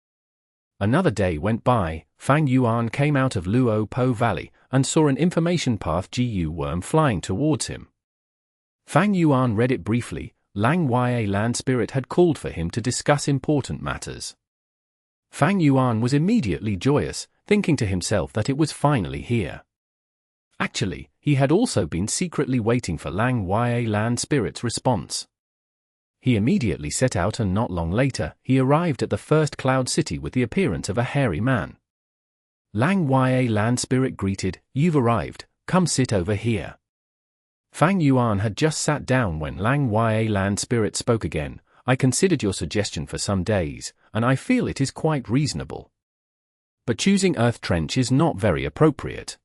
Another day went by. Fang Yuan came out of Luo Po Valley and saw an information path Gu worm flying towards him. Fang Yuan read it briefly. Lang Ya Land Spirit had called for him to discuss important matters. Fang Yuan was immediately joyous, thinking to himself that it was finally here. Actually, he had also been secretly waiting for Lang Ya Land Spirit's response. He immediately set out and not long later, he arrived at the first cloud city with the appearance of a hairy man. Lang Ya Land Spirit greeted, "You've arrived, come sit over here." Fang Yuan had just sat down when Lang Ya Land Spirit spoke again. "I considered your suggestion for some days, and I feel it is quite reasonable. But choosing Earth Trench is not very appropriate.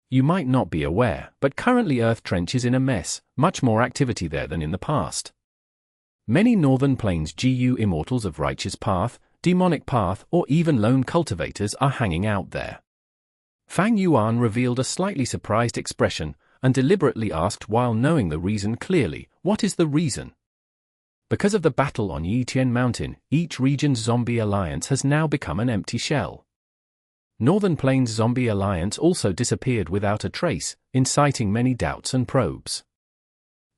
You might not be aware, but currently Earth Trench is in a mess, much more activity there than in the past. Many Northern Plains Gu Immortals of Righteous Path, Demonic Path, or even lone cultivators are hanging out there." Fang Yuan revealed a slightly surprised expression, and deliberately asked while knowing the reason clearly, "What is the reason?" Because of the battle on Yitian Mountain, each region's zombie alliance has now become an empty shell. Northern Plains Zombie Alliance also disappeared without a trace, inciting many doubts and probes.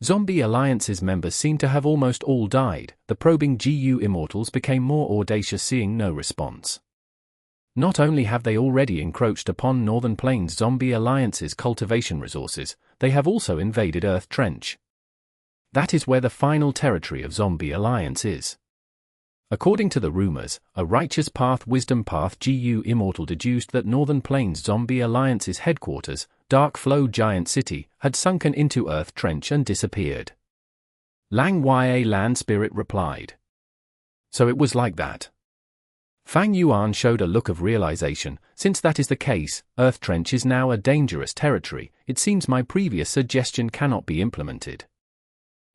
Zombie Alliance's members seem to have almost all died. The probing Gu Immortals became more audacious, seeing no response. Not only have they already encroached upon Northern Plains Zombie Alliance's cultivation resources, they have also invaded Earth Trench. That is where the final territory of Zombie Alliance is. According to the rumors, a righteous path wisdom path Gu Immortal deduced that Northern Plains Zombie Alliance's headquarters, Dark Flow Giant City, had sunken into Earth Trench and disappeared. Lang Ya Land Spirit replied. So it was like that. Fang Yuan showed a look of realization. Since that is the case, Earth Trench is now a dangerous territory. It seems my previous suggestion cannot be implemented.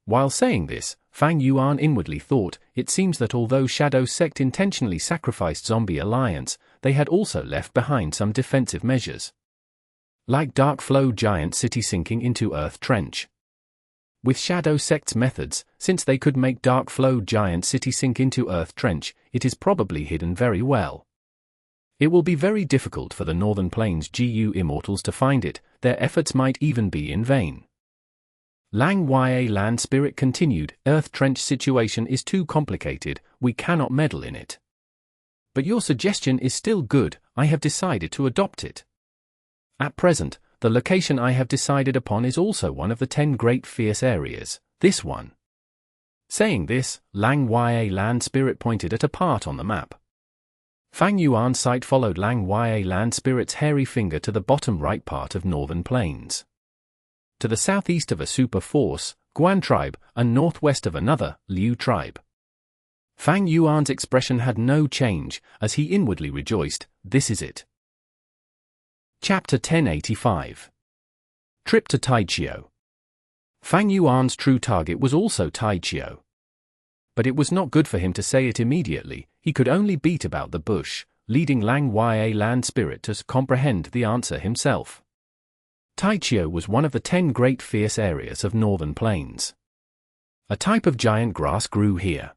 While saying this, Fang Yuan inwardly thought, it seems that although Shadow Sect intentionally sacrificed Zombie Alliance, they had also left behind some defensive measures. Like Dark Flow Giant City sinking into Earth Trench. With Shadow Sect's methods, since they could make Dark Flow Giant City sink into Earth Trench, it is probably hidden very well. It will be very difficult for the Northern Plains Gu Immortals to find it. Their efforts might even be in vain. Lang Ya Land Spirit continued, Earth Trench situation is too complicated, we cannot meddle in it. But your suggestion is still good, I have decided to adopt it. At present, the location I have decided upon is also one of the 10 great fierce areas, this one. Saying this, Lang Ya Land Spirit pointed at a part on the map. Fang Yuan's sight followed Lang Ya Land Spirit's hairy finger to the bottom right part of Northern Plains. To the southeast of a super force, Guan tribe, and northwest of another, Liu tribe. Fang Yuan's expression had no change, as he inwardly rejoiced, this is it. Chapter 1085. Trip to Tai Qiu. Fang Yuan's true target was also Tai Qiu. But it was not good for him to say it immediately, he could only beat about the bush, leading Lang Ya Land Spirit to comprehend the answer himself. Tai Qiu was one of the 10 great fierce areas of Northern Plains. A type of giant grass grew here.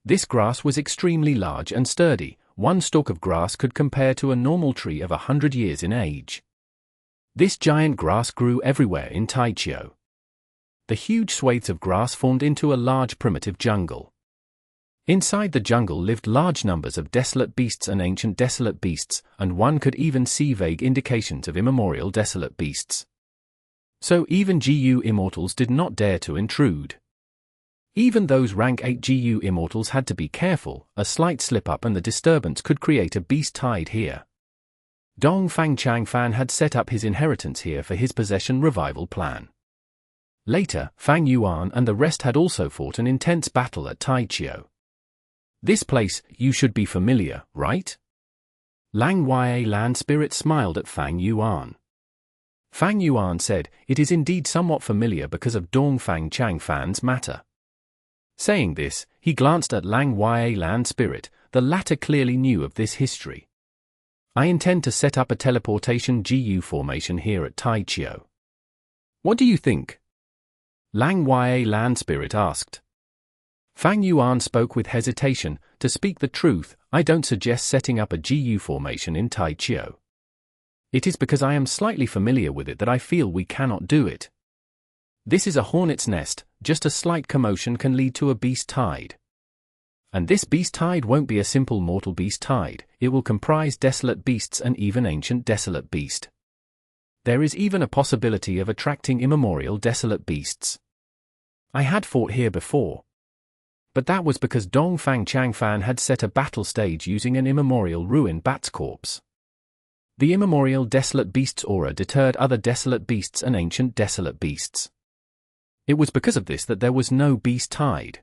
This grass was extremely large and sturdy, one stalk of grass could compare to a normal tree of 100 years in age. This giant grass grew everywhere in Tai Qiu. The huge swathes of grass formed into a large primitive jungle. Inside the jungle lived large numbers of desolate beasts and ancient desolate beasts, and one could even see vague indications of immemorial desolate beasts. So even Gu Immortals did not dare to intrude. Even those rank 8 Gu Immortals had to be careful, a slight slip-up and the disturbance could create a beast tide here. Dongfang Changfan had set up his inheritance here for his possession revival plan. Later, Fang Yuan and the rest had also fought an intense battle at Tai Qiu. This place, you should be familiar, right? Lang Ya Land Spirit smiled at Fang Yuan. Fang Yuan said, it is indeed somewhat familiar because of Dongfang Changfan's matter. Saying this, he glanced at Lang Ya Land Spirit, the latter clearly knew of this history. I intend to set up a teleportation Gu formation here at Tai Qiu. What do you think? Lang Ya Land Spirit asked. Fang Yuan spoke with hesitation, to speak the truth, I don't suggest setting up a Gu formation in Tai Qiu. It is because I am slightly familiar with it that I feel we cannot do it. This is a hornet's nest, just a slight commotion can lead to a beast tide. And this beast tide won't be a simple mortal beast tide, it will comprise desolate beasts and even ancient desolate beast. There is even a possibility of attracting immemorial desolate beasts. I had fought here before. But that was because Dongfang Changfan had set a battle stage using an immemorial ruined bat's corpse. The immemorial desolate beast's aura deterred other desolate beasts and ancient desolate beasts. It was because of this that there was no beast tide.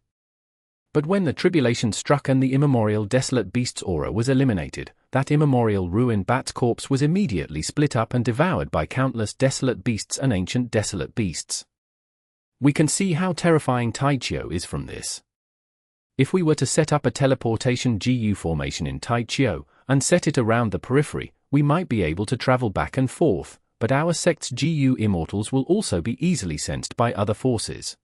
But when the tribulation struck and the immemorial desolate beast's aura was eliminated, that immemorial ruined bat's corpse was immediately split up and devoured by countless desolate beasts and ancient desolate beasts. We can see how terrifying Tai Qiu is from this. If we were to set up a teleportation Gu formation in Tai Qiu, and set it around the periphery, we might be able to travel back and forth, but our sect's Gu Immortals will also be easily sensed by other forces.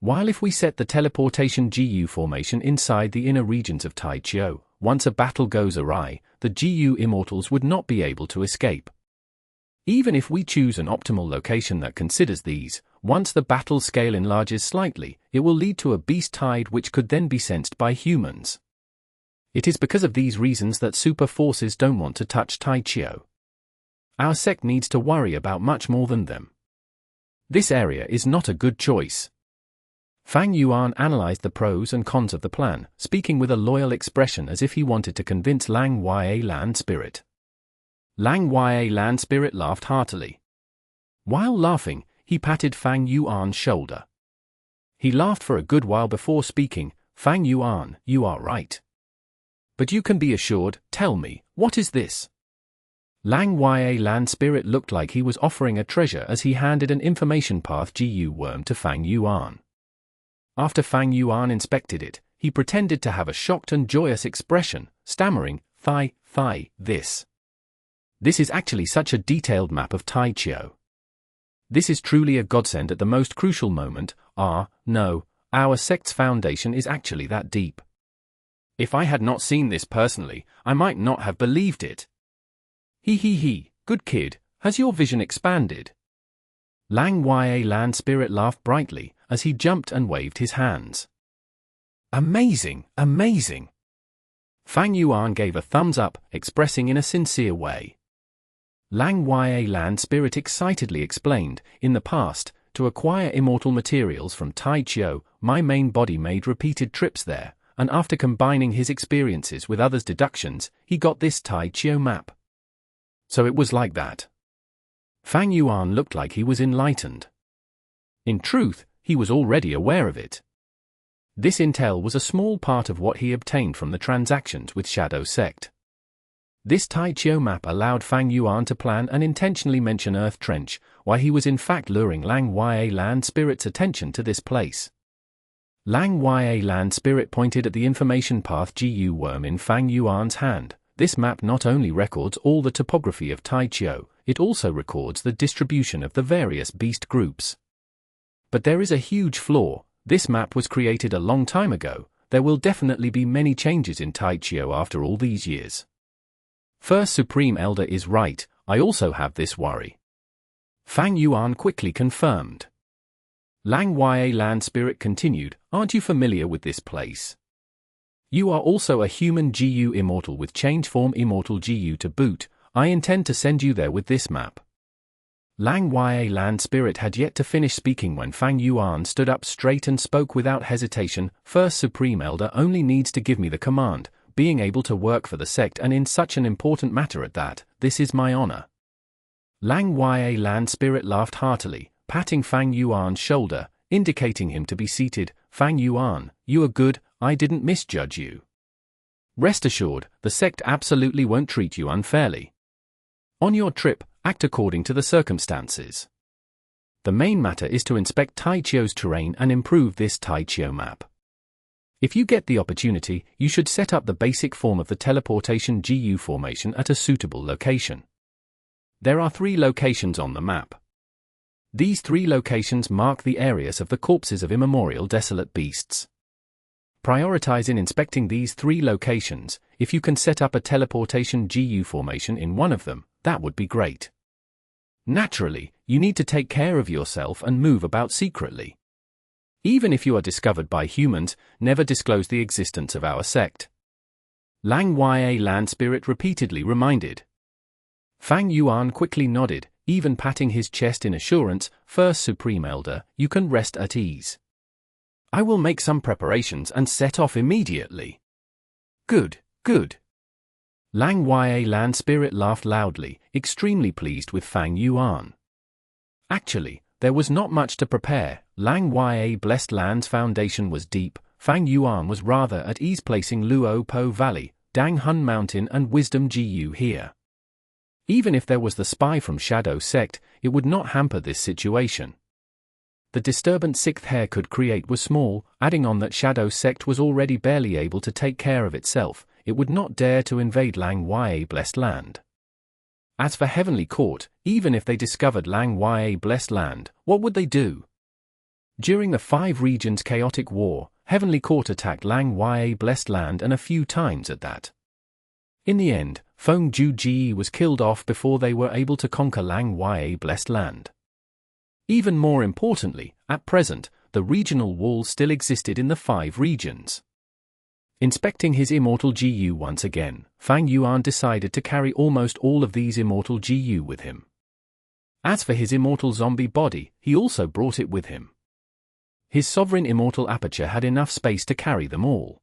While if we set the teleportation Gu formation inside the inner regions of Tai Qiu, once a battle goes awry, the Gu Immortals would not be able to escape. Even if we choose an optimal location that considers these, once the battle scale enlarges slightly, it will lead to a beast tide which could then be sensed by humans. It is because of these reasons that super forces don't want to touch Tai Qiu. Our sect needs to worry about much more than them. This area is not a good choice. Fang Yuan analyzed the pros and cons of the plan, speaking with a loyal expression as if he wanted to convince Lang Ya Land Spirit. Lang Ya Land Spirit laughed heartily. While laughing, he patted Fang Yuan's shoulder. He laughed for a good while before speaking. Fang Yuan, you are right. But you can be assured, tell me, what is this? Lang Ya Land Spirit looked like he was offering a treasure as he handed an information path Gu worm to Fang Yuan. After Fang Yuan inspected it, he pretended to have a shocked and joyous expression, stammering, this. This is actually such a detailed map of Tai Qiu. This is truly a godsend at the most crucial moment. No, our sect's foundation is actually that deep. If I had not seen this personally, I might not have believed it. Good kid, has your vision expanded? Lang Ya Land Spirit laughed brightly as he jumped and waved his hands. Amazing, amazing! Fang Yuan gave a thumbs up, expressing in a sincere way. Lang Ya Land Spirit excitedly explained, in the past, to acquire immortal materials from Tai Qiu, my main body made repeated trips there, and after combining his experiences with others' deductions, he got this Tai Qiu map. So it was like that. Fang Yuan looked like he was enlightened. In truth, he was already aware of it. This intel was a small part of what he obtained from the transactions with Shadow Sect. This Tai Qiu map allowed Fang Yuan to plan and intentionally mention Earth Trench, while he was in fact luring Lang Ya Land Spirit's attention to this place. Lang Ya Land Spirit pointed at the information path Gu worm in Fang Yuan's hand. This map not only records all the topography of Tai Qiu, it also records the distribution of the various beast groups. But there is a huge flaw. This map was created a long time ago. There will definitely be many changes in Tai Qiu after all these years. First Supreme Elder is right, I also have this worry. Fang Yuan quickly confirmed. Lang Ya Land Spirit continued, aren't you familiar with this place? You are also a human Gu Immortal with change form Immortal Gu to boot. I intend to send you there with this map. Lang Ya Land Spirit had yet to finish speaking when Fang Yuan stood up straight and spoke without hesitation. First Supreme Elder only needs to give me the command, being able to work for the sect and in such an important matter at that, this is my honor. Lang Ya Land Spirit laughed heartily, patting Fang Yuan's shoulder, indicating him to be seated. Fang Yuan, you are good, I didn't misjudge you. Rest assured, the sect absolutely won't treat you unfairly. On your trip, act according to the circumstances. The main matter is to inspect Tai Qiu's terrain and improve this Tai Qiu map. If you get the opportunity, you should set up the basic form of the teleportation Gu formation at a suitable location. There are 3 locations on the map. These 3 locations mark the areas of the corpses of immemorial desolate beasts. Prioritize in inspecting these 3 locations. If you can set up a teleportation Gu formation in one of them, that would be great. Naturally, you need to take care of yourself and move about secretly. Even if you are discovered by humans, never disclose the existence of our sect. Lang Ya Land Spirit repeatedly reminded. Fang Yuan quickly nodded, even patting his chest in assurance. First Supreme Elder, you can rest at ease. I will make some preparations and set off immediately. Good. Lang Ya Land Spirit laughed loudly, extremely pleased with Fang Yuan. Actually, there was not much to prepare. Lang Ya Blessed Land's foundation was deep. Fang Yuan was rather at ease placing Luo Po Valley, Dang Hun Mountain and Wisdom Gu here. Even if there was the spy from Shadow Sect, it would not hamper this situation. The disturbance 6th heir could create was small, adding on that Shadow Sect was already barely able to take care of itself, it would not dare to invade Lang Ya Blessed Land. As for Heavenly Court, even if they discovered Lang Ya Blessed Land, what would they do? During the 5 regions chaotic war, Heavenly Court attacked Lang Ya Blessed Land and a few times at that. In the end, Feng Ju Ji was killed off before they were able to conquer Lang Ya Blessed Land. Even more importantly, at present, the regional walls still existed in the 5 regions. Inspecting his immortal Gu once again, Fang Yuan decided to carry almost all of these immortal Gu with him. As for his immortal zombie body, he also brought it with him. His sovereign immortal aperture had enough space to carry them all.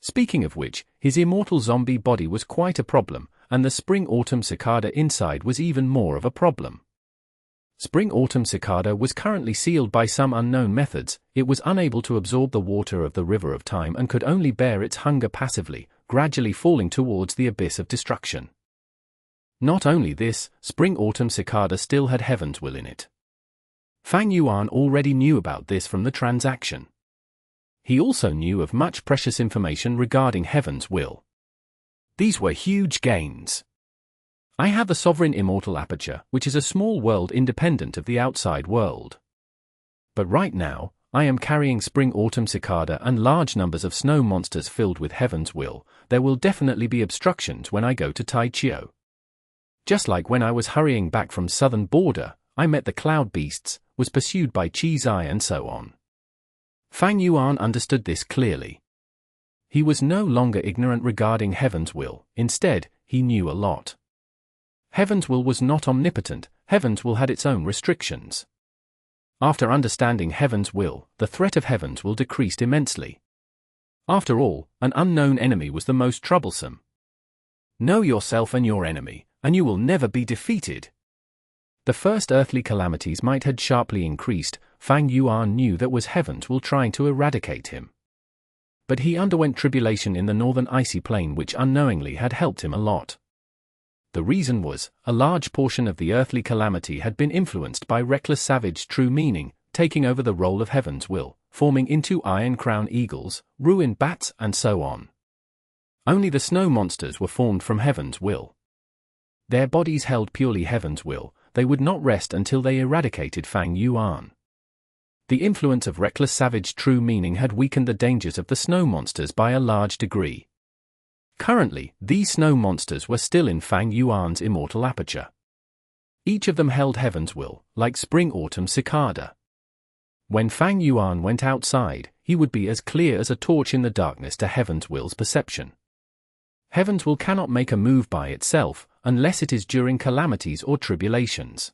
Speaking of which, his immortal zombie body was quite a problem, and the spring-autumn cicada inside was even more of a problem. Spring-autumn cicada was currently sealed by some unknown methods. It was unable to absorb the water of the river of time and could only bear its hunger passively, gradually falling towards the abyss of destruction. Not only this, spring-autumn cicada still had heaven's will in it. Fang Yuan already knew about this from the transaction. He also knew of much precious information regarding heaven's will. These were huge gains. I have a sovereign immortal aperture, which is a small world independent of the outside world. But right now, I am carrying spring-autumn cicada and large numbers of snow monsters filled with heaven's will. There will definitely be obstructions when I go to Tai Qiu. Just like when I was hurrying back from southern border, I met the cloud beasts, was pursued by Qizai and so on. Fang Yuan understood this clearly. He was no longer ignorant regarding heaven's will, instead, he knew a lot. Heaven's will was not omnipotent, heaven's will had its own restrictions. After understanding heaven's will, the threat of heaven's will decreased immensely. After all, an unknown enemy was the most troublesome. Know yourself and your enemy, and you will never be defeated. The first earthly calamities might had sharply increased. Fang Yuan knew that was heaven's will trying to eradicate him. But he underwent tribulation in the northern icy plain, which unknowingly had helped him a lot. The reason was, a large portion of the earthly calamity had been influenced by reckless savage true meaning, taking over the role of heaven's will, forming into iron crown eagles, ruined bats and so on. Only the snow monsters were formed from heaven's will. Their bodies held purely heaven's will. They would not rest until they eradicated Fang Yuan. The influence of reckless savage true meaning had weakened the dangers of the snow monsters by a large degree. Currently, these snow monsters were still in Fang Yuan's immortal aperture. Each of them held heaven's will, like spring-autumn cicada. When Fang Yuan went outside, he would be as clear as a torch in the darkness to heaven's will's perception. Heaven's will cannot make a move by itself, unless it is during calamities or tribulations.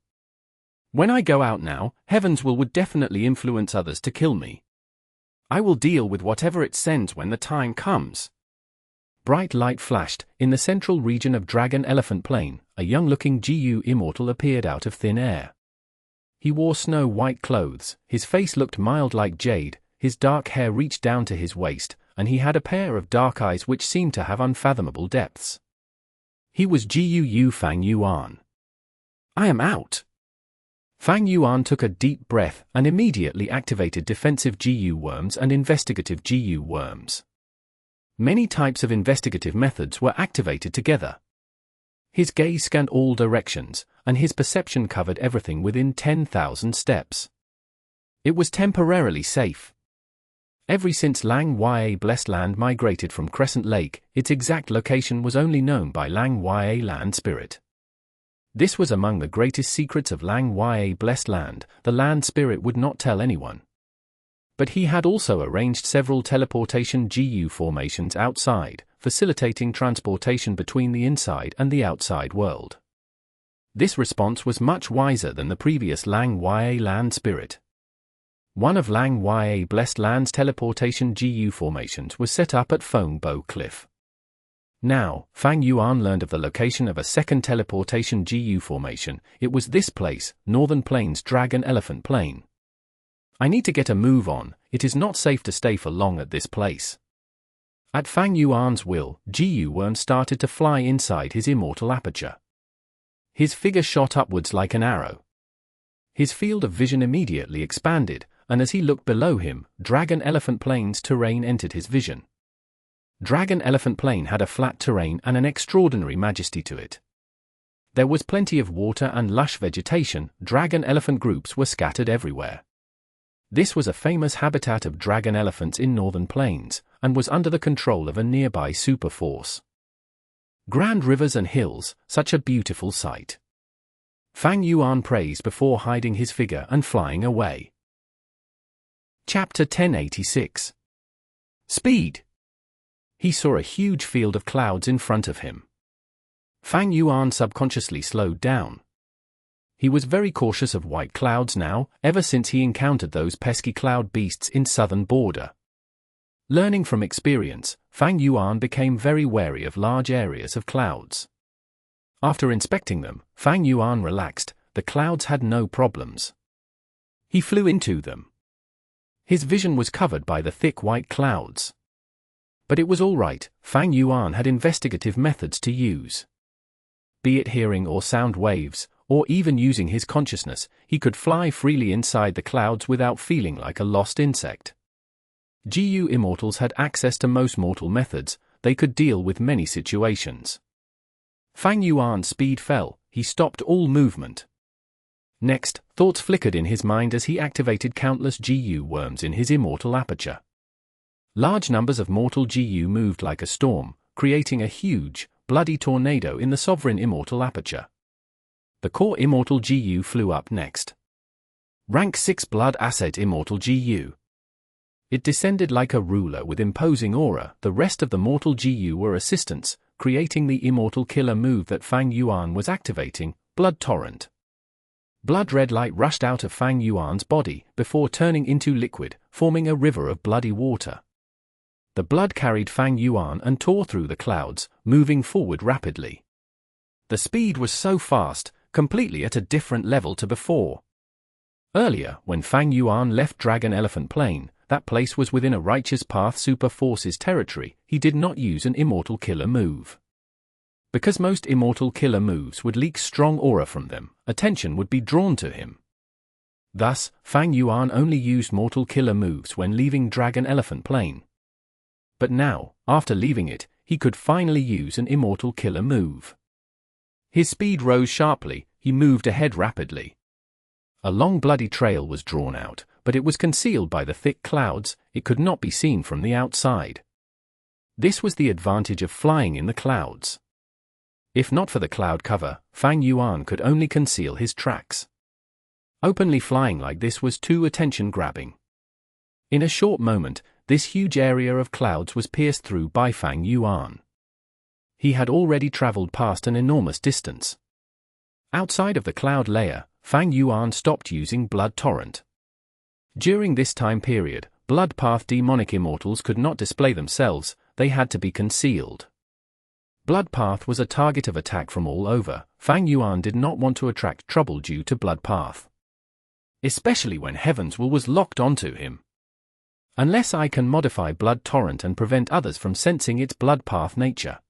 When I go out now, heaven's will would definitely influence others to kill me. I will deal with whatever it sends when the time comes. Bright light flashed. In the central region of Dragon Elephant Plain, a young-looking Gu Immortal appeared out of thin air. He wore snow-white clothes, his face looked mild like jade, his dark hair reached down to his waist, and he had a pair of dark eyes which seemed to have unfathomable depths. He was Gu Fang Yuan. I am out. Fang Yuan took a deep breath and immediately activated defensive Gu worms and investigative Gu worms. Many types of investigative methods were activated together. His gaze scanned all directions, and his perception covered everything within 10,000 steps. It was temporarily safe. Ever since Lang Ya Blessed Land migrated from Crescent Lake, its exact location was only known by Lang Ya Land Spirit. This was among the greatest secrets of Lang Ya Blessed Land. The Land Spirit would not tell anyone. But he had also arranged several teleportation Gu formations outside, facilitating transportation between the inside and the outside world. This response was much wiser than the previous Lang Ya Land Spirit. One of Lang Ya Blessed Land's teleportation Gu formations was set up at Feng Bo Cliff. Now, Fang Yuan learned of the location of a second teleportation Gu formation. It was this place, Northern Plains Dragon Elephant Plain. I need to get a move on. It is not safe to stay for long at this place. At Fang Yuan's will, Gu Worm started to fly inside his immortal aperture. His figure shot upwards like an arrow. His field of vision immediately expanded, and as he looked below him, Dragon Elephant Plain's terrain entered his vision. Dragon Elephant Plain had a flat terrain and an extraordinary majesty to it. There was plenty of water and lush vegetation. Dragon elephant groups were scattered everywhere. This was a famous habitat of dragon elephants in Northern Plains, and was under the control of a nearby super force. Grand rivers and hills, such a beautiful sight. Fang Yuan praised before hiding his figure and flying away. Chapter 1086. Speed. He saw a huge field of clouds in front of him. Fang Yuan subconsciously slowed down. He was very cautious of white clouds now, ever since he encountered those pesky cloud beasts in southern border. Learning from experience, Fang Yuan became very wary of large areas of clouds. After inspecting them, Fang Yuan relaxed. The clouds had no problems. He flew into them. His vision was covered by the thick white clouds. But it was all right. Fang Yuan had investigative methods to use. Be it hearing or sound waves, or even using his consciousness, he could fly freely inside the clouds without feeling like a lost insect. Gu Immortals had access to most mortal methods. They could deal with many situations. Fang Yuan's speed fell. He stopped all movement. Next, thoughts flickered in his mind as he activated countless Gu worms in his immortal aperture. Large numbers of mortal Gu moved like a storm, creating a huge, bloody tornado in the sovereign immortal aperture. The core immortal Gu flew up next. Rank 6 blood asset immortal Gu. It descended like a ruler with imposing aura. The rest of the mortal Gu were assistants, creating the immortal killer move that Fang Yuan was activating, Blood Torrent. Blood-red light rushed out of Fang Yuan's body, before turning into liquid, forming a river of bloody water. The blood carried Fang Yuan and tore through the clouds, moving forward rapidly. The speed was so fast, completely at a different level to before. Earlier, when Fang Yuan left Dragon Elephant Plain, that place was within a Righteous Path Super Forces territory. He did not use an immortal killer move. Because most immortal killer moves would leak strong aura from them, attention would be drawn to him. Thus, Fang Yuan only used mortal killer moves when leaving Dragon Elephant Plain. But now, after leaving it, he could finally use an immortal killer move. His speed rose sharply. He moved ahead rapidly. A long bloody trail was drawn out, but it was concealed by the thick clouds. It could not be seen from the outside. This was the advantage of flying in the clouds. If not for the cloud cover, Fang Yuan could only conceal his tracks. Openly flying like this was too attention-grabbing. In a short moment, this huge area of clouds was pierced through by Fang Yuan. He had already traveled past an enormous distance. Outside of the cloud layer, Fang Yuan stopped using Blood Torrent. During this time period, Blood Path demonic immortals could not display themselves. They had to be concealed. Blood Path was a target of attack from all over. Fang Yuan did not want to attract trouble due to Blood Path. Especially when Heaven's Will was locked onto him. Unless I can modify Blood Torrent and prevent others from sensing its Blood Path nature.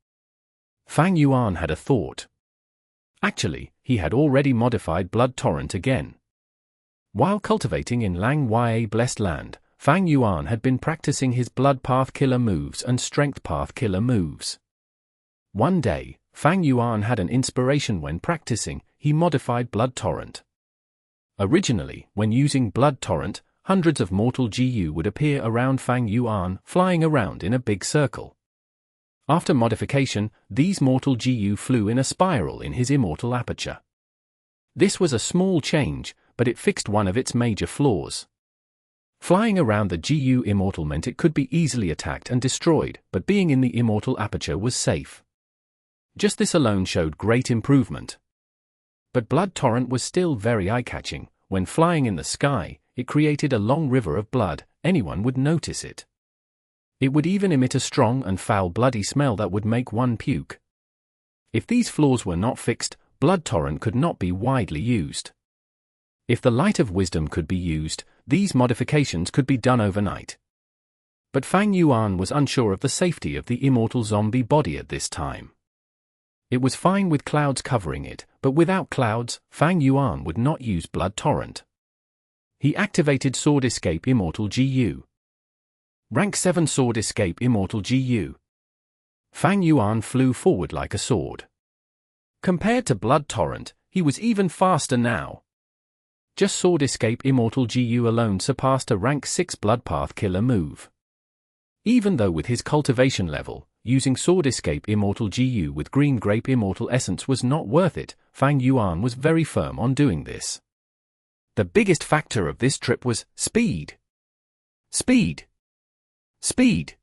Fang Yuan had a thought. Actually, he had already modified Blood Torrent again. While cultivating in Lang Ya Blessed Land, Fang Yuan had been practicing his Blood Path killer moves and Strength Path killer moves. One day, Fang Yuan had an inspiration when practicing. He modified Blood Torrent. Originally, when using Blood Torrent, hundreds of mortal Gu would appear around Fang Yuan, flying around in a big circle. After modification, these mortal Gu flew in a spiral in his immortal aperture. This was a small change, but it fixed one of its major flaws. Flying around the Gu Immortal meant it could be easily attacked and destroyed, but being in the immortal aperture was safe. Just this alone showed great improvement. But Blood Torrent was still very eye-catching. When flying in the sky, it created a long river of blood. Anyone would notice it. It would even emit a strong and foul bloody smell that would make one puke. If these flaws were not fixed, Blood Torrent could not be widely used. If the light of wisdom could be used, these modifications could be done overnight. But Fang Yuan was unsure of the safety of the immortal zombie body at this time. It was fine with clouds covering it, but without clouds, Fang Yuan would not use Blood Torrent. He activated Sword Escape Immortal Gu. Rank 7 Sword Escape Immortal Gu. Fang Yuan flew forward like a sword. Compared to Blood Torrent, he was even faster now. Just Sword Escape Immortal Gu alone surpassed a rank 6 Blood Path killer move. Even though with his cultivation level, using Sword Escape Immortal Gu with Green Grape Immortal Essence was not worth it, Fang Yuan was very firm on doing this. The biggest factor of this trip was speed. Speed. Speed.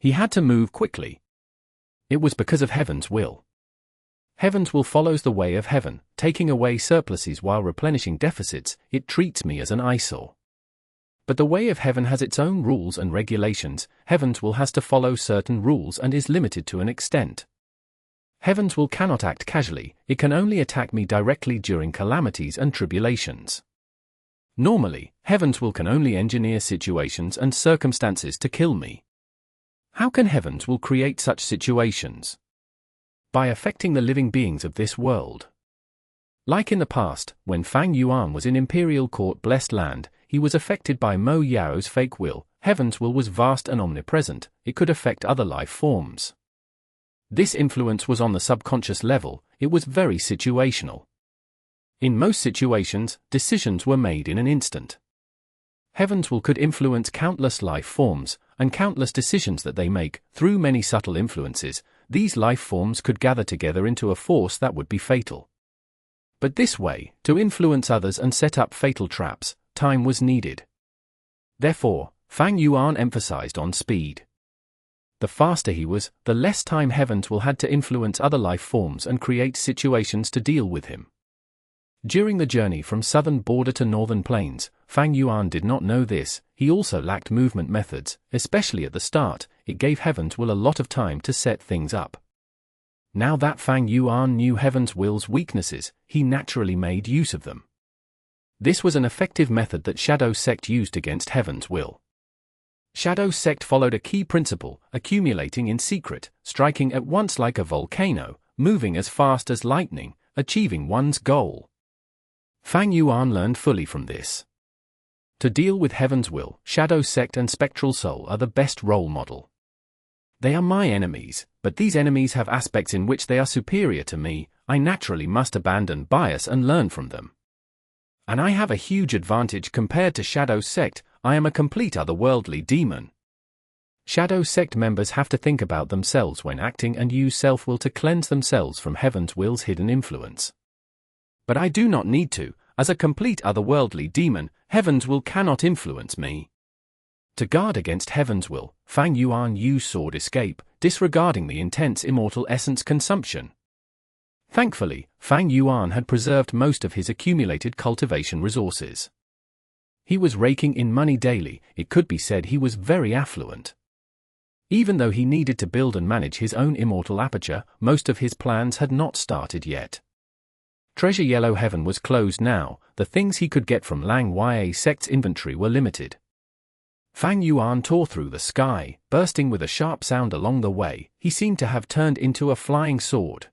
He had to move quickly. It was because of Heaven's Will. Heaven's will follows the way of heaven, taking away surpluses while replenishing deficits. It treats me as an eyesore. But the way of heaven has its own rules and regulations. Heaven's will has to follow certain rules and is limited to an extent. Heaven's will cannot act casually, it can only attack me directly during calamities and tribulations. Normally, Heaven's will can only engineer situations and circumstances to kill me. How can Heaven's will create such situations? By affecting the living beings of this world. Like in the past, when Fang Yuan was in Imperial Court Blessed Land, he was affected by Mo Yao's fake will. Heaven's will was vast and omnipresent, it could affect other life forms. This influence was on the subconscious level, it was very situational. In most situations, decisions were made in an instant. Heaven's will could influence countless life forms, and countless decisions that they make. Through many subtle influences, these life forms could gather together into a force that would be fatal. But this way, to influence others and set up fatal traps, time was needed. Therefore, Fang Yuan emphasized on speed. The faster he was, the less time Heaven's will had to influence other life forms and create situations to deal with him. During the journey from southern border to northern plains, Fang Yuan did not know this. He also lacked movement methods, especially at the start. It gave Heaven's will a lot of time to set things up. Now that Fang Yuan knew Heaven's will's weaknesses, he naturally made use of them. This was an effective method that Shadow Sect used against Heaven's will. Shadow Sect followed a key principle, accumulating in secret, striking at once like a volcano, moving as fast as lightning, achieving one's goal. Fang Yuan learned fully from this. To deal with Heaven's will, Shadow Sect and Spectral Soul are the best role model. They are my enemies, but these enemies have aspects in which they are superior to me. I naturally must abandon bias and learn from them. And I have a huge advantage compared to Shadow Sect. I am a complete otherworldly demon. Shadow Sect members have to think about themselves when acting and use self-will to cleanse themselves from Heaven's will's hidden influence. But I do not need to. As a complete otherworldly demon, Heaven's will cannot influence me. To guard against Heaven's will, Fang Yuan used Sword Escape, disregarding the intense immortal essence consumption. Thankfully, Fang Yuan had preserved most of his accumulated cultivation resources. He was raking in money daily. It could be said he was very affluent. Even though he needed to build and manage his own immortal aperture, most of his plans had not started yet. Treasure Yellow Heaven was closed now. The things he could get from Lang Ya Sect's inventory were limited. Fang Yuan tore through the sky, bursting with a sharp sound along the way. He seemed to have turned into a flying sword,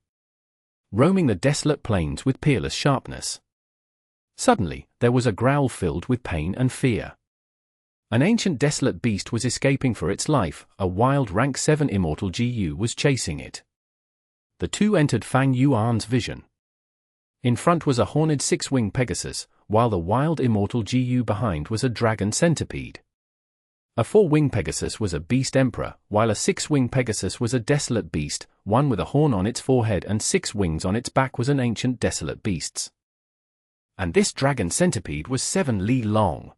roaming the desolate plains with peerless sharpness. Suddenly, there was a growl filled with pain and fear. An ancient desolate beast was escaping for its life. A wild rank 7 immortal Gu was chasing it. The two entered Fang Yuan's vision. In front was a horned 6-winged Pegasus, while the wild immortal Gu behind was a dragon centipede. A 4-winged Pegasus was a beast emperor, while a 6-winged Pegasus was a desolate beast. One with a horn on its forehead and 6 wings on its back was an ancient desolate beast. And this dragon centipede was 7 li long.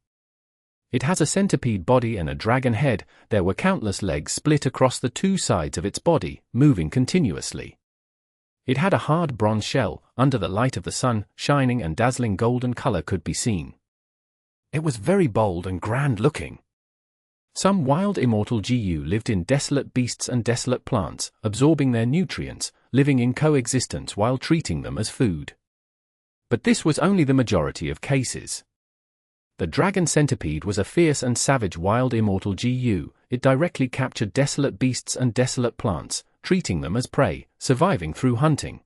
It has a centipede body and a dragon head. There were countless legs split across the two sides of its body, moving continuously. It had a hard bronze shell. Under the light of the sun, shining and dazzling golden color could be seen. It was very bold and grand looking. Some wild immortal Gu lived in desolate beasts and desolate plants, absorbing their nutrients, living in coexistence while treating them as food. But this was only the majority of cases. The dragon centipede was a fierce and savage wild immortal Gu. It directly captured desolate beasts and desolate plants, treating them as prey, surviving through hunting.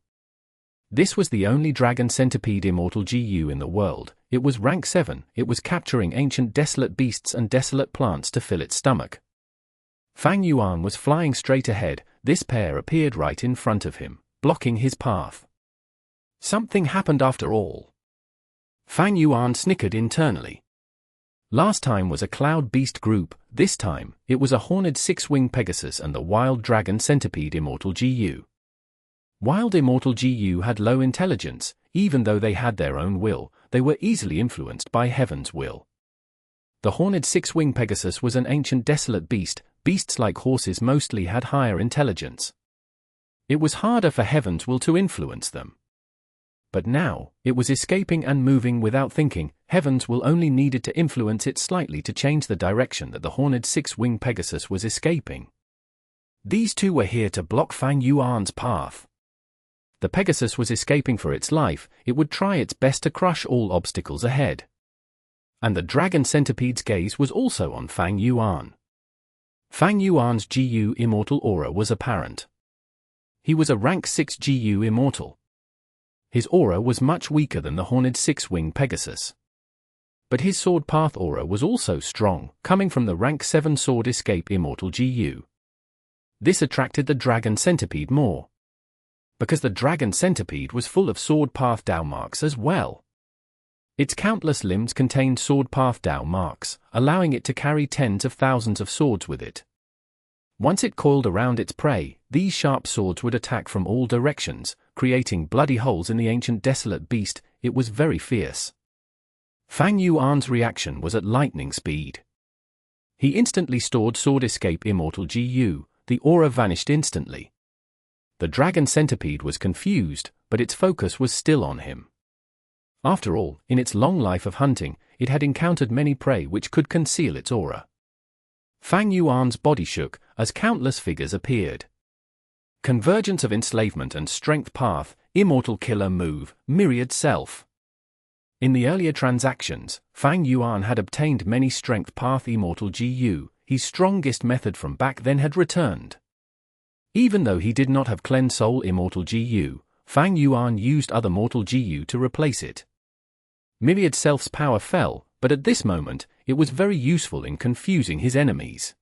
This was the only dragon centipede immortal Gu in the world. It was rank 7. It was capturing ancient desolate beasts and desolate plants to fill its stomach. Fang Yuan was flying straight ahead. This pair appeared right in front of him, blocking his path. Something happened after all. Fang Yuan snickered internally. Last time was a cloud beast group. This time, it was a horned 6-winged Pegasus and the wild dragon centipede immortal Gu. Wild immortal Gu had low intelligence. Even though they had their own will, they were easily influenced by Heaven's will. The horned 6-winged Pegasus was an ancient desolate beast. Beasts like horses mostly had higher intelligence. It was harder for Heaven's will to influence them. But now, it was escaping and moving without thinking. Heaven's will only needed to influence it slightly to change the direction that the horned six-winged Pegasus was escaping. These two were here to block Fang Yuan's path. The Pegasus was escaping for its life. It would try its best to crush all obstacles ahead. And the dragon centipede's gaze was also on Fang Yuan. Fang Yuan's Gu Immortal aura was apparent. He was a rank 6 Gu Immortal. His aura was much weaker than the horned six-winged Pegasus. But his sword path aura was also strong, coming from the rank 7 sword escape Immortal Gu. This attracted the dragon centipede more. Because the dragon centipede was full of sword path Dao marks as well. Its countless limbs contained sword path Dao marks, allowing it to carry tens of thousands of swords with it. Once it coiled around its prey, these sharp swords would attack from all directions, creating bloody holes in the ancient desolate beast. It was very fierce. Fang Yuan's reaction was at lightning speed. He instantly stored sword escape Immortal Gu. The aura vanished instantly. The dragon centipede was confused, but its focus was still on him. After all, in its long life of hunting, it had encountered many prey which could conceal its aura. Fang Yuan's body shook as countless figures appeared. Convergence of enslavement and strength path, immortal killer move, myriad self. In the earlier transactions, Fang Yuan had obtained many strength path Immortal Gu. His strongest method from back then had returned. Even though he did not have cleansed soul Immortal Gu, Fang Yuan used other mortal Gu to replace it. Myriad Self's power fell, but at this moment, it was very useful in confusing his enemies.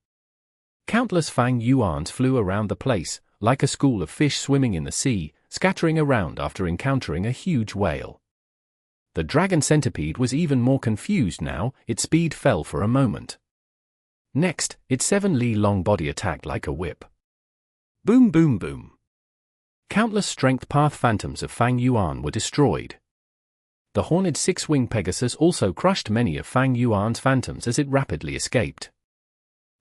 Countless Fang Yuans flew around the place, like a school of fish swimming in the sea, scattering around after encountering a huge whale. The dragon centipede was even more confused now. Its speed fell for a moment. Next, its 7 li long body attacked like a whip. Boom boom boom. Countless strength path phantoms of Fang Yuan were destroyed. The horned six-winged Pegasus also crushed many of Fang Yuan's phantoms as it rapidly escaped.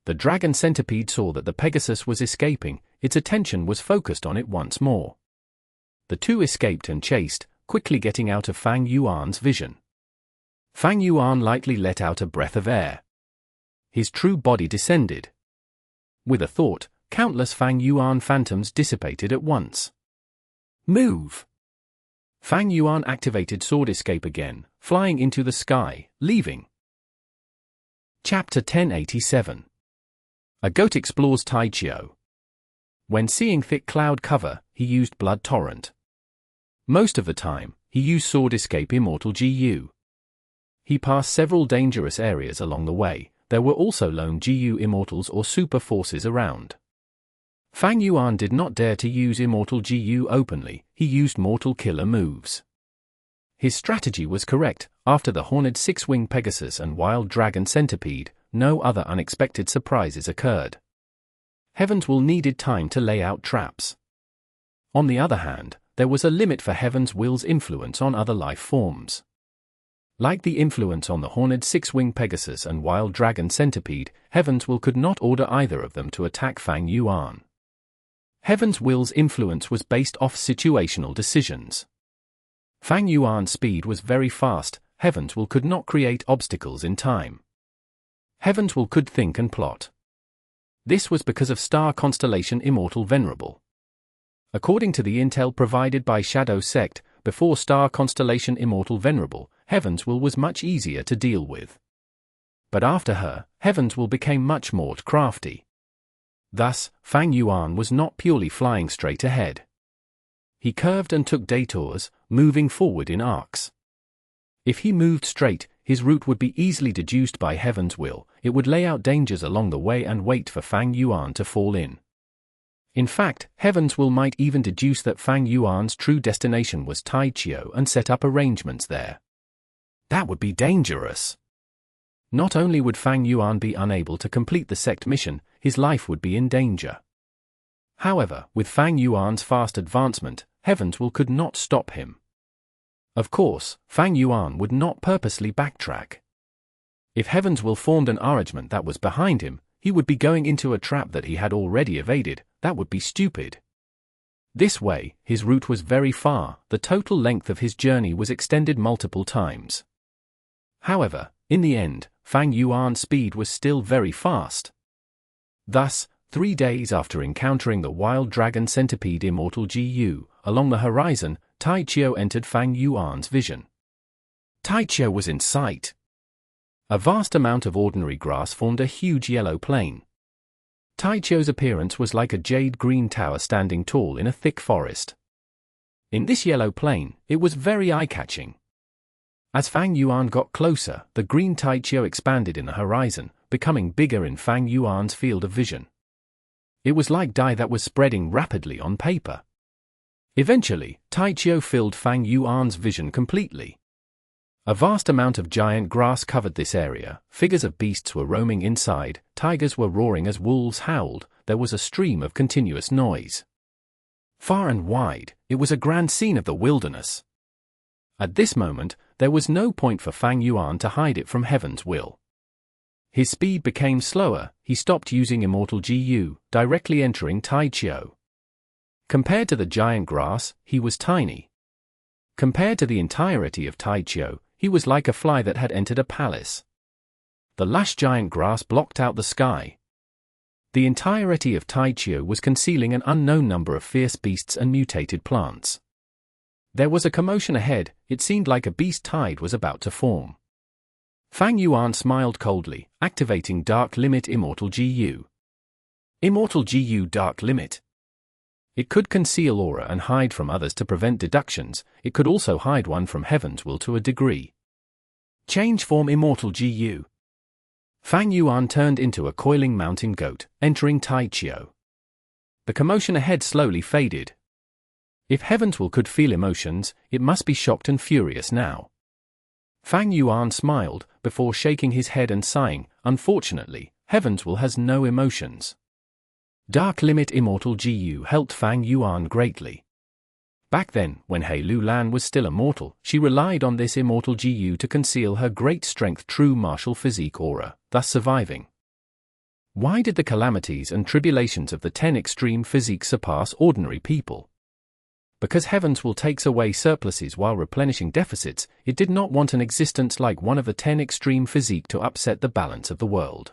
The dragon centipede saw that the Pegasus was escaping. Its attention was focused on it once more. The two escaped and chased, quickly getting out of Fang Yuan's vision. Fang Yuan lightly let out a breath of air. His true body descended. With a thought, countless Fang Yuan phantoms dissipated at once. Move! Fang Yuan activated sword escape again, flying into the sky, leaving. Chapter 1087. A goat explores Tai Qiu. When seeing thick cloud cover, he used blood torrent. Most of the time, he used sword escape Immortal Gu. He passed several dangerous areas along the way. There were also lone Gu Immortals or super forces around. Fang Yuan did not dare to use Immortal Gu openly. He used mortal killer moves. His strategy was correct. After the horned six-winged Pegasus and wild dragon centipede, no other unexpected surprises occurred. Heaven's will needed time to lay out traps. On the other hand, there was a limit for Heaven's will's influence on other life forms. Like the influence on the horned six-winged Pegasus and wild dragon centipede, Heaven's will could not order either of them to attack Fang Yuan. Heaven's will's influence was based off situational decisions. Fang Yuan's speed was very fast. Heaven's will could not create obstacles in time. Heaven's will could think and plot. This was because of star constellation Immortal Venerable. According to the intel provided by Shadow Sect, before star constellation Immortal Venerable, Heaven's will was much easier to deal with. But after her, Heaven's will became much more crafty. Thus, Fang Yuan was not purely flying straight ahead. He curved and took detours, moving forward in arcs. If he moved straight, his route would be easily deduced by Heaven's will. It would lay out dangers along the way and wait for Fang Yuan to fall in. In fact, Heaven's will might even deduce that Fang Yuan's true destination was Tai Qiu and set up arrangements there. That would be dangerous. Not only would Fang Yuan be unable to complete the sect mission, his life would be in danger. However, with Fang Yuan's fast advancement, Heaven's will could not stop him. Of course, Fang Yuan would not purposely backtrack. If Heaven's will formed an arrangement that was behind him, he would be going into a trap that he had already evaded. That would be stupid. This way, his route was very far, the total length of his journey was extended multiple times. However, in the end, Fang Yuan's speed was still very fast. Thus, 3 days after encountering the wild dragon centipede Immortal Gu, along the horizon, Tai Qiu entered Fang Yuan's vision. Tai Qiu was in sight. A vast amount of ordinary grass formed a huge yellow plain. Tai Qiu's appearance was like a jade-green tower standing tall in a thick forest. In this yellow plain, it was very eye-catching. As Fang Yuan got closer, the green Tai Qiu expanded in the horizon, becoming bigger in Fang Yuan's field of vision. It was like dye that was spreading rapidly on paper. Eventually, Tai Qiu filled Fang Yuan's vision completely. A vast amount of giant grass covered this area, figures of beasts were roaming inside, tigers were roaring as wolves howled, there was a stream of continuous noise. Far and wide, it was a grand scene of the wilderness. At this moment, there was no point for Fang Yuan to hide it from heaven's will. His speed became slower, he stopped using Immortal Gu, directly entering Tai Qiu. Compared to the giant grass, he was tiny. Compared to the entirety of Tai Qiu, he was like a fly that had entered a palace. The lush giant grass blocked out the sky. The entirety of Tai Qiu was concealing an unknown number of fierce beasts and mutated plants. There was a commotion ahead, it seemed like a beast tide was about to form. Fang Yuan smiled coldly, activating Dark Limit Immortal Gu. Immortal Gu Dark Limit. It could conceal aura and hide from others to prevent deductions, it could also hide one from heaven's will to a degree. Change form Immortal Gu. Fang Yuan turned into a coiling mountain goat, entering Tai Qiu. The commotion ahead slowly faded. If heaven's will could feel emotions, it must be shocked and furious now. Fang Yuan smiled, before shaking his head and sighing, unfortunately, heaven's will has no emotions. Dark Limit Immortal Gu helped Fang Yuan greatly. Back then, when He Lu Lan was still immortal, she relied on this Immortal Gu to conceal her great strength true martial physique aura, thus surviving. Why did the calamities and tribulations of the 10 extreme physique surpass ordinary people? Because heaven's will takes away surpluses while replenishing deficits, it did not want an existence like one of the 10 extreme physique to upset the balance of the world.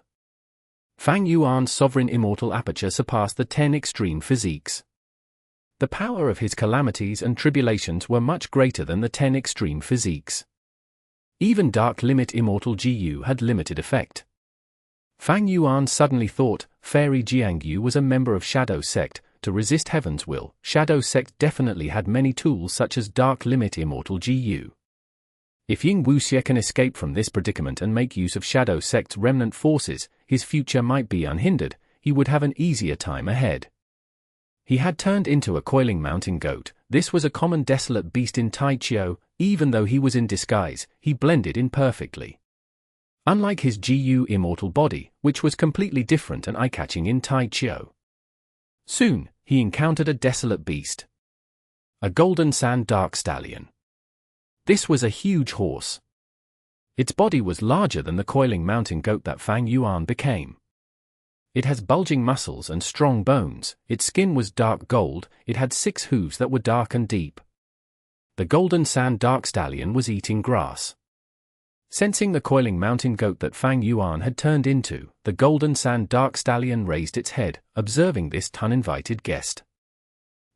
Fang Yuan's sovereign immortal aperture surpassed the 10 extreme physiques. The power of his calamities and tribulations were much greater than the 10 extreme physiques. Even Dark Limit Immortal Gu had limited effect. Fang Yuan suddenly thought, Fairy Jiangyu was a member of Shadow Sect, to resist heaven's will, Shadow Sect definitely had many tools such as Dark Limit Immortal Gu. If Ying Wuxie can escape from this predicament and make use of Shadow Sect's remnant forces, his future might be unhindered, he would have an easier time ahead. He had turned into a coiling mountain goat, this was a common desolate beast in Tai Qiu, even though he was in disguise, he blended in perfectly. Unlike his Gu immortal body, which was completely different and eye-catching in Tai Qiu. Soon, he encountered a desolate beast. A golden sand dark stallion. This was a huge horse. Its body was larger than the coiling mountain goat that Fang Yuan became. It has bulging muscles and strong bones, its skin was dark gold, it had 6 hooves that were dark and deep. The golden sand dark stallion was eating grass. Sensing the coiling mountain goat that Fang Yuan had turned into, the golden sand dark stallion raised its head, observing this uninvited guest.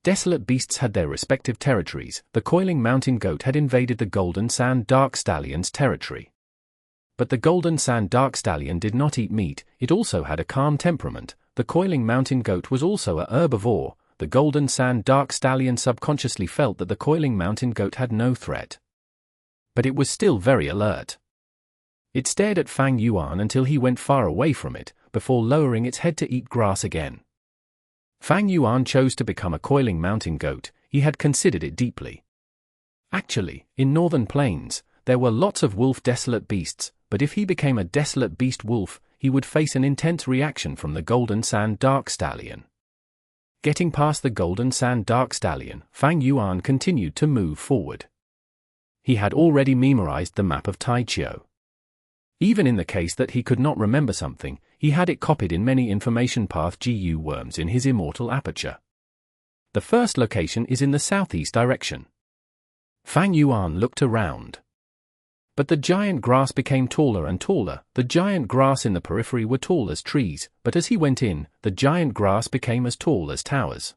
Desolate beasts had their respective territories, the coiling mountain goat had invaded the golden sand dark stallion's territory. But the golden sand dark stallion did not eat meat, it also had a calm temperament, the coiling mountain goat was also a herbivore, the golden sand dark stallion subconsciously felt that the coiling mountain goat had no threat. But it was still very alert. It stared at Fang Yuan until he went far away from it, before lowering its head to eat grass again. Fang Yuan chose to become a coiling mountain goat, he had considered it deeply. Actually, in northern plains, there were lots of wolf desolate beasts, but if he became a desolate beast wolf, he would face an intense reaction from the golden sand dark stallion. Getting past the golden sand dark stallion, Fang Yuan continued to move forward. He had already memorized the map of Tai Qiu. Even in the case that he could not remember something, he had it copied in many information path GU worms in his immortal aperture. The first location is in the southeast direction. Fang Yuan looked around. But the giant grass became taller and taller. The giant grass in the periphery were tall as trees, but as he went in, the giant grass became as tall as towers.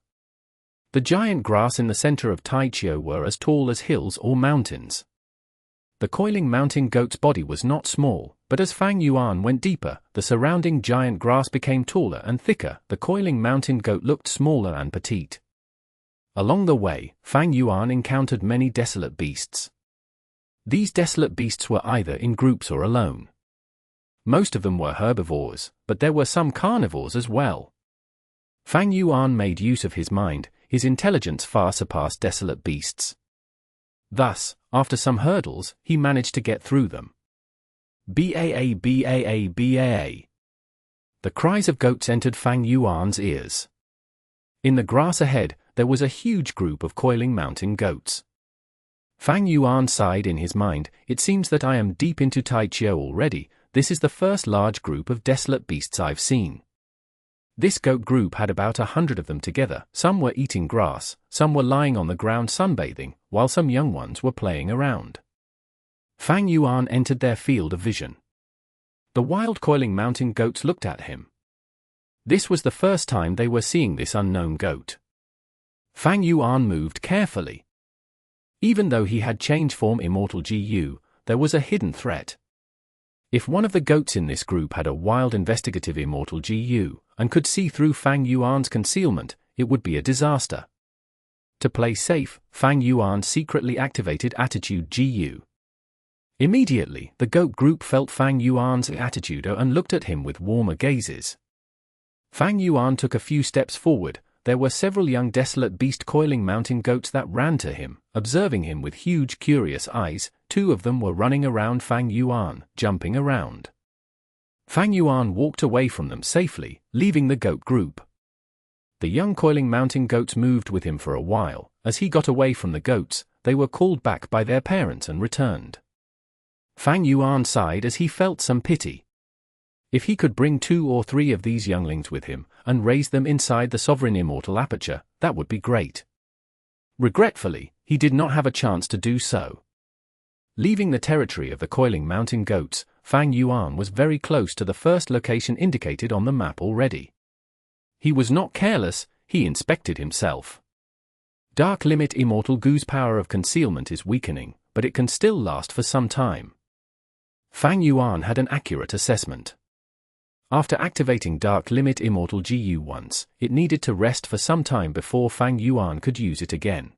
The giant grass in the center of Tai Qiu were as tall as hills or mountains. The coiling mountain goat's body was not small, but as Fang Yuan went deeper, the surrounding giant grass became taller and thicker. The coiling mountain goat looked smaller and petite. Along the way, Fang Yuan encountered many desolate beasts. These desolate beasts were either in groups or alone. Most of them were herbivores, but there were some carnivores as well. Fang Yuan made use of his mind. His intelligence far surpassed desolate beasts. Thus, after some hurdles, he managed to get through them. Baa baa baa. The cries of goats entered Fang Yuan's ears. In the grass ahead, there was a huge group of coiling mountain goats. Fang Yuan sighed in his mind. It seems that I am deep into Tai Qiu already. This is the first large group of desolate beasts I've seen. This goat group had about 100 of them together. Some were eating grass, some were lying on the ground sunbathing, while some young ones were playing around. Fang Yuan entered their field of vision. The wild coiling mountain goats looked at him. This was the first time they were seeing this unknown goat. Fang Yuan moved carefully. Even though he had change form Immortal Gu, there was a hidden threat. If one of the goats in this group had a wild investigative Immortal Gu, and could see through Fang Yuan's concealment, it would be a disaster. To play safe, Fang Yuan secretly activated Attitude Gu. Immediately, the goat group felt Fang Yuan's attitude and looked at him with warmer gazes. Fang Yuan took a few steps forward. There were several young desolate beast coiling mountain goats that ran to him, observing him with huge curious eyes. 2 of them were running around Fang Yuan, jumping around. Fang Yuan walked away from them safely, leaving the goat group. The young coiling mountain goats moved with him for a while. As he got away from the goats, they were called back by their parents and returned. Fang Yuan sighed as he felt some pity. If he could bring 2 or 3 of these younglings with him, and raise them inside the sovereign immortal aperture, that would be great. Regretfully, he did not have a chance to do so. Leaving the territory of the coiling mountain goats, Fang Yuan was very close to the first location indicated on the map already. He was not careless, he inspected himself. Dark Limit Immortal Gu's power of concealment is weakening, but it can still last for some time. Fang Yuan had an accurate assessment. After activating Dark Limit Immortal Gu once, it needed to rest for some time before Fang Yuan could use it again.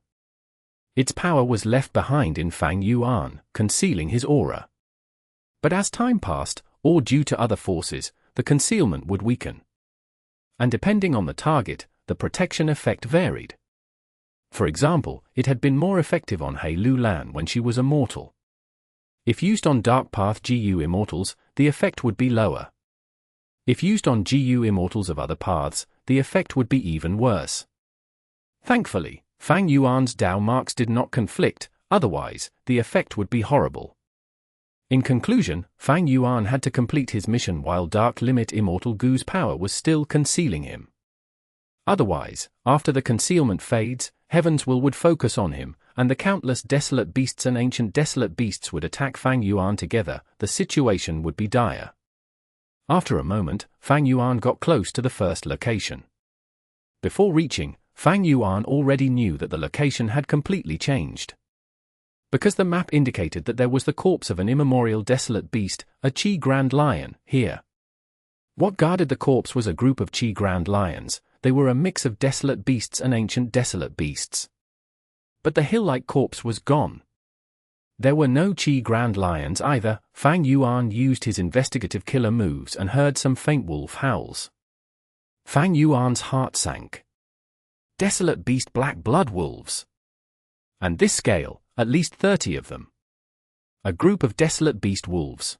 Its power was left behind in Fang Yuan, concealing his aura. But as time passed, or due to other forces, the concealment would weaken. And depending on the target, the protection effect varied. For example, it had been more effective on He Lulan when she was a mortal. If used on Dark Path Gu Immortals, the effect would be lower. If used on Gu Immortals of other paths, the effect would be even worse. Thankfully, Fang Yuan's Dao marks did not conflict, otherwise, the effect would be horrible. In conclusion, Fang Yuan had to complete his mission while Dark Limit Immortal Gu's power was still concealing him. Otherwise, after the concealment fades, Heaven's will would focus on him, and the countless desolate beasts and ancient desolate beasts would attack Fang Yuan together. The situation would be dire. After a moment, Fang Yuan got close to the first location. Before reaching, Fang Yuan already knew that the location had completely changed. Because the map indicated that there was the corpse of an immemorial desolate beast, a Qi Grand Lion, here. What guarded the corpse was a group of Qi Grand Lions. They were a mix of desolate beasts and ancient desolate beasts. But the hill-like corpse was gone. There were no Qi Grand Lions either. Fang Yuan used his investigative killer moves and heard some faint wolf howls. Fang Yuan's heart sank. Desolate beast black blood wolves. And this scale, at least 30 of them. A group of desolate beast wolves.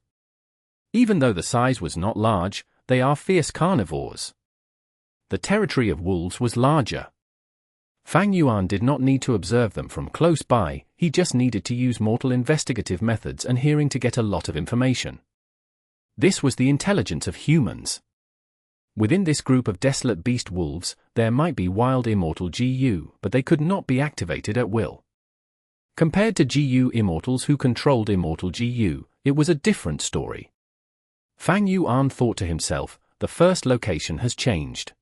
Even though the size was not large, they are fierce carnivores. The territory of wolves was larger. Fang Yuan did not need to observe them from close by, he just needed to use mortal investigative methods and hearing to get a lot of information. This was the intelligence of humans. Within this group of desolate beast wolves, there might be wild immortal Gu, but they could not be activated at will. Compared to Gu immortals who controlled immortal Gu, it was a different story. Fang Yuan thought to himself, the first location has changed.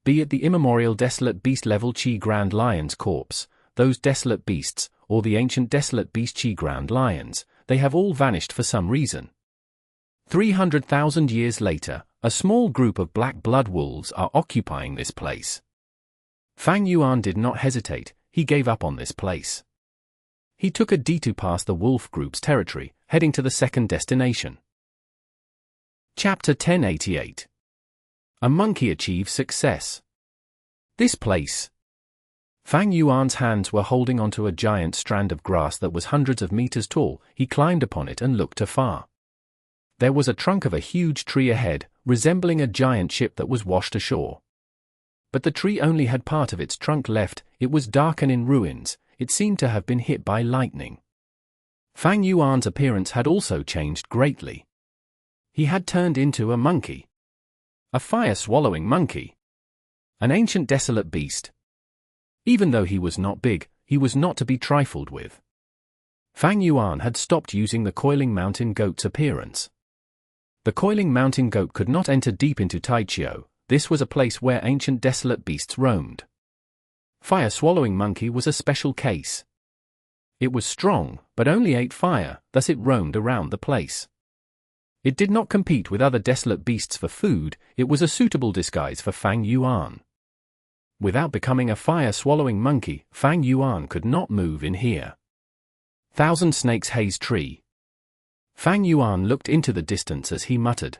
Be it the immemorial desolate beast level Qi Grand Lion's corpse, those desolate beasts, or the ancient desolate beast Qi Grand Lions, they have all vanished for some reason. 300,000 years later, a small group of black blood wolves are occupying this place. Fang Yuan did not hesitate, he gave up on this place. He took a detour past the wolf group's territory, heading to the second destination. Chapter 1088. A monkey achieves success. This place. Fang Yuan's hands were holding onto a giant strand of grass that was hundreds of meters tall. He climbed upon it and looked afar. There was a trunk of a huge tree ahead, resembling a giant ship that was washed ashore. But the tree only had part of its trunk left. It was dark and in ruins. It seemed to have been hit by lightning. Fang Yuan's appearance had also changed greatly. He had turned into a monkey. A fire-swallowing monkey. An ancient desolate beast. Even though he was not big, he was not to be trifled with. Fang Yuan had stopped using the coiling mountain goat's appearance. The coiling mountain goat could not enter deep into Tai Qiu. This was a place where ancient desolate beasts roamed. Fire-swallowing monkey was a special case. It was strong, but only ate fire, thus it roamed around the place. It did not compete with other desolate beasts for food. It was a suitable disguise for Fang Yuan. Without becoming a fire-swallowing monkey, Fang Yuan could not move in here. Thousand Snakes Haze Tree. Fang Yuan looked into the distance as he muttered.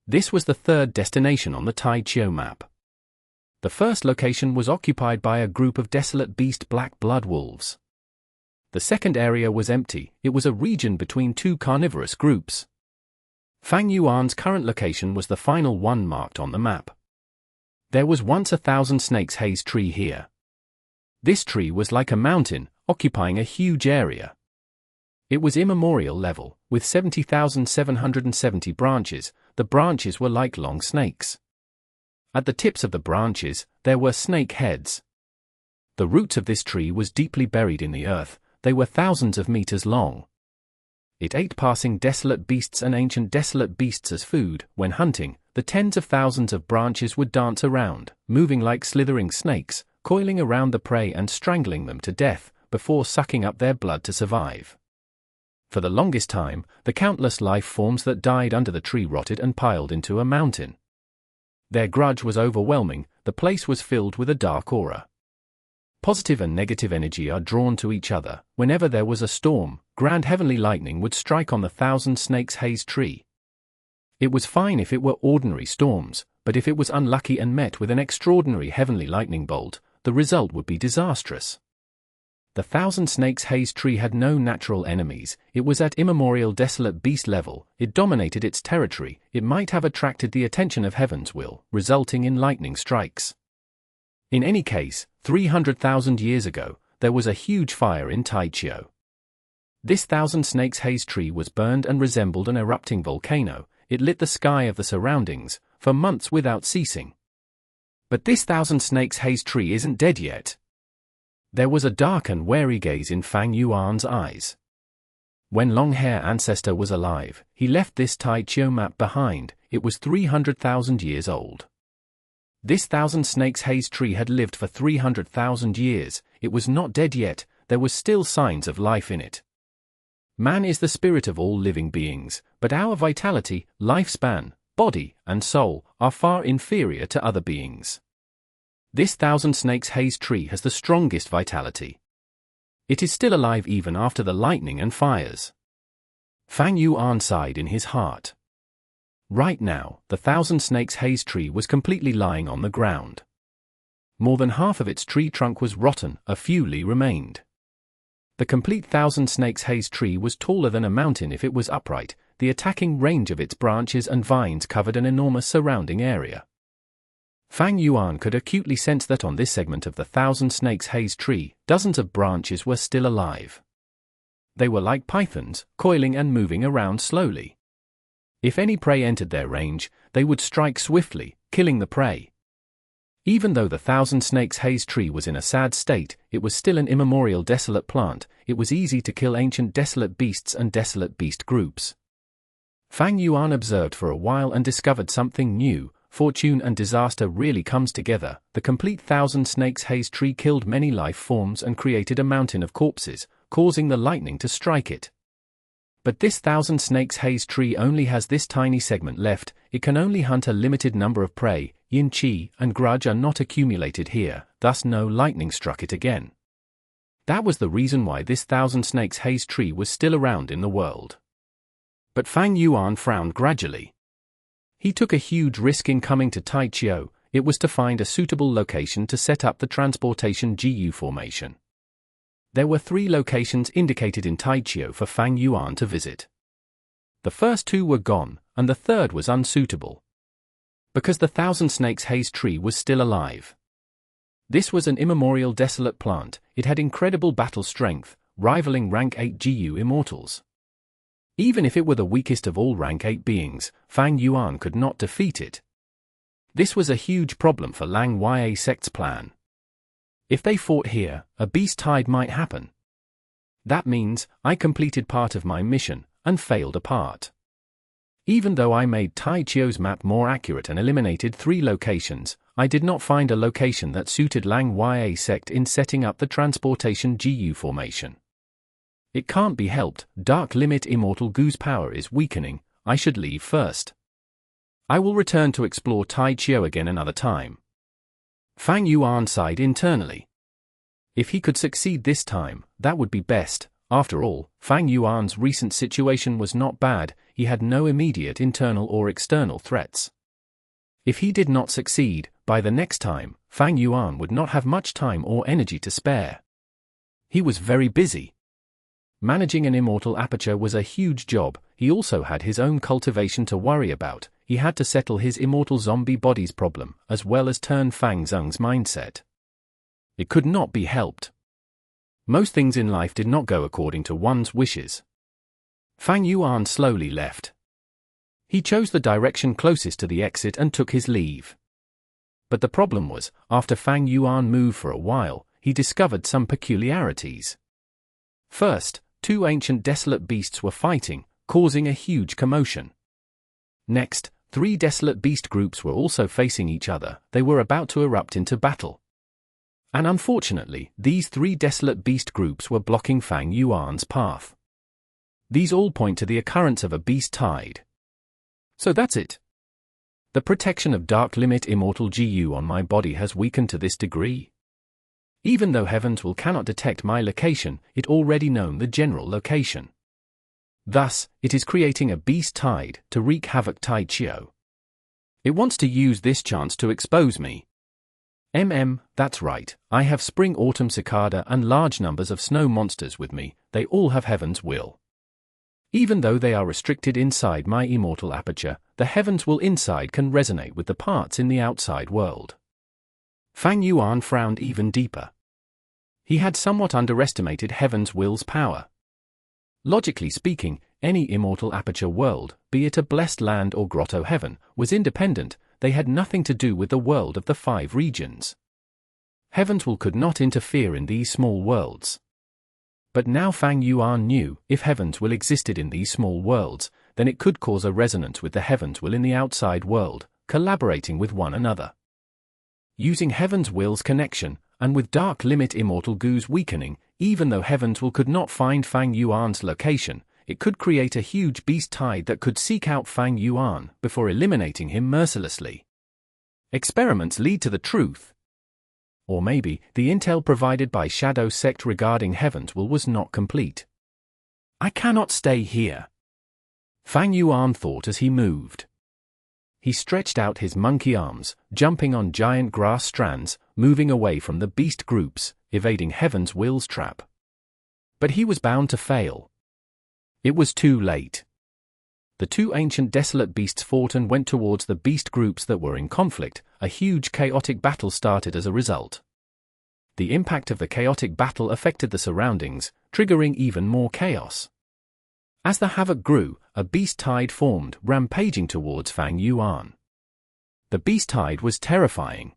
This was the third destination on the Tai Qiu map. The first location was occupied by a group of desolate beast black blood wolves. The second area was empty. It was a region between two carnivorous groups. Fang Yuan's current location was the final one marked on the map. There was once a Thousand Snakes Haze tree here. This tree was like a mountain, occupying a huge area. It was immemorial level, with 70,770 branches. The branches were like long snakes. At the tips of the branches, there were snake heads. The roots of this tree was deeply buried in the earth. They were thousands of meters long. It ate passing desolate beasts and ancient desolate beasts as food. When hunting, the tens of thousands of branches would dance around, moving like slithering snakes, coiling around the prey and strangling them to death, before sucking up their blood to survive. For the longest time, the countless life forms that died under the tree rotted and piled into a mountain. Their grudge was overwhelming. The place was filled with a dark aura. Positive and negative energy are drawn to each other. Whenever there was a storm, grand heavenly lightning would strike on the Thousand Snakes Haze tree. It was fine if it were ordinary storms, but if it was unlucky and met with an extraordinary heavenly lightning bolt, the result would be disastrous. The Thousand Snakes Haze tree had no natural enemies. It was at immemorial desolate beast level. It dominated its territory. It might have attracted the attention of Heaven's will, resulting in lightning strikes. In any case, 300,000 years ago, there was a huge fire in Tai Qiu. This Thousand Snakes Haze tree was burned and resembled an erupting volcano. It lit the sky of the surroundings, for months without ceasing. But this Thousand Snakes Haze tree isn't dead yet. There was a dark and wary gaze in Fang Yuan's eyes. When Long-Hair Ancestor was alive, he left this Tai Qiu map behind. It was 300,000 years old. This Thousand Snakes Haze tree had lived for 300,000 years. It was not dead yet. There was still signs of life in it. Man is the spirit of all living beings, but our vitality, lifespan, body, and soul are far inferior to other beings. This Thousand Snakes Haze tree has the strongest vitality. It is still alive even after the lightning and fires. Fang Yuan sighed in his heart. Right now, the Thousand Snakes Haze tree was completely lying on the ground. More than half of its tree trunk was rotten, a few li remained. The complete Thousand Snakes Haze tree was taller than a mountain if it was upright. The attacking range of its branches and vines covered an enormous surrounding area. Fang Yuan could acutely sense that on this segment of the Thousand Snakes Haze tree, dozens of branches were still alive. They were like pythons, coiling and moving around slowly. If any prey entered their range, they would strike swiftly, killing the prey. Even though the Thousand Snakes Haze tree was in a sad state, it was still an immemorial desolate plant. It was easy to kill ancient desolate beasts and desolate beast groups. Fang Yuan observed for a while and discovered something new. Fortune and disaster really comes together. The complete Thousand Snakes Haze tree killed many life forms and created a mountain of corpses, causing the lightning to strike it. But this Thousand Snakes Haze tree only has this tiny segment left. It can only hunt a limited number of prey. Yin Qi and grudge are not accumulated here, thus no lightning struck it again. That was the reason why this Thousand Snakes Haze tree was still around in the world. But Fang Yuan frowned gradually. He took a huge risk in coming to Tai Qiu. It was to find a suitable location to set up the transportation Gu formation. There were 3 locations indicated in Tai Qiu for Fang Yuan to visit. The first 2 were gone, and the third was unsuitable. Because the Thousand Snakes Haze tree was still alive. This was an immemorial desolate plant. It had incredible battle strength, rivaling rank 8 Gu Immortals. Even if it were the weakest of all rank 8 beings, Fang Yuan could not defeat it. This was a huge problem for Lang Ya Sect's plan. If they fought here, a beast tide might happen. That means, I completed part of my mission, and failed a part. Even though I made Tai Qiu's map more accurate and eliminated 3 locations, I did not find a location that suited Lang Ya Sect in setting up the transportation Gu formation. It can't be helped. Dark Limit Immortal Gu's power is weakening. I should leave first. I will return to explore Tai Qiu again another time. Fang Yuan sighed internally. If he could succeed this time, that would be best. After all, Fang Yuan's recent situation was not bad. He had no immediate internal or external threats. If he did not succeed, by the next time, Fang Yuan would not have much time or energy to spare. He was very busy. Managing an immortal aperture was a huge job. He also had his own cultivation to worry about. He had to settle his immortal zombie bodies problem, as well as turn Fang Zheng's mindset. It could not be helped. Most things in life did not go according to one's wishes. Fang Yuan slowly left. He chose the direction closest to the exit and took his leave. But the problem was, after Fang Yuan moved for a while, he discovered some peculiarities. First, 2 ancient desolate beasts were fighting, causing a huge commotion. Next, 3 desolate beast groups were also facing each other. They were about to erupt into battle. And unfortunately, these 3 desolate beast groups were blocking Fang Yuan's path. These all point to the occurrence of a beast tide. So that's it. The protection of Dark Limit Immortal Gu on my body has weakened to this degree. Even though Heavens will cannot detect my location, it already known the general location. Thus, it is creating a beast tide to wreak havoc Tai Qiu. It wants to use this chance to expose me. That's right, I have spring autumn cicada and large numbers of snow monsters with me. They all have Heaven's will. Even though they are restricted inside my immortal aperture, the Heaven's will inside can resonate with the parts in the outside world. Fang Yuan frowned even deeper. He had somewhat underestimated Heaven's will's power. Logically speaking, any immortal aperture world, be it a blessed land or grotto heaven, was independent. They had nothing to do with the world of the 5 regions. Heaven's will could not interfere in these small worlds. But now Fang Yuan knew, if Heaven's will existed in these small worlds, then it could cause a resonance with the Heaven's will in the outside world, collaborating with one another. Using Heaven's will's connection, and with Dark Limit Immortal Gu's weakening, even though Heaven's will could not find Fang Yuan's location, it could create a huge beast tide that could seek out Fang Yuan before eliminating him mercilessly. Experiments lead to the truth. Or maybe, the intel provided by Shadow Sect regarding Heaven's will was not complete. I cannot stay here. Fang Yuan thought as he moved. He stretched out his monkey arms, jumping on giant grass strands, moving away from the beast groups, evading Heaven's will's trap. But he was bound to fail. It was too late. The 2 ancient desolate beasts fought and went towards the beast groups that were in conflict. A huge chaotic battle started as a result. The impact of the chaotic battle affected the surroundings, triggering even more chaos. As the havoc grew, a beast tide formed, rampaging towards Fang Yuan. The beast tide was terrifying.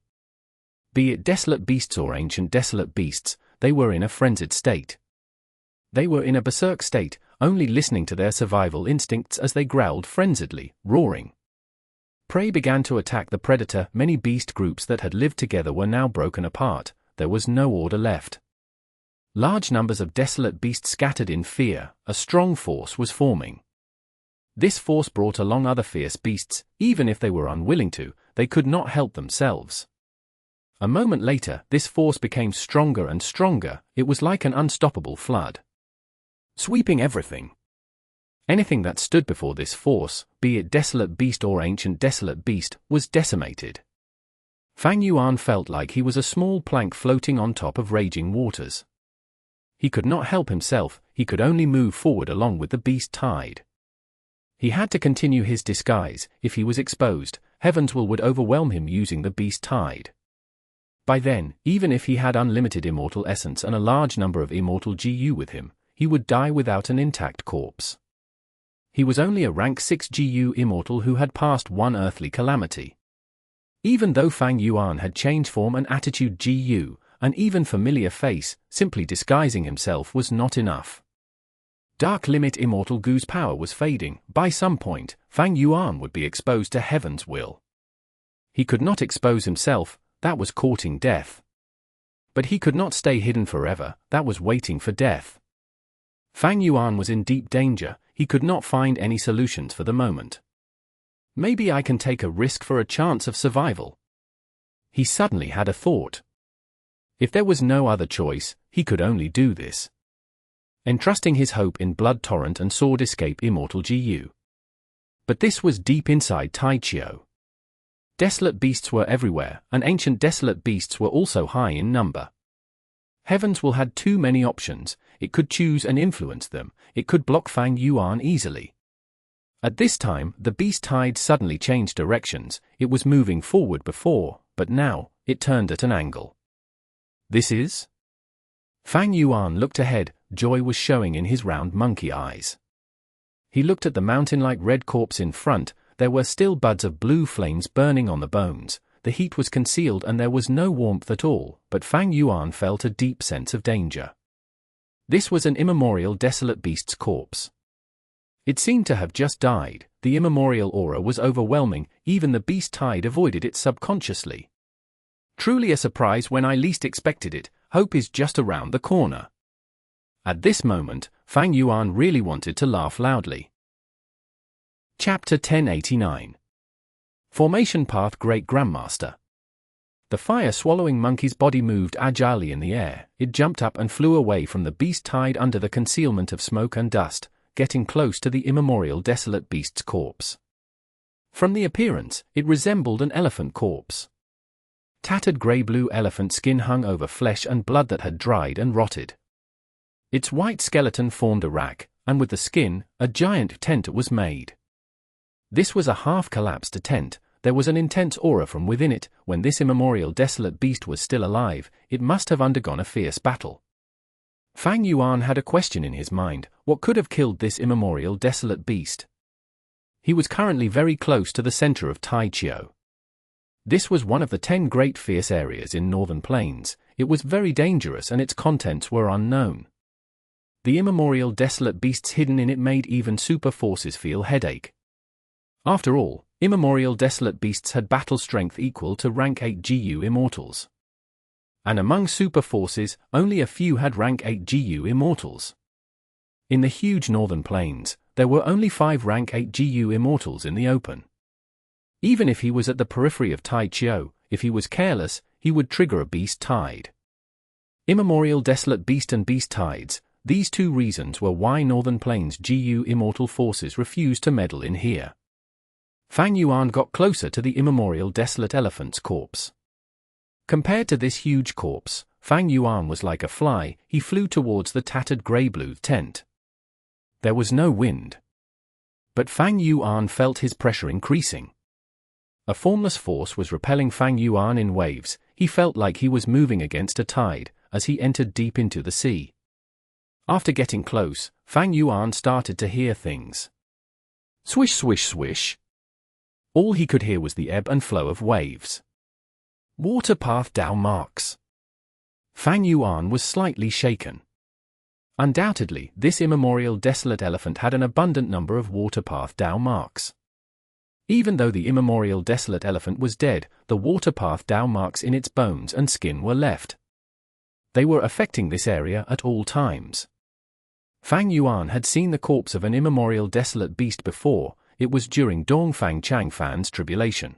Be it desolate beasts or ancient desolate beasts, they were in a frenzied state. They were in a berserk state, only listening to their survival instincts as they growled frenziedly, roaring. Prey began to attack the predator. Many beast groups that had lived together were now broken apart. There was no order left. Large numbers of desolate beasts scattered in fear. A strong force was forming. This force brought along other fierce beasts. Even if they were unwilling to, they could not help themselves. A moment later, this force became stronger and stronger. It was like an unstoppable flood, sweeping everything. Anything that stood before this force, be it desolate beast or ancient desolate beast, was decimated. Fang Yuan felt like he was a small plank floating on top of raging waters. He could not help himself, he could only move forward along with the beast tide. He had to continue his disguise. If he was exposed, Heaven's will would overwhelm him using the beast tide. By then, even if he had unlimited immortal essence and a large number of immortal Gu with him, he would die without an intact corpse. He was only a rank 6 Gu immortal who had passed one earthly calamity. Even though Fang Yuan had changed form and attitude Gu, an even familiar face, simply disguising himself was not enough. Dark Limit Immortal Gu's power was fading. By some point, Fang Yuan would be exposed to Heaven's will. He could not expose himself, that was courting death. But he could not stay hidden forever, that was waiting for death. Fang Yuan was in deep danger. He could not find any solutions for the moment. Maybe I can take a risk for a chance of survival. He suddenly had a thought. If there was no other choice, he could only do this. Entrusting his hope in Blood Torrent and Sword Escape Immortal Gu. But this was deep inside Tai Qiu. Desolate beasts were everywhere, and ancient desolate beasts were also high in number. Heaven's will had too many options. It could choose and influence them. It could block Fang Yuan easily. At this time, the beast tide suddenly changed directions. It was moving forward before, but now, it turned at an angle. This is? Fang Yuan looked ahead. Joy was showing in his round monkey eyes. He looked at the mountain-like red corpse in front. There were still buds of blue flames burning on the bones. The heat was concealed and there was no warmth at all, but Fang Yuan felt a deep sense of danger. This was an immemorial desolate beast's corpse. It seemed to have just died. The immemorial aura was overwhelming. Even the beast tide avoided it subconsciously. Truly a surprise when I least expected it. Hope is just around the corner. At this moment, Fang Yuan really wanted to laugh loudly. Chapter 1089. Formation Path Great Grandmaster. The fire-swallowing monkey's body moved agilely in the air. It jumped up and flew away from the beast tide under the concealment of smoke and dust, getting close to the immemorial desolate beast's corpse. From the appearance, it resembled an elephant corpse. Tattered grey-blue elephant skin hung over flesh and blood that had dried and rotted. Its white skeleton formed a rack, and with the skin, a giant tent was made. This was a half-collapsed tent. There was an intense aura from within it. When this immemorial desolate beast was still alive, it must have undergone a fierce battle. Fang Yuan had a question in his mind. What could have killed this immemorial desolate beast? He was currently very close to the center of Tai Qiu. This was one of the 10 great fierce areas in Northern Plains. It was very dangerous and its contents were unknown. The immemorial desolate beasts hidden in it made even super forces feel headache. After all, immemorial desolate beasts had battle strength equal to rank 8 Gu immortals. And among super forces, only a few had rank 8 Gu immortals. In the huge Northern Plains, there were only 5 rank 8 Gu immortals in the open. Even if he was at the periphery of Tai Qiu, if he was careless, he would trigger a beast tide. Immemorial desolate beast and beast tides. These two reasons were why Northern Plains Gu immortal forces refused to meddle in here. Fang Yuan got closer to the immemorial desolate elephant's corpse. Compared to this huge corpse, Fang Yuan was like a fly. He flew towards the tattered grey-blue tent. There was no wind. But Fang Yuan felt his pressure increasing. A formless force was repelling Fang Yuan in waves. He felt like he was moving against a tide, as he entered deep into the sea. After getting close, Fang Yuan started to hear things. Swish, swish, swish. All he could hear was the ebb and flow of waves. Water path Dao marks. Fang Yuan was slightly shaken. Undoubtedly, this immemorial desolate elephant had an abundant number of water path Dao marks. Even though the immemorial desolate elephant was dead, the water path Dao marks in its bones and skin were left. They were affecting this area at all times. Fang Yuan had seen the corpse of an immemorial desolate beast before. It was during Dongfang Changfan's Tribulation.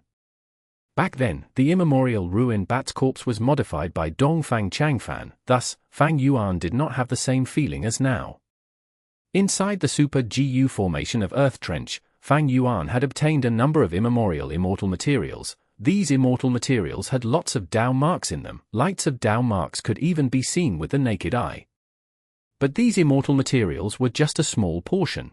Back then, the immemorial ruin bat's corpse was modified by Dongfang Changfan, thus, Fang Yuan did not have the same feeling as now. Inside the Super Gu formation of Earth Trench, Fang Yuan had obtained a number of immortal materials. These immortal materials had lots of Dao marks in them. Lights of Dao marks could even be seen with the naked eye. But these immortal materials were just a small portion.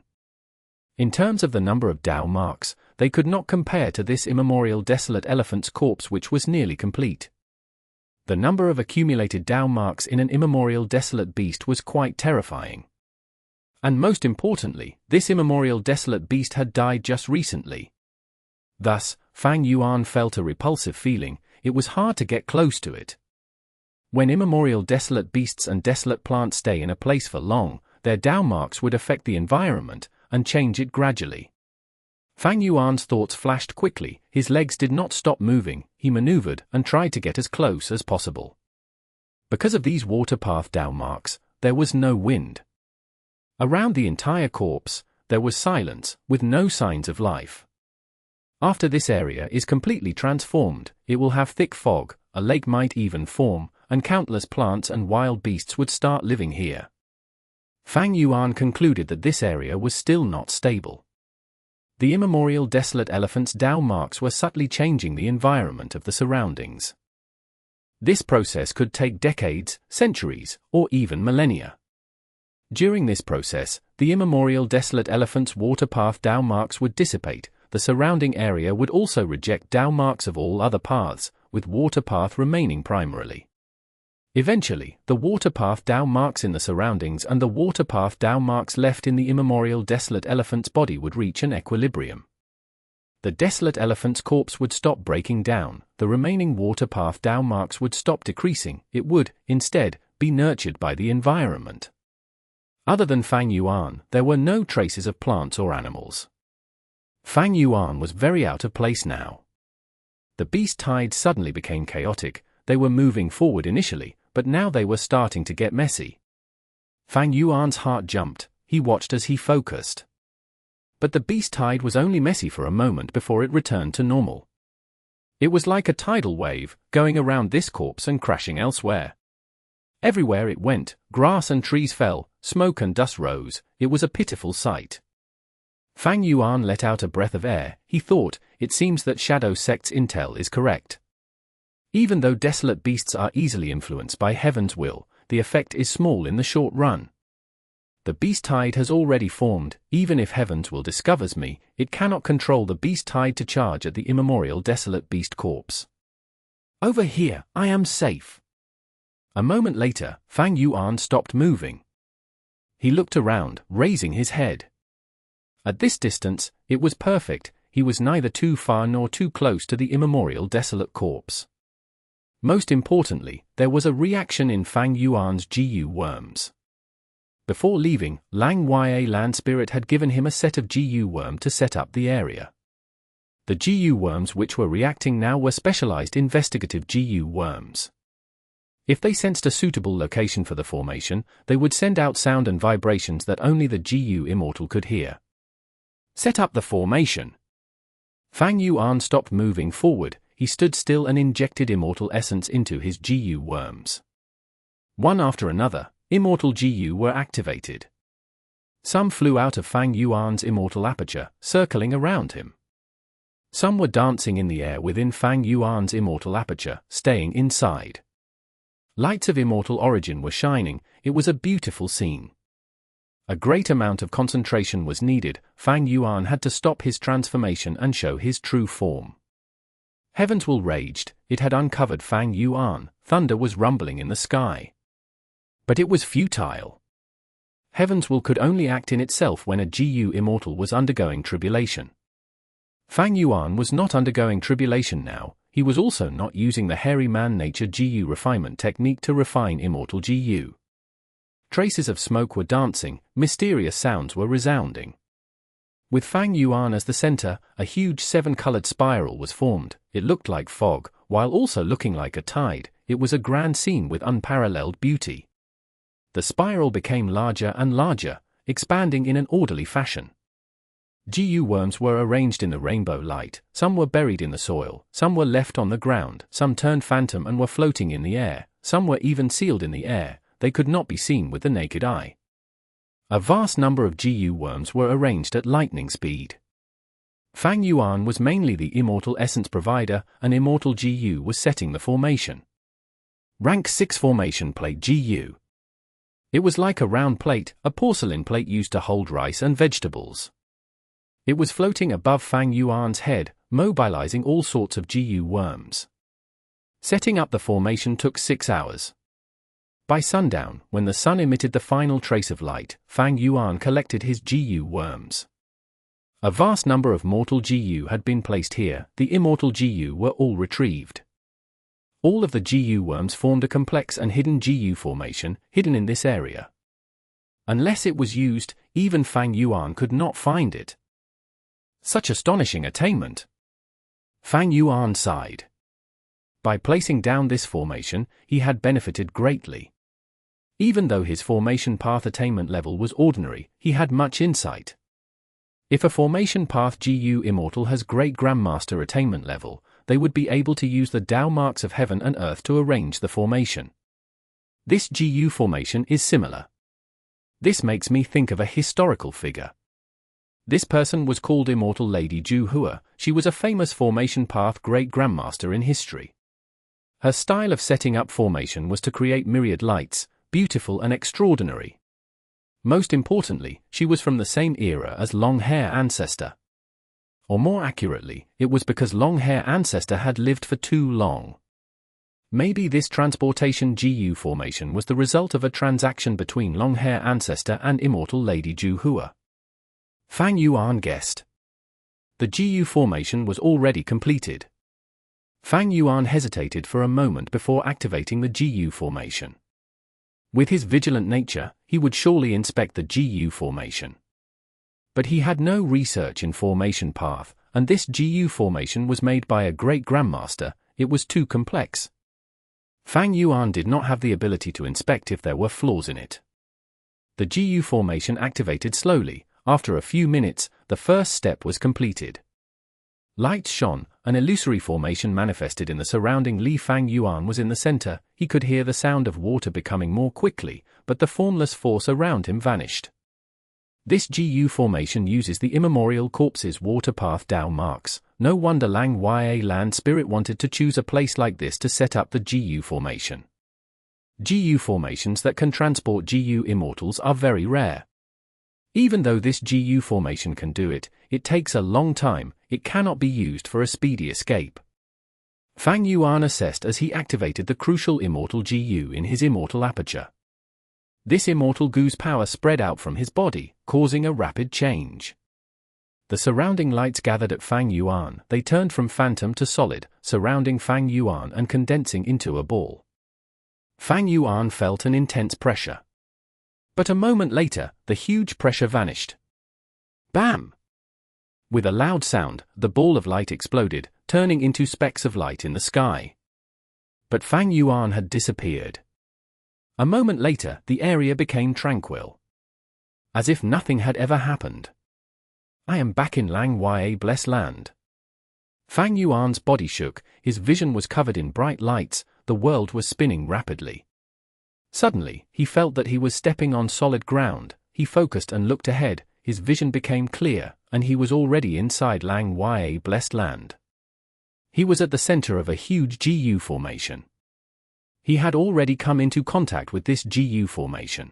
In terms of the number of Dao marks, they could not compare to this immemorial desolate elephant's corpse, which was nearly complete. The number of accumulated Dao marks in an immemorial desolate beast was quite terrifying. And most importantly, this immemorial desolate beast had died just recently. Thus, Fang Yuan felt a repulsive feeling. It was hard to get close to it. When immemorial desolate beasts and desolate plants stay in a place for long, their Dao marks would affect the environment and change it gradually. Fang Yuan's thoughts flashed quickly. His legs did not stop moving. He maneuvered and tried to get as close as possible. Because of these water path Dao marks, there was no wind. Around the entire corpse, there was silence, with no signs of life. After this area is completely transformed, it will have thick fog, a lake might even form, and countless plants and wild beasts would start living here. Fang Yuan concluded that this area was still not stable. The immemorial desolate elephant's Dao marks were subtly changing the environment of the surroundings. This process could take decades, centuries, or even millennia. During this process, the immemorial desolate elephant's water path Dao marks would dissipate. The surrounding area would also reject Dao marks of all other paths, with water path remaining primarily. Eventually, the water path Dao marks in the surroundings and the water path Dao marks left in the immemorial desolate elephant's body would reach an equilibrium. The desolate elephant's corpse would stop breaking down, the remaining water path Dao marks would stop decreasing. It would, instead, be nurtured by the environment. Other than Fang Yuan, there were no traces of plants or animals. Fang Yuan was very out of place now. The beast tide suddenly became chaotic. They were moving forward initially, but now they were starting to get messy. Fang Yuan's heart jumped. He watched as he focused. But the beast tide was only messy for a moment before it returned to normal. It was like a tidal wave, going around this corpse and crashing elsewhere. Everywhere it went, grass and trees fell, smoke and dust rose. It was a pitiful sight. Fang Yuan let out a breath of air. He thought, it seems that Shadow Sect's intel is correct. Even though desolate beasts are easily influenced by heaven's will, the effect is small in the short run. The beast tide has already formed. Even if heaven's will discovers me, it cannot control the beast tide to charge at the immemorial desolate beast corpse. Over here, I am safe. A moment later, Fang Yuan stopped moving. He looked around, raising his head. At this distance, it was perfect. He was neither too far nor too close to the immemorial desolate corpse. Most importantly, there was a reaction in Fang Yuan's Gu worms. Before leaving, Lang Ya Land Spirit had given him a set of Gu worm to set up the area. The Gu worms which were reacting now were specialized investigative Gu worms. If they sensed a suitable location for the formation, they would send out sound and vibrations that only the Gu Immortal could hear. Set up the formation. Fang Yuan stopped moving forward. He stood still and injected immortal essence into his Gu worms. One after another, immortal Gu were activated. Some flew out of Fang Yuan's immortal aperture, circling around him. Some were dancing in the air within Fang Yuan's immortal aperture, staying inside. Lights of immortal origin were shining. It was a beautiful scene. A great amount of concentration was needed. Fang Yuan had to stop his transformation and show his true form. Heaven's will raged. It had uncovered Fang Yuan. Thunder was rumbling in the sky. But it was futile. Heaven's will could only act in itself when a Gu Immortal was undergoing tribulation. Fang Yuan was not undergoing tribulation now. He was also not using the hairy man-nature Gu refinement technique to refine immortal Gu. Traces of smoke were dancing, mysterious sounds were resounding. With Fang Yuan as the center, a huge seven-colored spiral was formed. It looked like fog, while also looking like a tide. It was a grand scene with unparalleled beauty. The spiral became larger and larger, expanding in an orderly fashion. Gu worms were arranged in the rainbow light. Some were buried in the soil, some were left on the ground, some turned phantom and were floating in the air, some were even sealed in the air. They could not be seen with the naked eye. A vast number of Gu worms were arranged at lightning speed. Fang Yuan was mainly the immortal essence provider, and immortal Gu was setting the formation. Rank 6 formation plate Gu. It was like a round plate, a porcelain plate used to hold rice and vegetables. It was floating above Fang Yuan's head, mobilizing all sorts of Gu worms. Setting up the formation took 6 hours. By sundown, when the sun emitted the final trace of light, Fang Yuan collected his Gu worms. A vast number of mortal Gu had been placed here. The immortal Gu were all retrieved. All of the Gu worms formed a complex and hidden Gu formation, hidden in this area. Unless it was used, even Fang Yuan could not find it. Such astonishing attainment! Fang Yuan sighed. By placing down this formation, he had benefited greatly. Even though his formation path attainment level was ordinary, he had much insight. If a formation path Gu Immortal has great Grandmaster attainment level, they would be able to use the Tao marks of heaven and earth to arrange the formation. This Gu formation is similar. This makes me think of a historical figure. This person was called Immortal Lady Zhu Hua. She was a famous formation path great Grandmaster in history. Her style of setting up formation was to create myriad lights, beautiful and extraordinary. Most importantly, she was from the same era as Long Hair Ancestor. Or more accurately, it was because Long Hair Ancestor had lived for too long. Maybe this transportation Gu formation was the result of a transaction between Long Hair Ancestor and Immortal Lady Zhu Hua. Fang Yuan guessed. The Gu formation was already completed. Fang Yuan hesitated for a moment before activating the Gu formation. With his vigilant nature, he would surely inspect the Gu formation. But he had no research in formation path, and this Gu formation was made by a great Grandmaster. It was too complex. Fang Yuan did not have the ability to inspect if there were flaws in it. The Gu formation activated slowly. After a few minutes, the first step was completed. Lights shone, an illusory formation manifested in the surrounding Li. Fang Yuan was in the center. He could hear the sound of water becoming more quickly, but the formless force around him vanished. This Gu formation uses the immemorial corpse's water path Tao marks. No wonder Lang Ya Land Spirit wanted to choose a place like this to set up the Gu formation. Gu formations that can transport Gu Immortals are very rare. Even though this Gu formation can do it, it takes a long time. It cannot be used for a speedy escape. Fang Yuan assessed as he activated the crucial immortal Gu in his immortal aperture. This immortal Gu's power spread out from his body, causing a rapid change. The surrounding lights gathered at Fang Yuan. They turned from phantom to solid, surrounding Fang Yuan and condensing into a ball. Fang Yuan felt an intense pressure. But a moment later, the huge pressure vanished. Bam! With a loud sound, the ball of light exploded, turning into specks of light in the sky. But Fang Yuan had disappeared. A moment later, the area became tranquil. As if nothing had ever happened. I am back in Lang Ya Blessed Land. Fang Yuan's body shook, his vision was covered in bright lights, the world was spinning rapidly. Suddenly, he felt that he was stepping on solid ground. He focused and looked ahead, his vision became clear, and he was already inside Lang Ya Blessed Land. He was at the center of a huge Gu formation. He had already come into contact with this Gu formation.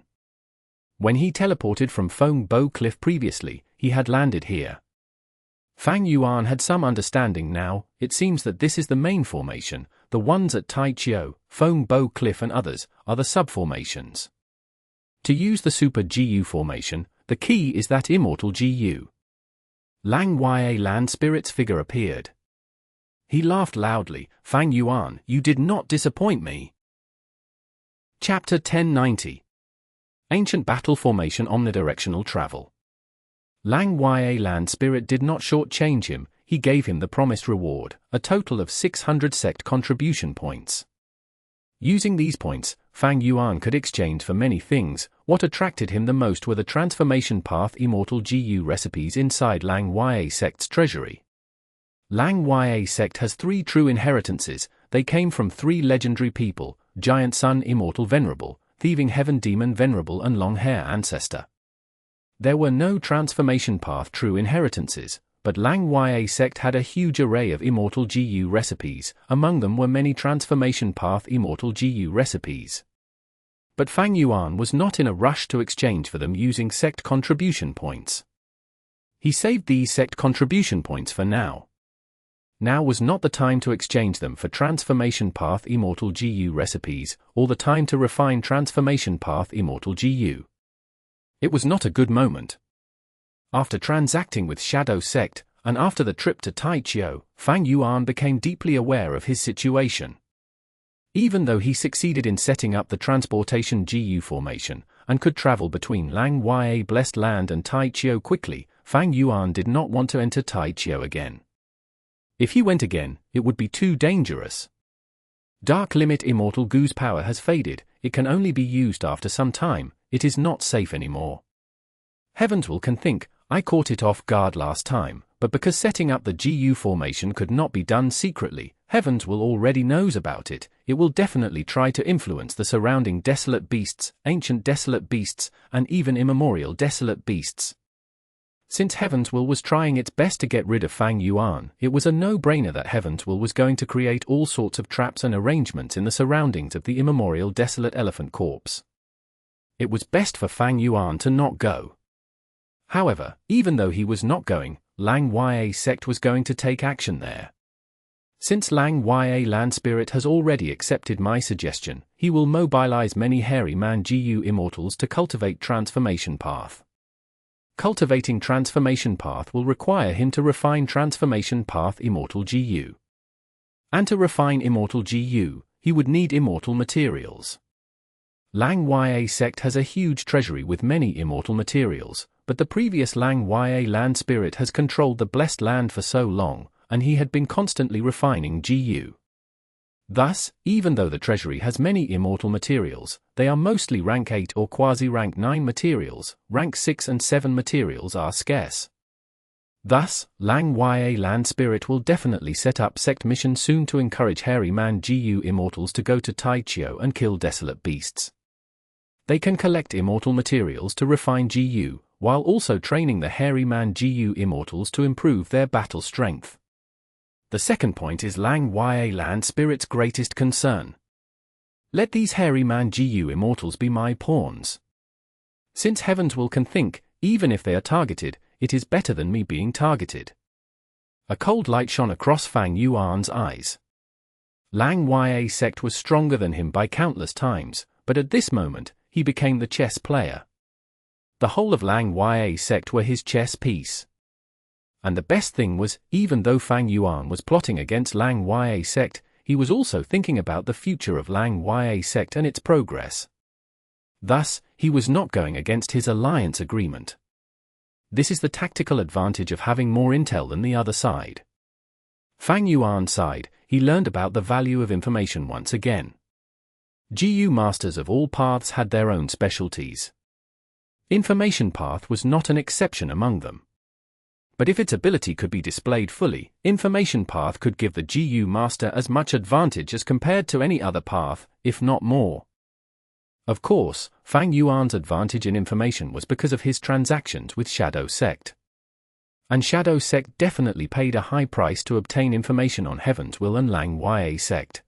When he teleported from Feng Bo Cliff previously, he had landed here. Fang Yuan had some understanding now. It seems that this is the main formation. The ones at Tai Qiu, Feng Bo Cliff and others, are the subformations. To use the Super Gu formation, the key is that Immortal Gu. Lang Ya Land Spirit's figure appeared. He laughed loudly. Fang Yuan, you did not disappoint me. Chapter 1090. Ancient Battle Formation Omni-directional Travel. Lang Ya Land Spirit did not shortchange him, he gave him the promised reward, a total of 600 Sect contribution points. Using these points, Fang Yuan could exchange for many things. What attracted him the most were the transformation path Immortal Gu recipes inside Lang Ya Sect's treasury. Lang Ya Sect has 3 true inheritances. They came from 3 legendary people: Giant Sun Immortal Venerable, Thieving Heaven Demon Venerable and Long Hair Ancestor. There were no transformation path true inheritances, but Lang Ya Sect had a huge array of Immortal Gu recipes. Among them were many transformation path Immortal Gu recipes. But Fang Yuan was not in a rush to exchange for them using Sect contribution points. He saved these Sect contribution points for now. Now was not the time to exchange them for transformation path Immortal Gu recipes, or the time to refine transformation path Immortal Gu. It was not a good moment. After transacting with Shadow Sect, and after the trip to Tai Qiu, Fang Yuan became deeply aware of his situation. Even though he succeeded in setting up the transportation Gu formation, and could travel between Lang Ya Blessed Land and Tai Qiu quickly, Fang Yuan did not want to enter Tai Qiu again. If he went again, it would be too dangerous. Dark Limit Immortal Gu's power has faded, it can only be used after some time, it is not safe anymore. Heavens will can think, I caught it off guard last time, but because setting up the Gu formation could not be done secretly, Heavens will already knows about it, it will definitely try to influence the surrounding desolate beasts, ancient desolate beasts, and even immemorial desolate beasts. Since Heavens will was trying its best to get rid of Fang Yuan, it was a no-brainer that Heavens will was going to create all sorts of traps and arrangements in the surroundings of the immemorial desolate elephant corpse. It was best for Fang Yuan to not go. However, even though he was not going, Lang Ya Sect was going to take action there. Since Lang Ya Land Spirit has already accepted my suggestion, he will mobilize many hairy man Gu Immortals to cultivate transformation path. Cultivating transformation path will require him to refine transformation path Immortal Gu. And to refine Immortal Gu, he would need immortal materials. Lang Ya Sect has a huge treasury with many immortal materials, but the previous Lang Ya Land Spirit has controlled the Blessed Land for so long, and he had been constantly refining Gu. Thus, even though the treasury has many immortal materials, they are mostly rank 8 or quasi-rank 9 materials, rank 6 and 7 materials are scarce. Thus, Lang Ya Land Spirit will definitely set up Sect mission soon to encourage hairy man Gu Immortals to go to Tai Qiu and kill desolate beasts. They can collect immortal materials to refine Gu, while also training the hairy man Gu Immortals to improve their battle strength. The second point is Lang Ya Land Spirit's greatest concern. Let these hairy man Gu Immortals be my pawns. Since Heavens will can think, even if they are targeted, it is better than me being targeted. A cold light shone across Fang Yuan's eyes. Lang Ya Sect was stronger than him by countless times, but at this moment, he became the chess player. The whole of Lang Ya Sect were his chess piece. And the best thing was, even though Fang Yuan was plotting against Lang Ya Sect, he was also thinking about the future of Lang Ya Sect and its progress. Thus, he was not going against his alliance agreement. This is the tactical advantage of having more intel than the other side. Fang Yuan's side, he learned about the value of information once again. Gu masters of all paths had their own specialties. Information path was not an exception among them. But if its ability could be displayed fully, information path could give the Gu master as much advantage as compared to any other path, if not more. Of course, Fang Yuan's advantage in information was because of his transactions with Shadow Sect. And Shadow Sect definitely paid a high price to obtain information on Heaven's Will and Lang Ya Sect.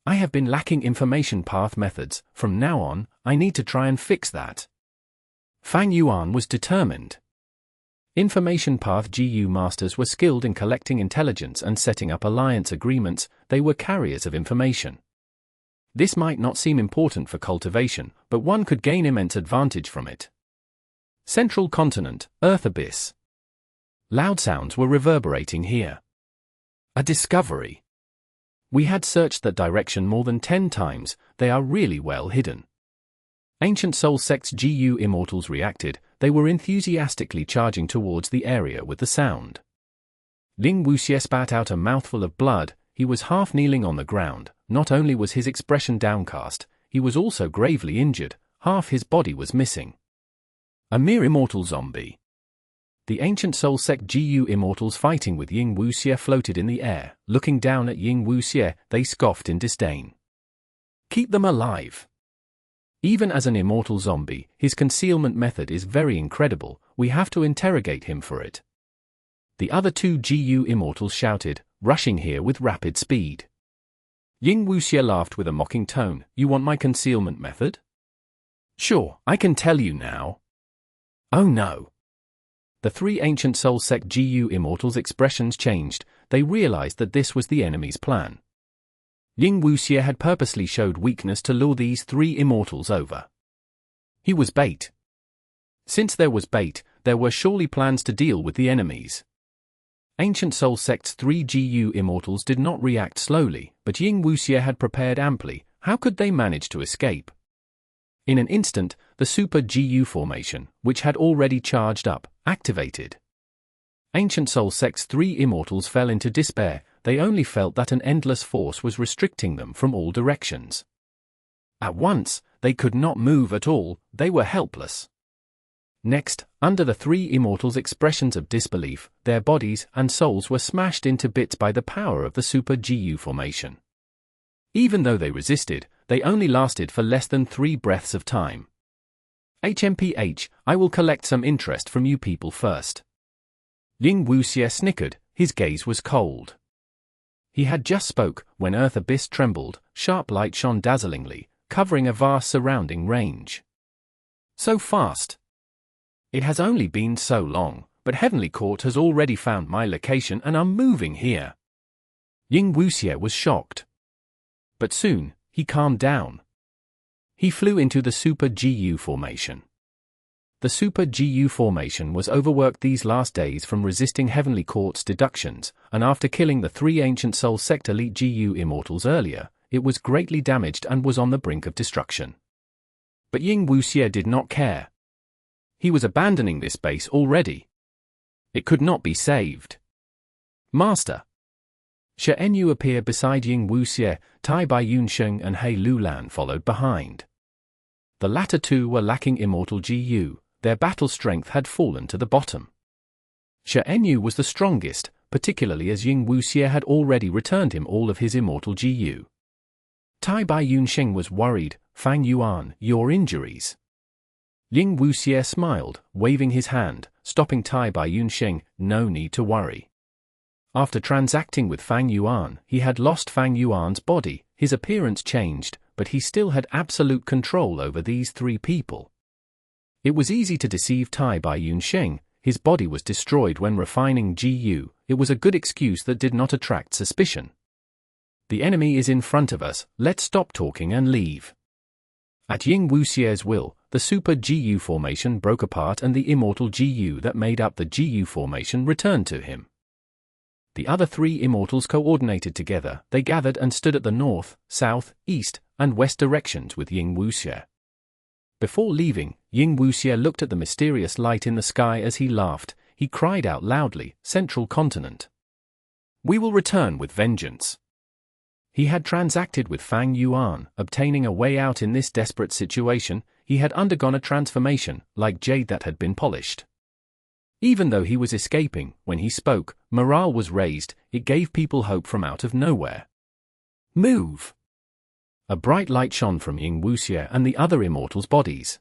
I have been lacking information path methods, from now on, I need to try and fix that. Fang Yuan was determined. Information path Gu masters were skilled in collecting intelligence and setting up alliance agreements, they were carriers of information. This might not seem important for cultivation, but one could gain immense advantage from it. Central continent, Earth abyss. Loud sounds were reverberating here. A discovery. We had searched that direction more than 10 times, they are really well hidden. Ancient Soul Sect's Gu Immortals reacted, they were enthusiastically charging towards the area with the sound. Ling Wuxie spat out a mouthful of blood, he was half kneeling on the ground, not only was his expression downcast, he was also gravely injured, half his body was missing. A mere immortal zombie. The Ancient Soul Sect Gu Immortals fighting with Ying Wuxie floated in the air, looking down at Ying Wuxie, they scoffed in disdain. Keep them alive. Even as an immortal zombie, his concealment method is very incredible, we have to interrogate him for it. The other two Gu Immortals shouted, rushing here with rapid speed. Ying Wuxie laughed with a mocking tone, you want my concealment method? Sure, I can tell you now. Oh no. The three Ancient Soul Sect Gu Immortals' expressions changed, they realized that this was the enemy's plan. Ying Wuxie had purposely showed weakness to lure these three immortals over. He was bait. Since there was bait, there were surely plans to deal with the enemies. Ancient Soul Sect's three Gu Immortals did not react slowly, but Ying Wuxie had prepared amply, how could they manage to escape? In an instant, the Super Gu formation, which had already charged up, activated. Ancient Soul Sect's three immortals fell into despair, they only felt that an endless force was restricting them from all directions. At once, they could not move at all, they were helpless. Next, under the three immortals' expressions of disbelief, their bodies and souls were smashed into bits by the power of the Super Gu formation. Even though they resisted, they only lasted for less than 3 breaths of time. HMPH, I will collect some interest from you people first. Ying Wuxie snickered, his gaze was cold. He had just spoke, when Earth Abyss trembled, sharp light shone dazzlingly, covering a vast surrounding range. So fast. It has only been so long, but Heavenly Court has already found my location and are moving here. Ying Wuxie was shocked. But soon, he calmed down. He flew into the Super Gu formation. The Super Gu formation was overworked these last days from resisting Heavenly Court's deductions, and after killing the 3 Ancient Soul Sect Elite Gu Immortals earlier, it was greatly damaged and was on the brink of destruction. But Ying Wuxie did not care. He was abandoning this base already. It could not be saved. Master. Shang appeared beside Ying Wuxie, Tai Qiu and He Lulan followed behind. The latter two were lacking immortal Gu, their battle strength had fallen to the bottom. Shang was the strongest, particularly as Ying Wuxie had already returned him all of his immortal Gu. Tai Qiu was worried, Fang Yuan, your injuries. Ying Wuxie smiled, waving his hand, stopping Tai Qiu, no need to worry. After transacting with Fang Yuan, he had lost Fang Yuan's body, his appearance changed, but he still had absolute control over these 3 people. It was easy to deceive Tai Qiu, his body was destroyed when refining Gu, it was a good excuse that did not attract suspicion. The enemy is in front of us, let's stop talking and leave. At Ying Wuxie's will, the Super Gu formation broke apart and the immortal Gu that made up the Gu formation returned to him. The other 3 immortals coordinated together, they gathered and stood at the north, south, east, and west directions with Ying Wuxie. Before leaving, Ying Wuxie looked at the mysterious light in the sky as he laughed, he cried out loudly, Central Continent. We will return with vengeance. He had transacted with Fang Yuan, obtaining a way out in this desperate situation, he had undergone a transformation, like jade that had been polished. Even though he was escaping, when he spoke, morale was raised, it gave people hope from out of nowhere. Move! A bright light shone from Ying Wuxie and the other immortals' bodies.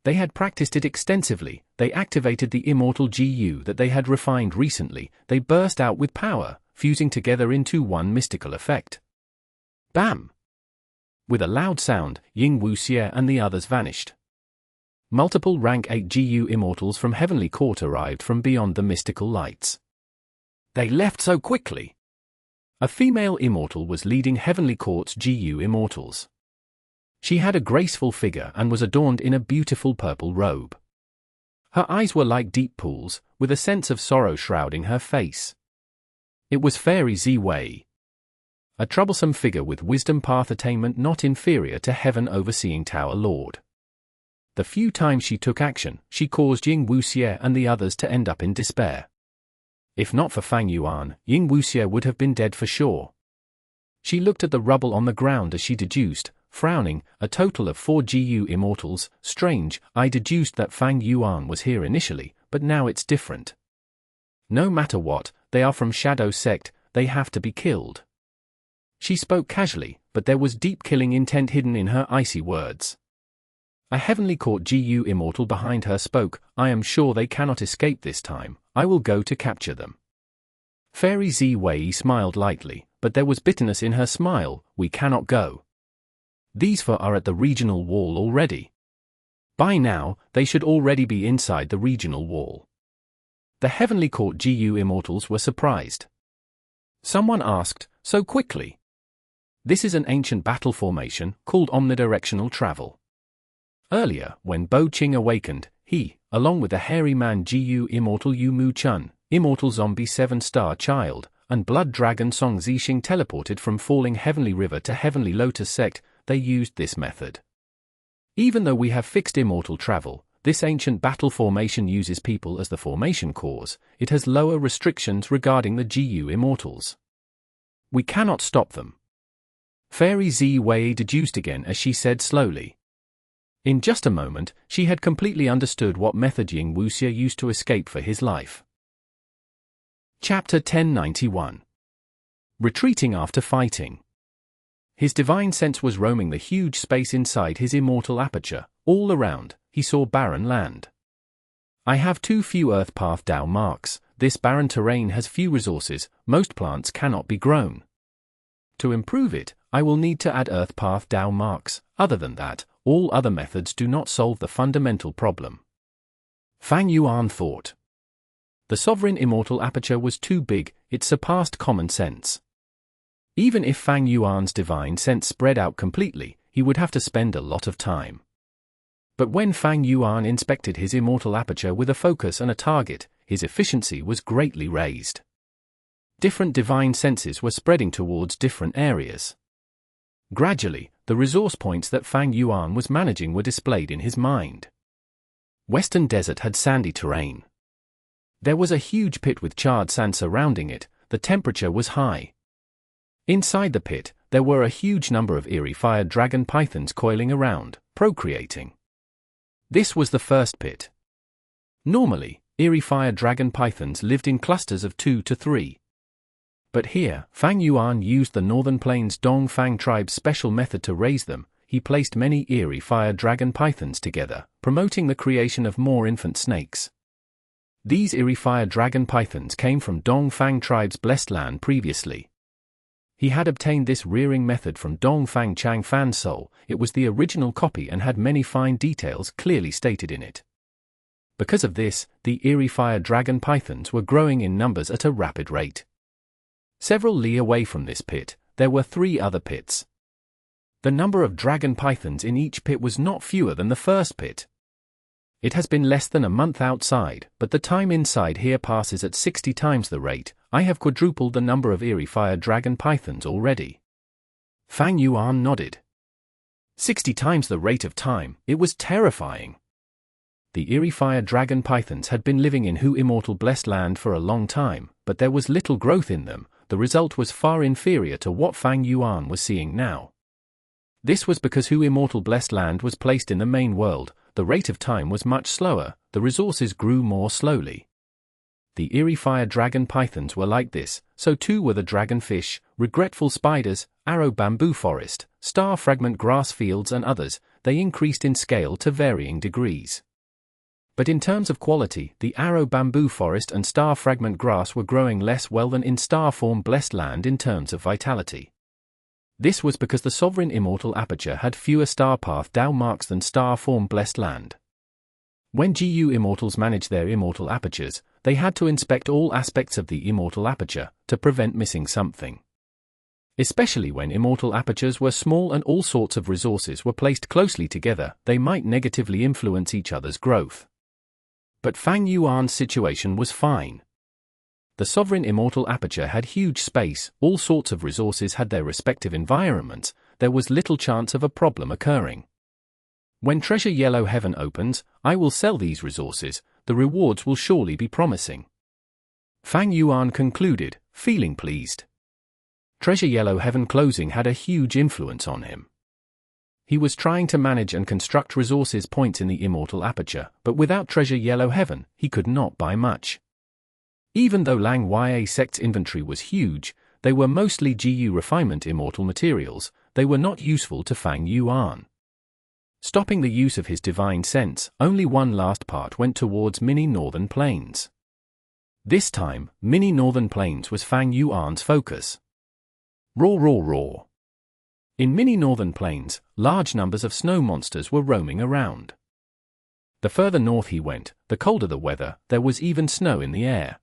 They had practiced it extensively, they activated the immortal Gu that they had refined recently, they burst out with power, fusing together into one mystical effect. Bam! With a loud sound, Ying Wuxie and the others vanished. Multiple rank 8 Gu immortals from Heavenly Court arrived from beyond the mystical lights. They left so quickly. A female immortal was leading Heavenly Court's Gu Immortals. She had a graceful figure and was adorned in a beautiful purple robe. Her eyes were like deep pools, with a sense of sorrow shrouding her face. It was Fairy Ziwei, a troublesome figure with wisdom path attainment not inferior to Heaven Overseeing Tower Lord. The few times she took action, she caused Ying Wuxie and the others to end up in despair. If not for Fang Yuan, Ying Wuxie would have been dead for sure. She looked at the rubble on the ground as she deduced, frowning, a total of 4 Gu Immortals. Strange, I deduced that Fang Yuan was here initially, but now it's different. No matter what, they are from Shadow Sect, they have to be killed. She spoke casually, but there was deep killing intent hidden in her icy words. A Heavenly Court Gu Immortal behind her spoke, I am sure they cannot escape this time, I will go to capture them. Fairy Ziwei smiled lightly, but there was bitterness in her smile, we cannot go. These 4 are at the regional wall already. By now, they should already be inside the regional wall. The Heavenly Court Gu Immortals were surprised. Someone asked, so quickly? This is an ancient battle formation, called Omni-directional travel. Earlier, when Bo Qing awakened, he, along with the hairy man Gu Immortal Yu Mu Chun, Immortal Zombie 7-Star Child, and Blood Dragon Song Zixing teleported from Falling Heavenly River to Heavenly Lotus Sect, they used this method. Even though we have fixed immortal travel, this ancient battle formation uses people as the formation cores, it has lower restrictions regarding the Gu Immortals. We cannot stop them. Fairy Ziwei deduced again as she said slowly. In just a moment, she had completely understood what method Ying Wuxie used to escape for his life. Chapter 1091. Retreating after fighting. His divine sense was roaming the huge space inside his immortal aperture. All around, he saw barren land. I have too few Earth Path Dao marks, this barren terrain has few resources, most plants cannot be grown. To improve it, I will need to add Earth Path Dao marks, other than that, all other methods do not solve the fundamental problem. Fang Yuan thought. The sovereign immortal aperture was too big, it surpassed common sense. Even if Fang Yuan's divine sense spread out completely, he would have to spend a lot of time. But when Fang Yuan inspected his immortal aperture with a focus and a target, his efficiency was greatly raised. Different divine senses were spreading towards different areas. Gradually, the resource points that Fang Yuan was managing were displayed in his mind. Western Desert had sandy terrain. There was a huge pit with charred sand surrounding it, the temperature was high. Inside the pit, there were a huge number of eerie fire dragon pythons coiling around, procreating. This was the first pit. Normally, eerie fire dragon pythons lived in clusters of 2 to 3. But here, Fang Yuan used the Northern Plains Dongfang tribe's special method to raise them. He placed many eerie fire dragon pythons together, promoting the creation of more infant snakes. These eerie fire dragon pythons came from Dongfang tribe's blessed land previously. He had obtained this rearing method from Dongfang Chang Fan Soul. It was the original copy and had many fine details clearly stated in it. Because of this, the eerie fire dragon pythons were growing in numbers at a rapid rate. Several li away from this pit, there were 3 other pits. The number of dragon pythons in each pit was not fewer than the first pit. It has been less than a month outside, but the time inside here passes at 60 times the rate. I have quadrupled the number of eerie fire dragon pythons already. Fang Yuan nodded. 60 times the rate of time, it was terrifying. The eerie fire dragon pythons had been living in Gu Immortal blessed land for a long time, but there was little growth in them. The result was far inferior to what Fang Yuan was seeing now. This was because Gu Immortal blessed land was placed in the main world, the rate of time was much slower, the resources grew more slowly. The eerie fire dragon pythons were like this, so too were the dragonfish, regretful spiders, arrow bamboo forest, star fragment grass fields and others. They increased in scale to varying degrees. But in terms of quality, the arrow bamboo forest and star fragment grass were growing less well than in star form blessed land in terms of vitality. This was because the sovereign immortal aperture had fewer star path Dao marks than star form blessed land. When Gu Immortals managed their immortal apertures, they had to inspect all aspects of the immortal aperture to prevent missing something. Especially when immortal apertures were small and all sorts of resources were placed closely together, they might negatively influence each other's growth. But Fang Yuan's situation was fine. The sovereign immortal aperture had huge space, all sorts of resources had their respective environments, there was little chance of a problem occurring. When Treasure Yellow Heaven opens, I will sell these resources, the rewards will surely be promising. Fang Yuan concluded, feeling pleased. Treasure Yellow Heaven closing had a huge influence on him. He was trying to manage and construct resources points in the immortal aperture, but without Treasure Yellow Heaven, he could not buy much. Even though Lang Ya Sect's inventory was huge, they were mostly Gu refinement immortal materials, they were not useful to Fang Yuan. Stopping the use of his divine sense, only one last part went towards Mini Northern Plains. This time, Mini Northern Plains was Fang Yuan's focus. Roar, roar, roar. In Mini Northern Plains, large numbers of snow monsters were roaming around. The further north he went, the colder the weather, there was even snow in the air.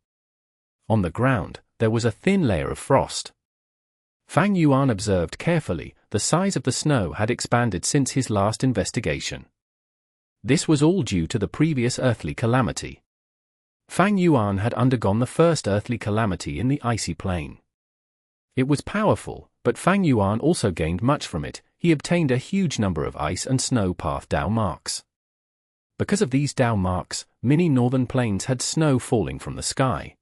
On the ground, there was a thin layer of frost. Fang Yuan observed carefully, the size of the snow had expanded since his last investigation. This was all due to the previous earthly calamity. Fang Yuan had undergone the first earthly calamity in the icy plain. It was powerful, but Fang Yuan also gained much from it, he obtained a huge number of ice and snow path Dao marks. Because of these Dao marks, Mini Northern Plains had snow falling from the sky.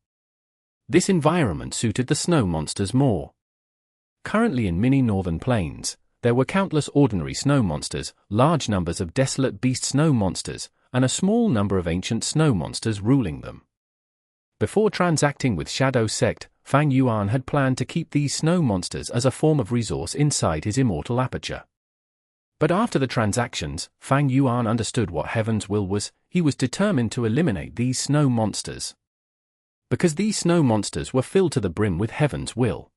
This environment suited the snow monsters more. Currently in Mini Northern Plains, there were countless ordinary snow monsters, large numbers of desolate beast snow monsters, and a small number of ancient snow monsters ruling them. Before transacting with Shadow Sect, Fang Yuan had planned to keep these snow monsters as a form of resource inside his immortal aperture. But after the transactions, Fang Yuan understood what Heaven's will was, he was determined to eliminate these snow monsters. Because these snow monsters were filled to the brim with Heaven's will.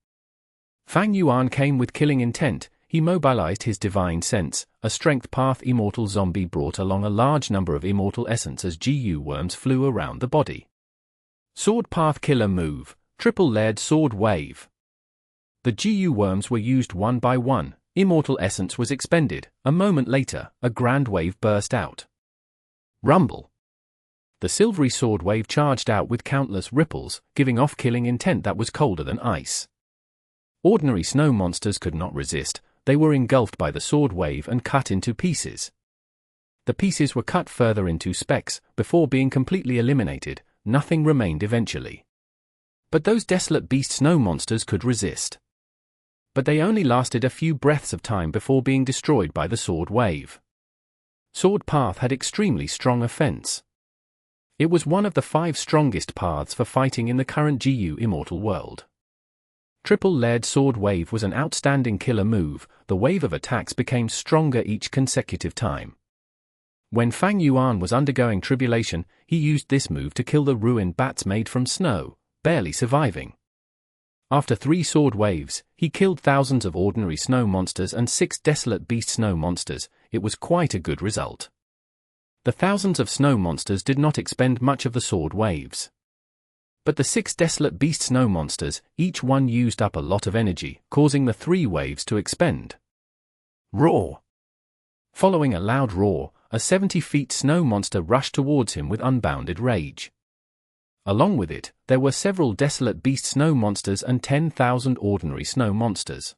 Fang Yuan came with killing intent, he mobilized his divine sense, a strength path immortal zombie brought along a large number of immortal essence as Gu worms flew around the body. Sword path killer move, triple layered sword wave. The Gu worms were used one by one, immortal essence was expended, a moment later, a grand wave burst out. Rumble. The silvery sword wave charged out with countless ripples, giving off killing intent that was colder than ice. Ordinary snow monsters could not resist, they were engulfed by the sword wave and cut into pieces. The pieces were cut further into specks, before being completely eliminated, nothing remained eventually. But those desolate beast snow monsters could resist. But they only lasted a few breaths of time before being destroyed by the sword wave. Sword path had extremely strong offense. It was one of the 5 strongest paths for fighting in the current Gu Immortal world. Triple layered sword wave was an outstanding killer move, the wave of attacks became stronger each consecutive time. When Fang Yuan was undergoing tribulation, he used this move to kill the ruined bats made from snow, barely surviving. After 3 sword waves, he killed thousands of ordinary snow monsters and 6 desolate beast snow monsters, it was quite a good result. The thousands of snow monsters did not expend much of the sword waves. But the 6 desolate beast snow monsters, each one used up a lot of energy, causing the 3 waves to expend. Roar! Following a loud roar, a 70-feet snow monster rushed towards him with unbounded rage. Along with it, there were several desolate beast snow monsters and 10,000 ordinary snow monsters.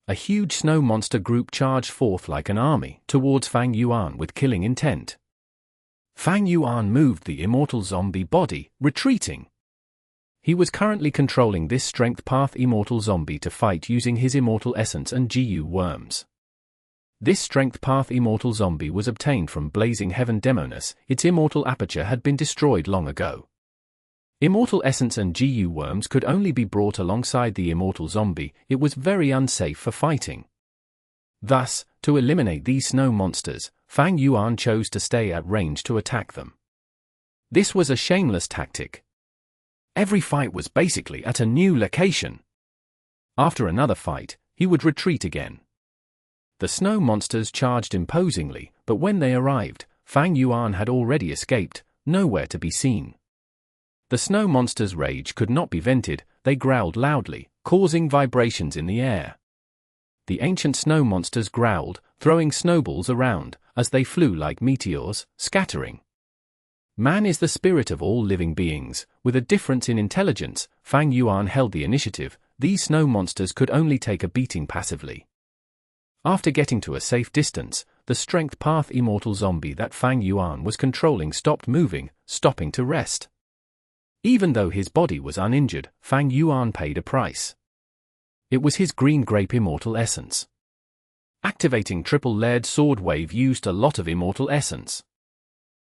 A huge snow monster group charged forth like an army towards Fang Yuan with killing intent. Fang Yuan moved the immortal zombie body, retreating. He was currently controlling this strength path immortal zombie to fight using his immortal essence and Gu worms. This strength path immortal zombie was obtained from Blazing Heaven Demoness, its immortal aperture had been destroyed long ago. Immortal essence and Gu worms could only be brought alongside the immortal zombie, it was very unsafe for fighting. Thus, to eliminate these snow monsters, Fang Yuan chose to stay at range to attack them. This was a shameless tactic. Every fight was basically at a new location. After another fight, he would retreat again. The snow monsters charged imposingly, but when they arrived, Fang Yuan had already escaped, nowhere to be seen. The snow monsters' rage could not be vented, they growled loudly, causing vibrations in the air. The ancient snow monsters growled, throwing snowballs around, as they flew like meteors, scattering. Man is the spirit of all living beings, with a difference in intelligence. Fang Yuan held the initiative. These snow monsters could only take a beating passively. After getting to a safe distance, the strength path immortal zombie that Fang Yuan was controlling stopped moving, stopping to rest. Even though his body was uninjured, Fang Yuan paid a price. It was his green grape immortal essence. Activating triple-layered sword wave used a lot of immortal essence.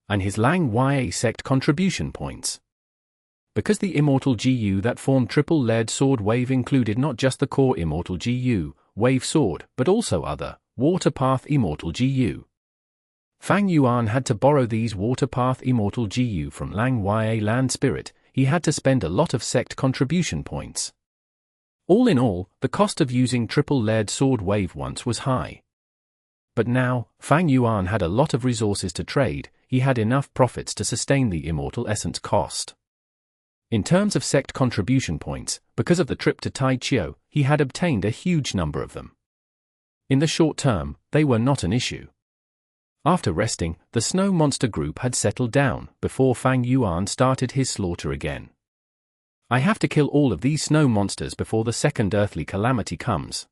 And his Lang Ya Sect contribution points. Because the immortal Gu that formed triple-layered sword wave included not just the core immortal Gu, wave sword, but also other, water path immortal Gu. Fang Yuan had to borrow these water path immortal Gu from Lang Ya land spirit. He had to spend a lot of Sect contribution points. All in all, the cost of using triple-layered sword wave once was high. But now, Fang Yuan had a lot of resources to trade. He had enough profits to sustain the immortal essence cost. In terms of Sect contribution points, because of the trip to Tai Qiu, he had obtained a huge number of them. In the short term, they were not an issue. After resting, the snow monster group had settled down before Fang Yuan started his slaughter again. I have to kill all of these snow monsters before the second earthly calamity comes.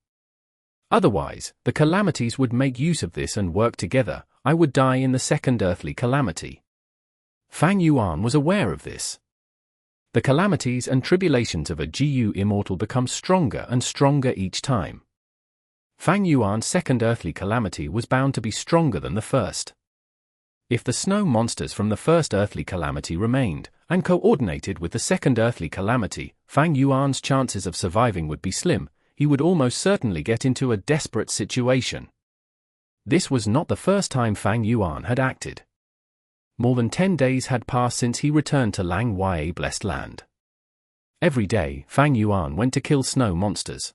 Otherwise, the calamities would make use of this and work together. I would die in the second earthly calamity. Fang Yuan was aware of this. The calamities and tribulations of a Gu Immortal become stronger and stronger each time. Fang Yuan's second earthly calamity was bound to be stronger than the first. If the snow monsters from the first earthly calamity remained, and coordinated with the second earthly calamity, Fang Yuan's chances of surviving would be slim. He would almost certainly get into a desperate situation. This was not the first time Fang Yuan had acted. More than 10 days had passed since he returned to Lang Ya Blessed Land. Every day, Fang Yuan went to kill snow monsters.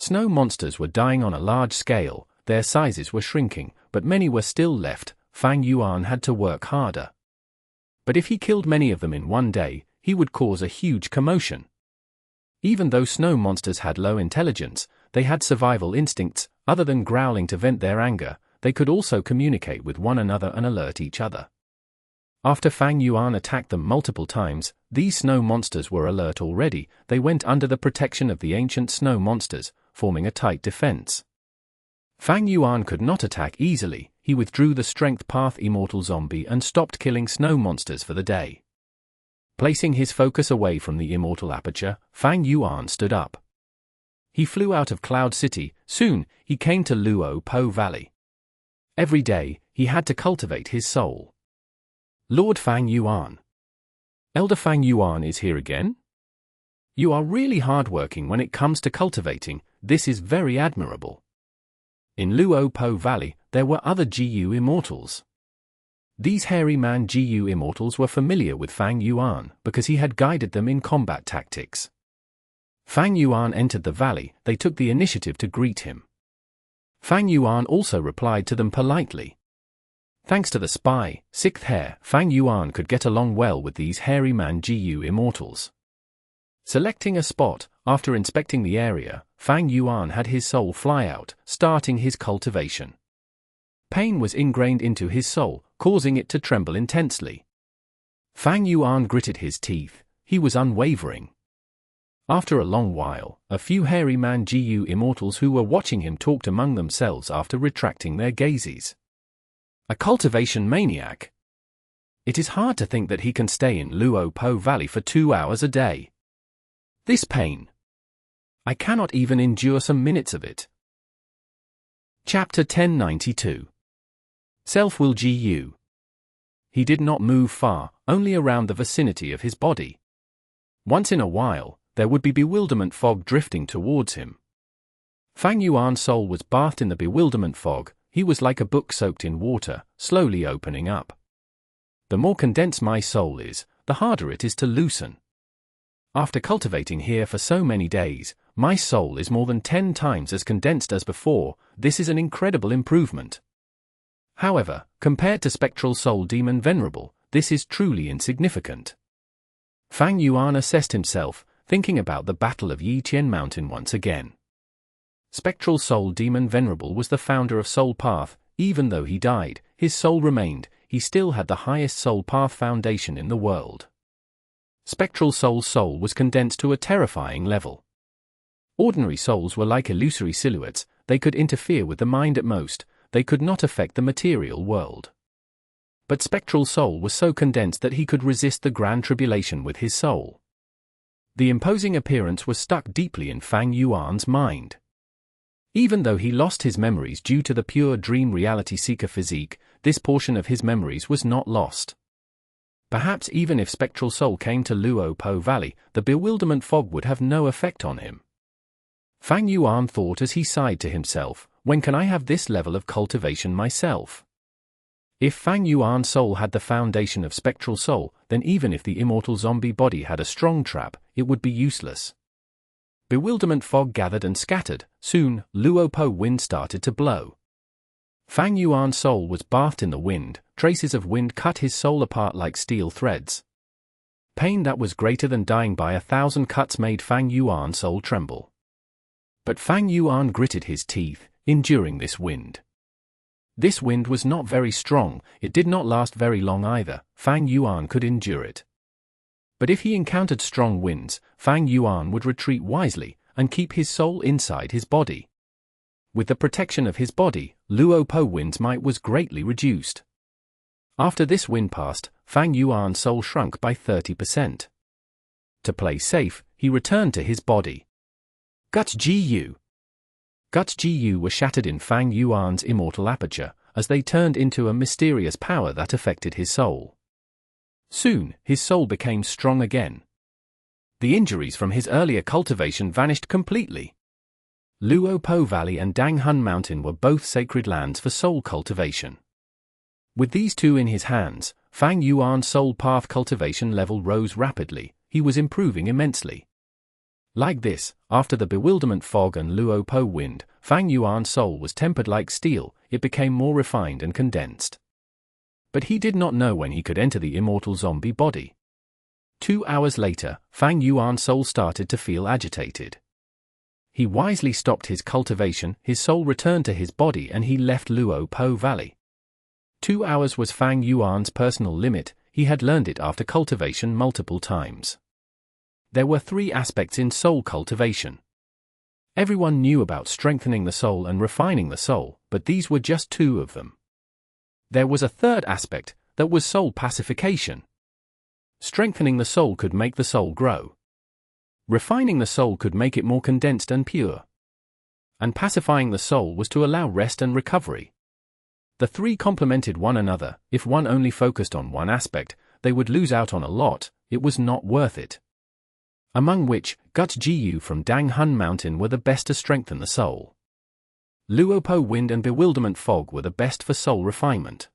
Snow monsters were dying on a large scale, their sizes were shrinking, but many were still left. Fang Yuan had to work harder. But if he killed many of them in one day, he would cause a huge commotion. Even though snow monsters had low intelligence, they had survival instincts. Other than growling to vent their anger, they could also communicate with one another and alert each other. After Fang Yuan attacked them multiple times, these snow monsters were alert already. They went under the protection of the ancient snow monsters, forming a tight defense. Fang Yuan could not attack easily. He withdrew the strength path immortal zombie and stopped killing snow monsters for the day. Placing his focus away from the immortal aperture, Fang Yuan stood up. He flew out of Cloud City. Soon, he came to Luo Po Valley. Every day, he had to cultivate his soul. Lord Fang Yuan. Elder Fang Yuan is here again? You are really hardworking when it comes to cultivating. This is very admirable. In Luo Po Valley, there were other Gu Immortals. These hairy man Gu Immortals were familiar with Fang Yuan because he had guided them in combat tactics. Fang Yuan entered the valley. They took the initiative to greet him. Fang Yuan also replied to them politely. Thanks to the spy, Sixth Hair, Fang Yuan could get along well with these hairy man Gu Immortals. Selecting a spot, after inspecting the area, Fang Yuan had his soul fly out, starting his cultivation. Pain was ingrained into his soul, causing it to tremble intensely. Fang Yuan gritted his teeth. He was unwavering. After a long while, a few hairy man Gu Immortals who were watching him talked among themselves after retracting their gazes. A cultivation maniac. It is hard to think that he can stay in Luo Po Valley for 2 hours a day. This pain. I cannot even endure some minutes of it. Chapter 1092. Self-will Gu. He did not move far, only around the vicinity of his body. Once in a while, there would be bewilderment fog drifting towards him. Fang Yuan's soul was bathed in the bewilderment fog. He was like a book soaked in water, slowly opening up. The more condensed my soul is, the harder it is to loosen. After cultivating here for so many days, my soul is more than 10 times as condensed as before. This is an incredible improvement. However, compared to Spectral Soul Demon Venerable, this is truly insignificant. Fang Yuan assessed himself. thinking about the Battle of Yiqian Mountain once again. Spectral Soul Demon Venerable was the founder of Soul Path. Even though he died, his soul remained. He still had the highest Soul Path foundation in the world. Spectral Soul's soul was condensed to a terrifying level. Ordinary souls were like illusory silhouettes. They could interfere with the mind at most. They could not affect the material world. But Spectral Soul was so condensed that he could resist the Grand Tribulation with his soul. The imposing appearance was stuck deeply in Fang Yuan's mind. Even though he lost his memories due to the pure dream reality seeker physique, this portion of his memories was not lost. Perhaps even if Spectral Soul came to Luopo Valley, the bewilderment fog would have no effect on him. Fang Yuan thought as he sighed to himself, when can I have this level of cultivation myself? If Fang Yuan's soul had the foundation of Spectral Soul, then even if the immortal zombie body had a strong trap, it would be useless. Bewilderment fog gathered and scattered. Soon, Luopo wind started to blow. Fang Yuan's soul was bathed in the wind. Traces of wind cut his soul apart like steel threads. Pain that was greater than dying by 1,000 cuts made Fang Yuan's soul tremble. But Fang Yuan gritted his teeth, enduring this wind. This wind was not very strong. It did not last very long either. Fang Yuan could endure it. But if he encountered strong winds, Fang Yuan would retreat wisely and keep his soul inside his body. With the protection of his body, Luopo wind's might was greatly reduced. After this wind passed, Fang Yuan's soul shrunk by 30%. To play safe, he returned to his body. Guts Gu. Guts Gu were shattered in Fang Yuan's immortal aperture, as they turned into a mysterious power that affected his soul. Soon, his soul became strong again. The injuries from his earlier cultivation vanished completely. Luopo Valley and Danghun Mountain were both sacred lands for soul cultivation. With these two in his hands, Fang Yuan's soul path cultivation level rose rapidly. He was improving immensely. Like this, after the bewilderment fog and Luopo wind, Fang Yuan's soul was tempered like steel. It became more refined and condensed. But he did not know when he could enter the immortal zombie body. 2 hours later, Fang Yuan's soul started to feel agitated. He wisely stopped his cultivation, his soul returned to his body and he left Luopo Valley. 2 hours was Fang Yuan's personal limit. He had learned it after cultivation multiple times. There were 3 aspects in soul cultivation. Everyone knew about strengthening the soul and refining the soul, but these were just 2 of them. There was a 3rd aspect, that was soul pacification. Strengthening the soul could make the soul grow. Refining the soul could make it more condensed and pure. And pacifying the soul was to allow rest and recovery. The 3 complemented one another. If one only focused on one aspect, they would lose out on a lot. It was not worth it. Among which, Guts Gu from Danghun Mountain were the best to strengthen the soul. Luopo wind and bewilderment fog were the best for soul refinement.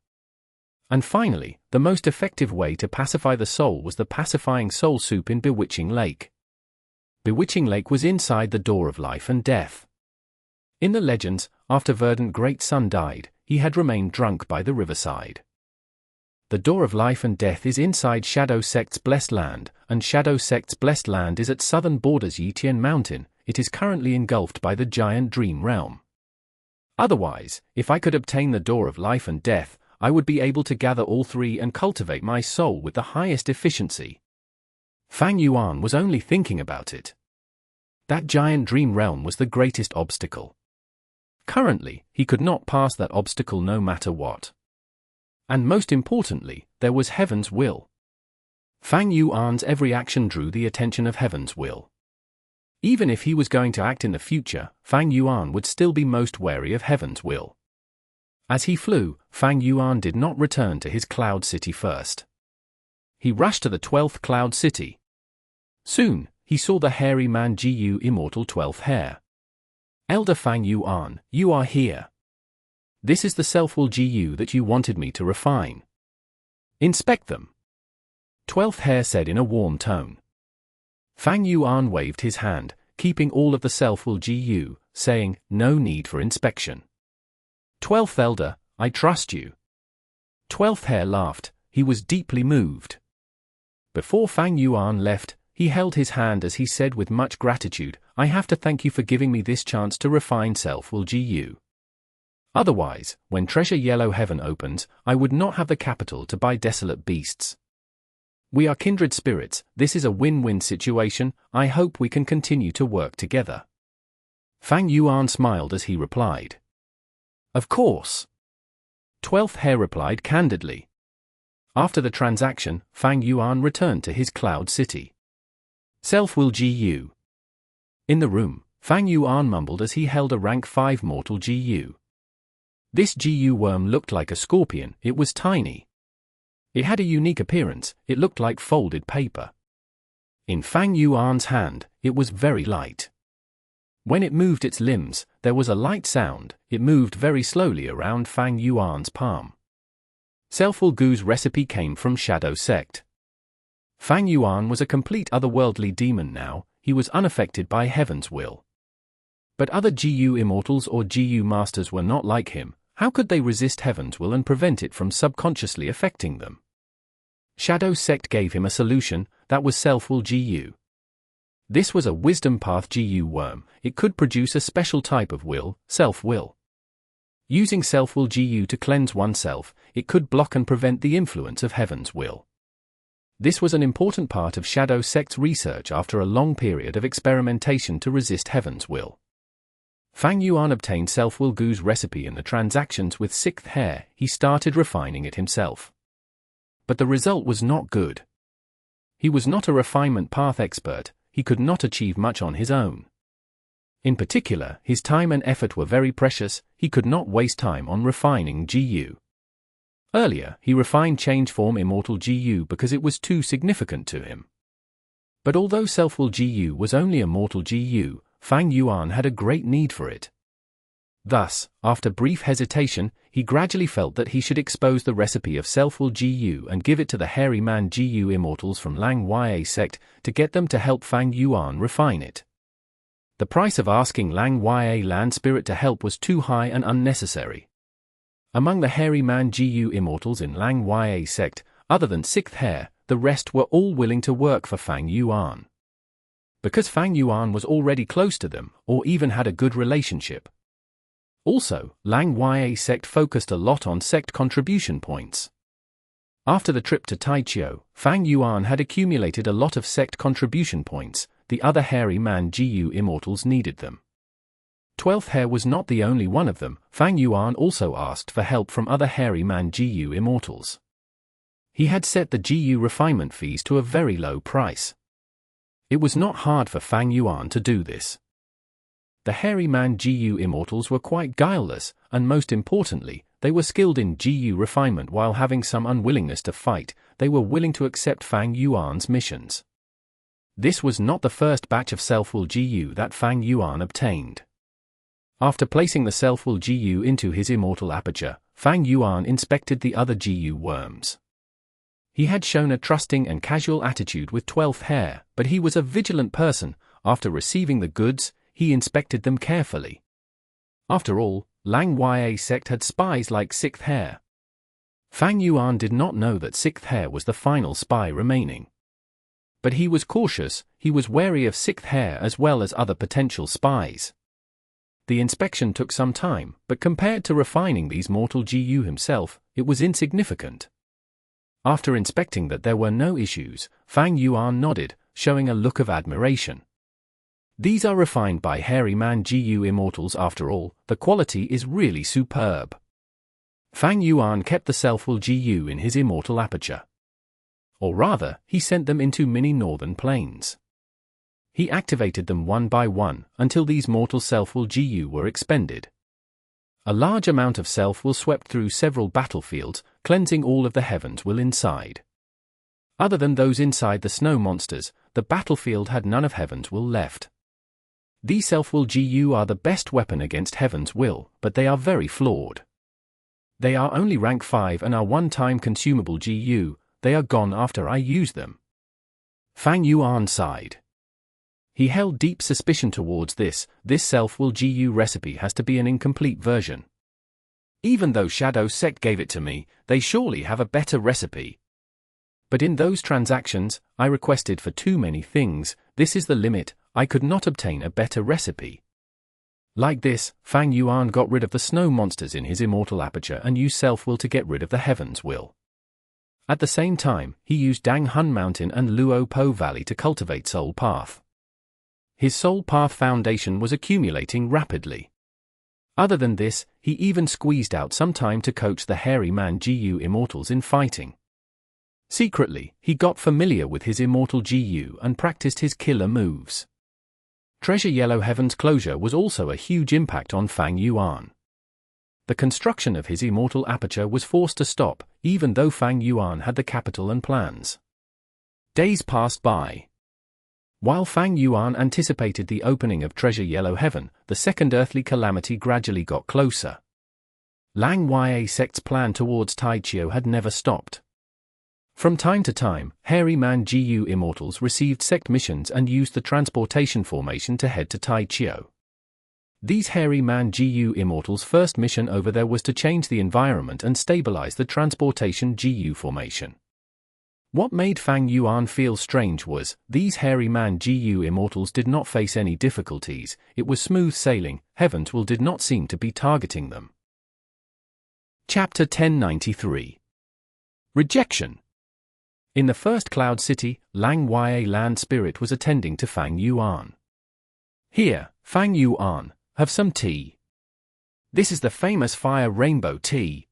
And finally, the most effective way to pacify the soul was the pacifying soul soup in Bewitching Lake. Bewitching Lake was inside the door of life and death. In the legends, after Verdant Great Sun died, he had remained drunk by the riverside. The door of life and death is inside Shadow Sect's blessed land, and Shadow Sect's blessed land is at southern borders Yiqian Mountain. It is currently engulfed by the giant dream realm. Otherwise, if I could obtain the door of life and death, I would be able to gather all 3 and cultivate my soul with the highest efficiency. Fang Yuan was only thinking about it. That giant dream realm was the greatest obstacle. Currently, he could not pass that obstacle no matter what. And most importantly, there was Heaven's will. Fang Yuan's every action drew the attention of Heaven's will. Even if he was going to act in the future, Fang Yuan would still be most wary of Heaven's will. As he flew, Fang Yuan did not return to his Cloud City first. He rushed to the 12th Cloud City. Soon, he saw the hairy man Gu Immortal 12th Hair. Elder Fang Yuan, you are here. This is the self-will Gu that you wanted me to refine. Inspect them. 12th Hair said in a warm tone. Fang Yuan waved his hand, keeping all of the self-will Gu, saying, no need for inspection. 12th Elder, I trust you. 12th Hair laughed. He was deeply moved. Before Fang Yuan left, he held his hand as he said with much gratitude, "I have to thank you for giving me this chance to refine self-will Gu. Otherwise, when Treasure Yellow Heaven opens, I would not have the capital to buy desolate beasts. We are kindred spirits, this is a win-win situation, I hope we can continue to work together." Fang Yuan smiled as he replied. "Of course." 12th Hair replied candidly. After the transaction, Fang Yuan returned to his cloud city. Self-will Gu. In the room, Fang Yuan mumbled as he held a rank 5 mortal Gu. This Gu worm looked like a scorpion, it was tiny. It had a unique appearance, it looked like folded paper. In Fang Yuan's hand, it was very light. When it moved its limbs, there was a light sound, it moved very slowly around Fang Yuan's palm. Self-will Gu's recipe came from Shadow Sect. Fang Yuan was a complete otherworldly demon now, he was unaffected by Heaven's will. But other Gu Immortals or Gu Masters were not like him, how could they resist Heaven's will and prevent it from subconsciously affecting them? Shadow Sect gave him a solution, that was self-will Gu. This was a wisdom path Gu worm, it could produce a special type of will, self-will. Using self-will Gu to cleanse oneself, it could block and prevent the influence of Heaven's will. This was an important part of Shadow Sect's research after a long period of experimentation to resist Heaven's will. Fang Yuan obtained self-will Gu's recipe in the transactions with 6th Hair, he started refining it himself. But the result was not good. He was not a refinement path expert, he could not achieve much on his own. In particular, his time and effort were very precious, he could not waste time on refining Gu. Earlier, he refined change-form Immortal Gu because it was too significant to him. But although self-will Gu was only a mortal Gu, Fang Yuan had a great need for it. Thus, after brief hesitation, he gradually felt that he should expose the recipe of self-will Gu and give it to the hairy man Gu Immortals from Lang Ya Sect to get them to help Fang Yuan refine it. The price of asking Lang Ya Land Spirit to help was too high and unnecessary. Among the hairy man Gu Immortals in Lang Ya Sect, other than 6th Hair, the rest were all willing to work for Fang Yuan. Because Fang Yuan was already close to them, or even had a good relationship. Also, Lang Ya Sect focused a lot on Sect contribution points. After the trip to Tai Qiu, Fang Yuan had accumulated a lot of Sect contribution points, the other hairy man Gu Immortals needed them. 12th Hair was not the only one of them, Fang Yuan also asked for help from other hairy man Gu Immortals. He had set the Gu refinement fees to a very low price. It was not hard for Fang Yuan to do this. The hairy man Gu Immortals were quite guileless, and most importantly, they were skilled in Gu refinement while having some unwillingness to fight, they were willing to accept Fang Yuan's missions. This was not the first batch of self-will Gu that Fang Yuan obtained. After placing the self-will Gu into his immortal aperture, Fang Yuan inspected the other Gu worms. He had shown a trusting and casual attitude with 12th Hair, but he was a vigilant person. After receiving the goods, he inspected them carefully. After all, Lang Ya Sect had spies like 6th Hair. Fang Yuan did not know that 6th Hair was the final spy remaining. But he was cautious, he was wary of 6th Hair as well as other potential spies. The inspection took some time, but compared to refining these mortal Gu himself, it was insignificant. After inspecting that there were no issues, Fang Yuan nodded, showing a look of admiration. These are refined by hairy man Gu Immortals after all, the quality is really superb. Fang Yuan kept the self-will Gu in his immortal aperture. Or rather, he sent them into mini northern plains. He activated them one by one, until these mortal self-will Gu were expended. A large amount of self-will swept through several battlefields, cleansing all of the Heaven's will inside. Other than those inside the snow monsters, the battlefield had none of Heaven's will left. These self-will Gu are the best weapon against Heaven's will, but they are very flawed. They are only rank 5 and are one-time consumable Gu, they are gone after I use them. Fang Yuan sighed. He held deep suspicion towards this self-will Gu recipe has to be an incomplete version. Even though Shadow Sect gave it to me, they surely have a better recipe. But in those transactions, I requested for too many things. This is the limit. I could not obtain a better recipe. Like this, Fang Yuan got rid of the snow monsters in his immortal aperture and used self-will to get rid of the heaven's will. At the same time, he used Dang Hun Mountain and Luo Po Valley to cultivate Soul Path. His Soul Path foundation was accumulating rapidly. Other than this, he even squeezed out some time to coach the hairy man Gu Immortals in fighting. Secretly, he got familiar with his immortal Gu and practiced his killer moves. Treasure Yellow Heaven's closure was also a huge impact on Fang Yuan. The construction of his immortal aperture was forced to stop, even though Fang Yuan had the capital and plans. Days passed by. While Fang Yuan anticipated the opening of Treasure Yellow Heaven, the second earthly calamity gradually got closer. Lang Ya Sect's plan towards Tai Qiu had never stopped. From time to time, hairy man Gu Immortals received Sect missions and used the transportation formation to head to Tai Qiu. These hairy man Gu Immortals' first mission over there was to change the environment and stabilize the transportation Gu formation. What made Fang Yuan feel strange was, these hairy man Gu Immortals did not face any difficulties. It was smooth sailing. Heaven's will did not seem to be targeting them. Chapter 1093. Rejection. In the first Cloud City, Lang Ya Land Spirit was attending to Fang Yuan. Here, Fang Yuan, have some tea. This is the famous fire rainbow tea.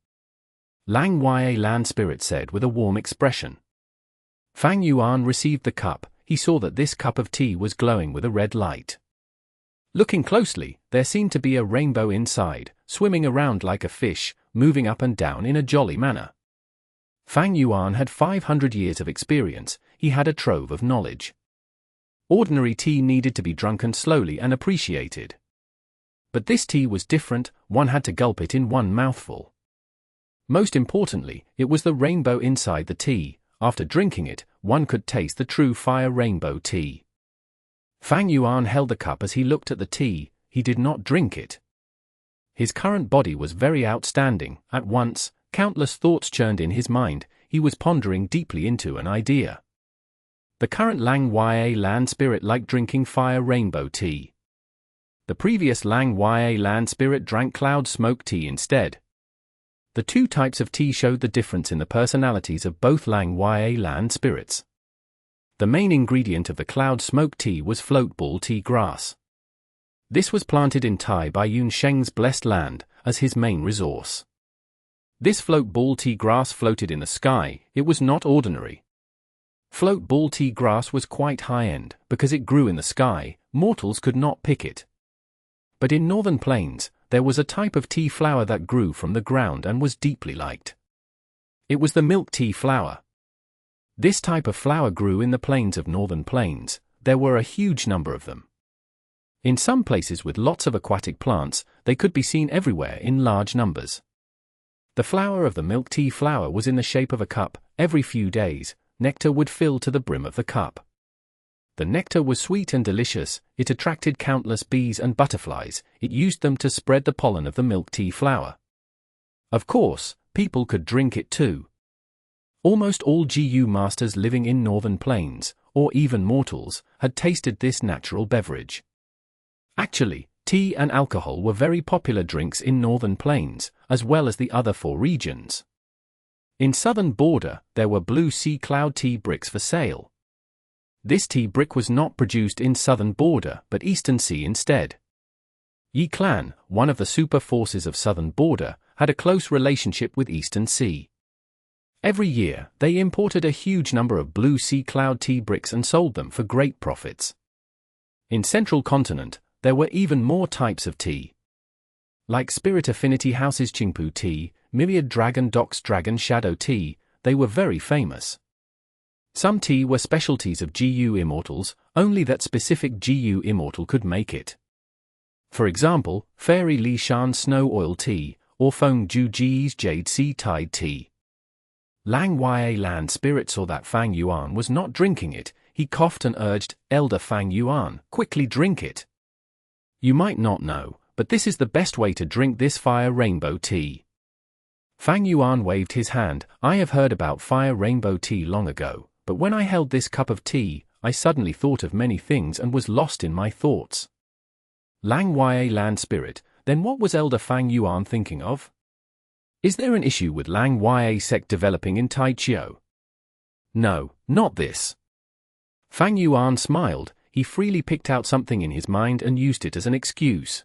Lang Ya Land Spirit said with a warm expression. Fang Yuan received the cup. He saw that this cup of tea was glowing with a red light. Looking closely, there seemed to be a rainbow inside, swimming around like a fish, moving up and down in a jolly manner. Fang Yuan had 500 years of experience. He had a trove of knowledge. Ordinary tea needed to be drunken slowly and appreciated. But this tea was different. One had to gulp it in one mouthful. Most importantly, it was the rainbow inside the tea. After drinking it, one could taste the true fire rainbow tea. Fang Yuan held the cup as he looked at the tea. He did not drink it. His current body was very outstanding. At once, countless thoughts churned in his mind. He was pondering deeply into an idea. The current Lang Ya Land Spirit liked drinking fire rainbow tea. The previous Lang Ya Land Spirit drank cloud smoke tea instead. The two types of tea showed the difference in the personalities of both Lang Ya Land Spirits. The main ingredient of the cloud smoke tea was float ball tea grass. This was planted in Tai by Yuan Sheng's blessed land, as his main resource. This float ball tea grass floated in the sky. It was not ordinary. Float ball tea grass was quite high-end, because it grew in the sky. Mortals could not pick it. But in northern plains, there was a type of tea flower that grew from the ground and was deeply liked. It was the milk tea flower. This type of flower grew in the plains of northern plains. There were a huge number of them. In some places with lots of aquatic plants, they could be seen everywhere in large numbers. The flower of the milk tea flower was in the shape of a cup. Every few days, nectar would fill to the brim of the cup. The nectar was sweet and delicious. It attracted countless bees and butterflies. It used them to spread the pollen of the milk tea flower. Of course, people could drink it too. Almost all Gu masters living in northern plains, or even mortals, had tasted this natural beverage. Actually, tea and alcohol were very popular drinks in northern plains, as well as the other 4 regions. In southern border, there were blue sea cloud tea bricks for sale. This tea brick was not produced in southern border, but eastern sea instead. Yi clan, one of the super forces of southern border, had a close relationship with eastern sea. Every year, they imported a huge number of blue sea cloud tea bricks and sold them for great profits. In central continent, there were even more types of tea. Like Spirit Affinity House's Qingpu tea, Myriad Dragon Doc's Dragon Shadow tea, they were very famous. Some tea were specialties of Gu Immortals, only that specific Gu Immortal could make it. For example, Fairy Li Shan's Snow Oil tea, or Feng Ju Ji's Jade Sea Tide tea. Lang Ya Land Spirit saw that Fang Yuan was not drinking it. He coughed and urged, "Elder Fang Yuan, quickly drink it. You might not know, but this is the best way to drink this fire rainbow tea." Fang Yuan waved his hand. I have heard about fire rainbow tea long ago, but when I held this cup of tea, I suddenly thought of many things and was lost in my thoughts. Lang Ya Land Spirit, then what was Elder Fang Yuan thinking of? Is there an issue with Lang Ya Sect developing in Tai Qiu? No, not this. Fang Yuan smiled. He freely picked out something in his mind and used it as an excuse.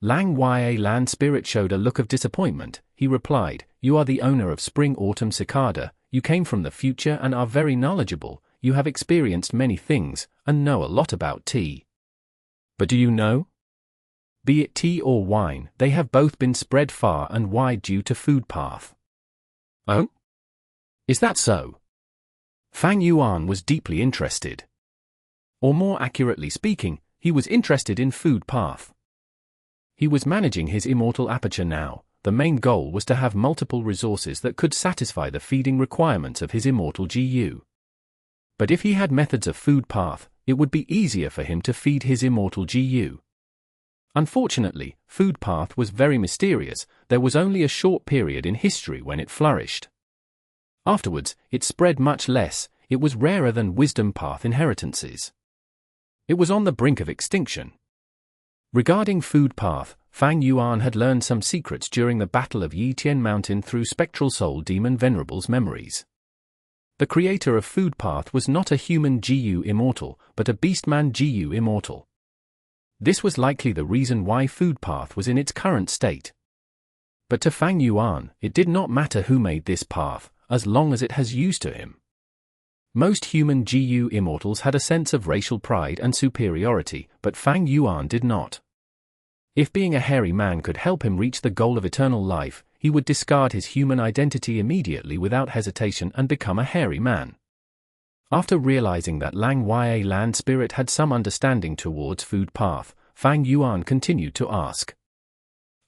Lang Ya Land Spirit showed a look of disappointment. He replied, you are the owner of Spring-Autumn Cicada, you came from the future and are very knowledgeable, you have experienced many things, and know a lot about tea. But do you know? Be it tea or wine, they have both been spread far and wide due to food path. Oh? Is that so? Fang Yuan was deeply interested. Or more accurately speaking, he was interested in food path. He was managing his immortal aperture now. The main goal was to have multiple resources that could satisfy the feeding requirements of his immortal Gu. But if he had methods of food path, it would be easier for him to feed his immortal Gu. Unfortunately, food path was very mysterious. There was only a short period in history when it flourished. Afterwards, it spread much less. It was rarer than wisdom path inheritances. It was on the brink of extinction. Regarding food path, Fang Yuan had learned some secrets during the Battle of Yitian Mountain through Spectral Soul Demon Venerable's memories. The creator of food path was not a human Gu Immortal, but a beastman Gu Immortal. This was likely the reason why food path was in its current state. But to Fang Yuan, it did not matter who made this path, as long as it has use to him. Most human Gu Immortals had a sense of racial pride and superiority, but Fang Yuan did not. If being a hairy man could help him reach the goal of eternal life, he would discard his human identity immediately without hesitation and become a hairy man. After realizing that Lang Ya Land Spirit had some understanding towards food path, Fang Yuan continued to ask.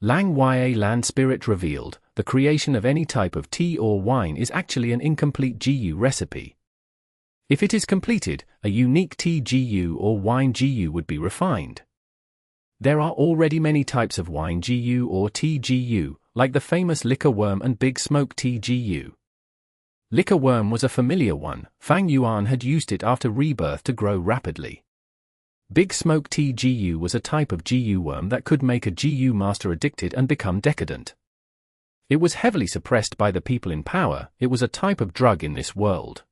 Lang Ya Land Spirit revealed, the creation of any type of tea or wine is actually an incomplete Gu recipe. If it is completed, a unique tea Gu or wine Gu would be refined. There are already many types of wine Gu or tea Gu, like the famous liquor worm and big smoke tea Gu. Liquor worm was a familiar one. Fang Yuan had used it after rebirth to grow rapidly. Big smoke tea Gu was a type of Gu worm that could make a Gu master addicted and become decadent. It was heavily suppressed by the people in power. It was a type of drug in this world.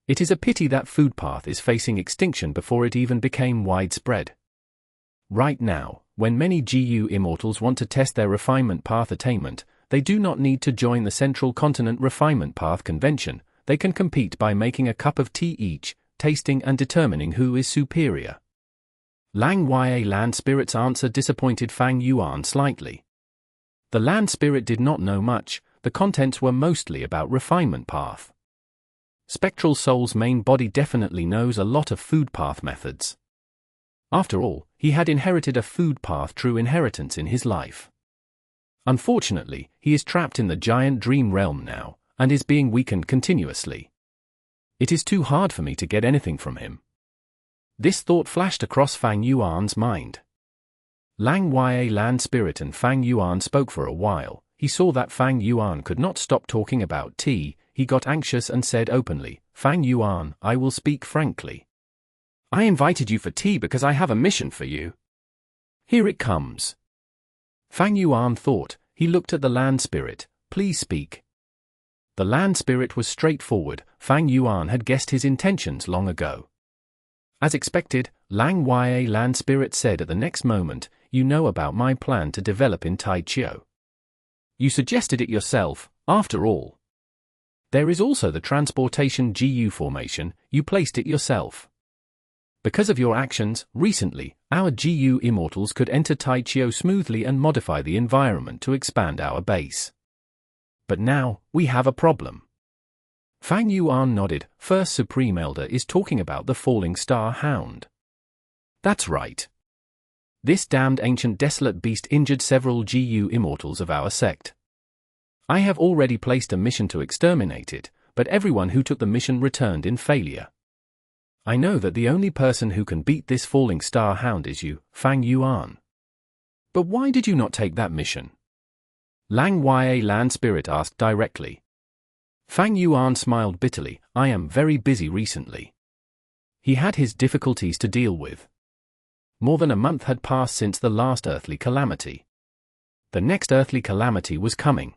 It is a pity that food path is facing extinction before it even became widespread. Right now, when many Gu Immortals want to test their refinement path attainment, they do not need to join the Central Continent Refinement Path Convention. They can compete by making a cup of tea each, tasting and determining who is superior. Lang Ya Land Spirit's answer disappointed Fang Yuan slightly. The Land Spirit did not know much. The contents were mostly about refinement path. Spectral Soul's main body definitely knows a lot of food path methods. After all, he had inherited a food path true inheritance in his life. Unfortunately, he is trapped in the giant dream realm now, and is being weakened continuously. It is too hard for me to get anything from him. This thought flashed across Fang Yuan's mind. Lang Ya Land Spirit and Fang Yuan spoke for a while. He saw that Fang Yuan could not stop talking about tea. He got anxious and said openly, Fang Yuan, I will speak frankly. I invited you for tea because I have a mission for you. Here it comes. Fang Yuan thought. He looked at the Land Spirit. Please speak. The Land Spirit was straightforward. Fang Yuan had guessed his intentions long ago. As expected, Lang Ya Land Spirit said at the next moment, you know about my plan to develop in Tai Qiu. You suggested it yourself, after all. There is also the transportation Gu formation, you placed it yourself. Because of your actions, recently, our Gu Immortals could enter Tai Qiu smoothly and modify the environment to expand our base. But now, we have a problem. Fang Yuan nodded. First Supreme Elder is talking about the falling star hound. That's right. This damned ancient desolate beast injured several Gu Immortals of our sect. I have already placed a mission to exterminate it, but everyone who took the mission returned in failure. I know that the only person who can beat this falling star hound is you, Fang Yuan. But why did you not take that mission? Lang Ya Land Spirit asked directly. Fang Yuan smiled bitterly. I am very busy recently. He had his difficulties to deal with. More than a month had passed since the last earthly calamity. The next earthly calamity was coming.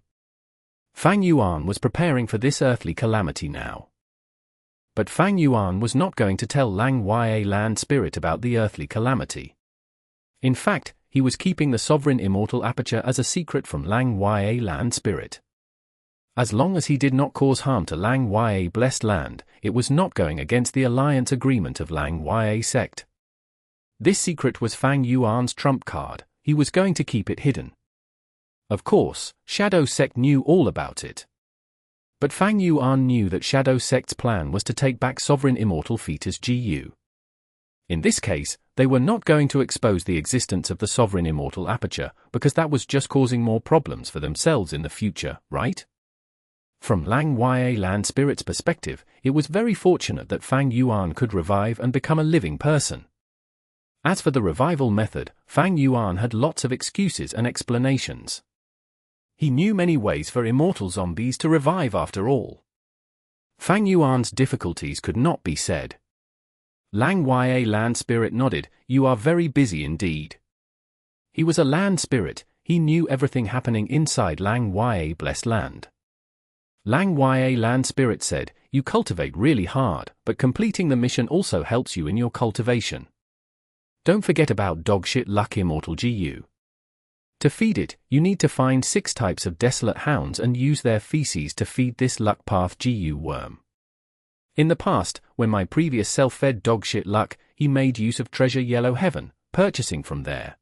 Fang Yuan was preparing for this earthly calamity now. But Fang Yuan was not going to tell Lang Ya Land Spirit about the earthly calamity. In fact, he was keeping the sovereign immortal aperture as a secret from Lang Ya Land Spirit. As long as he did not cause harm to Lang Ya Blessed Land, it was not going against the alliance agreement of Lang Ya Sect. This secret was Fang Yuan's trump card. He was going to keep it hidden. Of course, Shadow Sect knew all about it. But Fang Yuan knew that Shadow Sect's plan was to take back sovereign immortal fetus Gu. In this case, they were not going to expose the existence of the sovereign immortal aperture, because that was just causing more problems for themselves in the future, right? From Lang Ya Land Spirit's perspective, it was very fortunate that Fang Yuan could revive and become a living person. As for the revival method, Fang Yuan had lots of excuses and explanations. He knew many ways for immortal zombies to revive after all. Fang Yuan's difficulties could not be said. Lang Ya Land Spirit nodded. You are very busy indeed. He was a land spirit. He knew everything happening inside Lang Ya Blessed Land. Lang Ya Land Spirit said, you cultivate really hard, but completing the mission also helps you in your cultivation. Don't forget about dogshit luck immortal Gu. To feed it, you need to find 6 types of desolate hounds and use their feces to feed this luck path Gu worm. In the past, when my previous self fed dogshit luck, he made use of Treasure Yellow Heaven, purchasing from there.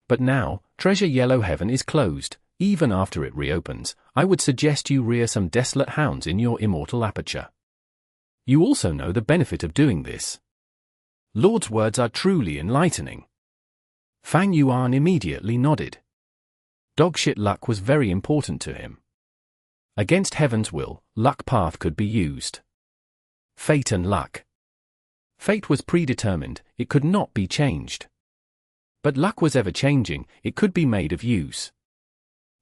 But now, Treasure Yellow Heaven is closed. Even after it reopens, I would suggest you rear some desolate hounds in your immortal aperture. You also know the benefit of doing this. Lord's words are truly enlightening. Fang Yuan immediately nodded. Dogshit luck was very important to him. Against heaven's will, luck path could be used. Fate and luck. Fate was predetermined, it could not be changed. But luck was ever changing, it could be made of use.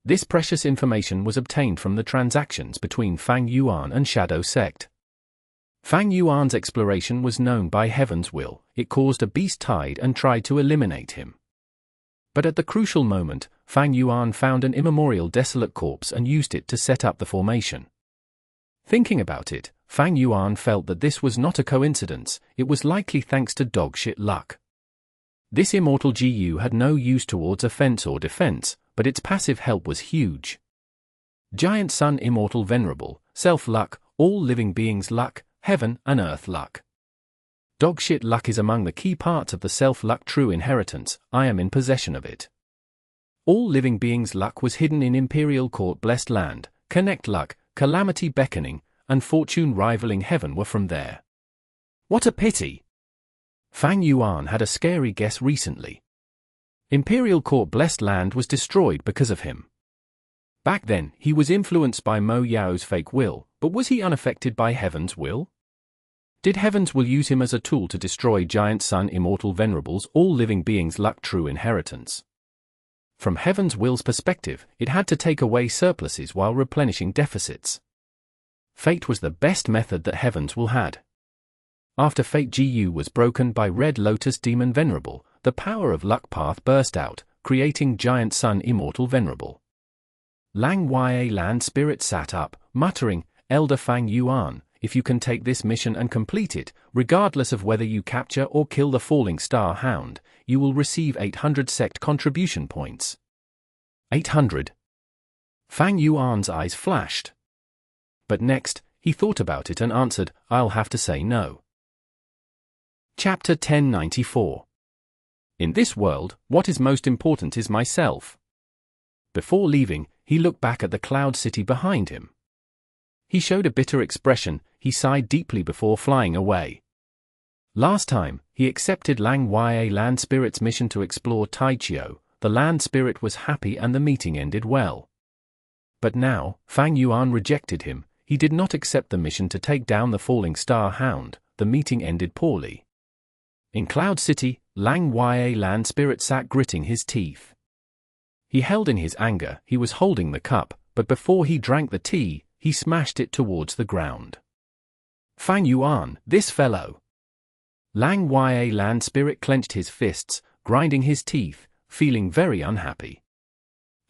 This precious information was obtained from the transactions between Fang Yuan and Shadow Sect. Fang Yuan's exploration was known by heaven's will. It caused a beast tide and tried to eliminate him. But at the crucial moment, Fang Yuan found an immemorial desolate corpse and used it to set up the formation. Thinking about it, Fang Yuan felt that this was not a coincidence, it was likely thanks to dogshit luck. This immortal Gu had no use towards offense or defense, but its passive help was huge. Giant Sun Immortal Venerable, Self Luck, All Living Beings Luck, Heaven and Earth Luck. Dogshit luck is among the key parts of the self-luck true inheritance. I am in possession of it. All living beings' luck was hidden in Imperial Court Blessed Land. Connect luck, calamity beckoning, and fortune rivaling heaven were from there. What a pity! Fang Yuan had a scary guess recently. Imperial Court Blessed Land was destroyed because of him. Back then, he was influenced by Mo Yao's fake will, but was he unaffected by heaven's will? Did heaven's will use him as a tool to destroy Giant Sun Immortal Venerables all living beings' luck true inheritance? From heaven's will's perspective, it had to take away surpluses while replenishing deficits. Fate was the best method that heaven's will had. After Fate Gu was broken by Red Lotus Demon Venerable, the power of luck path burst out, creating Giant Sun Immortal Venerable. Lang Ya Land Spirit sat up, muttering, Elder Fang Yuan, if you can take this mission and complete it, regardless of whether you capture or kill the Falling Star Hound, you will receive 800 Sect contribution points. 800. Fang Yuan's eyes flashed. But next, he thought about it and answered, I'll have to say no. Chapter 1094. In this world, what is most important is myself. Before leaving, he looked back at the cloud city behind him. He showed a bitter expression, he sighed deeply before flying away. Last time, he accepted Lang Ya Land Spirit's mission to explore Tai Qiu, the land spirit was happy and the meeting ended well. But now, Fang Yuan rejected him, he did not accept the mission to take down the Falling Star Hound, the meeting ended poorly. In Cloud City, Lang Ya Land Spirit sat gritting his teeth. He held in his anger, he was holding the cup, but before he drank the tea, he smashed it towards the ground. Fang Yuan, this fellow! Lang Ya Land Spirit clenched his fists, grinding his teeth, feeling very unhappy.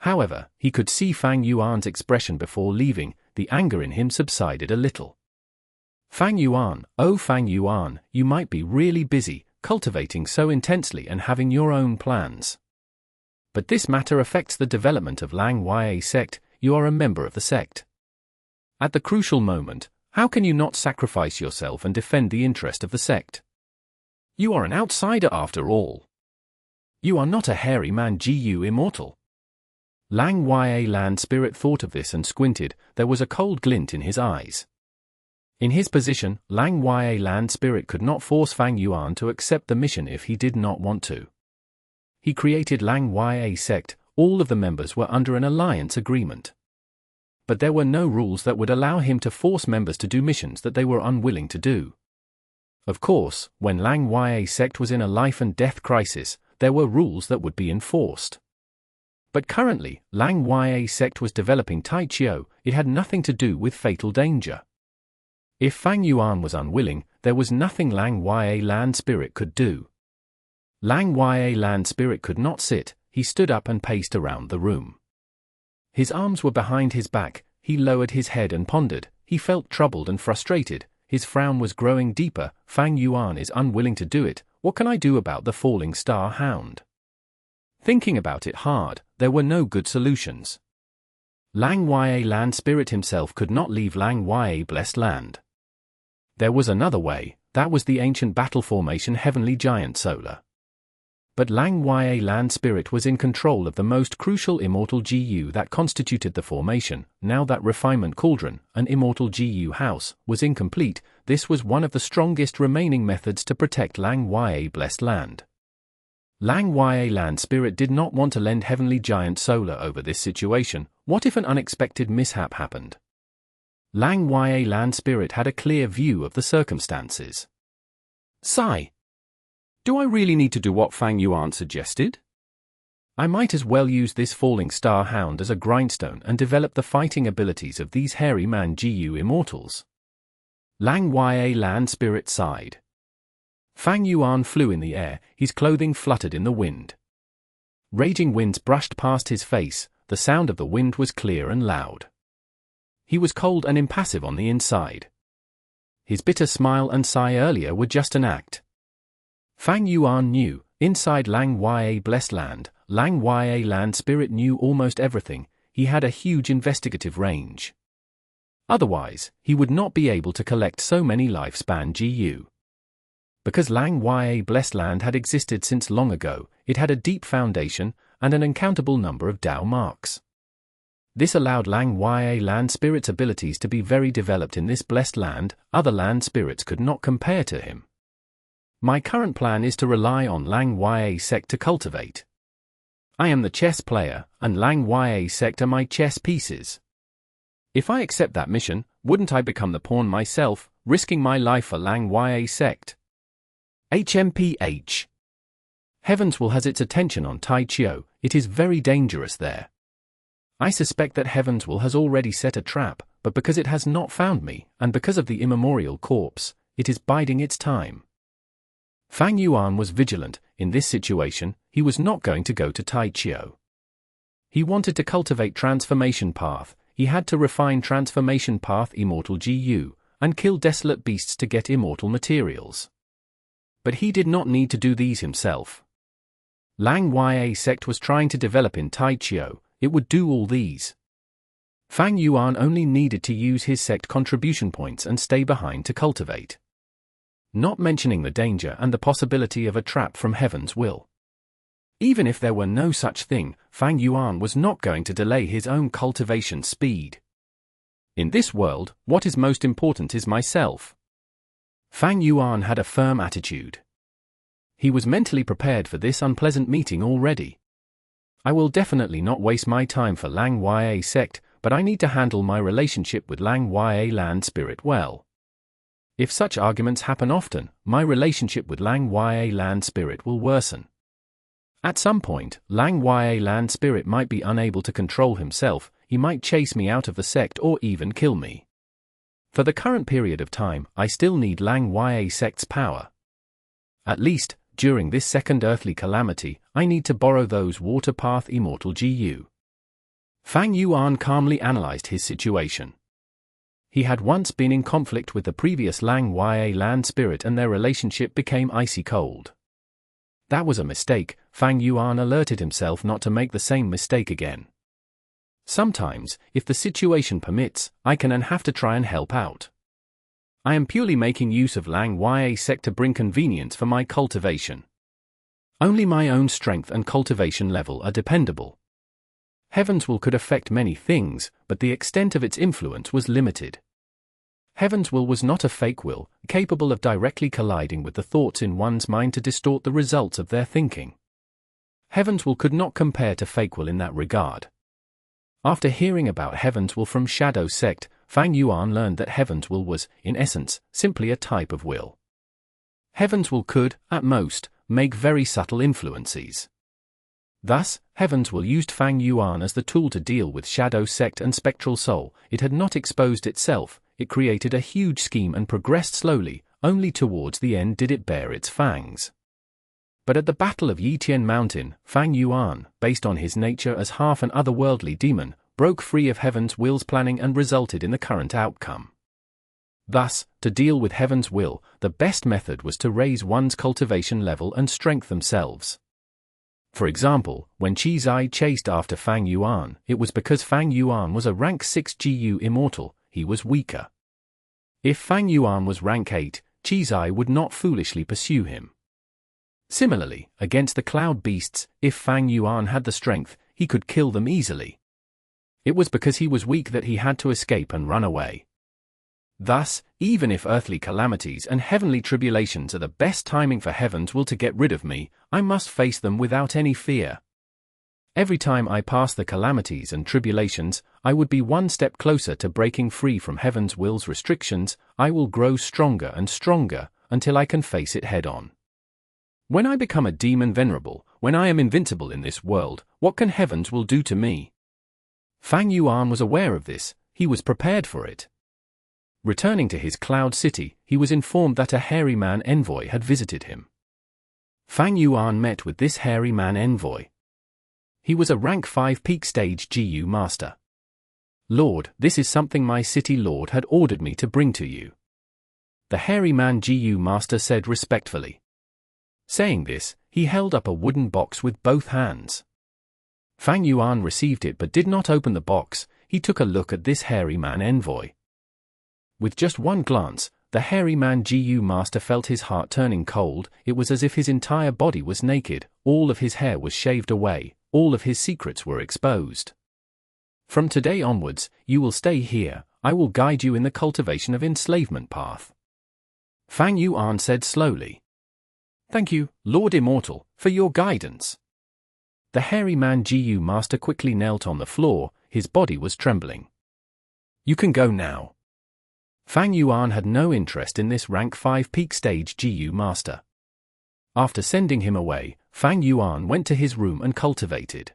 However, he could see Fang Yuan's expression before leaving, the anger in him subsided a little. Fang Yuan, oh Fang Yuan, you might be really busy, cultivating so intensely and having your own plans. But this matter affects the development of Lang Ya Sect, you are a member of the sect. At the crucial moment, how can you not sacrifice yourself and defend the interest of the sect? You are an outsider after all. You are not a hairy man Gu Immortal. Lang Ya Land Spirit thought of this and squinted, there was a cold glint in his eyes. In his position, Lang Ya Land Spirit could not force Fang Yuan to accept the mission if he did not want to. He created Lang Ya Sect, all of the members were under an alliance agreement. But there were no rules that would allow him to force members to do missions that they were unwilling to do. Of course, when Lang Ya Sect was in a life and death crisis, there were rules that would be enforced. But currently, Lang Ya Sect was developing Tai Qiu, it had nothing to do with fatal danger. If Fang Yuan was unwilling, there was nothing Lang Ya Land Spirit could do. Lang Ya Land Spirit could not sit, he stood up and paced around the room. His arms were behind his back, he lowered his head and pondered, he felt troubled and frustrated. His frown was growing deeper, Fang Yuan is unwilling to do it, what can I do about the falling star hound? Thinking about it hard, there were no good solutions. Lang Ya Land Spirit himself could not leave Lang Ya Blessed Land. There was another way, that was the ancient battle formation Heavenly Giant Solar. But Lang Ya Land Spirit was in control of the most crucial immortal Gu that constituted the formation. Now that refinement cauldron, an immortal Gu house, was incomplete, this was one of the strongest remaining methods to protect Lang Ya Blessed Land. Lang Ya Land Spirit did not want to lend Heavenly Giant Solar over this situation. What if an unexpected mishap happened? Lang Ya Land Spirit had a clear view of the circumstances. Sigh. Do I really need to do what Fang Yuan suggested? I might as well use this falling star hound as a grindstone and develop the fighting abilities of these hairy man Gu Immortals. Lang Ya Land Spirit sighed. Fang Yuan flew in the air, his clothing fluttered in the wind. Raging winds brushed past his face, the sound of the wind was clear and loud. He was cold and impassive on the inside. His bitter smile and sigh earlier were just an act. Fang Yuan knew, inside Lang Ya Blessed Land, Lang Ya Land Spirit knew almost everything, he had a huge investigative range. Otherwise, he would not be able to collect so many lifespan Gu. Because Lang Ya Blessed Land had existed since long ago, it had a deep foundation, and an uncountable number of Dao marks. This allowed Lang Ya Land Spirit's abilities to be very developed in this blessed land, other land spirits could not compare to him. My current plan is to rely on Lang Ya Sect to cultivate. I am the chess player, and Lang Ya Sect are my chess pieces. If I accept that mission, wouldn't I become the pawn myself, risking my life for Lang Ya Sect? HMPH. Heavens will has its attention on Tai Qiu, it is very dangerous there. I suspect that Heavens will has already set a trap, but because it has not found me, and because of the immemorial corpse, it is biding its time. Fang Yuan was vigilant, in this situation, he was not going to go to Tai Qiu. He wanted to cultivate Transformation Path, he had to refine Transformation Path Immortal Gu, and kill desolate beasts to get immortal materials. But he did not need to do these himself. Lang Ya Sect was trying to develop in Tai Qiu, it would do all these. Fang Yuan only needed to use his sect contribution points and stay behind to cultivate. Not mentioning the danger and the possibility of a trap from Heaven's will. Even if there were no such thing, Fang Yuan was not going to delay his own cultivation speed. In this world, what is most important is myself. Fang Yuan had a firm attitude. He was mentally prepared for this unpleasant meeting already. I will definitely not waste my time for Lang Ya Sect, but I need to handle my relationship with Lang Ya Land Spirit well. If such arguments happen often, my relationship with Lang Ya Land Spirit will worsen. At some point, Lang Ya land spirit might be unable to control himself, he might chase me out of the sect or even kill me. For the current period of time, I still need Lang Ya sect's power. At least, during this second earthly calamity, I need to borrow those water path immortal Gu. Fang Yuan calmly analyzed his situation. He had once been in conflict with the previous Lang Ya land spirit and their relationship became icy cold. That was a mistake. Fang Yuan alerted himself not to make the same mistake again. Sometimes, if the situation permits, I can and have to try and help out. I am purely making use of Lang Ya Sect to bring convenience for my cultivation. Only my own strength and cultivation level are dependable. Heaven's will could affect many things, but the extent of its influence was limited. Heaven's will was not a fake will, capable of directly colliding with the thoughts in one's mind to distort the results of their thinking. Heaven's will could not compare to fake will in that regard. After hearing about Heaven's will from Shadow Sect, Fang Yuan learned that Heaven's will was, in essence, simply a type of will. Heaven's will could, at most, make very subtle influences. Thus, Heaven's will used Fang Yuan as the tool to deal with Shadow Sect and Spectral Soul. It had not exposed itself, it created a huge scheme and progressed slowly, only towards the end did it bear its fangs. But at the Battle of Yitian Mountain, Fang Yuan, based on his nature as half an otherworldly demon, broke free of Heaven's will's planning and resulted in the current outcome. Thus, to deal with Heaven's will, the best method was to raise one's cultivation level and strength themselves. For example, when Gu chased after Fang Yuan, it was because Fang Yuan was a rank 6 Gu Immortal, he was weaker. If Fang Yuan was rank 8, Gu would not foolishly pursue him. Similarly, against the cloud beasts, if Fang Yuan had the strength, he could kill them easily. It was because he was weak that he had to escape and run away. Thus, even if earthly calamities and heavenly tribulations are the best timing for Heaven's will to get rid of me, I must face them without any fear. Every time I pass the calamities and tribulations, I would be one step closer to breaking free from Heaven's will's restrictions. I will grow stronger and stronger, until I can face it head-on. When I become a demon venerable, when I am invincible in this world, what can Heaven's will do to me? Fang Yuan was aware of this, he was prepared for it. Returning to his cloud city, he was informed that a hairy man envoy had visited him. Fang Yuan met with this hairy man envoy. He was a rank 5 peak stage Gu master. Lord, this is something my city lord had ordered me to bring to you. The hairy man Gu master said respectfully. Saying this, he held up a wooden box with both hands. Fang Yuan received it but did not open the box. He took a look at this hairy man envoy. With just one glance, the hairy man Gu master felt his heart turning cold. It was as if his entire body was naked, all of his hair was shaved away, all of his secrets were exposed. From today onwards, you will stay here, I will guide you in the cultivation of enslavement path. Fang Yuan said slowly. Thank you, Lord Immortal, for your guidance. The hairy man Gu master quickly knelt on the floor, his body was trembling. You can go now. Fang Yuan had no interest in this rank 5 peak stage Gu master. After sending him away, Fang Yuan went to his room and cultivated.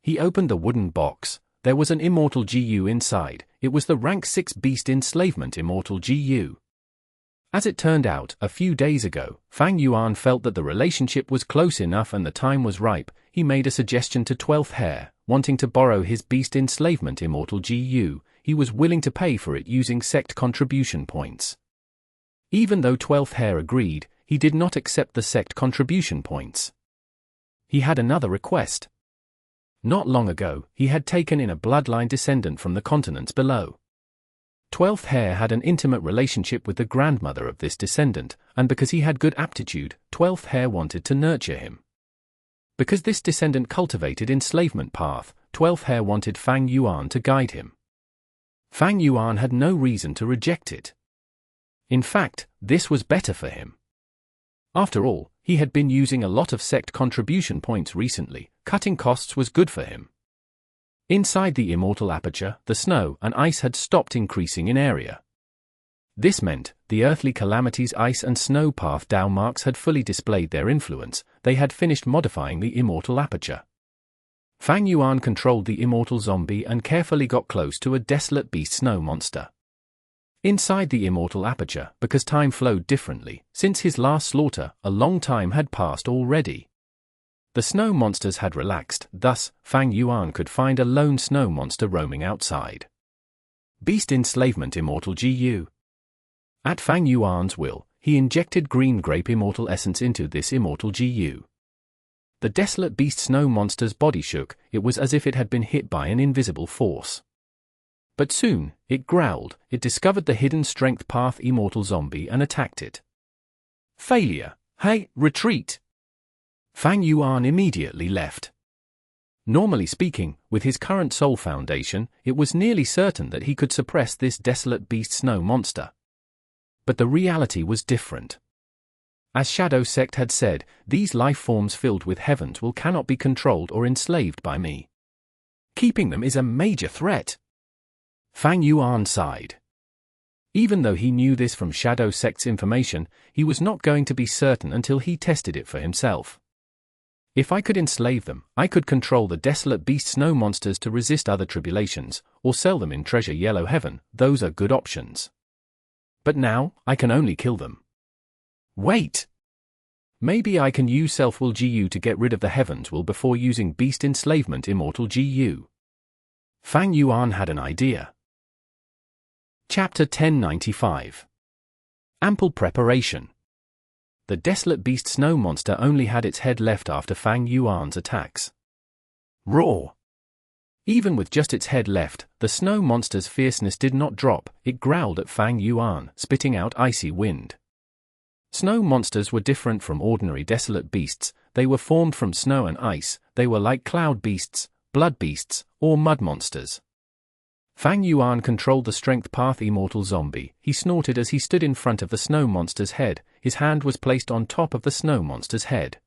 He opened the wooden box. There was an immortal Gu inside. It was the rank 6 beast enslavement immortal Gu. As it turned out, a few days ago, Fang Yuan felt that the relationship was close enough and the time was ripe. He made a suggestion to 12th Hair, wanting to borrow his beast enslavement immortal Gu. He was willing to pay for it using sect contribution points. Even though 12th Hair agreed, he did not accept the sect contribution points. He had another request. Not long ago, he had taken in a bloodline descendant from the continents below. 12th Hair had an intimate relationship with the grandmother of this descendant, and because he had good aptitude, 12th Hair wanted to nurture him. Because this descendant cultivated enslavement path, 12th Hair wanted Fang Yuan to guide him. Fang Yuan had no reason to reject it. In fact, this was better for him. After all, he had been using a lot of sect contribution points recently, cutting costs was good for him. Inside the immortal aperture, the snow and ice had stopped increasing in area. This meant, the earthly calamities ice and snow path Dao marks had fully displayed their influence. they had finished modifying the immortal aperture. Fang Yuan controlled the immortal zombie and carefully got close to a desolate beast snow monster. Inside the immortal aperture, because time flowed differently, since his last slaughter, a long time had passed already. The snow monsters had relaxed, thus, Fang Yuan could find a lone snow monster roaming outside. Beast Enslavement Immortal Gu. At Fang Yuan's will, he injected green grape immortal essence into this immortal Gu. The desolate beast snow monster's body shook, it was as if it had been hit by an invisible force. But soon, it growled, it discovered the hidden strength path immortal zombie and attacked it. Failure. Hey, retreat! Fang Yuan immediately left. Normally speaking, with his current soul foundation, it was nearly certain that he could suppress this desolate beast snow monster. But the reality was different. As Shadow Sect had said, these life forms filled with heavens will cannot be controlled or enslaved by me. Keeping them is a major threat. Fang Yuan sighed. Even though he knew this from Shadow Sect's information, he was not going to be certain until he tested it for himself. If I could enslave them, I could control the desolate beast snow monsters to resist other tribulations, or sell them in Treasure Yellow Heaven, those are good options. But now, I can only kill them. Wait! Maybe I can use Self-Will Gu to get rid of the Heavens Will before using Beast Enslavement Immortal Gu. Fang Yuan had an idea. Chapter 1095. Ample Preparation. The desolate beast snow monster only had its head left after Fang Yuan's attacks. Roar! Even with just its head left, the snow monster's fierceness did not drop, it growled at Fang Yuan, spitting out icy wind. Snow monsters were different from ordinary desolate beasts, they were formed from snow and ice, they were like cloud beasts, blood beasts, or mud monsters. Fang Yuan controlled the strength path immortal zombie, he snorted as he stood in front of the snow monster's head, his hand was placed on top of the snow monster's head.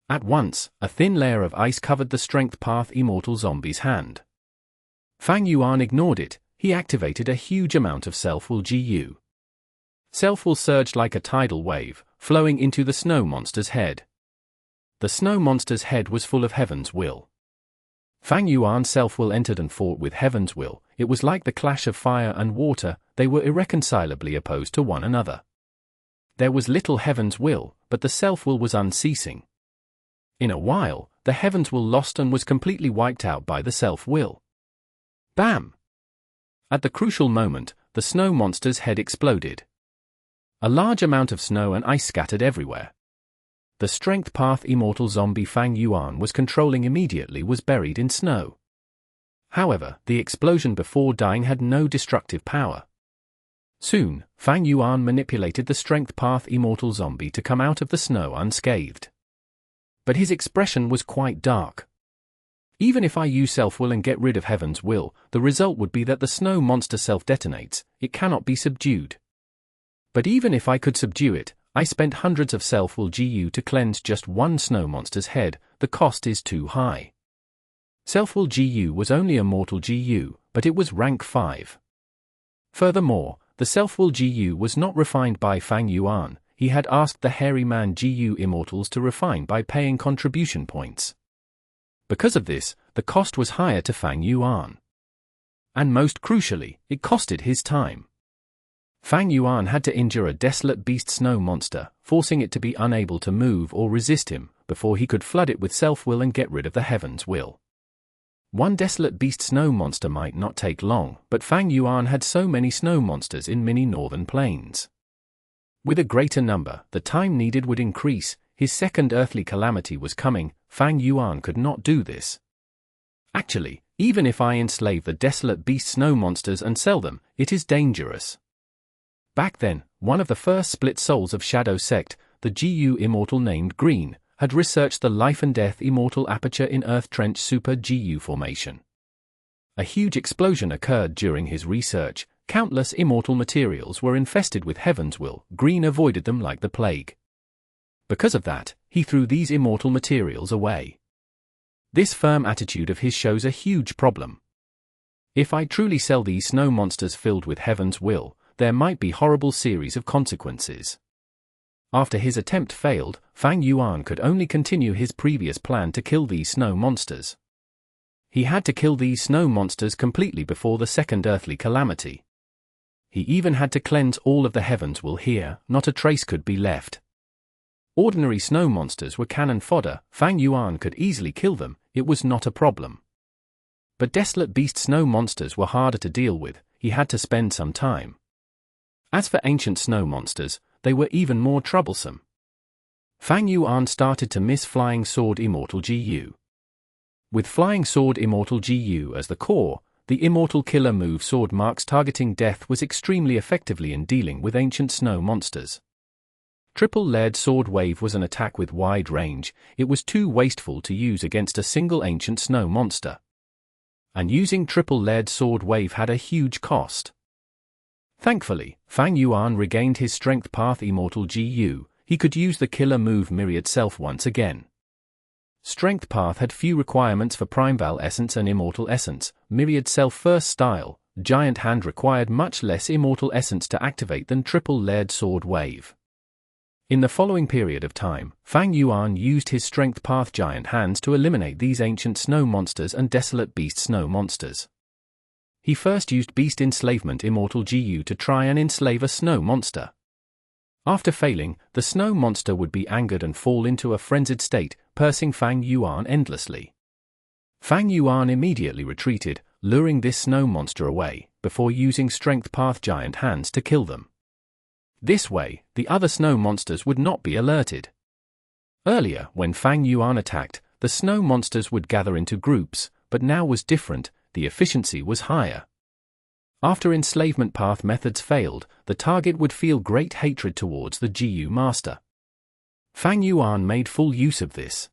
At once, a thin layer of ice covered the strength path immortal zombie's hand. Fang Yuan ignored it, he activated a huge amount of Self-Will Gu. Self-Will surged like a tidal wave, flowing into the snow monster's head. The snow monster's head was full of Heaven's Will. Fang Yuan's Self-Will entered and fought with Heaven's Will, it was like the clash of fire and water, they were irreconcilably opposed to one another. There was little Heaven's Will, but the Self-Will was unceasing. In a while, the Heaven's Will lost and was completely wiped out by the Self-Will. Bam! At the crucial moment, the snow monster's head exploded. A large amount of snow and ice scattered everywhere. The strength path immortal zombie Fang Yuan was controlling immediately was buried in snow. However, the explosion before dying had no destructive power. Soon, Fang Yuan manipulated the strength path immortal zombie to come out of the snow unscathed. But his expression was quite dark. Even if I use Self-Will and get rid of Heaven's Will, the result would be that the snow monster self-detonates, it cannot be subdued. But even if I could subdue it, I spent hundreds of Self-Will Gu to cleanse just one snow monster's head, the cost is too high. Self-Will Gu was only a mortal Gu, but it was rank 5. Furthermore, the Self-Will Gu was not refined by Fang Yuan, he had asked the hairy man Gu Immortals to refine by paying contribution points. Because of this, the cost was higher to Fang Yuan. And most crucially, it costed his time. Fang Yuan had to injure a desolate beast snow monster, forcing it to be unable to move or resist him, before he could flood it with Self-Will and get rid of the Heaven's Will. One desolate beast snow monster might not take long, but Fang Yuan had so many snow monsters in many northern plains. With a greater number, the time needed would increase, his second earthly calamity was coming, Fang Yuan could not do this. Actually, even if I enslave the desolate beast snow monsters and sell them, it is dangerous. Back then, one of the first split souls of Shadow Sect, the Gu Immortal named Green, had researched the life and death immortal aperture in Earth Trench Super Gu formation. A huge explosion occurred during his research, countless immortal materials were infested with Heaven's Will, Green avoided them like the plague. Because of that, he threw these immortal materials away. This firm attitude of his shows a huge problem. If I truly sell these snow monsters filled with Heaven's Will, there might be horrible series of consequences. After his attempt failed, Fang Yuan could only continue his previous plan to kill these snow monsters. He had to kill these snow monsters completely before the second earthly calamity. He even had to cleanse all of the heavens will here, not a trace could be left. Ordinary snow monsters were cannon fodder, Fang Yuan could easily kill them, it was not a problem. But desolate beast snow monsters were harder to deal with, he had to spend some time. As for ancient snow monsters, they were even more troublesome. Fang Yuan started to miss Flying Sword Immortal Gu. With Flying Sword Immortal Gu as the core, the Immortal Killer move Sword Marks targeting death was extremely effectively in dealing with ancient snow monsters. Triple Layered Sword Wave was an attack with wide range, it was too wasteful to use against a single ancient snow monster. And using Triple Layered Sword Wave had a huge cost. Thankfully, Fang Yuan regained his Strength Path Immortal Gu, he could use the killer move Myriad Self once again. Strength Path had few requirements for Primeval Essence and Immortal Essence, Myriad Self First Style, Giant Hand required much less Immortal Essence to activate than Triple Layered Sword Wave. In the following period of time, Fang Yuan used his Strength Path Giant Hands to eliminate these ancient snow monsters and desolate beast snow monsters. He first used Beast Enslavement Immortal Gu to try and enslave a snow monster. After failing, the snow monster would be angered and fall into a frenzied state, cursing Fang Yuan endlessly. Fang Yuan immediately retreated, luring this snow monster away, before using Strength Path Giant Hands to kill them. This way, the other snow monsters would not be alerted. Earlier, when Fang Yuan attacked, the snow monsters would gather into groups, but now was different, the efficiency was higher. After enslavement path methods failed, the target would feel great hatred towards the Gu Master. Fang Yuan made full use of this.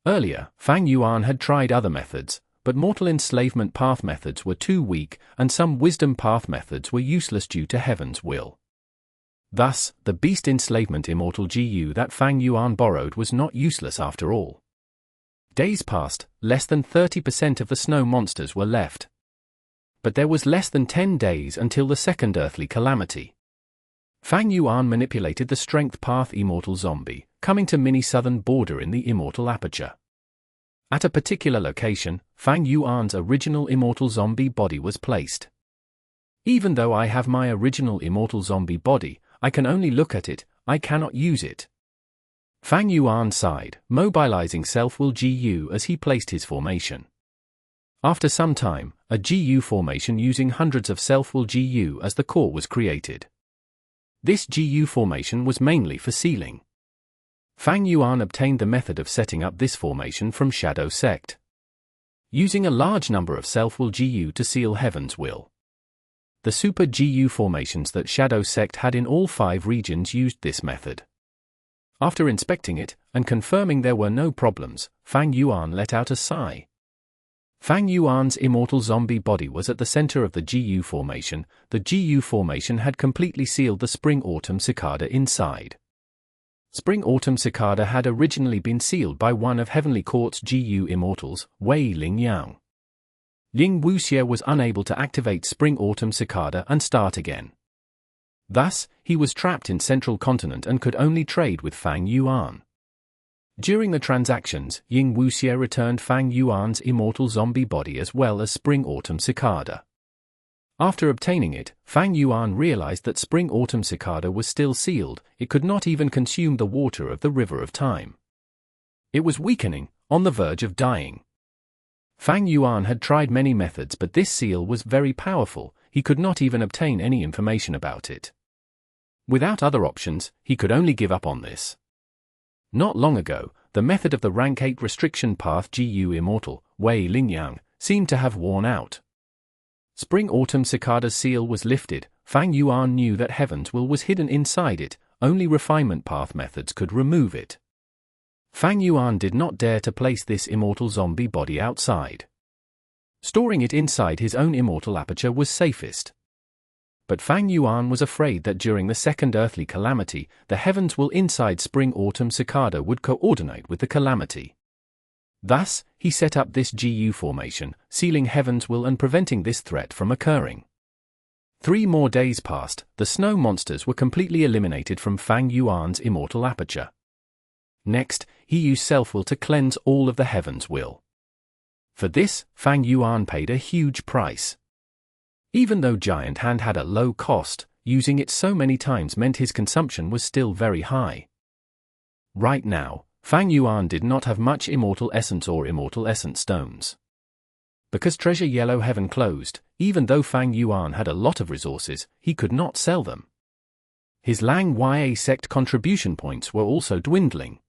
Earlier, Fang Yuan had tried other methods, but mortal enslavement path methods were too weak, and some wisdom path methods were useless due to Heaven's will. Thus, the Beast Enslavement Immortal Gu that Fang Yuan borrowed was not useless after all. Days passed, less than 30% of the snow monsters were left. But there was less than 10 days until the second earthly calamity. Fang Yuan manipulated the Strength Path Immortal Zombie, coming to mini-southern border in the Immortal Aperture. At a particular location, Fang Yuan's original Immortal Zombie body was placed. Even though I have my original Immortal Zombie body, I can only look at it, I cannot use it. Fang Yuan sighed, mobilizing Self-Will Gu as he placed his formation. After some time, a Gu formation using hundreds of Self-Will Gu as the core was created. This Gu formation was mainly for sealing. Fang Yuan obtained the method of setting up this formation from Shadow Sect. Using a large number of Self-Will Gu to seal Heaven's will. The super Gu formations that Shadow Sect had in all 5 regions used this method. After inspecting it, and confirming there were no problems, Fang Yuan let out a sigh. Fang Yuan's Immortal Zombie body was at the center of the Gu formation. The Gu formation had completely sealed the Spring-Autumn Cicada inside. Spring-Autumn Cicada had originally been sealed by one of Heavenly Court's Gu Immortals, Wei Lingyang. Ying Wuxie was unable to activate Spring-Autumn Cicada and start again. Thus, he was trapped in Central Continent and could only trade with Fang Yuan. During the transactions, Ying Wuxie returned Fang Yuan's Immortal Zombie body as well as Spring-Autumn Cicada. After obtaining it, Fang Yuan realized that Spring-Autumn Cicada was still sealed, it could not even consume the water of the River of Time. It was weakening, on the verge of dying. Fang Yuan had tried many methods, but this seal was very powerful, he could not even obtain any information about it. Without other options, he could only give up on this. Not long ago, the method of the Rank 8 Restriction Path Gu Immortal, Wei Lingyang, seemed to have worn out. Spring-Autumn Cicada's seal was lifted, Fang Yuan knew that Heaven's will was hidden inside it, only refinement path methods could remove it. Fang Yuan did not dare to place this Immortal Zombie body outside. Storing it inside his own Immortal Aperture was safest. But Fang Yuan was afraid that during the second earthly calamity, the Heaven's will inside Spring-Autumn Cicada would coordinate with the calamity. Thus, he set up this Gu formation, sealing Heaven's will and preventing this threat from occurring. 3 more days passed, the snow monsters were completely eliminated from Fang Yuan's Immortal Aperture. Next, he used self-will to cleanse all of the heaven's will. For this, Fang Yuan paid a huge price. Even though Giant Hand had a low cost, using it so many times meant his consumption was still very high. Right now, Fang Yuan did not have much Immortal Essence or Immortal Essence stones. Because Treasure Yellow Heaven closed, even though Fang Yuan had a lot of resources, he could not sell them. His Lang Ya Sect contribution points were also dwindling.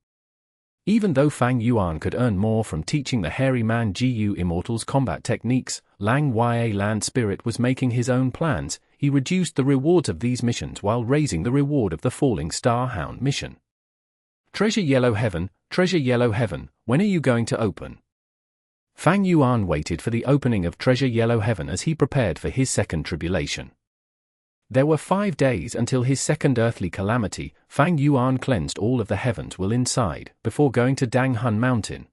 Even though Fang Yuan could earn more from teaching the hairy man Gu Immortal's combat techniques, Lang Ya Land Spirit was making his own plans. He reduced the rewards of these missions while raising the reward of the Falling Star Hound mission. Treasure Yellow Heaven, when are you going to open? Fang Yuan waited for the opening of Treasure Yellow Heaven as he prepared for his second tribulation. There were 5 days until his second earthly calamity. Fang Yuan cleansed all of the heavens will inside before going to Dang Hun Mountain.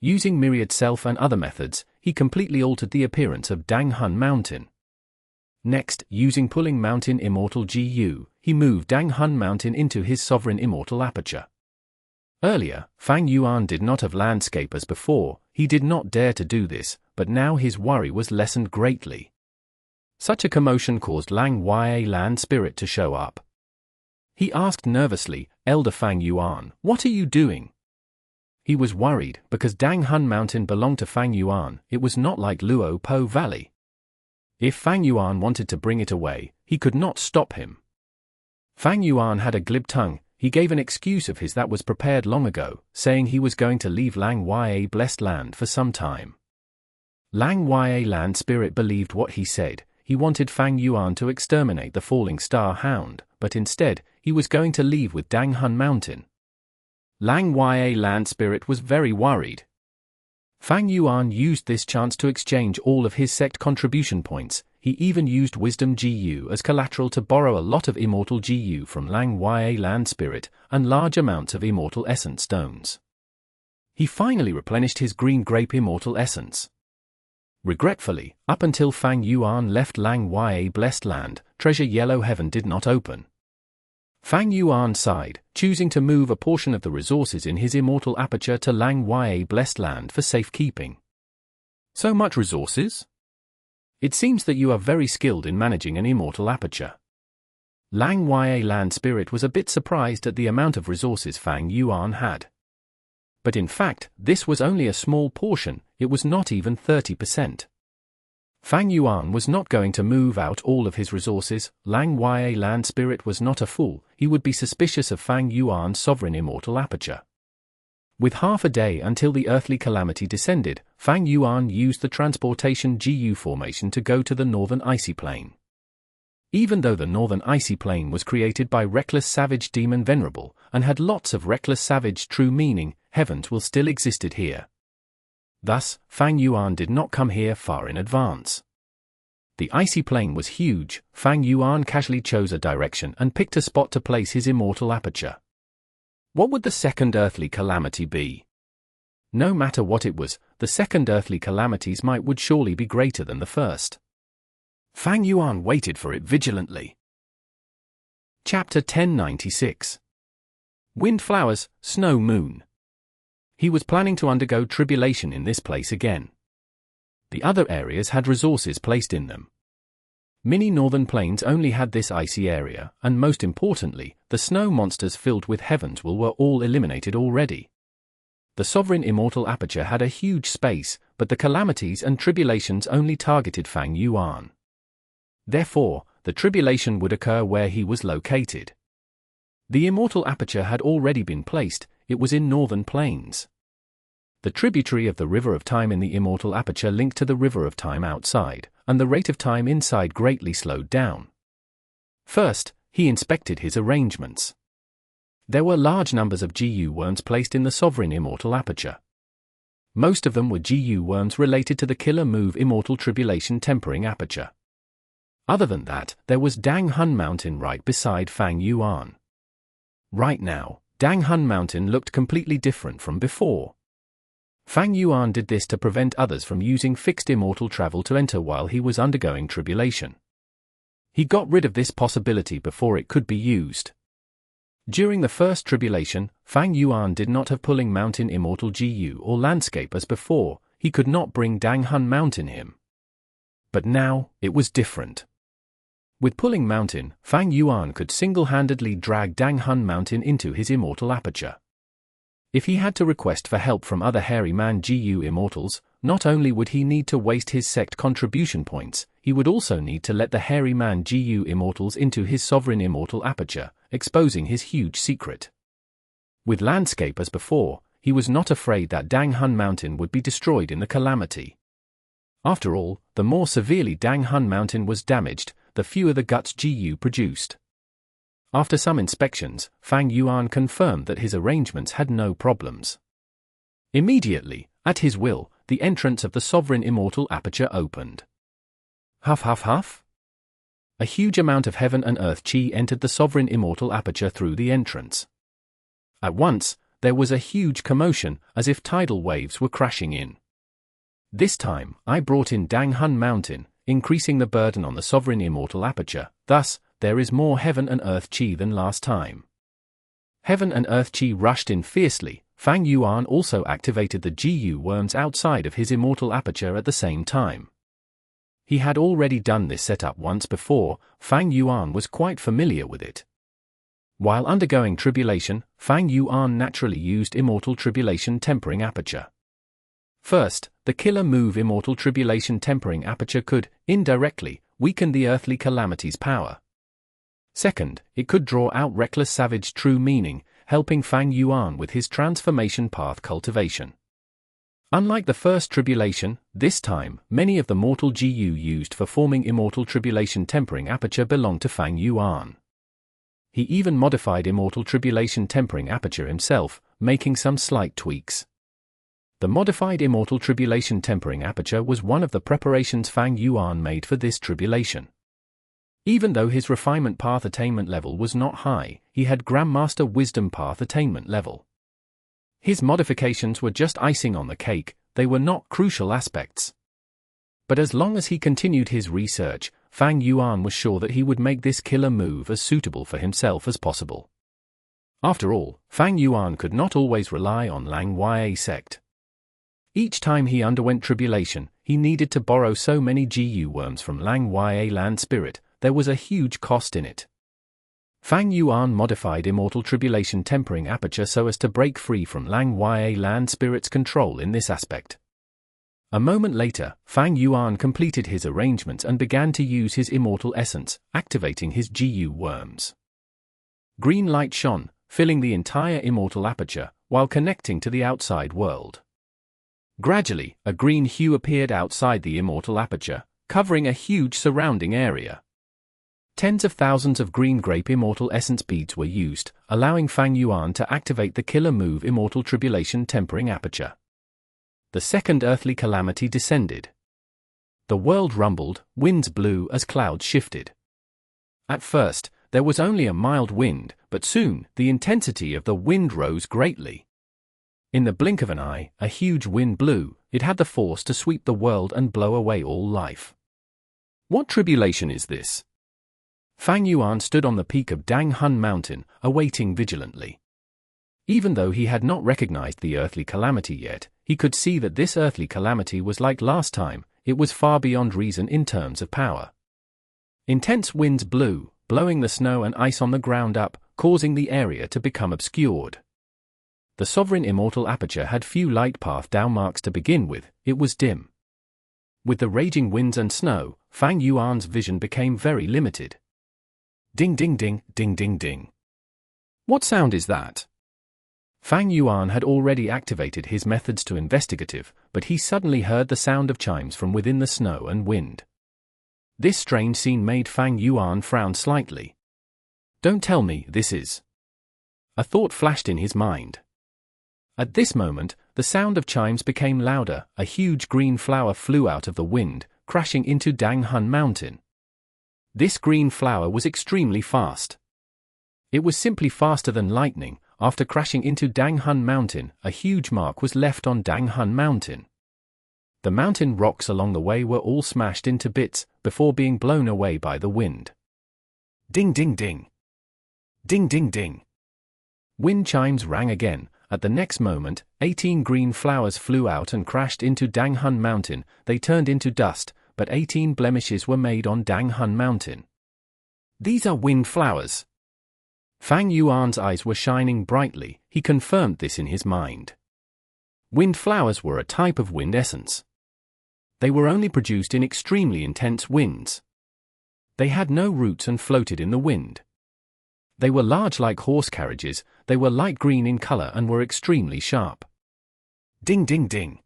Using myriad self and other methods, he completely altered the appearance of Dang Hun Mountain. Next, using Pulling Mountain Immortal Gu, he moved Dang Hun Mountain into his sovereign immortal aperture. Earlier, Fang Yuan did not have landscape as before. He did not dare to do this, but now his worry was lessened greatly. Such a commotion caused Lang Ya Land Spirit to show up. He asked nervously, "Elder Fang Yuan, what are you doing?" He was worried, because Dang Hun Mountain belonged to Fang Yuan. It was not like Luo Po Valley. If Fang Yuan wanted to bring it away, he could not stop him. Fang Yuan had a glib tongue. He gave an excuse of his that was prepared long ago, saying he was going to leave Lang Ya Blessed Land for some time. Lang Ya Land Spirit believed what he said. He wanted Fang Yuan to exterminate the Falling Star Hound, but instead, he was going to leave with Dang Hun Mountain. Lang Ya Land Spirit was very worried. Fang Yuan used this chance to exchange all of his sect contribution points. He even used Wisdom Gu as collateral to borrow a lot of Immortal Gu from Lang Ya Land Spirit and large amounts of Immortal Essence stones. He finally replenished his Green Grape Immortal Essence. Regretfully, up until Fang Yuan left Lang Ya Blessed Land, Treasure Yellow Heaven did not open. Fang Yuan sighed, choosing to move a portion of the resources in his immortal aperture to Lang Ya Blessed Land for safekeeping. So much resources? It seems that you are very skilled in managing an immortal aperture. Lang Ya Land Spirit was a bit surprised at the amount of resources Fang Yuan had. But in fact, this was only a small portion. It was not even 30%. Fang Yuan was not going to move out all of his resources. Lang Ya Land Spirit was not a fool. He would be suspicious of Fang Yuan's sovereign immortal aperture. With half a day until the earthly calamity descended, Fang Yuan used the transportation Gu formation to go to the northern icy plain. Even though the northern icy plain was created by Reckless Savage Demon Venerable, and had lots of Reckless Savage true meaning, heavens will still existed here. Thus, Fang Yuan did not come here far in advance. The icy plain was huge. Fang Yuan casually chose a direction and picked a spot to place his immortal aperture. What would the second earthly calamity be? No matter what it was, the second earthly calamities would surely be greater than the first. Fang Yuan waited for it vigilantly. Chapter 1096. Wind Flowers, Snow Moon. He was planning to undergo tribulation in this place again. The other areas had resources placed in them. Mini northern plains only had this icy area, and most importantly, the snow monsters filled with heavens were all eliminated already. The sovereign immortal aperture had a huge space, but the calamities and tribulations only targeted Fang Yuan. Therefore, the tribulation would occur where he was located. The immortal aperture had already been placed. It was in northern plains. The tributary of the River of Time in the immortal aperture linked to the River of Time outside, and the rate of time inside greatly slowed down. First, he inspected his arrangements. There were large numbers of Gu worms placed in the sovereign immortal aperture. Most of them were Gu worms related to the killer move Immortal Tribulation Tempering Aperture. Other than that, there was Dang Hun Mountain right beside Fang Yuan. Right now, Dang Hun Mountain looked completely different from before. Fang Yuan did this to prevent others from using fixed immortal travel to enter while he was undergoing tribulation. He got rid of this possibility before it could be used. During the first tribulation, Fang Yuan did not have Pulling Mountain Immortal Gu or Landscape as before, he could not bring Dang Hun Mountain him. But now, it was different. With Pulling Mountain, Fang Yuan could single-handedly drag Dang Hun Mountain into his immortal aperture. If he had to request for help from other hairy man Gu Immortals, not only would he need to waste his sect contribution points, he would also need to let the hairy man Gu Immortals into his sovereign immortal aperture, exposing his huge secret. With Landscape as before, he was not afraid that Dang Hun Mountain would be destroyed in the calamity. After all, the more severely Dang Hun Mountain was damaged, the fewer the guts Gu produced. After some inspections, Fang Yuan confirmed that his arrangements had no problems. Immediately, at his will, the entrance of the sovereign immortal aperture opened. Huff huff huff. A huge amount of heaven and earth chi entered the sovereign immortal aperture through the entrance. At once, there was a huge commotion, as if tidal waves were crashing in. This time, I brought in Dang Hun Mountain, increasing the burden on the sovereign immortal aperture, thus, there is more heaven and earth chi than last time. Heaven and earth chi rushed in fiercely. Fang Yuan also activated the Gu worms outside of his immortal aperture at the same time. He had already done this setup once before, Fang Yuan was quite familiar with it. While undergoing tribulation, Fang Yuan naturally used Immortal Tribulation Tempering Aperture. First, the killer move Immortal Tribulation Tempering Aperture could, indirectly, weaken the earthly calamity's power. Second, it could draw out Reckless Savage True Meaning, helping Fang Yuan with his transformation path cultivation. Unlike the first tribulation, this time, many of the mortal Gu used for forming Immortal Tribulation Tempering Aperture belonged to Fang Yuan. He even modified Immortal Tribulation Tempering Aperture himself, making some slight tweaks. The modified Immortal Tribulation Tempering Aperture was one of the preparations Fang Yuan made for this tribulation. Even though his refinement path attainment level was not high, he had Grandmaster wisdom path attainment level. His modifications were just icing on the cake, they were not crucial aspects. But as long as he continued his research, Fang Yuan was sure that he would make this killer move as suitable for himself as possible. After all, Fang Yuan could not always rely on Lang Ya Sect. Each time he underwent tribulation, he needed to borrow so many Gu worms from Lang Ya Land Spirit. There was a huge cost in it. Fang Yuan modified Immortal Tribulation Tempering Aperture so as to break free from Lang Ya Land Spirit's control in this aspect. A moment later, Fang Yuan completed his arrangements and began to use his Immortal Essence, activating his Gu worms. Green light shone, filling the entire Immortal Aperture, while connecting to the outside world. Gradually, a green hue appeared outside the Immortal Aperture, covering a huge surrounding area. Tens of thousands of green grape Immortal Essence beads were used, allowing Fang Yuan to activate the killer move Immortal Tribulation Tempering Aperture. The second earthly calamity descended. The world rumbled, winds blew as clouds shifted. At first, there was only a mild wind, but soon, the intensity of the wind rose greatly. In the blink of an eye, a huge wind blew. It had the force to sweep the world and blow away all life. What tribulation is this? Fang Yuan stood on the peak of Dang Hun Mountain, awaiting vigilantly. Even though he had not recognized the earthly calamity yet, he could see that this earthly calamity was like last time, it was far beyond reason in terms of power. Intense winds blew, blowing the snow and ice on the ground up, causing the area to become obscured. The sovereign immortal aperture had few light path down marks to begin with, it was dim. With the raging winds and snow, Fang Yuan's vision became very limited. Ding ding ding, ding ding ding. What sound is that? Fang Yuan had already activated his methods to investigative, but he suddenly heard the sound of chimes from within the snow and wind. This strange scene made Fang Yuan frown slightly. Don't tell me this is... A thought flashed in his mind. At this moment, the sound of chimes became louder, a huge green flower flew out of the wind, crashing into Dang Hun Mountain. This green flower was extremely fast. It was simply faster than lightning. After crashing into Dang Hun Mountain, a huge mark was left on Dang Hun Mountain. The mountain rocks along the way were all smashed into bits, before being blown away by the wind. Ding ding ding. Ding ding ding. Wind chimes rang again. At the next moment, 18 green flowers flew out and crashed into Dang Hun Mountain. They turned into dust, but 18 blemishes were made on Dang Hun Mountain. These are wind flowers. Fang Yuan's eyes were shining brightly. He confirmed this in his mind. Wind flowers were a type of wind essence. They were only produced in extremely intense winds. They had no roots and floated in the wind. They were large like horse carriages, they were light green in color and were extremely sharp. Ding ding ding.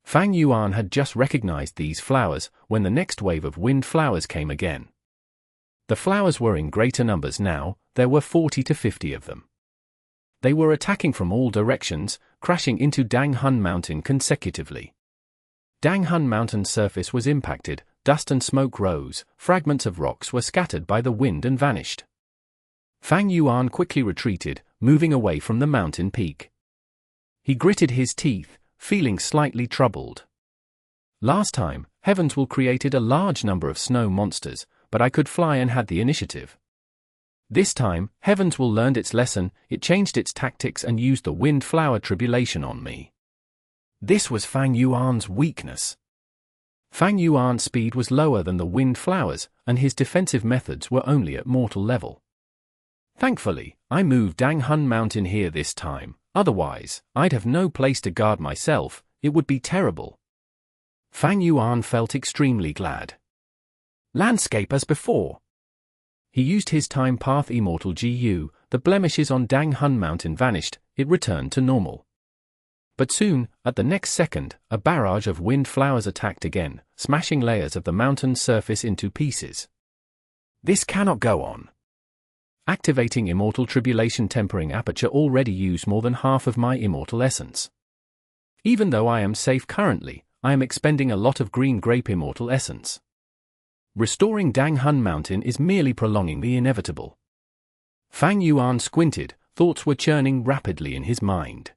Fang Yuan had just recognized these flowers when the next wave of wind flowers came again. The flowers were in greater numbers now, there were 40 to 50 of them. They were attacking from all directions, crashing into Dang Hun Mountain consecutively. Dang Hun Mountain's surface was impacted, dust and smoke rose, fragments of rocks were scattered by the wind and vanished. Fang Yuan quickly retreated, moving away from the mountain peak. He gritted his teeth, feeling slightly troubled. Last time, Heavens Will created a large number of snow monsters, but I could fly and had the initiative. This time, Heavens Will learned its lesson, it changed its tactics and used the wind flower tribulation on me. This was Fang Yuan's weakness. Fang Yuan's speed was lower than the wind flowers, and his defensive methods were only at mortal level. Thankfully, I moved Dang Hun Mountain here this time, otherwise, I'd have no place to guard myself, it would be terrible. Fang Yuan felt extremely glad. Landscape as before. He used his time path Immortal Gu, the blemishes on Dang Hun Mountain vanished, it returned to normal. But soon, at the next second, a barrage of wind flowers attacked again, smashing layers of the mountain's surface into pieces. This cannot go on. Activating Immortal Tribulation Tempering Aperture already used more than half of my Immortal Essence. Even though I am safe currently, I am expending a lot of Green Grape Immortal Essence. Restoring Dang Hun Mountain is merely prolonging the inevitable. Fang Yuan squinted, thoughts were churning rapidly in his mind.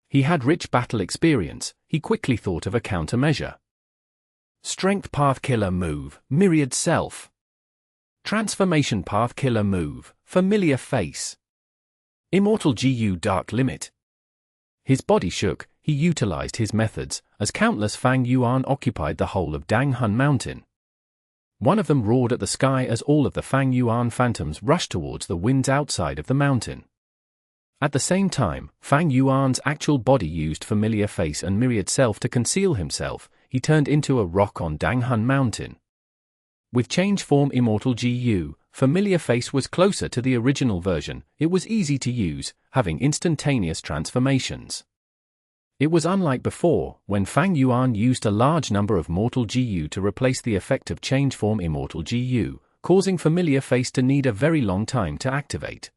He had rich battle experience, he quickly thought of a countermeasure. Strength Path Killer Move, Myriad Self. Transformation Path Killer Move, Familiar Face. Immortal Gu Dark Limit. His body shook, he utilized his methods, as countless Fang Yuan occupied the whole of Dang Hun Mountain. One of them roared at the sky as all of the Fang Yuan phantoms rushed towards the winds outside of the mountain. At the same time, Fang Yuan's actual body used Familiar Face and Myriad Self to conceal himself, he turned into a rock on Dang Hun Mountain. With change form Immortal Gu, Familiar Face was closer to the original version, it was easy to use, having instantaneous transformations. It was unlike before, when Fang Yuan used a large number of Mortal Gu to replace the effect of change form Immortal Gu, causing Familiar Face to need a very long time to activate.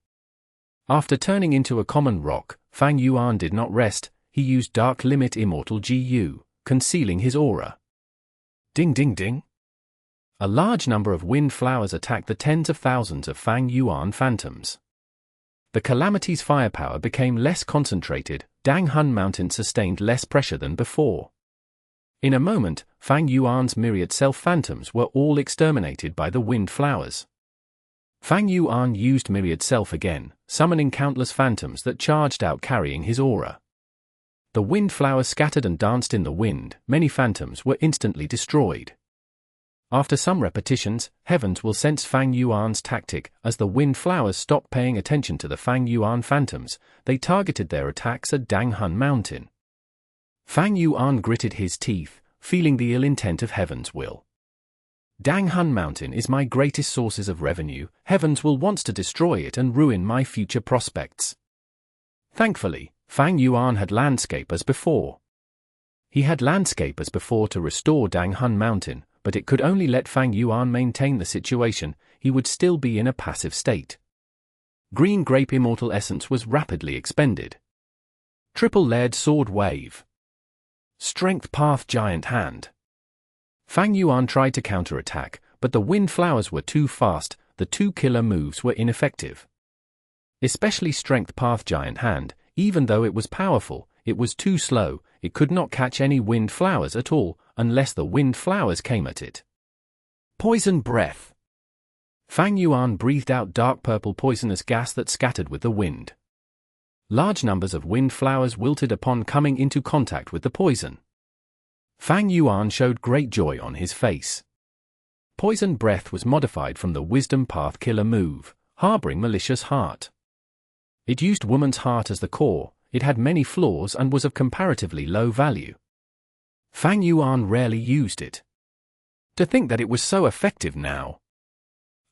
After turning into a common rock, Fang Yuan did not rest, he used Dark Limit Immortal Gu, concealing his aura. Ding ding ding. A large number of wind flowers attacked the tens of thousands of Fang Yuan phantoms. The calamity's firepower became less concentrated, Dang Hun Mountain sustained less pressure than before. In a moment, Fang Yuan's myriad self phantoms were all exterminated by the wind flowers. Fang Yuan used myriad self again, summoning countless phantoms that charged out carrying his aura. The wind flowers scattered and danced in the wind, many phantoms were instantly destroyed. After some repetitions, Heavens Will sense Fang Yuan's tactic, as the wind flowers stopped paying attention to the Fang Yuan phantoms, they targeted their attacks at Dang Hun Mountain. Fang Yuan gritted his teeth, feeling the ill intent of Heavens Will. Dang Hun Mountain is my greatest sources of revenue, Heavens Will wants to destroy it and ruin my future prospects. Thankfully, Fang Yuan had landscape as before. He had landscape as before to restore Dang Hun Mountain, but it could only let Fang Yuan maintain the situation, he would still be in a passive state. Green Grape Immortal Essence was rapidly expended. Triple-layered Sword Wave. Strength Path Giant Hand. Fang Yuan tried to counterattack, but the wind flowers were too fast, the two killer moves were ineffective. Especially Strength Path Giant Hand, even though it was powerful, it was too slow, it could not catch any wind flowers at all, unless the wind flowers came at it. Poison Breath. Fang Yuan breathed out dark purple poisonous gas that scattered with the wind. Large numbers of wind flowers wilted upon coming into contact with the poison. Fang Yuan showed great joy on his face. Poison breath was modified from the Wisdom Path killer move, harboring malicious heart. It used woman's heart as the core, it had many flaws and was of comparatively low value. Fang Yuan rarely used it. To think that it was so effective now.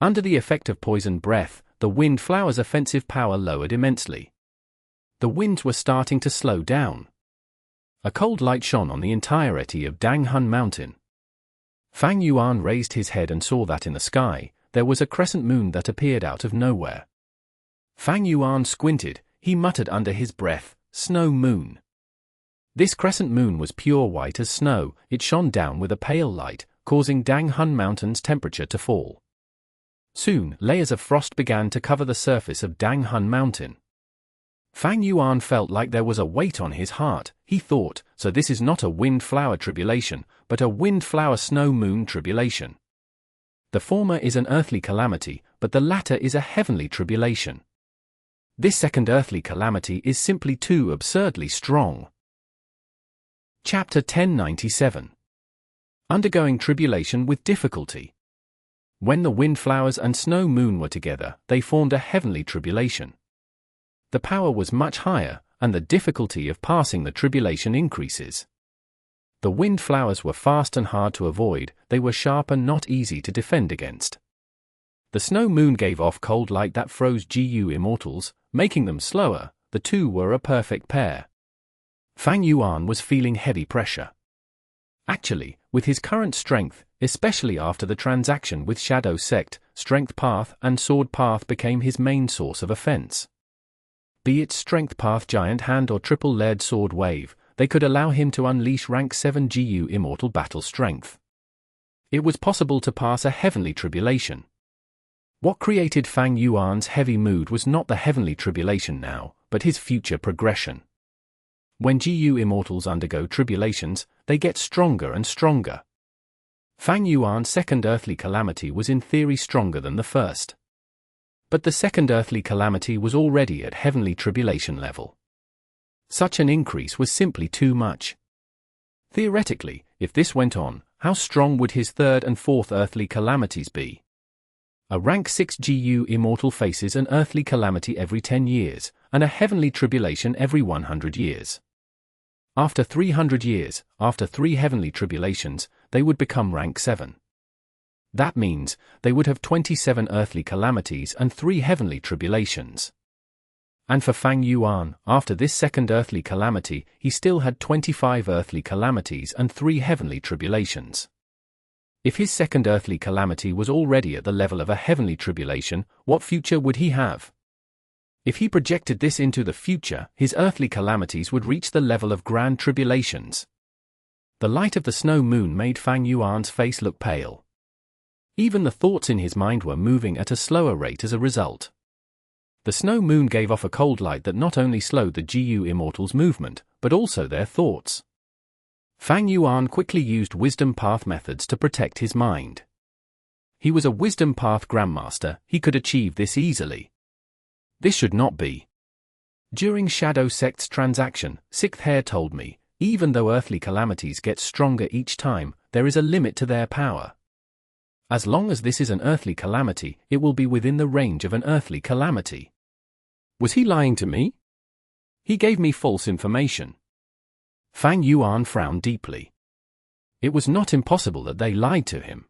Under the effect of poison breath, the wind flower's offensive power lowered immensely. The winds were starting to slow down. A cold light shone on the entirety of Danghun Mountain. Fang Yuan raised his head and saw that in the sky, there was a crescent moon that appeared out of nowhere. Fang Yuan squinted, he muttered under his breath, "Snow moon." This crescent moon was pure white as snow, it shone down with a pale light, causing Danghun Mountain's temperature to fall. Soon, layers of frost began to cover the surface of Danghun Mountain. Fang Yuan felt like there was a weight on his heart. He thought, so this is not a wind flower tribulation, but a wind flower snow moon tribulation. The former is an earthly calamity, but the latter is a heavenly tribulation. This second earthly calamity is simply too absurdly strong. Chapter 1097. Undergoing tribulation with difficulty. When the wind flowers and snow moon were together, they formed a heavenly tribulation. The power was much higher, and the difficulty of passing the tribulation increases. The wind flowers were fast and hard to avoid, they were sharp and not easy to defend against. The snow moon gave off cold light that froze Gu Immortals, making them slower. The two were a perfect pair. Fang Yuan was feeling heavy pressure. Actually, with his current strength, especially after the transaction with Shadow Sect, Strength Path and Sword Path became his main source of offense. Be it Strength Path Giant Hand or Triple-Layered Sword Wave, they could allow him to unleash rank 7 Gu Immortal battle strength. It was possible to pass a heavenly tribulation. What created Fang Yuan's heavy mood was not the heavenly tribulation now, but his future progression. When Gu Immortals undergo tribulations, they get stronger and stronger. Fang Yuan's second earthly calamity was in theory stronger than the first. But the second earthly calamity was already at heavenly tribulation level. Such an increase was simply too much. Theoretically, if this went on, how strong would his third and fourth earthly calamities be? A rank 6 Gu Immortal faces an earthly calamity every 10 years, and a heavenly tribulation every 100 years. After 300 years, after 3 heavenly tribulations, they would become rank 7. That means, they would have 27 earthly calamities and 3 heavenly tribulations. And for Fang Yuan, after this second earthly calamity, he still had 25 earthly calamities and 3 heavenly tribulations. If his second earthly calamity was already at the level of a heavenly tribulation, what future would he have? If he projected this into the future, his earthly calamities would reach the level of grand tribulations. The light of the snow moon made Fang Yuan's face look pale. Even the thoughts in his mind were moving at a slower rate as a result. The snow moon gave off a cold light that not only slowed the Gu Immortals' movement, but also their thoughts. Fang Yuan quickly used Wisdom Path methods to protect his mind. He was a Wisdom Path Grandmaster, he could achieve this easily. This should not be. During Shadow Sect's transaction, Sixth Hair told me, even though earthly calamities get stronger each time, there is a limit to their power. As long as this is an earthly calamity, it will be within the range of an earthly calamity. Was he lying to me? He gave me false information. Fang Yuan frowned deeply. It was not impossible that they lied to him.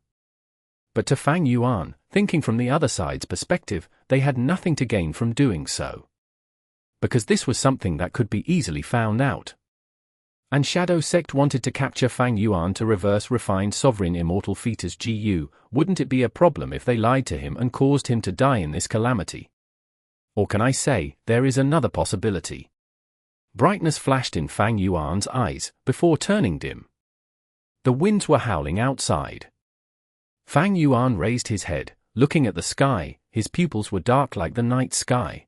But to Fang Yuan, thinking from the other side's perspective, they had nothing to gain from doing so. Because this was something that could be easily found out. And Shadow Sect wanted to capture Fang Yuan to reverse refined sovereign immortal fetus Gu, wouldn't it be a problem if they lied to him and caused him to die in this calamity? Or can I say, there is another possibility. Brightness flashed in Fang Yuan's eyes, before turning dim. The winds were howling outside. Fang Yuan raised his head, looking at the sky, his pupils were dark like the night sky.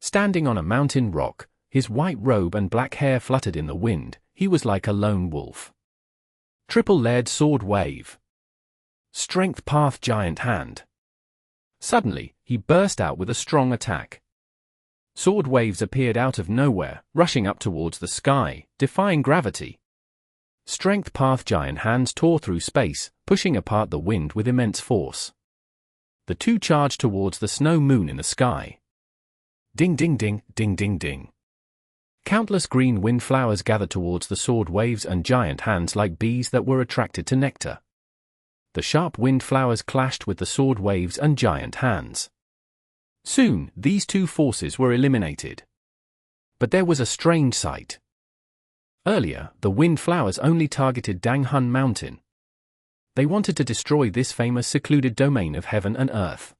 Standing on a mountain rock, his white robe and black hair fluttered in the wind, he was like a lone wolf. Triple-layered sword wave. Strength Path Giant Hand. Suddenly, he burst out with a strong attack. Sword waves appeared out of nowhere, rushing up towards the sky, defying gravity. Strength Path giant hands tore through space, pushing apart the wind with immense force. The two charged towards the snow moon in the sky. Ding ding ding, ding ding ding. Countless green wind flowers gathered towards the sword waves and giant hands like bees that were attracted to nectar. The sharp wind flowers clashed with the sword waves and giant hands. Soon, these two forces were eliminated. But there was a strange sight. Earlier, the wind flowers only targeted Danghun Mountain. They wanted to destroy this famous secluded domain of heaven and earth.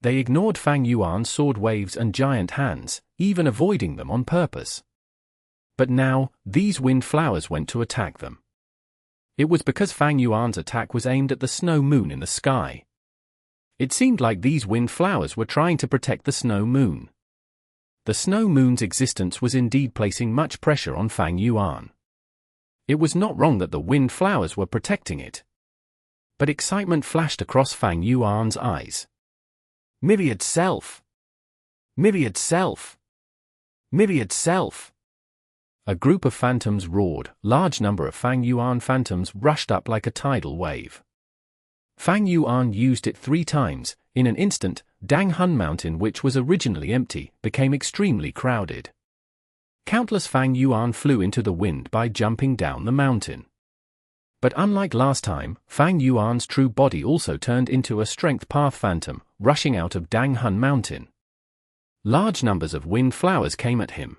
They ignored Fang Yuan's sword waves and giant hands, even avoiding them on purpose. But now, these wind flowers went to attack them. It was because Fang Yuan's attack was aimed at the snow moon in the sky. It seemed like these wind flowers were trying to protect the snow moon. The snow moon's existence was indeed placing much pressure on Fang Yuan. It was not wrong that the wind flowers were protecting it. But excitement flashed across Fang Yuan's eyes. Myriad self! Myriad self! Myriad self! A group of phantoms roared. Large number of Fang Yuan phantoms rushed up like a tidal wave. Fang Yuan used it 3 times. In an instant, Danghun Mountain, which was originally empty, became extremely crowded. Countless Fang Yuan flew into the wind by jumping down the mountain. But unlike last time, Fang Yuan's true body also turned into a Strength Path phantom, rushing out of Danghun Mountain. Large numbers of wind flowers came at him.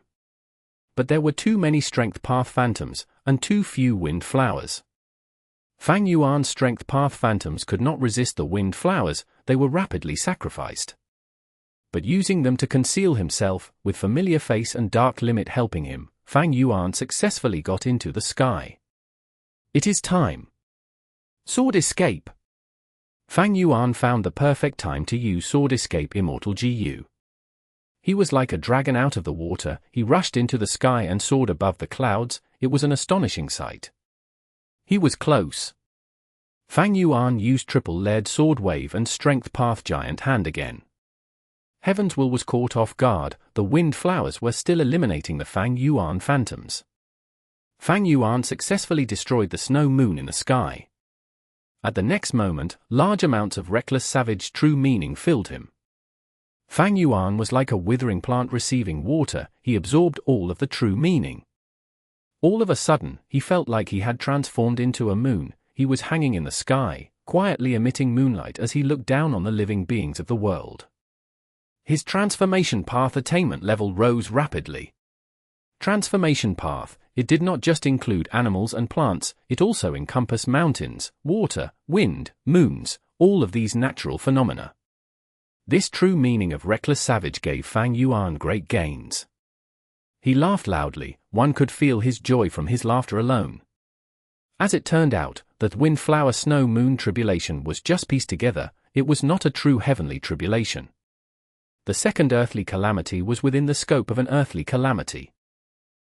But there were too many Strength Path phantoms, and too few wind flowers. Fang Yuan's Strength Path phantoms could not resist the wind flowers, they were rapidly sacrificed. But using them to conceal himself, with familiar face and dark limit helping him, Fang Yuan successfully got into the sky. It is time. Sword Escape. Fang Yuan found the perfect time to use Sword Escape Immortal Gu. He was like a dragon out of the water, he rushed into the sky and soared above the clouds. It was an astonishing sight. He was close. Fang Yuan used triple-layered sword wave and Strength Path giant hand again. Heaven's Will was caught off guard, the wind flowers were still eliminating the Fang Yuan phantoms. Fang Yuan successfully destroyed the snow moon in the sky. At the next moment, large amounts of reckless savage true meaning filled him. Fang Yuan was like a withering plant receiving water, he absorbed all of the true meaning. All of a sudden, he felt like he had transformed into a moon. He was hanging in the sky, quietly emitting moonlight as he looked down on the living beings of the world. His transformation path attainment level rose rapidly. Transformation path, it did not just include animals and plants, it also encompassed mountains, water, wind, moons, all of these natural phenomena. This true meaning of reckless savage gave Fang Yuan great gains. He laughed loudly, one could feel his joy from his laughter alone. As it turned out, that wind-flower snow moon tribulation was just pieced together, it was not a true heavenly tribulation. The second earthly calamity was within the scope of an earthly calamity.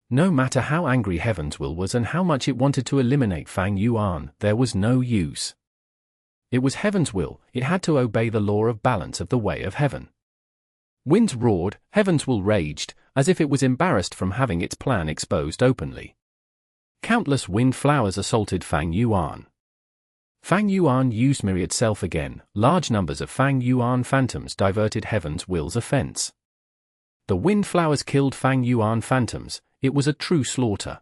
No matter how angry Heaven's Will was and how much it wanted to eliminate Fang Yuan, there was no use. It was Heaven's Will, it had to obey the law of balance of the way of heaven. Winds roared, Heaven's Will raged, as if it was embarrassed from having its plan exposed openly. Countless wind flowers assaulted Fang Yuan. Fang Yuan used Myriad Self again, large numbers of Fang Yuan phantoms diverted Heaven's Will's offense. The wind flowers killed Fang Yuan phantoms, it was a true slaughter.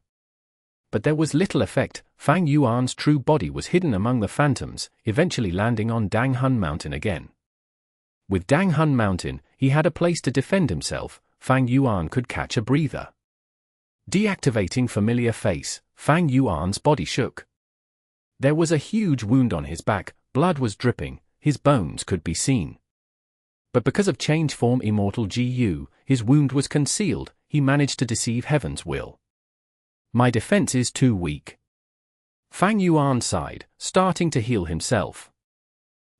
But there was little effect, Fang Yuan's true body was hidden among the phantoms, eventually landing on Danghun Mountain again. With Danghun Mountain, he had a place to defend himself, Fang Yuan could catch a breather. Deactivating familiar face, Fang Yuan's body shook. There was a huge wound on his back, blood was dripping, his bones could be seen. But because of change form Immortal Gu, his wound was concealed, he managed to deceive Heaven's Will. My defense is too weak. Fang Yuan sighed, starting to heal himself.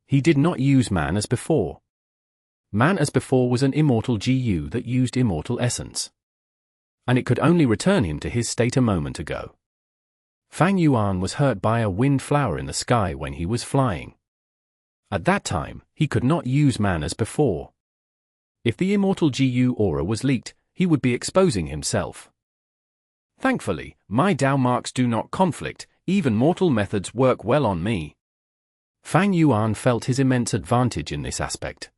He did not use Man as before. Man as before was an Immortal Gu that used Immortal Essence. And it could only return him to his state a moment ago. Fang Yuan was hurt by a wind flower in the sky when he was flying. At that time, he could not use Man as before. If the immortal Gu aura was leaked, he would be exposing himself. Thankfully, my Dao marks do not conflict, even mortal methods work well on me. Fang Yuan felt his immense advantage in this aspect.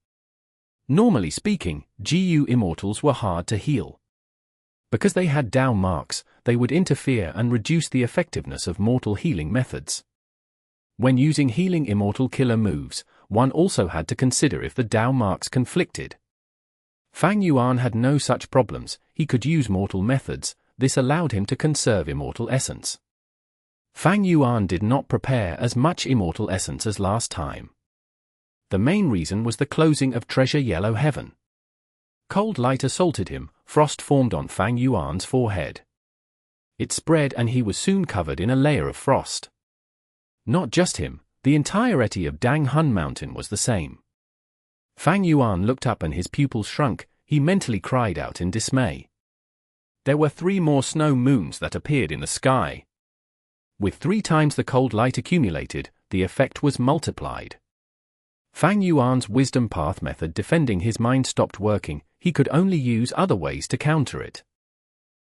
Normally speaking, Gu Immortals were hard to heal. Because they had Dao marks, they would interfere and reduce the effectiveness of mortal healing methods. When using healing immortal killer moves, one also had to consider if the Dao marks conflicted. Fang Yuan had no such problems, he could use mortal methods, this allowed him to conserve immortal essence. Fang Yuan did not prepare as much immortal essence as last time. The main reason was the closing of Treasure Yellow Heaven. Cold light assaulted him, frost formed on Fang Yuan's forehead. It spread and he was soon covered in a layer of frost. Not just him, the entirety of Dang Hun Mountain was the same. Fang Yuan looked up and his pupils shrunk, he mentally cried out in dismay. There were 3 more snow moons that appeared in the sky. With 3 times the cold light accumulated, the effect was multiplied. Fang Yuan's wisdom path method defending his mind stopped working, he could only use other ways to counter it.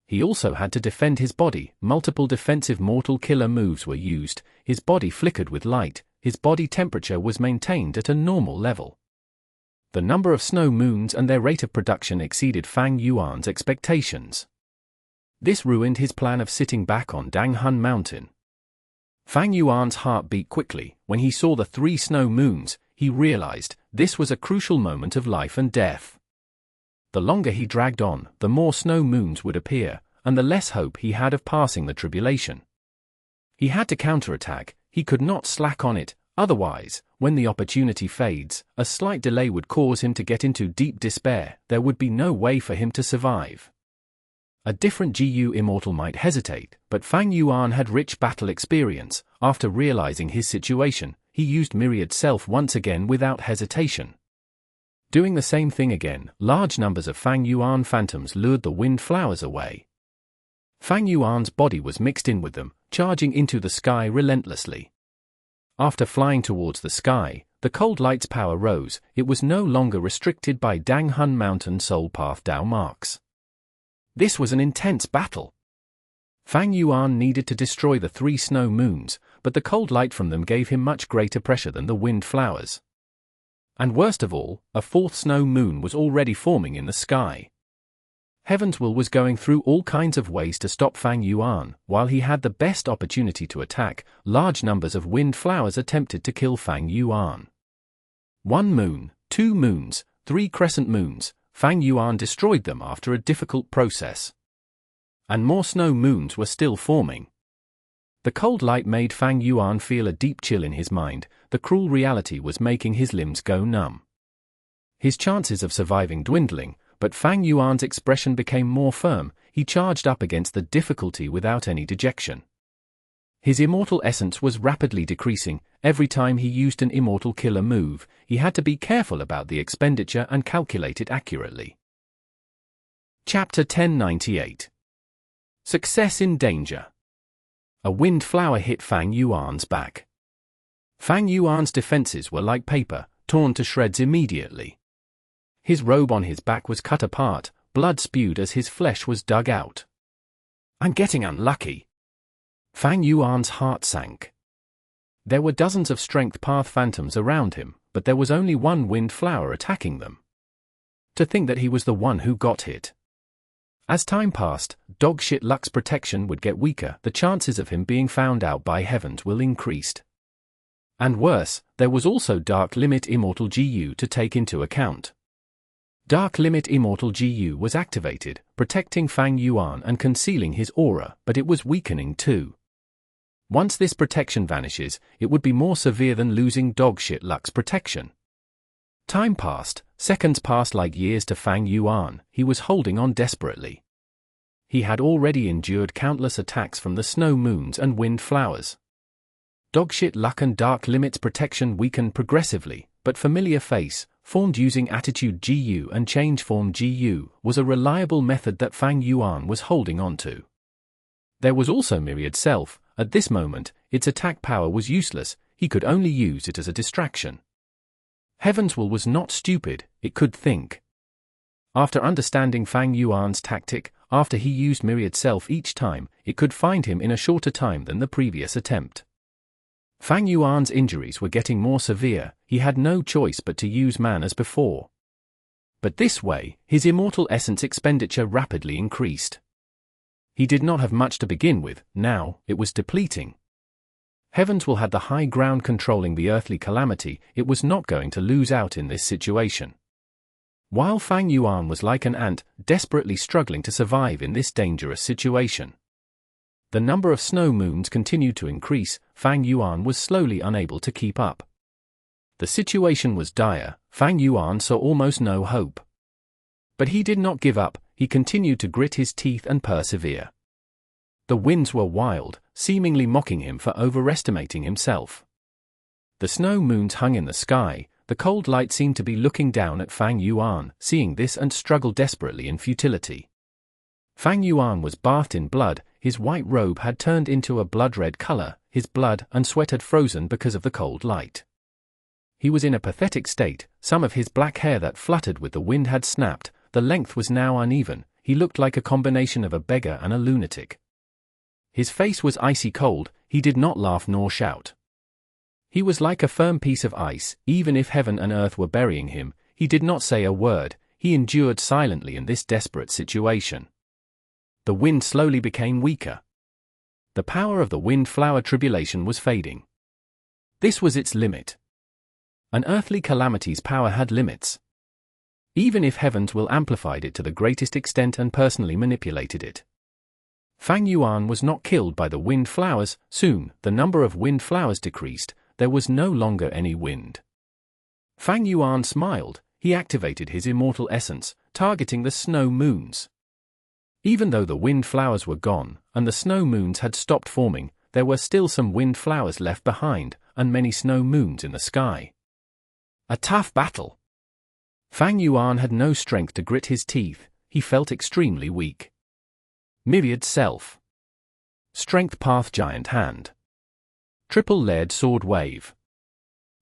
He also had to defend his body, multiple defensive mortal killer moves were used, his body flickered with light, his body temperature was maintained at a normal level. The number of snow moons and their rate of production exceeded Fang Yuan's expectations. This ruined his plan of sitting back on Dang Hun Mountain. Fang Yuan's heart beat quickly. When he saw the 3 snow moons, he realized this was a crucial moment of life and death. The longer he dragged on, the more snow moons would appear, and the less hope he had of passing the tribulation. He had to counterattack, he could not slack on it, otherwise, when the opportunity fades, a slight delay would cause him to get into deep despair, there would be no way for him to survive. A different Gu Immortal might hesitate, but Fang Yuan had rich battle experience. After realizing his situation, he used Myriad Self once again without hesitation. Doing the same thing again, large numbers of Fang Yuan phantoms lured the wind flowers away. Fang Yuan's body was mixed in with them, charging into the sky relentlessly. After flying towards the sky, the cold light's power rose, it was no longer restricted by Dang Hun Mountain Soul Path Dao marks. This was an intense battle. Fang Yuan needed to destroy the 3 snow moons, but the cold light from them gave him much greater pressure than the wind flowers. And worst of all, a 4th snow moon was already forming in the sky. Heaven's Will was going through all kinds of ways to stop Fang Yuan. While he had the best opportunity to attack, large numbers of wind flowers attempted to kill Fang Yuan. 1 moon, 2 moons, 3 crescent moons, Fang Yuan destroyed them after a difficult process. And more snow moons were still forming. The cold light made Fang Yuan feel a deep chill in his mind, the cruel reality was making his limbs go numb. His chances of surviving dwindling, but Fang Yuan's expression became more firm, he charged up against the difficulty without any dejection. His immortal essence was rapidly decreasing, every time he used an immortal killer move, he had to be careful about the expenditure and calculate it accurately. Chapter 1098. Success in Danger. A wind flower hit Fang Yuan's back. Fang Yuan's defenses were like paper, torn to shreds immediately. His robe on his back was cut apart, blood spewed as his flesh was dug out. I'm getting unlucky. Fang Yuan's heart sank. There were dozens of strength path phantoms around him, but there was only 1 wind flower attacking them. To think that he was the one who got hit. As time passed, dogshit luck's protection would get weaker, the chances of him being found out by Heaven's Will increased. And worse, there was also Dark Limit Immortal Gu to take into account. Dark Limit Immortal Gu was activated, protecting Fang Yuan and concealing his aura, but it was weakening too. Once this protection vanishes, it would be more severe than losing dogshit luck's protection. Time passed, seconds passed like years to Fang Yuan, he was holding on desperately. He had already endured countless attacks from the snow moons and wind flowers. Dogshit luck and Dark Limit's protection weakened progressively, but Familiar Face, formed using Attitude Gu and Change Form Gu, was a reliable method that Fang Yuan was holding on to. There was also Myriad Self. At this moment, its attack power was useless, he could only use it as a distraction. Heaven's Will was not stupid, it could think. After understanding Fang Yuan's tactic, after he used Myriad Self each time, it could find him in a shorter time than the previous attempt. Fang Yuan's injuries were getting more severe, he had no choice but to use man as before. But this way, his immortal essence expenditure rapidly increased. He did not have much to begin with, now, it was depleting. Heavens will had the high ground controlling the earthly calamity, it was not going to lose out in this situation. While Fang Yuan was like an ant, desperately struggling to survive in this dangerous situation. The number of snow moons continued to increase, Fang Yuan was slowly unable to keep up. The situation was dire, Fang Yuan saw almost no hope. But he did not give up, he continued to grit his teeth and persevere. The winds were wild, seemingly mocking him for overestimating himself. The snow moons hung in the sky, the cold light seemed to be looking down at Fang Yuan, seeing this and struggled desperately in futility. Fang Yuan was bathed in blood, his white robe had turned into a blood-red color, his blood and sweat had frozen because of the cold light. He was in a pathetic state, some of his black hair that fluttered with the wind had snapped, the length was now uneven, he looked like a combination of a beggar and a lunatic. His face was icy cold, he did not laugh nor shout. He was like a firm piece of ice, even if heaven and earth were burying him, he did not say a word, he endured silently in this desperate situation. The wind slowly became weaker. The power of the wind flower tribulation was fading. This was its limit. An earthly calamity's power had limits. Even if heaven's will amplified it to the greatest extent and personally manipulated it. Fang Yuan was not killed by the wind flowers, soon, the number of wind flowers decreased, there was no longer any wind. Fang Yuan smiled, he activated his immortal essence, targeting the snow moons. Even though the wind flowers were gone, and the snow moons had stopped forming, there were still some wind flowers left behind, and many snow moons in the sky. A tough battle. Fang Yuan had no strength to grit his teeth, he felt extremely weak. Myriad Self. Strength Path Giant Hand. Triple Layered Sword Wave.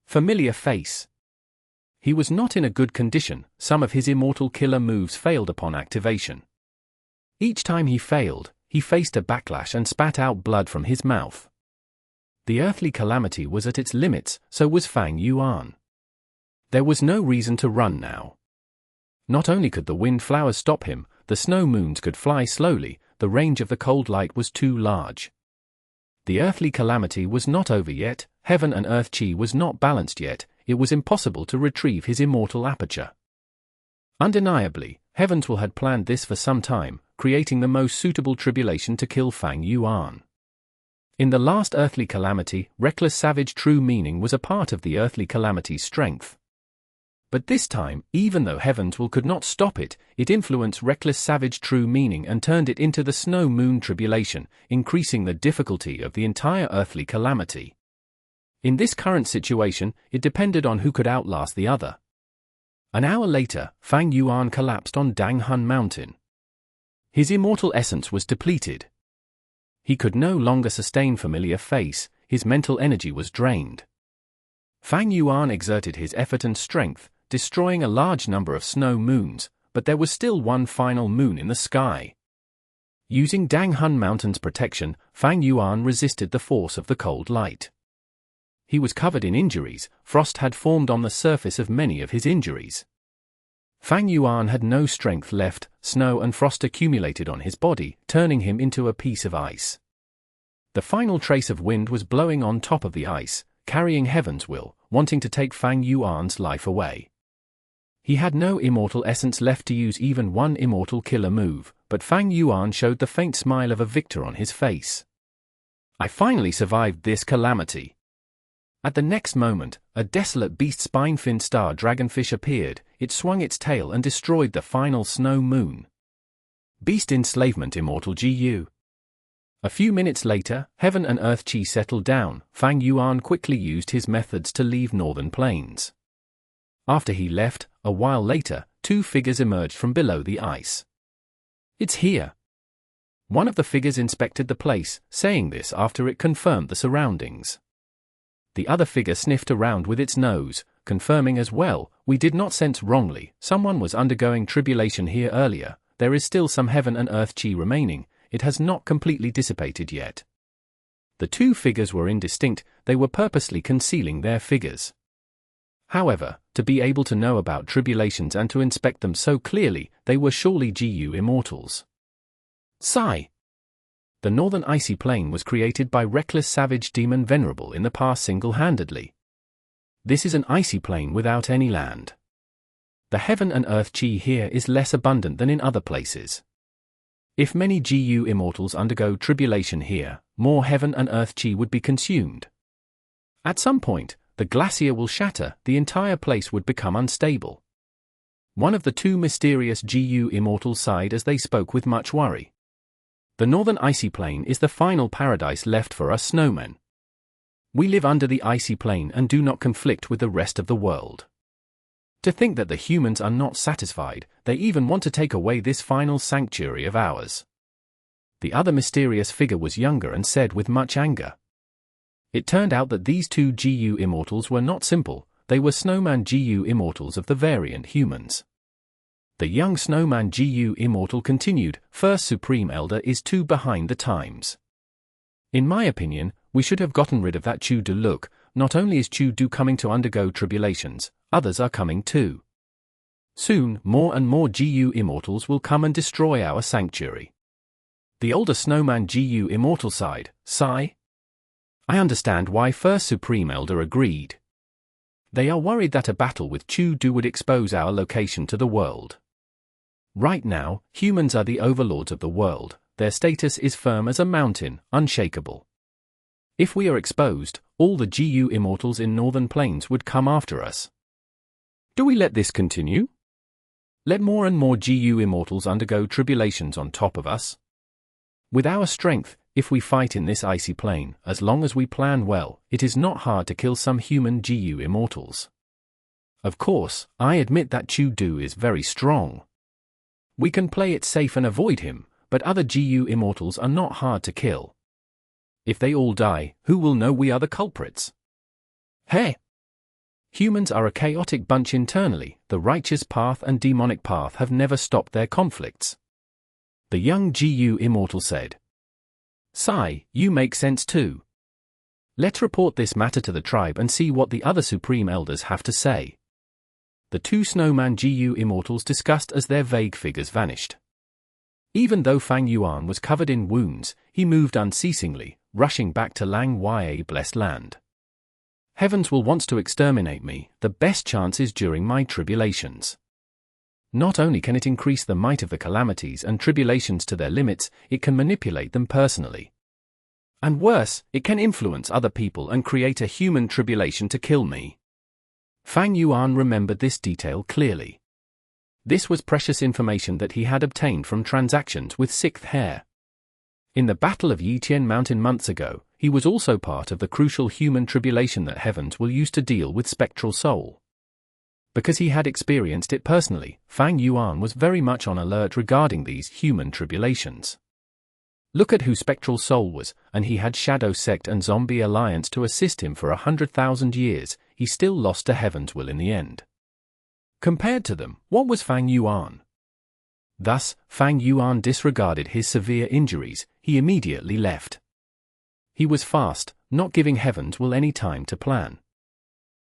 Familiar Face. He was not in a good condition, some of his immortal killer moves failed upon activation. Each time he failed, he faced a backlash and spat out blood from his mouth. The earthly calamity was at its limits, so was Fang Yuan. There was no reason to run now. Not only could the wind flowers stop him, the snow moons could fly slowly, the range of the cold light was too large. The earthly calamity was not over yet, heaven and earth chi was not balanced yet, it was impossible to retrieve his immortal aperture. Undeniably, Heavens will had planned this for some time, creating the most suitable tribulation to kill Fang Yuan. In the last earthly calamity, reckless savage true meaning was a part of the earthly calamity's strength. But this time, even though Heavens will could not stop it, it influenced reckless savage true meaning and turned it into the snow moon tribulation, increasing the difficulty of the entire earthly calamity. In this current situation, it depended on who could outlast the other. An hour later, Fang Yuan collapsed on Danghun Mountain. His immortal essence was depleted. He could no longer sustain familiar face, his mental energy was drained. Fang Yuan exerted his effort and strength, destroying a large number of snow moons, but there was still one final moon in the sky. Using Danghun Mountain's protection, Fang Yuan resisted the force of the cold light. He was covered in injuries, frost had formed on the surface of many of his injuries. Fang Yuan had no strength left, snow and frost accumulated on his body, turning him into a piece of ice. The final trace of wind was blowing on top of the ice, carrying Heaven's will, wanting to take Fang Yuan's life away. He had no immortal essence left to use even one immortal killer move, but Fang Yuan showed the faint smile of a victor on his face. I finally survived this calamity. At the next moment, a desolate beast spine-fin star dragonfish appeared, it swung its tail and destroyed the final snow moon. Beast enslavement immortal Gu. A few minutes later, heaven and earth chi settled down, Fang Yuan quickly used his methods to leave northern plains. After he left, a while later, two figures emerged from below the ice. It's here. One of the figures inspected the place, saying this after it confirmed the surroundings. The other figure sniffed around with its nose, confirming as well, we did not sense wrongly, someone was undergoing tribulation here earlier, there is still some heaven and earth chi remaining, it has not completely dissipated yet. The two figures were indistinct, they were purposely concealing their figures. However, to be able to know about tribulations and to inspect them so clearly, they were surely Gu Immortals. Sigh. The northern icy plane was created by reckless savage demon Venerable in the past single-handedly. This is an icy plane without any land. The heaven and earth chi here is less abundant than in other places. If many Gu Immortals undergo tribulation here, more heaven and earth chi would be consumed. At some point, the glacier will shatter, the entire place would become unstable. One of the two mysterious Gu Immortals sighed as they spoke with much worry. The northern icy plane is the final paradise left for us snowmen. We live under the icy plane and do not conflict with the rest of the world. To think that the humans are not satisfied, they even want to take away this final sanctuary of ours. The other mysterious figure was younger and said with much anger. It turned out that these two Gu Immortals were not simple, they were snowman Gu Immortals of the variant humans. The young snowman Gu Immortal continued, First Supreme Elder is too behind the times. In my opinion, we should have gotten rid of that Chu Du look, not only is Chu Du coming to undergo tribulations, others are coming too. Soon, more and more Gu Immortals will come and destroy our sanctuary. The older snowman Gu Immortal sighed, sigh. I understand why First Supreme Elder agreed. They are worried that a battle with Chu Du would expose our location to the world. Right now, humans are the overlords of the world, their status is firm as a mountain, unshakable. If we are exposed, all the Gu Immortals in northern plains would come after us. Do we let this continue? Let more and more Gu Immortals undergo tribulations on top of us? With our strength, if we fight in this icy plane, as long as we plan well, it is not hard to kill some human Gu Immortals. Of course, I admit that Chu Du is very strong. We can play it safe and avoid him, but other Gu Immortals are not hard to kill. If they all die, who will know we are the culprits? Hey! Humans are a chaotic bunch internally, the righteous path and demonic path have never stopped their conflicts. The young Gu Immortal said. Sigh, you make sense too. Let's report this matter to the tribe and see what the other Supreme Elders have to say. The two snowman Gu Immortals discussed as their vague figures vanished. Even though Fang Yuan was covered in wounds, he moved unceasingly, rushing back to Lang Ya blessed land. Heavens will want to exterminate me, the best chance is during my tribulations. Not only can it increase the might of the calamities and tribulations to their limits, it can manipulate them personally. And worse, it can influence other people and create a human tribulation to kill me. Fang Yuan remembered this detail clearly. This was precious information that he had obtained from transactions with Sixth Hair. In the Battle of Yitian Mountain months ago, he was also part of the crucial human tribulation that Heavens will use to deal with Spectral Soul. Because he had experienced it personally, Fang Yuan was very much on alert regarding these human tribulations. Look at who Spectral Soul was, and he had Shadow Sect and Zombie Alliance to assist him for 100,000 years, he still lost to Heaven's will in the end. Compared to them, what was Fang Yuan? Thus, Fang Yuan disregarded his severe injuries, he immediately left. He was fast, not giving Heaven's will any time to plan.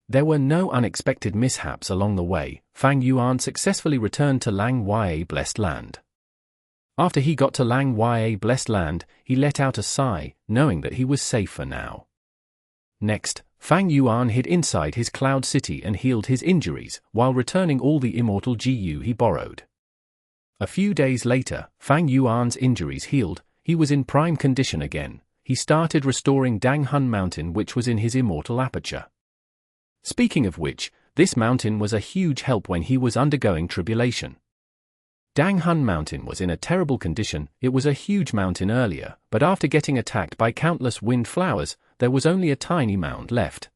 There were no unexpected mishaps along the way, Fang Yuan successfully returned to Lang Ya blessed land. After he got to Lang Ya blessed land, he let out a sigh, knowing that he was safe for now. Next, Fang Yuan hid inside his cloud city and healed his injuries, while returning all the immortal Gu he borrowed. A few days later, Fang Yuan's injuries healed, he was in prime condition again, he started restoring Danghun Mountain which was in his immortal aperture. Speaking of which, this mountain was a huge help when he was undergoing tribulation. Danghun Mountain was in a terrible condition, it was a huge mountain earlier, but after getting attacked by countless wind flowers, there was only a tiny mound left.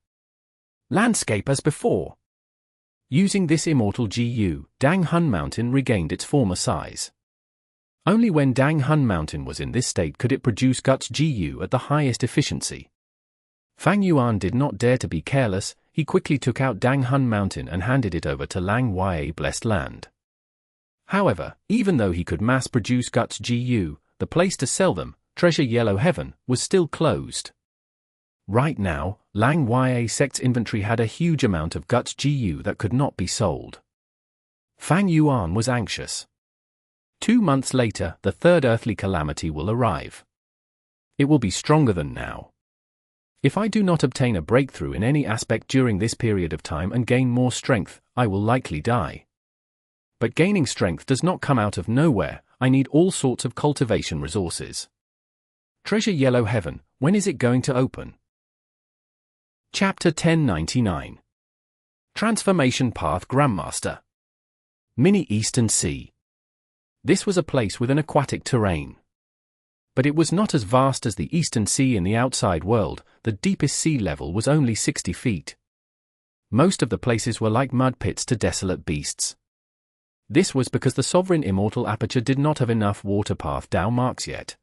Landscape as before. Using this immortal Gu, Danghun Mountain regained its former size. Only when Danghun Mountain was in this state could it produce Guts Gu at the highest efficiency. Fang Yuan did not dare to be careless. He quickly took out Dang Hun Mountain and handed it over to Lang Ya Blessed Land. However, even though he could mass-produce Guts Gu, the place to sell them, Treasure Yellow Heaven, was still closed. Right now, Lang Ya Sect's inventory had a huge amount of Guts Gu that could not be sold. Fang Yuan was anxious. 2 months later, the third earthly calamity will arrive. It will be stronger than now. If I do not obtain a breakthrough in any aspect during this period of time and gain more strength, I will likely die. But gaining strength does not come out of nowhere. I need all sorts of cultivation resources. Treasure Yellow Heaven, when is it going to open? Chapter 1099. Transformation Path Grandmaster. Mini Eastern Sea. This was a place with an aquatic terrain. But it was not as vast as the Eastern Sea in the outside world. The deepest sea level was only 60 feet. Most of the places were like mud pits to desolate beasts. This was because the Sovereign Immortal Aperture did not have enough water path Dao marks yet.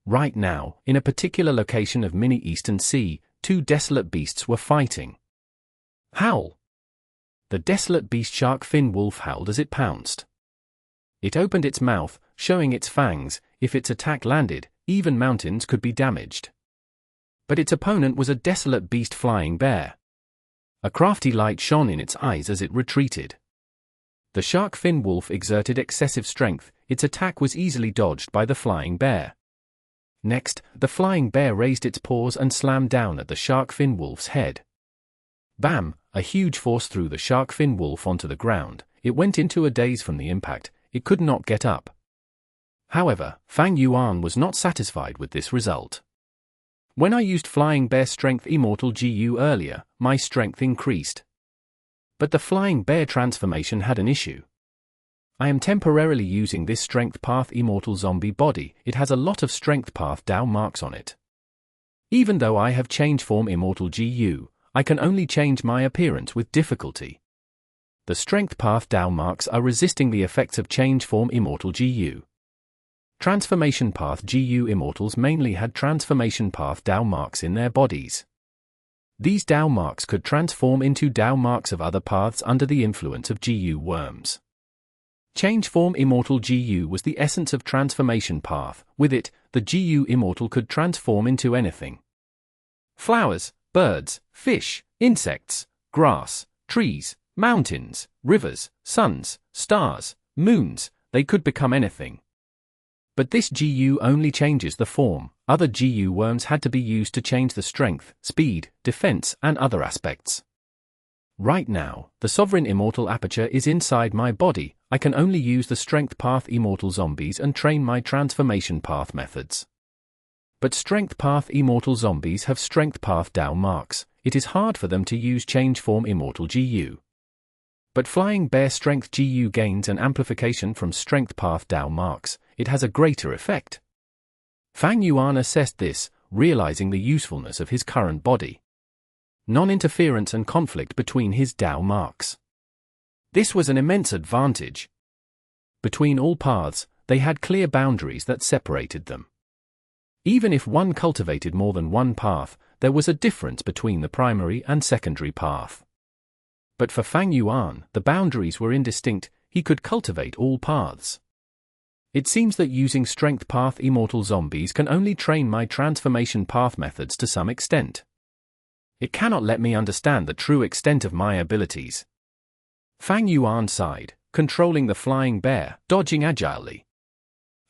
Right now, in a particular location of Mini Eastern Sea, 2 desolate beasts were fighting. Howl! The desolate beast shark fin wolf howled as it pounced. It opened its mouth, showing its fangs. If its attack landed, even mountains could be damaged. But its opponent was a desolate beast flying bear. A crafty light shone in its eyes as it retreated. The shark fin wolf exerted excessive strength. Its attack was easily dodged by the flying bear. Next, the flying bear raised its paws and slammed down at the shark fin wolf's head. Bam! A huge force threw the shark fin wolf onto the ground. It went into a daze from the impact. It could not get up. However, Fang Yuan was not satisfied with this result. When I used Flying Bear Strength Immortal Gu earlier, my strength increased. But the Flying Bear transformation had an issue. I am temporarily using this Strength Path Immortal Zombie body. It has a lot of Strength Path Dao marks on it. Even though I have Change Form Immortal Gu, I can only change my appearance with difficulty. The Strength Path Dao marks are resisting the effects of Change Form Immortal Gu. Transformation Path Gu Immortals mainly had Transformation Path Dao marks in their bodies. These Dao marks could transform into Dao marks of other paths under the influence of Gu worms. Change Form Immortal Gu was the essence of Transformation Path. With it, the Gu Immortal could transform into anything. Flowers, birds, fish, insects, grass, trees, mountains, rivers, suns, stars, moons, they could become anything. But this Gu only changes the form. Other Gu worms had to be used to change the strength, speed, defense, and other aspects. Right now, the Sovereign Immortal Aperture is inside my body. I can only use the Strength Path Immortal Zombies and train my Transformation Path methods. But Strength Path Immortal Zombies have Strength Path Dao marks. It is hard for them to use Change Form Immortal Gu. But Flying Bear Strength Gu gains an amplification from Strength Path Dao marks. It has a greater effect. Fang Yuan assessed this, realizing the usefulness of his current body. Non-interference and conflict between his Dao marks. This was an immense advantage. Between all paths, they had clear boundaries that separated them. Even if one cultivated more than one path, there was a difference between the primary and secondary path. But for Fang Yuan, the boundaries were indistinct. He could cultivate all paths. It seems that using Strength Path Immortal Zombies can only train my Transformation Path methods to some extent. It cannot let me understand the true extent of my abilities. Fang Yuan sighed, controlling the flying bear, dodging agilely.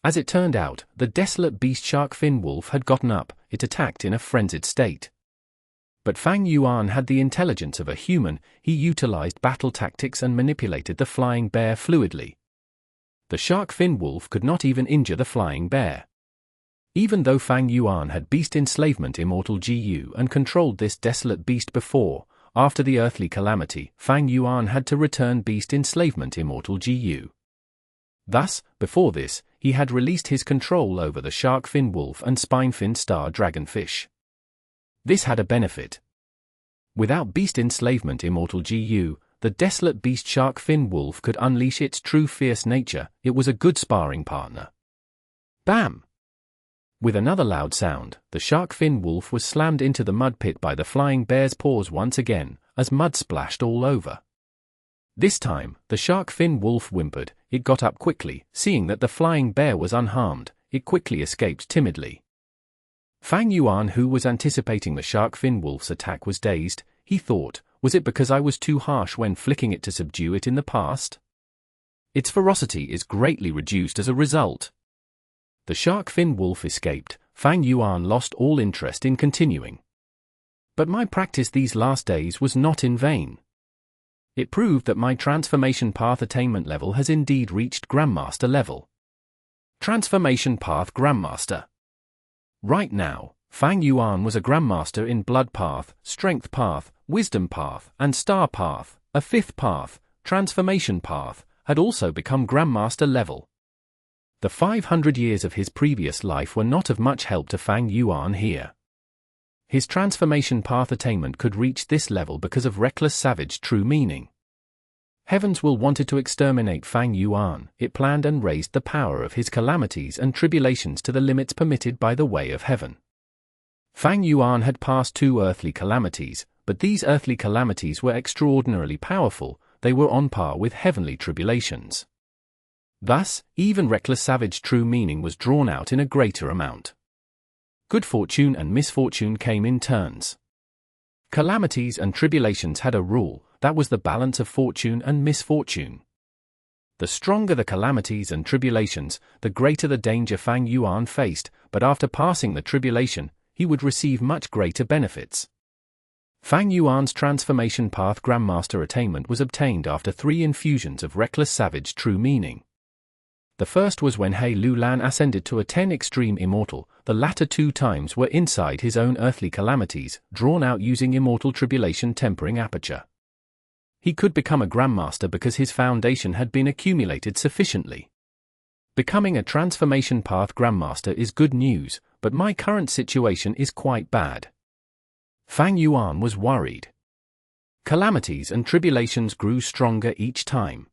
As it turned out, the desolate beast shark fin wolf had gotten up. It attacked in a frenzied state. But Fang Yuan had the intelligence of a human. He utilized battle tactics and manipulated the flying bear fluidly. The shark fin wolf could not even injure the flying bear. Even though Fang Yuan had Beast Enslavement Immortal Gu and controlled this desolate beast before, after the earthly calamity, Fang Yuan had to return Beast Enslavement Immortal Gu. Thus, before this, he had released his control over the shark fin wolf and spine-fin star dragonfish. This had a benefit. Without Beast Enslavement Immortal Gu, the desolate beast shark fin wolf could unleash its true fierce nature. It was a good sparring partner. Bam! With another loud sound, the shark fin wolf was slammed into the mud pit by the flying bear's paws once again, as mud splashed all over. This time, the shark fin wolf whimpered. It got up quickly, seeing that the flying bear was unharmed. It quickly escaped timidly. Fang Yuan, who was anticipating the shark fin wolf's attack, was dazed. He thought, was it because I was too harsh when flicking it to subdue it in the past? Its ferocity is greatly reduced as a result. The shark fin wolf escaped. Fang Yuan lost all interest in continuing. But my practice these last days was not in vain. It proved that my transformation path attainment level has indeed reached Grandmaster level. Transformation path Grandmaster. Right now, Fang Yuan was a Grandmaster in Blood Path, Strength Path, Wisdom Path, and Star Path. A fifth path, Transformation Path, had also become Grandmaster level. The 500 years of his previous life were not of much help to Fang Yuan here. His transformation path attainment could reach this level because of reckless savage true meaning. Heaven's will wanted to exterminate Fang Yuan. It planned and raised the power of his calamities and tribulations to the limits permitted by the way of heaven. Fang Yuan had passed 2 earthly calamities, but these earthly calamities were extraordinarily powerful. They were on par with heavenly tribulations. Thus, even reckless savage true meaning was drawn out in a greater amount. Good fortune and misfortune came in turns. Calamities and tribulations had a rule, that was the balance of fortune and misfortune. The stronger the calamities and tribulations, the greater the danger Fang Yuan faced, but after passing the tribulation, he would receive much greater benefits. Fang Yuan's transformation path Grandmaster attainment was obtained after 3 infusions of reckless savage true meaning. The first was when He Lulan ascended to a 10 extreme immortal. The latter 2 times were inside his own earthly calamities, drawn out using immortal tribulation tempering aperture. He could become a Grandmaster because his foundation had been accumulated sufficiently. Becoming a transformation path Grandmaster is good news, but my current situation is quite bad. Fang Yuan was worried. Calamities and tribulations grew stronger each time.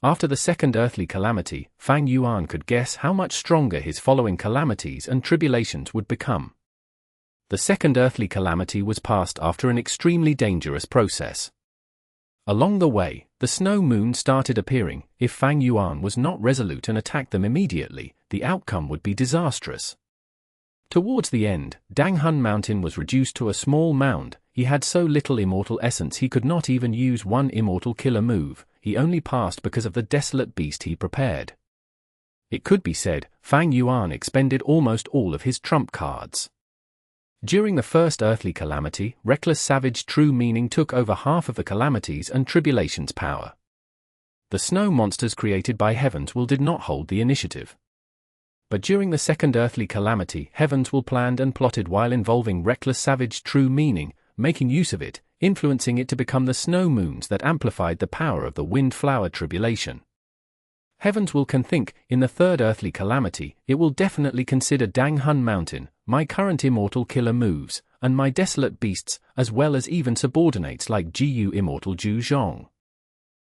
After the second earthly calamity, Fang Yuan could guess how much stronger his following calamities and tribulations would become. The second earthly calamity was passed after an extremely dangerous process. Along the way, the snow moon started appearing. If Fang Yuan was not resolute and attacked them immediately, the outcome would be disastrous. Towards the end, Danghun Mountain was reduced to a small mound. He had so little immortal essence he could not even use one immortal killer move. He only passed because of the desolate beast he prepared. It could be said, Fang Yuan expended almost all of his trump cards. During the first earthly calamity, reckless savage true meaning took over half of the calamities and tribulations power. The snow monsters created by Heaven's will did not hold the initiative. But during the second earthly calamity, Heaven's will planned and plotted while involving reckless savage true meaning, making use of it, influencing it to become the snow moons that amplified the power of the wind flower tribulation. Heaven's will can think, in the third earthly calamity, it will definitely consider Danghun Mountain, my current immortal killer moves, and my desolate beasts, as well as even subordinates like Gu Immortal Zhu Zhong.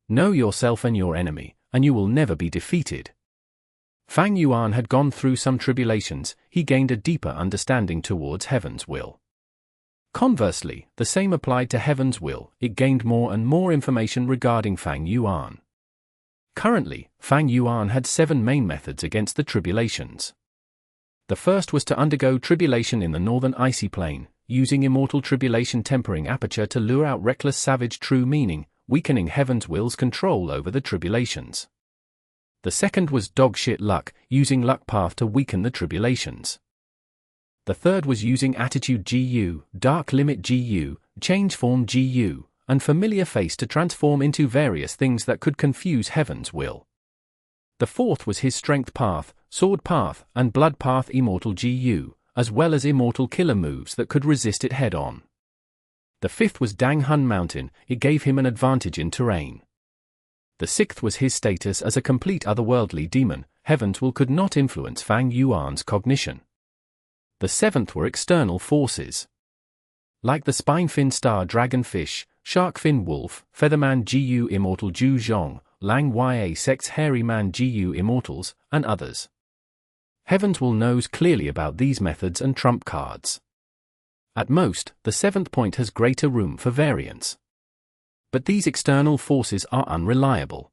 Know yourself and your enemy, and you will never be defeated. Fang Yuan had gone through some tribulations. He gained a deeper understanding towards Heaven's will. Conversely, the same applied to Heaven's will. It gained more and more information regarding Fang Yuan. Currently, Fang Yuan had 7 main methods against the tribulations. The first was to undergo tribulation in the northern icy plain, using immortal tribulation tempering aperture to lure out reckless savage true meaning, weakening Heaven's will's control over the tribulations. The second was dogshit luck, using luck path to weaken the tribulations. The third was using attitude GU, dark limit GU, change form GU, and familiar face to transform into various things that could confuse Heaven's will. The fourth was his strength path, sword path, and blood path immortal GU, as well as immortal killer moves that could resist it head-on. The fifth was Danghun Mountain. It gave him an advantage in terrain. The sixth was his status as a complete otherworldly demon. Heaven's will could not influence Fang Yuan's cognition. The seventh were external forces. Like the spinefin star dragonfish, sharkfin wolf, featherman Gu Immortal Zhu Zhong, Lang Ya Sect's hairy man Gu Immortals, and others. Heavens will knows clearly about these methods and trump cards. At most, the 7th point has greater room for variance. But these external forces are unreliable.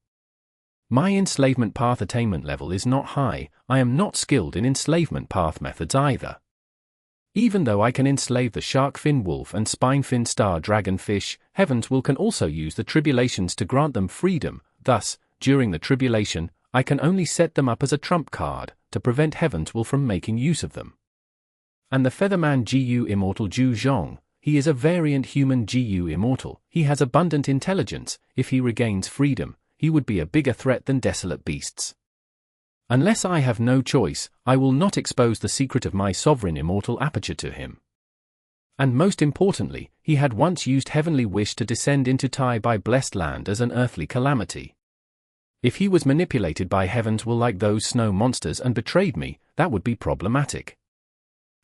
My enslavement path attainment level is not high. I am not skilled in enslavement path methods either. Even though I can enslave the shark fin wolf and spine fin star dragonfish, Heavens will can also use the tribulations to grant them freedom. Thus, during the tribulation, I can only set them up as a trump card, to prevent Heavens will from making use of them. And the Featherman Gu Immortal Zhu Zhong, he is a variant human Gu Immortal. He has abundant intelligence. If he regains freedom, he would be a bigger threat than desolate beasts. Unless I have no choice, I will not expose the secret of my sovereign immortal aperture to him. And most importantly, he had once used heavenly wish to descend into Tai by blessed land as an earthly calamity. If he was manipulated by Heaven's will like those snow monsters and betrayed me, that would be problematic.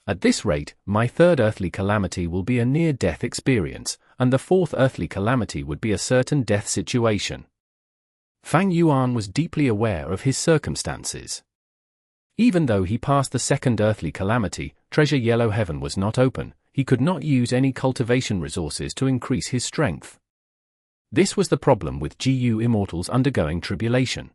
At this rate, my 3rd earthly calamity will be a near-death experience, and the 4th earthly calamity would be a certain death situation. Fang Yuan was deeply aware of his circumstances. Even though he passed the 2nd earthly calamity, Treasure Yellow Heaven was not open. He could not use any cultivation resources to increase his strength. This was the problem with Gu Immortals undergoing tribulation.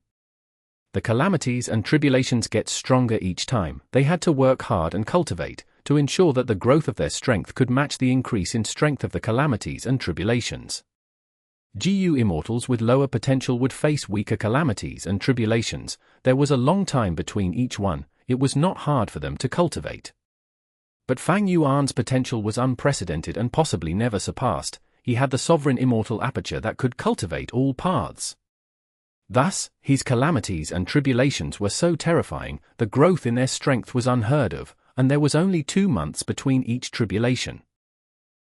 The calamities and tribulations get stronger each time. They had to work hard and cultivate, to ensure that the growth of their strength could match the increase in strength of the calamities and tribulations. Gu Immortals with lower potential would face weaker calamities and tribulations. There was a long time between each one. It was not hard for them to cultivate. But Fang Yuan's potential was unprecedented and possibly never surpassed. He had the sovereign immortal aperture that could cultivate all paths. Thus, his calamities and tribulations were so terrifying, the growth in their strength was unheard of, and there was only 2 months between each tribulation.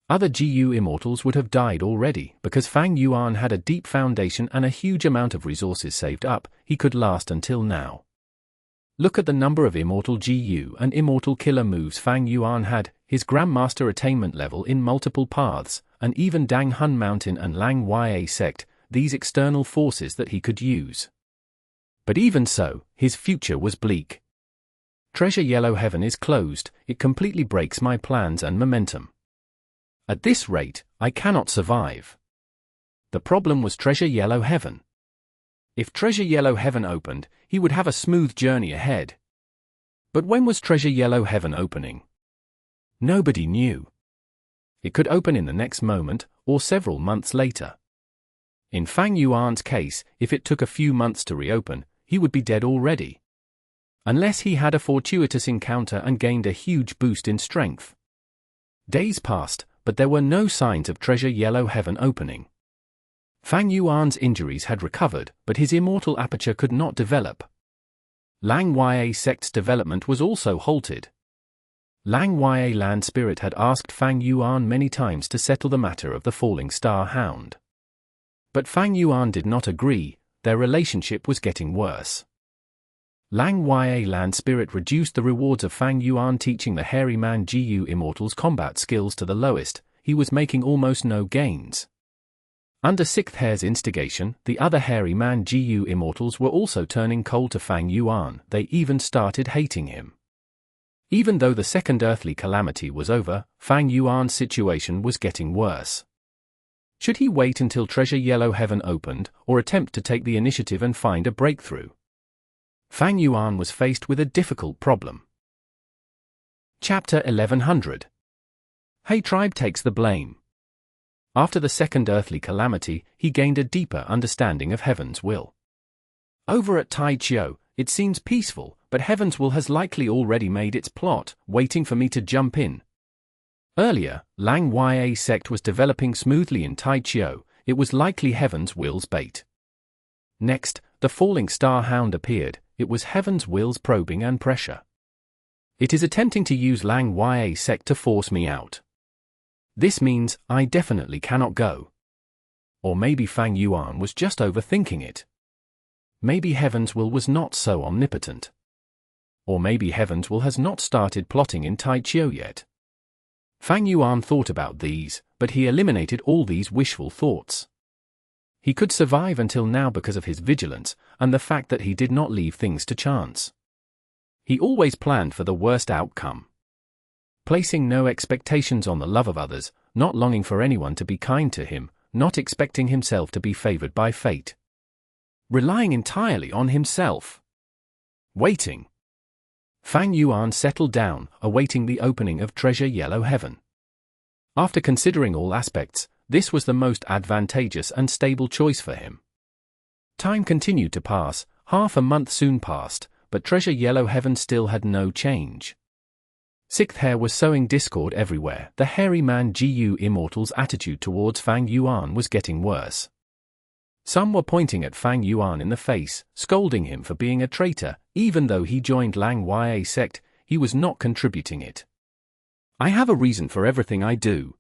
Other Gu Immortals would have died already, because Fang Yuan had a deep foundation and a huge amount of resources saved up. He could last until now. Look at the number of Immortal Gu and Immortal Killer moves Fang Yuan had, his Grandmaster attainment level in multiple paths, and even Dang Hun Mountain and Lang Ya Sect, these external forces that he could use. But even so, his future was bleak. Treasure Yellow Heaven is closed. It completely breaks my plans and momentum. At this rate, I cannot survive. The problem was Treasure Yellow Heaven. If Treasure Yellow Heaven opened, he would have a smooth journey ahead. But when was Treasure Yellow Heaven opening? Nobody knew. It could open in the next moment, or several months later. In Fang Yuan's case, if it took a few months to reopen, he would be dead already. Unless he had a fortuitous encounter and gained a huge boost in strength. Days passed, but there were no signs of Treasure Yellow Heaven opening. Fang Yuan's injuries had recovered, but his immortal aperture could not develop. Lang Ya Sect's development was also halted. Lang Ya Land Spirit had asked Fang Yuan many times to settle the matter of the falling star hound. But Fang Yuan did not agree. Their relationship was getting worse. Lang Ya Land Spirit reduced the rewards of Fang Yuan teaching the hairy man Gu Immortal's combat skills to the lowest. He was making almost no gains. Under Sixth Hair's instigation, the other hairy man Gu Immortals were also turning cold to Fang Yuan. They even started hating him. Even though the 2nd earthly calamity was over, Fang Yuan's situation was getting worse. Should he wait until Treasure Yellow Heaven opened, or attempt to take the initiative and find a breakthrough? Fang Yuan was faced with a difficult problem. Chapter 1100. Hey Tribe takes the blame. After the 2nd earthly calamity, he gained a deeper understanding of Heaven's will. Over at Tai Qiu, it seems peaceful, but Heaven's will has likely already made its plot, waiting for me to jump in. Earlier, Lang Ya Sect was developing smoothly in Tai Qiu. It was likely Heaven's will's bait. Next, the falling star hound appeared. It was Heaven's will's probing and pressure. It is attempting to use Lang Ya Sect to force me out. This means I definitely cannot go. Or maybe Fang Yuan was just overthinking it. Maybe Heaven's will was not so omnipotent. Or maybe Heaven's will has not started plotting in Tai Qiu yet. Fang Yuan thought about these, but he eliminated all these wishful thoughts. He could survive until now because of his vigilance, and the fact that he did not leave things to chance. He always planned for the worst outcome. Placing no expectations on the love of others, not longing for anyone to be kind to him, not expecting himself to be favored by fate. Relying entirely on himself. Waiting. Fang Yuan settled down, awaiting the opening of Treasure Yellow Heaven. After considering all aspects, this was the most advantageous and stable choice for him. Time continued to pass, half a month soon passed, but Treasure Yellow Heaven still had no change. Sixth Hair was sowing discord everywhere. The hairy man Gu Immortal's attitude towards Fang Yuan was getting worse. Some were pointing at Fang Yuan in the face, scolding him for being a traitor. Even though he joined Lang Ya Sect, he was not contributing it. "I have a reason for everything I do,"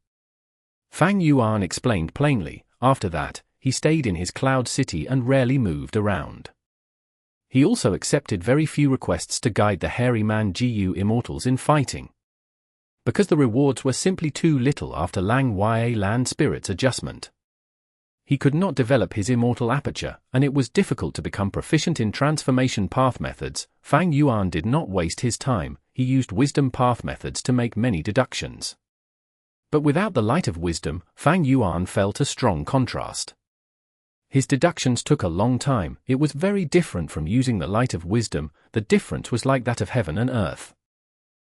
Fang Yuan explained plainly. After that, he stayed in his cloud city and rarely moved around. He also accepted very few requests to guide the hairy man Gu Immortals in fighting. Because the rewards were simply too little after Lang Ya Land Spirit's adjustment. He could not develop his immortal aperture, and it was difficult to become proficient in transformation path methods. Fang Yuan did not waste his time, he used wisdom path methods to make many deductions. But without the light of wisdom, Fang Yuan felt a strong contrast. His deductions took a long time. It was very different from using the light of wisdom. The difference was like that of heaven and earth.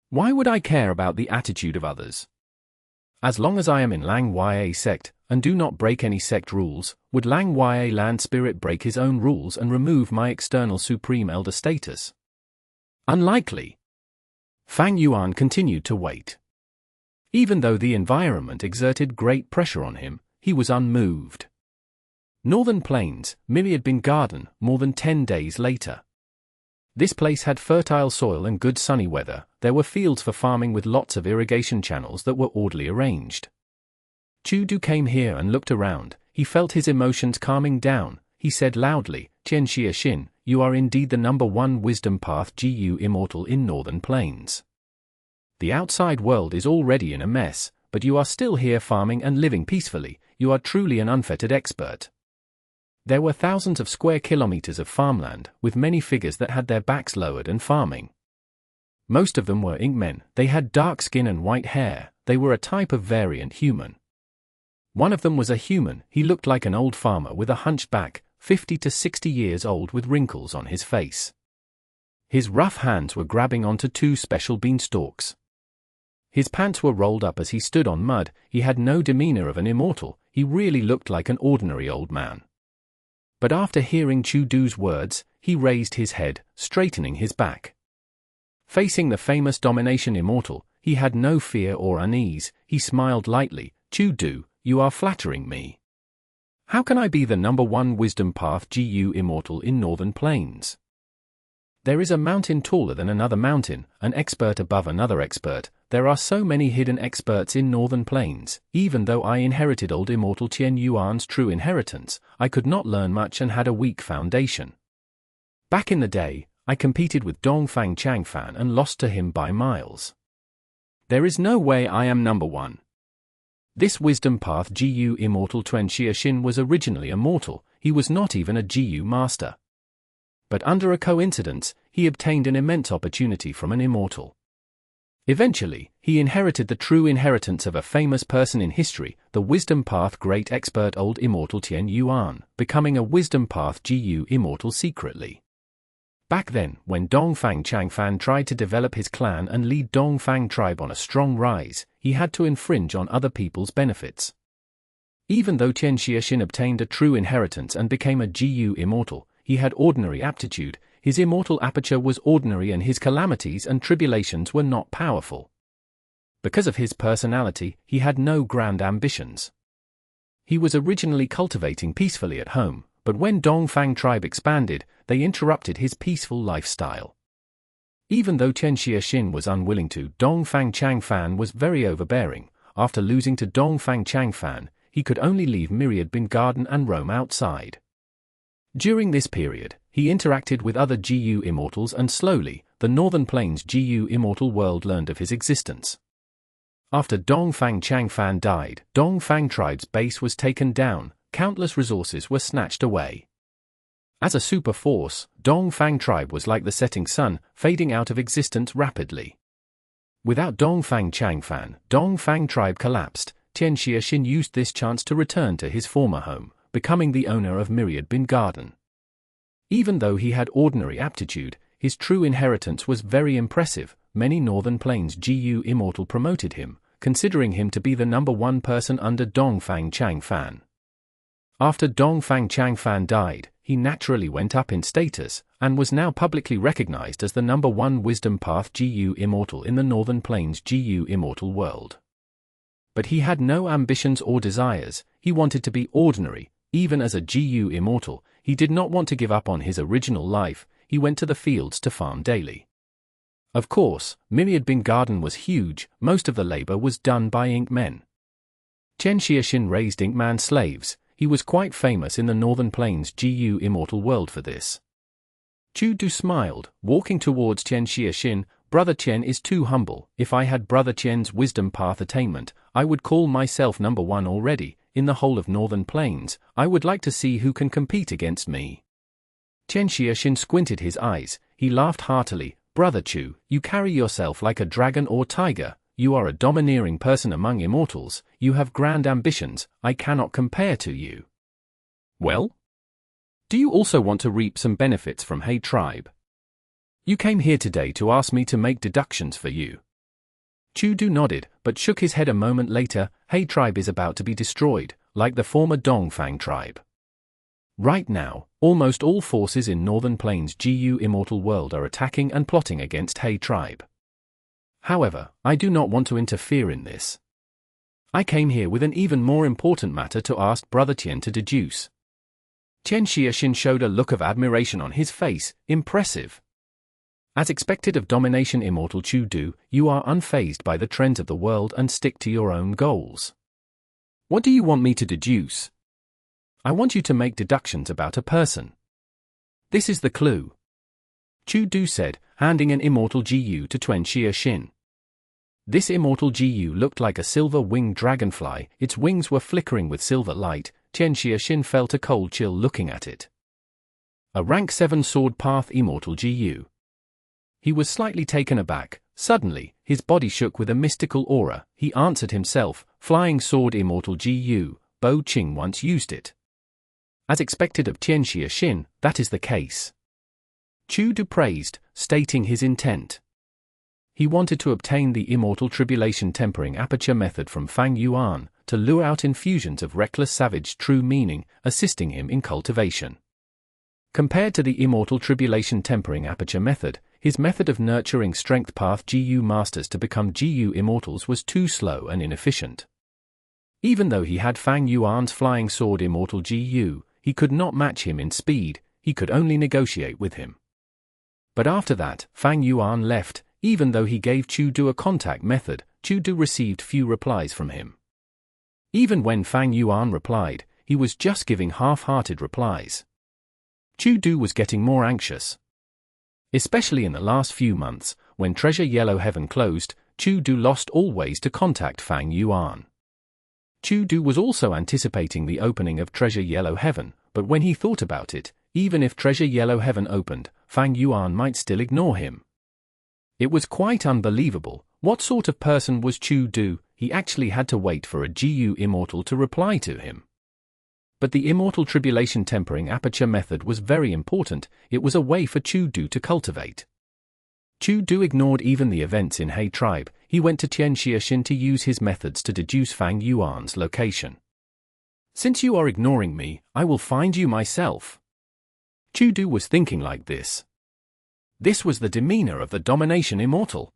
Why would I care about the attitude of others? As long as I am in Lang Ya Sect, and do not break any sect rules, would Lang Ya Land Spirit break his own rules and remove my external Supreme Elder status? Unlikely. Fang Yuan continued to wait. Even though the environment exerted great pressure on him, he was unmoved. Northern Plains, Myriad Bin Garden, more than 10 days later. This place had fertile soil and good sunny weather. There were fields for farming with lots of irrigation channels that were orderly arranged. Chu Du came here and looked around. He felt his emotions calming down. He said loudly, "Qian Xia Xin, you are indeed the #1 wisdom path Gu Immortal in Northern Plains. The outside world is already in a mess, but you are still here farming and living peacefully. You are truly an unfettered expert." There were thousands of square kilometers of farmland, with many figures that had their backs lowered and farming. Most of them were Inkmen. They had dark skin and white hair. They were a type of variant human. One of them was a human. He looked like an old farmer with a hunched back, 50 to 60 years old with wrinkles on his face. His rough hands were grabbing onto 2 special beanstalks. His pants were rolled up as he stood on mud. He had no demeanor of an immortal. He really looked like an ordinary old man. But after hearing Chu Du's words, he raised his head, straightening his back. Facing the famous domination immortal, he had no fear or unease. He smiled lightly. "Chu Du, you are flattering me. How can I be the #1 wisdom path Gu Immortal in Northern Plains? There is a mountain taller than another mountain, an expert above another expert. There are so many hidden experts in Northern Plains. Even though I inherited old immortal Qian Yuan's true inheritance, I could not learn much and had a weak foundation. Back in the day, I competed with Dongfang Changfan and lost to him by miles. There is no way I am #1. This wisdom path Gu Immortal Tuan Xiaxin was originally a mortal. He was not even a Gu master. But under a coincidence, he obtained an immense opportunity from an immortal. Eventually, he inherited the true inheritance of a famous person in history, the wisdom path great expert old immortal Tian Yuan, becoming a wisdom path Gu Immortal secretly. Back then, when Dongfang Changfan tried to develop his clan and lead Dongfang tribe on a strong rise, he had to infringe on other people's benefits. Even though Tian Xiaxin obtained a true inheritance and became a Gu Immortal, he had ordinary aptitude. His immortal aperture was ordinary and his calamities and tribulations were not powerful. Because of his personality, he had no grand ambitions. He was originally cultivating peacefully at home, but when Dongfang tribe expanded, they interrupted his peaceful lifestyle. Even though Tian Xiaxin was unwilling to, Dongfang Changfan was very overbearing. After losing to Dongfang Changfan, he could only leave Myriad Bin Garden and roam outside. During this period, he interacted with other Gu Immortals and slowly, the Northern Plains Gu Immortal world learned of his existence. After Dongfang Changfan died, Dongfang tribe's base was taken down, countless resources were snatched away. As a super force, Dongfang tribe was like the setting sun, fading out of existence rapidly. Without Dongfang Changfan, Dongfang tribe collapsed. Tian Xiaxin used this chance to return to his former home, becoming the owner of Myriad Bin Garden. Even though he had ordinary aptitude, his true inheritance was very impressive. Many Northern Plains Gu Immortal promoted him, considering him to be the #1 person under Dongfang Changfan. After Dongfang Changfan died, he naturally went up in status, and was now publicly recognized as the #1 Wisdom Path Gu Immortal in the Northern Plains Gu Immortal world. But he had no ambitions or desires. He wanted to be ordinary. Even as a Gu Immortal, he did not want to give up on his original life. He went to the fields to farm daily. Of course, Myriad Bin Garden was huge. Most of the labor was done by ink men. Tian Xiaxin raised Inkman slaves. He was quite famous in the Northern Plains Gu Immortal world for this. Chu Du smiled, walking towards Tian Xiaxin. Brother Tian is too humble. If I had Brother Tian's wisdom path attainment, I would call myself #1 already. In the whole of Northern Plains, I would like to see who can compete against me. Tian Xiaxin squinted his eyes. He laughed heartily. Brother Chu, you carry yourself like a dragon or tiger. You are a domineering person among immortals. You have grand ambitions. I cannot compare to you. Well? Do you also want to reap some benefits from He tribe? You came here today to ask me to make deductions for you. Chu Du nodded, but shook his head a moment later. He tribe is about to be destroyed, like the former Dongfang tribe. Right now, almost all forces in Northern Plains Gu Immortal world are attacking and plotting against He tribe. However, I do not want to interfere in this. I came here with an even more important matter to ask Brother Tian to deduce. Tian Xiaxin showed a look of admiration on his face. Impressive. As expected of Domination Immortal Chu Du, you are unfazed by the trends of the world and stick to your own goals. What do you want me to deduce? I want you to make deductions about a person. This is the clue. Chu Du said, handing an immortal Gu to Tian Xiaxin. This immortal Gu looked like a silver-winged dragonfly. Its wings were flickering with silver light. Tian Xiaxin felt a cold chill looking at it. A rank 7 sword path immortal Gu. He was slightly taken aback. Suddenly, his body shook with a mystical aura. He answered himself, flying sword immortal Gu. Bo Qing once used it. As expected of Tian Xiaxin, that is the case. Chu Du praised, stating his intent. He wanted to obtain the immortal Tribulation tempering aperture method from Fang Yuan, to lure out infusions of reckless savage true meaning, assisting him in cultivation. Compared to the immortal Tribulation tempering aperture method, his method of nurturing strength path Gu masters to become Gu immortals was too slow and inefficient. Even though he had Fang Yuan's flying sword immortal Gu, he could not match him in speed. He could only negotiate with him. But after that, Fang Yuan left. Even though he gave Chu Du a contact method, Chu Du received few replies from him. Even when Fang Yuan replied, he was just giving half-hearted replies. Chu Du was getting more anxious. Especially in the last few months, when Treasure Yellow Heaven closed, Chu Du lost all ways to contact Fang Yuan. Chu Du was also anticipating the opening of Treasure Yellow Heaven, but when he thought about it, even if Treasure Yellow Heaven opened, Fang Yuan might still ignore him. It was quite unbelievable. What sort of person was Chu Du? He actually had to wait for a Gu Immortal to reply to him. But the Immortal Tribulation tempering aperture method was very important. It was a way for Chu Du to cultivate. Chu Du ignored even the events in He tribe. He went to Tian Xiaxin to use his methods to deduce Fang Yuan's location. Since you are ignoring me, I will find you myself. Chu Du was thinking like this. This was the demeanor of the Domination Immortal.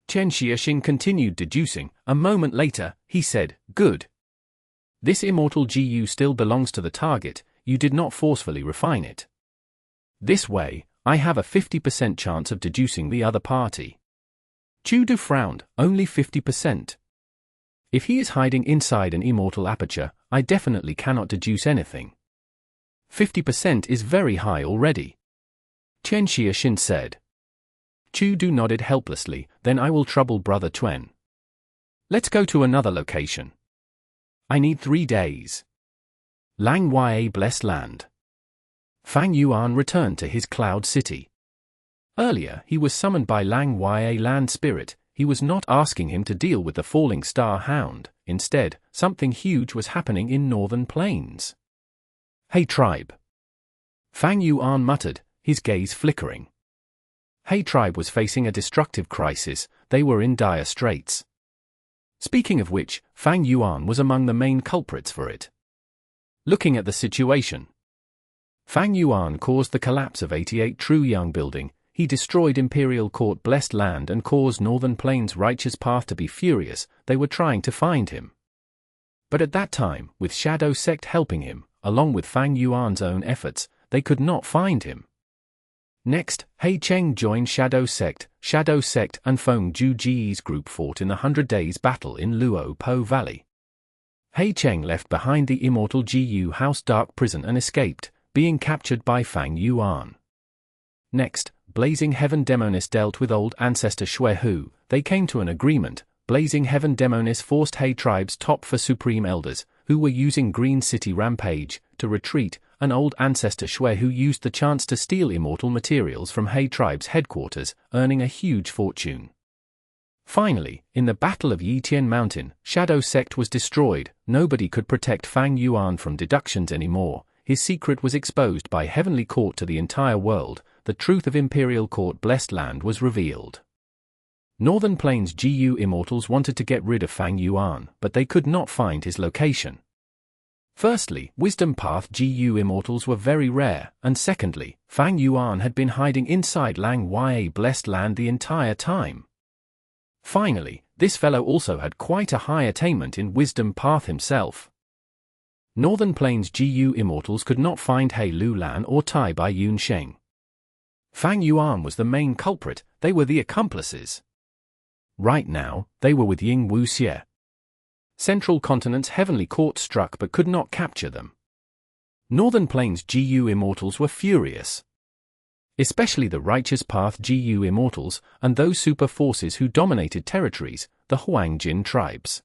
Tian Xiaxin continued deducing. A moment later, he said, "Good. This immortal Gu still belongs to the target. You did not forcefully refine it. This way, I have a 50% chance of deducing the other party." Chu Du frowned. Only 50%. If he is hiding inside an immortal aperture, I definitely cannot deduce anything. 50% is very high already. Tian Xiaxin said. Chu Du nodded helplessly. Then I will trouble Brother Tuan. Let's go to another location. I need 3 days. Lang Ya Blessed Land. Fang Yuan returned to his cloud city. Earlier, he was summoned by Lang Ya land spirit. He was not asking him to deal with the falling star hound. Instead, something huge was happening in northern plains. "Hey tribe!" Fang Yuan muttered, his gaze flickering. Hey tribe was facing a destructive crisis. They were in dire straits. Speaking of which, Fang Yuan was among the main culprits for it. Looking at the situation, Fang Yuan caused the collapse of 88 Truyang building. He destroyed Imperial Court blessed land and caused Northern Plains righteous path to be furious. They were trying to find him. But at that time, with Shadow Sect helping him, along with Fang Yuan's own efforts, they could not find him. Next, He Cheng joined Shadow Sect. Shadow Sect and Feng Juji's group fought in the 100 Days battle in Luo Po Valley. He Cheng left behind the immortal Gu House Dark Prison and escaped, being captured by Fang Yuan. Next, Blazing Heaven Demonis dealt with old ancestor Shui Hu. They came to an agreement. Blazing Heaven Demonis forced He tribe's top 4 supreme elders, who were using Green City Rampage, to retreat. An old ancestor Shui Hu used the chance to steal immortal materials from He tribe's headquarters, earning a huge fortune. Finally, in the Battle of Yitian Mountain, Shadow Sect was destroyed. Nobody could protect Fang Yuan from deductions anymore. His secret was exposed by Heavenly Court to the entire world. The truth of Imperial Court blessed land was revealed. Northern Plains Gu Immortals wanted to get rid of Fang Yuan, but they could not find his location. Firstly, Wisdom Path Gu Immortals were very rare, and secondly, Fang Yuan had been hiding inside Lang Ya blessed land the entire time. Finally, this fellow also had quite a high attainment in Wisdom Path himself. Northern Plains Gu Immortals could not find He Lulan or Tai Bai Yun Sheng. Fang Yuan was the main culprit. They were the accomplices. Right now, they were with Ying Wu Xie. Central Continent's Heavenly Court struck but could not capture them. Northern Plains Gu Immortals were furious. Especially the Righteous Path Gu Immortals and those super forces who dominated territories, the Huangjin tribes.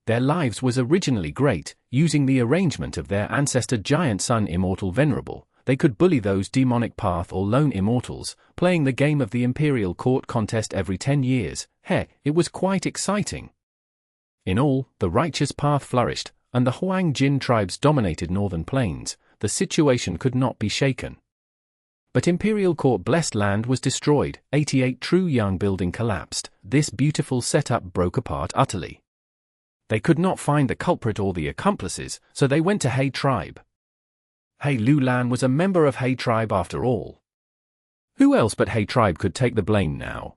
Their lives was originally great. Using the arrangement of their ancestor Giant Sun Immortal Venerable, they could bully those demonic path or lone immortals, playing the game of the Imperial Court contest every 10 years. Heck, it was quite exciting. In all, the Righteous Path flourished, and the Huangjin tribes dominated Northern Plains. The situation could not be shaken. But Imperial Court blessed land was destroyed. 88 Truyang building collapsed. This beautiful setup broke apart utterly. They could not find the culprit or the accomplices, so they went to He tribe. He Lulan was a member of He tribe after all. Who else but He tribe could take the blame now?